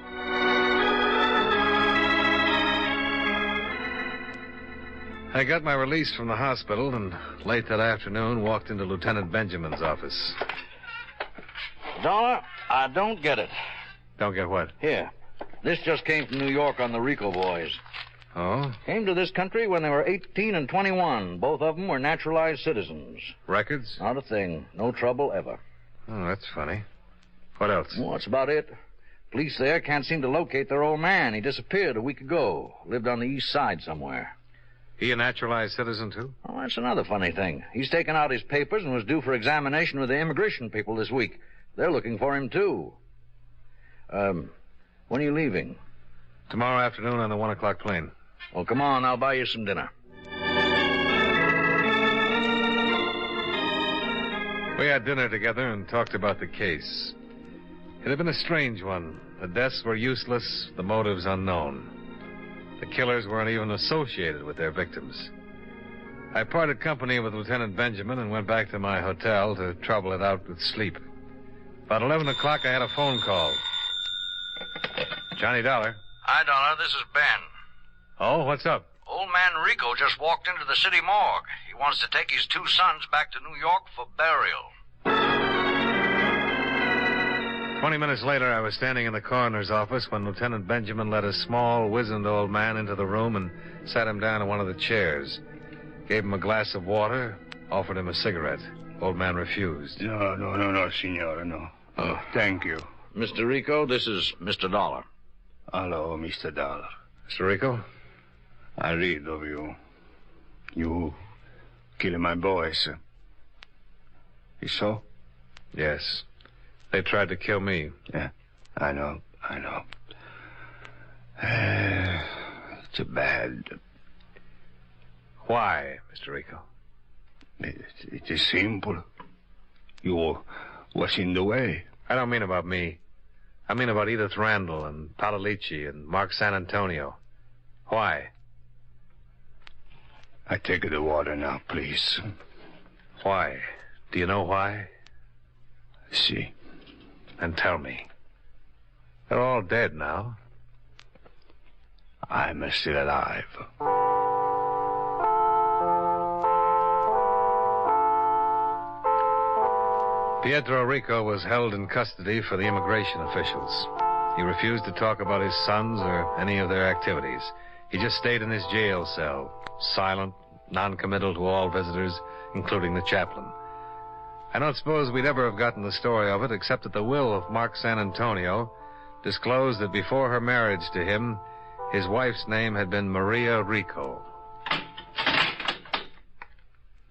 I got my release from the hospital and late that afternoon walked into Lieutenant Benjamin's office. Dollar, I don't get it. Don't get what? Here. This just came from New York on the Rico boys. Oh? Came to this country when they were 18 and 21. Both of them were naturalized citizens. Records? Not a thing. No trouble ever. Oh, that's funny. What else? Well, that's about it. Police there can't seem to locate their old man. He disappeared a week ago. Lived on the east side somewhere. He a naturalized citizen, too? Oh, that's another funny thing. He's taken out his papers and was due for examination with the immigration people this week. They're looking for him, too. When are you leaving? Tomorrow afternoon on the 1 o'clock plane. Well, come on. I'll buy you some dinner. We had dinner together and talked about the case. It had been a strange one. The deaths were useless, the motives unknown. The killers weren't even associated with their victims. I parted company with Lieutenant Benjamin and went back to my hotel to trouble it out with sleep. About 11 o'clock, I had a phone call. Johnny Dollar. Hi, Dollar. This is Ben. Oh, what's up? Old man Rico just walked into the city morgue. He wants to take his 2 sons back to New York for burial. 20 minutes later, I was standing in the coroner's office when Lieutenant Benjamin led a small, wizened old man into the room and sat him down in one of the chairs. Gave him a glass of water, offered him a cigarette. Old man refused. No, senor, no. Oh, thank you. Mr. Rico, this is Mr. Dollar. Hello, Mr. Dollar. Mr. Rico? I read of you. You killing my boys. You so? Yes. They tried to kill me. Yeah, I know. It's bad. Why, Mr. Rico? It is simple. You was in the way. I don't mean about me. I mean about Edith Randall and Palalici and Mark San Antonio. Why? I take the water now, please. Why? Do you know why? See. And tell me. They're all dead now. I'm still alive. Pietro Rico was held in custody for the immigration officials. He refused to talk about his sons or any of their activities. He just stayed in his jail cell, silent, non-committal to all visitors, including the chaplain. I don't suppose we'd ever have gotten the story of it, except that the will of Mark San Antonio disclosed that before her marriage to him, his wife's name had been Maria Rico.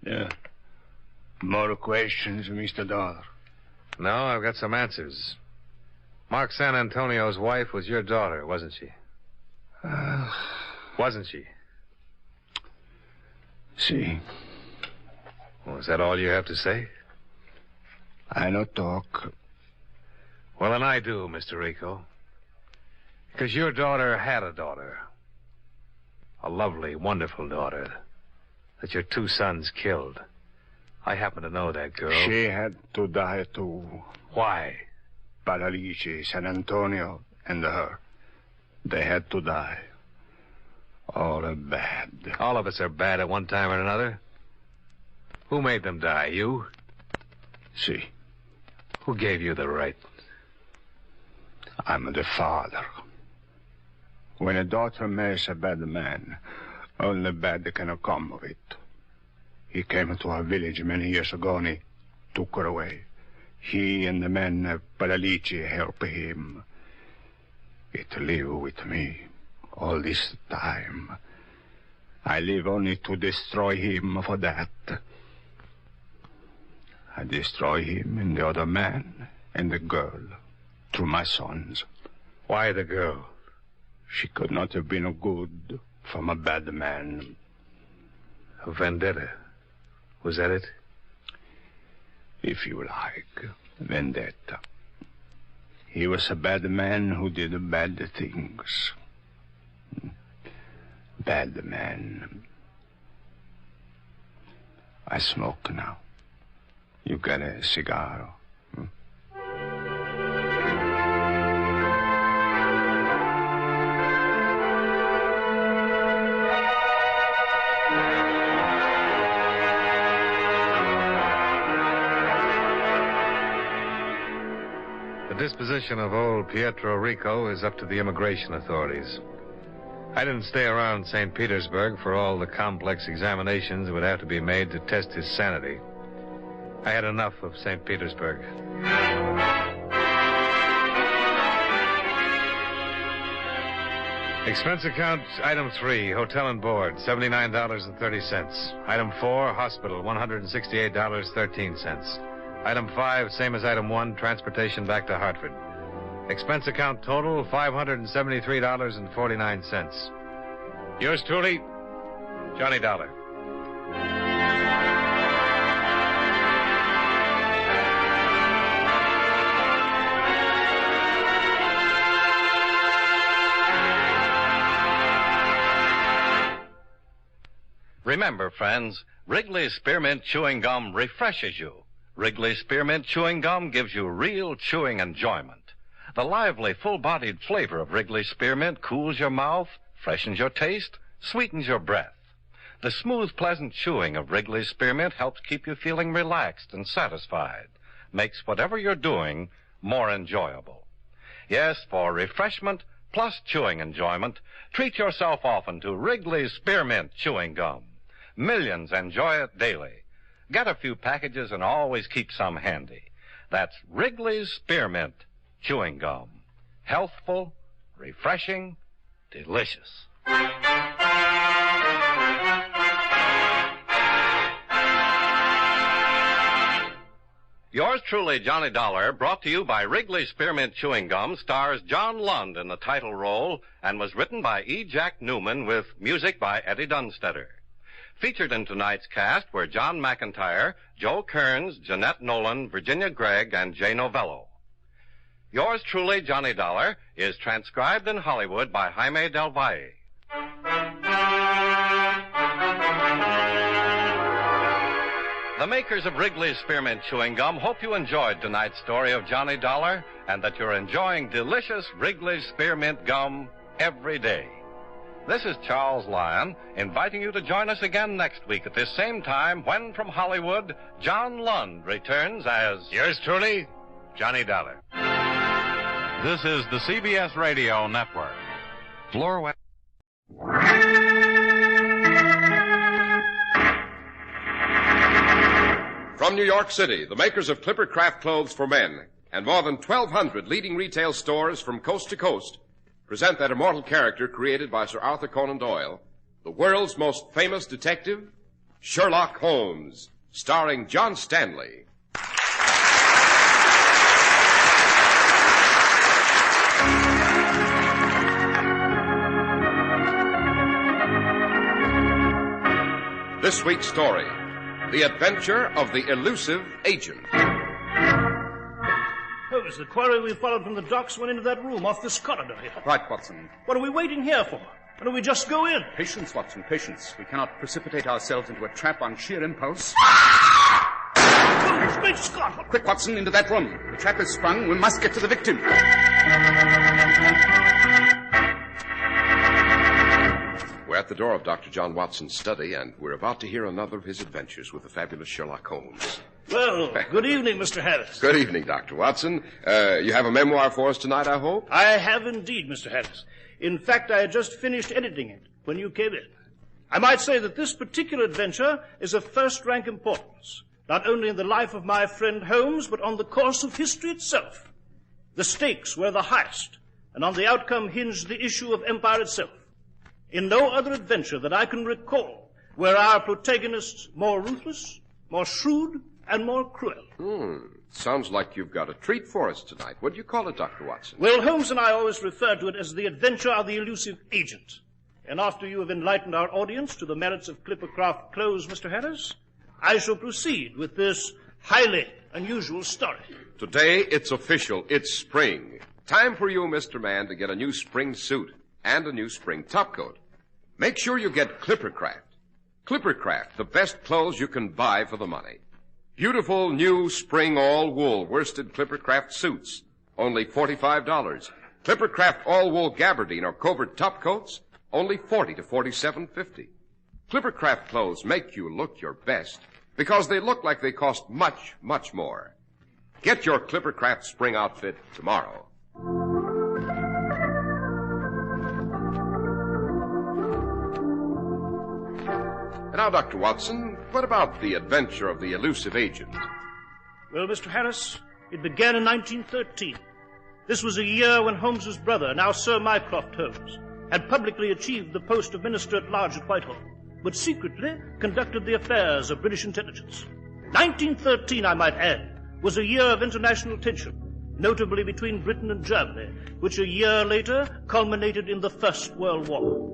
Yeah. More questions, Mr. Dollar? No, I've got some answers. Mark San Antonio's wife was your daughter, wasn't she? Wasn't she? See. Oh, is that all you have to say? I no talk. Well, then I do, Mr. Rico. Because your daughter had a daughter. A lovely, wonderful daughter that your two sons killed. I happen to know that girl. She had to die, too. Why? Paralici, San Antonio, and her. They had to die. All are bad. All of us are bad at one time or another. Who made them die? You? See. Who gave you the right? I'm the father. When a daughter marries a bad man, only bad can come of it. He came to our village many years ago and he took her away. He and the men of Paralici help him. It live with me all this time. I live only to destroy him for that. I destroy him and the other man and the girl through my sons. Why the girl? She could not have been good from a bad man. A vendetta. Was that it? If you like, vendetta. He was a bad man who did bad things. Bad man. I smoke now. You got a cigar? The disposition of old Pietro Rico is up to the immigration authorities. I didn't stay around St. Petersburg for all the complex examinations that would have to be made to test his sanity. I had enough of St. Petersburg. Expense account, item 3, hotel and board, $79.30. Item 4, hospital, $168.13. Item 5, same as item 1, transportation back to Hartford. Expense account total, $573.49. Yours truly, Johnny Dollar. Remember, friends, Wrigley's Spearmint Chewing Gum refreshes you. Wrigley's Spearmint Chewing Gum gives you real chewing enjoyment. The lively, full-bodied flavor of Wrigley's Spearmint cools your mouth, freshens your taste, sweetens your breath. The smooth, pleasant chewing of Wrigley's Spearmint helps keep you feeling relaxed and satisfied, makes whatever you're doing more enjoyable. Yes, for refreshment plus chewing enjoyment, treat yourself often to Wrigley's Spearmint Chewing Gum. Millions enjoy it daily. Get a few packages and always keep some handy. That's Wrigley's Spearmint Chewing Gum. Healthful, refreshing, delicious. Yours truly, Johnny Dollar, brought to you by Wrigley's Spearmint Chewing Gum, stars John Lund in the title role and was written by E. Jack Newman with music by Eddie Dunstetter. Featured in tonight's cast were John McIntyre, Joe Kearns, Jeanette Nolan, Virginia Gregg, and Jay Novello. Yours truly, Johnny Dollar, is transcribed in Hollywood by Jaime Del Valle. The makers of Wrigley's Spearmint Chewing Gum hope you enjoyed tonight's story of Johnny Dollar and that you're enjoying delicious Wrigley's Spearmint Gum every day. This is Charles Lyon, inviting you to join us again next week at this same time when, from Hollywood, John Lund returns as... Yours truly, Johnny Dollar. This is the CBS Radio Network. Floor West. From New York City, the makers of Clipper Craft Clothes for Men and more than 1,200 leading retail stores from coast to coast present that immortal character created by Sir Arthur Conan Doyle, the world's most famous detective, Sherlock Holmes, starring John Stanley. This week's story, The Adventure of the Elusive Agent. Holmes, the quarry we followed from the docks went into that room off this corridor here. Right, Watson. What are we waiting here for? Why don't we just go in? Patience, Watson, patience. We cannot precipitate ourselves into a trap on sheer impulse. Great Scott! Quick, Watson, into that room. The trap is sprung. We must get to the victim. We're at the door of Dr. John Watson's study, and we're about to hear another of his adventures with the fabulous Sherlock Holmes. Well, good evening, Mr. Harris. Good evening, Dr. Watson. You have a memoir for us tonight, I hope? I have indeed, Mr. Harris. In fact, I had just finished editing it when you came in. I might say that this particular adventure is of first-rank importance, not only in the life of my friend Holmes, but on the course of history itself. The stakes were the highest, and on the outcome hinged the issue of empire itself. In no other adventure that I can recall were our protagonists more ruthless, more shrewd, and more cruel. Sounds like you've got a treat for us tonight. What do you call it, Dr. Watson? Well, Holmes and I always refer to it as the adventure of the elusive agent. And after you have enlightened our audience to the merits of Clippercraft clothes, Mr. Harris, I shall proceed with this highly unusual story. Today, it's official. It's spring. Time for you, Mr. Man, to get a new spring suit and a new spring topcoat. Make sure you get Clippercraft. Clippercraft, the best clothes you can buy for the money. Beautiful new spring all-wool worsted Clippercraft suits, only $45. Clippercraft all-wool gabardine or covert topcoats, only $40 to $47.50. Clippercraft clothes make you look your best because they look like they cost much, much more. Get your Clippercraft spring outfit tomorrow. And now, Dr. Watson, what about the adventure of the elusive agent? Well, Mr. Harris, it began in 1913. This was a year when Holmes's brother, now Sir Mycroft Holmes, had publicly achieved the post of Minister at Large at Whitehall, but secretly conducted the affairs of British intelligence. 1913, I might add, was a year of international tension, notably between Britain and Germany, which a year later culminated in the First World War.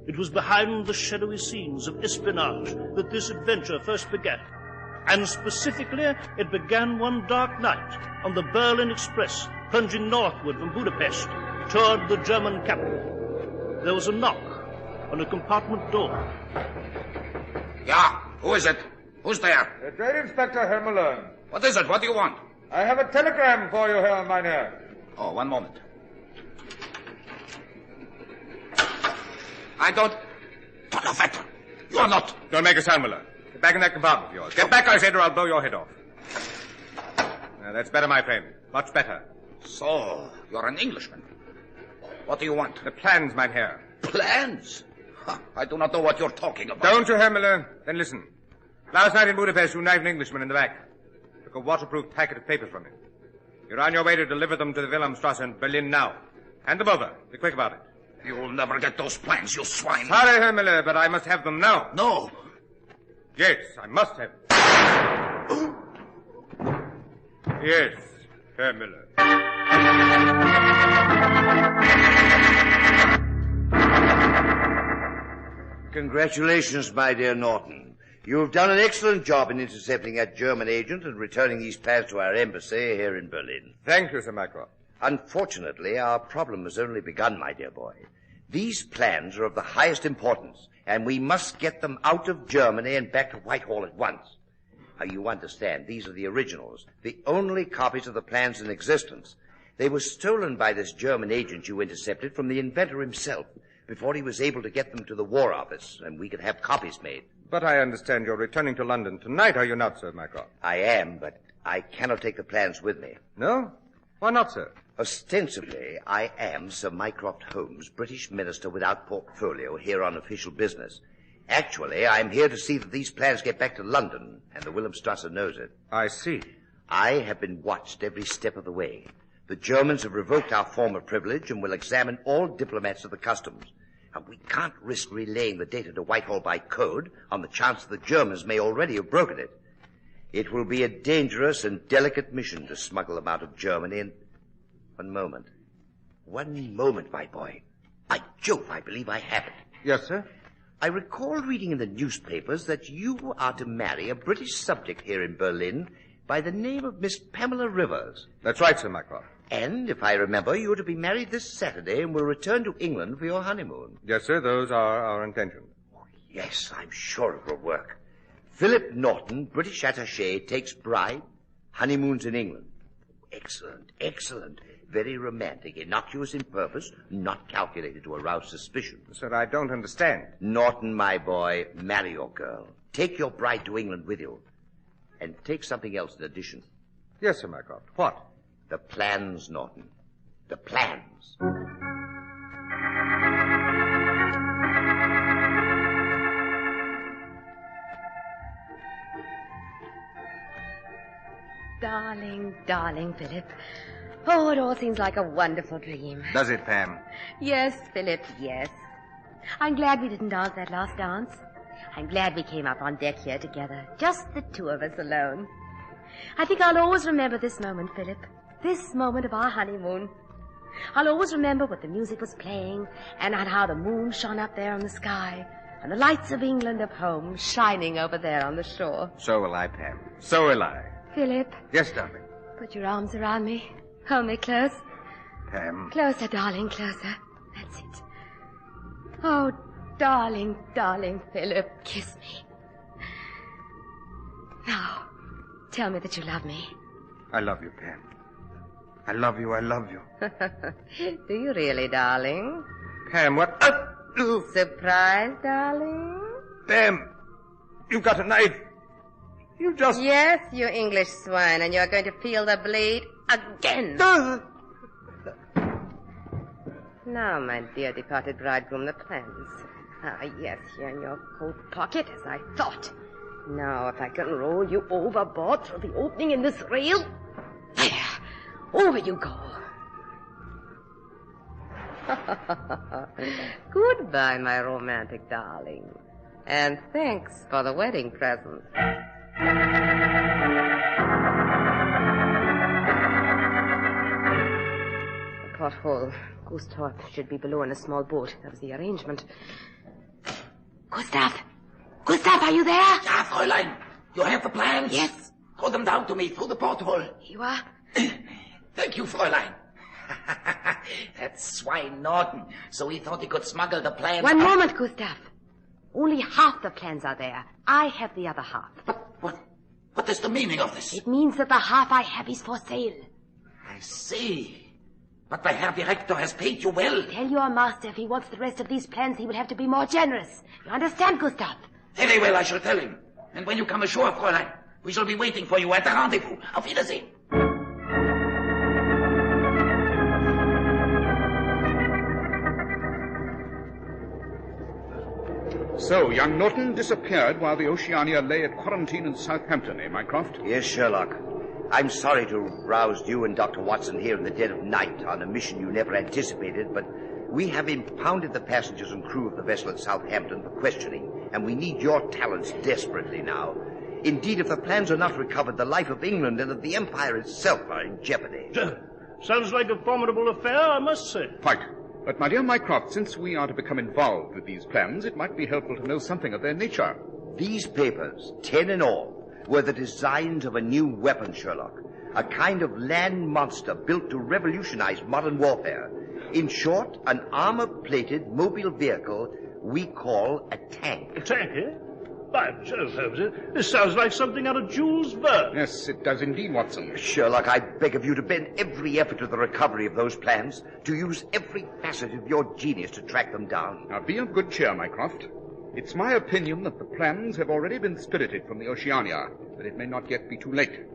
It was behind the shadowy scenes of espionage that this adventure first began. And specifically, it began one dark night on the Berlin Express, plunging northward from Budapest toward the German capital. There was a knock on a compartment door. Yeah, who is it? Who's there? Trade Inspector Herr Malone. What is it? What do you want? I have a telegram for you, Herr Mynheer. Oh, one moment. I don't... Donnerwetter! You are not... Don't make a sound, Malone. Get back in that compartment of yours. Get back, I said, or I'll blow your head off. Now, that's better, my friend. Much better. So, you're an Englishman. What do you want? The plans, Mynheer. Plans? Huh, I do not know what you're talking about. Don't you, Herr Malone? Then listen. Last night in Budapest, you knifed an Englishman in the back. Took a waterproof packet of papers from him. You're on your way to deliver them to the Wilhelmstrasse in Berlin now. Hand them over. Be quick about it. You'll never get those plans, you swine. Sorry, Herr Miller, but I must have them now. No. Yes, I must have them. Yes, Herr Miller. Congratulations, my dear Norton. You've done an excellent job in intercepting that German agent and returning these plans to our embassy here in Berlin. Thank you, Sir Mycroft. Unfortunately, our problem has only begun, my dear boy. These plans are of the highest importance, and we must get them out of Germany and back to Whitehall at once. Now, you understand, these are the originals, the only copies of the plans in existence. They were stolen by this German agent you intercepted from the inventor himself before he was able to get them to the War Office, and we could have copies made. But I understand you're returning to London tonight, are you not, Sir Mycroft? I am, but I cannot take the plans with me. No? Why not, sir? Ostensibly, I am Sir Mycroft Holmes, British Minister without portfolio, here on official business. Actually, I'm here to see that these plans get back to London, and the Wilhelmstrasse knows it. I see. I have been watched every step of the way. The Germans have revoked our former privilege and will examine all diplomats of the customs. And we can't risk relaying the data to Whitehall by code on the chance that the Germans may already have broken it. It will be a dangerous and delicate mission to smuggle them out of Germany and... One moment, my boy. By Jove, I believe I have it. Yes, sir? I recall reading in the newspapers that you are to marry a British subject here in Berlin by the name of Miss Pamela Rivers. That's right, Sir Mycroft. And, if I remember, you are to be married this Saturday and will return to England for your honeymoon. Yes, sir, those are our intentions. Yes, I'm sure it will work. Philip Norton, British attaché, takes bride, honeymoons in England. Excellent, excellent. Very romantic, innocuous in purpose, not calculated to arouse suspicion. Sir, I don't understand. Norton, my boy, marry your girl. Take your bride to England with you. And take something else in addition. Yes, Sir Mycroft. What? The plans, Norton. The plans. Darling, darling Philip. Oh, it all seems like a wonderful dream. Does it, Pam? Yes, Philip, yes. I'm glad we didn't dance that last dance. I'm glad we came up on deck here together, just the two of us alone. I think I'll always remember this moment, Philip. This moment of our honeymoon. I'll always remember what the music was playing and how the moon shone up there on the sky and the lights of England of home shining over there on the shore. So will I, Pam. So will I. Philip. Yes, darling. Put your arms around me. Hold me close. Pam. Closer, darling, closer. That's it. Oh, darling, darling Philip, kiss me. Now, tell me that you love me. I love you, Pam. I love you, I love you. Do you really, darling? Pam, what? Surprise, darling? Pam, you've got a knife. You just... Yes, you English swine, and you're going to feel the bleed again. Now, my dear departed bridegroom, the plans. Ah, yes, here in your coat pocket, as I thought. Now, if I can roll you overboard through the opening in this rail. There. Over you go. Goodbye, my romantic darling. And thanks for the wedding present. The porthole. Gustav should be below in a small boat. That was the arrangement. Gustav! Gustav, are you there? Ja, Fräulein. You have the plans? Yes. Throw them down to me through the porthole. You are? Thank you, Fräulein. That swine Norton. So he thought he could smuggle the plans... One moment, Gustav. Only half the plans are there. I have the other half. What is the meaning of this? It means that the half I have is for sale. I see. But the Herr Director has paid you well. Tell your master if he wants the rest of these plans, he will have to be more generous. You understand, Gustav? Very well, I shall tell him. And when you come ashore, Fräulein, we shall be waiting for you at the rendezvous. Auf Wiedersehen. So, young Norton disappeared while the Oceania lay at quarantine in Southampton, eh, Mycroft? Yes, Sherlock. I'm sorry to rouse you and Dr. Watson here in the dead of night on a mission you never anticipated, but we have impounded the passengers and crew of the vessel at Southampton for questioning, and we need your talents desperately now. Indeed, if the plans are not recovered, the life of England and of the Empire itself are in jeopardy. Sounds like a formidable affair, I must say. Quite. But, my dear Mycroft, since we are to become involved with these plans, it might be helpful to know something of their nature. These papers, 10 in all, were the designs of a new weapon, Sherlock. A kind of land monster built to revolutionize modern warfare. In short, an armor-plated mobile vehicle we call a tank. A tank, eh? By Jove, Holmes, this sounds like something out of Jules Verne. Yes, it does indeed, Watson. Sherlock, I beg of you to bend every effort to the recovery of those plans, to use every facet of your genius to track them down. Now, be of good cheer, Mycroft. It's my opinion that the plans have already been spirited from the Oceania, but it may not yet be too late.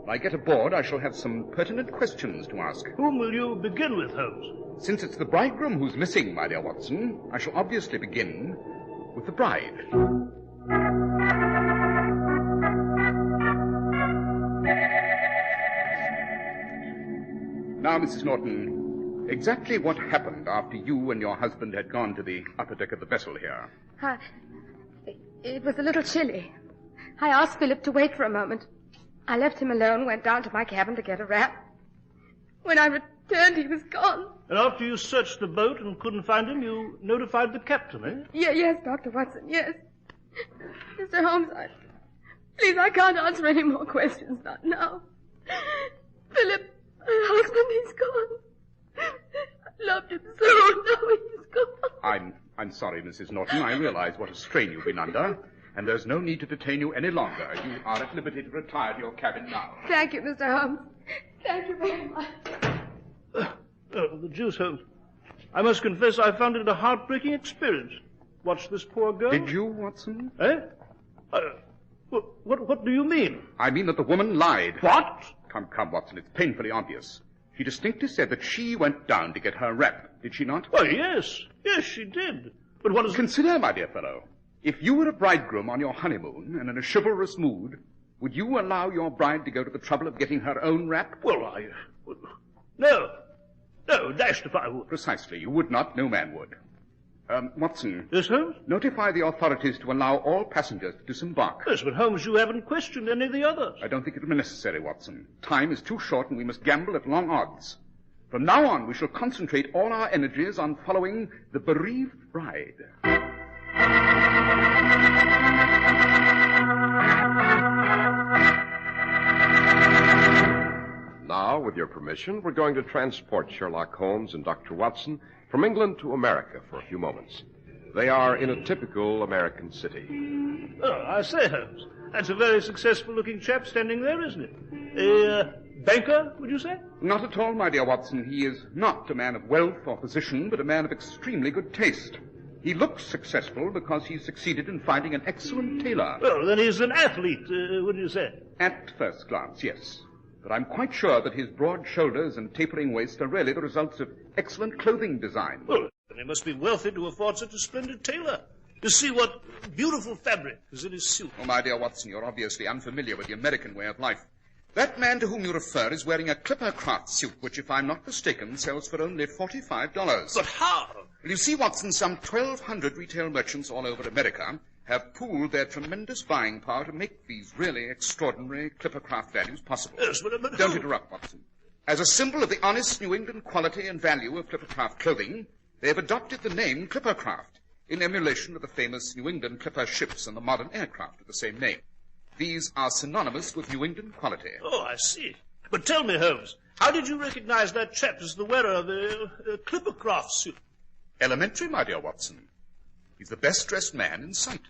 When I get aboard, I shall have some pertinent questions to ask. Whom will you begin with, Holmes? Since it's the bridegroom who's missing, my dear Watson, I shall obviously begin with the bride. Now, Mrs. Norton, exactly what happened after you and your husband had gone to the upper deck of the vessel here? It was a little chilly. I asked Philip to wait for a moment. I left him alone, went down to my cabin to get a wrap. When I turned, he was gone. And after you searched the boat and couldn't find him, you notified the captain, eh? Yes, Dr. Watson, yes. Mr. Holmes, please, I can't answer any more questions, not now. Philip, my husband, he's gone. I loved him so, now he's gone. I'm sorry, Mrs. Norton. I realize what a strain you've been under, and there's no need to detain you any longer. You are at liberty to retire to your cabin now. Thank you, Mr. Holmes. Thank you very much. The deuce, Holmes. I must confess I found it a heartbreaking experience. Watch this poor girl. Did you, Watson? Eh? What do you mean? I mean that the woman lied. What? Come, Watson, it's painfully obvious. She distinctly said that she went down to get her wrap, did she not? Oh, yes. Yes, she did. But what is... Consider, my dear fellow, if you were a bridegroom on your honeymoon and in a chivalrous mood, would you allow your bride to go to the trouble of getting her own wrap? Well, No. No, dashed if I would. Precisely. You would not. No man would. Watson. Yes, Holmes? Notify the authorities to allow all passengers to disembark. Yes, but Holmes, you haven't questioned any of the others. I don't think it will be necessary, Watson. Time is too short and we must gamble at long odds. From now on, we shall concentrate all our energies on following the bereaved bride. Now, with your permission, we're going to transport Sherlock Holmes and Dr. Watson from England to America for a few moments. They are in a typical American city. Oh, I say, Holmes, that's a very successful-looking chap standing there, isn't it? A banker, would you say? Not at all, my dear Watson. He is not a man of wealth or position, but a man of extremely good taste. He looks successful because he succeeded in finding an excellent tailor. Well, then he's an athlete, wouldn't you say? At first glance, yes. But I'm quite sure that his broad shoulders and tapering waist are really the results of excellent clothing design. Well, then he must be wealthy to afford such a splendid tailor. You see what beautiful fabric is in his suit. Oh, my dear Watson, you're obviously unfamiliar with the American way of life. That man to whom you refer is wearing a Clipper craft suit, which, if I'm not mistaken, sells for only $45. But how? Well, you see, Watson, some 1,200 retail merchants all over America have pooled their tremendous buying power to make these really extraordinary Clippercraft values possible. Yes, but Don't interrupt, Watson. As a symbol of the honest New England quality and value of Clippercraft clothing, they have adopted the name Clippercraft in emulation of the famous New England Clipper ships and the modern aircraft of the same name. These are synonymous with New England quality. Oh, I see. But tell me, Holmes, how did you recognize that chap as the wearer of a Clippercraft suit? Elementary, my dear Watson. He's the best-dressed man in sight.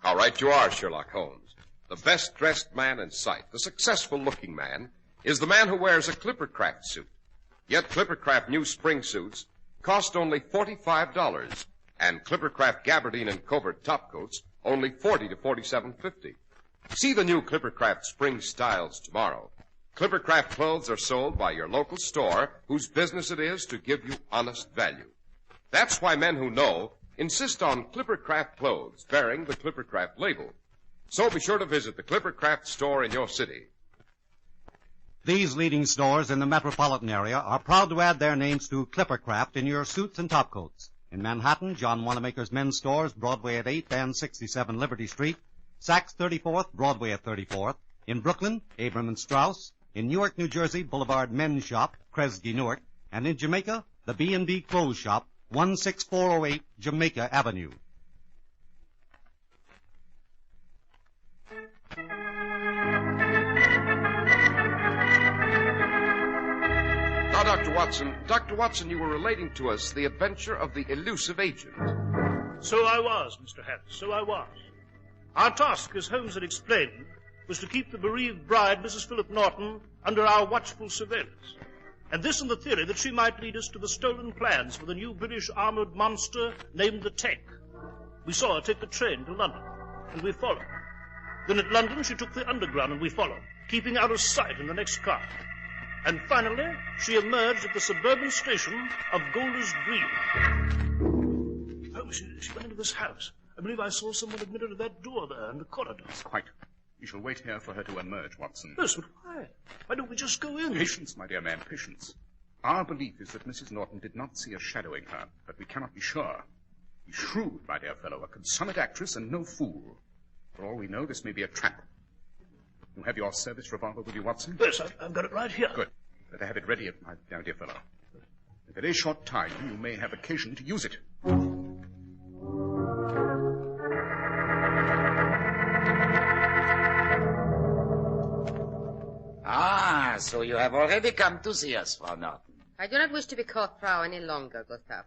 How right you are, Sherlock Holmes. The best-dressed man in sight, the successful-looking man, is the man who wears a Clippercraft suit. Yet Clippercraft new spring suits cost only $45, and Clippercraft gabardine and covert topcoats only $40 to $47.50. See the new Clippercraft spring styles tomorrow. Clippercraft clothes are sold by your local store, whose business it is to give you honest value. That's why men who know insist on Clippercraft clothes bearing the Clippercraft label. So be sure to visit the Clippercraft store in your city. These leading stores in the metropolitan area are proud to add their names to Clippercraft in your suits and topcoats. In Manhattan, John Wanamaker's men's stores, Broadway at 8th and 67 Liberty Street. Saks 34th, Broadway at 34th. In Brooklyn, Abram and Strauss. In Newark, New Jersey, Boulevard Men's Shop, Kresge, Newark. And in Jamaica, the B&B Clothes Shop, 16408 Jamaica Avenue. Now, Dr. Watson, you were relating to us the adventure of the elusive agent. So I was, Mr. Harris, so I was. Our task, as Holmes had explained, was to keep the bereaved bride, Mrs. Philip Norton, under our watchful surveillance. And this on the theory that she might lead us to the stolen plans for the new British armored monster named the Tank. We saw her take the train to London, and we followed. Then at London, she took the underground, and we followed, keeping out of sight in the next car. And finally, she emerged at the suburban station of Golders Green. Oh, she went into this house. I believe I saw someone admitted to that door there in the corridor. That's quite. We shall wait here for her to emerge, Watson. Yes, but why? Why don't we just go in? Patience, my dear man, patience. Our belief is that Mrs. Norton did not see us shadowing her, but we cannot be sure. Be shrewd, my dear fellow, a consummate actress and no fool. For all we know, this may be a trap. You have your service revolver with you, Watson? Yes, I've got it right here. Good. Better have it ready, my dear fellow. In a very short time, you may have occasion to use it. Ah, so you have already come to see us, Frau Norton. I do not wish to be caught, Frau, any longer, Gustav.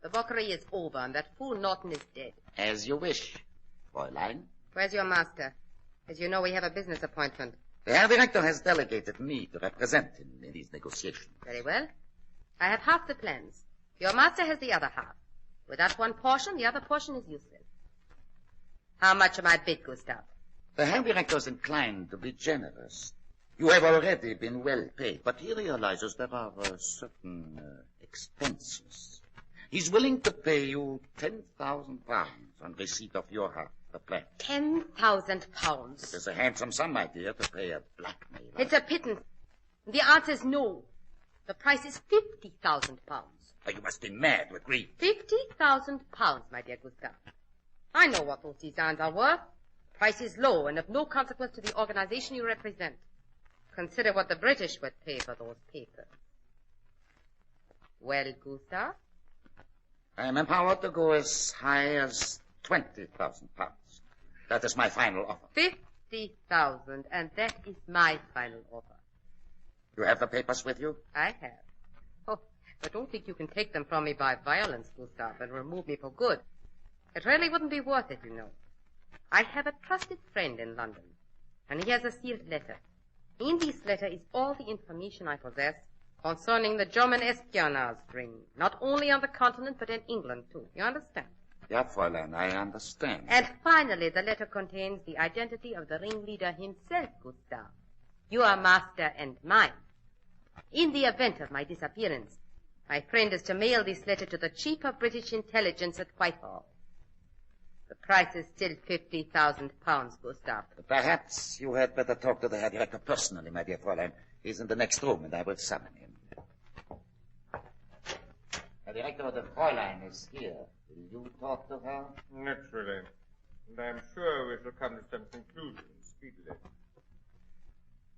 The mockery is over, and that fool Norton is dead. As you wish, Fräulein. Where's your master? As you know, we have a business appointment. The Herr Director has delegated me to represent him in these negotiations. Very well. I have half the plans. Your master has the other half. Without one portion, the other portion is useless. How much am I bid, Gustav? The Herr Director is inclined to be generous. You have already been well paid, but he realizes there are certain expenses. He's willing to pay you £10,000 on receipt of your half the plan. £10,000. It is a handsome sum, my dear, to pay a blackmailer. It's a pittance. The answer is no. The price is £50,000. Oh, you must be mad with grief. £50,000, my dear Gustav. I know what those designs are worth. The price is low and of no consequence to the organization you represent. Consider what the British would pay for those papers. Well, Gustav? I am empowered to go as high as £20,000. That is my final offer. 50,000, and that is my final offer. You have the papers with you? I have. Oh, but don't think you can take them from me by violence, Gustav, and remove me for good. It really wouldn't be worth it, you know. I have a trusted friend in London, and he has a sealed letter. In this letter is all the information I possess concerning the German espionage ring, not only on the continent, but in England, too. You understand? Yeah, Fräulein, I understand. And finally, the letter contains the identity of the ringleader himself, Gustav. Your master and mine. In the event of my disappearance, my friend is to mail this letter to the Chief of British Intelligence at Whitehall. The price is still £50,000, Gustav. Perhaps you had better talk to the Herr Director personally, my dear Fräulein. He's in the next room, and I will summon him. Herr Director, the Fräulein is here. Will you talk to her? Naturally. And I am sure we shall come to some conclusion speedily.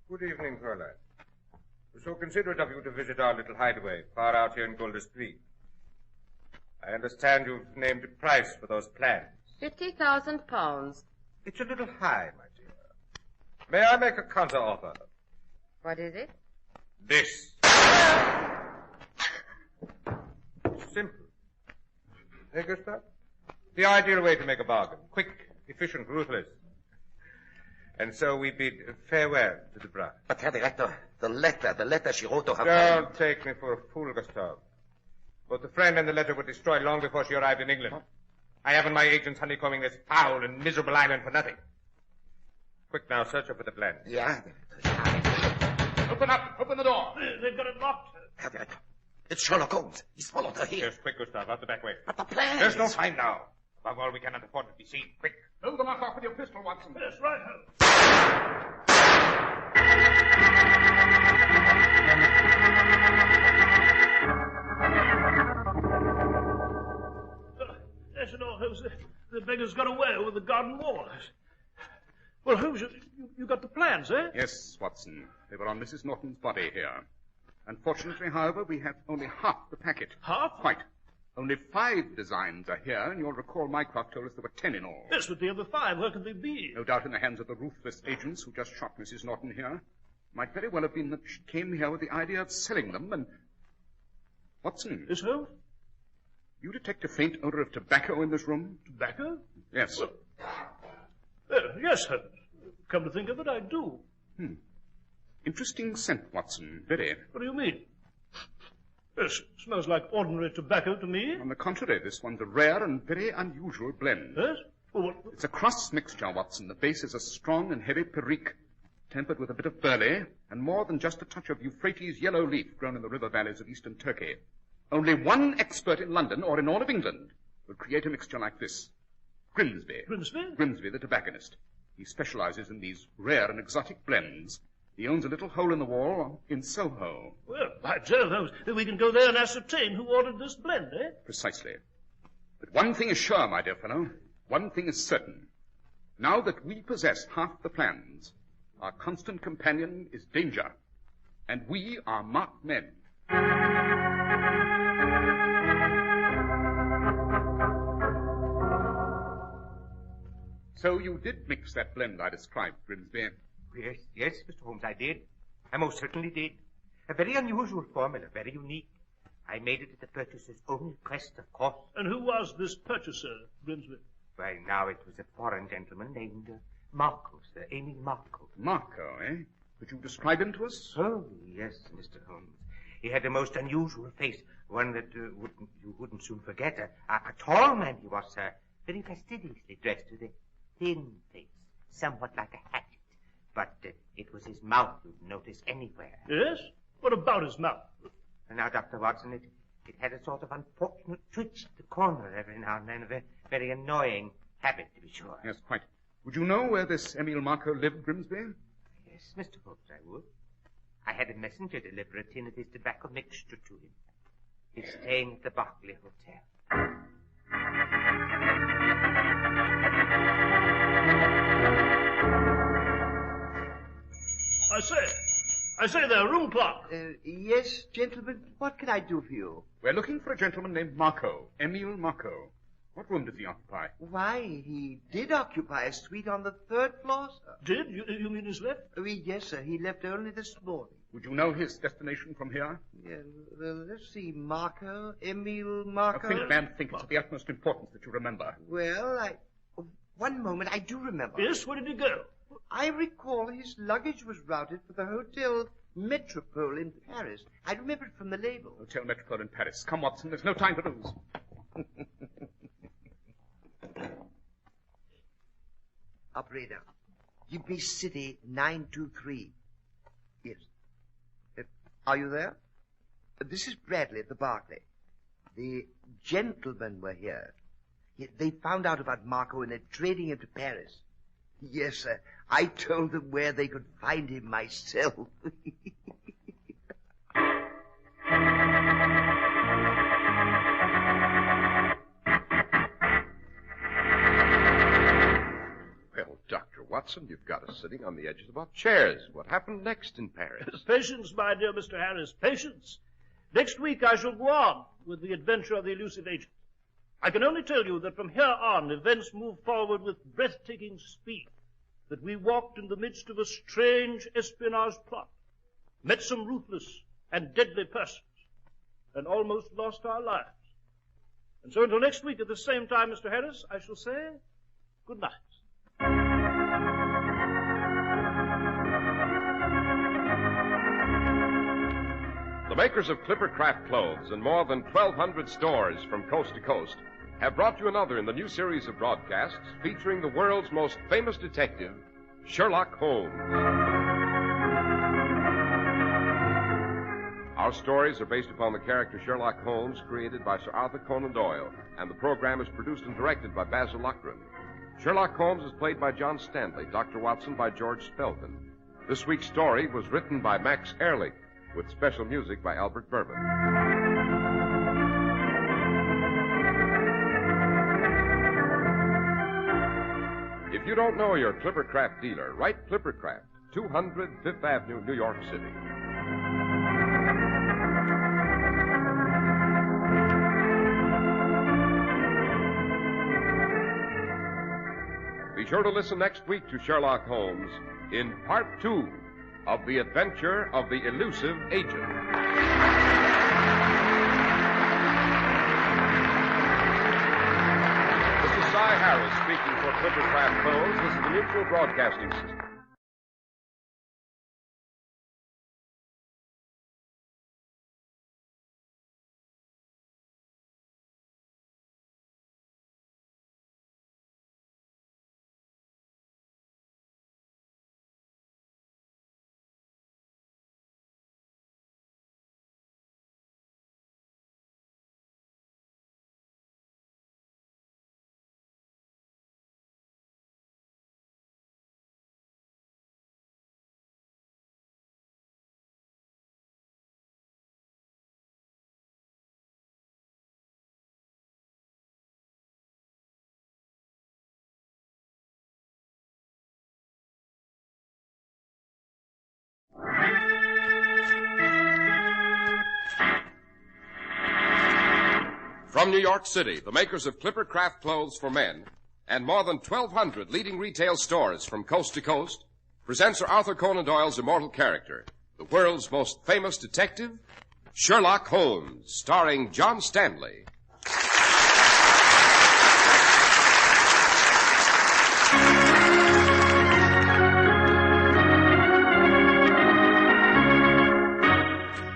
Good evening, Fräulein. It was so considerate of you to visit our little hideaway far out here in Golders Green. I understand you've named a price for those plans. £50,000. It's a little high, my dear. May I make a counter-offer? What is it? This. Simple. Hey, Gustav? The ideal way to make a bargain. Quick, efficient, ruthless. And so we bid farewell to the bride. But, Herr Director, the letter she wrote to her Don't friend. take me for a fool, Gustav. Both the friend and the letter were destroyed long before she arrived in England. What? I haven't my agents honeycombing this foul and miserable island for nothing. Quick now, search her for the plan. Yeah. Open up! Open the door! They've got it locked. Herr Director, it's Sherlock Holmes. He's followed her here. Yes, quick, Gustav, out the back way. But the plan. There's no time now. Above all, we cannot afford to be seen. Quick. Hold the lock off with your pistol, Watson. Yes, right, Holmes. Yes, no, Holmes, the beggar's got away over the garden wall. Well, Holmes, you got the plans, eh? Yes, Watson. They were on Mrs. Norton's body here. Unfortunately, however, we have only half the packet. Half? Quite. Only 5 designs are here, and you'll recall Mycroft told us there were 10 in all. Yes, but the other 5, where could they be? No doubt in the hands of the ruthless agents who just shot Mrs. Norton here. Might very well have been that she came here with the idea of selling them, and... Watson. Yes, Holmes? You detect a faint odor of tobacco in this room? Tobacco? Yes. Well, yes, Holmes. Come to think of it, I do. Interesting scent, Watson. Very. What do you mean? Yes, smells like ordinary tobacco to me. On the contrary, this one's a rare and very unusual blend. Yes? Well, what? It's a cross mixture, Watson. The base is a strong and heavy Perique, tempered with a bit of burley, and more than just a touch of Euphrates yellow leaf grown in the river valleys of eastern Turkey. Only one expert in London, or in all of England, would create a mixture like this. Grimsby. Grimsby? Grimsby, the tobacconist. He specializes in these rare and exotic blends. He owns a little hole in the wall in Soho. Well, by Jove, Holmes, we can go there and ascertain who ordered this blend, eh? Precisely. But one thing is sure, my dear fellow. One thing is certain. Now that we possess half the plans, our constant companion is danger. And we are marked men. So you did mix that blend I described, Grimsby. Yes, Mr. Holmes, I did. I most certainly did. A very unusual formula, very unique. I made it at the purchaser's own request, of course. And who was this purchaser, Grimsby? Why, now it was a foreign gentleman named Marco, Sir Emil Marco. Marco, eh? Could you describe him to us? Oh, yes, Mr. Holmes. He had a most unusual face, one that you wouldn't soon forget. A tall man he was, sir, very fastidiously dressed with a thin face, somewhat like a hatchet. But it was his mouth you'd notice anywhere. Yes? What about his mouth? Now, Dr. Watson, it had a sort of unfortunate twitch at the corner every now and then, a very annoying habit, to be sure. Yes, quite. Would you know where this Emil Marco lived, Grimsby? Yes, Mr. Holmes, I would. I had a messenger deliver a tin of his tobacco mixture to him. He's staying at the BUCKLEY Hotel. I say there, room clerk. Yes, gentlemen, what can I do for you? We're looking for a gentleman named Marco, Emil Marco. What room does he occupy? Why, he did occupy a suite on the 3rd floor, sir. Did? You mean he's left? Yes, sir. He left only this morning. Would you know his destination from here? Yeah, well, let's see. Marco, Emil Marco. Think, man, think. It's of the utmost importance that you remember. Well, one moment, I do remember. Yes, where did he go? I recall his luggage was routed for the Hotel Metropole in Paris. I remember it from the label. Hotel Metropole in Paris. Come, Watson, there's no time to lose. Operator, give me City 923. Yes. Are you there? This is Bradley at the Barclay. The gentlemen were here. They found out about Marco and they're trading him to Paris. Yes, sir. I told them where they could find him myself. Well, Dr. Watson, you've got us sitting on the edges of our chairs. What happened next in Paris? Patience, my dear Mr. Harris, patience. Next week I shall go on with the adventure of the elusive agent. I can only tell you that from here on, events move forward with breathtaking speed, that we walked in the midst of a strange espionage plot, met some ruthless and deadly persons, and almost lost our lives. And so until next week at the same time, Mr. Harris, I shall say good night. The makers of Clipper Craft clothes and more than 1,200 stores from coast to coast have brought you another in the new series of broadcasts featuring the world's most famous detective, Sherlock Holmes. Our stories are based upon the character Sherlock Holmes, created by Sir Arthur Conan Doyle, and the program is produced and directed by Basil Loughrane. Sherlock Holmes is played by John Stanley, Dr. Watson by George Spelman. This week's story was written by Max Ehrlich, with special music by Albert Berman. If you don't know your Clipper Craft dealer, write Clipper Craft, 200 Fifth Avenue, New York City. Be sure to listen next week to Sherlock Holmes in Part 2 of The Adventure of the Elusive Agent. This is Cy Harris speaking for Clipper Craft Clothes. This is the Mutual Broadcasting System. From New York City, the makers of Clipper Craft clothes for men and more than 1,200 leading retail stores from coast to coast present Sir Arthur Conan Doyle's immortal character, the world's most famous detective, Sherlock Holmes, starring John Stanley.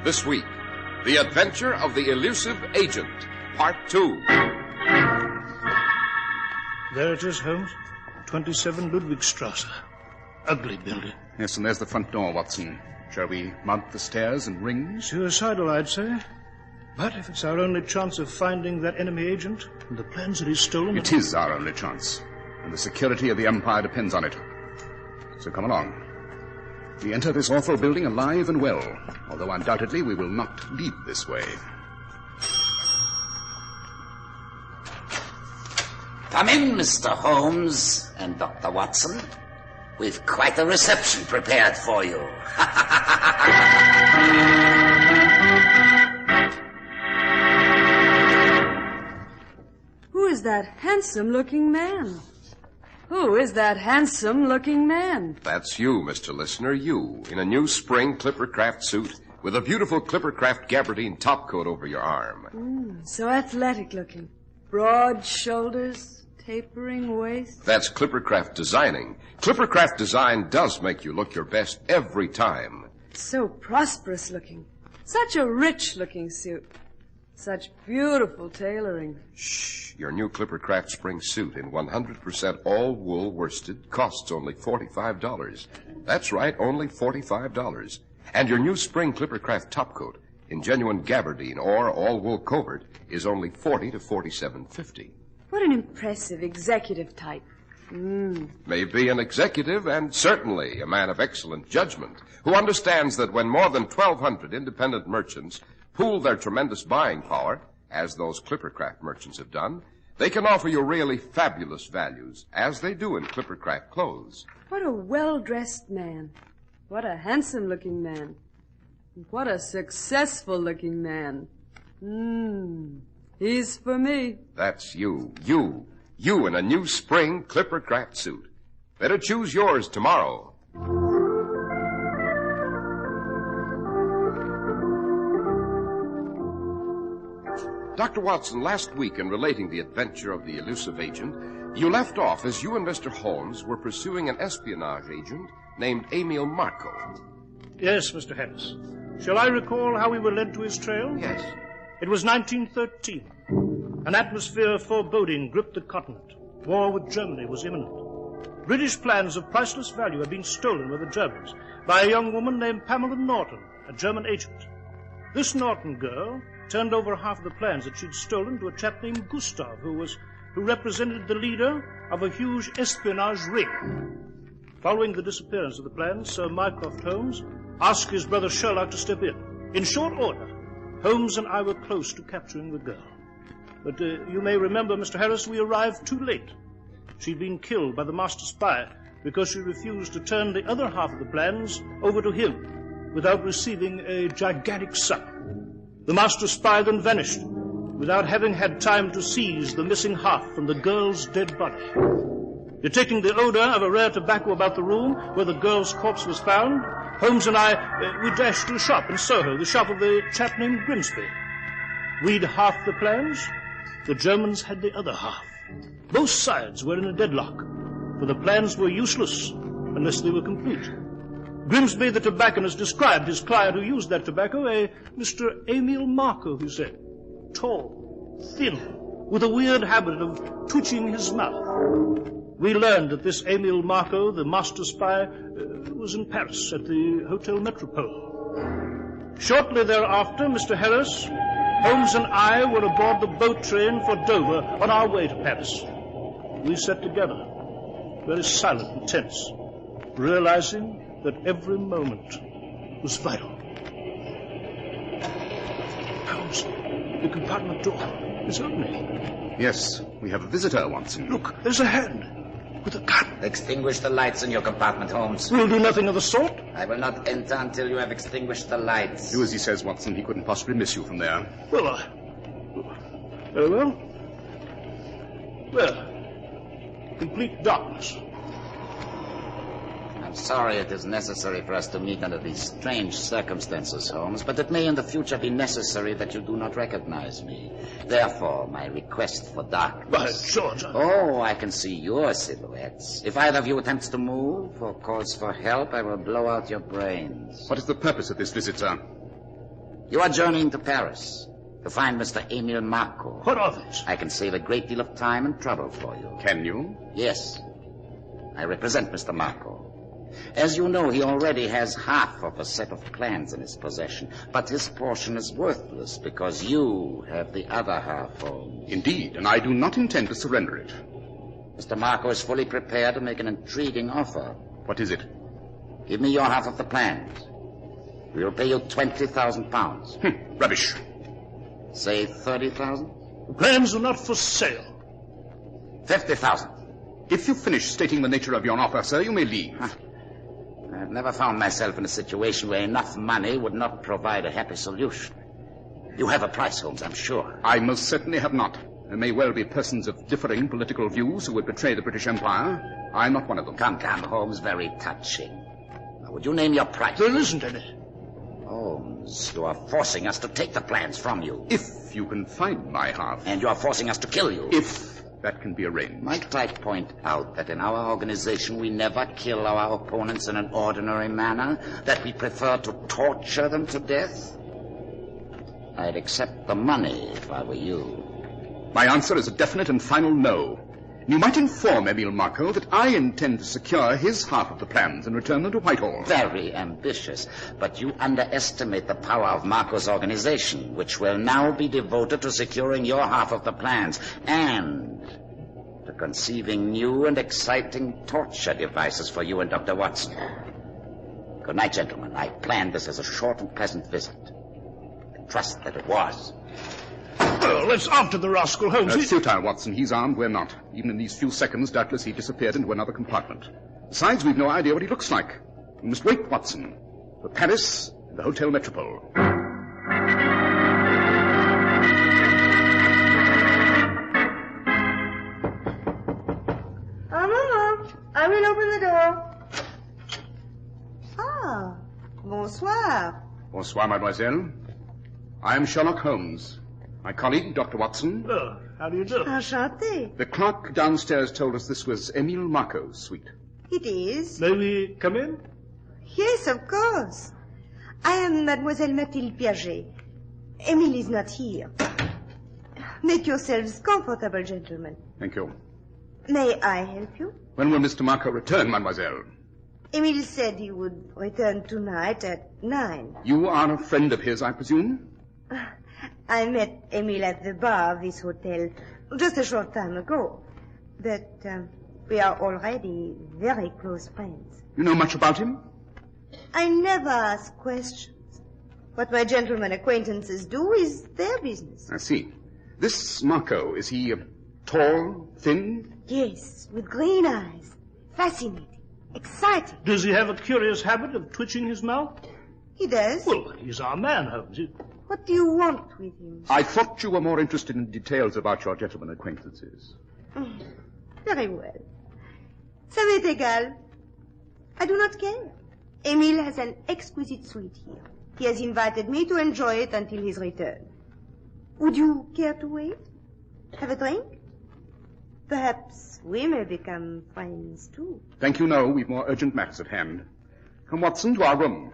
This week, The Adventure of the Elusive Agent, Part 2. There it is, Holmes. 27 Ludwigstrasse. Ugly building. Yes, and there's the front door, Watson. Shall we mount the stairs and ring? Suicidal, I'd say. But if it's our only chance of finding that enemy agent and the plans that he's stolen... It is our only chance, and the security of the Empire depends on it. So come along. We enter this awful building alive and well, although undoubtedly we will not leave this way. Come in, Mr. Holmes and Dr. Watson. We've quite a reception prepared for you. Who is that handsome-looking man? Who is that handsome-looking man? That's you, Mr. Listener, you, in a new spring Clipper Craft suit with a beautiful Clipper Craft gabardine topcoat over your arm. So athletic-looking. Broad shoulders, tapering waist. That's Clipper Craft designing. Clipper Craft design does make you look your best every time. So prosperous-looking. Such a rich-looking suit. Such beautiful tailoring. Shh. Your new Clipper Craft spring suit in 100% all-wool worsted costs only $45. That's right, only $45. And your new spring Clipper Craft topcoat in genuine gabardine or all-wool covert is only $40 to $47.50. What an impressive executive type. Maybe an executive and certainly a man of excellent judgment who understands that when more than 1,200 independent merchants pool their tremendous buying power, as those Clipper Craft merchants have done, they can offer you really fabulous values, as they do in Clipper Craft clothes. What a well-dressed man. What a handsome-looking man. What a successful-looking man. He's for me. That's you. You in a new spring Clipper Craft suit. Better choose yours tomorrow. Dr. Watson, last week in relating the adventure of the elusive agent, you left off as you and Mr. Holmes were pursuing an espionage agent named Emil Marco. Yes, Mr. Harris. Shall I recall how we were led to his trail? Yes. It was 1913. An atmosphere of foreboding gripped the continent. War with Germany was imminent. British plans of priceless value had been stolen by the Germans by a young woman named Pamela Norton, a German agent. This Norton girl turned over half of the plans that she'd stolen to a chap named Gustav, who represented the leader of a huge espionage ring. Following the disappearance of the plans, Sir Mycroft Holmes asked his brother Sherlock to step in. In short order, Holmes and I were close to capturing the girl. But you may remember, Mr. Harris, we arrived too late. She'd been killed by the master spy because she refused to turn the other half of the plans over to him without receiving a gigantic sum. The master spy then vanished without having had time to seize the missing half from the girl's dead body. Detecting the odor of a rare tobacco about the room where the girl's corpse was found, Holmes and I, we dashed to a shop in Soho, the shop of a chap named Grimsby. We'd half the plans. The Germans had the other half. Both sides were in a deadlock, for the plans were useless unless they were complete. Grimsby, the tobacconist, described his client who used that tobacco, a Mr. Emil Marco, he said. Tall, thin, with a weird habit of twitching his mouth. We learned that this Emil Marco, the master spy, was in Paris at the Hotel Metropole. Shortly thereafter, Mr. Harris, Holmes and I were aboard the boat train for Dover on our way to Paris. We sat together, very silent and tense, realizing that every moment was vital. Holmes, the compartment door is opening. Yes, we have a visitor, Watson. Look, there's a hand with a gun. Extinguish the lights in your compartment, Holmes. We'll do nothing of the sort. I will not enter until you have extinguished the lights. Do as he says, Watson. He couldn't possibly miss you from there. Well, Very well. Well, complete darkness. I'm sorry it is necessary for us to meet under these strange circumstances, Holmes, but it may in the future be necessary that you do not recognize me. Therefore, my request for darkness. By George. Oh, I can see your silhouettes. If either of you attempts to move or calls for help, I will blow out your brains. What is the purpose of this visit, sir? You are journeying to Paris to find Mr. Emile Marco. What of it? I can save a great deal of time and trouble for you. Can you? Yes. I represent Mr. Marco. As you know, he already has half of a set of plans in his possession, but his portion is worthless because you have the other half, Holmes. Indeed, and I do not intend to surrender it. Mr. Marco is fully prepared to make an intriguing offer. What is it? Give me your half of the plans. We will pay you £20,000. Rubbish. Say 30,000? The plans are not for sale. 50,000. If you finish stating the nature of your offer, sir, you may leave. I've never found myself in a situation where enough money would not provide a happy solution. You have a price, Holmes, I'm sure. I most certainly have not. There may well be persons of differing political views who would betray the British Empire. I'm not one of them. Come, Holmes, very touching. Now, would you name your price? There isn't any. Holmes, you are forcing us to take the plans from you. If you can find my half. And you are forcing us to kill you. If that can be arranged. Might I point out that in our organization we never kill our opponents in an ordinary manner, that we prefer to torture them to death? I'd accept the money if I were you. My answer is a definite and final no. You might inform Emile Marco that I intend to secure his half of the plans and return them to Whitehall. Very ambitious, but you underestimate the power of Marco's organization, which will now be devoted to securing your half of the plans and to conceiving new and exciting torture devices for you and Dr. Watson. Good night, gentlemen. I planned this as a short and pleasant visit. I trust that it was. Well, let's after the rascal, Holmes. That's futile, Watson. He's armed, we're not. Even in these few seconds, doubtless he disappeared into another compartment. Besides, we've no idea what he looks like. We must wait, Watson, for Paris and the Hotel Metropole. Maman, I will open the door. Ah, bonsoir. Bonsoir, mademoiselle. I am Sherlock Holmes. My colleague, Dr. Watson. Oh, how do you do? Enchanté. The clerk downstairs told us this was Emile Marco's suite. It is. May we come in? Yes, of course. I am Mademoiselle Mathilde Piaget. Emile is not here. Make yourselves comfortable, gentlemen. Thank you. May I help you? When will Mr. Marco return, mademoiselle? Emile said he would return tonight at 9. You are a friend of his, I presume? I met Emile at the bar of this hotel just a short time ago. But we are already very close friends. You know much about him? I never ask questions. What my gentlemen acquaintances do is their business. I see. This Marco, is he tall, thin? Yes, with green eyes. Fascinating. Exciting. Does he have a curious habit of twitching his mouth? He does. Well, he's our man, Holmes. What do you want with him? I thought you were more interested in details about your gentlemen acquaintances. Very well. Ça m'est égal. I do not care. Emile has an exquisite suite here. He has invited me to enjoy it until his return. Would you care to wait? Have a drink? Perhaps we may become friends, too. Thank you, no. We've more urgent matters at hand. Come, Watson, to our room.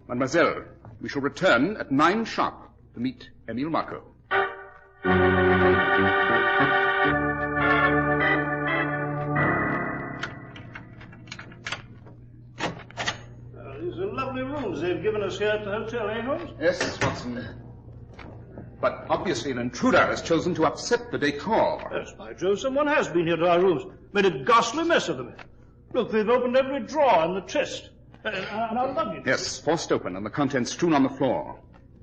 Mademoiselle, we shall return at 9 sharp to meet Emile Marco. These are lovely rooms they've given us here at the hotel, eh, Holmes? Yes, Watson. But obviously an intruder has chosen to upset the decor. Yes, by Jove, someone has been here to our rooms. Made a ghastly mess of them. Look, they've opened every drawer in the chest. And our luggage. Yes, forced open and the contents strewn on the floor.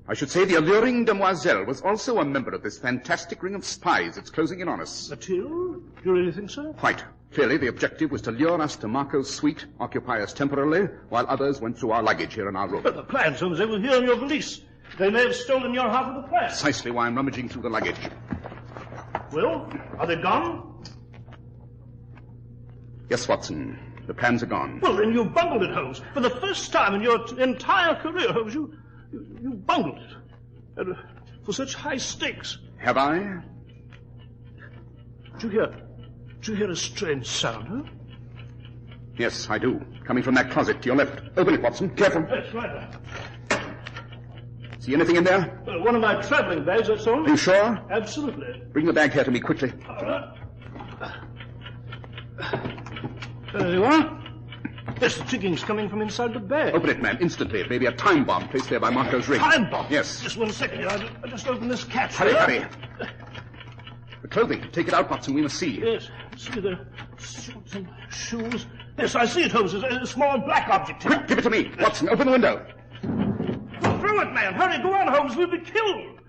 I should say the alluring demoiselle was also a member of this fantastic ring of spies that's closing in on us. Mathilde? Do you really think so? Quite. Clearly, the objective was to lure us to Marco's suite, occupy us temporarily, while others went through our luggage here in our room. But the plans, Holmes, they were here in your valise. They may have stolen your half of the plans. Precisely why I'm rummaging through the luggage. Well, are they gone? Yes, Watson. The plans are gone. Well, then you bungled it, Holmes. For the first time in your entire career, Holmes, you bungled it. And, for such high stakes. Have I? Did you hear a strange sound, huh? Yes, I do. Coming from that closet to your left. Open it, Watson. Careful. That's right. See anything in there? Well, one of my traveling bags, that's all. Are you sure? Absolutely. Bring the bag here to me quickly. All right. There you are. Yes, the ticking's coming from inside the bag. Open it, man, instantly. It may be a time bomb placed there by Marco's ring. Time bomb? Yes. Just 1 second. I just open this catch. Hurry. The clothing. Take it out, Watson. We must see. Yes. See the shorts and shoes. Yes, I see it, Holmes. There's a small black object here. Quick, give it to me. Watson, open the window. Go through it, man. Hurry, go on, Holmes. We'll be killed.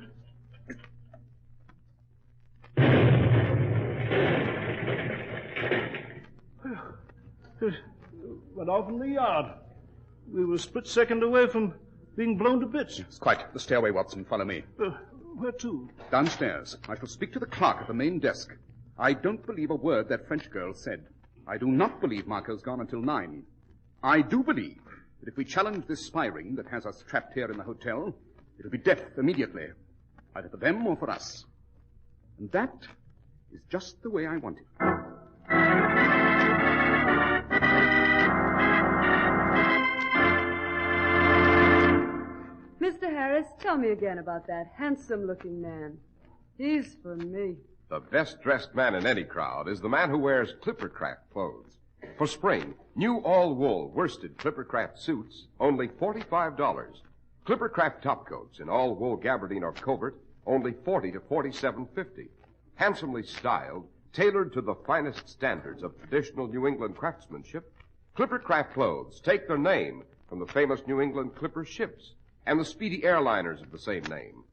It went off in the yard. We were a split second away from being blown to bits. Yes, quite. The stairway, Watson. Follow me. Where to? Downstairs. I shall speak to the clerk at the main desk. I don't believe a word that French girl said. I do not believe Marco's gone until 9. I do believe that if we challenge this spy ring that has us trapped here in the hotel, it'll be death immediately, either for them or for us. And that is just the way I want it. Mr. Harris, tell me again about that handsome-looking man. He's for me. The best-dressed man in any crowd is the man who wears Clippercraft clothes. For spring, new all-wool worsted Clippercraft suits, only $45. Clippercraft topcoats in all-wool gabardine or covert, only $40 to $47.50. Handsomely styled, tailored to the finest standards of traditional New England craftsmanship, Clippercraft clothes take their name from the famous New England Clipper ships and the speedy airliners of the same name.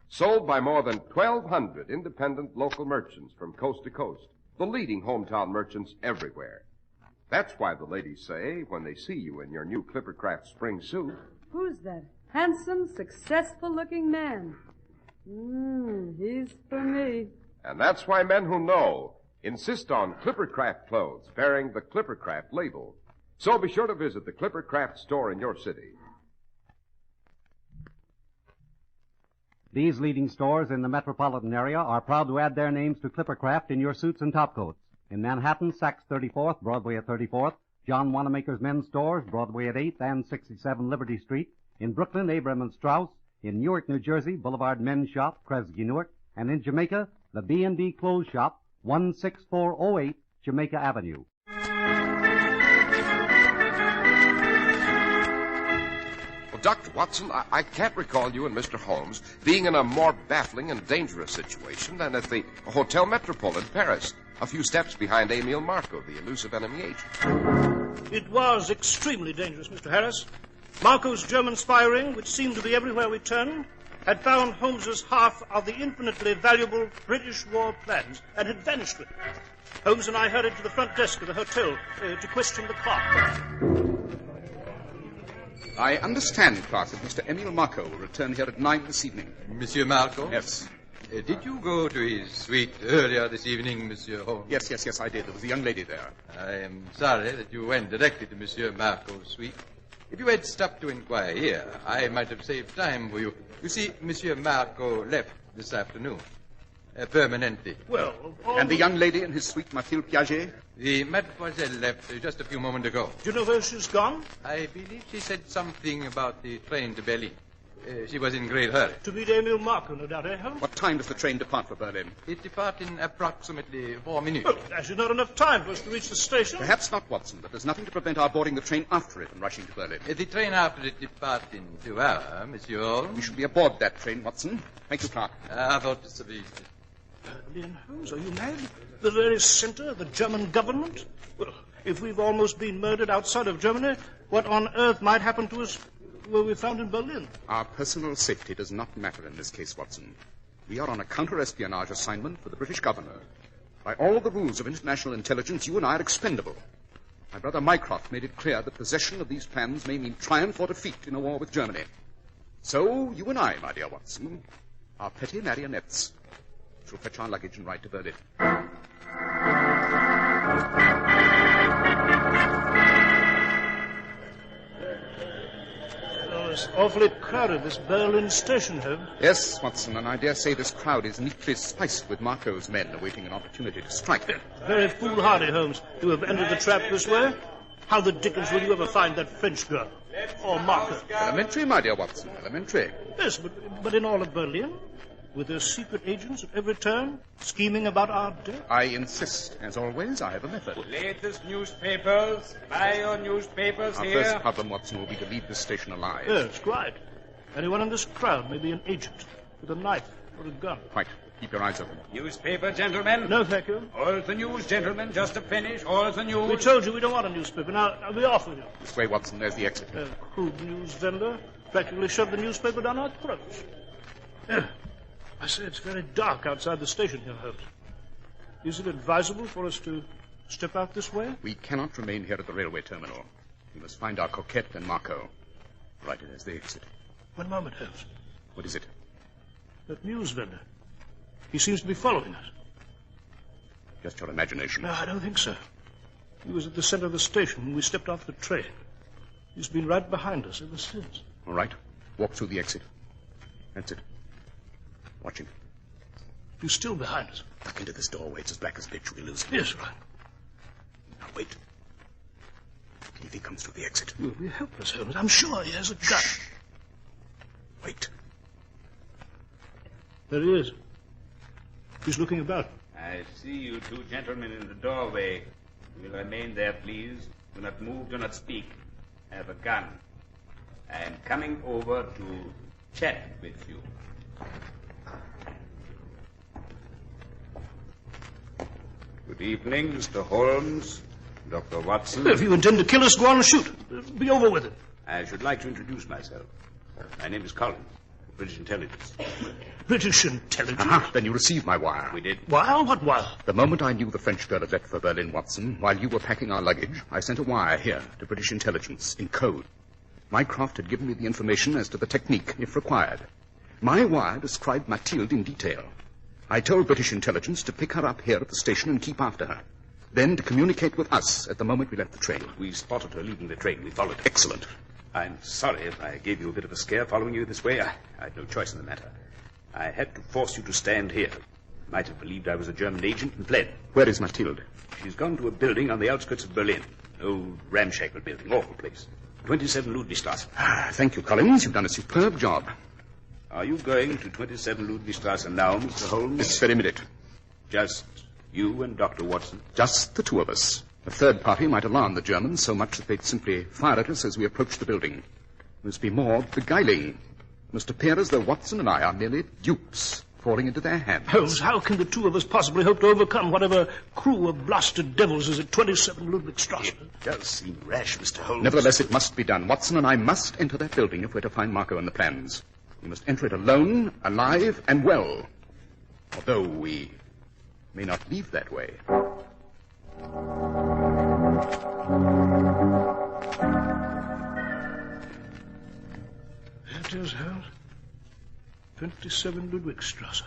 Sold by more than 1,200 independent local merchants from coast to coast, the leading hometown merchants everywhere. That's why the ladies say, when they see you in your new Clippercraft spring suit, Who's that handsome, successful-looking man? He's for me. and that's why men who know insist on Clippercraft clothes bearing the Clippercraft label. So be sure to visit the Clippercraft store in your city. These leading stores in the metropolitan area are proud to add their names to Clippercraft in your suits and topcoats. In Manhattan, Saks 34th, Broadway at 34th, John Wanamaker's men's stores, Broadway at 8th and 67 Liberty Street. In Brooklyn, Abraham and Strauss. In Newark, New Jersey, Boulevard Men's Shop, Kresge, Newark. And in Jamaica, the B&B Clothes Shop, 16408 Jamaica Avenue. Well, Dr. Watson, I can't recall you and Mr. Holmes being in a more baffling and dangerous situation than at the Hotel Metropole in Paris, a few steps behind Emile Marco, the elusive enemy agent. It was extremely dangerous, Mr. Harris. Marco's German spy ring, which seemed to be everywhere we turned, had found Holmes's half of the infinitely valuable British war plans and had vanished with it. Holmes and I hurried to the front desk of the hotel to question the clerk. I understand, clerk, that Mr. Emile Marco will return here at 9 this evening. Monsieur Marco? Yes. Did you go to his suite earlier this evening, Monsieur Holmes? Yes, I did. There was a young lady there. I am sorry that you went directly to Monsieur Marco's suite. If you had stopped to inquire here, I might have saved time for you. You see, Monsieur Marco left this afternoon. Permanently. Well, And the young lady in his suite, Mathilde Piaget? The mademoiselle left just a few moments ago. Do you know where she's gone? I believe she said something about the train to Berlin. She was in great hurry. To meet Emile Marco, no doubt, eh, Holmes? What time does the train depart for Berlin? It departs in approximately 4 minutes. Well, there's not enough time for us to reach the station. Perhaps not, Watson, but there's nothing to prevent our boarding the train after it and rushing to Berlin. The train after it departs in 2 hours, Monsieur Holmes. We shall be aboard that train, Watson. Thank you, clerk. About the service. Berlin, Holmes, are you mad? The very center of the German government? Well, if we've almost been murdered outside of Germany, what on earth might happen to us were we found in Berlin? Our personal safety does not matter in this case, Watson. We are on a counter-espionage assignment for the British governor. By all the rules of international intelligence, you and I are expendable. My brother Mycroft made it clear that possession of these plans may mean triumph or defeat in a war with Germany. So, you and I, my dear Watson, are petty marionettes. Shall fetch our luggage and ride to Berlin. Oh, it's awfully crowded, this Berlin station, Holmes. Yes, Watson, and I dare say this crowd is neatly spiced with Marco's men awaiting an opportunity to strike. Very foolhardy, Holmes, to have entered the trap this way. How the dickens will you ever find that French girl? Or Marco? Elementary, my dear Watson, elementary. Yes, but in all of Berlin? With their secret agents at every turn, scheming about our death? I insist. As always, I have a method. Latest newspapers. Buy your newspapers Our here. first problem, Watson, will be to leave this station alive. Yes, quite. Anyone in this crowd may be an agent with a knife or a gun. Quite. Keep your eyes open. Newspaper, gentlemen? No, thank you. All the news, gentlemen. Just to finish. All the news. We told you we don't want a newspaper. Now, be off with you. This way, Watson. There's the exit. Crude news vendor practically shoved the newspaper down our throats. I say it's very dark outside the station here, Holmes. Is it advisable for us to step out this way? We cannot remain here at the railway terminal. We must find our coquette and Marco. Right, there's the exit. One moment, Holmes. What is it? That news vendor. He seems to be following us. Just your imagination. No, I don't think so. He was at the center of the station when we stepped off the train. He's been right behind us ever since. All right. Walk through the exit. That's it. Watch him. He's still behind us. Duck into this doorway. It's as black as pitch. We lose him. Yes, right. Now, wait. If he comes through the exit. We'll be helpless, Holmes. I'm sure he has a gun. Shh. Wait. There he is. He's looking about. I see you two gentlemen in the doorway. You will remain there, please. Do not move, do not speak. I have a gun. I am coming over to chat with you. Good evening, Mr. Holmes, Dr. Watson. If you intend to kill us, go on and shoot. Be over with it. I should like to introduce myself. My name is Collins, British Intelligence. British Intelligence? Aha, then you received my wire. We did. Wire? What wire? The moment I knew the French girl had left for Berlin, Watson, while you were packing our luggage, I sent a wire here to British Intelligence in code. Mycroft had given me the information as to the technique, if required. My wire described Mathilde in detail. I told British Intelligence to pick her up here at the station and keep after her. Then to communicate with us at the moment we left the train. We spotted her leaving the train. We followed. Excellent. I'm sorry if I gave you a bit of a scare following you this way. I had no choice in the matter. I had to force you to stand here. You might have believed I was a German agent and fled. Where is Mathilde? She's gone to a building on the outskirts of Berlin. An old ramshackle building. Awful place. 27 Ludwigstrasse. Thank you, Collins. You've done a superb job. Are you going to 27 Ludwigstrasse now, Mr. Holmes? This very minute. Just you and Dr. Watson? Just the two of us. A third party might alarm the Germans so much that they'd simply fire at us as we approach the building. Must be more beguiling. It must appear as though Watson and I are merely dupes falling into their hands. Holmes, how can the two of us possibly hope to overcome whatever crew of blasted devils is at 27 Ludwigstrasse? It does seem rash, Mr. Holmes. Nevertheless, it must be done. Watson and I must enter that building if we're to find Marco and the plans. We must enter it alone, alive, and well. Although we may not leave that way. There it is, Holmes. 27 Ludwigstrasse.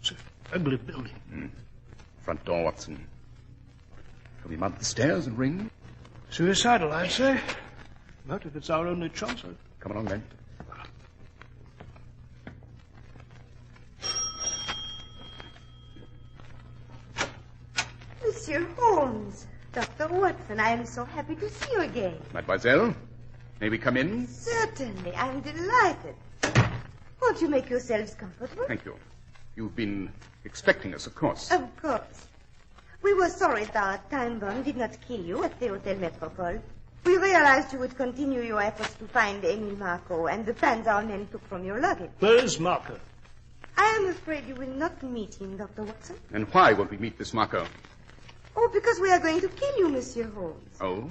It's an ugly building. Front door, Watson. Shall we mount the stairs and ring? Suicidal, I'd say. But if it's our only chance, Come along, then. Monsieur Holmes, Dr. Watson, I am so happy to see you again. Mademoiselle, may we come in? Certainly, I'm delighted. Won't you make yourselves comfortable? Thank you. You've been expecting us, of course. Of course. We were sorry that our time bomb did not kill you at the Hotel Metropole. We realized you would continue your efforts to find Emile Marco and the plans our men took from your luggage. Where is Marco? I am afraid you will not meet him, Dr. Watson. And why won't we meet this Marco? Oh, because we are going to kill you, Monsieur Holmes. Oh?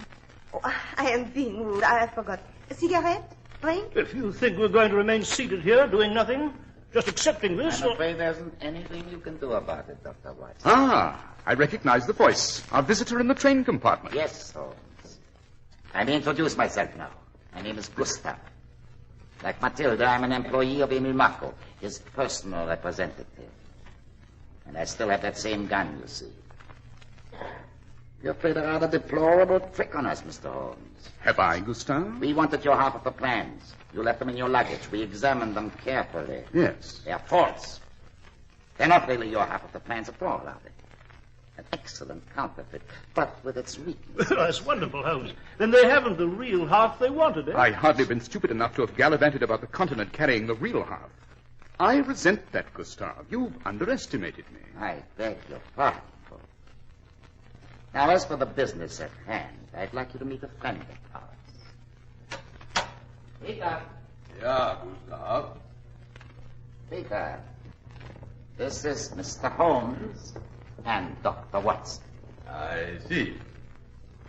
Oh, I am being rude. I forgot. A cigarette? Drink? If you think we're going to remain seated here, doing nothing, just accepting this... I'm afraid there isn't anything you can do about it, Dr. Watson. Ah, I recognize the voice. Our visitor in the train compartment. Yes, Holmes. I may introduce myself now. My name is Gustav. Like Matilda, I'm an employee of Emile Marco. his personal representative. And I still have that same gun, you see. You played a rather deplorable trick on us, Mr. Holmes. Have I, Gustave? We wanted your half of the plans. You left them in your luggage. We examined them carefully. Yes. They are false. They're not really your half of the plans at all, are they? An excellent counterfeit, but with its weakness. That's wonderful, Holmes. Then they haven't the real half they wanted, eh? I'd hardly been stupid enough to have gallivanted about the continent carrying the real half. I resent that, Gustave. You've underestimated me. I beg your pardon. Now, as for the business at hand, I'd like you to meet a friend of ours. Peter. Yeah, Gustav. Peter, this is Mr. Holmes and Dr. Watson. I see.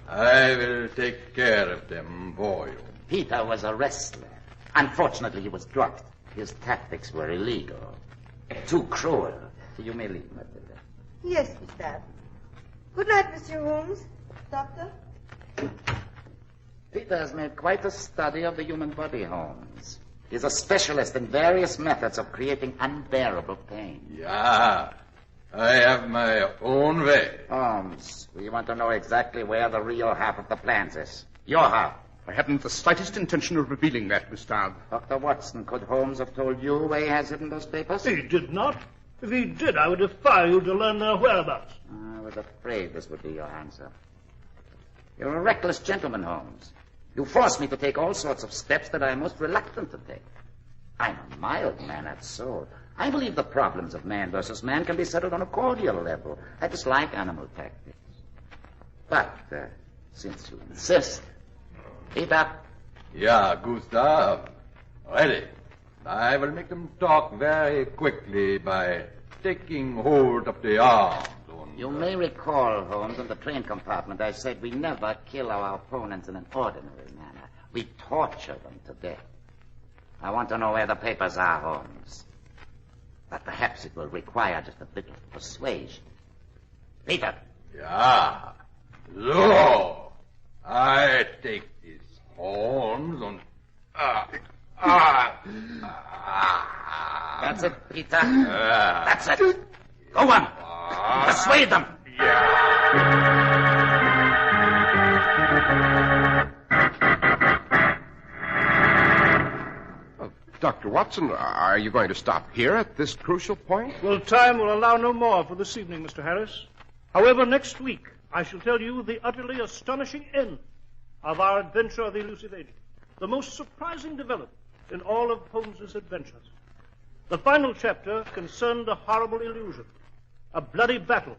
I will take care of them for you. Peter was a wrestler. Unfortunately, he was drugged. His tactics were illegal. Too cruel. You may leave, Matilda. Yes, Gustave. Good night, Monsieur Holmes. Doctor? Peter has made quite a study of the human body, Holmes. He's a specialist in various methods of creating unbearable pain. Yeah, I have my own way. Holmes, we want to know exactly where the real half of the plans is. Your half. I haven't the slightest intention of revealing that, Gustave. Dr. Watson, could Holmes have told you where he has hidden those papers? He did not. If he did, I would defy you to learn their whereabouts. I was afraid this would be your answer. You're a reckless gentleman, Holmes. You force me to take all sorts of steps that I am most reluctant to take. I'm a mild man at soul. I believe the problems of man versus man can be settled on a cordial level. I dislike animal tactics. But, since you insist, Peter. Yeah, Gustav. Ready. I will make them talk very quickly by taking hold of the arms. You may recall, Holmes, in the train compartment, I said we never kill our opponents in an ordinary manner. We torture them to death. I want to know where the papers are, Holmes. But perhaps it will require just a bit of persuasion. Peter. Yeah. So, I take these horns and... That's it, Peter. That's it. Go on. Persuade them. Dr. Watson, are you going to stop here at this crucial point? Well, time will allow no more for this evening, Mr. Harris. However, next week I shall tell you the utterly astonishing end of our adventure of the elusive agent. The most surprising development in all of Holmes's adventures. The final chapter concerned a horrible illusion, a bloody battle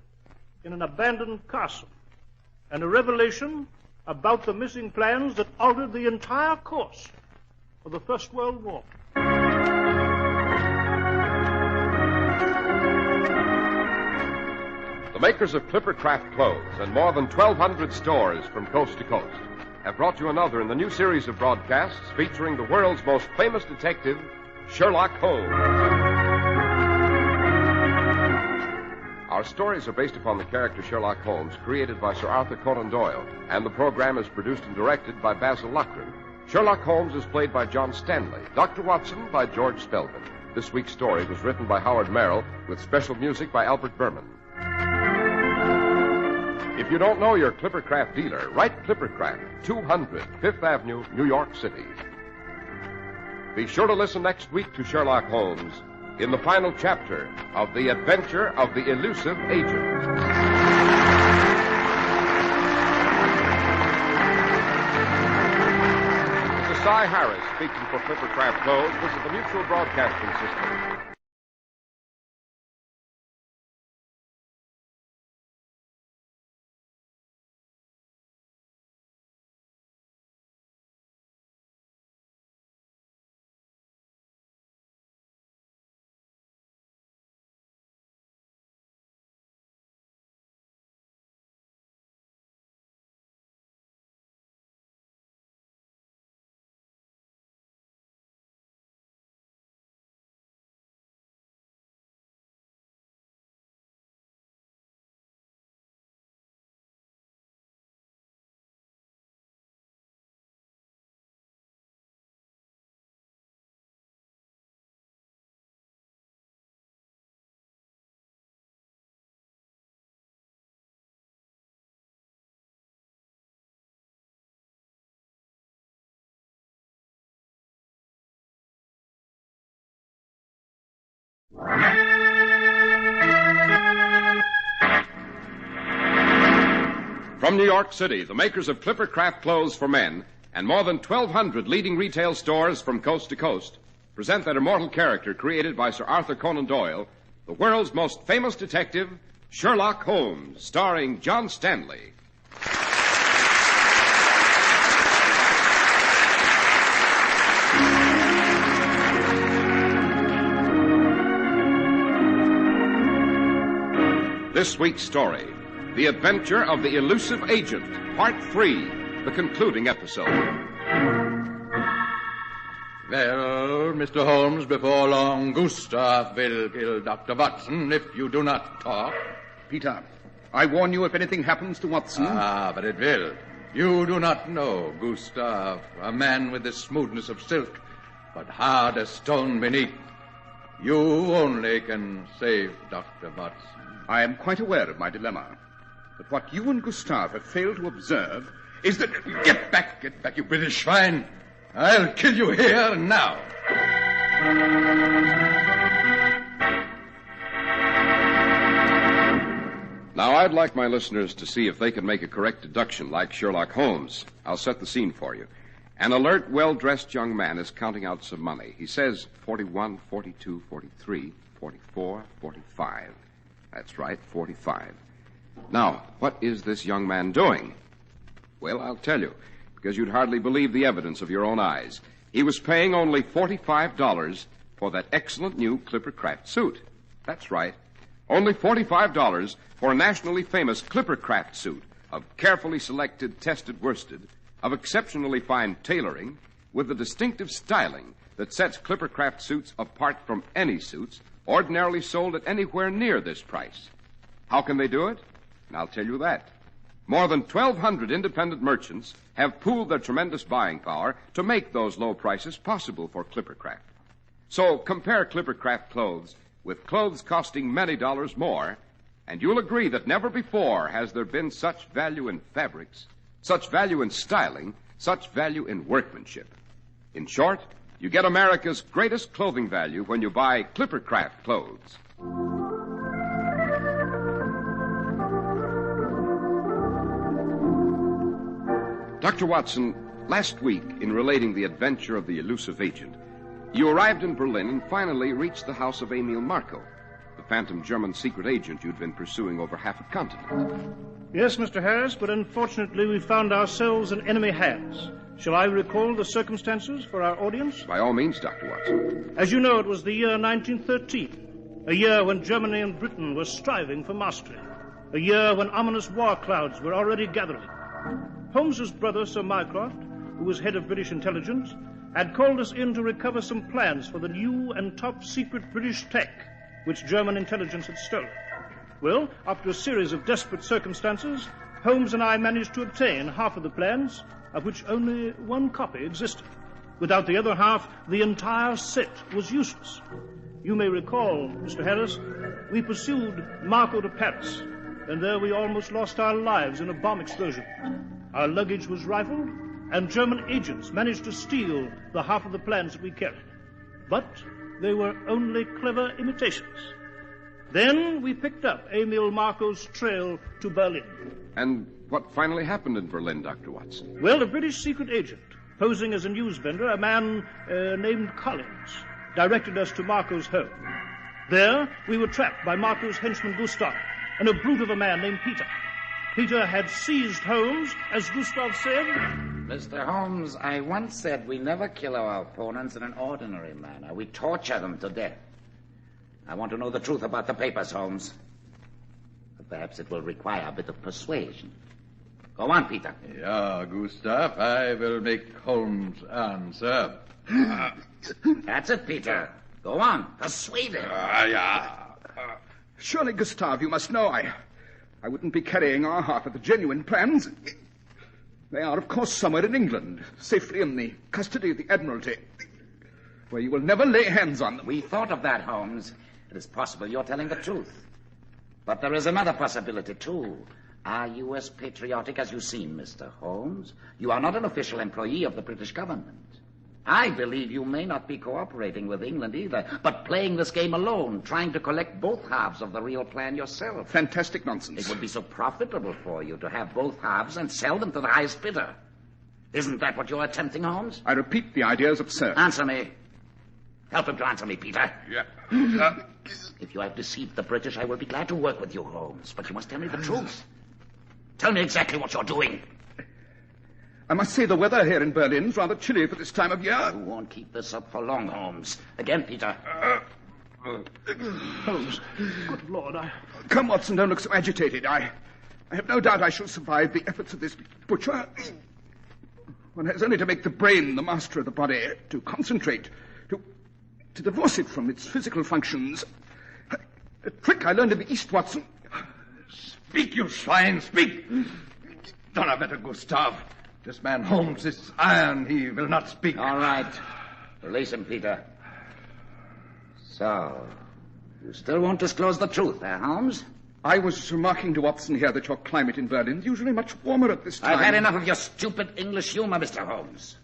in an abandoned castle, and a revelation about the missing plans that altered the entire course of the First World War. The makers of Clippercraft clothes and more than 1,200 stores from coast to coast have brought you another in the new series of broadcasts featuring the world's most famous detective, Sherlock Holmes. Our stories are based upon the character Sherlock Holmes, created by Sir Arthur Conan Doyle, and the program is produced and directed by Basil Loughrane. Sherlock Holmes is played by John Stanley, Dr. Watson by George Spelman. This week's story was written by Howard Merrill, with special music by Albert Berman. If you don't know your Clippercraft dealer, write Clippercraft, 200 Fifth Avenue, New York City. Be sure to listen next week to Sherlock Holmes in the final chapter of The Adventure of the Elusive Agent. This is Cy Harris speaking for Clippercraft Clothes. This is the Mutual Broadcasting System. From New York City, the makers of Clipper Craft Clothes for Men and more than 1,200 leading retail stores from coast to coast present that immortal character created by Sir Arthur Conan Doyle, the world's most famous detective, Sherlock Holmes, starring John Stanley. This week's story, The Adventure of the Elusive Agent, Part 3, the concluding episode. Well, Mr. Holmes, before long, Gustav will kill Dr. Watson if you do not talk. Peter, I warn you if anything happens to Watson. Ah, but it will. You do not know, Gustav, a man with the smoothness of silk, but hard as stone beneath. You only can save Dr. Watson. I am quite aware of my dilemma. But what you and Gustave have failed to observe is that... Get back, you British swine. I'll kill you here and now. Now, I'd like my listeners to see if they can make a correct deduction like Sherlock Holmes. I'll set the scene for you. An alert, well-dressed young man is counting out some money. He says 41, 42, 43, 44, 45. That's right, 45. Now, what is this young man doing? Well, I'll tell you, because you'd hardly believe the evidence of your own eyes. He was paying only $45 for that excellent new Clipper Craft suit. That's right, only $45 for a nationally famous Clipper Craft suit of carefully selected, tested worsted, of exceptionally fine tailoring, with the distinctive styling that sets Clipper Craft suits apart from any suits ordinarily sold at anywhere near this price. How can they do it? And I'll tell you that. More than 1,200 independent merchants have pooled their tremendous buying power to make those low prices possible for Clipper Craft. So compare Clipper Craft clothes with clothes costing many dollars more, and you'll agree that never before has there been such value in fabrics, such value in styling, such value in workmanship. In short, you get America's greatest clothing value when you buy Clipper Craft clothes. Dr. Watson, last week, in relating the adventure of the elusive agent, you arrived in Berlin and finally reached the house of Emil Marco, the phantom German secret agent you'd been pursuing over half a continent. Yes, Mr. Harris, but unfortunately we found ourselves in enemy hands. Shall I recall the circumstances for our audience? By all means, Dr. Watson. As you know, it was the year 1913, a year when Germany and Britain were striving for mastery, a year when ominous war clouds were already gathering. Holmes's brother, Sir Mycroft, who was head of British intelligence, had called us in to recover some plans for the new and top-secret British tech which German intelligence had stolen. Well, after a series of desperate circumstances, Holmes and I managed to obtain half of the plans, of which only one copy existed. Without the other half, the entire set was useless. You may recall, Mr. Harris, we pursued Marco to Paris, and there we almost lost our lives in a bomb explosion. Our luggage was rifled, and German agents managed to steal the half of the plans that we carried. But they were only clever imitations. Then we picked up Emil Marco's trail to Berlin. And what finally happened in Berlin, Dr. Watson? Well, a British secret agent, posing as a news vendor, a man named Collins, directed us to Marco's home. There, we were trapped by Marco's henchman Gustav and a brute of a man named Peter. Peter had seized Holmes, as Gustav said. Mr. Holmes, I once said we never kill our opponents in an ordinary manner. We torture them to death. I want to know the truth about the papers, Holmes. But perhaps it will require a bit of persuasion. Go on, Peter. Yeah, Gustav, I will make Holmes answer. That's it, Peter. Go on, persuade him. Surely, Gustave, you must know I wouldn't be carrying our half of the genuine plans. They are, of course, somewhere in England, safely in the custody of the Admiralty, where you will never lay hands on them. We thought of that, Holmes. It is possible you're telling the truth. But there is another possibility, too. Are you as patriotic as you seem, Mr. Holmes? You are not an official employee of the British government. I believe you may not be cooperating with England either, but playing this game alone, trying to collect both halves of the real plan yourself. Fantastic nonsense. It would be so profitable for you to have both halves and sell them to the highest bidder. Isn't that what you're attempting, Holmes? I repeat, the idea is absurd. Answer me. Help him to answer me, Peter. Yeah. If you have deceived the British, I will be glad to work with you, Holmes. But you must tell me the truth. Tell me exactly what you're doing. I must say the weather here in Berlin's rather chilly for this time of year. You won't keep this up for long, Holmes. Again, Peter. Holmes, good Lord, Come, Watson, don't look so agitated. I have no doubt I shall survive the efforts of this butcher. One has only to make the brain the master of the body, to concentrate, to divorce it from its physical functions. A trick I learned in the East, Watson. Speak, you swine, speak. Donnerwetter, Gustav. This man Holmes is iron. He will not speak. All right. Release him, Peter. So, you still won't disclose the truth, Holmes? I was remarking to Watson here that your climate in Berlin is usually much warmer at this time. I've had enough of your stupid English humor, Mr. Holmes.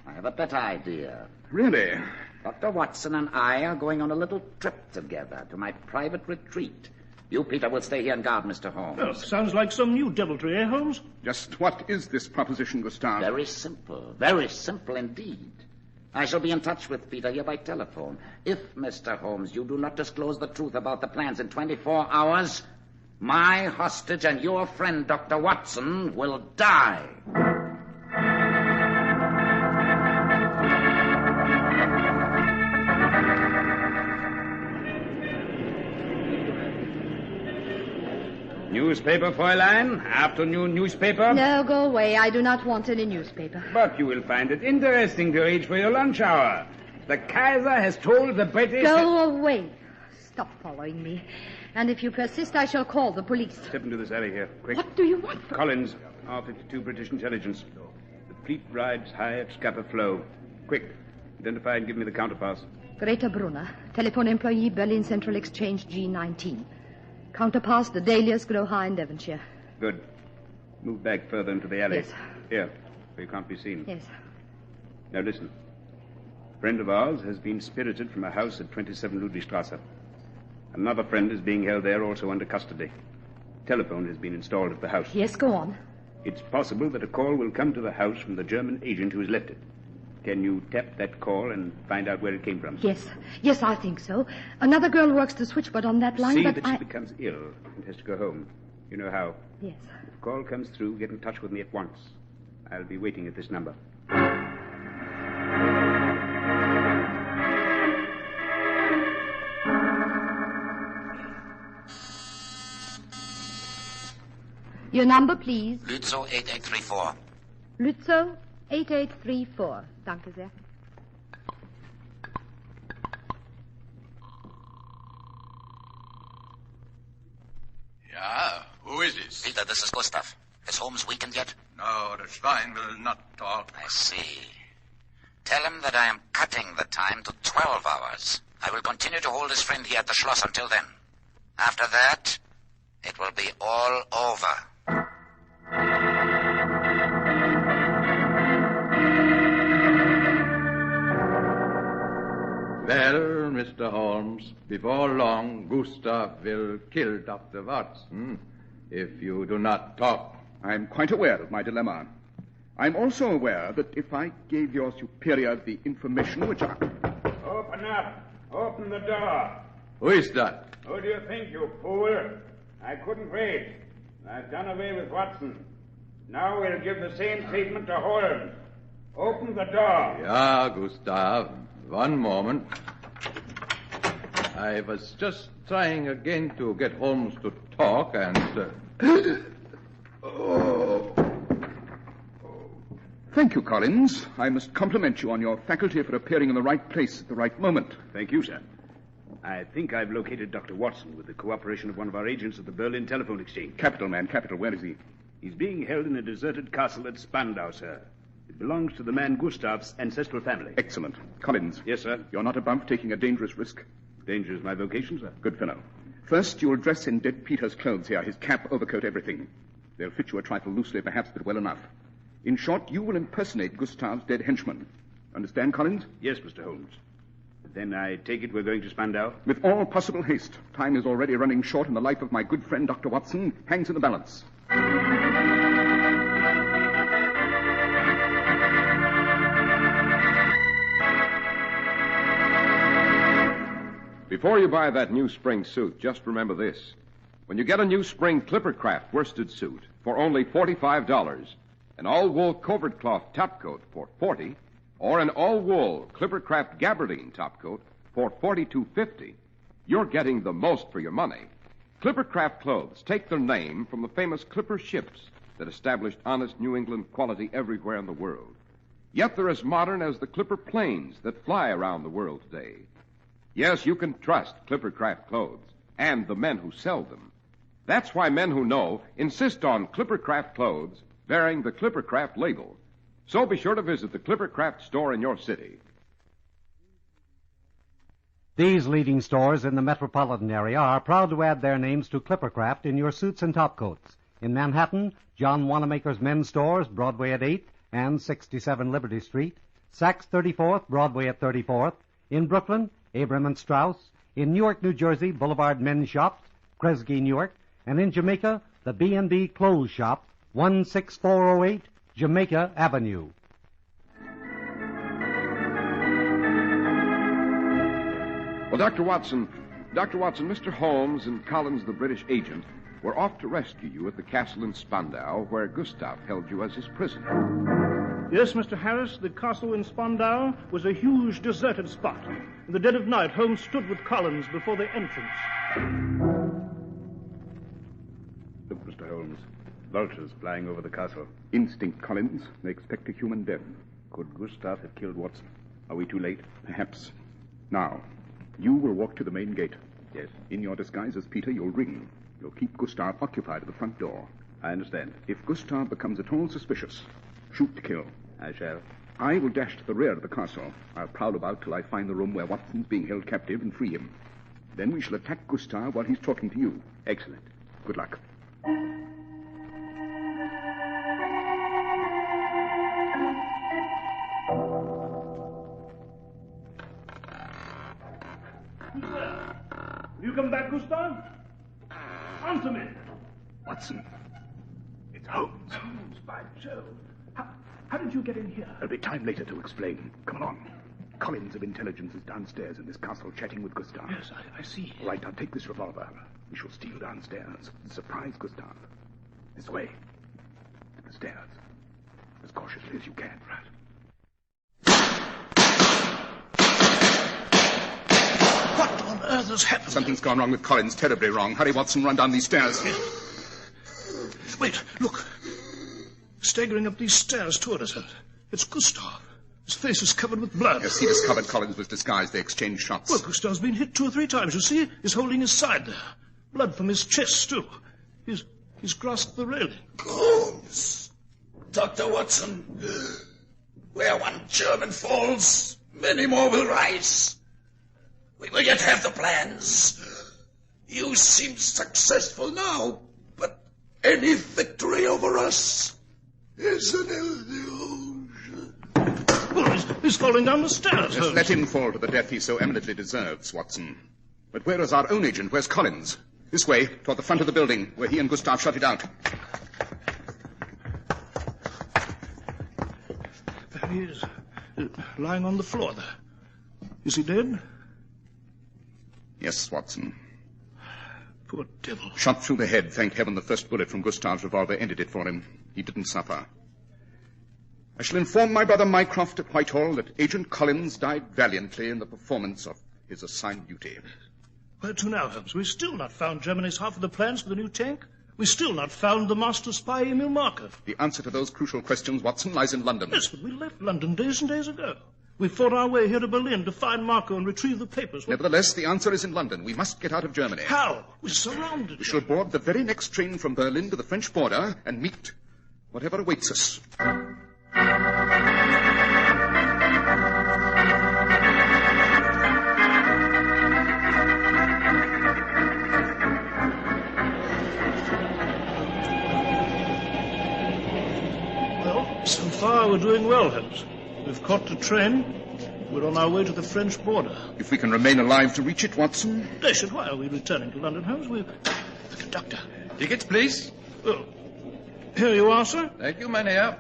I have a better idea. Really? Dr. Watson and I are going on a little trip together to my private retreat. You, Peter, will stay here and guard Mr. Holmes. Well, sounds like some new deviltry, eh, Holmes? Just what is this proposition, Gustav? Very simple indeed. I shall be in touch with Peter here by telephone. If, Mr. Holmes, you do not disclose the truth about the plans in 24 hours, my hostage and your friend, Dr. Watson, will die. Newspaper, Fräulein? Afternoon newspaper? No, go away. I do not want any newspaper. But you will find it interesting to read for your lunch hour. The Kaiser has told the British... Go away. Stop following me. And if you persist, I shall call the police. Step into this alley here, quick. What do you want from... Collins, R52 British Intelligence. The fleet rides high at Scapa Flow. Quick, identify and give me the counterpass. Greta Brunner, telephone employee, Berlin Central Exchange G19. Counterpass, the Dahlias grow high in Devonshire. Good. Move back further into the alley. Yes. Here, where you can't be seen. Yes. Now listen. A friend of ours has been spirited from a house at 27 Ludwigstrasse. Another friend is being held there also under custody. Telephone has been installed at the house. Yes, go on. It's possible that a call will come to the house from the German agent who has left it. Can you tap that call and find out where it came from? Yes, I think so. Another girl works the switchboard on that line, See but that she becomes ill and has to go home. You know how? Yes. If a call comes through, get in touch with me at once. I'll be waiting at this number. Your number, please. Lützow 8834. Lützow 8834. Danke sehr. Yeah, who is this? Peter, this is Gustav. Is Holmes weakened yet? No, the swine will not talk. I see. Tell him that I am cutting the time to 12 hours. I will continue to hold his friend here at the Schloss until then. After that, it will be all over. Well, Mr. Holmes, before long, Gustav will kill Dr. Watson if you do not talk. I'm quite aware of my dilemma. I'm also aware that if I gave your superior the information which I... Open up. Open the door. Who is that? Who do you think, you fool? I couldn't wait. I've done away with Watson. Now we'll give the same treatment to Holmes. Open the door. Yeah, Gustav. One moment. I was just trying again to get Holmes to talk and... Thank you, Collins. I must compliment you on your faculty for appearing in the right place at the right moment. Thank you, sir. I think I've located Dr. Watson with the cooperation of one of our agents at the Berlin Telephone Exchange. Capital, man, capital. Where is he? He's being held in a deserted castle at Spandau, sir. It belongs to the man Gustav's ancestral family. Excellent. Collins. Yes, sir? You're not above taking a dangerous risk? Danger is my vocation, sir. Good fellow. First, you'll dress in dead Peter's clothes here, his cap, overcoat, everything. They'll fit you a trifle loosely, perhaps, but well enough. In short, you will impersonate Gustav's dead henchman. Understand, Collins? Yes, Mr. Holmes. Then I take it we're going to Spandau? With all possible haste. Time is already running short, and the life of my good friend, Dr. Watson, hangs in the balance. Before you buy that new spring suit, just remember this. When you get a new spring Clippercraft worsted suit for only $45, an all-wool covert cloth topcoat for $40, or an all-wool Clippercraft gabardine topcoat for $42.50, you're getting the most for your money. Clippercraft clothes take their name from the famous Clipper ships that established honest New England quality everywhere in the world. Yet they're as modern as the Clipper planes that fly around the world today. Yes, you can trust Clippercraft clothes and the men who sell them. That's why men who know insist on Clippercraft clothes bearing the Clippercraft label. So be sure to visit the Clippercraft store in your city. These leading stores in the metropolitan area are proud to add their names to Clippercraft in your suits and topcoats. In Manhattan, John Wanamaker's Men's Stores, Broadway at 8th and 67 Liberty Street. Saks 34th, Broadway at 34th. In Brooklyn, Abram and Strauss. In Newark, New Jersey, Boulevard Men's Shops, Kresge, Newark. And in Jamaica, the B&B Clothes Shop, 16408 Jamaica Avenue. Well, Dr. Watson, Mr. Holmes and Collins, the British agent, were off to rescue you at the castle in Spandau, where Gustav held you as his prisoner. Yes, Mr. Harris, the castle in Spandau was a huge deserted spot. In the dead of night, Holmes stood with Collins before the entrance. Look, Mr. Holmes. Vultures flying over the castle. Instinct, Collins. They expect a human death. Could Gustav have killed Watson? Are we too late? Perhaps. Now, you will walk to the main gate. Yes. In your disguise as Peter, you'll ring. You'll keep Gustav occupied at the front door. I understand. If Gustav becomes at all suspicious, shoot to kill. I shall. I will dash to the rear of the castle. I'll prowl about till I find the room where Watson's being held captive and free him. Then we shall attack Gustav while he's talking to you. Excellent. Good luck. Have you come back, Gustav? Answer me. Watson. It's Holmes. Holmes, by Jove. How did you get in here? There'll be time later to explain. Come along. Collins of Intelligence is downstairs in this castle chatting with Gustav. Yes, I see. All right, now take this revolver. We shall steal downstairs and surprise Gustav. This way. To the stairs. As cautiously as you can. Right. What on earth has happened? Something's gone wrong with Collins. Terribly wrong. Hurry, Watson. Run down these stairs. Wait, look. Staggering up these stairs toward us. It's Gustav. His face is covered with blood. Yes, he discovered Collins was disguised. They exchanged shots. Well, Gustav's been hit 2 or 3 times. You see? He's holding his side there. Blood from his chest, too. He's grasped the railing. Holmes! Dr. Watson, where one German falls, many more will rise. We will yet have the plans. You seem successful now, but any victory over us is an illusion. Well, he's falling down the stairs. Just let him fall to the death he so eminently deserves, Watson. But where is our own agent? Where's Collins? This way, toward the front of the building, where he and Gustav shut it out. There he is, lying on the floor there. Is he dead? Yes, Watson. Poor devil. Shot through the head. Thank heaven the first bullet from Gustav's revolver ended it for him. He didn't suffer. I shall inform my brother Mycroft at Whitehall that Agent Collins died valiantly in the performance of his assigned duty. Where to now, Holmes? We've still not found Germany's half of the plans for the new tank. We've still not found the master spy, Emil Markov. The answer to those crucial questions, Watson, lies in London. Yes, but we left London days and days ago. We fought our way here to Berlin to find Marco and retrieve the papers. Nevertheless, the answer is in London. We must get out of Germany. How? We're surrounded. We shall board the very next train from Berlin to the French border and meet whatever awaits us. So far, we're doing well, Holmes. We've caught the train. We're on our way to the French border. If we can remain alive to reach it, Watson. Dash, why are we returning to London, Holmes? The conductor. Tickets, please. Well, here you are, sir. Thank you, Mynheer.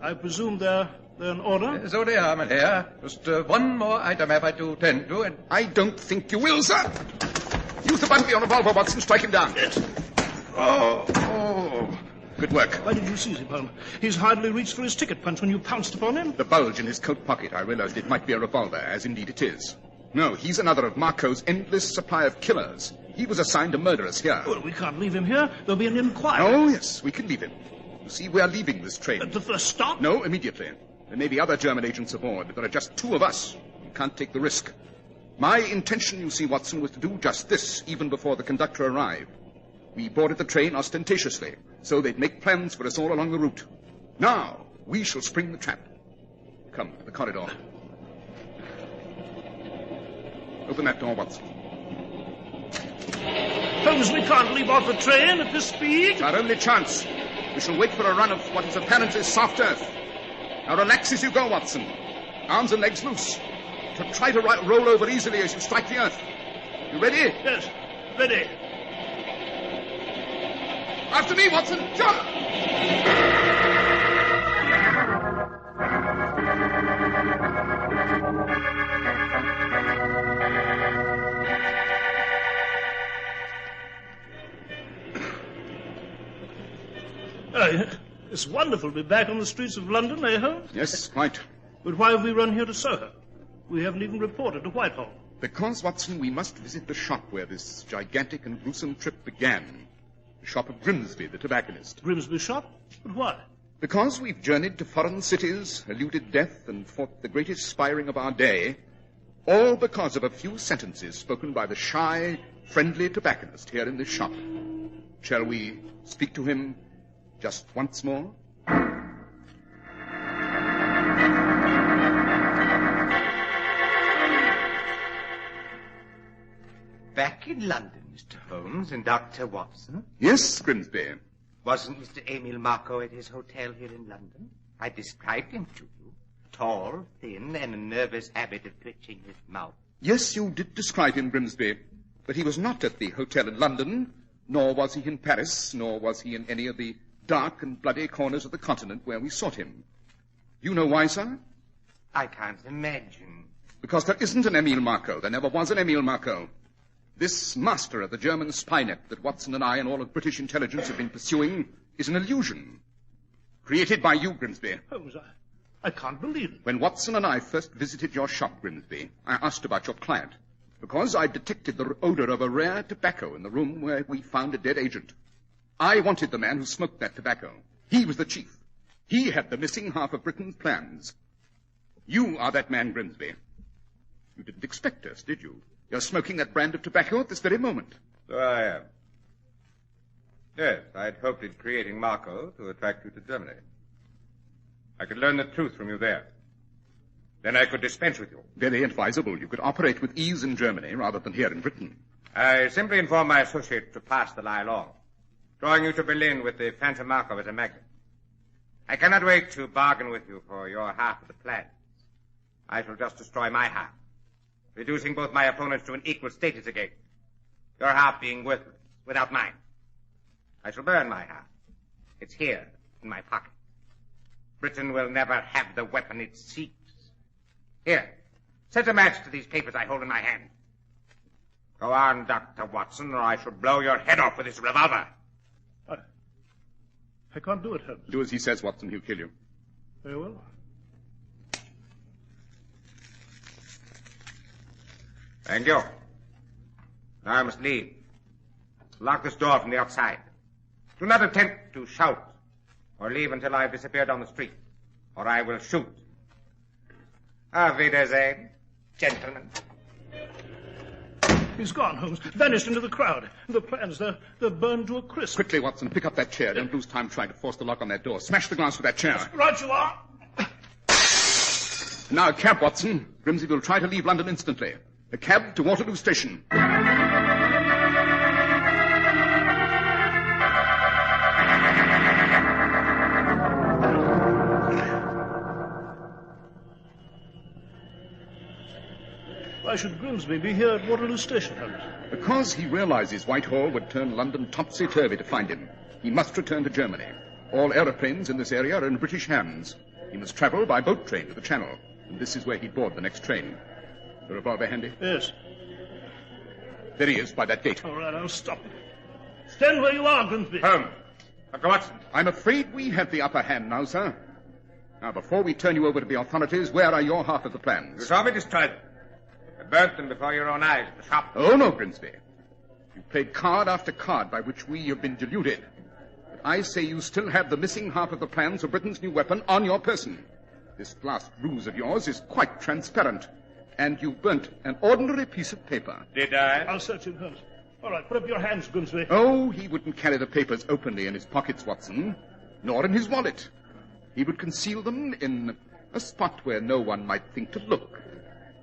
I presume they're in order? So they are, Mynheer. Just one more item have I to tend to, and... I don't think you will, sir. Use the button on your revolver, Watson. Strike him down. Yes. Oh. Good work. Why did you seize him, Holmes? He's hardly reached for his ticket punch when you pounced upon him. The bulge in his coat pocket. I realized it might be a revolver, as indeed it is. No, he's another of Marco's endless supply of killers. He was assigned to murder us here. Well, we can't leave him here. There'll be an inquiry. Oh, yes, we can leave him. You see, we are leaving this train. At the first stop? No, immediately. There may be other German agents aboard, but there are just 2 of us. We can't take the risk. My intention, you see, Watson, was to do just this even before the conductor arrived. We boarded the train ostentatiously, so they'd make plans for us all along the route. Now, we shall spring the trap. Come, to the corridor. Open that door, Watson. Holmes, we can't leave off the train at this speed. It's our only chance. We shall wait for a run of what is apparently soft earth. Now relax as you go, Watson. Arms and legs loose. Try to roll over easily as you strike the earth. You ready? Yes, ready. After me, Watson. Jump! It's wonderful to be back on the streets of London, eh, Holmes? Yes, quite. But why have we run here to Soho? We haven't even reported to Whitehall. Because, Watson, we must visit the shop where this gigantic and gruesome trip began. The shop of Grimsby, the tobacconist. Grimsby shop? But why? Because we've journeyed to foreign cities, eluded death, and fought the greatest spiring of our day, all because of a few sentences spoken by the shy, friendly tobacconist here in this shop. Shall we speak to him just once more? Back in London, Mr. Holmes and Dr. Watson? Yes, Grimsby. Wasn't Mr. Emil Marco at his hotel here in London? I described him to you. Tall, thin, and a nervous habit of twitching his mouth. Yes, you did describe him, Grimsby. But he was not at the hotel in London, nor was he in Paris, nor was he in any of the dark and bloody corners of the continent where we sought him. You know why, sir? I can't imagine. Because there isn't an Emil Marco. There never was an Emil Marco. This master of the German spy net that Watson and I and all of British intelligence have been pursuing is an illusion. Created by you, Grimsby. Holmes, I can't believe it. When Watson and I first visited your shop, Grimsby, I asked about your client, because I detected the odor of a rare tobacco in the room where we found a dead agent. I wanted the man who smoked that tobacco. He was the chief. He had the missing half of Britain's plans. You are that man, Grimsby. You didn't expect us, did you? You're smoking that brand of tobacco at this very moment. So I am. Yes, I'd hoped in creating Marco to attract you to Germany. I could learn the truth from you there. Then I could dispense with you. Very advisable. You could operate with ease in Germany rather than here in Britain. I simply informed my associate to pass the lie along, drawing you to Berlin with the phantom Marco as a magnet. I cannot wait to bargain with you for your half of the plans. I shall just destroy my half, reducing both my opponents to an equal status again. Your half being worthless, without mine. I shall burn my half. It's here, in my pocket. Britain will never have the weapon it seeks. Here, set a match to these papers I hold in my hand. Go on, Dr. Watson, or I shall blow your head off with this revolver. I can't do it, Holmes. Do as he says, Watson. He'll kill you. Very well. Thank you. Now I must leave. Lock this door from the outside. Do not attempt to shout or leave until I have disappeared down the street, or I will shoot. Auf Wiedersehen, gentlemen. He's gone, Holmes. Vanished into the crowd. The plans, they're burned to a crisp. Quickly, Watson, pick up that chair. Don't lose time trying to force the lock on that door. Smash the glass with that chair. Right you are. Now, a cab, Watson. Grimsby will try to leave London instantly. A cab to Waterloo Station. Why should Grimsby be here at Waterloo Station, Holmes? Because he realizes Whitehall would turn London topsy-turvy to find him. He must return to Germany. All aeroplanes in this area are in British hands. He must travel by boat train to the Channel, and this is where he'd board the next train. The revolver handy? Yes. There he is, by that gate. All right, I'll stop him. Stand where you are, Grimsby. Home. Dr. Watson. I'm afraid we have the upper hand now, sir. Now, before we turn you over to the authorities, where are your half of the plans? You saw me destroy them. I burnt them before your own eyes at the shop. Oh, no, Grimsby. You've played card after card by which we have been deluded. But I say you still have the missing half of the plans of Britain's new weapon on your person. This last ruse of yours is quite transparent. And you burnt an ordinary piece of paper. Did I? I'll search him, Holmes. All right, put up your hands, Grimsby. Oh, he wouldn't carry the papers openly in his pockets, Watson, nor in his wallet. He would conceal them in a spot where no one might think to look.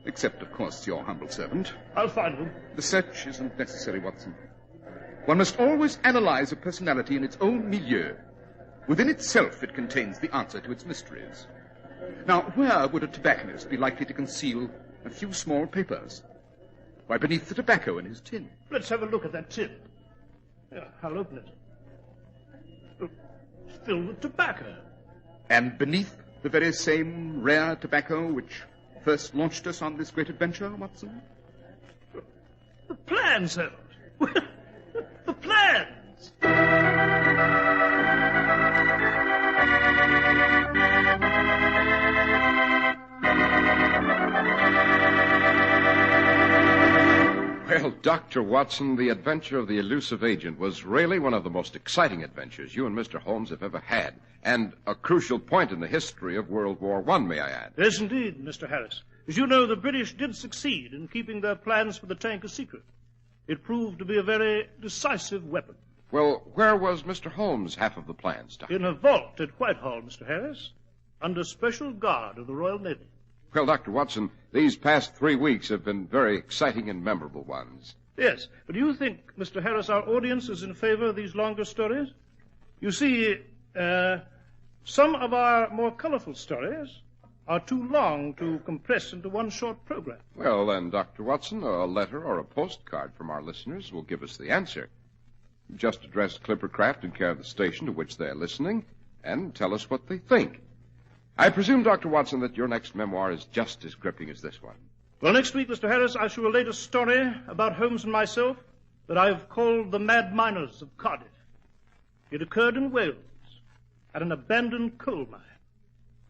Except, of course, your humble servant. I'll find them. The search isn't necessary, Watson. One must always analyze a personality in its own milieu. Within itself, it contains the answer to its mysteries. Now, where would a tobacconist be likely to conceal a few small papers? Why, beneath the tobacco in his tin. Let's have a look at that tin. Yeah, I'll open it. Look, it's filled with tobacco. And beneath the very same rare tobacco which first launched us on this great adventure, Watson? The plans, Holmes. The plans! Well, Dr. Watson, the adventure of the elusive agent was really one of the most exciting adventures you and Mr. Holmes have ever had, and a crucial point in the history of World War I, may I add. Yes, indeed, Mr. Harris. As you know, the British did succeed in keeping their plans for the tank a secret. It proved to be a very decisive weapon. Well, where was Mr. Holmes' half of the plans, Doctor? In a vault at Whitehall, Mr. Harris, under special guard of the Royal Navy. Well, Dr. Watson, these past 3 weeks have been very exciting and memorable ones. Yes, but do you think, Mr. Harris, our audience is in favor of these longer stories? You see, some of our more colorful stories are too long to compress into one short program. Well, then, Dr. Watson, a letter or a postcard from our listeners will give us the answer. Just address Clippercraft in care of the station to which they're listening and tell us what they think. I presume, Dr. Watson, that your next memoir is just as gripping as this one. Well, next week, Mr. Harris, I shall relate a story about Holmes and myself that I've called The Mad Miners of Cardiff. It occurred in Wales at an abandoned coal mine.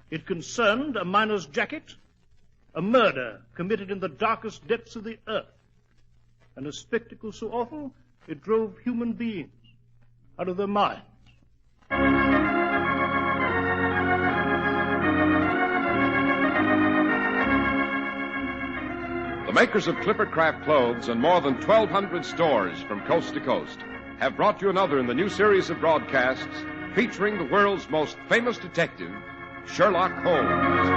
It concerned a miner's jacket, a murder committed in the darkest depths of the earth, and a spectacle so awful it drove human beings out of their minds. The makers of Clippercraft clothes and more than 1,200 stores from coast to coast have brought you another in the new series of broadcasts featuring the world's most famous detective, Sherlock Holmes.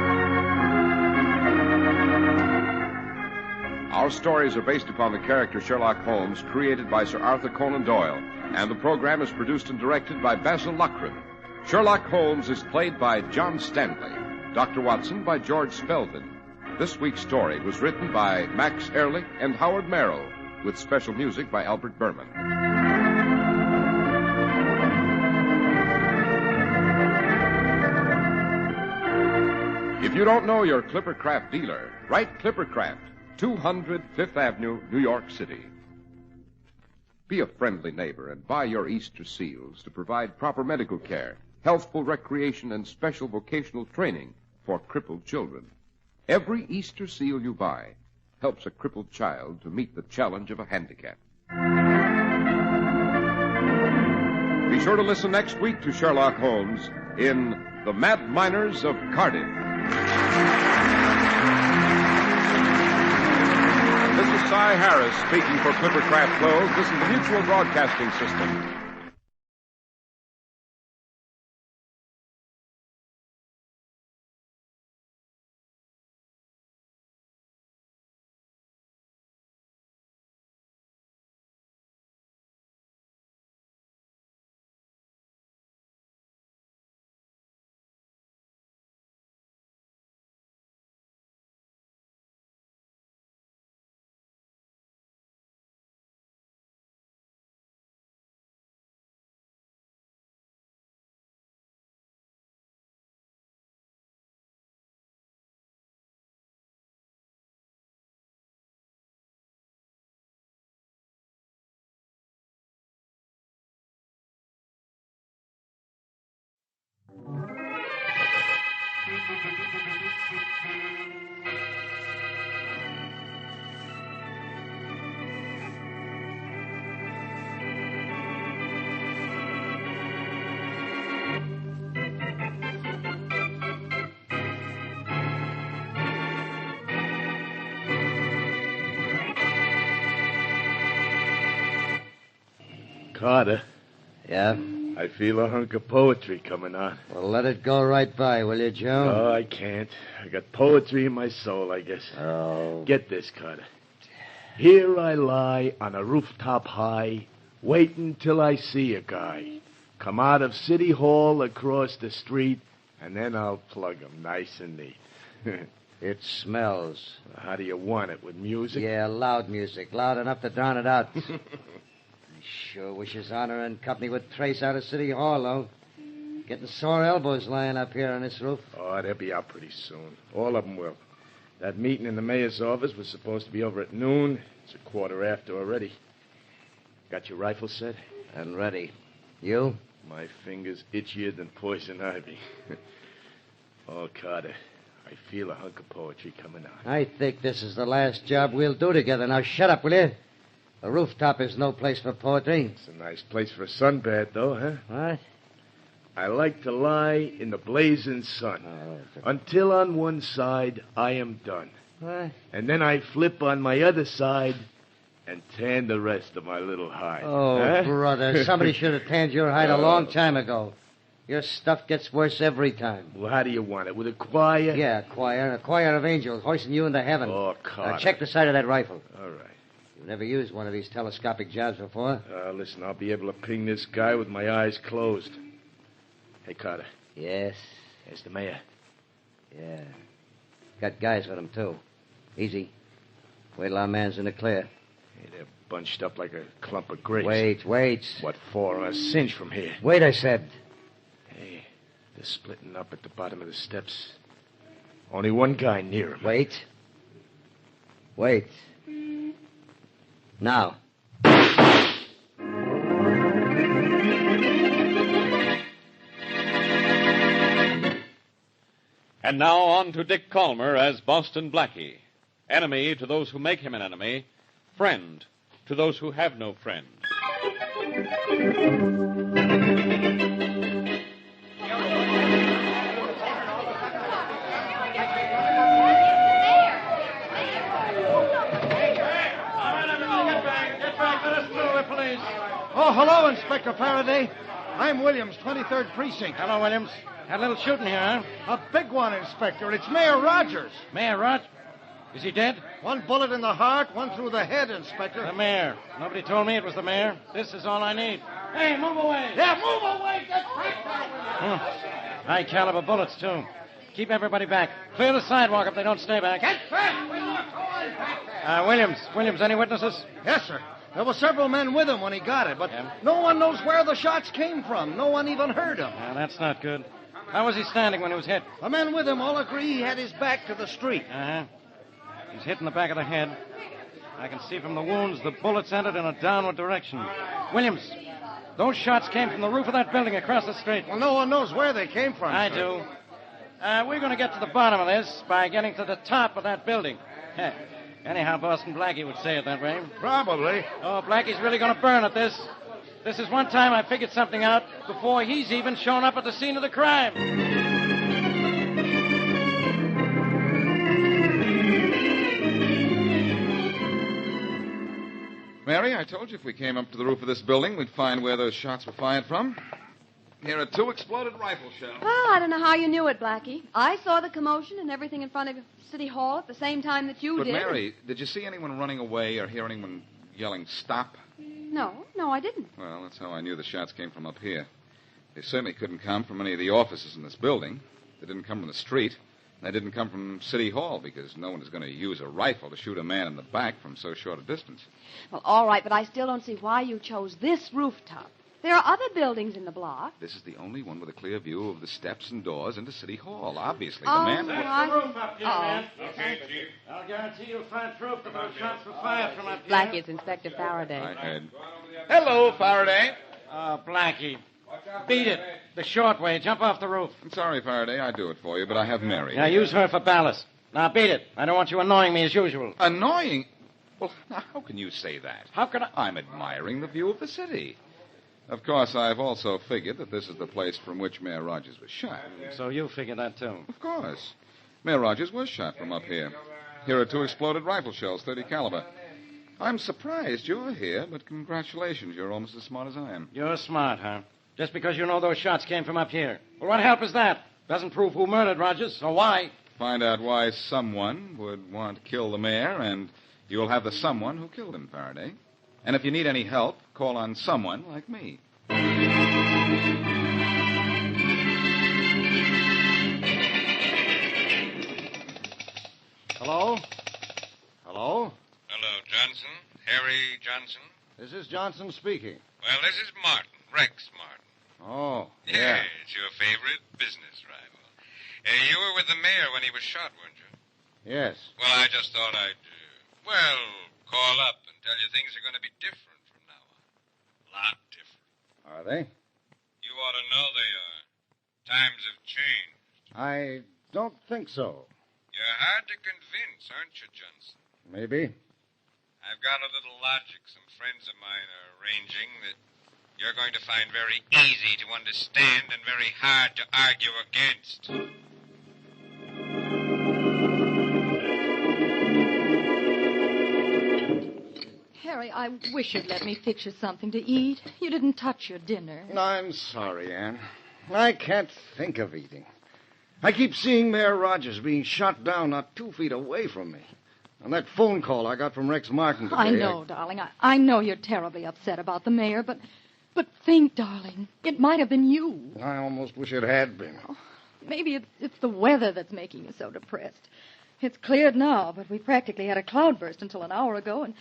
Our stories are based upon the character Sherlock Holmes created by Sir Arthur Conan Doyle, and the program is produced and directed by Basil Loughrane. Sherlock Holmes is played by John Stanley, Dr. Watson by George Spelvin. This week's story was written by Max Ehrlich and Howard Merrill, with special music by Albert Berman. If you don't know your Clippercraft dealer, write Clippercraft, 200 Fifth Avenue, New York City. Be a friendly neighbor and buy your Easter seals to provide proper medical care, healthful recreation, and special vocational training for crippled children. Every Easter seal you buy helps a crippled child to meet the challenge of a handicap. Be sure to listen next week to Sherlock Holmes in The Mad Miners of Cardiff. This is Cy Harris speaking for Clippercraft Clothes. This is the Mutual Broadcasting System. Carter. Yeah? I feel a hunk of poetry coming on. Well, let it go right by, will you, Joe? Oh, I can't. I got poetry in my soul, I guess. Oh. Get this, Carter. Here I lie on a rooftop high, waiting till I see a guy. Come out of City Hall across the street, and then I'll plug him nice and neat. It smells. How do you want it, with music? Yeah, loud music. Loud enough to drown it out. I sure wish His Honor and company would trace out of City Hall, though. Getting sore elbows lying up here on this roof. Oh, they'll be out pretty soon. All of them will. That meeting in the mayor's office was supposed to be over at noon. It's 1:15 already. Got your rifle set? And ready. You? My fingers itchier than poison ivy. Oh, Carter, I feel a hunk of poetry coming on. I think this is the last job we'll do together. Now, shut up, will you? The rooftop is no place for poetry. It's a nice place for a sunbath, though, huh? What? I like to lie in the blazing sun until on one side I am done. What? And then I flip on my other side and tan the rest of my little hide. Oh, huh? brother, somebody should have tanned your hide a long time ago. Your stuff gets worse every time. Well, how do you want it? With a choir? Yeah, a choir of angels hoisting you into heaven. Oh, Carter. Now, check the sight of that rifle. All right. You've never used one of these telescopic jobs before. Listen, I'll be able to ping this guy with my eyes closed. Hey, Carter. Yes? There's the mayor. Yeah. Got guys with him, too. Easy. Wait till our man's in the clear. Hey, they're bunched up like a clump of grapes. Wait. What for? A cinch from here. Wait, I said. Hey, they're splitting up at the bottom of the steps. Only one guy near him. Wait. Now. And now on to Dick Calmer as Boston Blackie. Enemy to those who make him an enemy. Friend to those who have no friend. Oh, hello, Inspector Faraday. I'm Williams, 23rd Precinct. Hello, Williams. Had a little shooting here, huh? A big one, Inspector. It's Mayor Rogers. Mayor Rogers? Is he dead? One bullet in the heart, one through the head, Inspector. The mayor. Nobody told me it was the mayor. This is all I need. Hey, move away. Yeah, move away. Get back there. High caliber bullets, too. Keep everybody back. Clear the sidewalk if they don't stay back. Get back. We're not going back there. Williams, any witnesses? Yes, sir. There were several men with him when he got it, but no one knows where the shots came from. No one even heard them. Yeah, that's not good. How was he standing when he was hit? The men with him all agree he had his back to the street. Uh-huh. He's hit in the back of the head. I can see from the wounds the bullets entered in a downward direction. Williams, those shots came from the roof of that building across the street. Well, no one knows where they came from. I do. We're going to get to the bottom of this by getting to the top of that building. Anyhow, Boston Blackie would say it that way. Probably. Oh, Blackie's really going to burn at this. This is one time I figured something out before he's even shown up at the scene of the crime. Mary, I told you if we came up to the roof of this building, we'd find where those shots were fired from. Here are 2 exploded rifle shells. Well, I don't know how you knew it, Blackie. I saw the commotion and everything in front of City Hall at the same time that you But did. Mary, did you see anyone running away or hear anyone yelling, "Stop"? No, I didn't. Well, that's how I knew the shots came from up here. They certainly couldn't come from any of the offices in this building. They didn't come from the street. They didn't come from City Hall because no one is going to use a rifle to shoot a man in the back from so short a distance. Well, all right, but I still don't see why you chose this rooftop. There are other buildings in the block. This is the only one with a clear view of the steps and doors into City Hall. Obviously, Oh, the man... That's the roof up here, man. Okay, Chief. I'll guarantee you'll find proof that those shots were fired from up here. Blackie, it's Inspector Faraday. I heard. Hello, Faraday. Blackie. Beat it. The short way. Jump off the roof. I'm sorry, Faraday. I'd do it for you, but I have Mary. Now, use her for ballast. Now, beat it. I don't want you annoying me as usual. Annoying? Well, now, how can you say that? How can I? I'm admiring the view of the city. Of course, I've also figured that this is the place from which Mayor Rogers was shot. So you figure that, too? Of course. Mayor Rogers was shot from up here. Here are 2 exploded rifle shells, 30 caliber. I'm surprised you're here, but congratulations. You're almost as smart as I am. You're smart, huh? Just because you know those shots came from up here. Well, what help is that? Doesn't prove who murdered Rogers, or why. Find out why someone would want to kill the mayor, and you'll have the someone who killed him, Faraday. And if you need any help, call on someone like me. Hello? Hello? Hello, Johnson. Harry Johnson. This is Johnson speaking. Well, this is Martin, Rex Martin. Oh, yeah. It's your favorite business rival. You were with the mayor when he was shot, weren't you? Yes. Well, I just thought I'd, call up and tell you things are going to be different from now on. A lot different. Are they? You ought to know they are. Times have changed. I don't think so. You're hard to convince, aren't you, Johnson? Maybe. I've got a little logic some friends of mine are arranging that you're going to find very easy to understand and very hard to argue against. Harry, I wish you'd let me fix you something to eat. You didn't touch your dinner. I'm sorry, Anne. I can't think of eating. I keep seeing Mayor Rogers being shot down not 2 feet away from me. And that phone call I got from Rex Martin today... I know, darling. I know you're terribly upset about the mayor, but think, darling. It might have been you. I almost wish it had been. Oh, maybe it's the weather that's making you so depressed. It's cleared now, but we practically had a cloudburst until an hour ago, and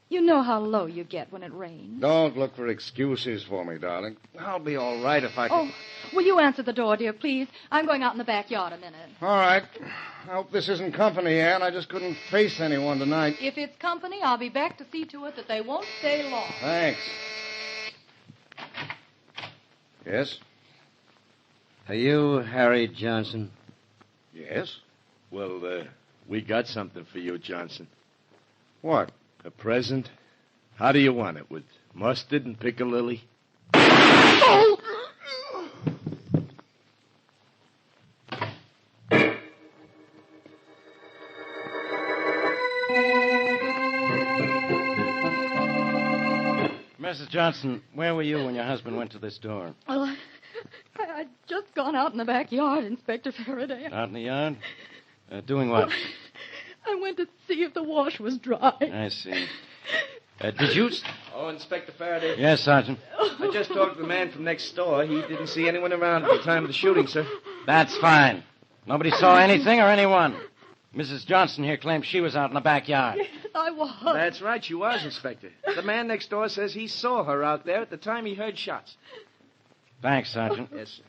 you know how low you get when it rains. Don't look for excuses for me, darling. I'll be all right if I can... Oh, will you answer the door, dear, please? I'm going out in the backyard a minute. All right. I hope this isn't company, Anne. I just couldn't face anyone tonight. If it's company, I'll be back to see to it that they won't stay long. Thanks. Yes? Are you Harry Johnson? Yes? Well, we got something for you, Johnson. What? A present? How do you want it? With mustard and piccalilli? Oh! Mrs. Johnson, where were you when your husband went to this door? Well, I'd just gone out in the backyard, Inspector Faraday. Out in the yard? Doing what? Well, I went to see if the wash was dry. I see. Did you... Oh, Inspector Faraday. Yes, Sergeant. I just talked to the man from next door. He didn't see anyone around at the time of the shooting, sir. That's fine. Nobody saw anything or anyone. Mrs. Johnson here claims she was out in the backyard. Yes, I was. That's right, she was, Inspector. The man next door says he saw her out there at the time he heard shots. Thanks, Sergeant. Yes, sir.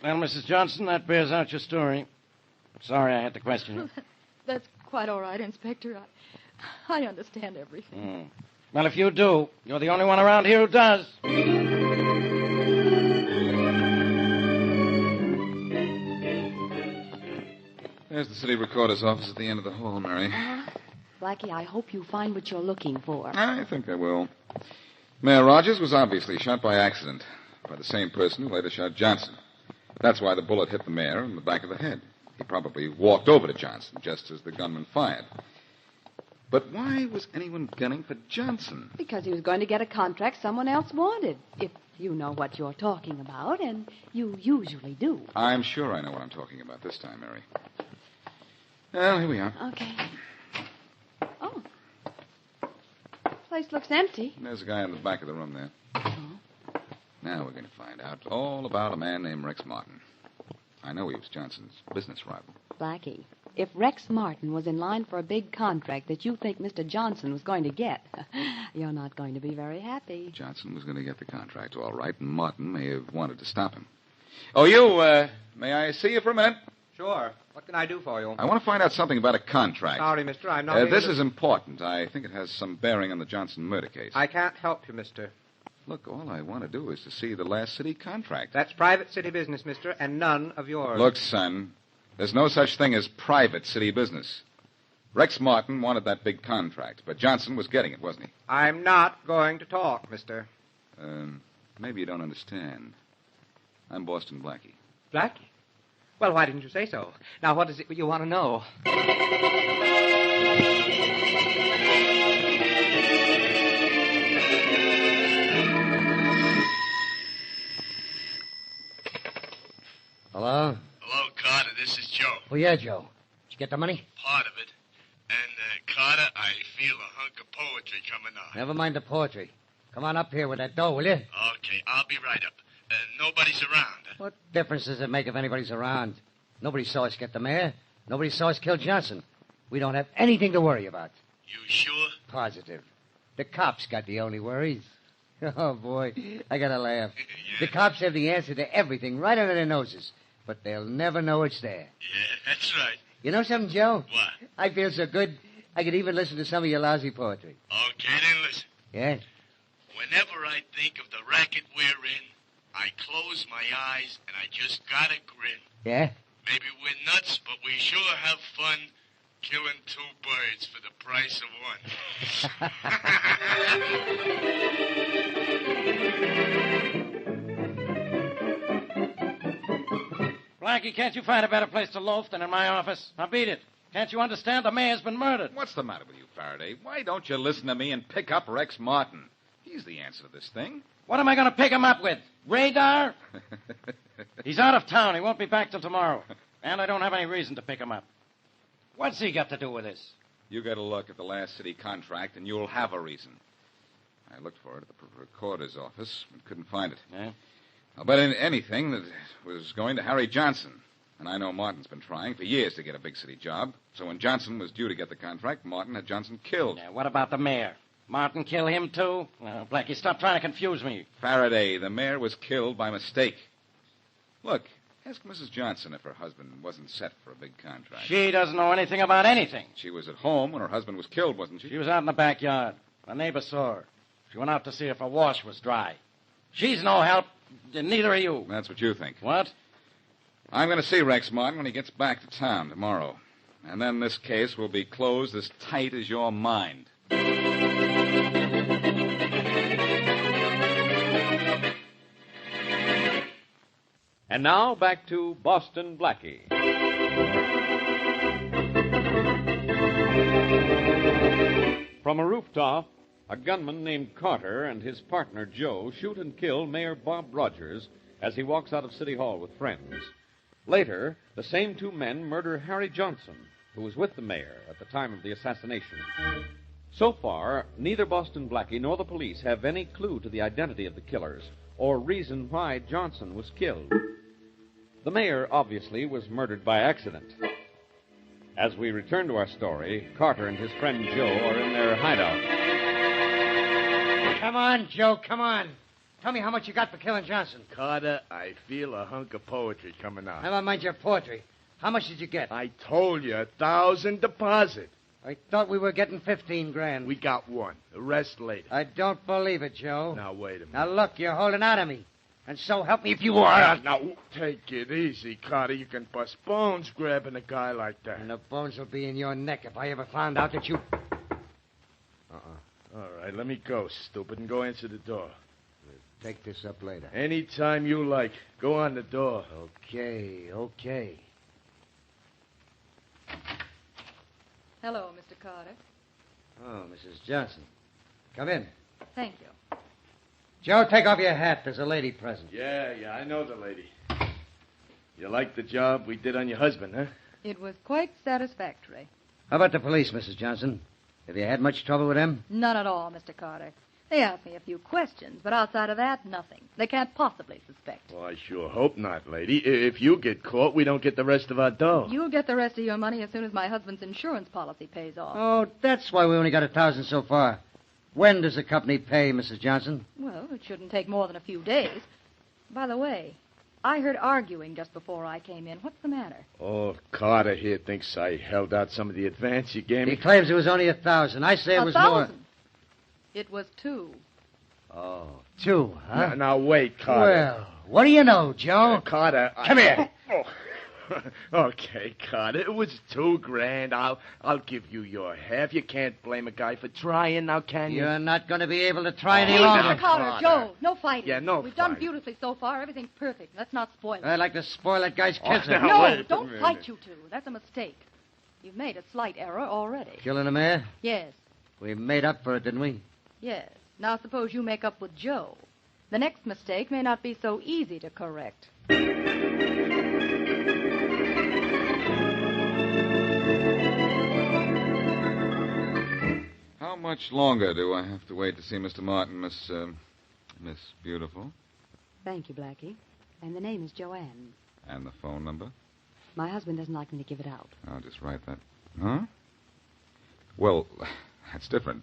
Well, Mrs. Johnson, that bears out your story. Sorry I had to question you. That's quite all right, Inspector. I understand everything. Well, if you do, you're the only one around here who does. There's the city recorder's office at the end of the hall, Mary. Blackie, I hope you find what you're looking for. I think I will. Mayor Rogers was obviously shot by accident by the same person who later shot Johnson. That's why the bullet hit the mayor in the back of the head. He probably walked over to Johnson just as the gunman fired. But why was anyone gunning for Johnson? Because he was going to get a contract someone else wanted. If you know what you're talking about, and you usually do. I'm sure I know what I'm talking about this time, Mary. Well, here we are. Okay. Oh. Place looks empty. There's a guy in the back of the room there. Now we're going to find out all about a man named Rex Martin. I know he was Johnson's business rival. Blackie, if Rex Martin was in line for a big contract that you think Mr. Johnson was going to get, you're not going to be very happy. Johnson was going to get the contract, all right, and Martin may have wanted to stop him. Oh, you, may I see you for a minute? Sure. What can I do for you? I want to find out something about a contract. Sorry, mister, I'm not... This is important. I think it has some bearing on the Johnson murder case. I can't help you, mister. Look, all I want to do is to see the last city contract. That's private city business, mister, and none of yours. Look, son, there's no such thing as private city business. Rex Martin wanted that big contract, but Johnson was getting it, wasn't he? I'm not going to talk, mister. Maybe you don't understand. I'm Boston Blackie. Blackie? Well, why didn't you say so? Now, what is it you want to know? Hello? Hello, Carter. This is Joe. Oh, yeah, Joe. Did you get the money? Part of it. And, Carter, I feel a hunk of poetry coming on. Never mind the poetry. Come on up here with that dough, will you? Okay, I'll be right up. Nobody's around. What difference does it make if anybody's around? Nobody saw us get the mayor. Nobody saw us kill Johnson. We don't have anything to worry about. You sure? Positive. The cops got the only worries. Oh, boy, I gotta laugh. The cops have the answer to everything right under their noses, but they'll never know it's there. Yeah, that's right. You know something, Joe? What? I feel so good, I could even listen to some of your lousy poetry. Okay, then listen. Yeah? Whenever I think of the racket we're in, I close my eyes and I just gotta grin. Yeah? Maybe we're nuts, but we sure have fun killing two birds for the price of one. Blackie, can't you find a better place to loaf than in my office? Now beat it. Can't you understand? The mayor's been murdered. What's the matter with you, Faraday? Why don't you listen to me and pick up Rex Martin? He's the answer to this thing. What am I going to pick him up with? Radar? He's out of town. He won't be back till tomorrow. And I don't have any reason to pick him up. What's he got to do with this? You get a look at the last city contract, and you'll have a reason. I looked for it at the recorder's office, but couldn't find it. Yeah? I'll bet anything that it was going to Harry Johnson. And I know Martin's been trying for years to get a big city job. So when Johnson was due to get the contract, Martin had Johnson killed. Yeah, what about the mayor? Martin kill him, too? No, Blackie, stop trying to confuse me. Faraday, the mayor was killed by mistake. Look, ask Mrs. Johnson if her husband wasn't set for a big contract. She doesn't know anything about anything. She was at home when her husband was killed, wasn't she? She was out in the backyard. A neighbor saw her. She went out to see if her wash was dry. She's no help, and neither are you. That's what you think. What? I'm going to see Rex Martin when he gets back to town tomorrow. And then this case will be closed as tight as your mind. And now back to Boston Blackie. From a rooftop, a gunman named Carter and his partner Joe shoot and kill Mayor Bob Rogers as he walks out of City Hall with friends. Later, the same two men murder Harry Johnson, who was with the mayor at the time of the assassination. So far, neither Boston Blackie nor the police have any clue to the identity of the killers or reason why Johnson was killed. The mayor, obviously, was murdered by accident. As we return to our story, Carter and his friend Joe are in their hideout. Come on, Joe, come on. Tell me how much you got for killing Johnson. Carter, I feel a hunk of poetry coming out. Never mind your poetry. How much did you get? I told you, 1,000 deposit. I thought we were getting 15 grand. We got one. The rest later. I don't believe it, Joe. Now, wait a minute. Now, look, you're holding out on me. And so help me if you are. Now, take it easy, Carter. You can bust bones grabbing a guy like that. And the bones will be in your neck if I ever found out that you... All right, let me go, stupid, and go answer the door. We'll take this up later. Anytime you like. Go on the door. Okay. Hello, Mr. Carter. Oh, Mrs. Johnson. Come in. Thank you. Joe, take off your hat. There's a lady present. Yeah, I know the lady. You like the job we did on your husband, huh? It was quite satisfactory. How about the police, Mrs. Johnson? Have you had much trouble with them? None at all, Mr. Carter. They asked me a few questions, but outside of that, nothing. They can't possibly suspect. Well, I sure hope not, lady. If you get caught, we don't get the rest of our dough. You'll get the rest of your money as soon as my husband's insurance policy pays off. Oh, that's why we only got 1,000 so far. When does the company pay, Mrs. Johnson? Well, it shouldn't take more than a few days. By the way, I heard arguing just before I came in. What's the matter? Oh, Carter here thinks I held out some of the advance you gave me. He claims it was only 1,000. I say it was more. 1,000? It was 2. Oh, 2, huh? Now, wait, Carter. Well, what do you know, Joe? Carter. Come here. Okay, Carter. It was $2,000. I'll give you your half. You can't blame a guy for trying, now can you? You're not going to be able to try any Hey, longer. Mr. Carter, Joe, no fighting. Yeah, no We've done fighting. beautifully so far. Everything's perfect. Let's not spoil it. I'd like to spoil that guy's kisser. No, don't fight, you two. That's a mistake. You've made a slight error already. Killing a man? Yes, We made up for it, didn't we? yes. Now suppose you make up with Joe. The next mistake may not be so easy to correct. How much longer do I have to wait to see Mr. Martin, Miss Beautiful? Thank you, Blackie. And the name is Joanne. And the phone number? My husband doesn't like me to give it out. I'll just write that. Huh? Well, that's different.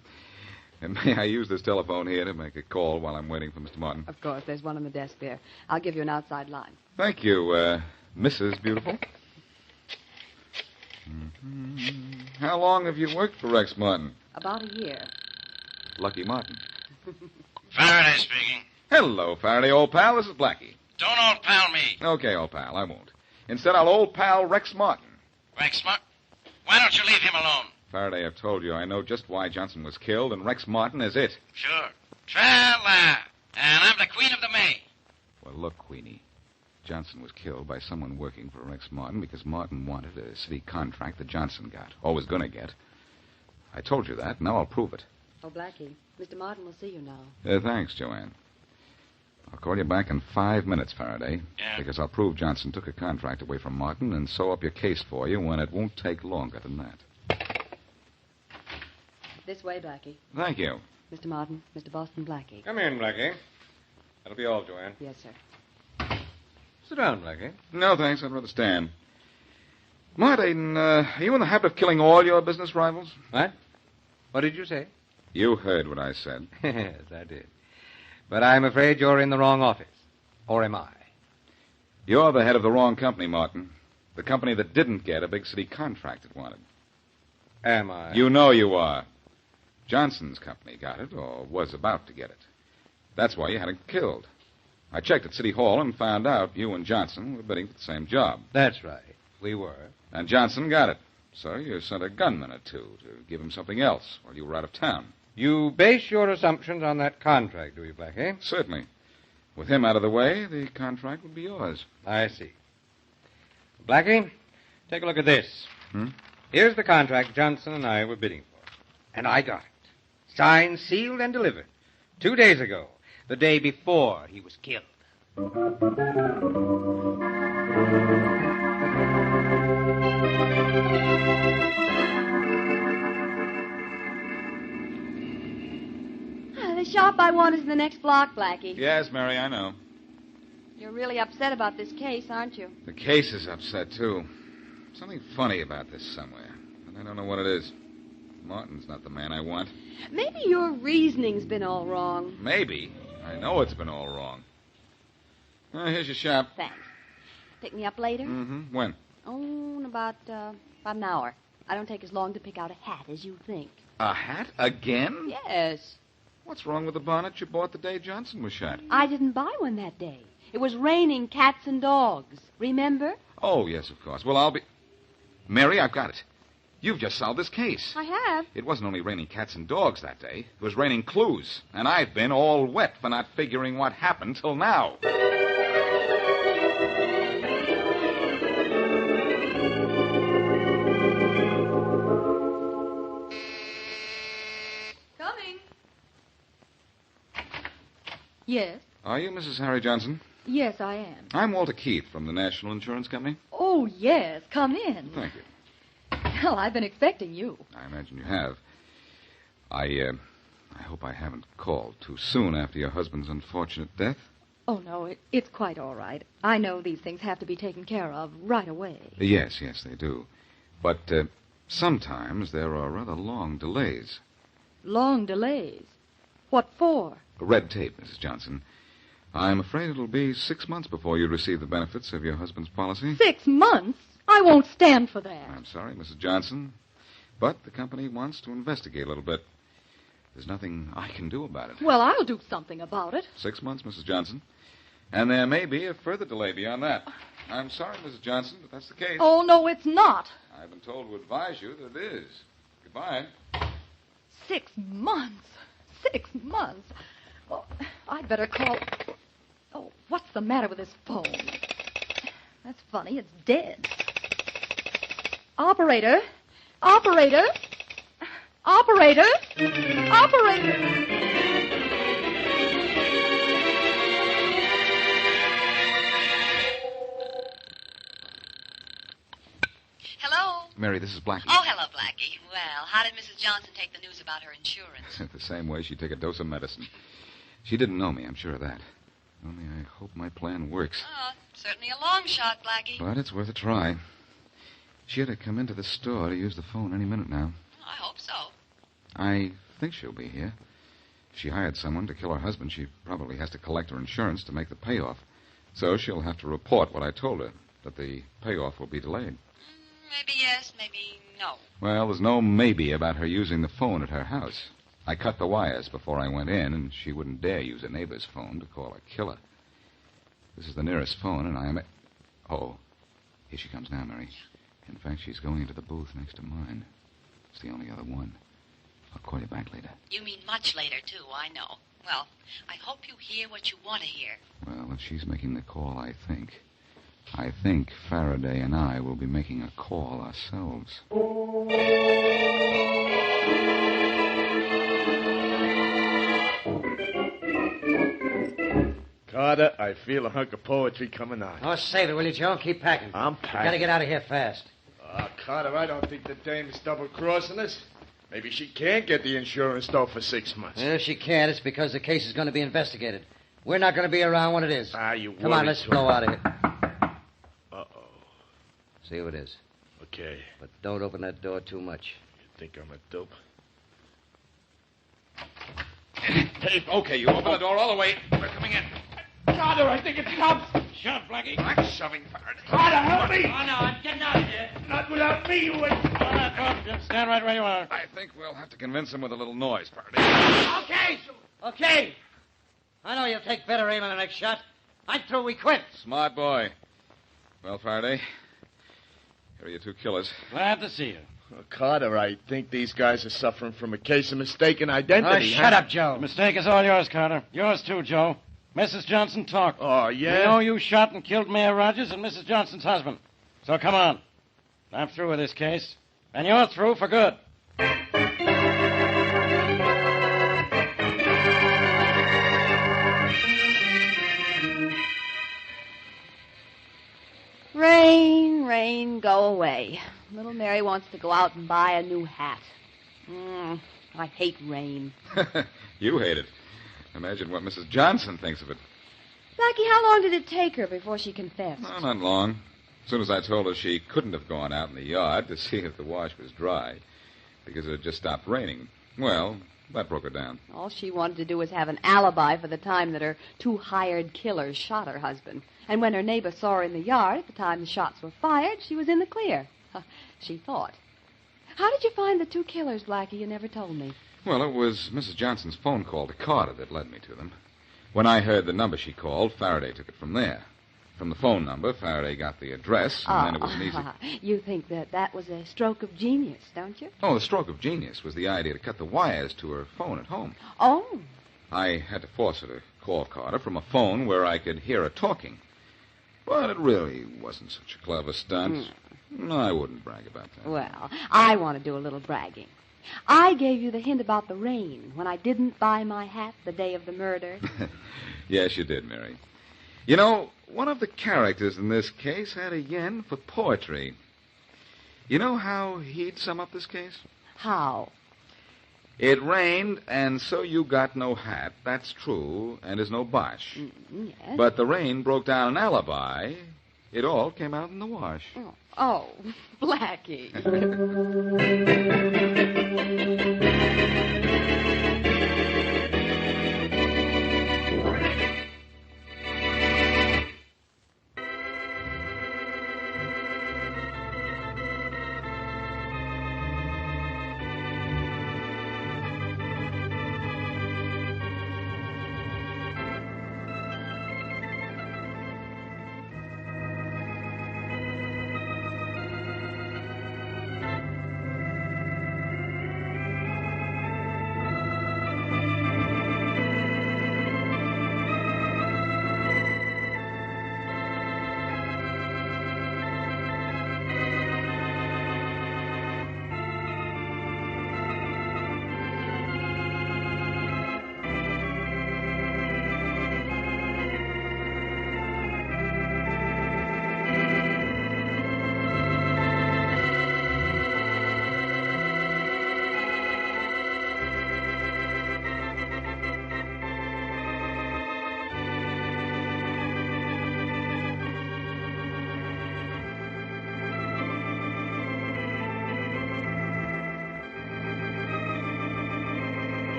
And may I use this telephone here to make a call while I'm waiting for Mr. Martin? Of course, there's one on the desk there. I'll give you an outside line. Thank you, Mrs. Beautiful. How long have you worked for Rex Martin? About a year. Lucky Martin. Faraday speaking. Hello, Faraday, old pal. This is Blackie. Don't old pal me. Okay, old pal, I won't. Instead, I'll old pal Rex Martin. Rex Martin? Why don't you leave him alone? Faraday, I've told you I know just why Johnson was killed, and Rex Martin is it. Sure. Tra-la. And I'm the Queen of the May. Well, look, Queenie. Johnson was killed by someone working for Rex Martin because Martin wanted a city contract that Johnson got, or was going to get. I told you that. Now I'll prove it. Oh, Blackie, Mr. Martin will see you now. Thanks, Joanne. I'll call you back in 5 minutes, Faraday. Yeah. Because I'll prove Johnson took a contract away from Martin and sew up your case for you when it won't take longer than that. This way, Blackie. Thank you. Mr. Martin, Mr. Boston Blackie. Come in, Blackie. That'll be all, Joanne. Yes, sir. Sit down, Blackie. No, thanks. I'd rather stand. Martin, are you in the habit of killing all your business rivals? What? What did you say? You heard what I said. Yes, I did. But I'm afraid you're in the wrong office. Or am I? You're the head of the wrong company, Martin. The company that didn't get a big city contract it wanted. Am I? You know you are. Johnson's company got it, or was about to get it. That's why you had it killed. I checked at City Hall and found out you and Johnson were bidding for the same job. That's right. We were. And Johnson got it. So you sent a gunman or two to give him something else while you were out of town. You base your assumptions on that contract, do you, Blackie? Certainly. With him out of the way, the contract would be yours. I see. Blackie, take a look at this. Here's the contract Johnson and I were bidding for. And I got it. Signed, sealed, and delivered. 2 days ago. The day before he was killed. The shop I want is in the next block, Blackie. Yes, Mary, I know. You're really upset about this case, aren't you? The case is upset, too. Something funny about this somewhere, and I don't know what it is. Martin's not the man I want. Maybe your reasoning's been all wrong. Maybe. I know it's been all wrong. Here's your shop. Thanks. Pick me up later? Mm-hmm. When? Oh, in about an hour. I don't take as long to pick out a hat as you think. A hat? Again? Yes. What's wrong with the bonnet you bought the day Johnson was shot? I didn't buy one that day. It was raining cats and dogs. Remember? Oh, yes, of course. Well, I'll be... Mary, I've got it. You've just solved this case. I have. It wasn't only raining cats and dogs that day. It was raining clues. And I've been all wet for not figuring what happened till now. Coming. Yes? Are you Mrs. Harry Johnson? Yes, I am. I'm Walter Keith from the National Insurance Company. Oh, yes. Come in. Thank you. Well, I've been expecting you. I imagine you have. I hope I haven't called too soon after your husband's unfortunate death. Oh, no, it's quite all right. I know these things have to be taken care of right away. Yes, they do. But sometimes there are rather long delays. Long delays? What for? Red tape, Mrs. Johnson. I'm afraid it'll be 6 months before you receive the benefits of your husband's policy. 6 months? I won't stand for that. I'm sorry, Mrs. Johnson, but the company wants to investigate a little bit. There's nothing I can do about it. Well, I'll do something about it. 6 months, Mrs. Johnson. And there may be a further delay beyond that. I'm sorry, Mrs. Johnson, but that's the case. Oh, no, it's not. I've been told to advise you that it is. Goodbye. 6 months. 6 months. Oh, I'd better call... Oh, what's the matter with this phone? That's funny. It's dead. Operator. Operator. Operator. Operator. Hello? Mary, this is Blackie. Oh, hello, Blackie. Well, how did Mrs. Johnson take the news about her insurance? The same way she'd take a dose of medicine. She didn't know me, I'm sure of that. Only I hope my plan works. Oh, certainly a long shot, Blackie. But it's worth a try. She had to come into the store to use the phone any minute now. Oh, I hope so. I think she'll be here. If she hired someone to kill her husband, she probably has to collect her insurance to make the payoff. So she'll have to report what I told her, that the payoff will be delayed. Maybe yes, maybe no. Well, there's no maybe about her using the phone at her house. I cut the wires before I went in, and she wouldn't dare use a neighbor's phone to call a killer. This is the nearest phone, and I am... Oh, here she comes now, Mary. In fact, she's going into the booth next to mine. It's the only other one. I'll call you back later. You mean much later, too, I know. Well, I hope you hear what you want to hear. Well, if she's making the call, I think Faraday and I will be making a call ourselves. Carter, I feel a hunk of poetry coming on. Oh, save it, will you, Joe? Keep packing. I'm packing. Gotta get out of here fast. Carter, I don't think the dame's double-crossing us. Maybe she can't get the insurance, though, for 6 months. Well, if she can't, it's because the case is going to be investigated. We're not going to be around when it is. You Come on, let's blow out of here. Uh-oh. See who it is. Okay. But don't open that door too much. You think I'm a dope? Hey, okay, you open the door all the way. We're coming in. Carter, I think it's cops. Shut up, Blackie. I'm shoving Faraday. Carter, help me. Oh, no, I'm getting out of here. Not without me, you ain't. Just stand right where you are. I think we'll have to convince him with a little noise, Faraday. Okay. Okay. I know you'll take better aim on the next shot. I'm through. We quit. Smart boy. Well, Faraday, here are your 2 killers. Glad to see you. Well, Carter, I think these guys are suffering from a case of mistaken identity. Shut up, Joe. The mistake is all yours, Carter. Yours, too, Joe. Mrs. Johnson talked. Oh, yeah? We know you shot and killed Mayor Rogers and Mrs. Johnson's husband. So come on. I'm through with this case. And you're through for good. Rain, rain, go away. Little Mary wants to go out and buy a new hat. I hate rain. You hate it. Imagine what Mrs. Johnson thinks of it. Blackie, how long did it take her before she confessed? Oh, not long. As soon as I told her she couldn't have gone out in the yard to see if the wash was dry, because it had just stopped raining, well, that broke her down. All she wanted to do was have an alibi for the time that her 2 hired killers shot her husband. And when her neighbor saw her in the yard at the time the shots were fired, she was in the clear. She thought. How did you find the 2 killers, Blackie? You never told me. Well, it was Mrs. Johnson's phone call to Carter that led me to them. When I heard the number she called, Faraday took it from there. From the phone number, Faraday got the address, and then it was an easy... You think that was a stroke of genius, don't you? Oh, the stroke of genius was the idea to cut the wires to her phone at home. Oh. I had to force her to call Carter from a phone where I could hear her talking. But it really wasn't such a clever stunt. No, I wouldn't brag about that. Well, I want to do a little bragging. I gave you the hint about the rain when I didn't buy my hat the day of the murder. Yes, you did, Mary. You know, one of the characters in this case had a yen for poetry. You know how he'd sum up this case? How? It rained, and so you got no hat. That's true, and is no bosh. Yes. But the rain broke down an alibi. It all came out in the wash. Oh, Blackie.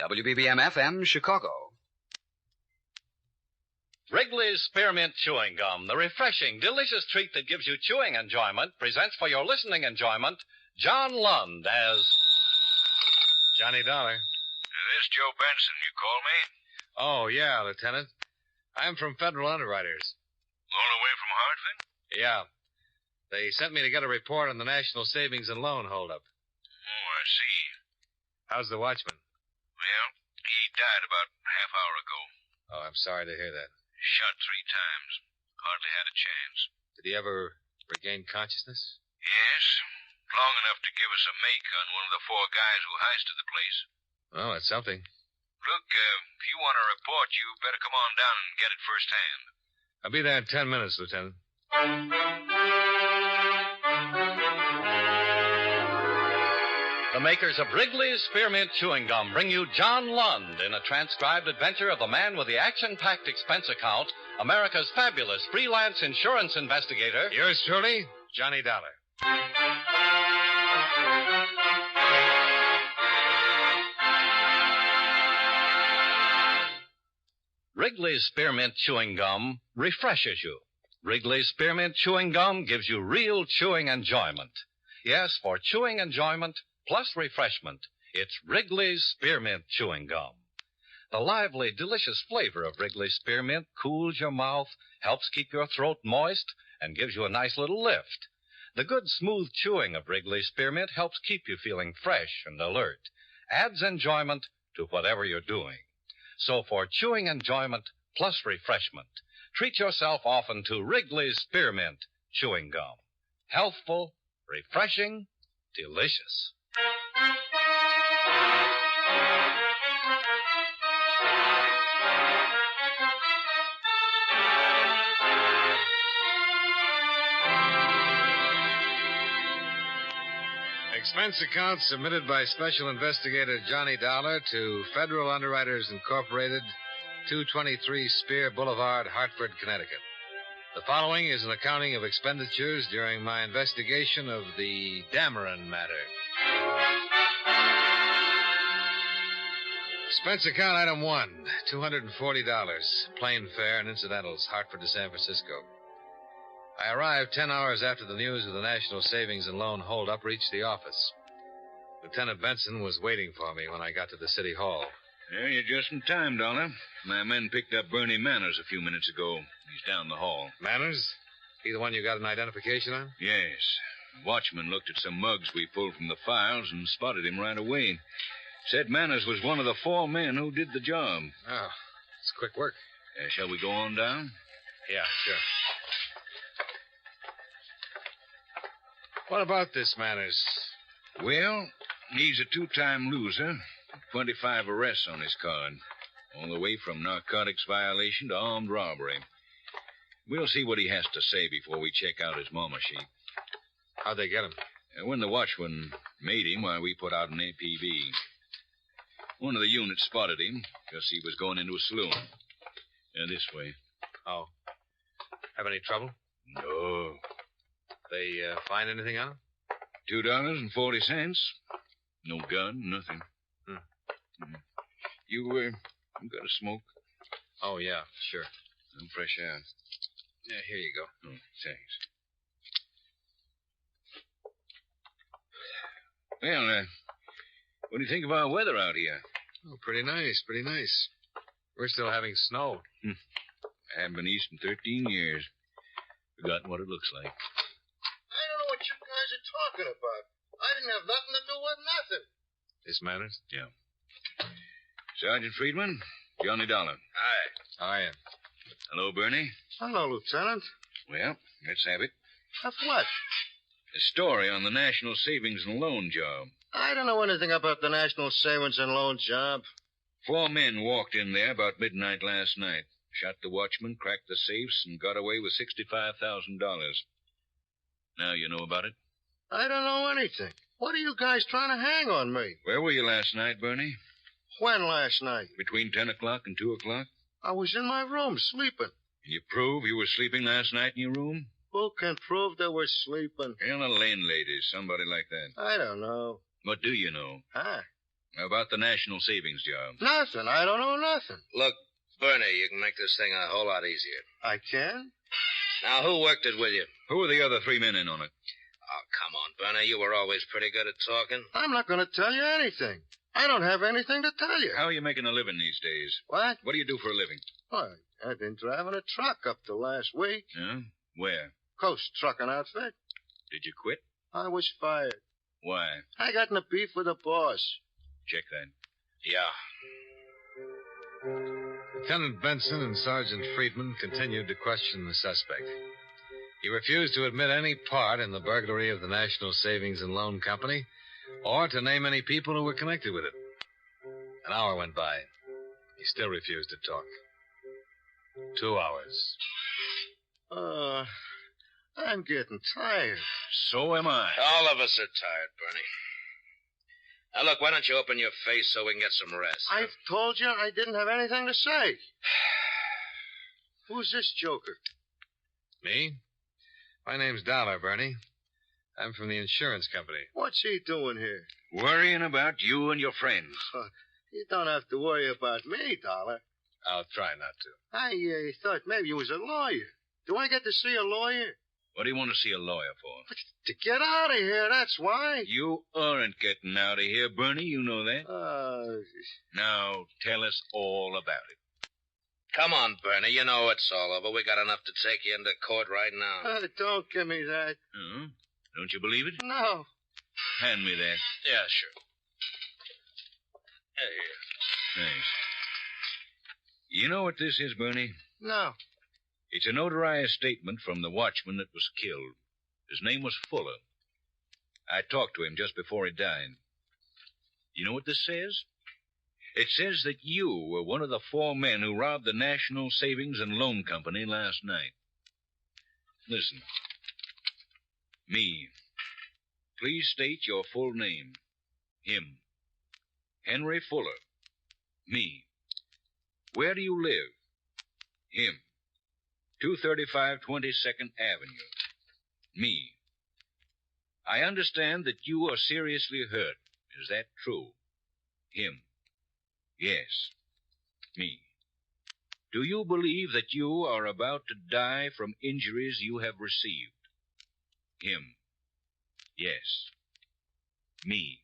WBBM-FM, Chicago. Wrigley's Spearmint Chewing Gum, the refreshing, delicious treat that gives you chewing enjoyment, presents for your listening enjoyment John Lund as Johnny Dollar. This Joe Benson. You call me? Oh, yeah, Lieutenant. I'm from Federal Underwriters. All the way from Hartford? Yeah. They sent me to get a report on the National Savings and Loan holdup. Oh, I see. How's the watchman? Well, he died about a half hour ago. Oh, I'm sorry to hear that. Shot 3 times. Hardly had a chance. Did he ever regain consciousness? Yes. Long enough to give us a make on one of the 4 guys who heisted the place. Well, that's something. Look, if you want a report, you better come on down and get it firsthand. I'll be there in 10 minutes, Lieutenant. The makers of Wrigley's Spearmint Chewing Gum bring you John Lund in a transcribed adventure of the man with the action-packed expense account, America's fabulous freelance insurance investigator. Yours truly, Johnny Dollar. Wrigley's Spearmint Chewing Gum refreshes you. Wrigley's Spearmint Chewing Gum gives you real chewing enjoyment. Yes, for chewing enjoyment plus refreshment, it's Wrigley's Spearmint Chewing Gum. The lively, delicious flavor of Wrigley's Spearmint cools your mouth, helps keep your throat moist, and gives you a nice little lift. The good, smooth chewing of Wrigley's Spearmint helps keep you feeling fresh and alert, adds enjoyment to whatever you're doing. So for chewing enjoyment plus refreshment, treat yourself often to Wrigley's Spearmint Chewing Gum. Healthful, refreshing, delicious. Expense account submitted by Special Investigator Johnny Dollar to Federal Underwriters Incorporated, 223 Spear Boulevard, Hartford, Connecticut. The following is an accounting of expenditures during my investigation of the Dameron matter. Expense account item 1, $240, plane fare and incidentals, Hartford to San Francisco. I arrived 10 hours after the news of the National Savings and Loan holdup reached the office. Lieutenant Benson was waiting for me when I got to the city hall. Yeah, you're just in time, Dollar. My men picked up Bernie Manners a few minutes ago. He's down the hall. Manners? He the one you got an identification on? Yes. The watchman looked at some mugs we pulled from the files and spotted him right away. Said Manners was one of the 4 men who did the job. Oh, it's quick work. Shall we go on down? Yeah, sure. What about this Manners? Well, he's a 2-time loser. 25 arrests on his card. All the way from narcotics violation to armed robbery. We'll see what he has to say before we check out his mama sheet. How'd they get him? When the watchman made him, we put out an APB. One of the units spotted him because he was going into a saloon. This way. Oh. Have any trouble? No. They find anything on him? $2.40. No gun, nothing. You got a smoke? Oh, yeah, sure. Some fresh air. Yeah, here you go. Oh, thanks. Well, what do you think of our weather out here? Oh, pretty nice, pretty nice. We're still having snow. I haven't been east in 13 years. Forgotten what it looks like. I don't know what you guys are talking about. I didn't have nothing to do with nothing. This Manners? Yeah. Sergeant Friedman, Johnny Dollar. Aye. How are you? Hello, Bernie. Hello, Lieutenant. Well, let's have it. Of what? A story on the National Savings and Loan job. I don't know anything about the National Savings and Loan job. 4 men walked in there about midnight last night. Shot the watchman, cracked the safes, and got away with $65,000. Now you know about it? I don't know anything. What are you guys trying to hang on me? Where were you last night, Bernie? When last night? Between 10 o'clock and 2 o'clock. I was in my room sleeping. Can you prove you were sleeping last night in your room? Who can prove they were sleeping? And a landlady, somebody like that. I don't know. What do you know? Huh? About the national savings job. Nothing. I don't know nothing. Look, Bernie, you can make this thing a whole lot easier. I can? Now, who worked it with you? Who were the other 3 men in on it? Oh, come on, Bernie. You were always pretty good at talking. I'm not going to tell you anything. I don't have anything to tell you. How are you making a living these days? What? What do you do for a living? Why, I've been driving a truck up to last week. Yeah? Where? Coast Trucking Outfit. Did you quit? I was fired. Why? I got in a beef with the boss. Check that. Yeah. Lieutenant Benson and Sergeant Friedman continued to question the suspect. He refused to admit any part in the burglary of the National Savings and Loan Company or to name any people who were connected with it. An hour went by. He still refused to talk. 2 hours. I'm getting tired. So am I. All of us are tired, Bernie. Now, look, why don't you open your face so we can get some rest? I've told you I didn't have anything to say. Who's this joker? Me? My name's Dollar, Bernie. I'm from the insurance company. What's he doing here? Worrying about you and your friends. You don't have to worry about me, Dollar. I'll try not to. I thought maybe you was a lawyer. Do I get to see a lawyer? What do you want to see a lawyer for? To get out of here, that's why. You aren't getting out of here, Bernie. You know that. Now, tell us all about it. Come on, Bernie. You know it's all over. We got enough to take you into court right now. Don't give me that. Don't you believe it? No. Hand me that. Yeah, sure. Here. Thanks. You know what this is, Bernie? No. It's a notarized statement from the watchman that was killed. His name was Fuller. I talked to him just before he died. You know what this says? It says that you were one of the 4 men who robbed the National Savings and Loan Company last night. Listen. Me. Please state your full name. Him. Henry Fuller. Me. Where do you live? Him. 235 22nd Avenue. Me. I understand that you are seriously hurt. Is that true? Him. Yes. Me. Do you believe that you are about to die from injuries you have received? Him. Yes. Me.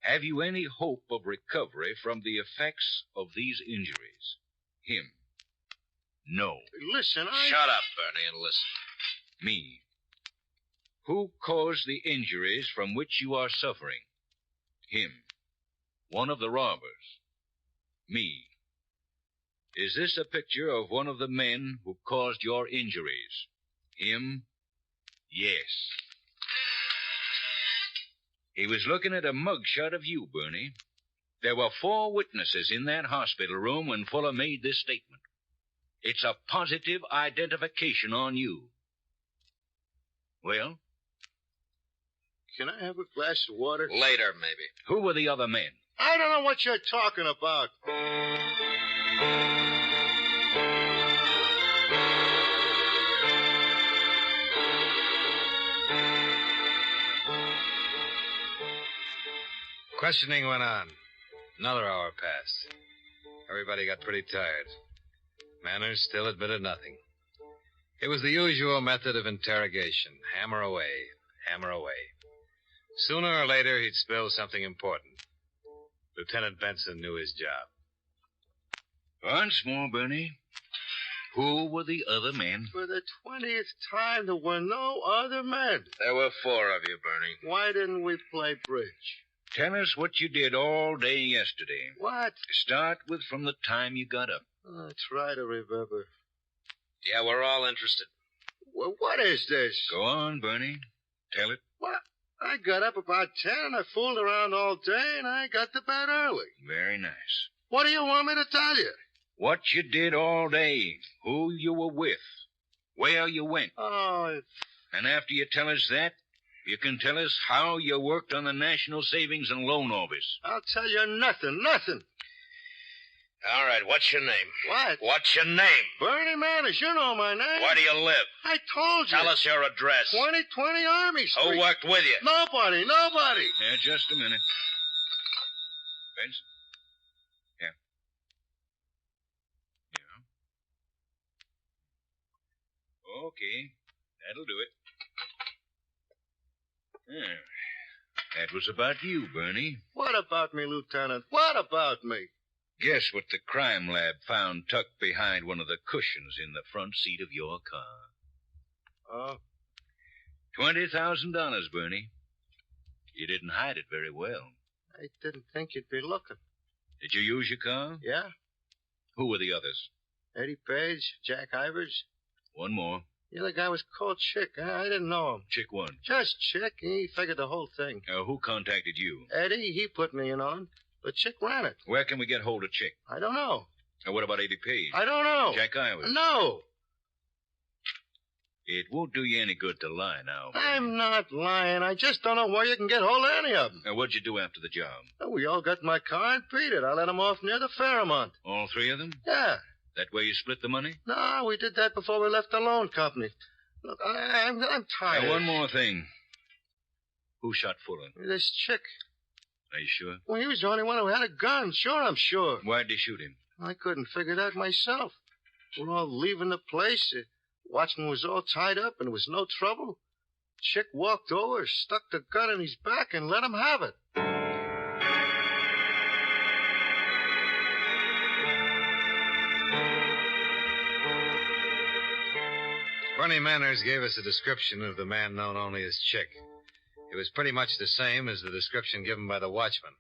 Have you any hope of recovery from the effects of these injuries? Him. No. Listen, Shut up, Bernie, and listen. Me. Who caused the injuries from which you are suffering? Him. One of the robbers. Me. Is this a picture of one of the men who caused your injuries? Him? Yes. He was looking at a mugshot of you, Bernie. There were 4 witnesses in that hospital room when Fuller made this statement. It's a positive identification on you. Well? Can I have a glass of water? Later, maybe. Who were the other men? I don't know what you're talking about. Questioning went on. Another hour passed. Everybody got pretty tired. Manners still admitted nothing. It was the usual method of interrogation. Hammer away, hammer away. Sooner or later, he'd spill something important. Lieutenant Benson knew his job. Once more, Bernie. Who were the other men? For the 20th time, there were no other men. There were 4 of you, Bernie. Why didn't we play bridge? Tell us what you did all day yesterday. What? Start with from the time you got up. Try to remember. Yeah, we're all interested. Well, what is this? Go on, Bernie. Tell it. What? I got up about 10 and I fooled around all day and I got to bed early. Very nice. What do you want me to tell you? What you did all day. Who you were with. Where you went. Oh. And after you tell us that, you can tell us how you worked on the National Savings and Loan Office. I'll tell you nothing. All right, what's your name? What? What's your name? Bernie Manners, you know my name. Where do you live? I told you. Tell us your address. 2020 Army Street. Who worked with you? Nobody. Yeah, just a minute. Benson? Yeah. Yeah. Okay. That'll do it. Yeah. That was about you, Bernie. What about me, Lieutenant? What about me? Guess what the crime lab found tucked behind one of the cushions in the front seat of your car? Oh? $20,000, Bernie. You didn't hide it very well. I didn't think you'd be looking. Did you use your car? Yeah? Who were the others? Eddie Page, Jack Ivers. One more. The other guy was called Chick. I didn't know him. Chick one. Just Chick. He figured the whole thing. Who contacted you? Eddie, he put me in on. But Chick ran it. Where can we get hold of Chick? I don't know. What about Eddie Page? I don't know. Jack Ivers? No. It won't do you any good to lie now. I'm not lying. I just don't know where you can get hold of any of them. What'd you do after the job? We all got in my car and beat it. I let them off near the Fairmont. All three of them? Yeah. That way you split the money? No, we did that before we left the loan company. Look, I'm tired. Now, one more thing. Who shot Fuller? This Chick. Are you sure? Well, he was the only one who had a gun. Sure, I'm sure. Why'd they shoot him? I couldn't figure that myself. We're all leaving the place. Watchman was all tied up and it was no trouble. Chick walked over, stuck the gun in his back, and let him have it. Bernie Manners gave us a description of the man known only as Chick. It was pretty much the same as the description given by the watchman.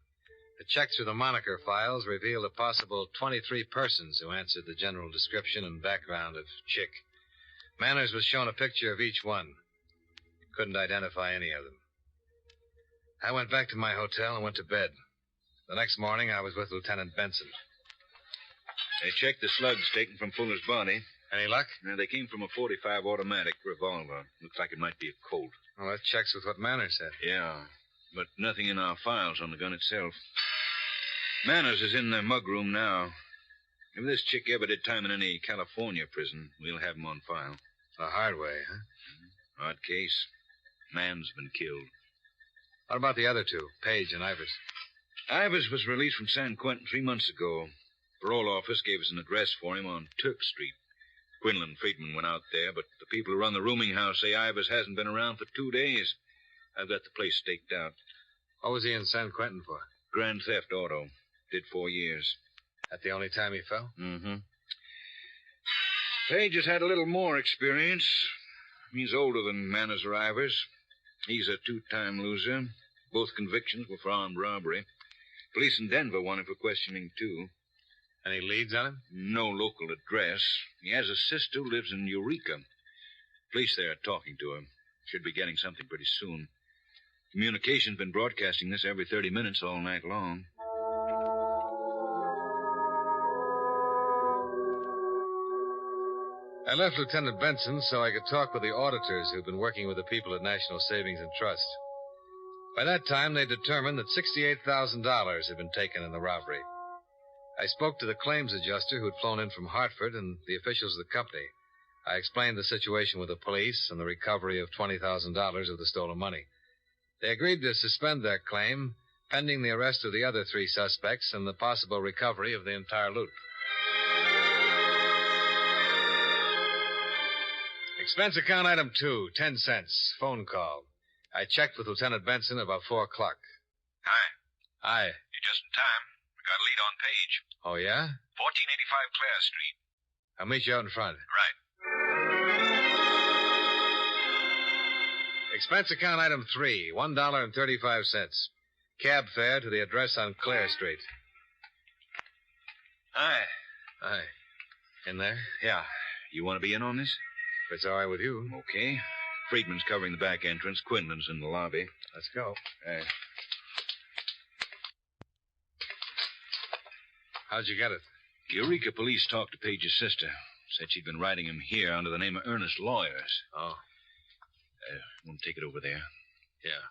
A check through the moniker files revealed a possible 23 persons who answered the general description and background of Chick. Manners was shown a picture of each one. He couldn't identify any of them. I went back to my hotel and went to bed. The next morning, I was with Lieutenant Benson. They checked the slugs taken from Fuller's body. Any luck? They came from a .45 automatic revolver. Looks like it might be a Colt. Well, that checks with what Manners said. Yeah, but nothing in our files on the gun itself. Manners is in the mug room now. If this Chick ever did time in any California prison, we'll have him on file. The hard way, huh? Odd case. Man's been killed. What about the other two, Page and Ivers? Ivers was released from San Quentin 3 months ago. Parole office gave us an address for him on Turk Street. Quinlan Friedman went out there, but the people who run the rooming house say Ivers hasn't been around for 2 days. I've got the place staked out. What was he in San Quentin for? Grand theft auto. Did 4 years. That the only time he fell? Mm-hmm. Page has had a little more experience. He's older than Manners or Ivers. He's a 2-time loser. Both convictions were for armed robbery. Police in Denver want him for questioning, too. Any leads on him? No local address. He has a sister who lives in Eureka. Police there are talking to him. Should be getting something pretty soon. Communication's been broadcasting this every 30 minutes all night long. I left Lieutenant Benson so I could talk with the auditors who've been working with the people at National Savings and Trust. By that time, they determined that $68,000 had been taken in the robbery. I spoke to the claims adjuster who'd flown in from Hartford and the officials of the company. I explained the situation with the police and the recovery of $20,000 of the stolen money. They agreed to suspend their claim, pending the arrest of the other 3 suspects and the possible recovery of the entire loot. Expense account item 2, 10 cents. Phone call. I checked with Lieutenant Benson about 4 o'clock. Hi. Hi. You're just in time. We got a lead on Page. Oh, yeah? 1485 Clare Street. I'll meet you out in front. Right. Expense account item 3, $1.35. Cab fare to the address on Clare Street. Hi. Hi. In there? Yeah. You want to be in on this? If it's all right with you. Okay. Friedman's covering the back entrance. Quinlan's in the lobby. Let's go. How'd you get it? Eureka police talked to Page's sister. Said she'd been writing him here under the name of Ernest Lawyers. Oh. Want to take it over there? Yeah.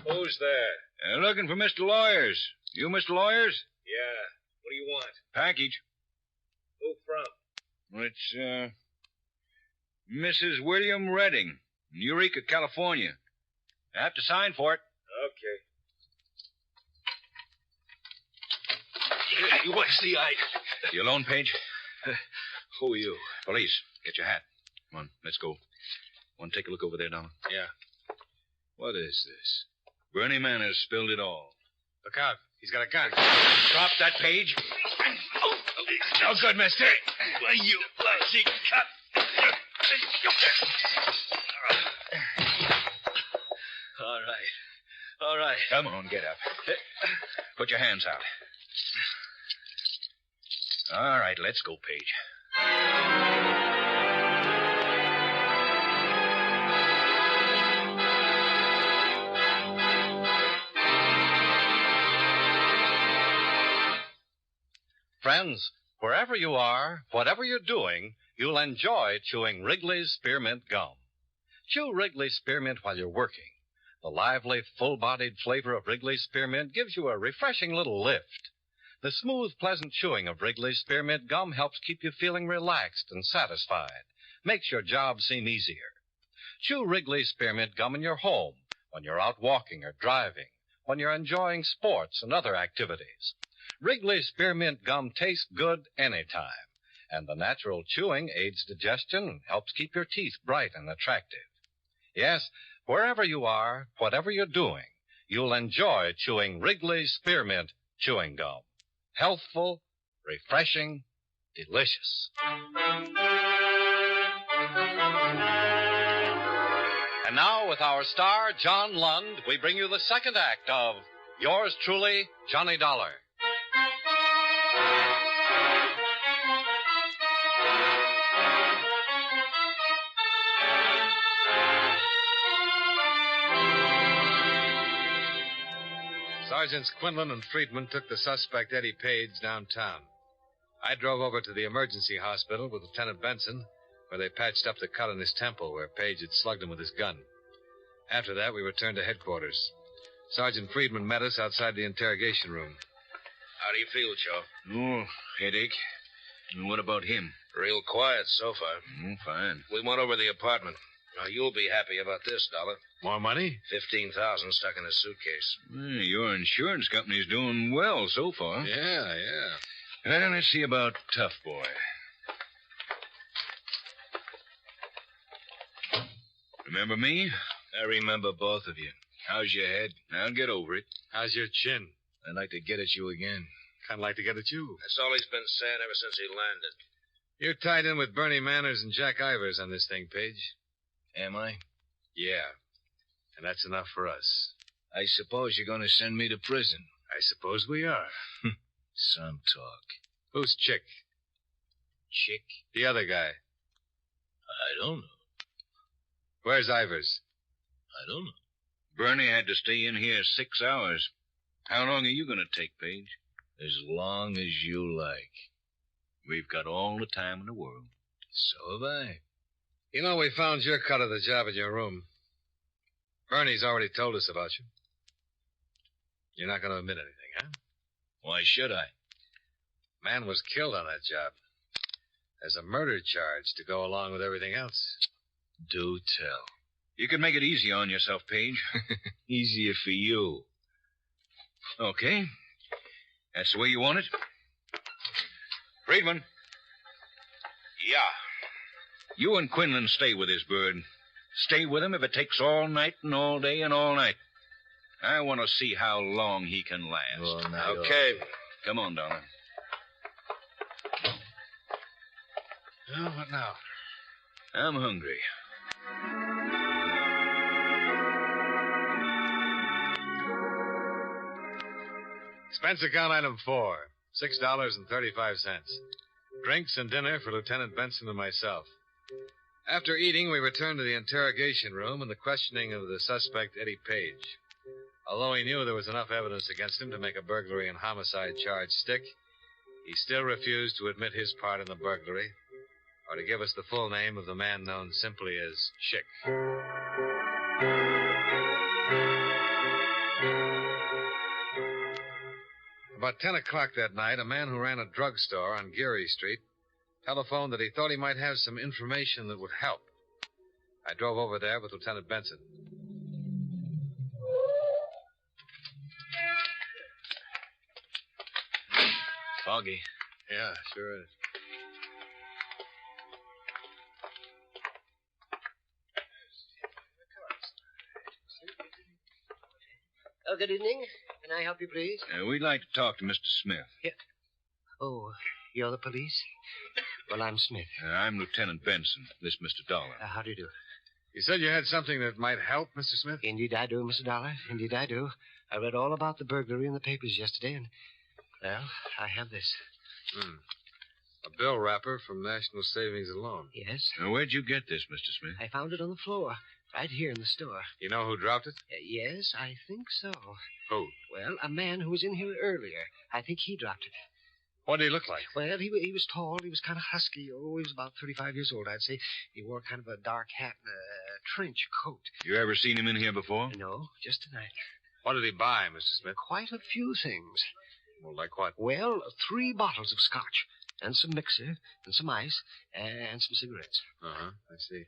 Who's there? Looking for Mr. Lawyers. You Mr. Lawyers? Yeah. What do you want? Package. Who from? Well, it's, Mrs. William Redding. Eureka, California. I have to sign for it. Okay. You Wesley-eyed. You alone, Page? Who are you? Police. Get your hat. Come on, let's go. Want to take a look over there, Donald? Yeah. What is this? Bernie Manners spilled it all. Look out. He's got a gun. Drop that, Page. No good, mister. Why, you lousy cut. All right. Come on, get up. Put your hands out. All right, let's go, Page. Friends, wherever you are, whatever you're doing, you'll enjoy chewing Wrigley's Spearmint Gum. Chew Wrigley's Spearmint while you're working. The lively, full-bodied flavor of Wrigley's Spearmint gives you a refreshing little lift. The smooth, pleasant chewing of Wrigley's Spearmint Gum helps keep you feeling relaxed and satisfied, makes your job seem easier. Chew Wrigley's Spearmint Gum in your home, when you're out walking or driving, when you're enjoying sports and other activities. Wrigley's Spearmint Gum tastes good anytime, and the natural chewing aids digestion and helps keep your teeth bright and attractive. Yes, wherever you are, whatever you're doing, you'll enjoy chewing Wrigley's Spearmint Chewing Gum. Healthful, refreshing, delicious. And now, with our star, John Lund, we bring you the second act of Yours Truly, Johnny Dollar. Sergeants Quinlan and Friedman took the suspect, Eddie Page, downtown. I drove over to the emergency hospital with Lieutenant Benson, where they patched up the cut on his temple where Page had slugged him with his gun. After that, we returned to headquarters. Sergeant Friedman met us outside the interrogation room. How do you feel, Joe? Oh, headache. And what about him? Real quiet so far. Fine. We went over the apartment. Now, you'll be happy about this, Dollar. More money? $15,000 stuck in his suitcase. Your insurance company's doing well so far. Yeah. Well, let's see about Tough Boy. Remember me? I remember both of you. How's your head? I'll get over it. How's your chin? I'd like to get at you again. Kind of like to get at you. That's all he's been saying ever since he landed. You're tied in with Bernie Manners and Jack Ivers on this thing, Page. Am I? Yeah. And that's enough for us. I suppose you're going to send me to prison. I suppose we are. Some talk. Who's Chick? Chick? The other guy. I don't know. Where's Ivers? I don't know. Bernie had to stay in here 6 hours. How long are you going to take, Page? As long as you like. We've got all the time in the world. So have I. You know, we found your cut of the job in your room. Bernie's already told us about you. You're not going to admit anything, huh? Why should I? Man was killed on that job. There's a murder charge to go along with everything else. Do tell. You can make it easy on yourself, Page. Easier for you. Okay. That's the way you want it? Friedman. Yeah. You and Quinlan stay with this bird. Stay with him if it takes all night and all day and all night. I want to see how long he can last. Oh, now okay. Come on, darling. Oh, what now? I'm hungry. Expense account item 4, $6.35. Drinks and dinner for Lieutenant Benson and myself. After eating, we returned to the interrogation room and the questioning of the suspect, Eddie Page. Although he knew there was enough evidence against him to make a burglary and homicide charge stick, he still refused to admit his part in the burglary or to give us the full name of the man known simply as Chick. About 10 o'clock that night, a man who ran a drugstore on Geary Street telephoned that he thought he might have some information that would help. I drove over there with Lieutenant Benson. Foggy. Yeah, sure is. Oh, good evening. Can I help you, please? We'd like to talk to Mr. Smith. Yeah. Oh, you're the police? Well, I'm Smith. I'm Lieutenant Benson. This Mr. Dollar. How do you do? You said you had something that might help, Mr. Smith? Indeed I do, Mr. Dollar. Indeed I do. I read all about the burglary in the papers yesterday, and, well, I have this. A bill wrapper from National Savings and Loan. Yes? Where'd you get this, Mr. Smith? I found it on the floor, right here in the store. You know who dropped it? Yes, I think so. Who? Well, a man who was in here earlier. I think he dropped it. What did he look like? Well, he was tall. He was kind of husky. Oh, he was about 35 years old, I'd say. He wore kind of a dark hat and a trench coat. You ever seen him in here before? No, just tonight. What did he buy, Mr. Smith? Quite a few things. Well, like what? Well, 3 bottles of scotch, and some mixer, and some ice, and some cigarettes. Uh-huh, I see.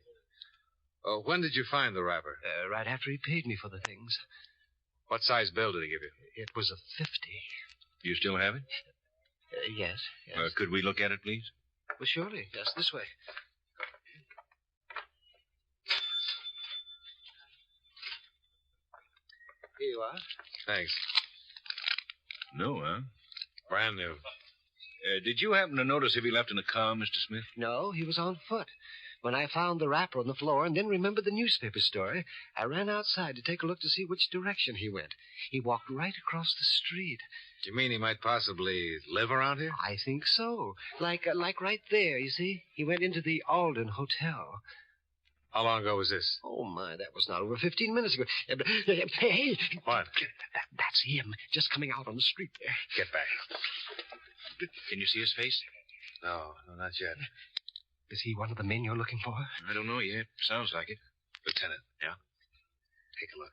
When did you find the wrapper? Right after he paid me for the things. What size bill did he give you? It was a 50. You still have it? Yes. Could we look at it, please? Well, surely. Yes, this way. Here you are. Thanks. No, huh? Brand new. Did you happen to notice if he left in a car, Mr. Smith? No, he was on foot. When I found the wrapper on the floor and then remembered the newspaper story, I ran outside to take a look to see which direction he went. He walked right across the street. Do you mean he might possibly live around here? I think so. Like right there, you see? He went into the Alden Hotel. How long ago was this? Oh, my, that was not over 15 minutes ago. Hey! What? That's him, just coming out on the street there. Get back. Can you see his face? No, not yet. Is he one of the men you're looking for? I don't know yet. Sounds like it. Lieutenant. Yeah? Take a look.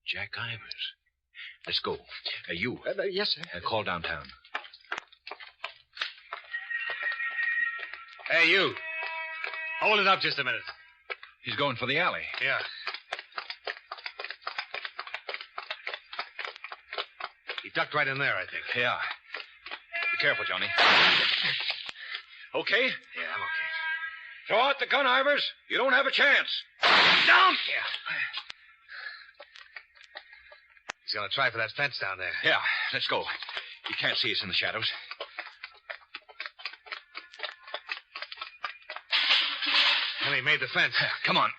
Jack Ivers. Let's go. You. Yes, sir. Call downtown. Hey, you. Hold it up just a minute. He's going for the alley. Yeah. He ducked right in there, I think. Yeah. Be careful, Johnny. Okay? Yeah, I'm okay. Throw out the gun, Ivers. You don't have a chance. Down! Yeah. He's going to try for that fence down there. Yeah, let's go. He can't see us in the shadows. Well, he made the fence. Come on.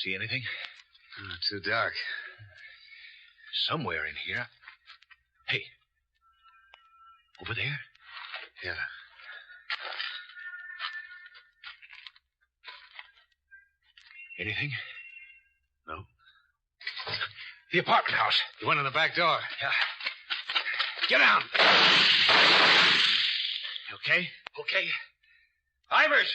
See anything? Too dark. Somewhere in here. Hey. Over there? Yeah. Anything? No. The apartment house. He went in the back door. Yeah. Get down. You okay? Okay. Ivers,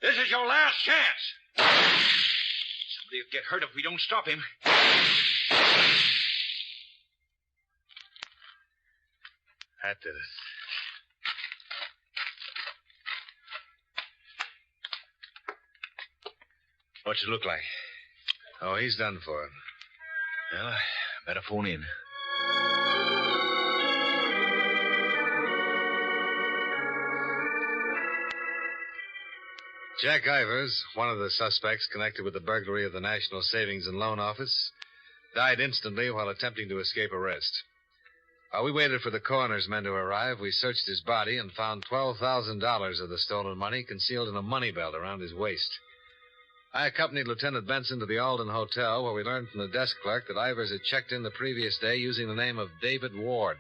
this is your last chance. Somebody will get hurt if we don't stop him. That did it. What's it look like? Oh, he's done for. Well, I better phone in. Jack Ivers, one of the suspects connected with the burglary of the National Savings and Loan Office, died instantly while attempting to escape arrest. While we waited for the coroner's men to arrive, we searched his body and found $12,000 of the stolen money concealed in a money belt around his waist. I accompanied Lieutenant Benson to the Alden Hotel, where we learned from the desk clerk that Ivers had checked in the previous day using the name of David Ward.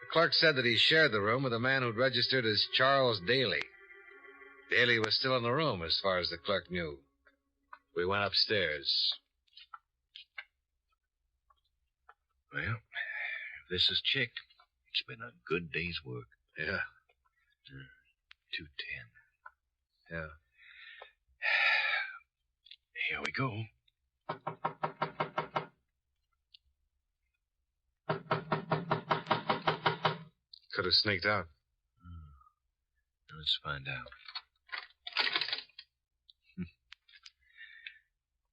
The clerk said that he shared the room with a man who'd registered as Charles Daly. Daly was still in the room, as far as the clerk knew. We went upstairs. Well, if this is checked, it's been a good day's work. Yeah. 2:10. Yeah. Here we go. Could have sneaked out. Let's find out.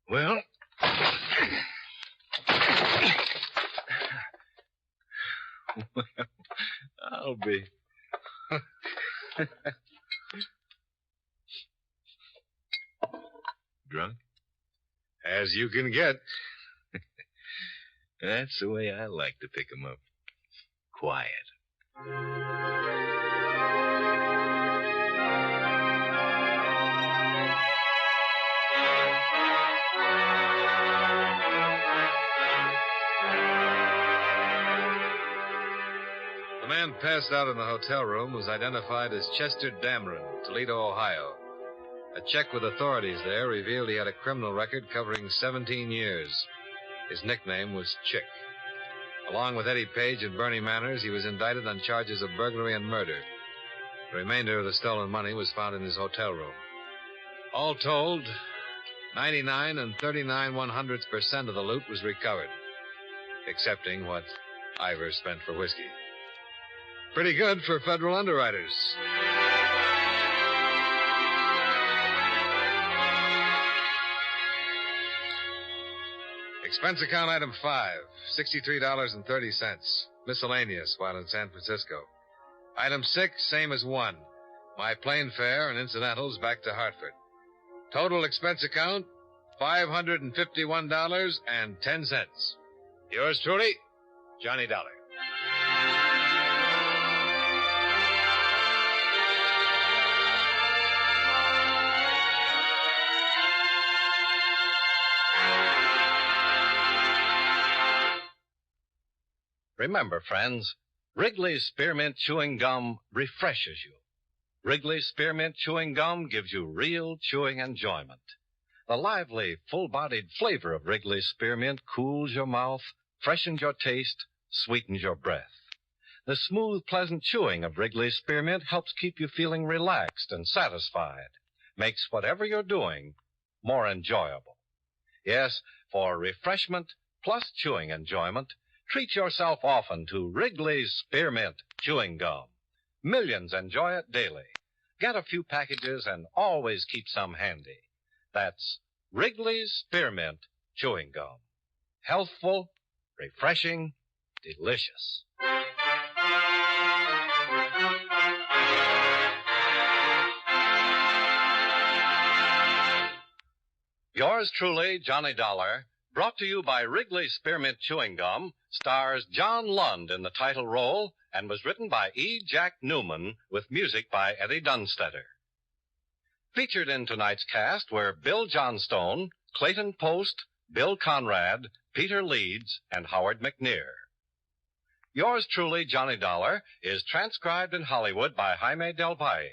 Well, I'll be. Drunk? As you can get. That's the way I like to pick 'em up. Quiet. The man passed out in the hotel room was identified as Chester Dameron, Toledo, Ohio. A check with authorities there revealed he had a criminal record covering 17 years. His nickname was Chick. Along with Eddie Page and Bernie Manners, he was indicted on charges of burglary and murder. The remainder of the stolen money was found in his hotel room. All told, 99 and 39/100% of the loot was recovered, excepting what Ivor spent for whiskey. Pretty good for federal underwriters. Expense account item 5, $63.30. Miscellaneous while in San Francisco. Item 6, same as 1. My plane fare and incidentals back to Hartford. Total expense account, $551.10. Yours truly, Johnny Dollar. Remember, friends, Wrigley's Spearmint Chewing Gum refreshes you. Wrigley's Spearmint Chewing Gum gives you real chewing enjoyment. The lively, full-bodied flavor of Wrigley's Spearmint cools your mouth, freshens your taste, sweetens your breath. The smooth, pleasant chewing of Wrigley's Spearmint helps keep you feeling relaxed and satisfied, makes whatever you're doing more enjoyable. Yes, for refreshment plus chewing enjoyment, treat yourself often to Wrigley's Spearmint Chewing Gum. Millions enjoy it daily. Get a few packages and always keep some handy. That's Wrigley's Spearmint Chewing Gum. Healthful, refreshing, delicious. Yours truly, Johnny Dollar, brought to you by Wrigley's Spearmint Chewing Gum, stars John Lund in the title role and was written by E. Jack Newman with music by Eddie Dunstetter. Featured in tonight's cast were Bill Johnstone, Clayton Post, Bill Conrad, Peter Leeds, and Howard McNear. Yours truly, Johnny Dollar, is transcribed in Hollywood by Jaime Del Valle.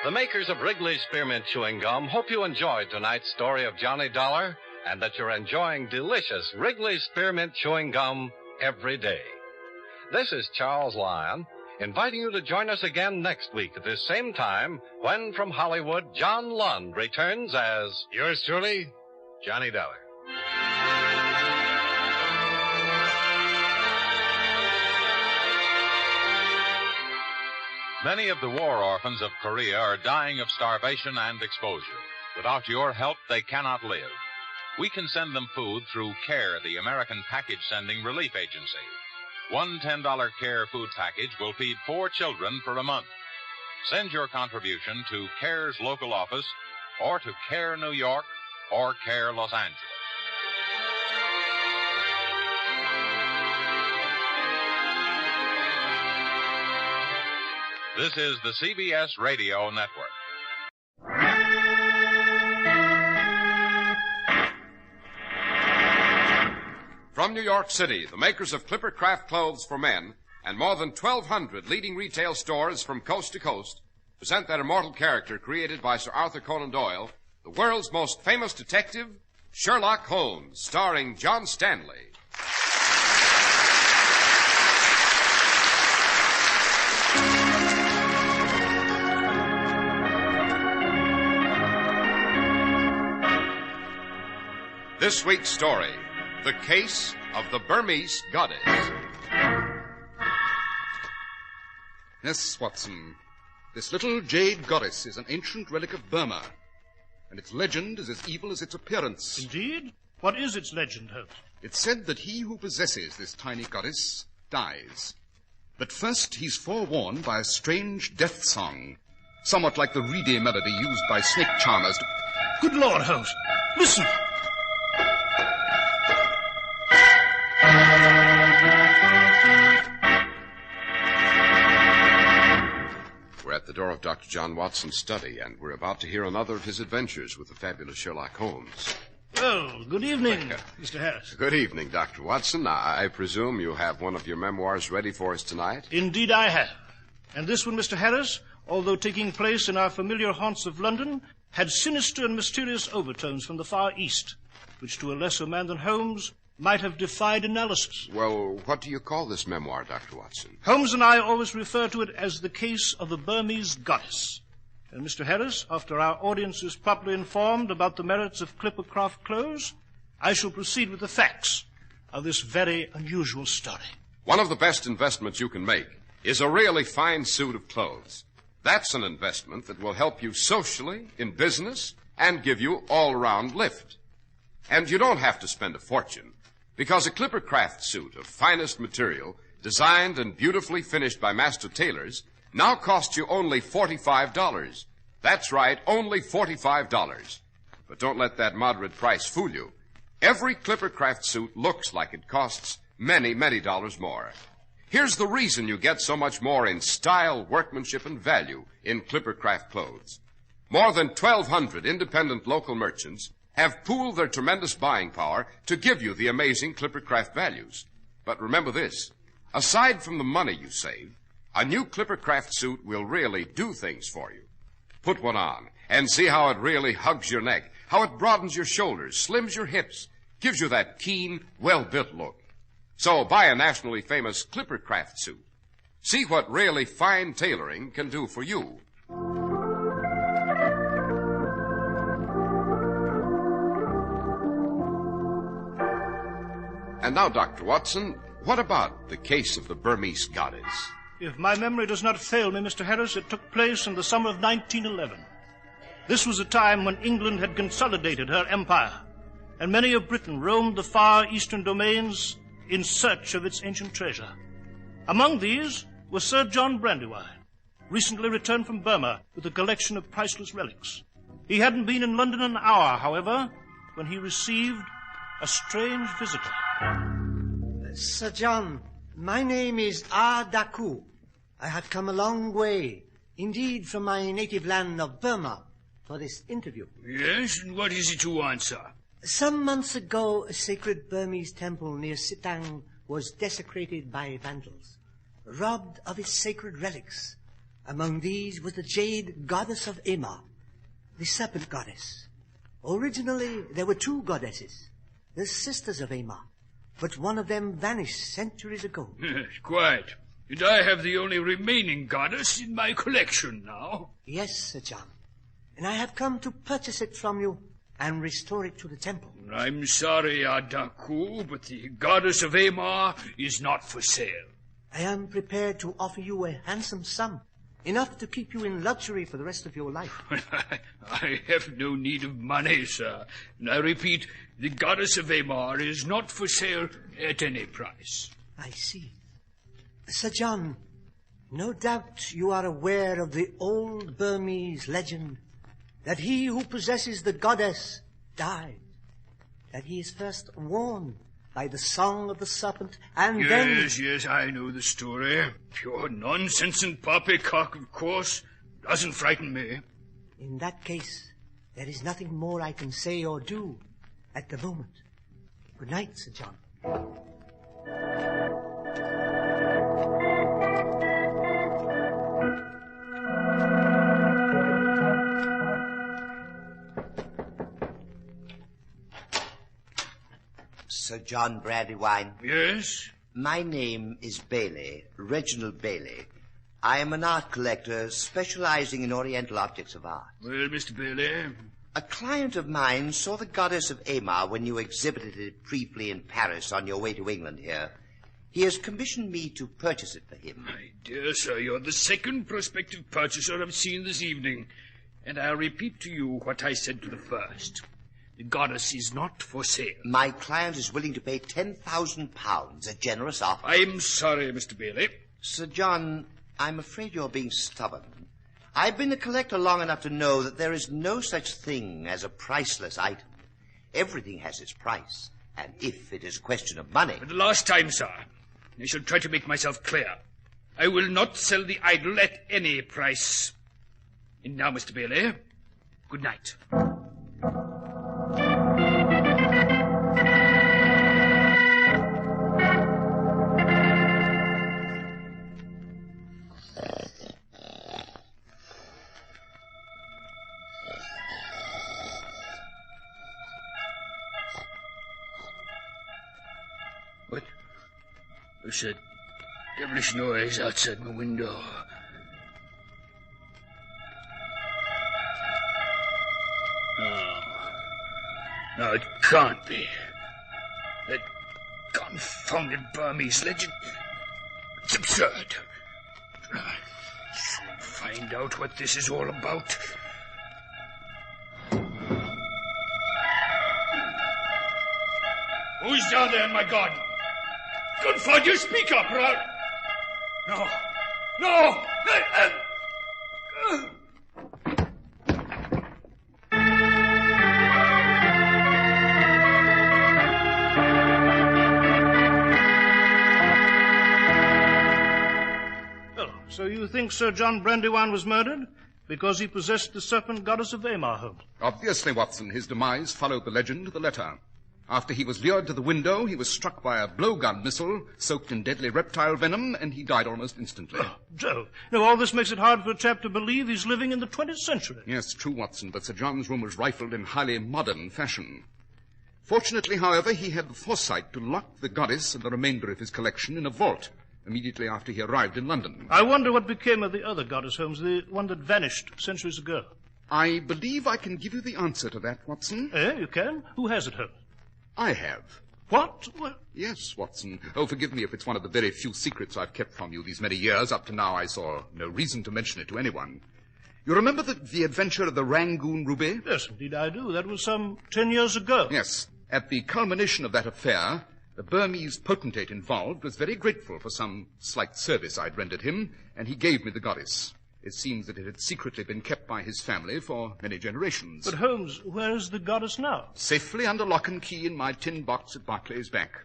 The makers of Wrigley's Spearmint Chewing Gum hope you enjoyed tonight's story of Johnny Dollar and that you're enjoying delicious Wrigley's Spearmint Chewing Gum every day. This is Charles Lyon, inviting you to join us again next week at this same time when, from Hollywood, John Lund returns as... Yours truly, Johnny Dollar. Many of the war orphans of Korea are dying of starvation and exposure. Without your help, they cannot live. We can send them food through CARE, the American Package Sending Relief Agency. One $10 CARE food package will feed 4 children for a month. Send your contribution to CARE's local office or to CARE New York or CARE Los Angeles. This is the CBS Radio Network. From New York City, the makers of Clipper Craft Clothes for Men and more than 1,200 leading retail stores from coast to coast present that immortal character created by Sir Arthur Conan Doyle, the world's most famous detective, Sherlock Holmes, starring John Stanley. This week's story, The Case of the Burmese Goddess. Yes, Watson. This little jade goddess is an ancient relic of Burma, and its legend is as evil as its appearance. Indeed? What is its legend, Holmes? It's said that he who possesses this tiny goddess dies. But first he's forewarned by a strange death song, somewhat like the reedy melody used by snake charmers. Good Lord, Holmes. Listen. We're at the door of Dr. John Watson's study, and we're about to hear another of his adventures with the fabulous Sherlock Holmes. Well, good evening, Mr. Harris. Good evening, Dr. Watson. I presume you have one of your memoirs ready for us tonight? Indeed I have. And this one, Mr. Harris, although taking place in our familiar haunts of London, had sinister and mysterious overtones from the Far East, which to a lesser man than Holmes might have defied analysis. Well, what do you call this memoir, Dr. Watson? Holmes and I always refer to it as the case of the Burmese goddess. And Mr. Harris, after our audience is properly informed about the merits of Clippercraft clothes, I shall proceed with the facts of this very unusual story. One of the best investments you can make is a really fine suit of clothes. That's an investment that will help you socially, in business, and give you all-round lift. And you don't have to spend a fortune, because a Clippercraft suit of finest material, designed and beautifully finished by master tailors, now costs you only $45. That's right, only $45. But don't let that moderate price fool you. Every Clippercraft suit looks like it costs many, many dollars more. Here's the reason you get so much more in style, workmanship, and value in Clippercraft clothes. More than 1,200 independent local merchants have pooled their tremendous buying power to give you the amazing Clippercraft values. But remember this, aside from the money you save, a new Clippercraft suit will really do things for you. Put one on and see how it really hugs your neck, how it broadens your shoulders, slims your hips, gives you that keen, well-built look. So buy a nationally famous Clippercraft suit. See what really fine tailoring can do for you. And now, Dr. Watson, what about the case of the Burmese goddess? If my memory does not fail me, Mr. Harris, it took place in the summer of 1911. This was a time when England had consolidated her empire, and many of Britain roamed the far eastern domains in search of its ancient treasure. Among these was Sir John Brandywine, recently returned from Burma with a collection of priceless relics. He hadn't been in London an hour, however, when he received a strange visitor. Sir John, my name is Daku. I have come a long way, indeed from my native land of Burma, for this interview. Yes, and what is it you want, sir? Some months ago, a sacred Burmese temple near Sitang was desecrated by vandals, robbed of its sacred relics. Among these was the jade goddess of Ema, the serpent goddess. Originally, there were two goddesses, the sisters of Ema, but one of them vanished centuries ago. Yes, quite. And I have the only remaining goddess in my collection now. Yes, Sir John. And I have come to purchase it from you and restore it to the temple. I'm sorry, Daku, but the goddess of Amar is not for sale. I am prepared to offer you a handsome sum, enough to keep you in luxury for the rest of your life. I have no need of money, sir. And I repeat, the goddess of Amar is not for sale at any price. I see. Sir John, no doubt you are aware of the old Burmese legend that he who possesses the goddess died, that he is first warned by the song of the serpent, and then... Yes, I know the story. Pure nonsense and poppycock, of course. Doesn't frighten me. In that case, there is nothing more I can say or do at the moment. Good night, Sir John. Sir John Brandywine. Yes? My name is Bailey, Reginald Bailey. I am an art collector specializing in Oriental objects of art. Well, Mr. Bailey? A client of mine saw the goddess of Amar when you exhibited it briefly in Paris on your way to England here. He has commissioned me to purchase it for him. My dear sir, you're the second prospective purchaser I've seen this evening. And I'll repeat to you what I said to the first. The goddess is not for sale. My client is willing to pay £10,000, a generous offer. I'm sorry, Mr. Bailey. Sir John, I'm afraid you're being stubborn. I've been a collector long enough to know that there is no such thing as a priceless item. Everything has its price, and if it is a question of money... For the last time, sir, I shall try to make myself clear. I will not sell the idol at any price. And now, Mr. Bailey, good night. What? There's a devilish noise outside my window. No, it can't be. That confounded Burmese legend. It's absurd. I'll soon find out what this is all about. Who's down there in my garden? Good for you, speak up, or I'll... No. No! So you think Sir John Brandywine was murdered because he possessed the serpent goddess of Amar, Holmes? Obviously, Watson, his demise followed the legend to the letter. After he was lured to the window, he was struck by a blowgun missile soaked in deadly reptile venom, and he died almost instantly. Oh, Joe, now all this makes it hard for a chap to believe he's living in the 20th century. Yes, true, Watson, but Sir John's room was rifled in highly modern fashion. Fortunately, however, he had the foresight to lock the goddess and the remainder of his collection in a vault immediately after he arrived in London. I wonder what became of the other goddess, Holmes, the one that vanished centuries ago. I believe I can give you the answer to that, Watson. You can? Who has it, Holmes? I have. What? Yes, Watson. Oh, forgive me if it's one of the very few secrets I've kept from you these many years. Up to now, I saw no reason to mention it to anyone. You remember the adventure of the Rangoon Ruby? Yes, indeed I do. That was some 10 years ago. Yes. At the culmination of that affair, the Burmese potentate involved was very grateful for some slight service I'd rendered him, and he gave me the goddess. It seems that it had secretly been kept by his family for many generations. But, Holmes, where is the goddess now? Safely under lock and key in my tin box at BUCKLEY'S back.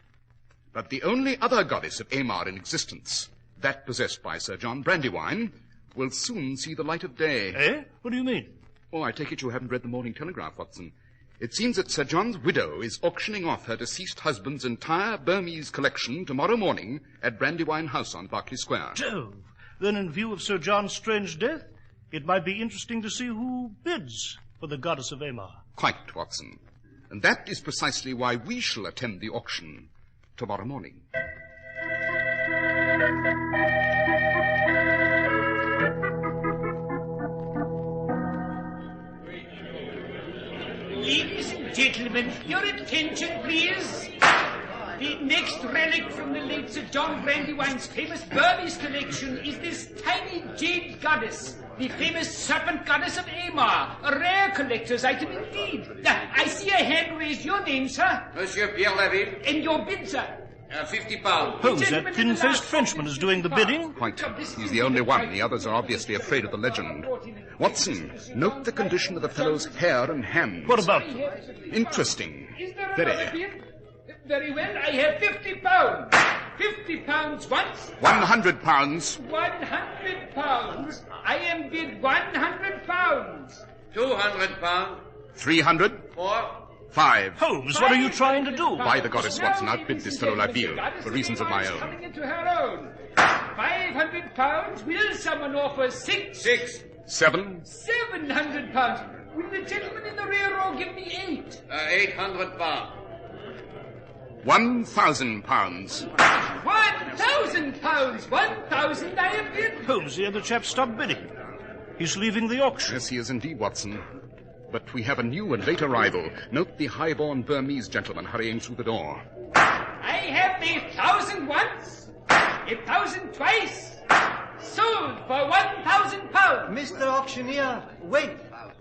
But the only other goddess of Amar in existence, that possessed by Sir John Brandywine, will soon see the light of day. Eh? What do you mean? Oh, I take it you haven't read the Morning Telegraph, Watson. It seems that Sir John's widow is auctioning off her deceased husband's entire Burmese collection tomorrow morning at Brandywine House on Berkeley Square. Jove! Then in view of Sir John's strange death, it might be interesting to see who bids for the goddess of Amar. Quite, Watson. And that is precisely why we shall attend the auction tomorrow morning. Ladies and gentlemen, your attention, please. The next relic from the late Sir John Brandywine's famous Burmese collection is this tiny jade goddess, the famous serpent goddess of Amar, a rare collector's item indeed. I see a hand raised. Your name, sir? Monsieur Pierre Levy. And your bid, sir? £50. Holmes, that thin-faced Frenchman is doing the bidding. Quite. He's the only one. The others are obviously afraid of the legend. Watson, note the condition of the fellow's hair and hands. What about them? Interesting. Very. Very well. I have £50. £50 once. £100. £100. I am bid £100. £200. 300. 4. 5. Holmes, what are you trying to do? By the goddess, Watson, outbid this fellow Labille for reasons of my own. Coming into her own. £500. Will someone offer 6? 6. 7. £700. Will the gentleman in the rear row give me 8? £800. £1,000. £1,000. 1,000 I have bid. Holmes, the other chap stopped bidding. He's leaving the auction. Yes, he is indeed, Watson. But we have a new and late arrival. Note the high-born Burmese gentleman hurrying through the door. I have the 1,000 once, 1,000 twice, sold for 1,000 pounds. Mr. Auctioneer, wait.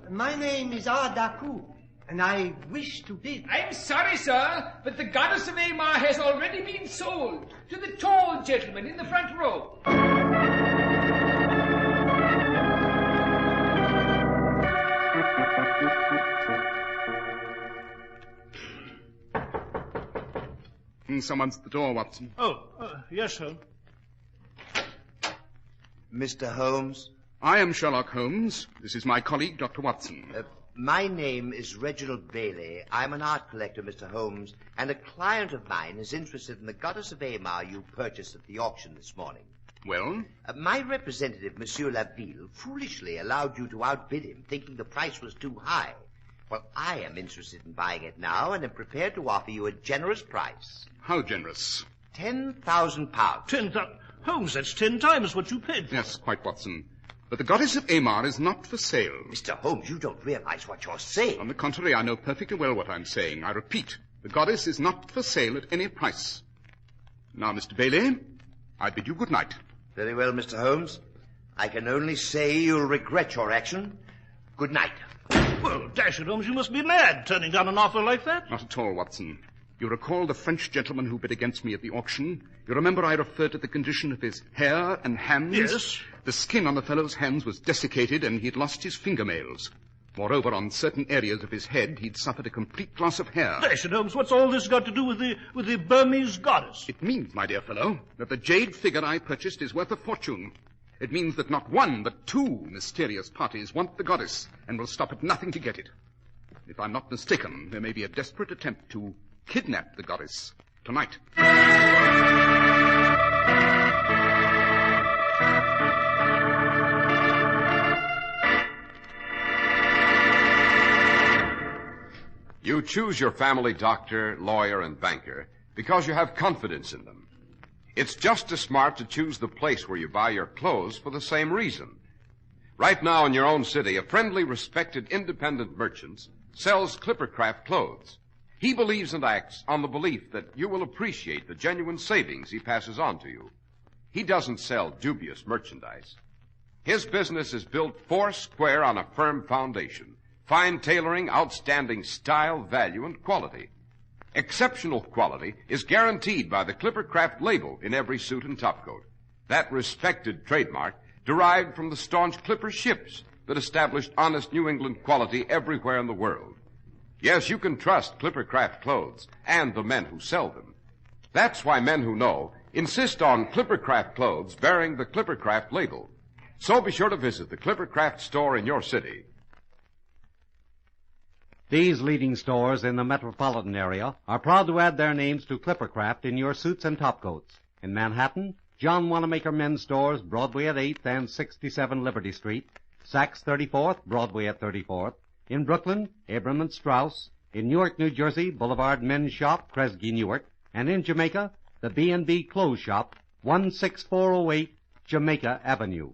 My name is Daku, and I wish to bid. I'm sorry, sir, but the goddess of Amar has already been sold to the tall gentleman in the front row. Someone's at the door, Watson. Yes, sir. Mr. Holmes? I am Sherlock Holmes. This is my colleague, Dr. Watson. My name is Reginald Bailey. I'm an art collector, Mr. Holmes, and a client of mine is interested in the goddess of Amar you purchased at the auction this morning. Well? My representative, Monsieur Laville, foolishly allowed you to outbid him, thinking the price was too high. Well, I am interested in buying it now and am prepared to offer you a generous price. How generous? £10,000. 10,000? Holmes, that's 10 times what you paid for. Yes, quite, Watson. But the goddess of Amar is not for sale. Mr. Holmes, you don't realize what you're saying. On the contrary, I know perfectly well what I'm saying. I repeat, the goddess is not for sale at any price. Now, Mr. Bailey, I bid you good night. Very well, Mr. Holmes. I can only say you'll regret your action. Good night. Well, dash it, Holmes, you must be mad, turning down an offer like that. Not at all, Watson. You recall the French gentleman who bid against me at the auction? You remember I referred to the condition of his hair and hands? Yes. The skin on the fellow's hands was desiccated and he'd lost his fingernails. Moreover, on certain areas of his head, he'd suffered a complete loss of hair. Dash it, Holmes, what's all this got to do with the Burmese goddess? It means, my dear fellow, that the jade figure I purchased is worth a fortune. It means that not one, but two mysterious parties want the goddess and will stop at nothing to get it. If I'm not mistaken, there may be a desperate attempt to kidnap the goddess tonight. You choose your family doctor, lawyer, and banker because you have confidence in them. It's just as smart to choose the place where you buy your clothes for the same reason. Right now in your own city, a friendly, respected, independent merchant sells Clippercraft clothes. He believes and acts on the belief that you will appreciate the genuine savings he passes on to you. He doesn't sell dubious merchandise. His business is built four square on a firm foundation. Fine tailoring, outstanding style, value, and quality. Exceptional quality is guaranteed by the Clippercraft label in every suit and topcoat. That respected trademark derived from the staunch Clipper ships that established honest New England quality everywhere in the world. Yes, you can trust Clippercraft clothes and the men who sell them. That's why men who know insist on Clippercraft clothes bearing the Clippercraft label. So be sure to visit the Clippercraft store in your city. These leading stores in the metropolitan area are proud to add their names to Clippercraft in your suits and topcoats. In Manhattan, John Wanamaker Men's Stores, Broadway at 8th and 67 Liberty Street, Saks 34th, Broadway at 34th. In Brooklyn, Abram and Strauss. In Newark, New Jersey, Boulevard Men's Shop, Kresge, Newark. And in Jamaica, the B&B Clothes Shop, 16408 Jamaica Avenue.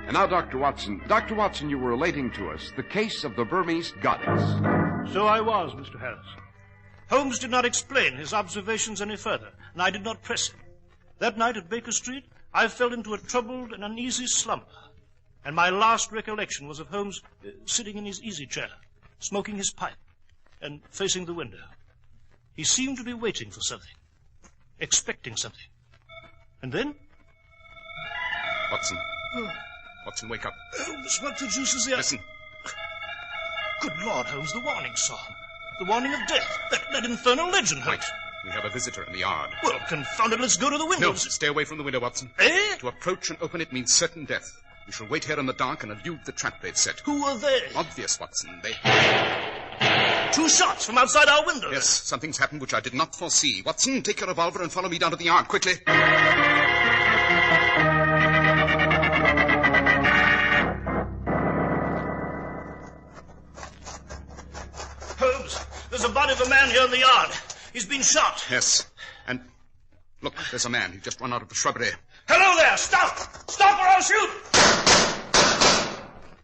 And now, Dr. Watson, you were relating to us the case of the Burmese goddess. So I was, Mr. Harris. Holmes did not explain his observations any further, and I did not press him. That night at Baker Street, I fell into a troubled and uneasy slumber, and my last recollection was of Holmes sitting in his easy chair, smoking his pipe, and facing the window. He seemed to be waiting for something, expecting something. And then... Watson. Watson, wake up. Holmes, what the deuce is there? Listen. Good Lord, Holmes, the warning song. The warning of death. That infernal legend, Holmes. Wait. We have a visitor in the yard. Well, confound it, let's go to the window. No, stay away from the window, Watson. Eh? To approach and open it means certain death. We shall wait here in the dark and elude the trap they've set. Who are they? Obvious, Watson. They... 2 shots from outside our window. Yes, something's happened which I did not foresee. Watson, take your revolver and follow me down to the yard, quickly. Holmes, there's a body of a man here in the yard. He's been shot. Yes, and look, there's a man. He just run out of the shrubbery. Hello there! Stop! Stop or I'll shoot!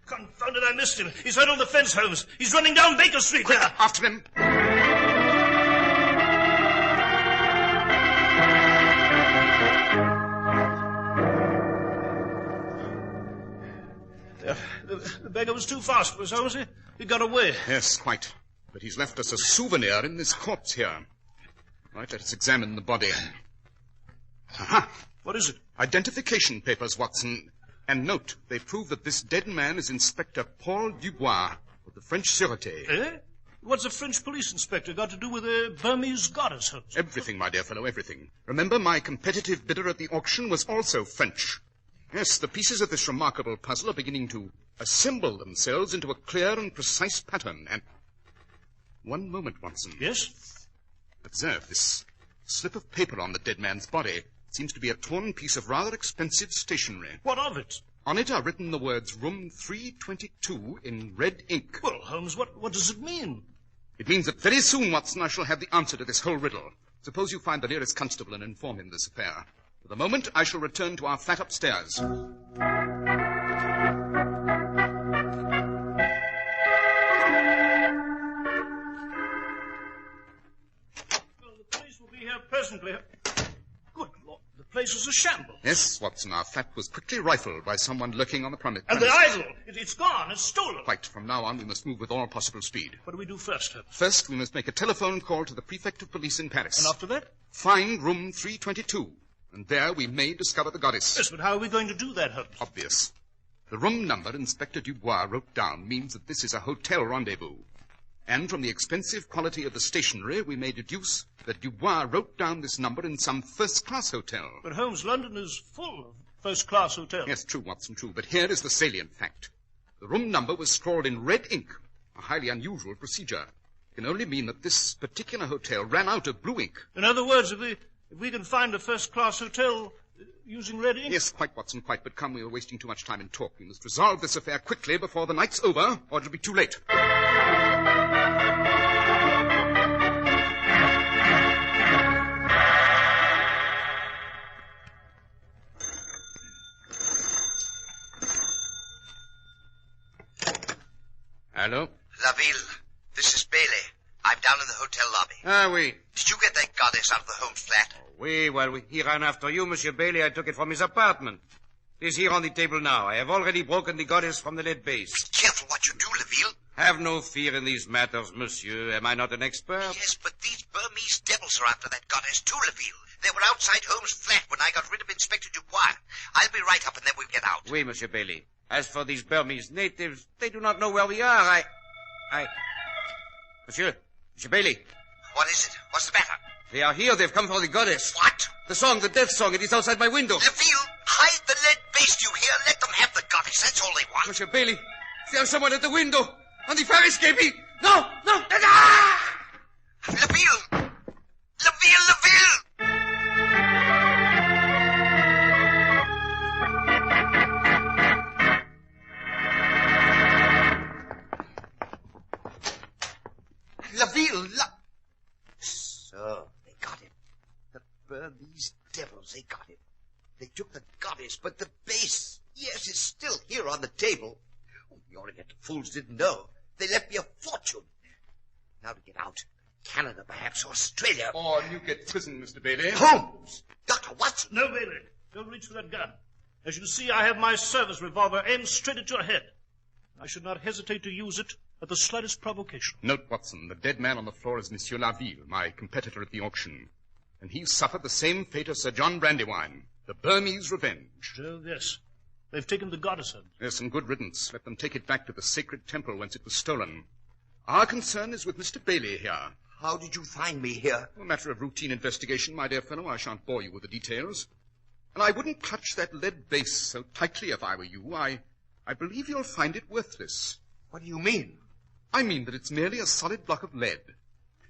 Confounded, I missed him. He's right on the fence, Holmes. He's running down Baker Street. Quick, there. after him. The beggar was too fast for us, Holmes. He got away. Yes, quite. But he's left us a souvenir in this corpse here. Right, let us examine the body. Aha! What is it? Identification papers, Watson. And note, they prove that this dead man is Inspector Paul Dubois of the French Sûreté. Eh? What's a French police inspector got to do with a Burmese goddess, Holmes? Everything, my dear fellow, everything. Remember, my competitive bidder at the auction was also French. Yes, the pieces of this remarkable puzzle are beginning to assemble themselves into a clear and precise pattern. And... one moment, Watson. Yes? Observe this slip of paper on the dead man's body. It seems to be a torn piece of rather expensive stationery. What of it? On it are written the words Room 322 in red ink. Well, Holmes, what does it mean? It means that very soon, Watson, I shall have the answer to this whole riddle. Suppose you find the nearest constable and inform him of this affair. For the moment, I shall return to our flat upstairs. Well, the police will be here presently. Good Lord, the place is a shambles. Yes, Watson, our flat was quickly rifled by someone lurking on the premises. And the idol, it's gone, it's stolen. Quite. From now on, we must move with all possible speed. What do we do first, Holmes? First, we must make a telephone call to the prefect of police in Paris. And after that? Find room 322. And there we may discover the goddess. Yes, but how are we going to do that, Holmes? Obvious. The room number Inspector Dubois wrote down means that this is a hotel rendezvous. And from the expensive quality of the stationery, we may deduce that Dubois wrote down this number in some first-class hotel. But, Holmes, London is full of first-class hotels. Yes, true, Watson, true. But here is the salient fact. The room number was scrawled in red ink, a highly unusual procedure. It can only mean that this particular hotel ran out of blue ink. In other words, if we can find a first-class hotel using red ink... Yes, quite, Watson, quite. But come, we are wasting too much time in talk. We must resolve this affair quickly before the night's over, or it'll be too late. Hello? Laville, this is Bailey. I'm down in the hotel lobby. Ah, oui. Did you get that goddess out of the Holmes flat? Oui, well, he ran after you, Monsieur Bailey. I took it from his apartment. It is here on the table now. I have already broken the goddess from the lead base. Be careful what you do, Laville. Have no fear in these matters, monsieur. Am I not an expert? Yes, but these Burmese devils are after that goddess too, Laville. They were outside Holmes' flat when I got rid of Inspector Dubois. I'll be right up and then we'll get out. Oui, Monsieur Bailey. As for these Burmese natives, they do not know where we are. Monsieur Bailey. What is it? What's the matter? They are here. They've come for the goddess. What? The song, the death song. It is outside my window. Laville, hide the lead base, you hear? Let them have the goddess. That's all they want. Monsieur Bailey, there's someone at the window. On the fire escaping. No! Ah! Laville! Laville! Laville! So, they got it. The Burmese devils, they got it. They took the goddess, but the base, yes, it's still here on the table. Oh, the Oriental fools didn't know. They left me a fortune. Now to get out. Canada, perhaps, Australia. Or Newgate Prison, Mr. Bailey. Holmes! Dr. Watson! No, Bailey. Don't reach for that gun. As you can see, I have my service revolver aimed straight at your head. I should not hesitate to use it at the slightest provocation. Note, Watson, the dead man on the floor is Monsieur Laville, my competitor at the auction. And he suffered the same fate as Sir John Brandywine, the Burmese revenge. So, yes. They've taken the goddess home. Yes, and good riddance. Let them take it back to the sacred temple whence it was stolen. Our concern is with Mr. Bailey here. How did you find me here? A matter of routine investigation, my dear fellow. I shan't bore you with the details. And I wouldn't clutch that lead base so tightly if I were you. I believe you'll find it worthless. What do you mean? I mean that it's merely a solid block of lead.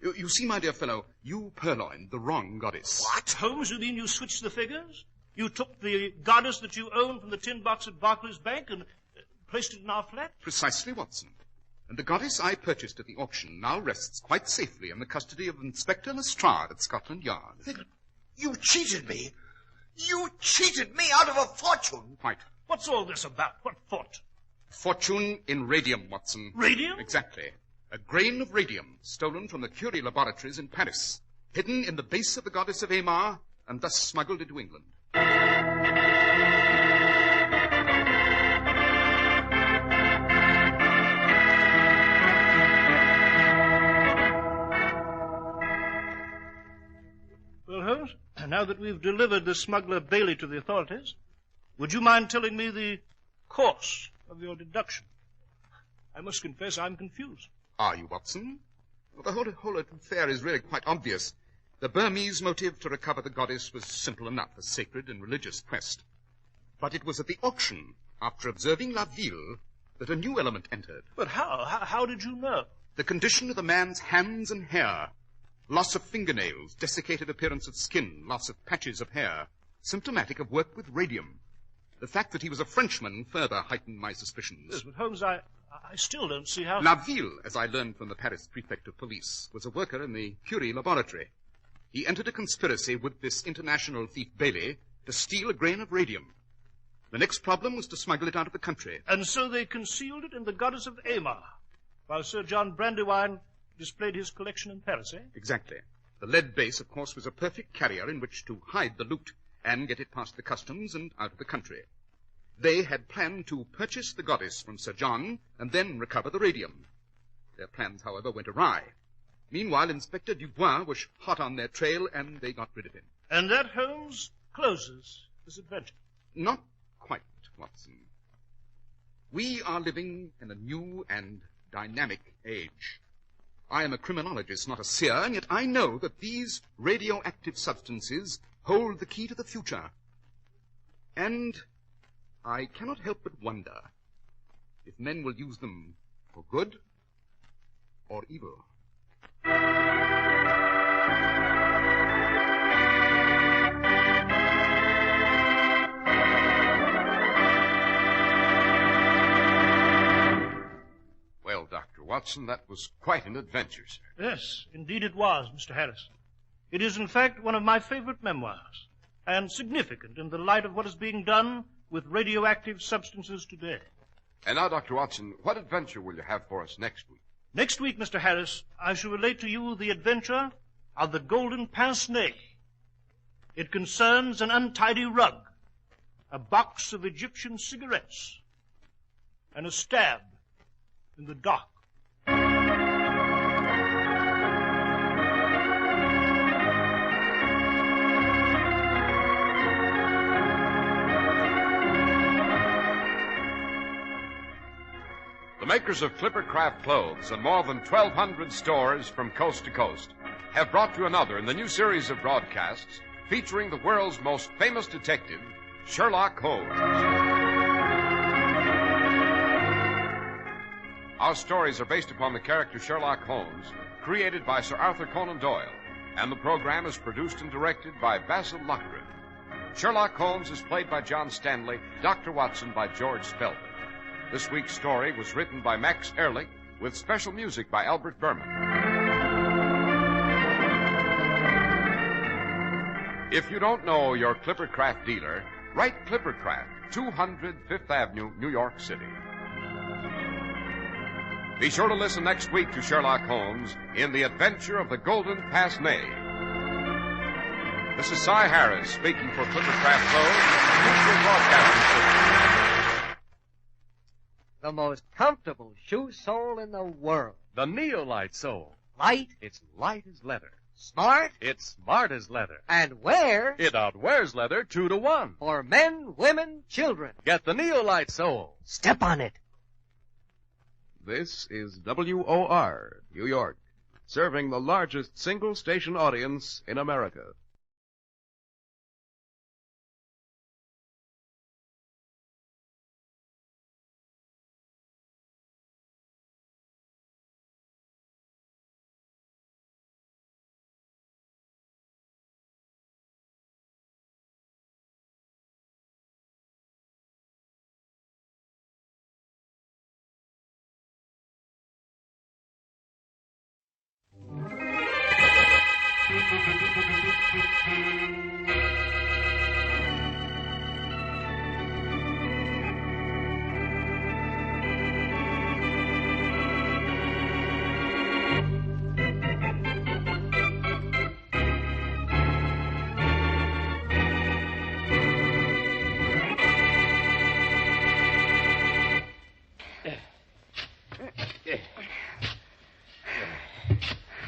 You see, my dear fellow, you purloined the wrong goddess. What? Holmes, you mean you switched the figures? You took the goddess that you owned from the tin box at Barclays Bank and placed it in our flat? Precisely, Watson. And the goddess I purchased at the auction now rests quite safely in the custody of Inspector Lestrade at Scotland Yard. Then you cheated me. You cheated me out of a fortune. Quite. What's all this about? What fortune? Fortune in radium, Watson. Radium? Exactly. A grain of radium stolen from the Curie laboratories in Paris, hidden in the base of the goddess of Amar, and thus smuggled into England. Well, Holmes, now that we've delivered the smuggler Bailey to the authorities, would you mind telling me the course of your deduction? I must confess I'm confused. Are you, Watson? Well, the whole affair is really quite obvious. The Burmese motive to recover the goddess was simple enough, a sacred and religious quest. But it was at the auction, after observing La Ville, that a new element entered. But how? How did you know? The condition of the man's hands and hair. Loss of fingernails, desiccated appearance of skin, loss of patches of hair, symptomatic of work with radium. The fact that he was a Frenchman further heightened my suspicions. Yes, but Holmes, I still don't see how... La Ville, as I learned from the Paris prefect of police, was a worker in the Curie laboratory. He entered a conspiracy with this international thief Bailey to steal a grain of radium. The next problem was to smuggle it out of the country. And so they concealed it in the goddess of Amar, while Sir John Brandywine displayed his collection in Paris, eh? Exactly. The lead base, of course, was a perfect carrier in which to hide the loot and get it past the customs and out of the country. They had planned to purchase the goddess from Sir John and then recover the radium. Their plans, however, went awry. Meanwhile, Inspector Dubois was hot on their trail, and they got rid of him. And that, Holmes, closes this adventure. Not quite, Watson. We are living in a new and dynamic age. I am a criminologist, not a seer, and yet I know that these radioactive substances hold the key to the future. And I cannot help but wonder if men will use them for good or evil. Well, Dr. Watson, that was quite an adventure, sir. Yes, indeed it was, Mr. Harris. It is, in fact, one of my favorite memoirs, and significant in the light of what is being done with radioactive substances today. And now, Dr. Watson, what adventure will you have for us next week? Next week, Mr. Harris, I shall relate to you the adventure of the golden pince-nez. It concerns an untidy rug, a box of Egyptian cigarettes, and a stab in the dark. The makers of Clippercraft clothes and more than 1,200 stores from coast to coast have brought you another in the new series of broadcasts featuring the world's most famous detective, Sherlock Holmes. Our stories are based upon the character Sherlock Holmes, created by Sir Arthur Conan Doyle, and the program is produced and directed by Basil Lockridge. Sherlock Holmes is played by John Stanley, Dr. Watson by George Spelman. This week's story was written by Max Ehrlich with special music by Albert Berman. If you don't know your Clippercraft dealer, write Clippercraft, 200 Fifth Avenue, New York City. Be sure to listen next week to Sherlock Holmes in The Adventure of the Golden Pince-Nez. This is Cy Harris speaking for Clippercraft Clothes, Mutual Broadcasting System. The most comfortable shoe sole in the world. The Neolite sole. Light. It's light as leather. Smart. It's smart as leather. And wear. It outwears leather 2 to 1. For men, women, children. Get the Neolite sole. Step on it. This is WOR, New York, serving the largest single-station audience in America.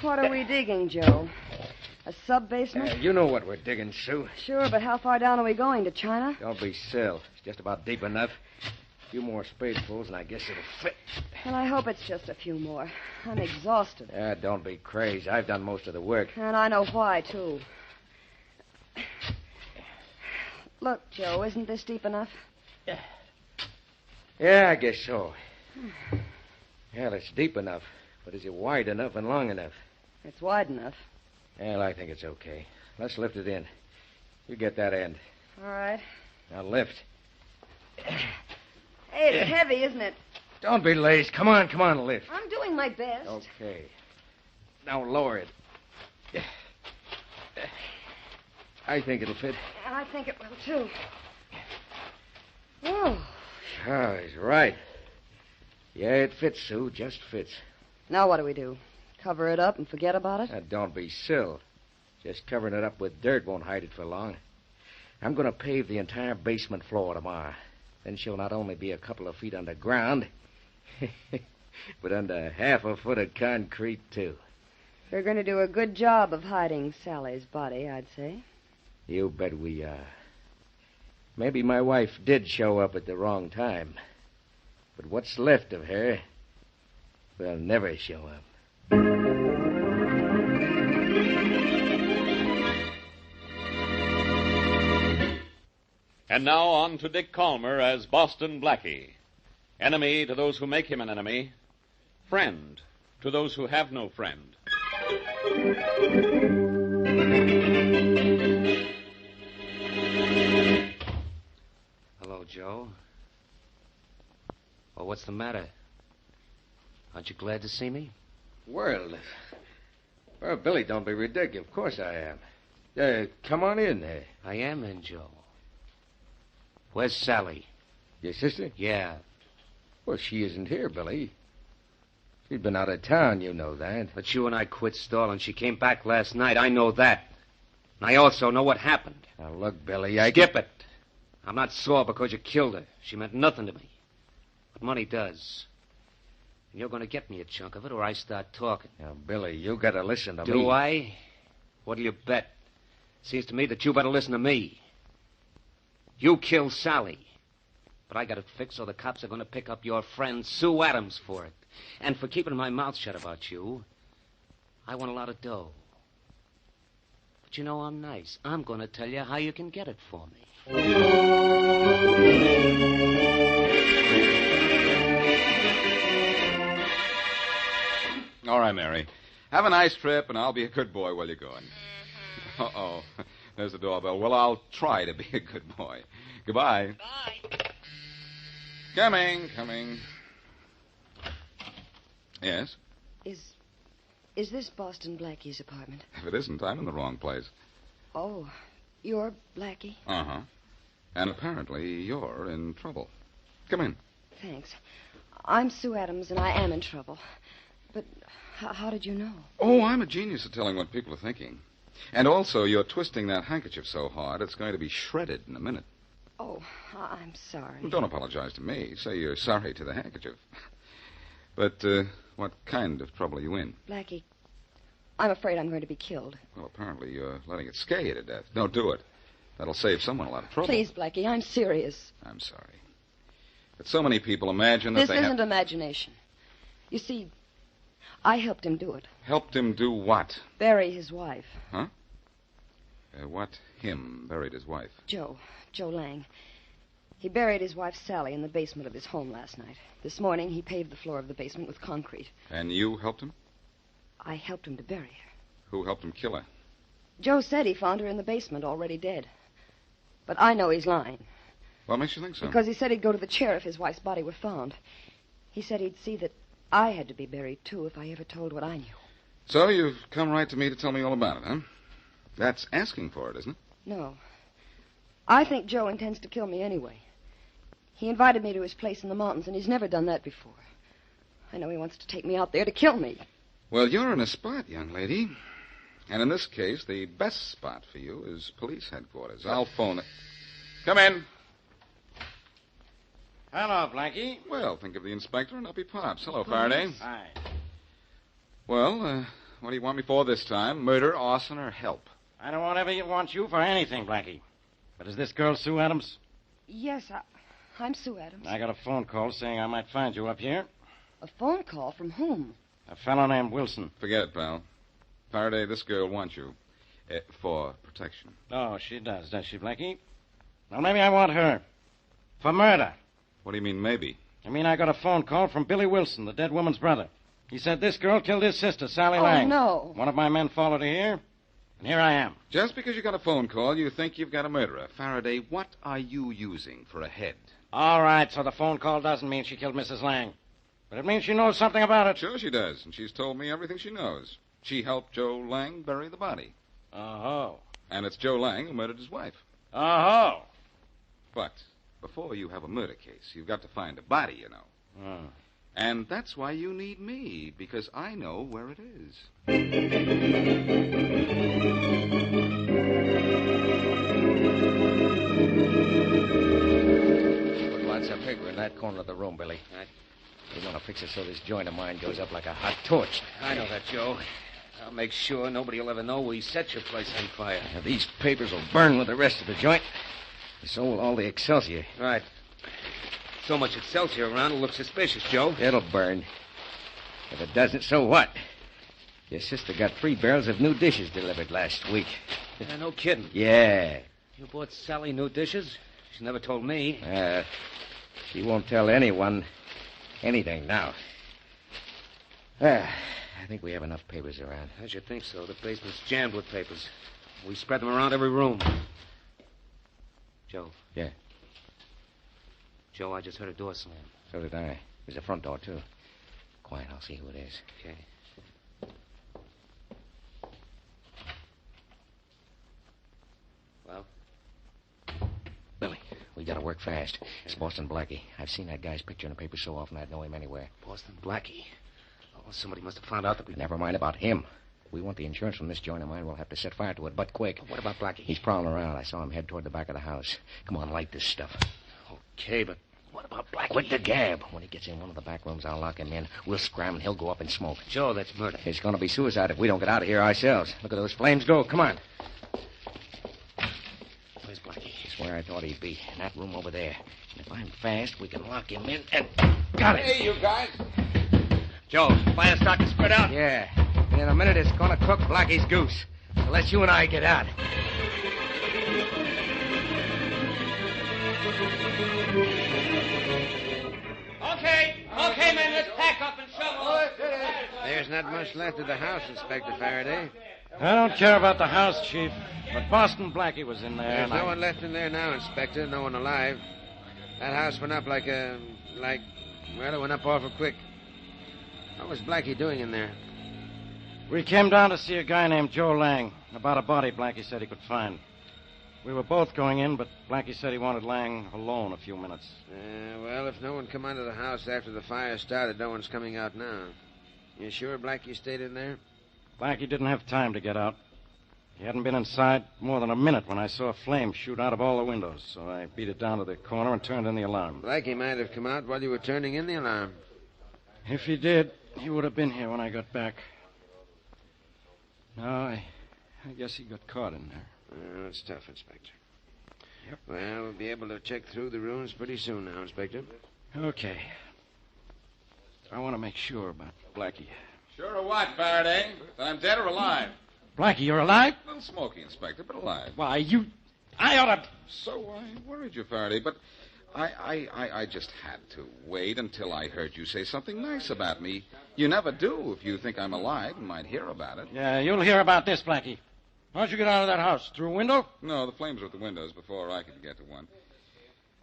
What are we digging, Joe? A sub-basement? You know what we're digging, Sue. Sure, but how far down are we going? To China? Don't be silly. It's just about deep enough. A few more spadefuls, and I guess it'll fit. Well, I hope it's just a few more. I'm exhausted. Don't be crazy. I've done most of the work. And I know why, too. Look, Joe, isn't this deep enough? Yeah, I guess so. Well, it's deep enough, but is it wide enough and long enough? It's wide enough. Well, I think it's okay. Let's lift it in. You get that end. All right. Now lift. Hey, it's heavy, isn't it? Don't be lazy. Come on, lift. I'm doing my best. Okay. Now lower it. I think it'll fit. I think it will, too. Oh. Oh, he's right. Yeah, it fits, Sue. Just fits. Now what do we do? Cover it up and forget about it? Now, don't be silly. Just covering it up with dirt won't hide it for long. I'm going to pave the entire basement floor tomorrow. Then she'll not only be a couple of feet underground, but under half a foot of concrete, too. We're going to do a good job of hiding Sally's body, I'd say. You bet we are. Maybe my wife did show up at the wrong time. But what's left of her will never show up. And now on to Dick Calmer as Boston Blackie. Enemy to those who make him an enemy. Friend to those who have no friend. Hello, Joe. Well, what's the matter? Aren't you glad to see me? Well, Billy, don't be ridiculous. Of course I am. Come on in there. I am in, Joe. Where's Sally? Your sister? Yeah. Well, she isn't here, Billy. She's been out of town, you know that. But you and I quit stalling. She came back last night. I know that. And I also know what happened. Now, look, Billy, Skip it. I'm not sore because you killed her. She meant nothing to me. But money does. And you're going to get me a chunk of it or I start talking. Now, Billy, you got to listen to me. Do I? What'll you bet? Seems to me that you better listen to me. You killed Sally. But I got it fixed so the cops are going to pick up your friend Sue Adams for it. And for keeping my mouth shut about you, I want a lot of dough. But you know I'm nice. I'm going to tell you how you can get it for me. All right, Mary. Have a nice trip, and I'll be a good boy while you're going. Uh-oh. There's the doorbell. Well, I'll try to be a good boy. Goodbye. Bye. Coming. Yes? Is this Boston Blackie's apartment? If it isn't, I'm in the wrong place. Oh, you're Blackie? Uh-huh. And apparently you're in trouble. Come in. Thanks. I'm Sue Adams, and I am in trouble. But how did you know? Oh, I'm a genius at telling what people are thinking. And also, you're twisting that handkerchief so hard, it's going to be shredded in a minute. Oh, I'm sorry. Well, don't apologize to me. Say you're sorry to the handkerchief. But what kind of trouble are you in? Blackie, I'm afraid I'm going to be killed. Well, apparently you're letting it scare you to death. Don't do it. That'll save someone a lot of trouble. Please, Blackie, I'm serious. I'm sorry. But so many people imagine that This isn't imagination. You see, I helped him do it. Helped him do what? Bury his wife. Huh? What him buried his wife? Joe Lang. He buried his wife, Sally, in the basement of his home last night. This morning, he paved the floor of the basement with concrete. And you helped him? I helped him to bury her. Who helped him kill her? Joe said he found her in the basement, already dead. But I know he's lying. What makes you think so? Because he said he'd go to the chair if his wife's body were found. He said he'd see that I had to be buried, too, if I ever told what I knew. So you've come right to me to tell me all about it, huh? That's asking for it, isn't it? No. I think Joe intends to kill me anyway. He invited me to his place in the mountains, and he's never done that before. I know he wants to take me out there to kill me. Well, you're in a spot, young lady. And in this case, the best spot for you is police headquarters. I'll phone it. Come in. Hello, Blackie. Well, think of the inspector and up he pops. Hello, Faraday. Hi. Well, What do you want me for this time? Murder, arson, or help? I don't want you for anything, Blackie. But is this girl Sue Adams? Yes, I'm Sue Adams. I got a phone call saying I might find you up here. A phone call from whom? A fellow named Wilson. Forget it, pal. Faraday, this girl wants you. For protection. Oh, she does she, Blackie? Well, maybe I want her. For murder. What do you mean, maybe? I mean, I got a phone call from Billy Wilson, the dead woman's brother. He said this girl killed his sister, Sally Lang. Oh, no. One of my men followed her here, and here I am. Just because you got a phone call, you think you've got a murderer. Faraday, what are you using for a head? All right, so the phone call doesn't mean she killed Mrs. Lang. But it means she knows something about it. Sure she does, and she's told me everything she knows. She helped Joe Lang bury the body. Oh. And it's Joe Lang who murdered his wife. Oh. But before you have a murder case, you've got to find a body, you know. Oh. And that's why you need me, because I know where it is. Put lots of paper in that corner of the room, Billy. We want to fix it so this joint of mine goes up like a hot torch. I know that, Joe. I'll make sure nobody will ever know we set your place on fire. Now, these papers will burn with the rest of the joint. So will all the Excelsior. Right. So much Excelsior around, it'll look suspicious, Joe. It'll burn. If it doesn't, so what? Your sister got 3 barrels of new dishes delivered last week. No kidding. Yeah. You bought Sally new dishes? She never told me. She won't tell anyone anything now. I think we have enough papers around. I should think so. The basement's jammed with papers. We spread them around every room. Joe. Yeah. Joe, I just heard a door slam. So did I. There's a front door, too. Quiet, I'll see who it is. Okay. Well? Billy, we gotta work fast. It's Boston Blackie. I've seen that guy's picture in the paper so often I'd know him anywhere. Boston Blackie? Oh, somebody must have found out that we... Never mind about him. If we want the insurance from this joint of mine, we'll have to set fire to it, but quick. What about Blackie? He's prowling around. I saw him head toward the back of the house. Come on, light this stuff. Okay, but what about Blackie? Quit the gab. When he gets in one of the back rooms, I'll lock him in. We'll scram and he'll go up in smoke. Joe, that's murder. It's gonna be suicide if we don't get out of here ourselves. Look at those flames go. Come on. Where's Blackie? He's where I thought he'd be. In that room over there. And if I'm fast, we can lock him in and... Got it. Hey, you guys. Joe, fire starting to spread out. Yeah. And in a minute, it's gonna cook Blackie's goose. Unless you and I get out. Okay, men, let's pack up and shovel. There's not much left of the house, Inspector Faraday. I don't care about the house, Chief. But Boston Blackie was in there. There's no one left in there now, Inspector. No one alive. That house went up well, it went up awful quick. What was Blackie doing in there? We came down to see a guy named Joe Lang about a body Blackie said he could find. We were both going in, but Blackie said he wanted Lang alone a few minutes. Well, if no one come out of the house after the fire started, no one's coming out now. You sure Blackie stayed in there? Blackie didn't have time to get out. He hadn't been inside more than a minute when I saw a flame shoot out of all the windows, so I beat it down to the corner and turned in the alarm. Blackie might have come out while you were turning in the alarm. If he did, he would have been here when I got back. No, I guess he got caught in there. That's tough, Inspector. Yep. Well, we'll be able to check through the rooms pretty soon now, Inspector. Okay. I want to make sure about Blackie. Sure of what, Faraday? That I'm dead or alive? Blackie, you're alive? A little smoky, Inspector, but alive. Why, I ought to... So I worried you, Faraday, but I just had to wait until I heard you say something nice about me. You never do if you think I'm alive and might hear about it. Yeah, you'll hear about this, Blackie. How'd you get out of that house? Through a window? No, the flames were at the windows before I could get to one.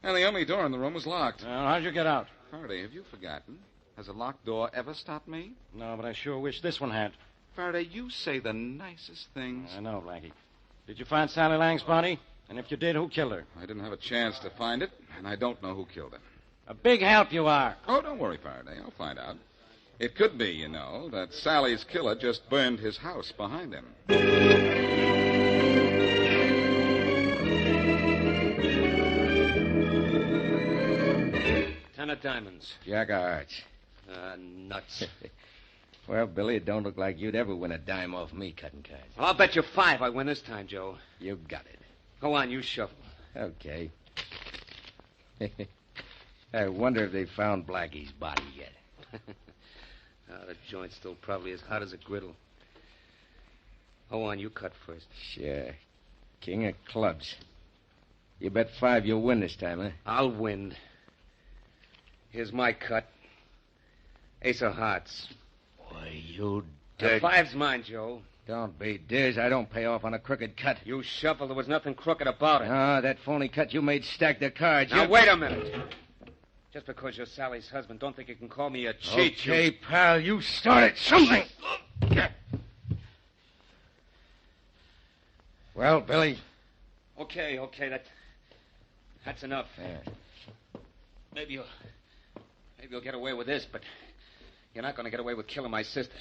And the only door in the room was locked. How'd you get out? Faraday, have you forgotten? Has a locked door ever stopped me? No, but I sure wish this one had. Faraday, you say the nicest things. I know, Blackie. Did you find Sally Lang's body? And if you did, who killed her? I didn't have a chance to find it, and I don't know who killed her. A big help you are. Oh, don't worry, Faraday. I'll find out. It could be, you know, that Sally's killer just burned his house behind him. 10 of diamonds. Jack of hearts. Nuts. Well, Billy, it don't look like you'd ever win a dime off me cutting cards. Well, I'll bet you 5 I win this time, Joe. You got it. Go on, you shuffle. Okay. I wonder if they found Blackie's body yet. The joint's still probably as hot as a griddle. Go on, you cut first. Sure. King of clubs. You bet 5 you'll win this time, huh? I'll win. Here's my cut. Ace of hearts. Boy, you The dirt. 5's mine, Joe. Don't be diz. I don't pay off on a crooked cut. You shuffled. There was nothing crooked about it. Ah, that phony cut you made stacked the cards. Now, You- wait a minute. Just because you're Sally's husband, don't think you can call me a cheat. Okay, pal, you started something. Well, Billy. Okay, that's enough. Maybe you'll get away with this, but you're not going to get away with killing my sister.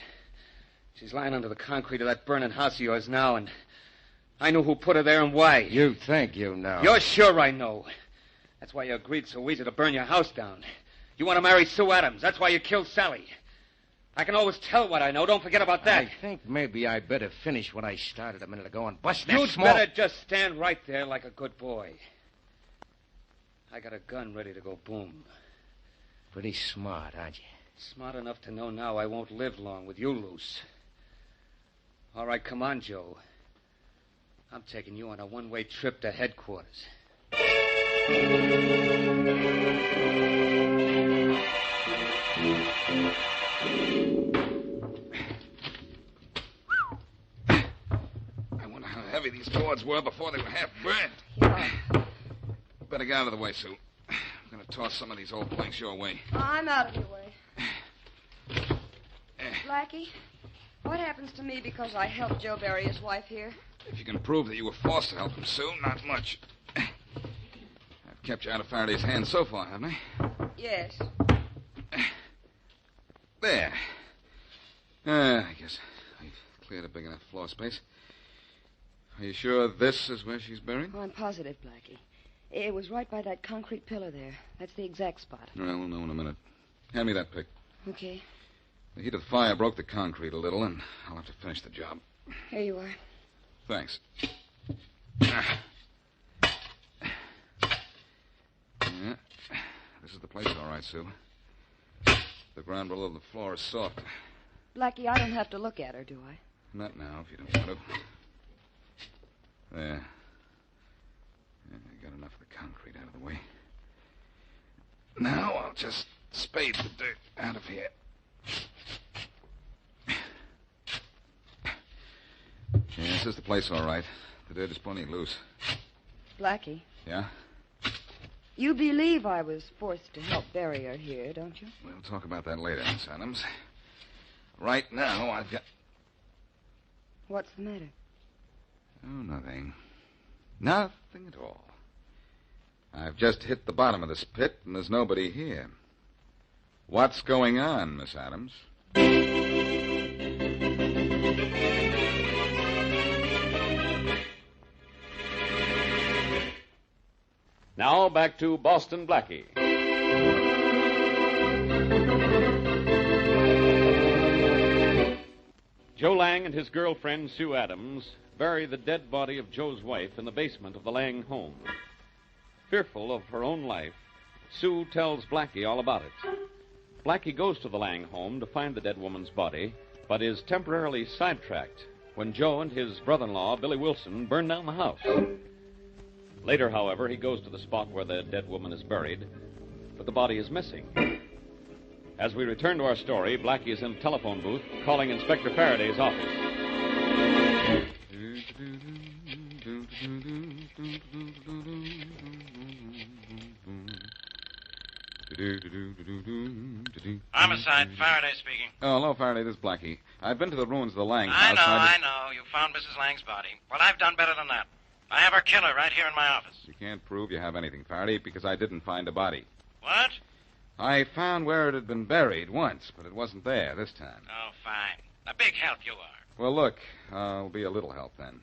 She's lying under the concrete of that burning house of yours now, and I know who put her there and why. You think you know. You're sure I know. That's why you agreed so easy to burn your house down. You want to marry Sue Adams. That's why you killed Sally. I can always tell what I know. Don't forget about that. I think maybe I better finish what I started a minute ago and bust that You'd small... better just stand right there like a good boy. I got a gun ready to go boom. Pretty smart, aren't you? Smart enough to know now I won't live long with you loose. All right, come on, Joe. I'm taking you on a one-way trip to headquarters. I wonder how heavy these boards were before they were half burned. Better get out of the way, Sue. I'm going to toss some of these old planks your way. I'm out of your way. Blackie, what happens to me because I helped Joe bury his wife here? If you can prove that you were forced to help him, Sue, not much. I've kept you out of Faraday's hands so far, haven't I? Yes. There. I guess I've cleared a big enough floor space. Are you sure this is where she's buried? Oh, I'm positive, Blackie. It was right by that concrete pillar there. That's the exact spot. Well, we'll know in a minute. Hand me that pick. Okay. The heat of the fire broke the concrete a little, and I'll have to finish the job. Here you are. Thanks. Yeah. This is the place, all right, Sue. The ground below the floor is soft. Blackie, I don't have to look at her, do I? Not now, if you don't want to. There. I got enough of the concrete out of the way. Now I'll just spade the dirt out of here. Yeah, this is the place, all right. The dirt is plenty loose. Blackie, Yeah? you believe I was forced to help bury her here, don't you? We'll talk about that later, Miss Adams. Right now, I've got... What's the matter? Oh, nothing. Nothing at all. I've just hit the bottom of this pit, and there's nobody here. What's going on, Miss Adams? Now back to Boston Blackie. Joe Lang and his girlfriend, Sue Adams, bury the dead body of Joe's wife in the basement of the Lang home. Fearful of her own life, Sue tells Blackie all about it. Blackie goes to the Lang home to find the dead woman's body, but is temporarily sidetracked when Joe and his brother-in-law, Billy Wilson, burn down the house. Later, however, he goes to the spot where the dead woman is buried, but the body is missing. As we return to our story, Blackie is in a telephone booth calling Inspector Faraday's office. Homicide, Faraday speaking. Oh, hello, Faraday. This is Blackie. I've been to the ruins of the Lang I house. know, I know. You found Mrs. Lang's body. Well, I've done better than that. I have her killer right here in my office. You can't prove you have anything, Faraday, because I didn't find a body. What? I found where it had been buried once, but it wasn't there this time. Oh, fine. A big help you are. Well, look, I'll be a little help then.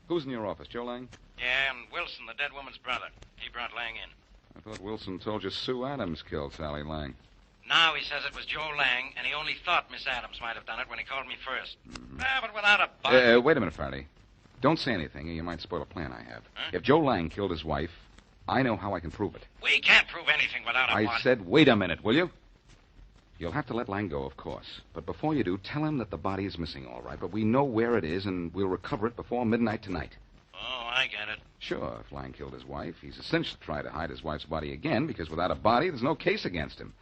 Who's in your office, Joe Lang? Yeah, and Wilson, the dead woman's brother. He brought Lang in. I thought Wilson told you Sue Adams killed Sally Lang. Now he says it was Joe Lang, and he only thought Miss Adams might have done it when he called me first. But without a body... Wait a minute, Faraday. Don't say anything, or you might spoil a plan I have. Huh? If Joe Lang killed his wife, I know how I can prove it. We can't prove anything without a body. I said, wait a minute, will you? You'll have to let Lang go, of course. But before you do, tell him that the body is missing, all right. But we know where it is, and we'll recover it before midnight tonight. Oh, I get it. Sure, if Lang killed his wife, he's a cinch to try to hide his wife's body again, because without a body, there's no case against him.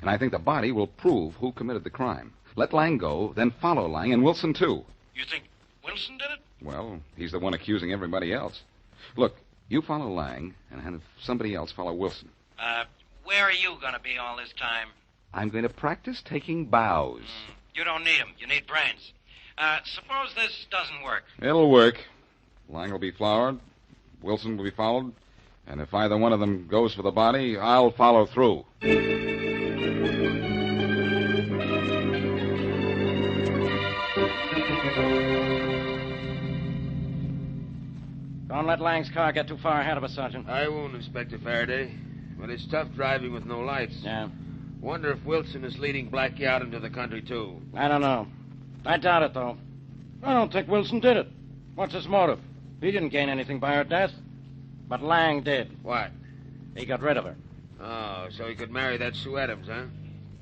And I think the body will prove who committed the crime. Let Lang go, then follow Lang, and Wilson, too. You think Wilson did it? Well, he's the one accusing everybody else. Look, you follow Lang, and have somebody else follow Wilson. Where are you going to be all this time? I'm going to practice taking bows. You don't need them. You need brains. Suppose this doesn't work. It'll work. Lang will be flowered, Wilson will be followed, and if either one of them goes for the body, I'll follow through. Don't let Lang's car get too far ahead of us, Sergeant. I won't, Inspector Faraday. But it's tough driving with no lights. Yeah. Wonder if Wilson is leading Blackie out into the country, too. I don't know. I doubt it, though. I don't think Wilson did it. What's his motive? He didn't gain anything by her death. But Lang did. What? He got rid of her. Oh, so he could marry that Sue Adams, huh?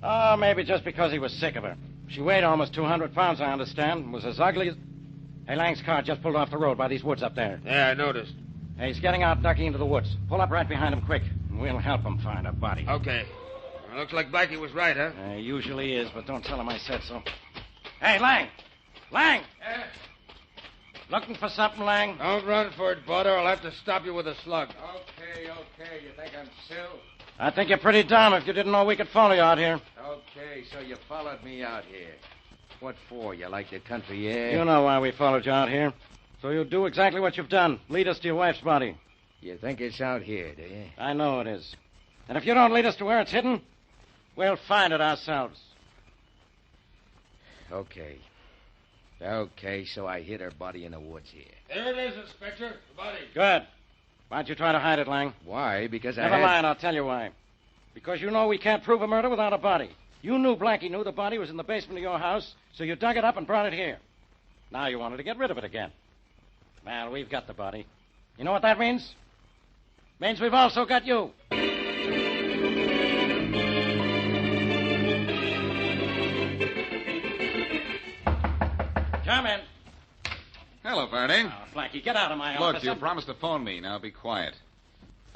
Oh, maybe just because he was sick of her. She weighed almost 200 pounds, I understand, and was as ugly as... Hey, Lang's car just pulled off the road by these woods up there. Yeah, I noticed. Hey, he's getting out, ducking into the woods. Pull up right behind him quick, and we'll help him find a body. Okay. Looks like Blackie was right, huh? Usually is, but don't tell him I said so. Hey, Lang! Lang! Looking for something, Lang? Don't run for it, Butter. I'll have to stop you with a slug. Okay. You think I'm still? I think you're pretty dumb if you didn't know we could follow you out here. Okay, so you followed me out here. What for? You like the country air? You know why we followed you out here. So you'll do exactly what you've done. Lead us to your wife's body. You think it's out here, do you? I know it is. And if you don't lead us to where it's hidden, we'll find it ourselves. Okay. Okay, so I hid her body in the woods here. There it is, Inspector. The body. Good. Why'd you try to hide it, Lang? Why? Because Never mind, I'll tell you why. Because you know we can't prove a murder without a body. You knew Blackie knew the body was in the basement of your house, so you dug it up and brought it here. Now you wanted to get rid of it again. Well, we've got the body. You know what that means? Means we've also got you. Come in. Hello, Faraday. Oh, Blackie, get out of my Look, office. you promised to phone me. Now be quiet.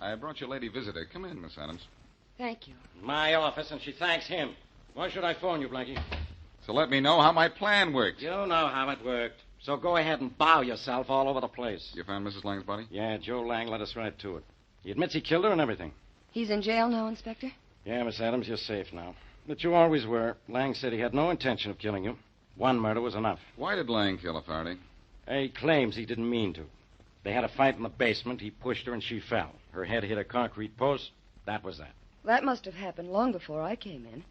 I brought your lady visitor. Come in, Miss Adams. Thank you. My office, and she thanks him. Why should I phone you, Blackie? So let me know how my plan worked. You know how it worked. So go ahead and bow yourself all over the place. You found Mrs. Lang's body? Yeah, Joe Lang led us right to it. He admits he killed her and everything. He's in jail now, Inspector? Yeah, Miss Adams, you're safe now. But you always were. Lang said he had no intention of killing you. One murder was enough. Why did Lang kill her, Faraday? He claims he didn't mean to. They had a fight in the basement. He pushed her and she fell. Her head hit a concrete post. That was that. That must have happened long before I came in.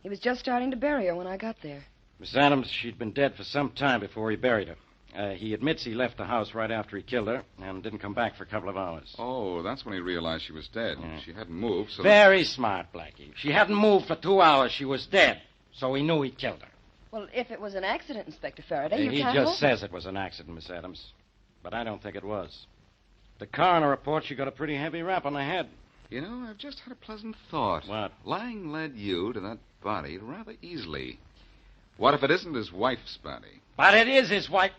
He was just starting to bury her when I got there. Miss Adams, she'd been dead for some time before he buried her. He admits he left the house right after he killed her and didn't come back for a couple of hours. Oh, that's when he realized she was dead. Yeah. She hadn't moved, so... Very smart, Blackie. She hadn't moved for 2 hours. She was dead. So he knew he'd killed her. Well, if it was an accident, Inspector Faraday, you He can't... just says it was an accident, Miss Adams. But I don't think it was. The coroner reports she got a pretty heavy rap on the head. You know, I've just had a pleasant thought. What? Lang led you to that body rather easily. What if it isn't his wife's body? But it is his wife.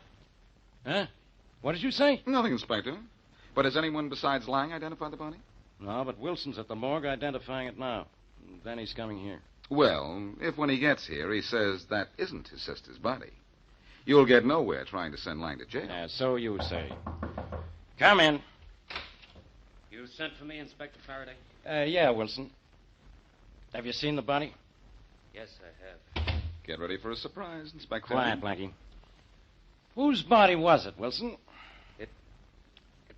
Huh? What did you say? Nothing, Inspector. But has anyone besides Lang identified the body? No, but Wilson's at the morgue identifying it now. Then he's coming here. Well, if when he gets here he says that isn't his sister's body, you'll get nowhere trying to send Lang to jail. Yeah, so you say. Come in. You sent for me, Inspector Faraday? Yeah, Wilson. Have you seen the body? Yes, I have. Get ready for a surprise, Inspector. Quiet, Blackie. Whose body was it, Wilson? It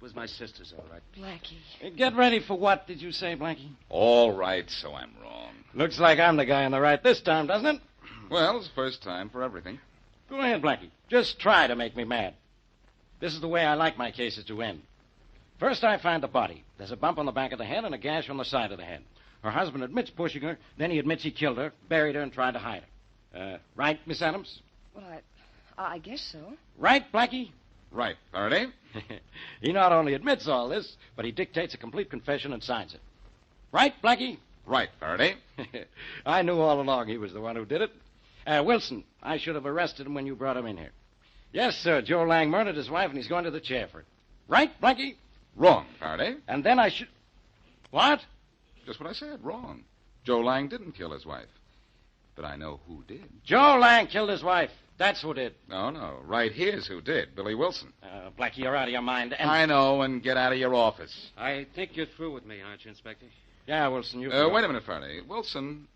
was my sister's, all right. Blackie. Get ready for what, did you say, Blackie? All right, so I'm wrong. Looks like I'm the guy on the right this time, doesn't it? Well, it's the first time for everything. Go ahead, Blackie. Just try to make me mad. This is the way I like my cases to end. First, I find the body. There's a bump on the back of the head and a gash on the side of the head. Her husband admits pushing her, then he admits he killed her, buried her, and tried to hide her. Right, Miss Adams? Well, I guess so. Right, Blackie? Right, Faraday. He not only admits all this, but he dictates a complete confession and signs it. Right, Blackie? Right, Faraday. I knew all along he was the one who did it. Wilson, I should have arrested him when you brought him in here. Yes, sir, Joe Lang murdered his wife, and he's going to the chair for it. Right, Blackie? Wrong, Faraday. And then I should... What? Just what I said, wrong. Joe Lang didn't kill his wife. But I know who did. Joe Lang killed his wife. That's who did. No. Right here's who did. Billy Wilson. Blackie, you're out of your mind. And... I know, and get out of your office. I think you're through with me, aren't you, Inspector? Yeah, Wilson, you... Wait a minute, Faraday. Wilson,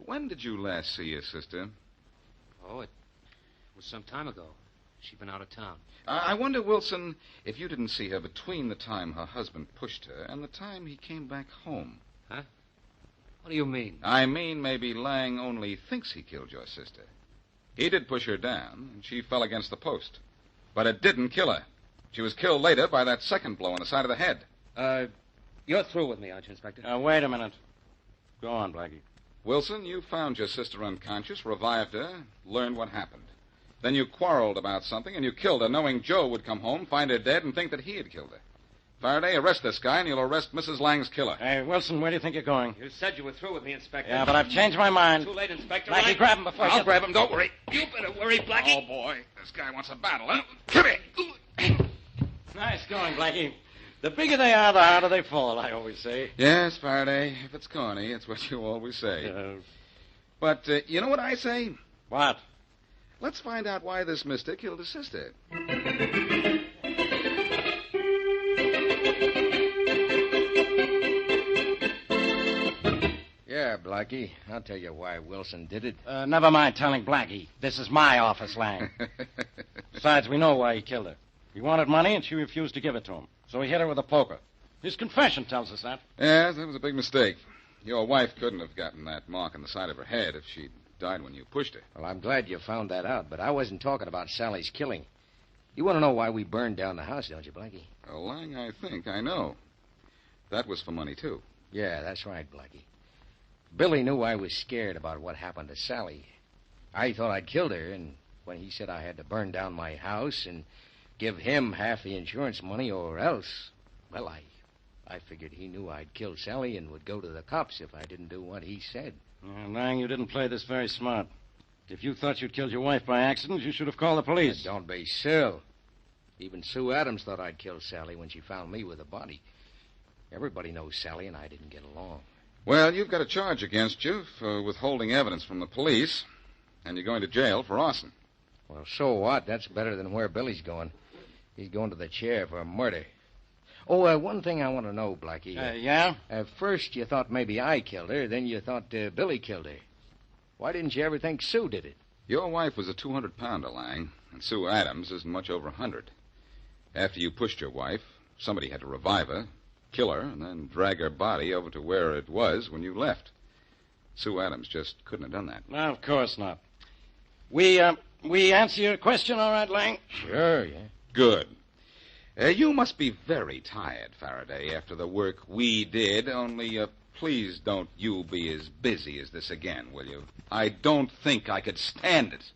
when did you last see your sister? Oh, it was some time ago. She'd been out of town. I wonder, Wilson, if you didn't see her between the time her husband pushed her and the time he came back home. Huh? What do you mean? I mean, maybe Lang only thinks he killed your sister. He did push her down, and she fell against the post. But it didn't kill her. She was killed later by that second blow on the side of the head. You're through with me, aren't you, Inspector? Wait a minute. Go on, Blackie. Wilson, you found your sister unconscious, revived her, learned what happened. Then you quarreled about something, and you killed her, knowing Joe would come home, find her dead, and think that he had killed her. Faraday, arrest this guy, and you'll arrest Mrs. Lang's killer. Hey, Wilson, where do you think you're going? You said you were through with me, Inspector. Yeah, but I've changed my mind. Too late, Inspector. Blackie, grab him before I'll grab him, don't worry. You better worry, Blackie. Oh, boy, this guy wants a battle, huh? Come here. Nice going, Blackie. The bigger they are, the harder they fall, I always say. Yes, Faraday, if it's corny, it's what you always say. But you know what I say? What? Let's find out why this mister killed his sister. Yeah, Blackie. I'll tell you why Wilson did it. Never mind telling Blackie. This is my office, Lang. Besides, we know why he killed her. He wanted money, and she refused to give it to him. So he hit her with a poker. His confession tells us that. Yes, that was a big mistake. Your wife couldn't have gotten that mark on the side of her head if she'd died when you pushed her. Well, I'm glad you found that out, but I wasn't talking about Sally's killing. You want to know why we burned down the house, don't you, Blackie? Well, Lang, I think I know. That was for money, too. Yeah, that's right, Blackie. Billy knew I was scared about what happened to Sally. I thought I'd killed her, and when he said I had to burn down my house and give him half the insurance money or else, well, I figured he knew I'd killed Sally and would go to the cops if I didn't do what he said. Lang, you didn't play this very smart. If you thought you'd killed your wife by accident, you should have called the police. Don't be silly. Even Sue Adams thought I'd killed Sally when she found me with the body. Everybody knows Sally and I didn't get along. Well, you've got a charge against you for withholding evidence from the police, and you're going to jail for arson. Well, so what? That's better than where Billy's going. He's going to the chair for murder. Oh, one thing I want to know, Blackie. Yeah? First, you thought maybe I killed her. Then you thought Billy killed her. Why didn't you ever think Sue did it? Your wife was a 200-pounder, Lang, and Sue Adams isn't much over 100. After you pushed your wife, somebody had to revive her, kill her, and then drag her body over to where it was when you left. Sue Adams just couldn't have done that. No, of course not. We answer your question all right, Lang? Sure, yeah. Good. You must be very tired, Faraday, after the work we did, only please don't you be as busy as this again, will you? I don't think I could stand it.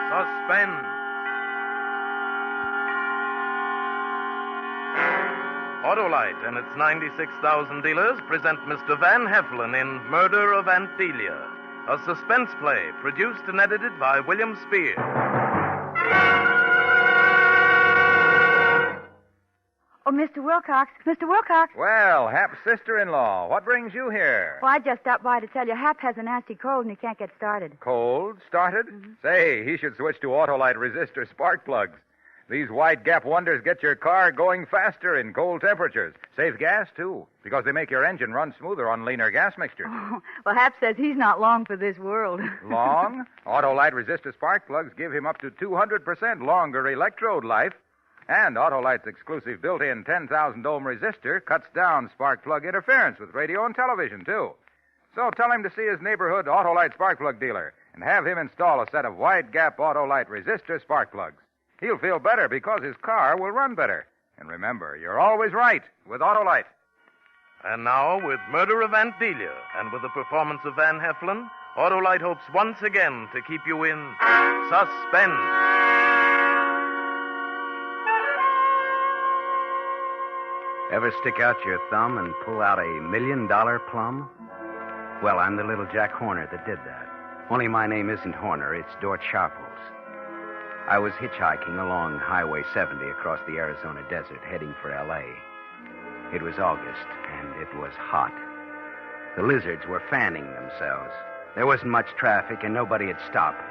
Suspense. Autolite and its 96,000 dealers present Mr. Van Heflin in Murder of Aunt Delia, a suspense play produced and edited by William Spears. Oh, Mr. Wilcox. Mr. Wilcox. Well, Hap's sister-in-law, what brings you here? Well, I just stopped by to tell you Hap has a nasty cold and he can't get started. Cold? Started? Say, he should switch to Autolite resistor spark plugs. These wide gap wonders get your car going faster in cold temperatures. Save gas, too, because they make your engine run smoother on leaner gas mixtures. Oh, well, Hap says he's not long for this world. Long? Autolite resistor spark plugs give him up to 200% longer electrode life. And Autolite's exclusive built-in 10,000-ohm resistor cuts down spark plug interference with radio and television, too. So tell him to see his neighborhood Autolite spark plug dealer and have him install a set of wide-gap Autolite resistor spark plugs. He'll feel better because his car will run better. And remember, you're always right with Autolite. And now, with Murder of Aunt Delia and with the performance of Van Heflin, Autolite hopes once again to keep you in suspense. Ever stick out your thumb and pull out $1 million plum? Well, I'm the little Jack Horner that did that. Only my name isn't Horner, it's Dort Sharples. I was hitchhiking along Highway 70 across the Arizona desert, heading for L.A. It was August, and it was hot. The lizards were fanning themselves. There wasn't much traffic, and nobody had stopped.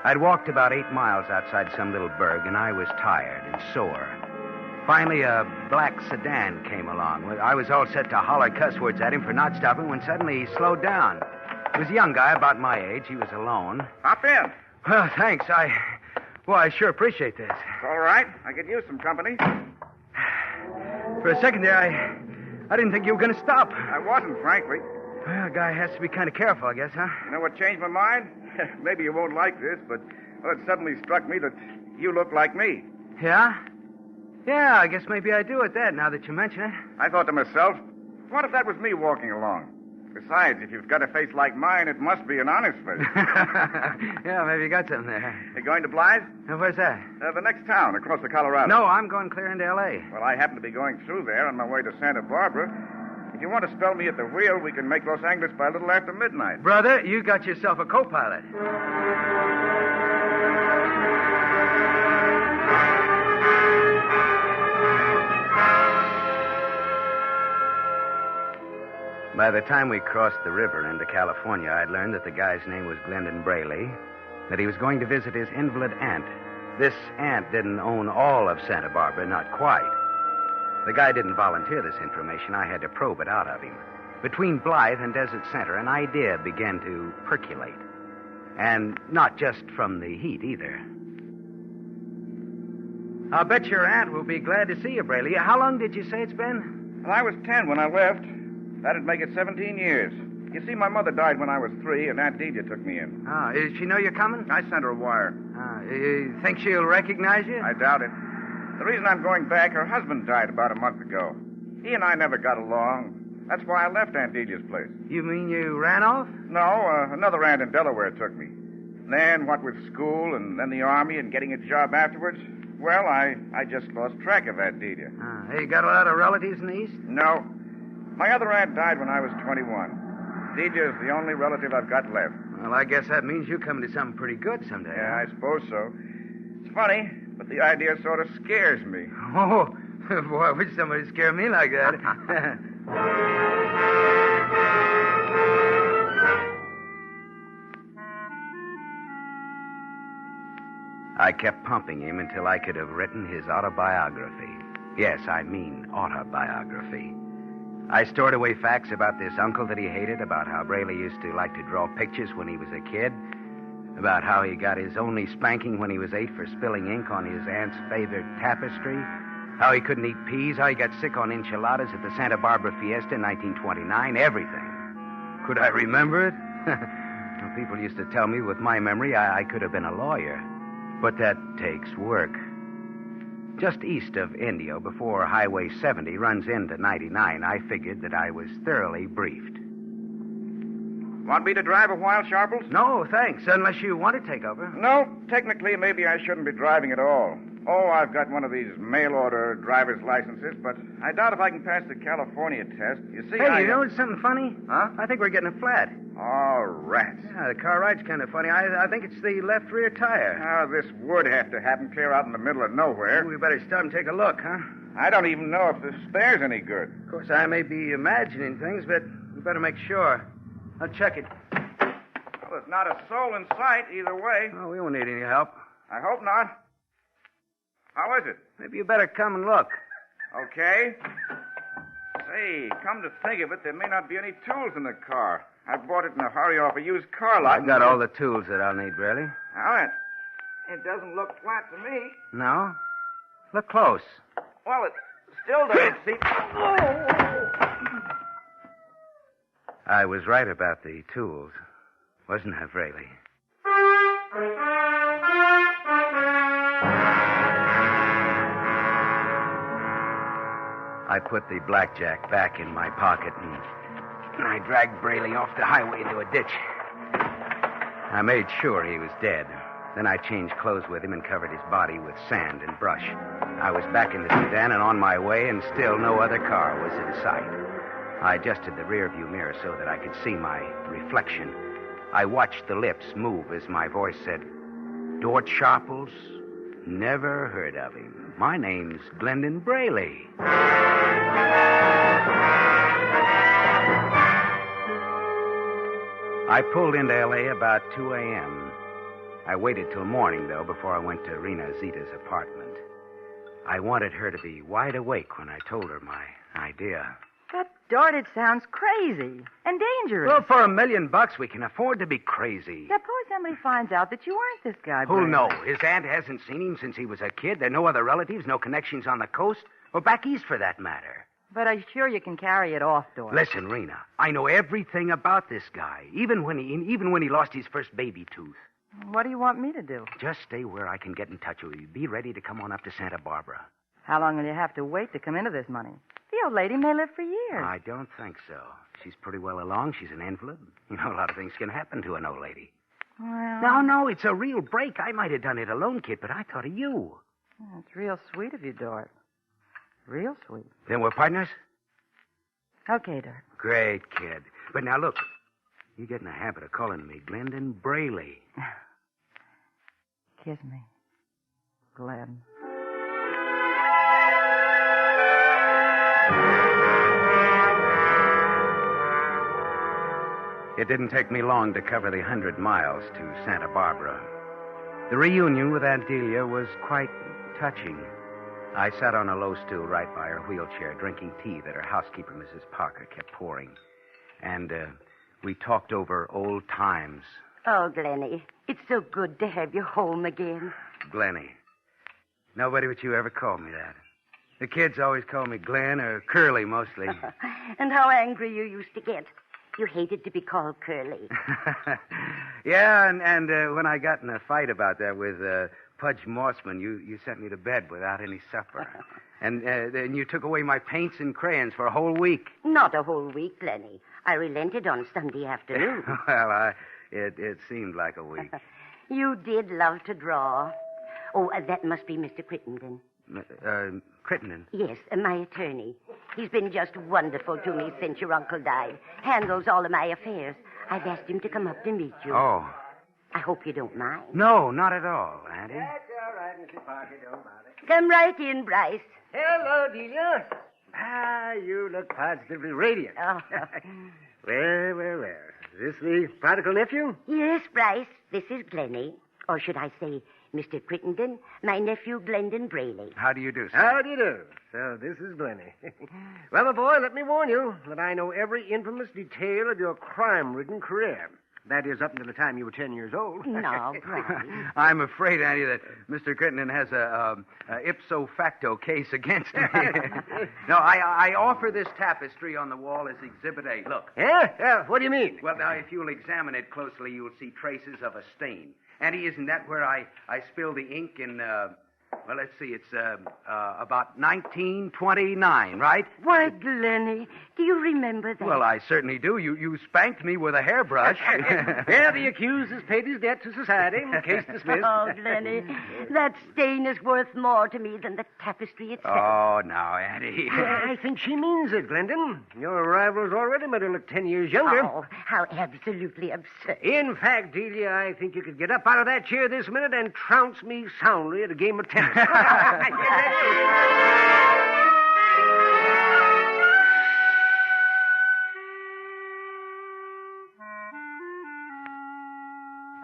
I'd walked about 8 miles outside some little burg, and I was tired and sore. Finally, a black sedan came along. I was all set to holler cuss words at him for not stopping when suddenly he slowed down. He was a young guy, about my age. He was alone. Hop in. Well, thanks. I sure appreciate this. All right. I could use some company. For a second there, I didn't think you were going to stop. I wasn't, frankly. Well, a guy has to be kind of careful, I guess, huh? You know what changed my mind? Maybe you won't like this, but it suddenly struck me that you look like me. Yeah? Yeah, I guess maybe I do at that, now that you mention it. I thought to myself, what if that was me walking along? Besides, if you've got a face like mine, it must be an honest face. Yeah, maybe you got something there. You going to Blythe? Where's that? The next town, across the Colorado. No, I'm going clear into L.A. Well, I happen to be going through there on my way to Santa Barbara. If you want to spell me at the wheel, we can make Los Angeles by a little after midnight. Brother, you got yourself a co-pilot. By the time we crossed the river into California, I'd learned that the guy's name was Glendon Braley, that he was going to visit his invalid aunt. This aunt didn't own all of Santa Barbara, not quite. The guy didn't volunteer this information. I had to probe it out of him. Between Blythe and Desert Center, an idea began to percolate. And not just from the heat, either. I'll bet your aunt will be glad to see you, Braley. How long did you say it's been? Well, I was 10 when I left. That'd make it 17 years. You see, my mother died when I was 3, and Aunt Delia took me in. Oh, does she know you're coming? I sent her a wire. You think she'll recognize you? I doubt it. The reason I'm going back, her husband died about a month ago. He and I never got along. That's why I left Aunt Delia's place. You mean you ran off? No, another aunt in Delaware took me. Then, what with school and then the Army and getting a job afterwards, well, I just lost track of Aunt Delia. You got a lot of relatives in the East? No. My other aunt died when I was 21. Delia's the only relative I've got left. Well, I guess that means you're coming to something pretty good someday. Yeah, I suppose so. It's funny, but the idea sort of scares me. Oh, boy, I wish somebody scare me like that. I kept pumping him until I could have written his autobiography. Yes, I mean autobiography. I stored away facts about this uncle that he hated, about how Braley used to like to draw pictures when he was a kid, about how he got his only spanking when he was 8 for spilling ink on his aunt's favorite tapestry, how he couldn't eat peas, how he got sick on enchiladas at the Santa Barbara Fiesta in 1929, everything. Could I remember it? Well, people used to tell me with my memory I could have been a lawyer, but that takes work. Just east of Indio, before Highway 70 runs into 99, I figured that I was thoroughly briefed. Want me to drive a while, Sharples? No, thanks, unless you want to take over. No, technically, maybe I shouldn't be driving at all. Oh, I've got one of these mail-order driver's licenses, but I doubt if I can pass the California test. You see, Hey, you know something funny? Huh? I think we're getting a flat. Oh, rats. Yeah, the car ride's kind of funny. I think it's the left rear tire. Oh, this would have to happen clear out in the middle of nowhere. We better stop and take a look, huh? I don't even know if the spare's any good. Of course, I may be imagining things, but we better make sure. I'll check it. Well, there's not a soul in sight either way. Oh, we won't need any help. I hope not. How is it? Maybe you better come and look. Okay. Say, come to think of it, there may not be any tools in the car. I bought it in a hurry off a used car lot. I've got all the tools that I'll need, Bradley. Well, it doesn't look flat to me. No? Look close. Well, it still doesn't seem... I was right about the tools, wasn't I, Braley? I put the blackjack back in my pocket and I dragged Braley off the highway into a ditch. I made sure he was dead. Then I changed clothes with him and covered his body with sand and brush. I was back in the sedan and on my way, and still no other car was in sight. I adjusted the rearview mirror so that I could see my reflection. I watched the lips move as my voice said, "Dort Sharples? Never heard of him. My name's Glendon Braley." I pulled into L.A. about 2 a.m. I waited till morning, though, before I went to Rena Zita's apartment. I wanted her to be wide awake when I told her my idea. But, Dort, it sounds crazy and dangerous. Well, for $1 million, we can afford to be crazy. Suppose somebody finds out that you aren't this guy, Who'll Brady. know? His aunt hasn't seen him since he was a kid. There are no other relatives, no connections on the coast, or back east for that matter. But I'm sure you can carry it off, Dort. Listen, Rena, I know everything about this guy, even when he lost his first baby tooth. What do you want me to do? Just stay where I can get in touch with you. Be ready to come on up to Santa Barbara. How long will you have to wait to come into this money? The old lady may live for years. I don't think so. She's pretty well along. She's an invalid. You know, a lot of things can happen to an old lady. Well... No, it's a real break. I might have done it alone, kid, but I thought of you. It's real sweet of you, Dort. Real sweet. Then we're partners? Okay, Dort. Great, kid. But now, look. You get in the habit of calling me Glendon Braley. Kiss me, Glenn. It didn't take me long to cover the 100 miles to Santa Barbara. The reunion with Aunt Delia was quite touching. I sat on a low stool right by her wheelchair, drinking tea that her housekeeper, Mrs. Parker, kept pouring. And we talked over old times. Oh, Glenny, it's so good to have you home again. Glenny. Nobody but you ever called me that. The kids always call me Glenn or Curly, mostly. And how angry you used to get. You hated to be called Curly. Yeah, and when I got in a fight about that with Pudge Mossman, you sent me to bed without any supper. And then you took away my paints and crayons for a whole week. Not a whole week, Glenny. I relented on Sunday afternoon. Well, it seemed like a week. You did love to draw. Oh, that must be Mr. Crittenden. Crittenden? Yes, my attorney. He's been just wonderful to me since your uncle died. Handles all of my affairs. I've asked him to come up to meet you. Oh. I hope you don't mind. No, not at all, Auntie. That's all right, Mr. Parker. Don't bother. Come right in, Bryce. Hello, Delia. You look positively radiant. Oh. Well. Is this the prodigal nephew? Yes, Bryce. This is Glenny. Or should I say, Mr. Crittenden, my nephew, Glendon Braley. How do you do, sir? How do you do? So this is Glenny. Well, my boy, let me warn you that I know every infamous detail of your crime-ridden career. That is, up until the time you were 10 years old. No, Bryce. I'm afraid, Auntie, that Mr. Crittenden has a ipso facto case against me. No, I offer this tapestry on the wall as Exhibit A. Look. Yeah? What do you mean? Well, now, if you'll examine it closely, you'll see traces of a stain. Auntie, isn't that where I spilled the ink in, well, let's see, it's about 1929, right? Why, Glenny, do you remember that? Well, I certainly do. You spanked me with a hairbrush. There, the accused has paid his debt to society. Case dismissed. Oh, Lenny, that stain is worth more to me than the tapestry itself. Oh, now, Auntie. I think she means it, Glendon. Your rival's already made her look 10 years younger. Oh, how absolutely absurd. In fact, Delia, I think you could get up out of that chair this minute and trounce me soundly at a game of tennis.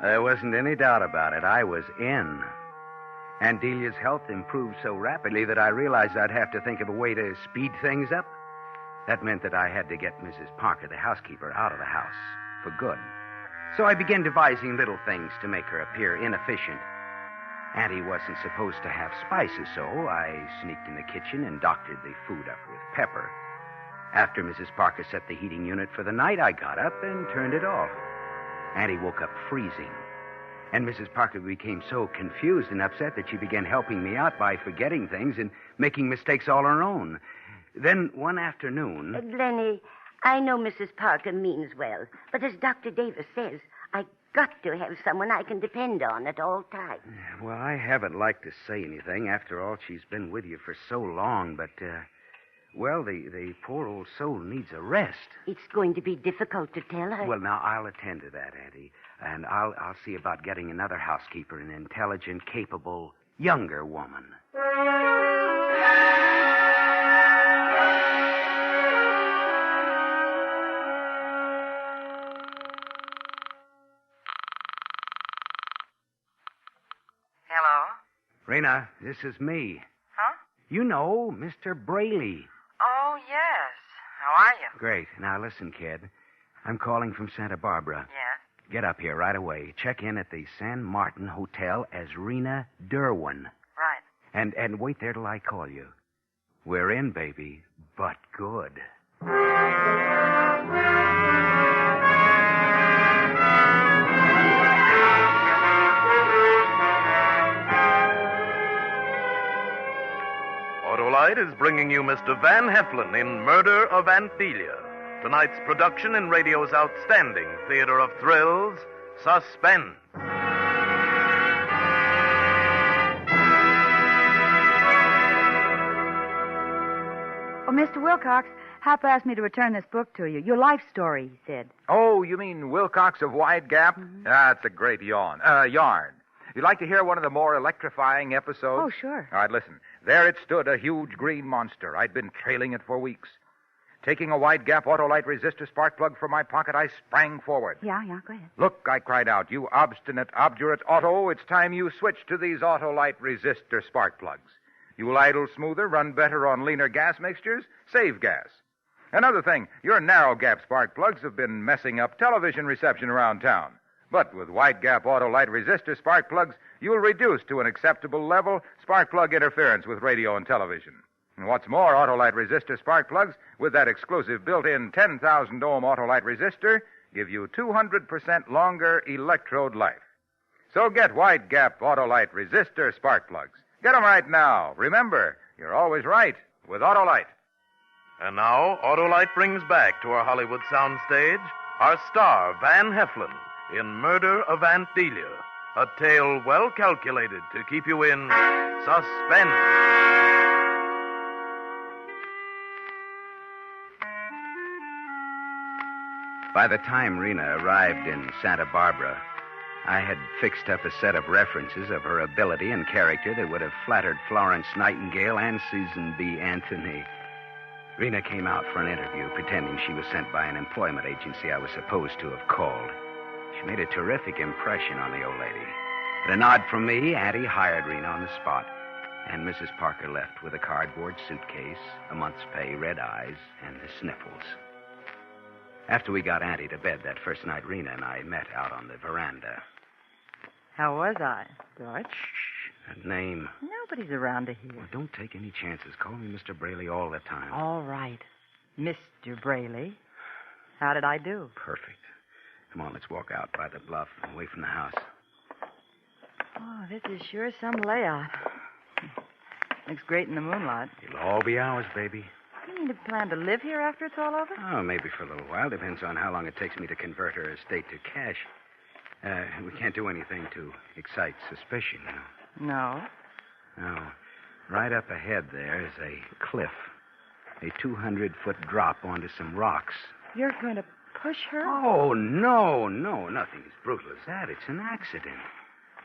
There wasn't any doubt about it. I was in. And Delia's health improved so rapidly that I realized I'd have to think of a way to speed things up. That meant that I had to get Mrs. Parker, the housekeeper, out of the house for good. So I began devising little things to make her appear inefficient. Auntie wasn't supposed to have spices, so I sneaked in the kitchen and doctored the food up with pepper. After Mrs. Parker set the heating unit for the night, I got up and turned it off. Auntie woke up freezing, and Mrs. Parker became so confused and upset that she began helping me out by forgetting things and making mistakes all her own. Then one afternoon... Lenny, I know Mrs. Parker means well, but as Dr. Davis says, I got to have someone I can depend on at all times. Well, I haven't liked to say anything. After all, she's been with you for so long, but, well, the poor old soul needs a rest. It's going to be difficult to tell her. Well, now, I'll attend to that, Auntie. And I'll see about getting another housekeeper, an intelligent, capable, younger woman. Hello? Rena, this is me. Huh? You know, Mr. Braley. Oh, yes. How are you? Great. Now, listen, kid. I'm calling from Santa Barbara. Yes? Get up here right away. Check in at the San Martin Hotel as Rena Derwin. Right. And wait there till I call you. We're in, baby, but good. Autolite is bringing you Mr. Van Heflin in Murder of Aunt Delia. Tonight's production in radio's outstanding theater of thrills, Suspense. Oh, Mr. Wilcox, Hap asked me to return this book to you. Your life story, he said. Oh, you mean Wilcox of Wide Gap? Mm-hmm. That's a great yarn. You'd like to hear one of the more electrifying episodes? Oh, sure. All right, listen. There it stood, a huge green monster. I'd been trailing it for weeks. Taking a Wide Gap Autolite resistor spark plug from my pocket, I sprang forward. Yeah, go ahead. Look, I cried out, you obstinate, obdurate Otto, it's time you switch to these Autolite resistor spark plugs. You'll idle smoother, run better on leaner gas mixtures, save gas. Another thing, your narrow gap spark plugs have been messing up television reception around town. But with Wide Gap Autolite resistor spark plugs, you'll reduce to an acceptable level spark plug interference with radio and television. And what's more, Autolite resistor spark plugs with that exclusive built-in 10,000 ohm Autolite resistor give you 200% longer electrode life. So get Wide Gap Autolite resistor spark plugs. Get them right now. Remember, you're always right with Autolite. And now, Autolite brings back to our Hollywood soundstage our star, Van Heflin, in Murder of Aunt Delia, a tale well calculated to keep you in suspense. By the time Rena arrived in Santa Barbara, I had fixed up a set of references of her ability and character that would have flattered Florence Nightingale and Susan B. Anthony. Rena came out for an interview, pretending she was sent by an employment agency I was supposed to have called. She made a terrific impression on the old lady. At a nod from me, Auntie hired Rena on the spot, and Mrs. Parker left with a cardboard suitcase, a month's pay, red eyes, and the sniffles. After we got Auntie to bed that first night, Rena and I met out on the veranda. How was I, George? That name. Nobody's around to hear. Well, don't take any chances. Call me Mr. Braley all the time. All right. Mr. Braley. How did I do? Perfect. Come on, let's walk out by the bluff and away from the house. Oh, this is sure some layout. Looks great in the moonlight. It'll all be ours, baby. You mean to plan to live here after it's all over? Oh, maybe for a little while. Depends on how long it takes me to convert her estate to cash. We can't do anything to excite suspicion, you know. No. No. Right up ahead there is a cliff. A 200-foot drop onto some rocks. You're going to push her? Oh, no. Nothing as brutal as that. It's an accident.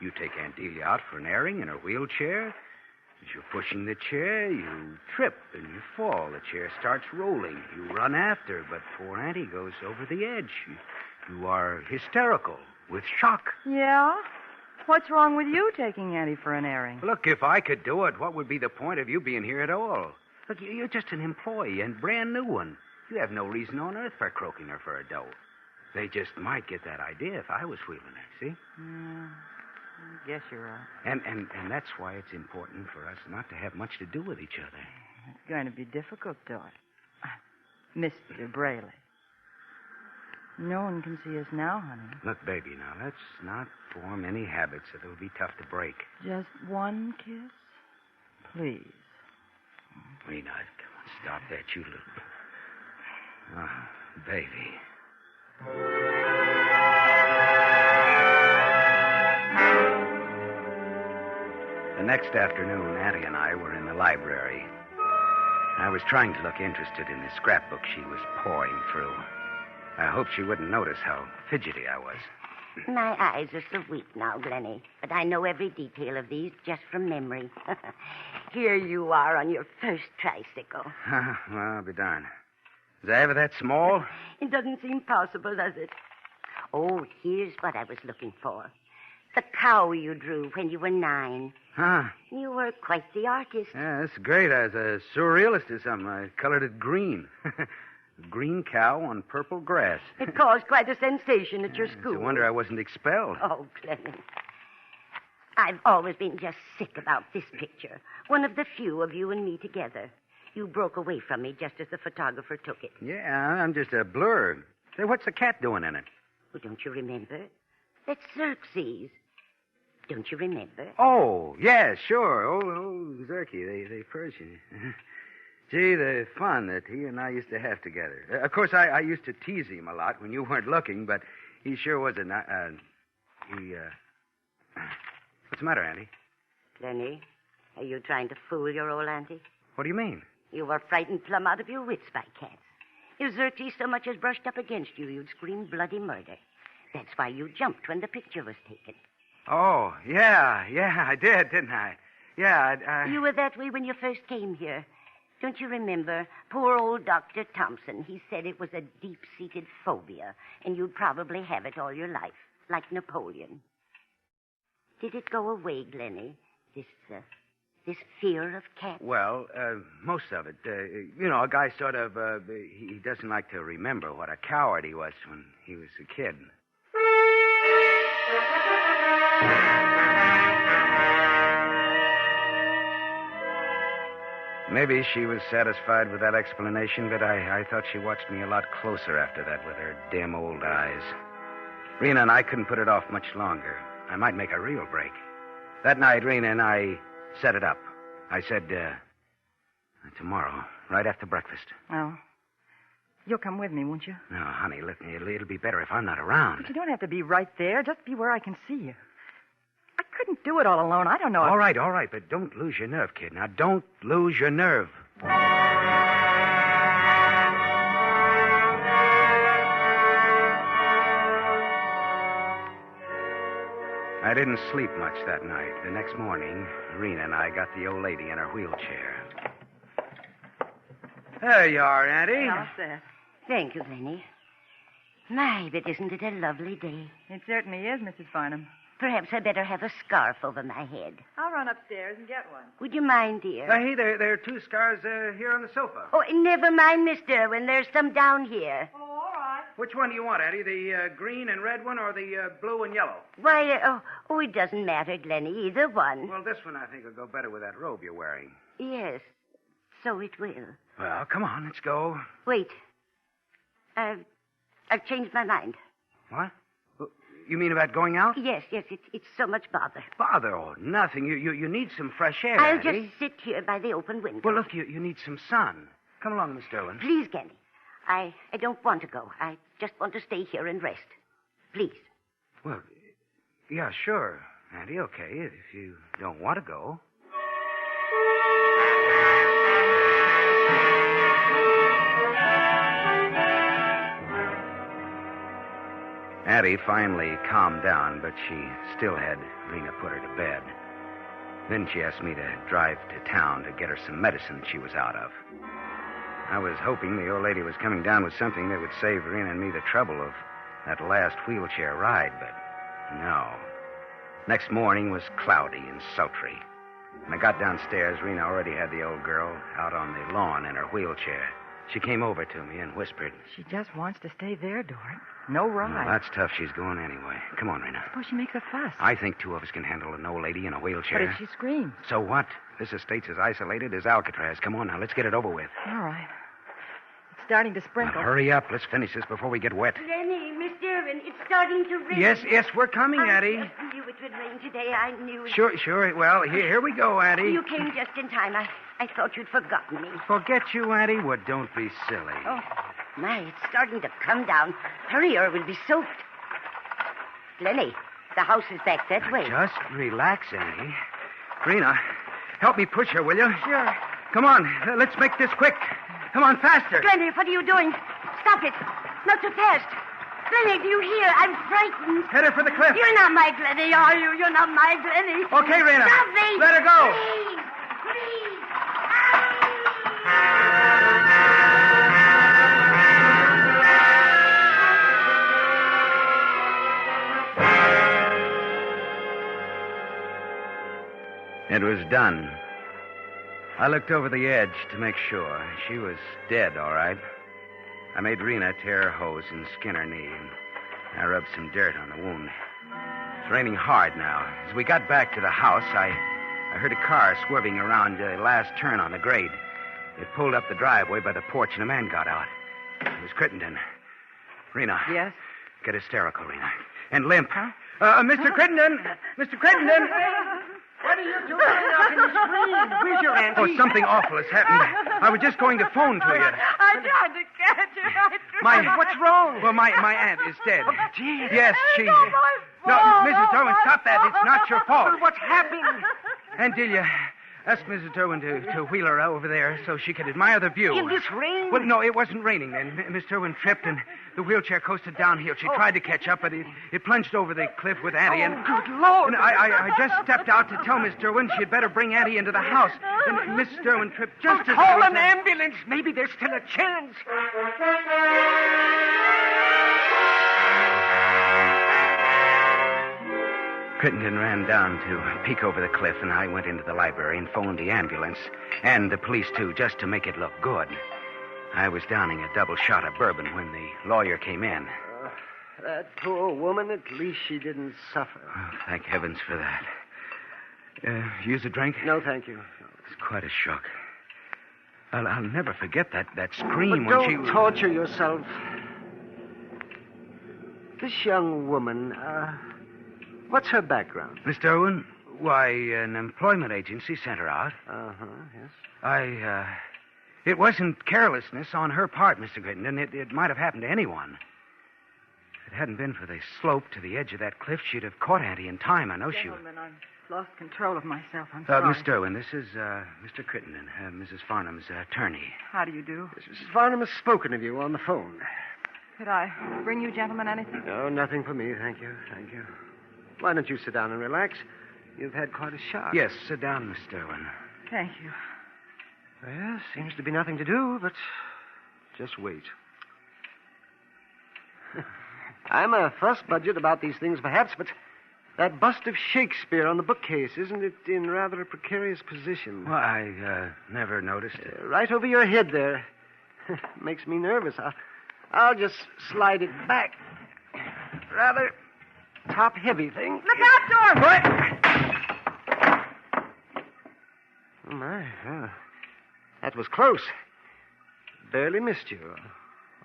You take Aunt Delia out for an airing in her wheelchair. As you're pushing the chair, you trip and you fall. The chair starts rolling. You run after, but poor Auntie goes over the edge. You are hysterical with shock. Yeah? What's wrong with you taking Auntie for an airing? Look, if I could do it, what would be the point of you being here at all? Look, you're just an employee, and brand new one. You have no reason on earth for croaking her for a dough. They just might get that idea if I was wheeling her, see? Yeah, I guess you're right. And that's why it's important for us not to have much to do with each other. It's going to be difficult, daughter. Mr. Braley. No one can see us now, honey. Look, baby, now, let's not form any habits that will be tough to break. Just one kiss? Please. Rena, come on, stop that, you little... Oh, baby. The next afternoon, Auntie and I were in the library. I was trying to look interested in the scrapbook she was pouring through. I hoped she wouldn't notice how fidgety I was. My eyes are so weak now, Glennie, but I know every detail of these just from memory. Here you are on your first tricycle. Well, I'll be darned. Was I ever that small? It doesn't seem possible, does it? Oh, here's what I was looking for. The cow you drew when you were 9. Huh? You were quite the artist. Yeah, that's great. I was a surrealist or something. I colored it green. Green cow on purple grass. It caused quite a sensation at your school. It's a wonder I wasn't expelled. Oh, Clement. I've always been just sick about this picture. One of the few of you and me together. You broke away from me just as the photographer took it. Yeah, I'm just a blur. Say, what's the cat doing in it? Oh, don't you remember? That's Xerxes. Don't you remember? Oh, yeah, sure. Oh, Xerxes, they Persian. Gee, the fun that he and I used to have together. Of course, I used to tease him a lot when you weren't looking, but he sure was What's the matter, Auntie? Lenny, are you trying to fool your old auntie? What do you mean? You were frightened plumb out of your wits by cats. If Xerxes so much as brushed up against you, you'd scream bloody murder. That's why you jumped when the picture was taken. Oh, yeah, I did, didn't I? Yeah, You were that way when you first came here. Don't you remember? Poor old Dr. Thompson, he said it was a deep-seated phobia, and you'd probably have it all your life, like Napoleon. Did it go away, Glennie? This fear of cats? Well, most of it. A guy sort of, he doesn't like to remember what a coward he was when he was a kid. Maybe she was satisfied with that explanation, but I thought she watched me a lot closer after that with her dim old eyes. Rena and I couldn't put it off much longer. I might make a real break. That night, Rena and I set it up. I said, tomorrow, right after breakfast. Oh. You'll come with me, won't you? No, honey, look, it'll be better if I'm not around. But you don't have to be right there. Just be where I can see you. I couldn't do it all alone. I don't know. All right, but don't lose your nerve, kid. Now, don't lose your nerve. I didn't sleep much that night. The next morning, Rena and I got the old lady in her wheelchair. There you are, Auntie. How's that? Thank you, Lenny. My, but isn't it a lovely day? It certainly is, Mrs. Farnham. Perhaps I better have a scarf over my head. I'll run upstairs and get one. Would you mind, dear? Hey, there are 2 scarves here on the sofa. Oh, never mind, mister, when there's some down here. Oh, all right. Which one do you want, Auntie? The green and red one or the blue and yellow? Why, it doesn't matter, Glennie, either one. Well, this one I think will go better with that robe you're wearing. Yes, so it will. Well, come on, let's go. Wait. I've changed my mind. What? You mean about going out? Yes, it's so much bother. Bother? Oh, nothing. You need some fresh air, I'll Auntie. just sit here by the open window. Well, look, you need some sun. Come along, Miss Derwin. Please, Kenny. I don't want to go. I just want to stay here and rest. Please. Well, yeah, sure, Auntie, okay, if you don't want to go. Addie finally calmed down, but she still had Rena put her to bed. Then she asked me to drive to town to get her some medicine she was out of. I was hoping the old lady was coming down with something that would save Rena and me the trouble of that last wheelchair ride, but no. Next morning was cloudy and sultry. When I got downstairs, Rena already had the old girl out on the lawn in her wheelchair. She came over to me and whispered, She just wants to stay there, Dorn. No ride. "Well, that's tough. She's going anyway. Come on, Rena. Suppose she makes a fuss. I think two of us can handle an old lady in a wheelchair. But if she screams? So what? This estate's as isolated as Alcatraz. Come on now, let's get it over with. All right. It's starting to sprinkle. Now, hurry up. Let's finish this before we get wet. Lenny, Miss Derwin, it's starting to rain. Yes, we're coming, Addie. I just knew it would rain today. I knew it. Sure. Well, here we go, Addie. You came just in time. I thought you'd forgotten me. Forget you, Addie? Well, don't be silly. Oh, my, it's starting to come down. Hurry or we'll be soaked. Lenny, the house is back that way. Just relax, Addie. Rena, help me push her, will you? Sure. Come on, let's make this quick. Come on, faster. Lenny, what are you doing? Stop it. Not too fast. Lenny, do you hear? I'm frightened. Head her for the cliff. You're not my Glenny, are you? You're not my Glenny. Okay, Rena. Stop me. Let her go. Please. It was done. I looked over the edge to make sure. She was dead, all right. I made Rena tear her hose and skin her knee, and I rubbed some dirt on the wound. It's raining hard now. As we got back to the house, I heard a car swerving around the last turn on the grade. It pulled up the driveway by the porch, and a man got out. It was Crittenden. Rena. Yes? Get hysterical, Rena. And limp. Huh? Mr. Crittenden! Mr. Crittenden! What are you doing up in the screen? Where's your auntie? Oh, something awful has happened. I was just going to phone to you. I tried to catch her. What's wrong? Well, my aunt is dead. Oh, dear. Yes, she... It's all my No, fault. Mrs. Derwin, stop that. It's not your fault. Well, what's happened? Aunt Delia, ask Mrs. Derwin to wheel her over there so she could admire the view. In this rain? Well, no, it wasn't raining then. Miss Derwin tripped and the wheelchair coasted downhill. She tried to catch up, but it plunged over the cliff with Addie. And good Lord. And I just stepped out to tell Miss Derwin she'd better bring Addie into the house. And Miss Derwin tripped just as... Call an ambulance. Maybe there's still a chance. Crittenden ran down to peek over the cliff, and I went into the library and phoned the ambulance and the police, too, just to make it look good. I was downing a double shot of bourbon when the lawyer came in. That poor woman, at least she didn't suffer. Oh, thank heavens for that. Use a drink? No, thank you. It's quite a shock. I'll never forget that scream But when she... don't torture yourself. This young woman, what's her background? Miss Derwin? Why, an employment agency sent her out. Uh-huh, yes. It wasn't carelessness on her part, Mr. Crittenden. It might have happened to anyone. If it hadn't been for the slope to the edge of that cliff, she'd have caught Auntie in time. I know she would. Gentlemen, I've lost control of myself. I'm sorry. Miss Derwin, this is Mr. Crittenden, Mrs. Farnham's attorney. How do you do? Mrs. Farnham has spoken of you on the phone. Could I bring you gentlemen anything? No, nothing for me, thank you. Why don't you sit down and relax? You've had quite a shock. Yes, sit down, Miss Derwin. Thank you. Well, seems to be nothing to do, but just wait. I'm a fuss budget about these things, perhaps, but that bust of Shakespeare on the bookcase, isn't it in rather a precarious position? Well, I never noticed it. Right over your head there. Makes me nervous. I'll just slide it back. Rather top-heavy thing. Look out, Dorn! What? Oh, my. That was close. Barely missed you.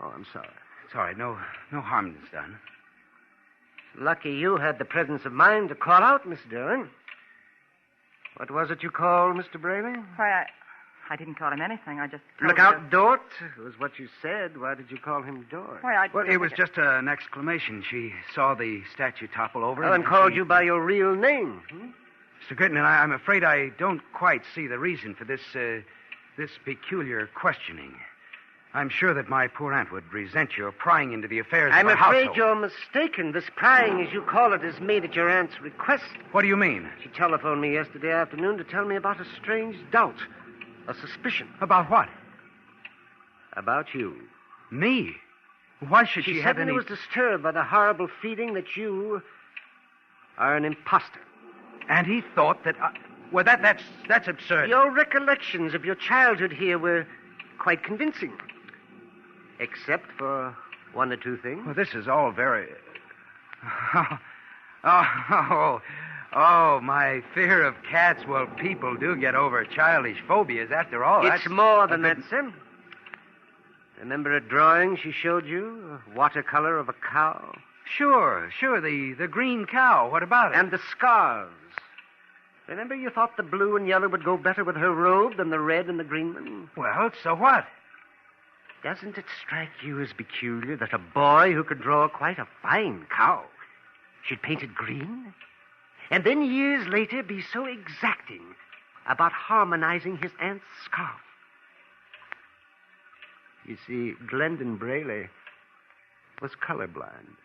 Oh, I'm sorry. It's all right. No harm is done. Lucky you had the presence of mind to call out, Miss Derwin. What was it you called, Mr. Brayley? Why, I didn't call him anything. I just... Look out, Dort, was what you said. Why did you call him Dort? Well, it was just an exclamation. She saw the statue topple over. And called you by your real name. Mr. Crittenden, I'm afraid I don't quite see the reason for this peculiar questioning. I'm sure that my poor aunt would resent your prying into the affairs of her household. I'm afraid you're mistaken. This prying, as you call it, is made at your aunt's request. What do you mean? She telephoned me yesterday afternoon to tell me about a strange doubt, a suspicion. About what? About you. Me? Why should she have any... She was disturbed by the horrible feeling that you are an imposter. And he thought that... Well, that's absurd. Your recollections of your childhood here were quite convincing. Except for one or two things. Well, this is all very... Oh, my fear of cats. Well, people do get over childish phobias after all. It's more than that, Sim. Remember a drawing she showed you? A watercolor of a cow? Sure. The green cow. What about it? And the scarves. Remember you thought the blue and yellow would go better with her robe than the red and the green one? Well, so what? Doesn't it strike you as peculiar that a boy who could draw quite a fine cow should paint it green? And then years later be so exacting about harmonizing his aunt's scarf? You see, Glendon Brayley was colorblind.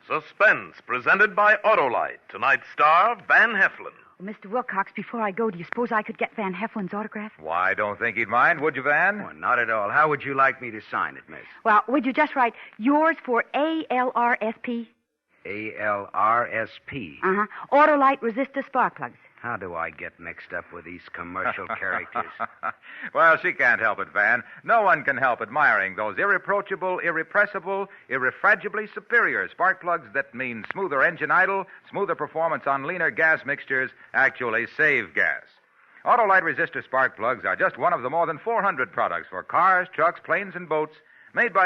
Suspense, presented by Autolite. Tonight's star, Van Heflin. Well, Mr. Wilcox, before I go, do you suppose I could get Van Heflin's autograph? Why, I don't think he'd mind, would you, Van? Well, not at all. How would you like me to sign it, miss? Well, would you just write yours for ALRSP? ALRSP? Uh-huh. Autolite resistor spark plugs. How do I get mixed up with these commercial characters? Well, she can't help it, Van. No one can help admiring those irreproachable, irrepressible, irrefragibly superior spark plugs that mean smoother engine idle, smoother performance on leaner gas mixtures, actually save gas. Autolite resistor spark plugs are just one of the more than 400 products for cars, trucks, planes, and boats made by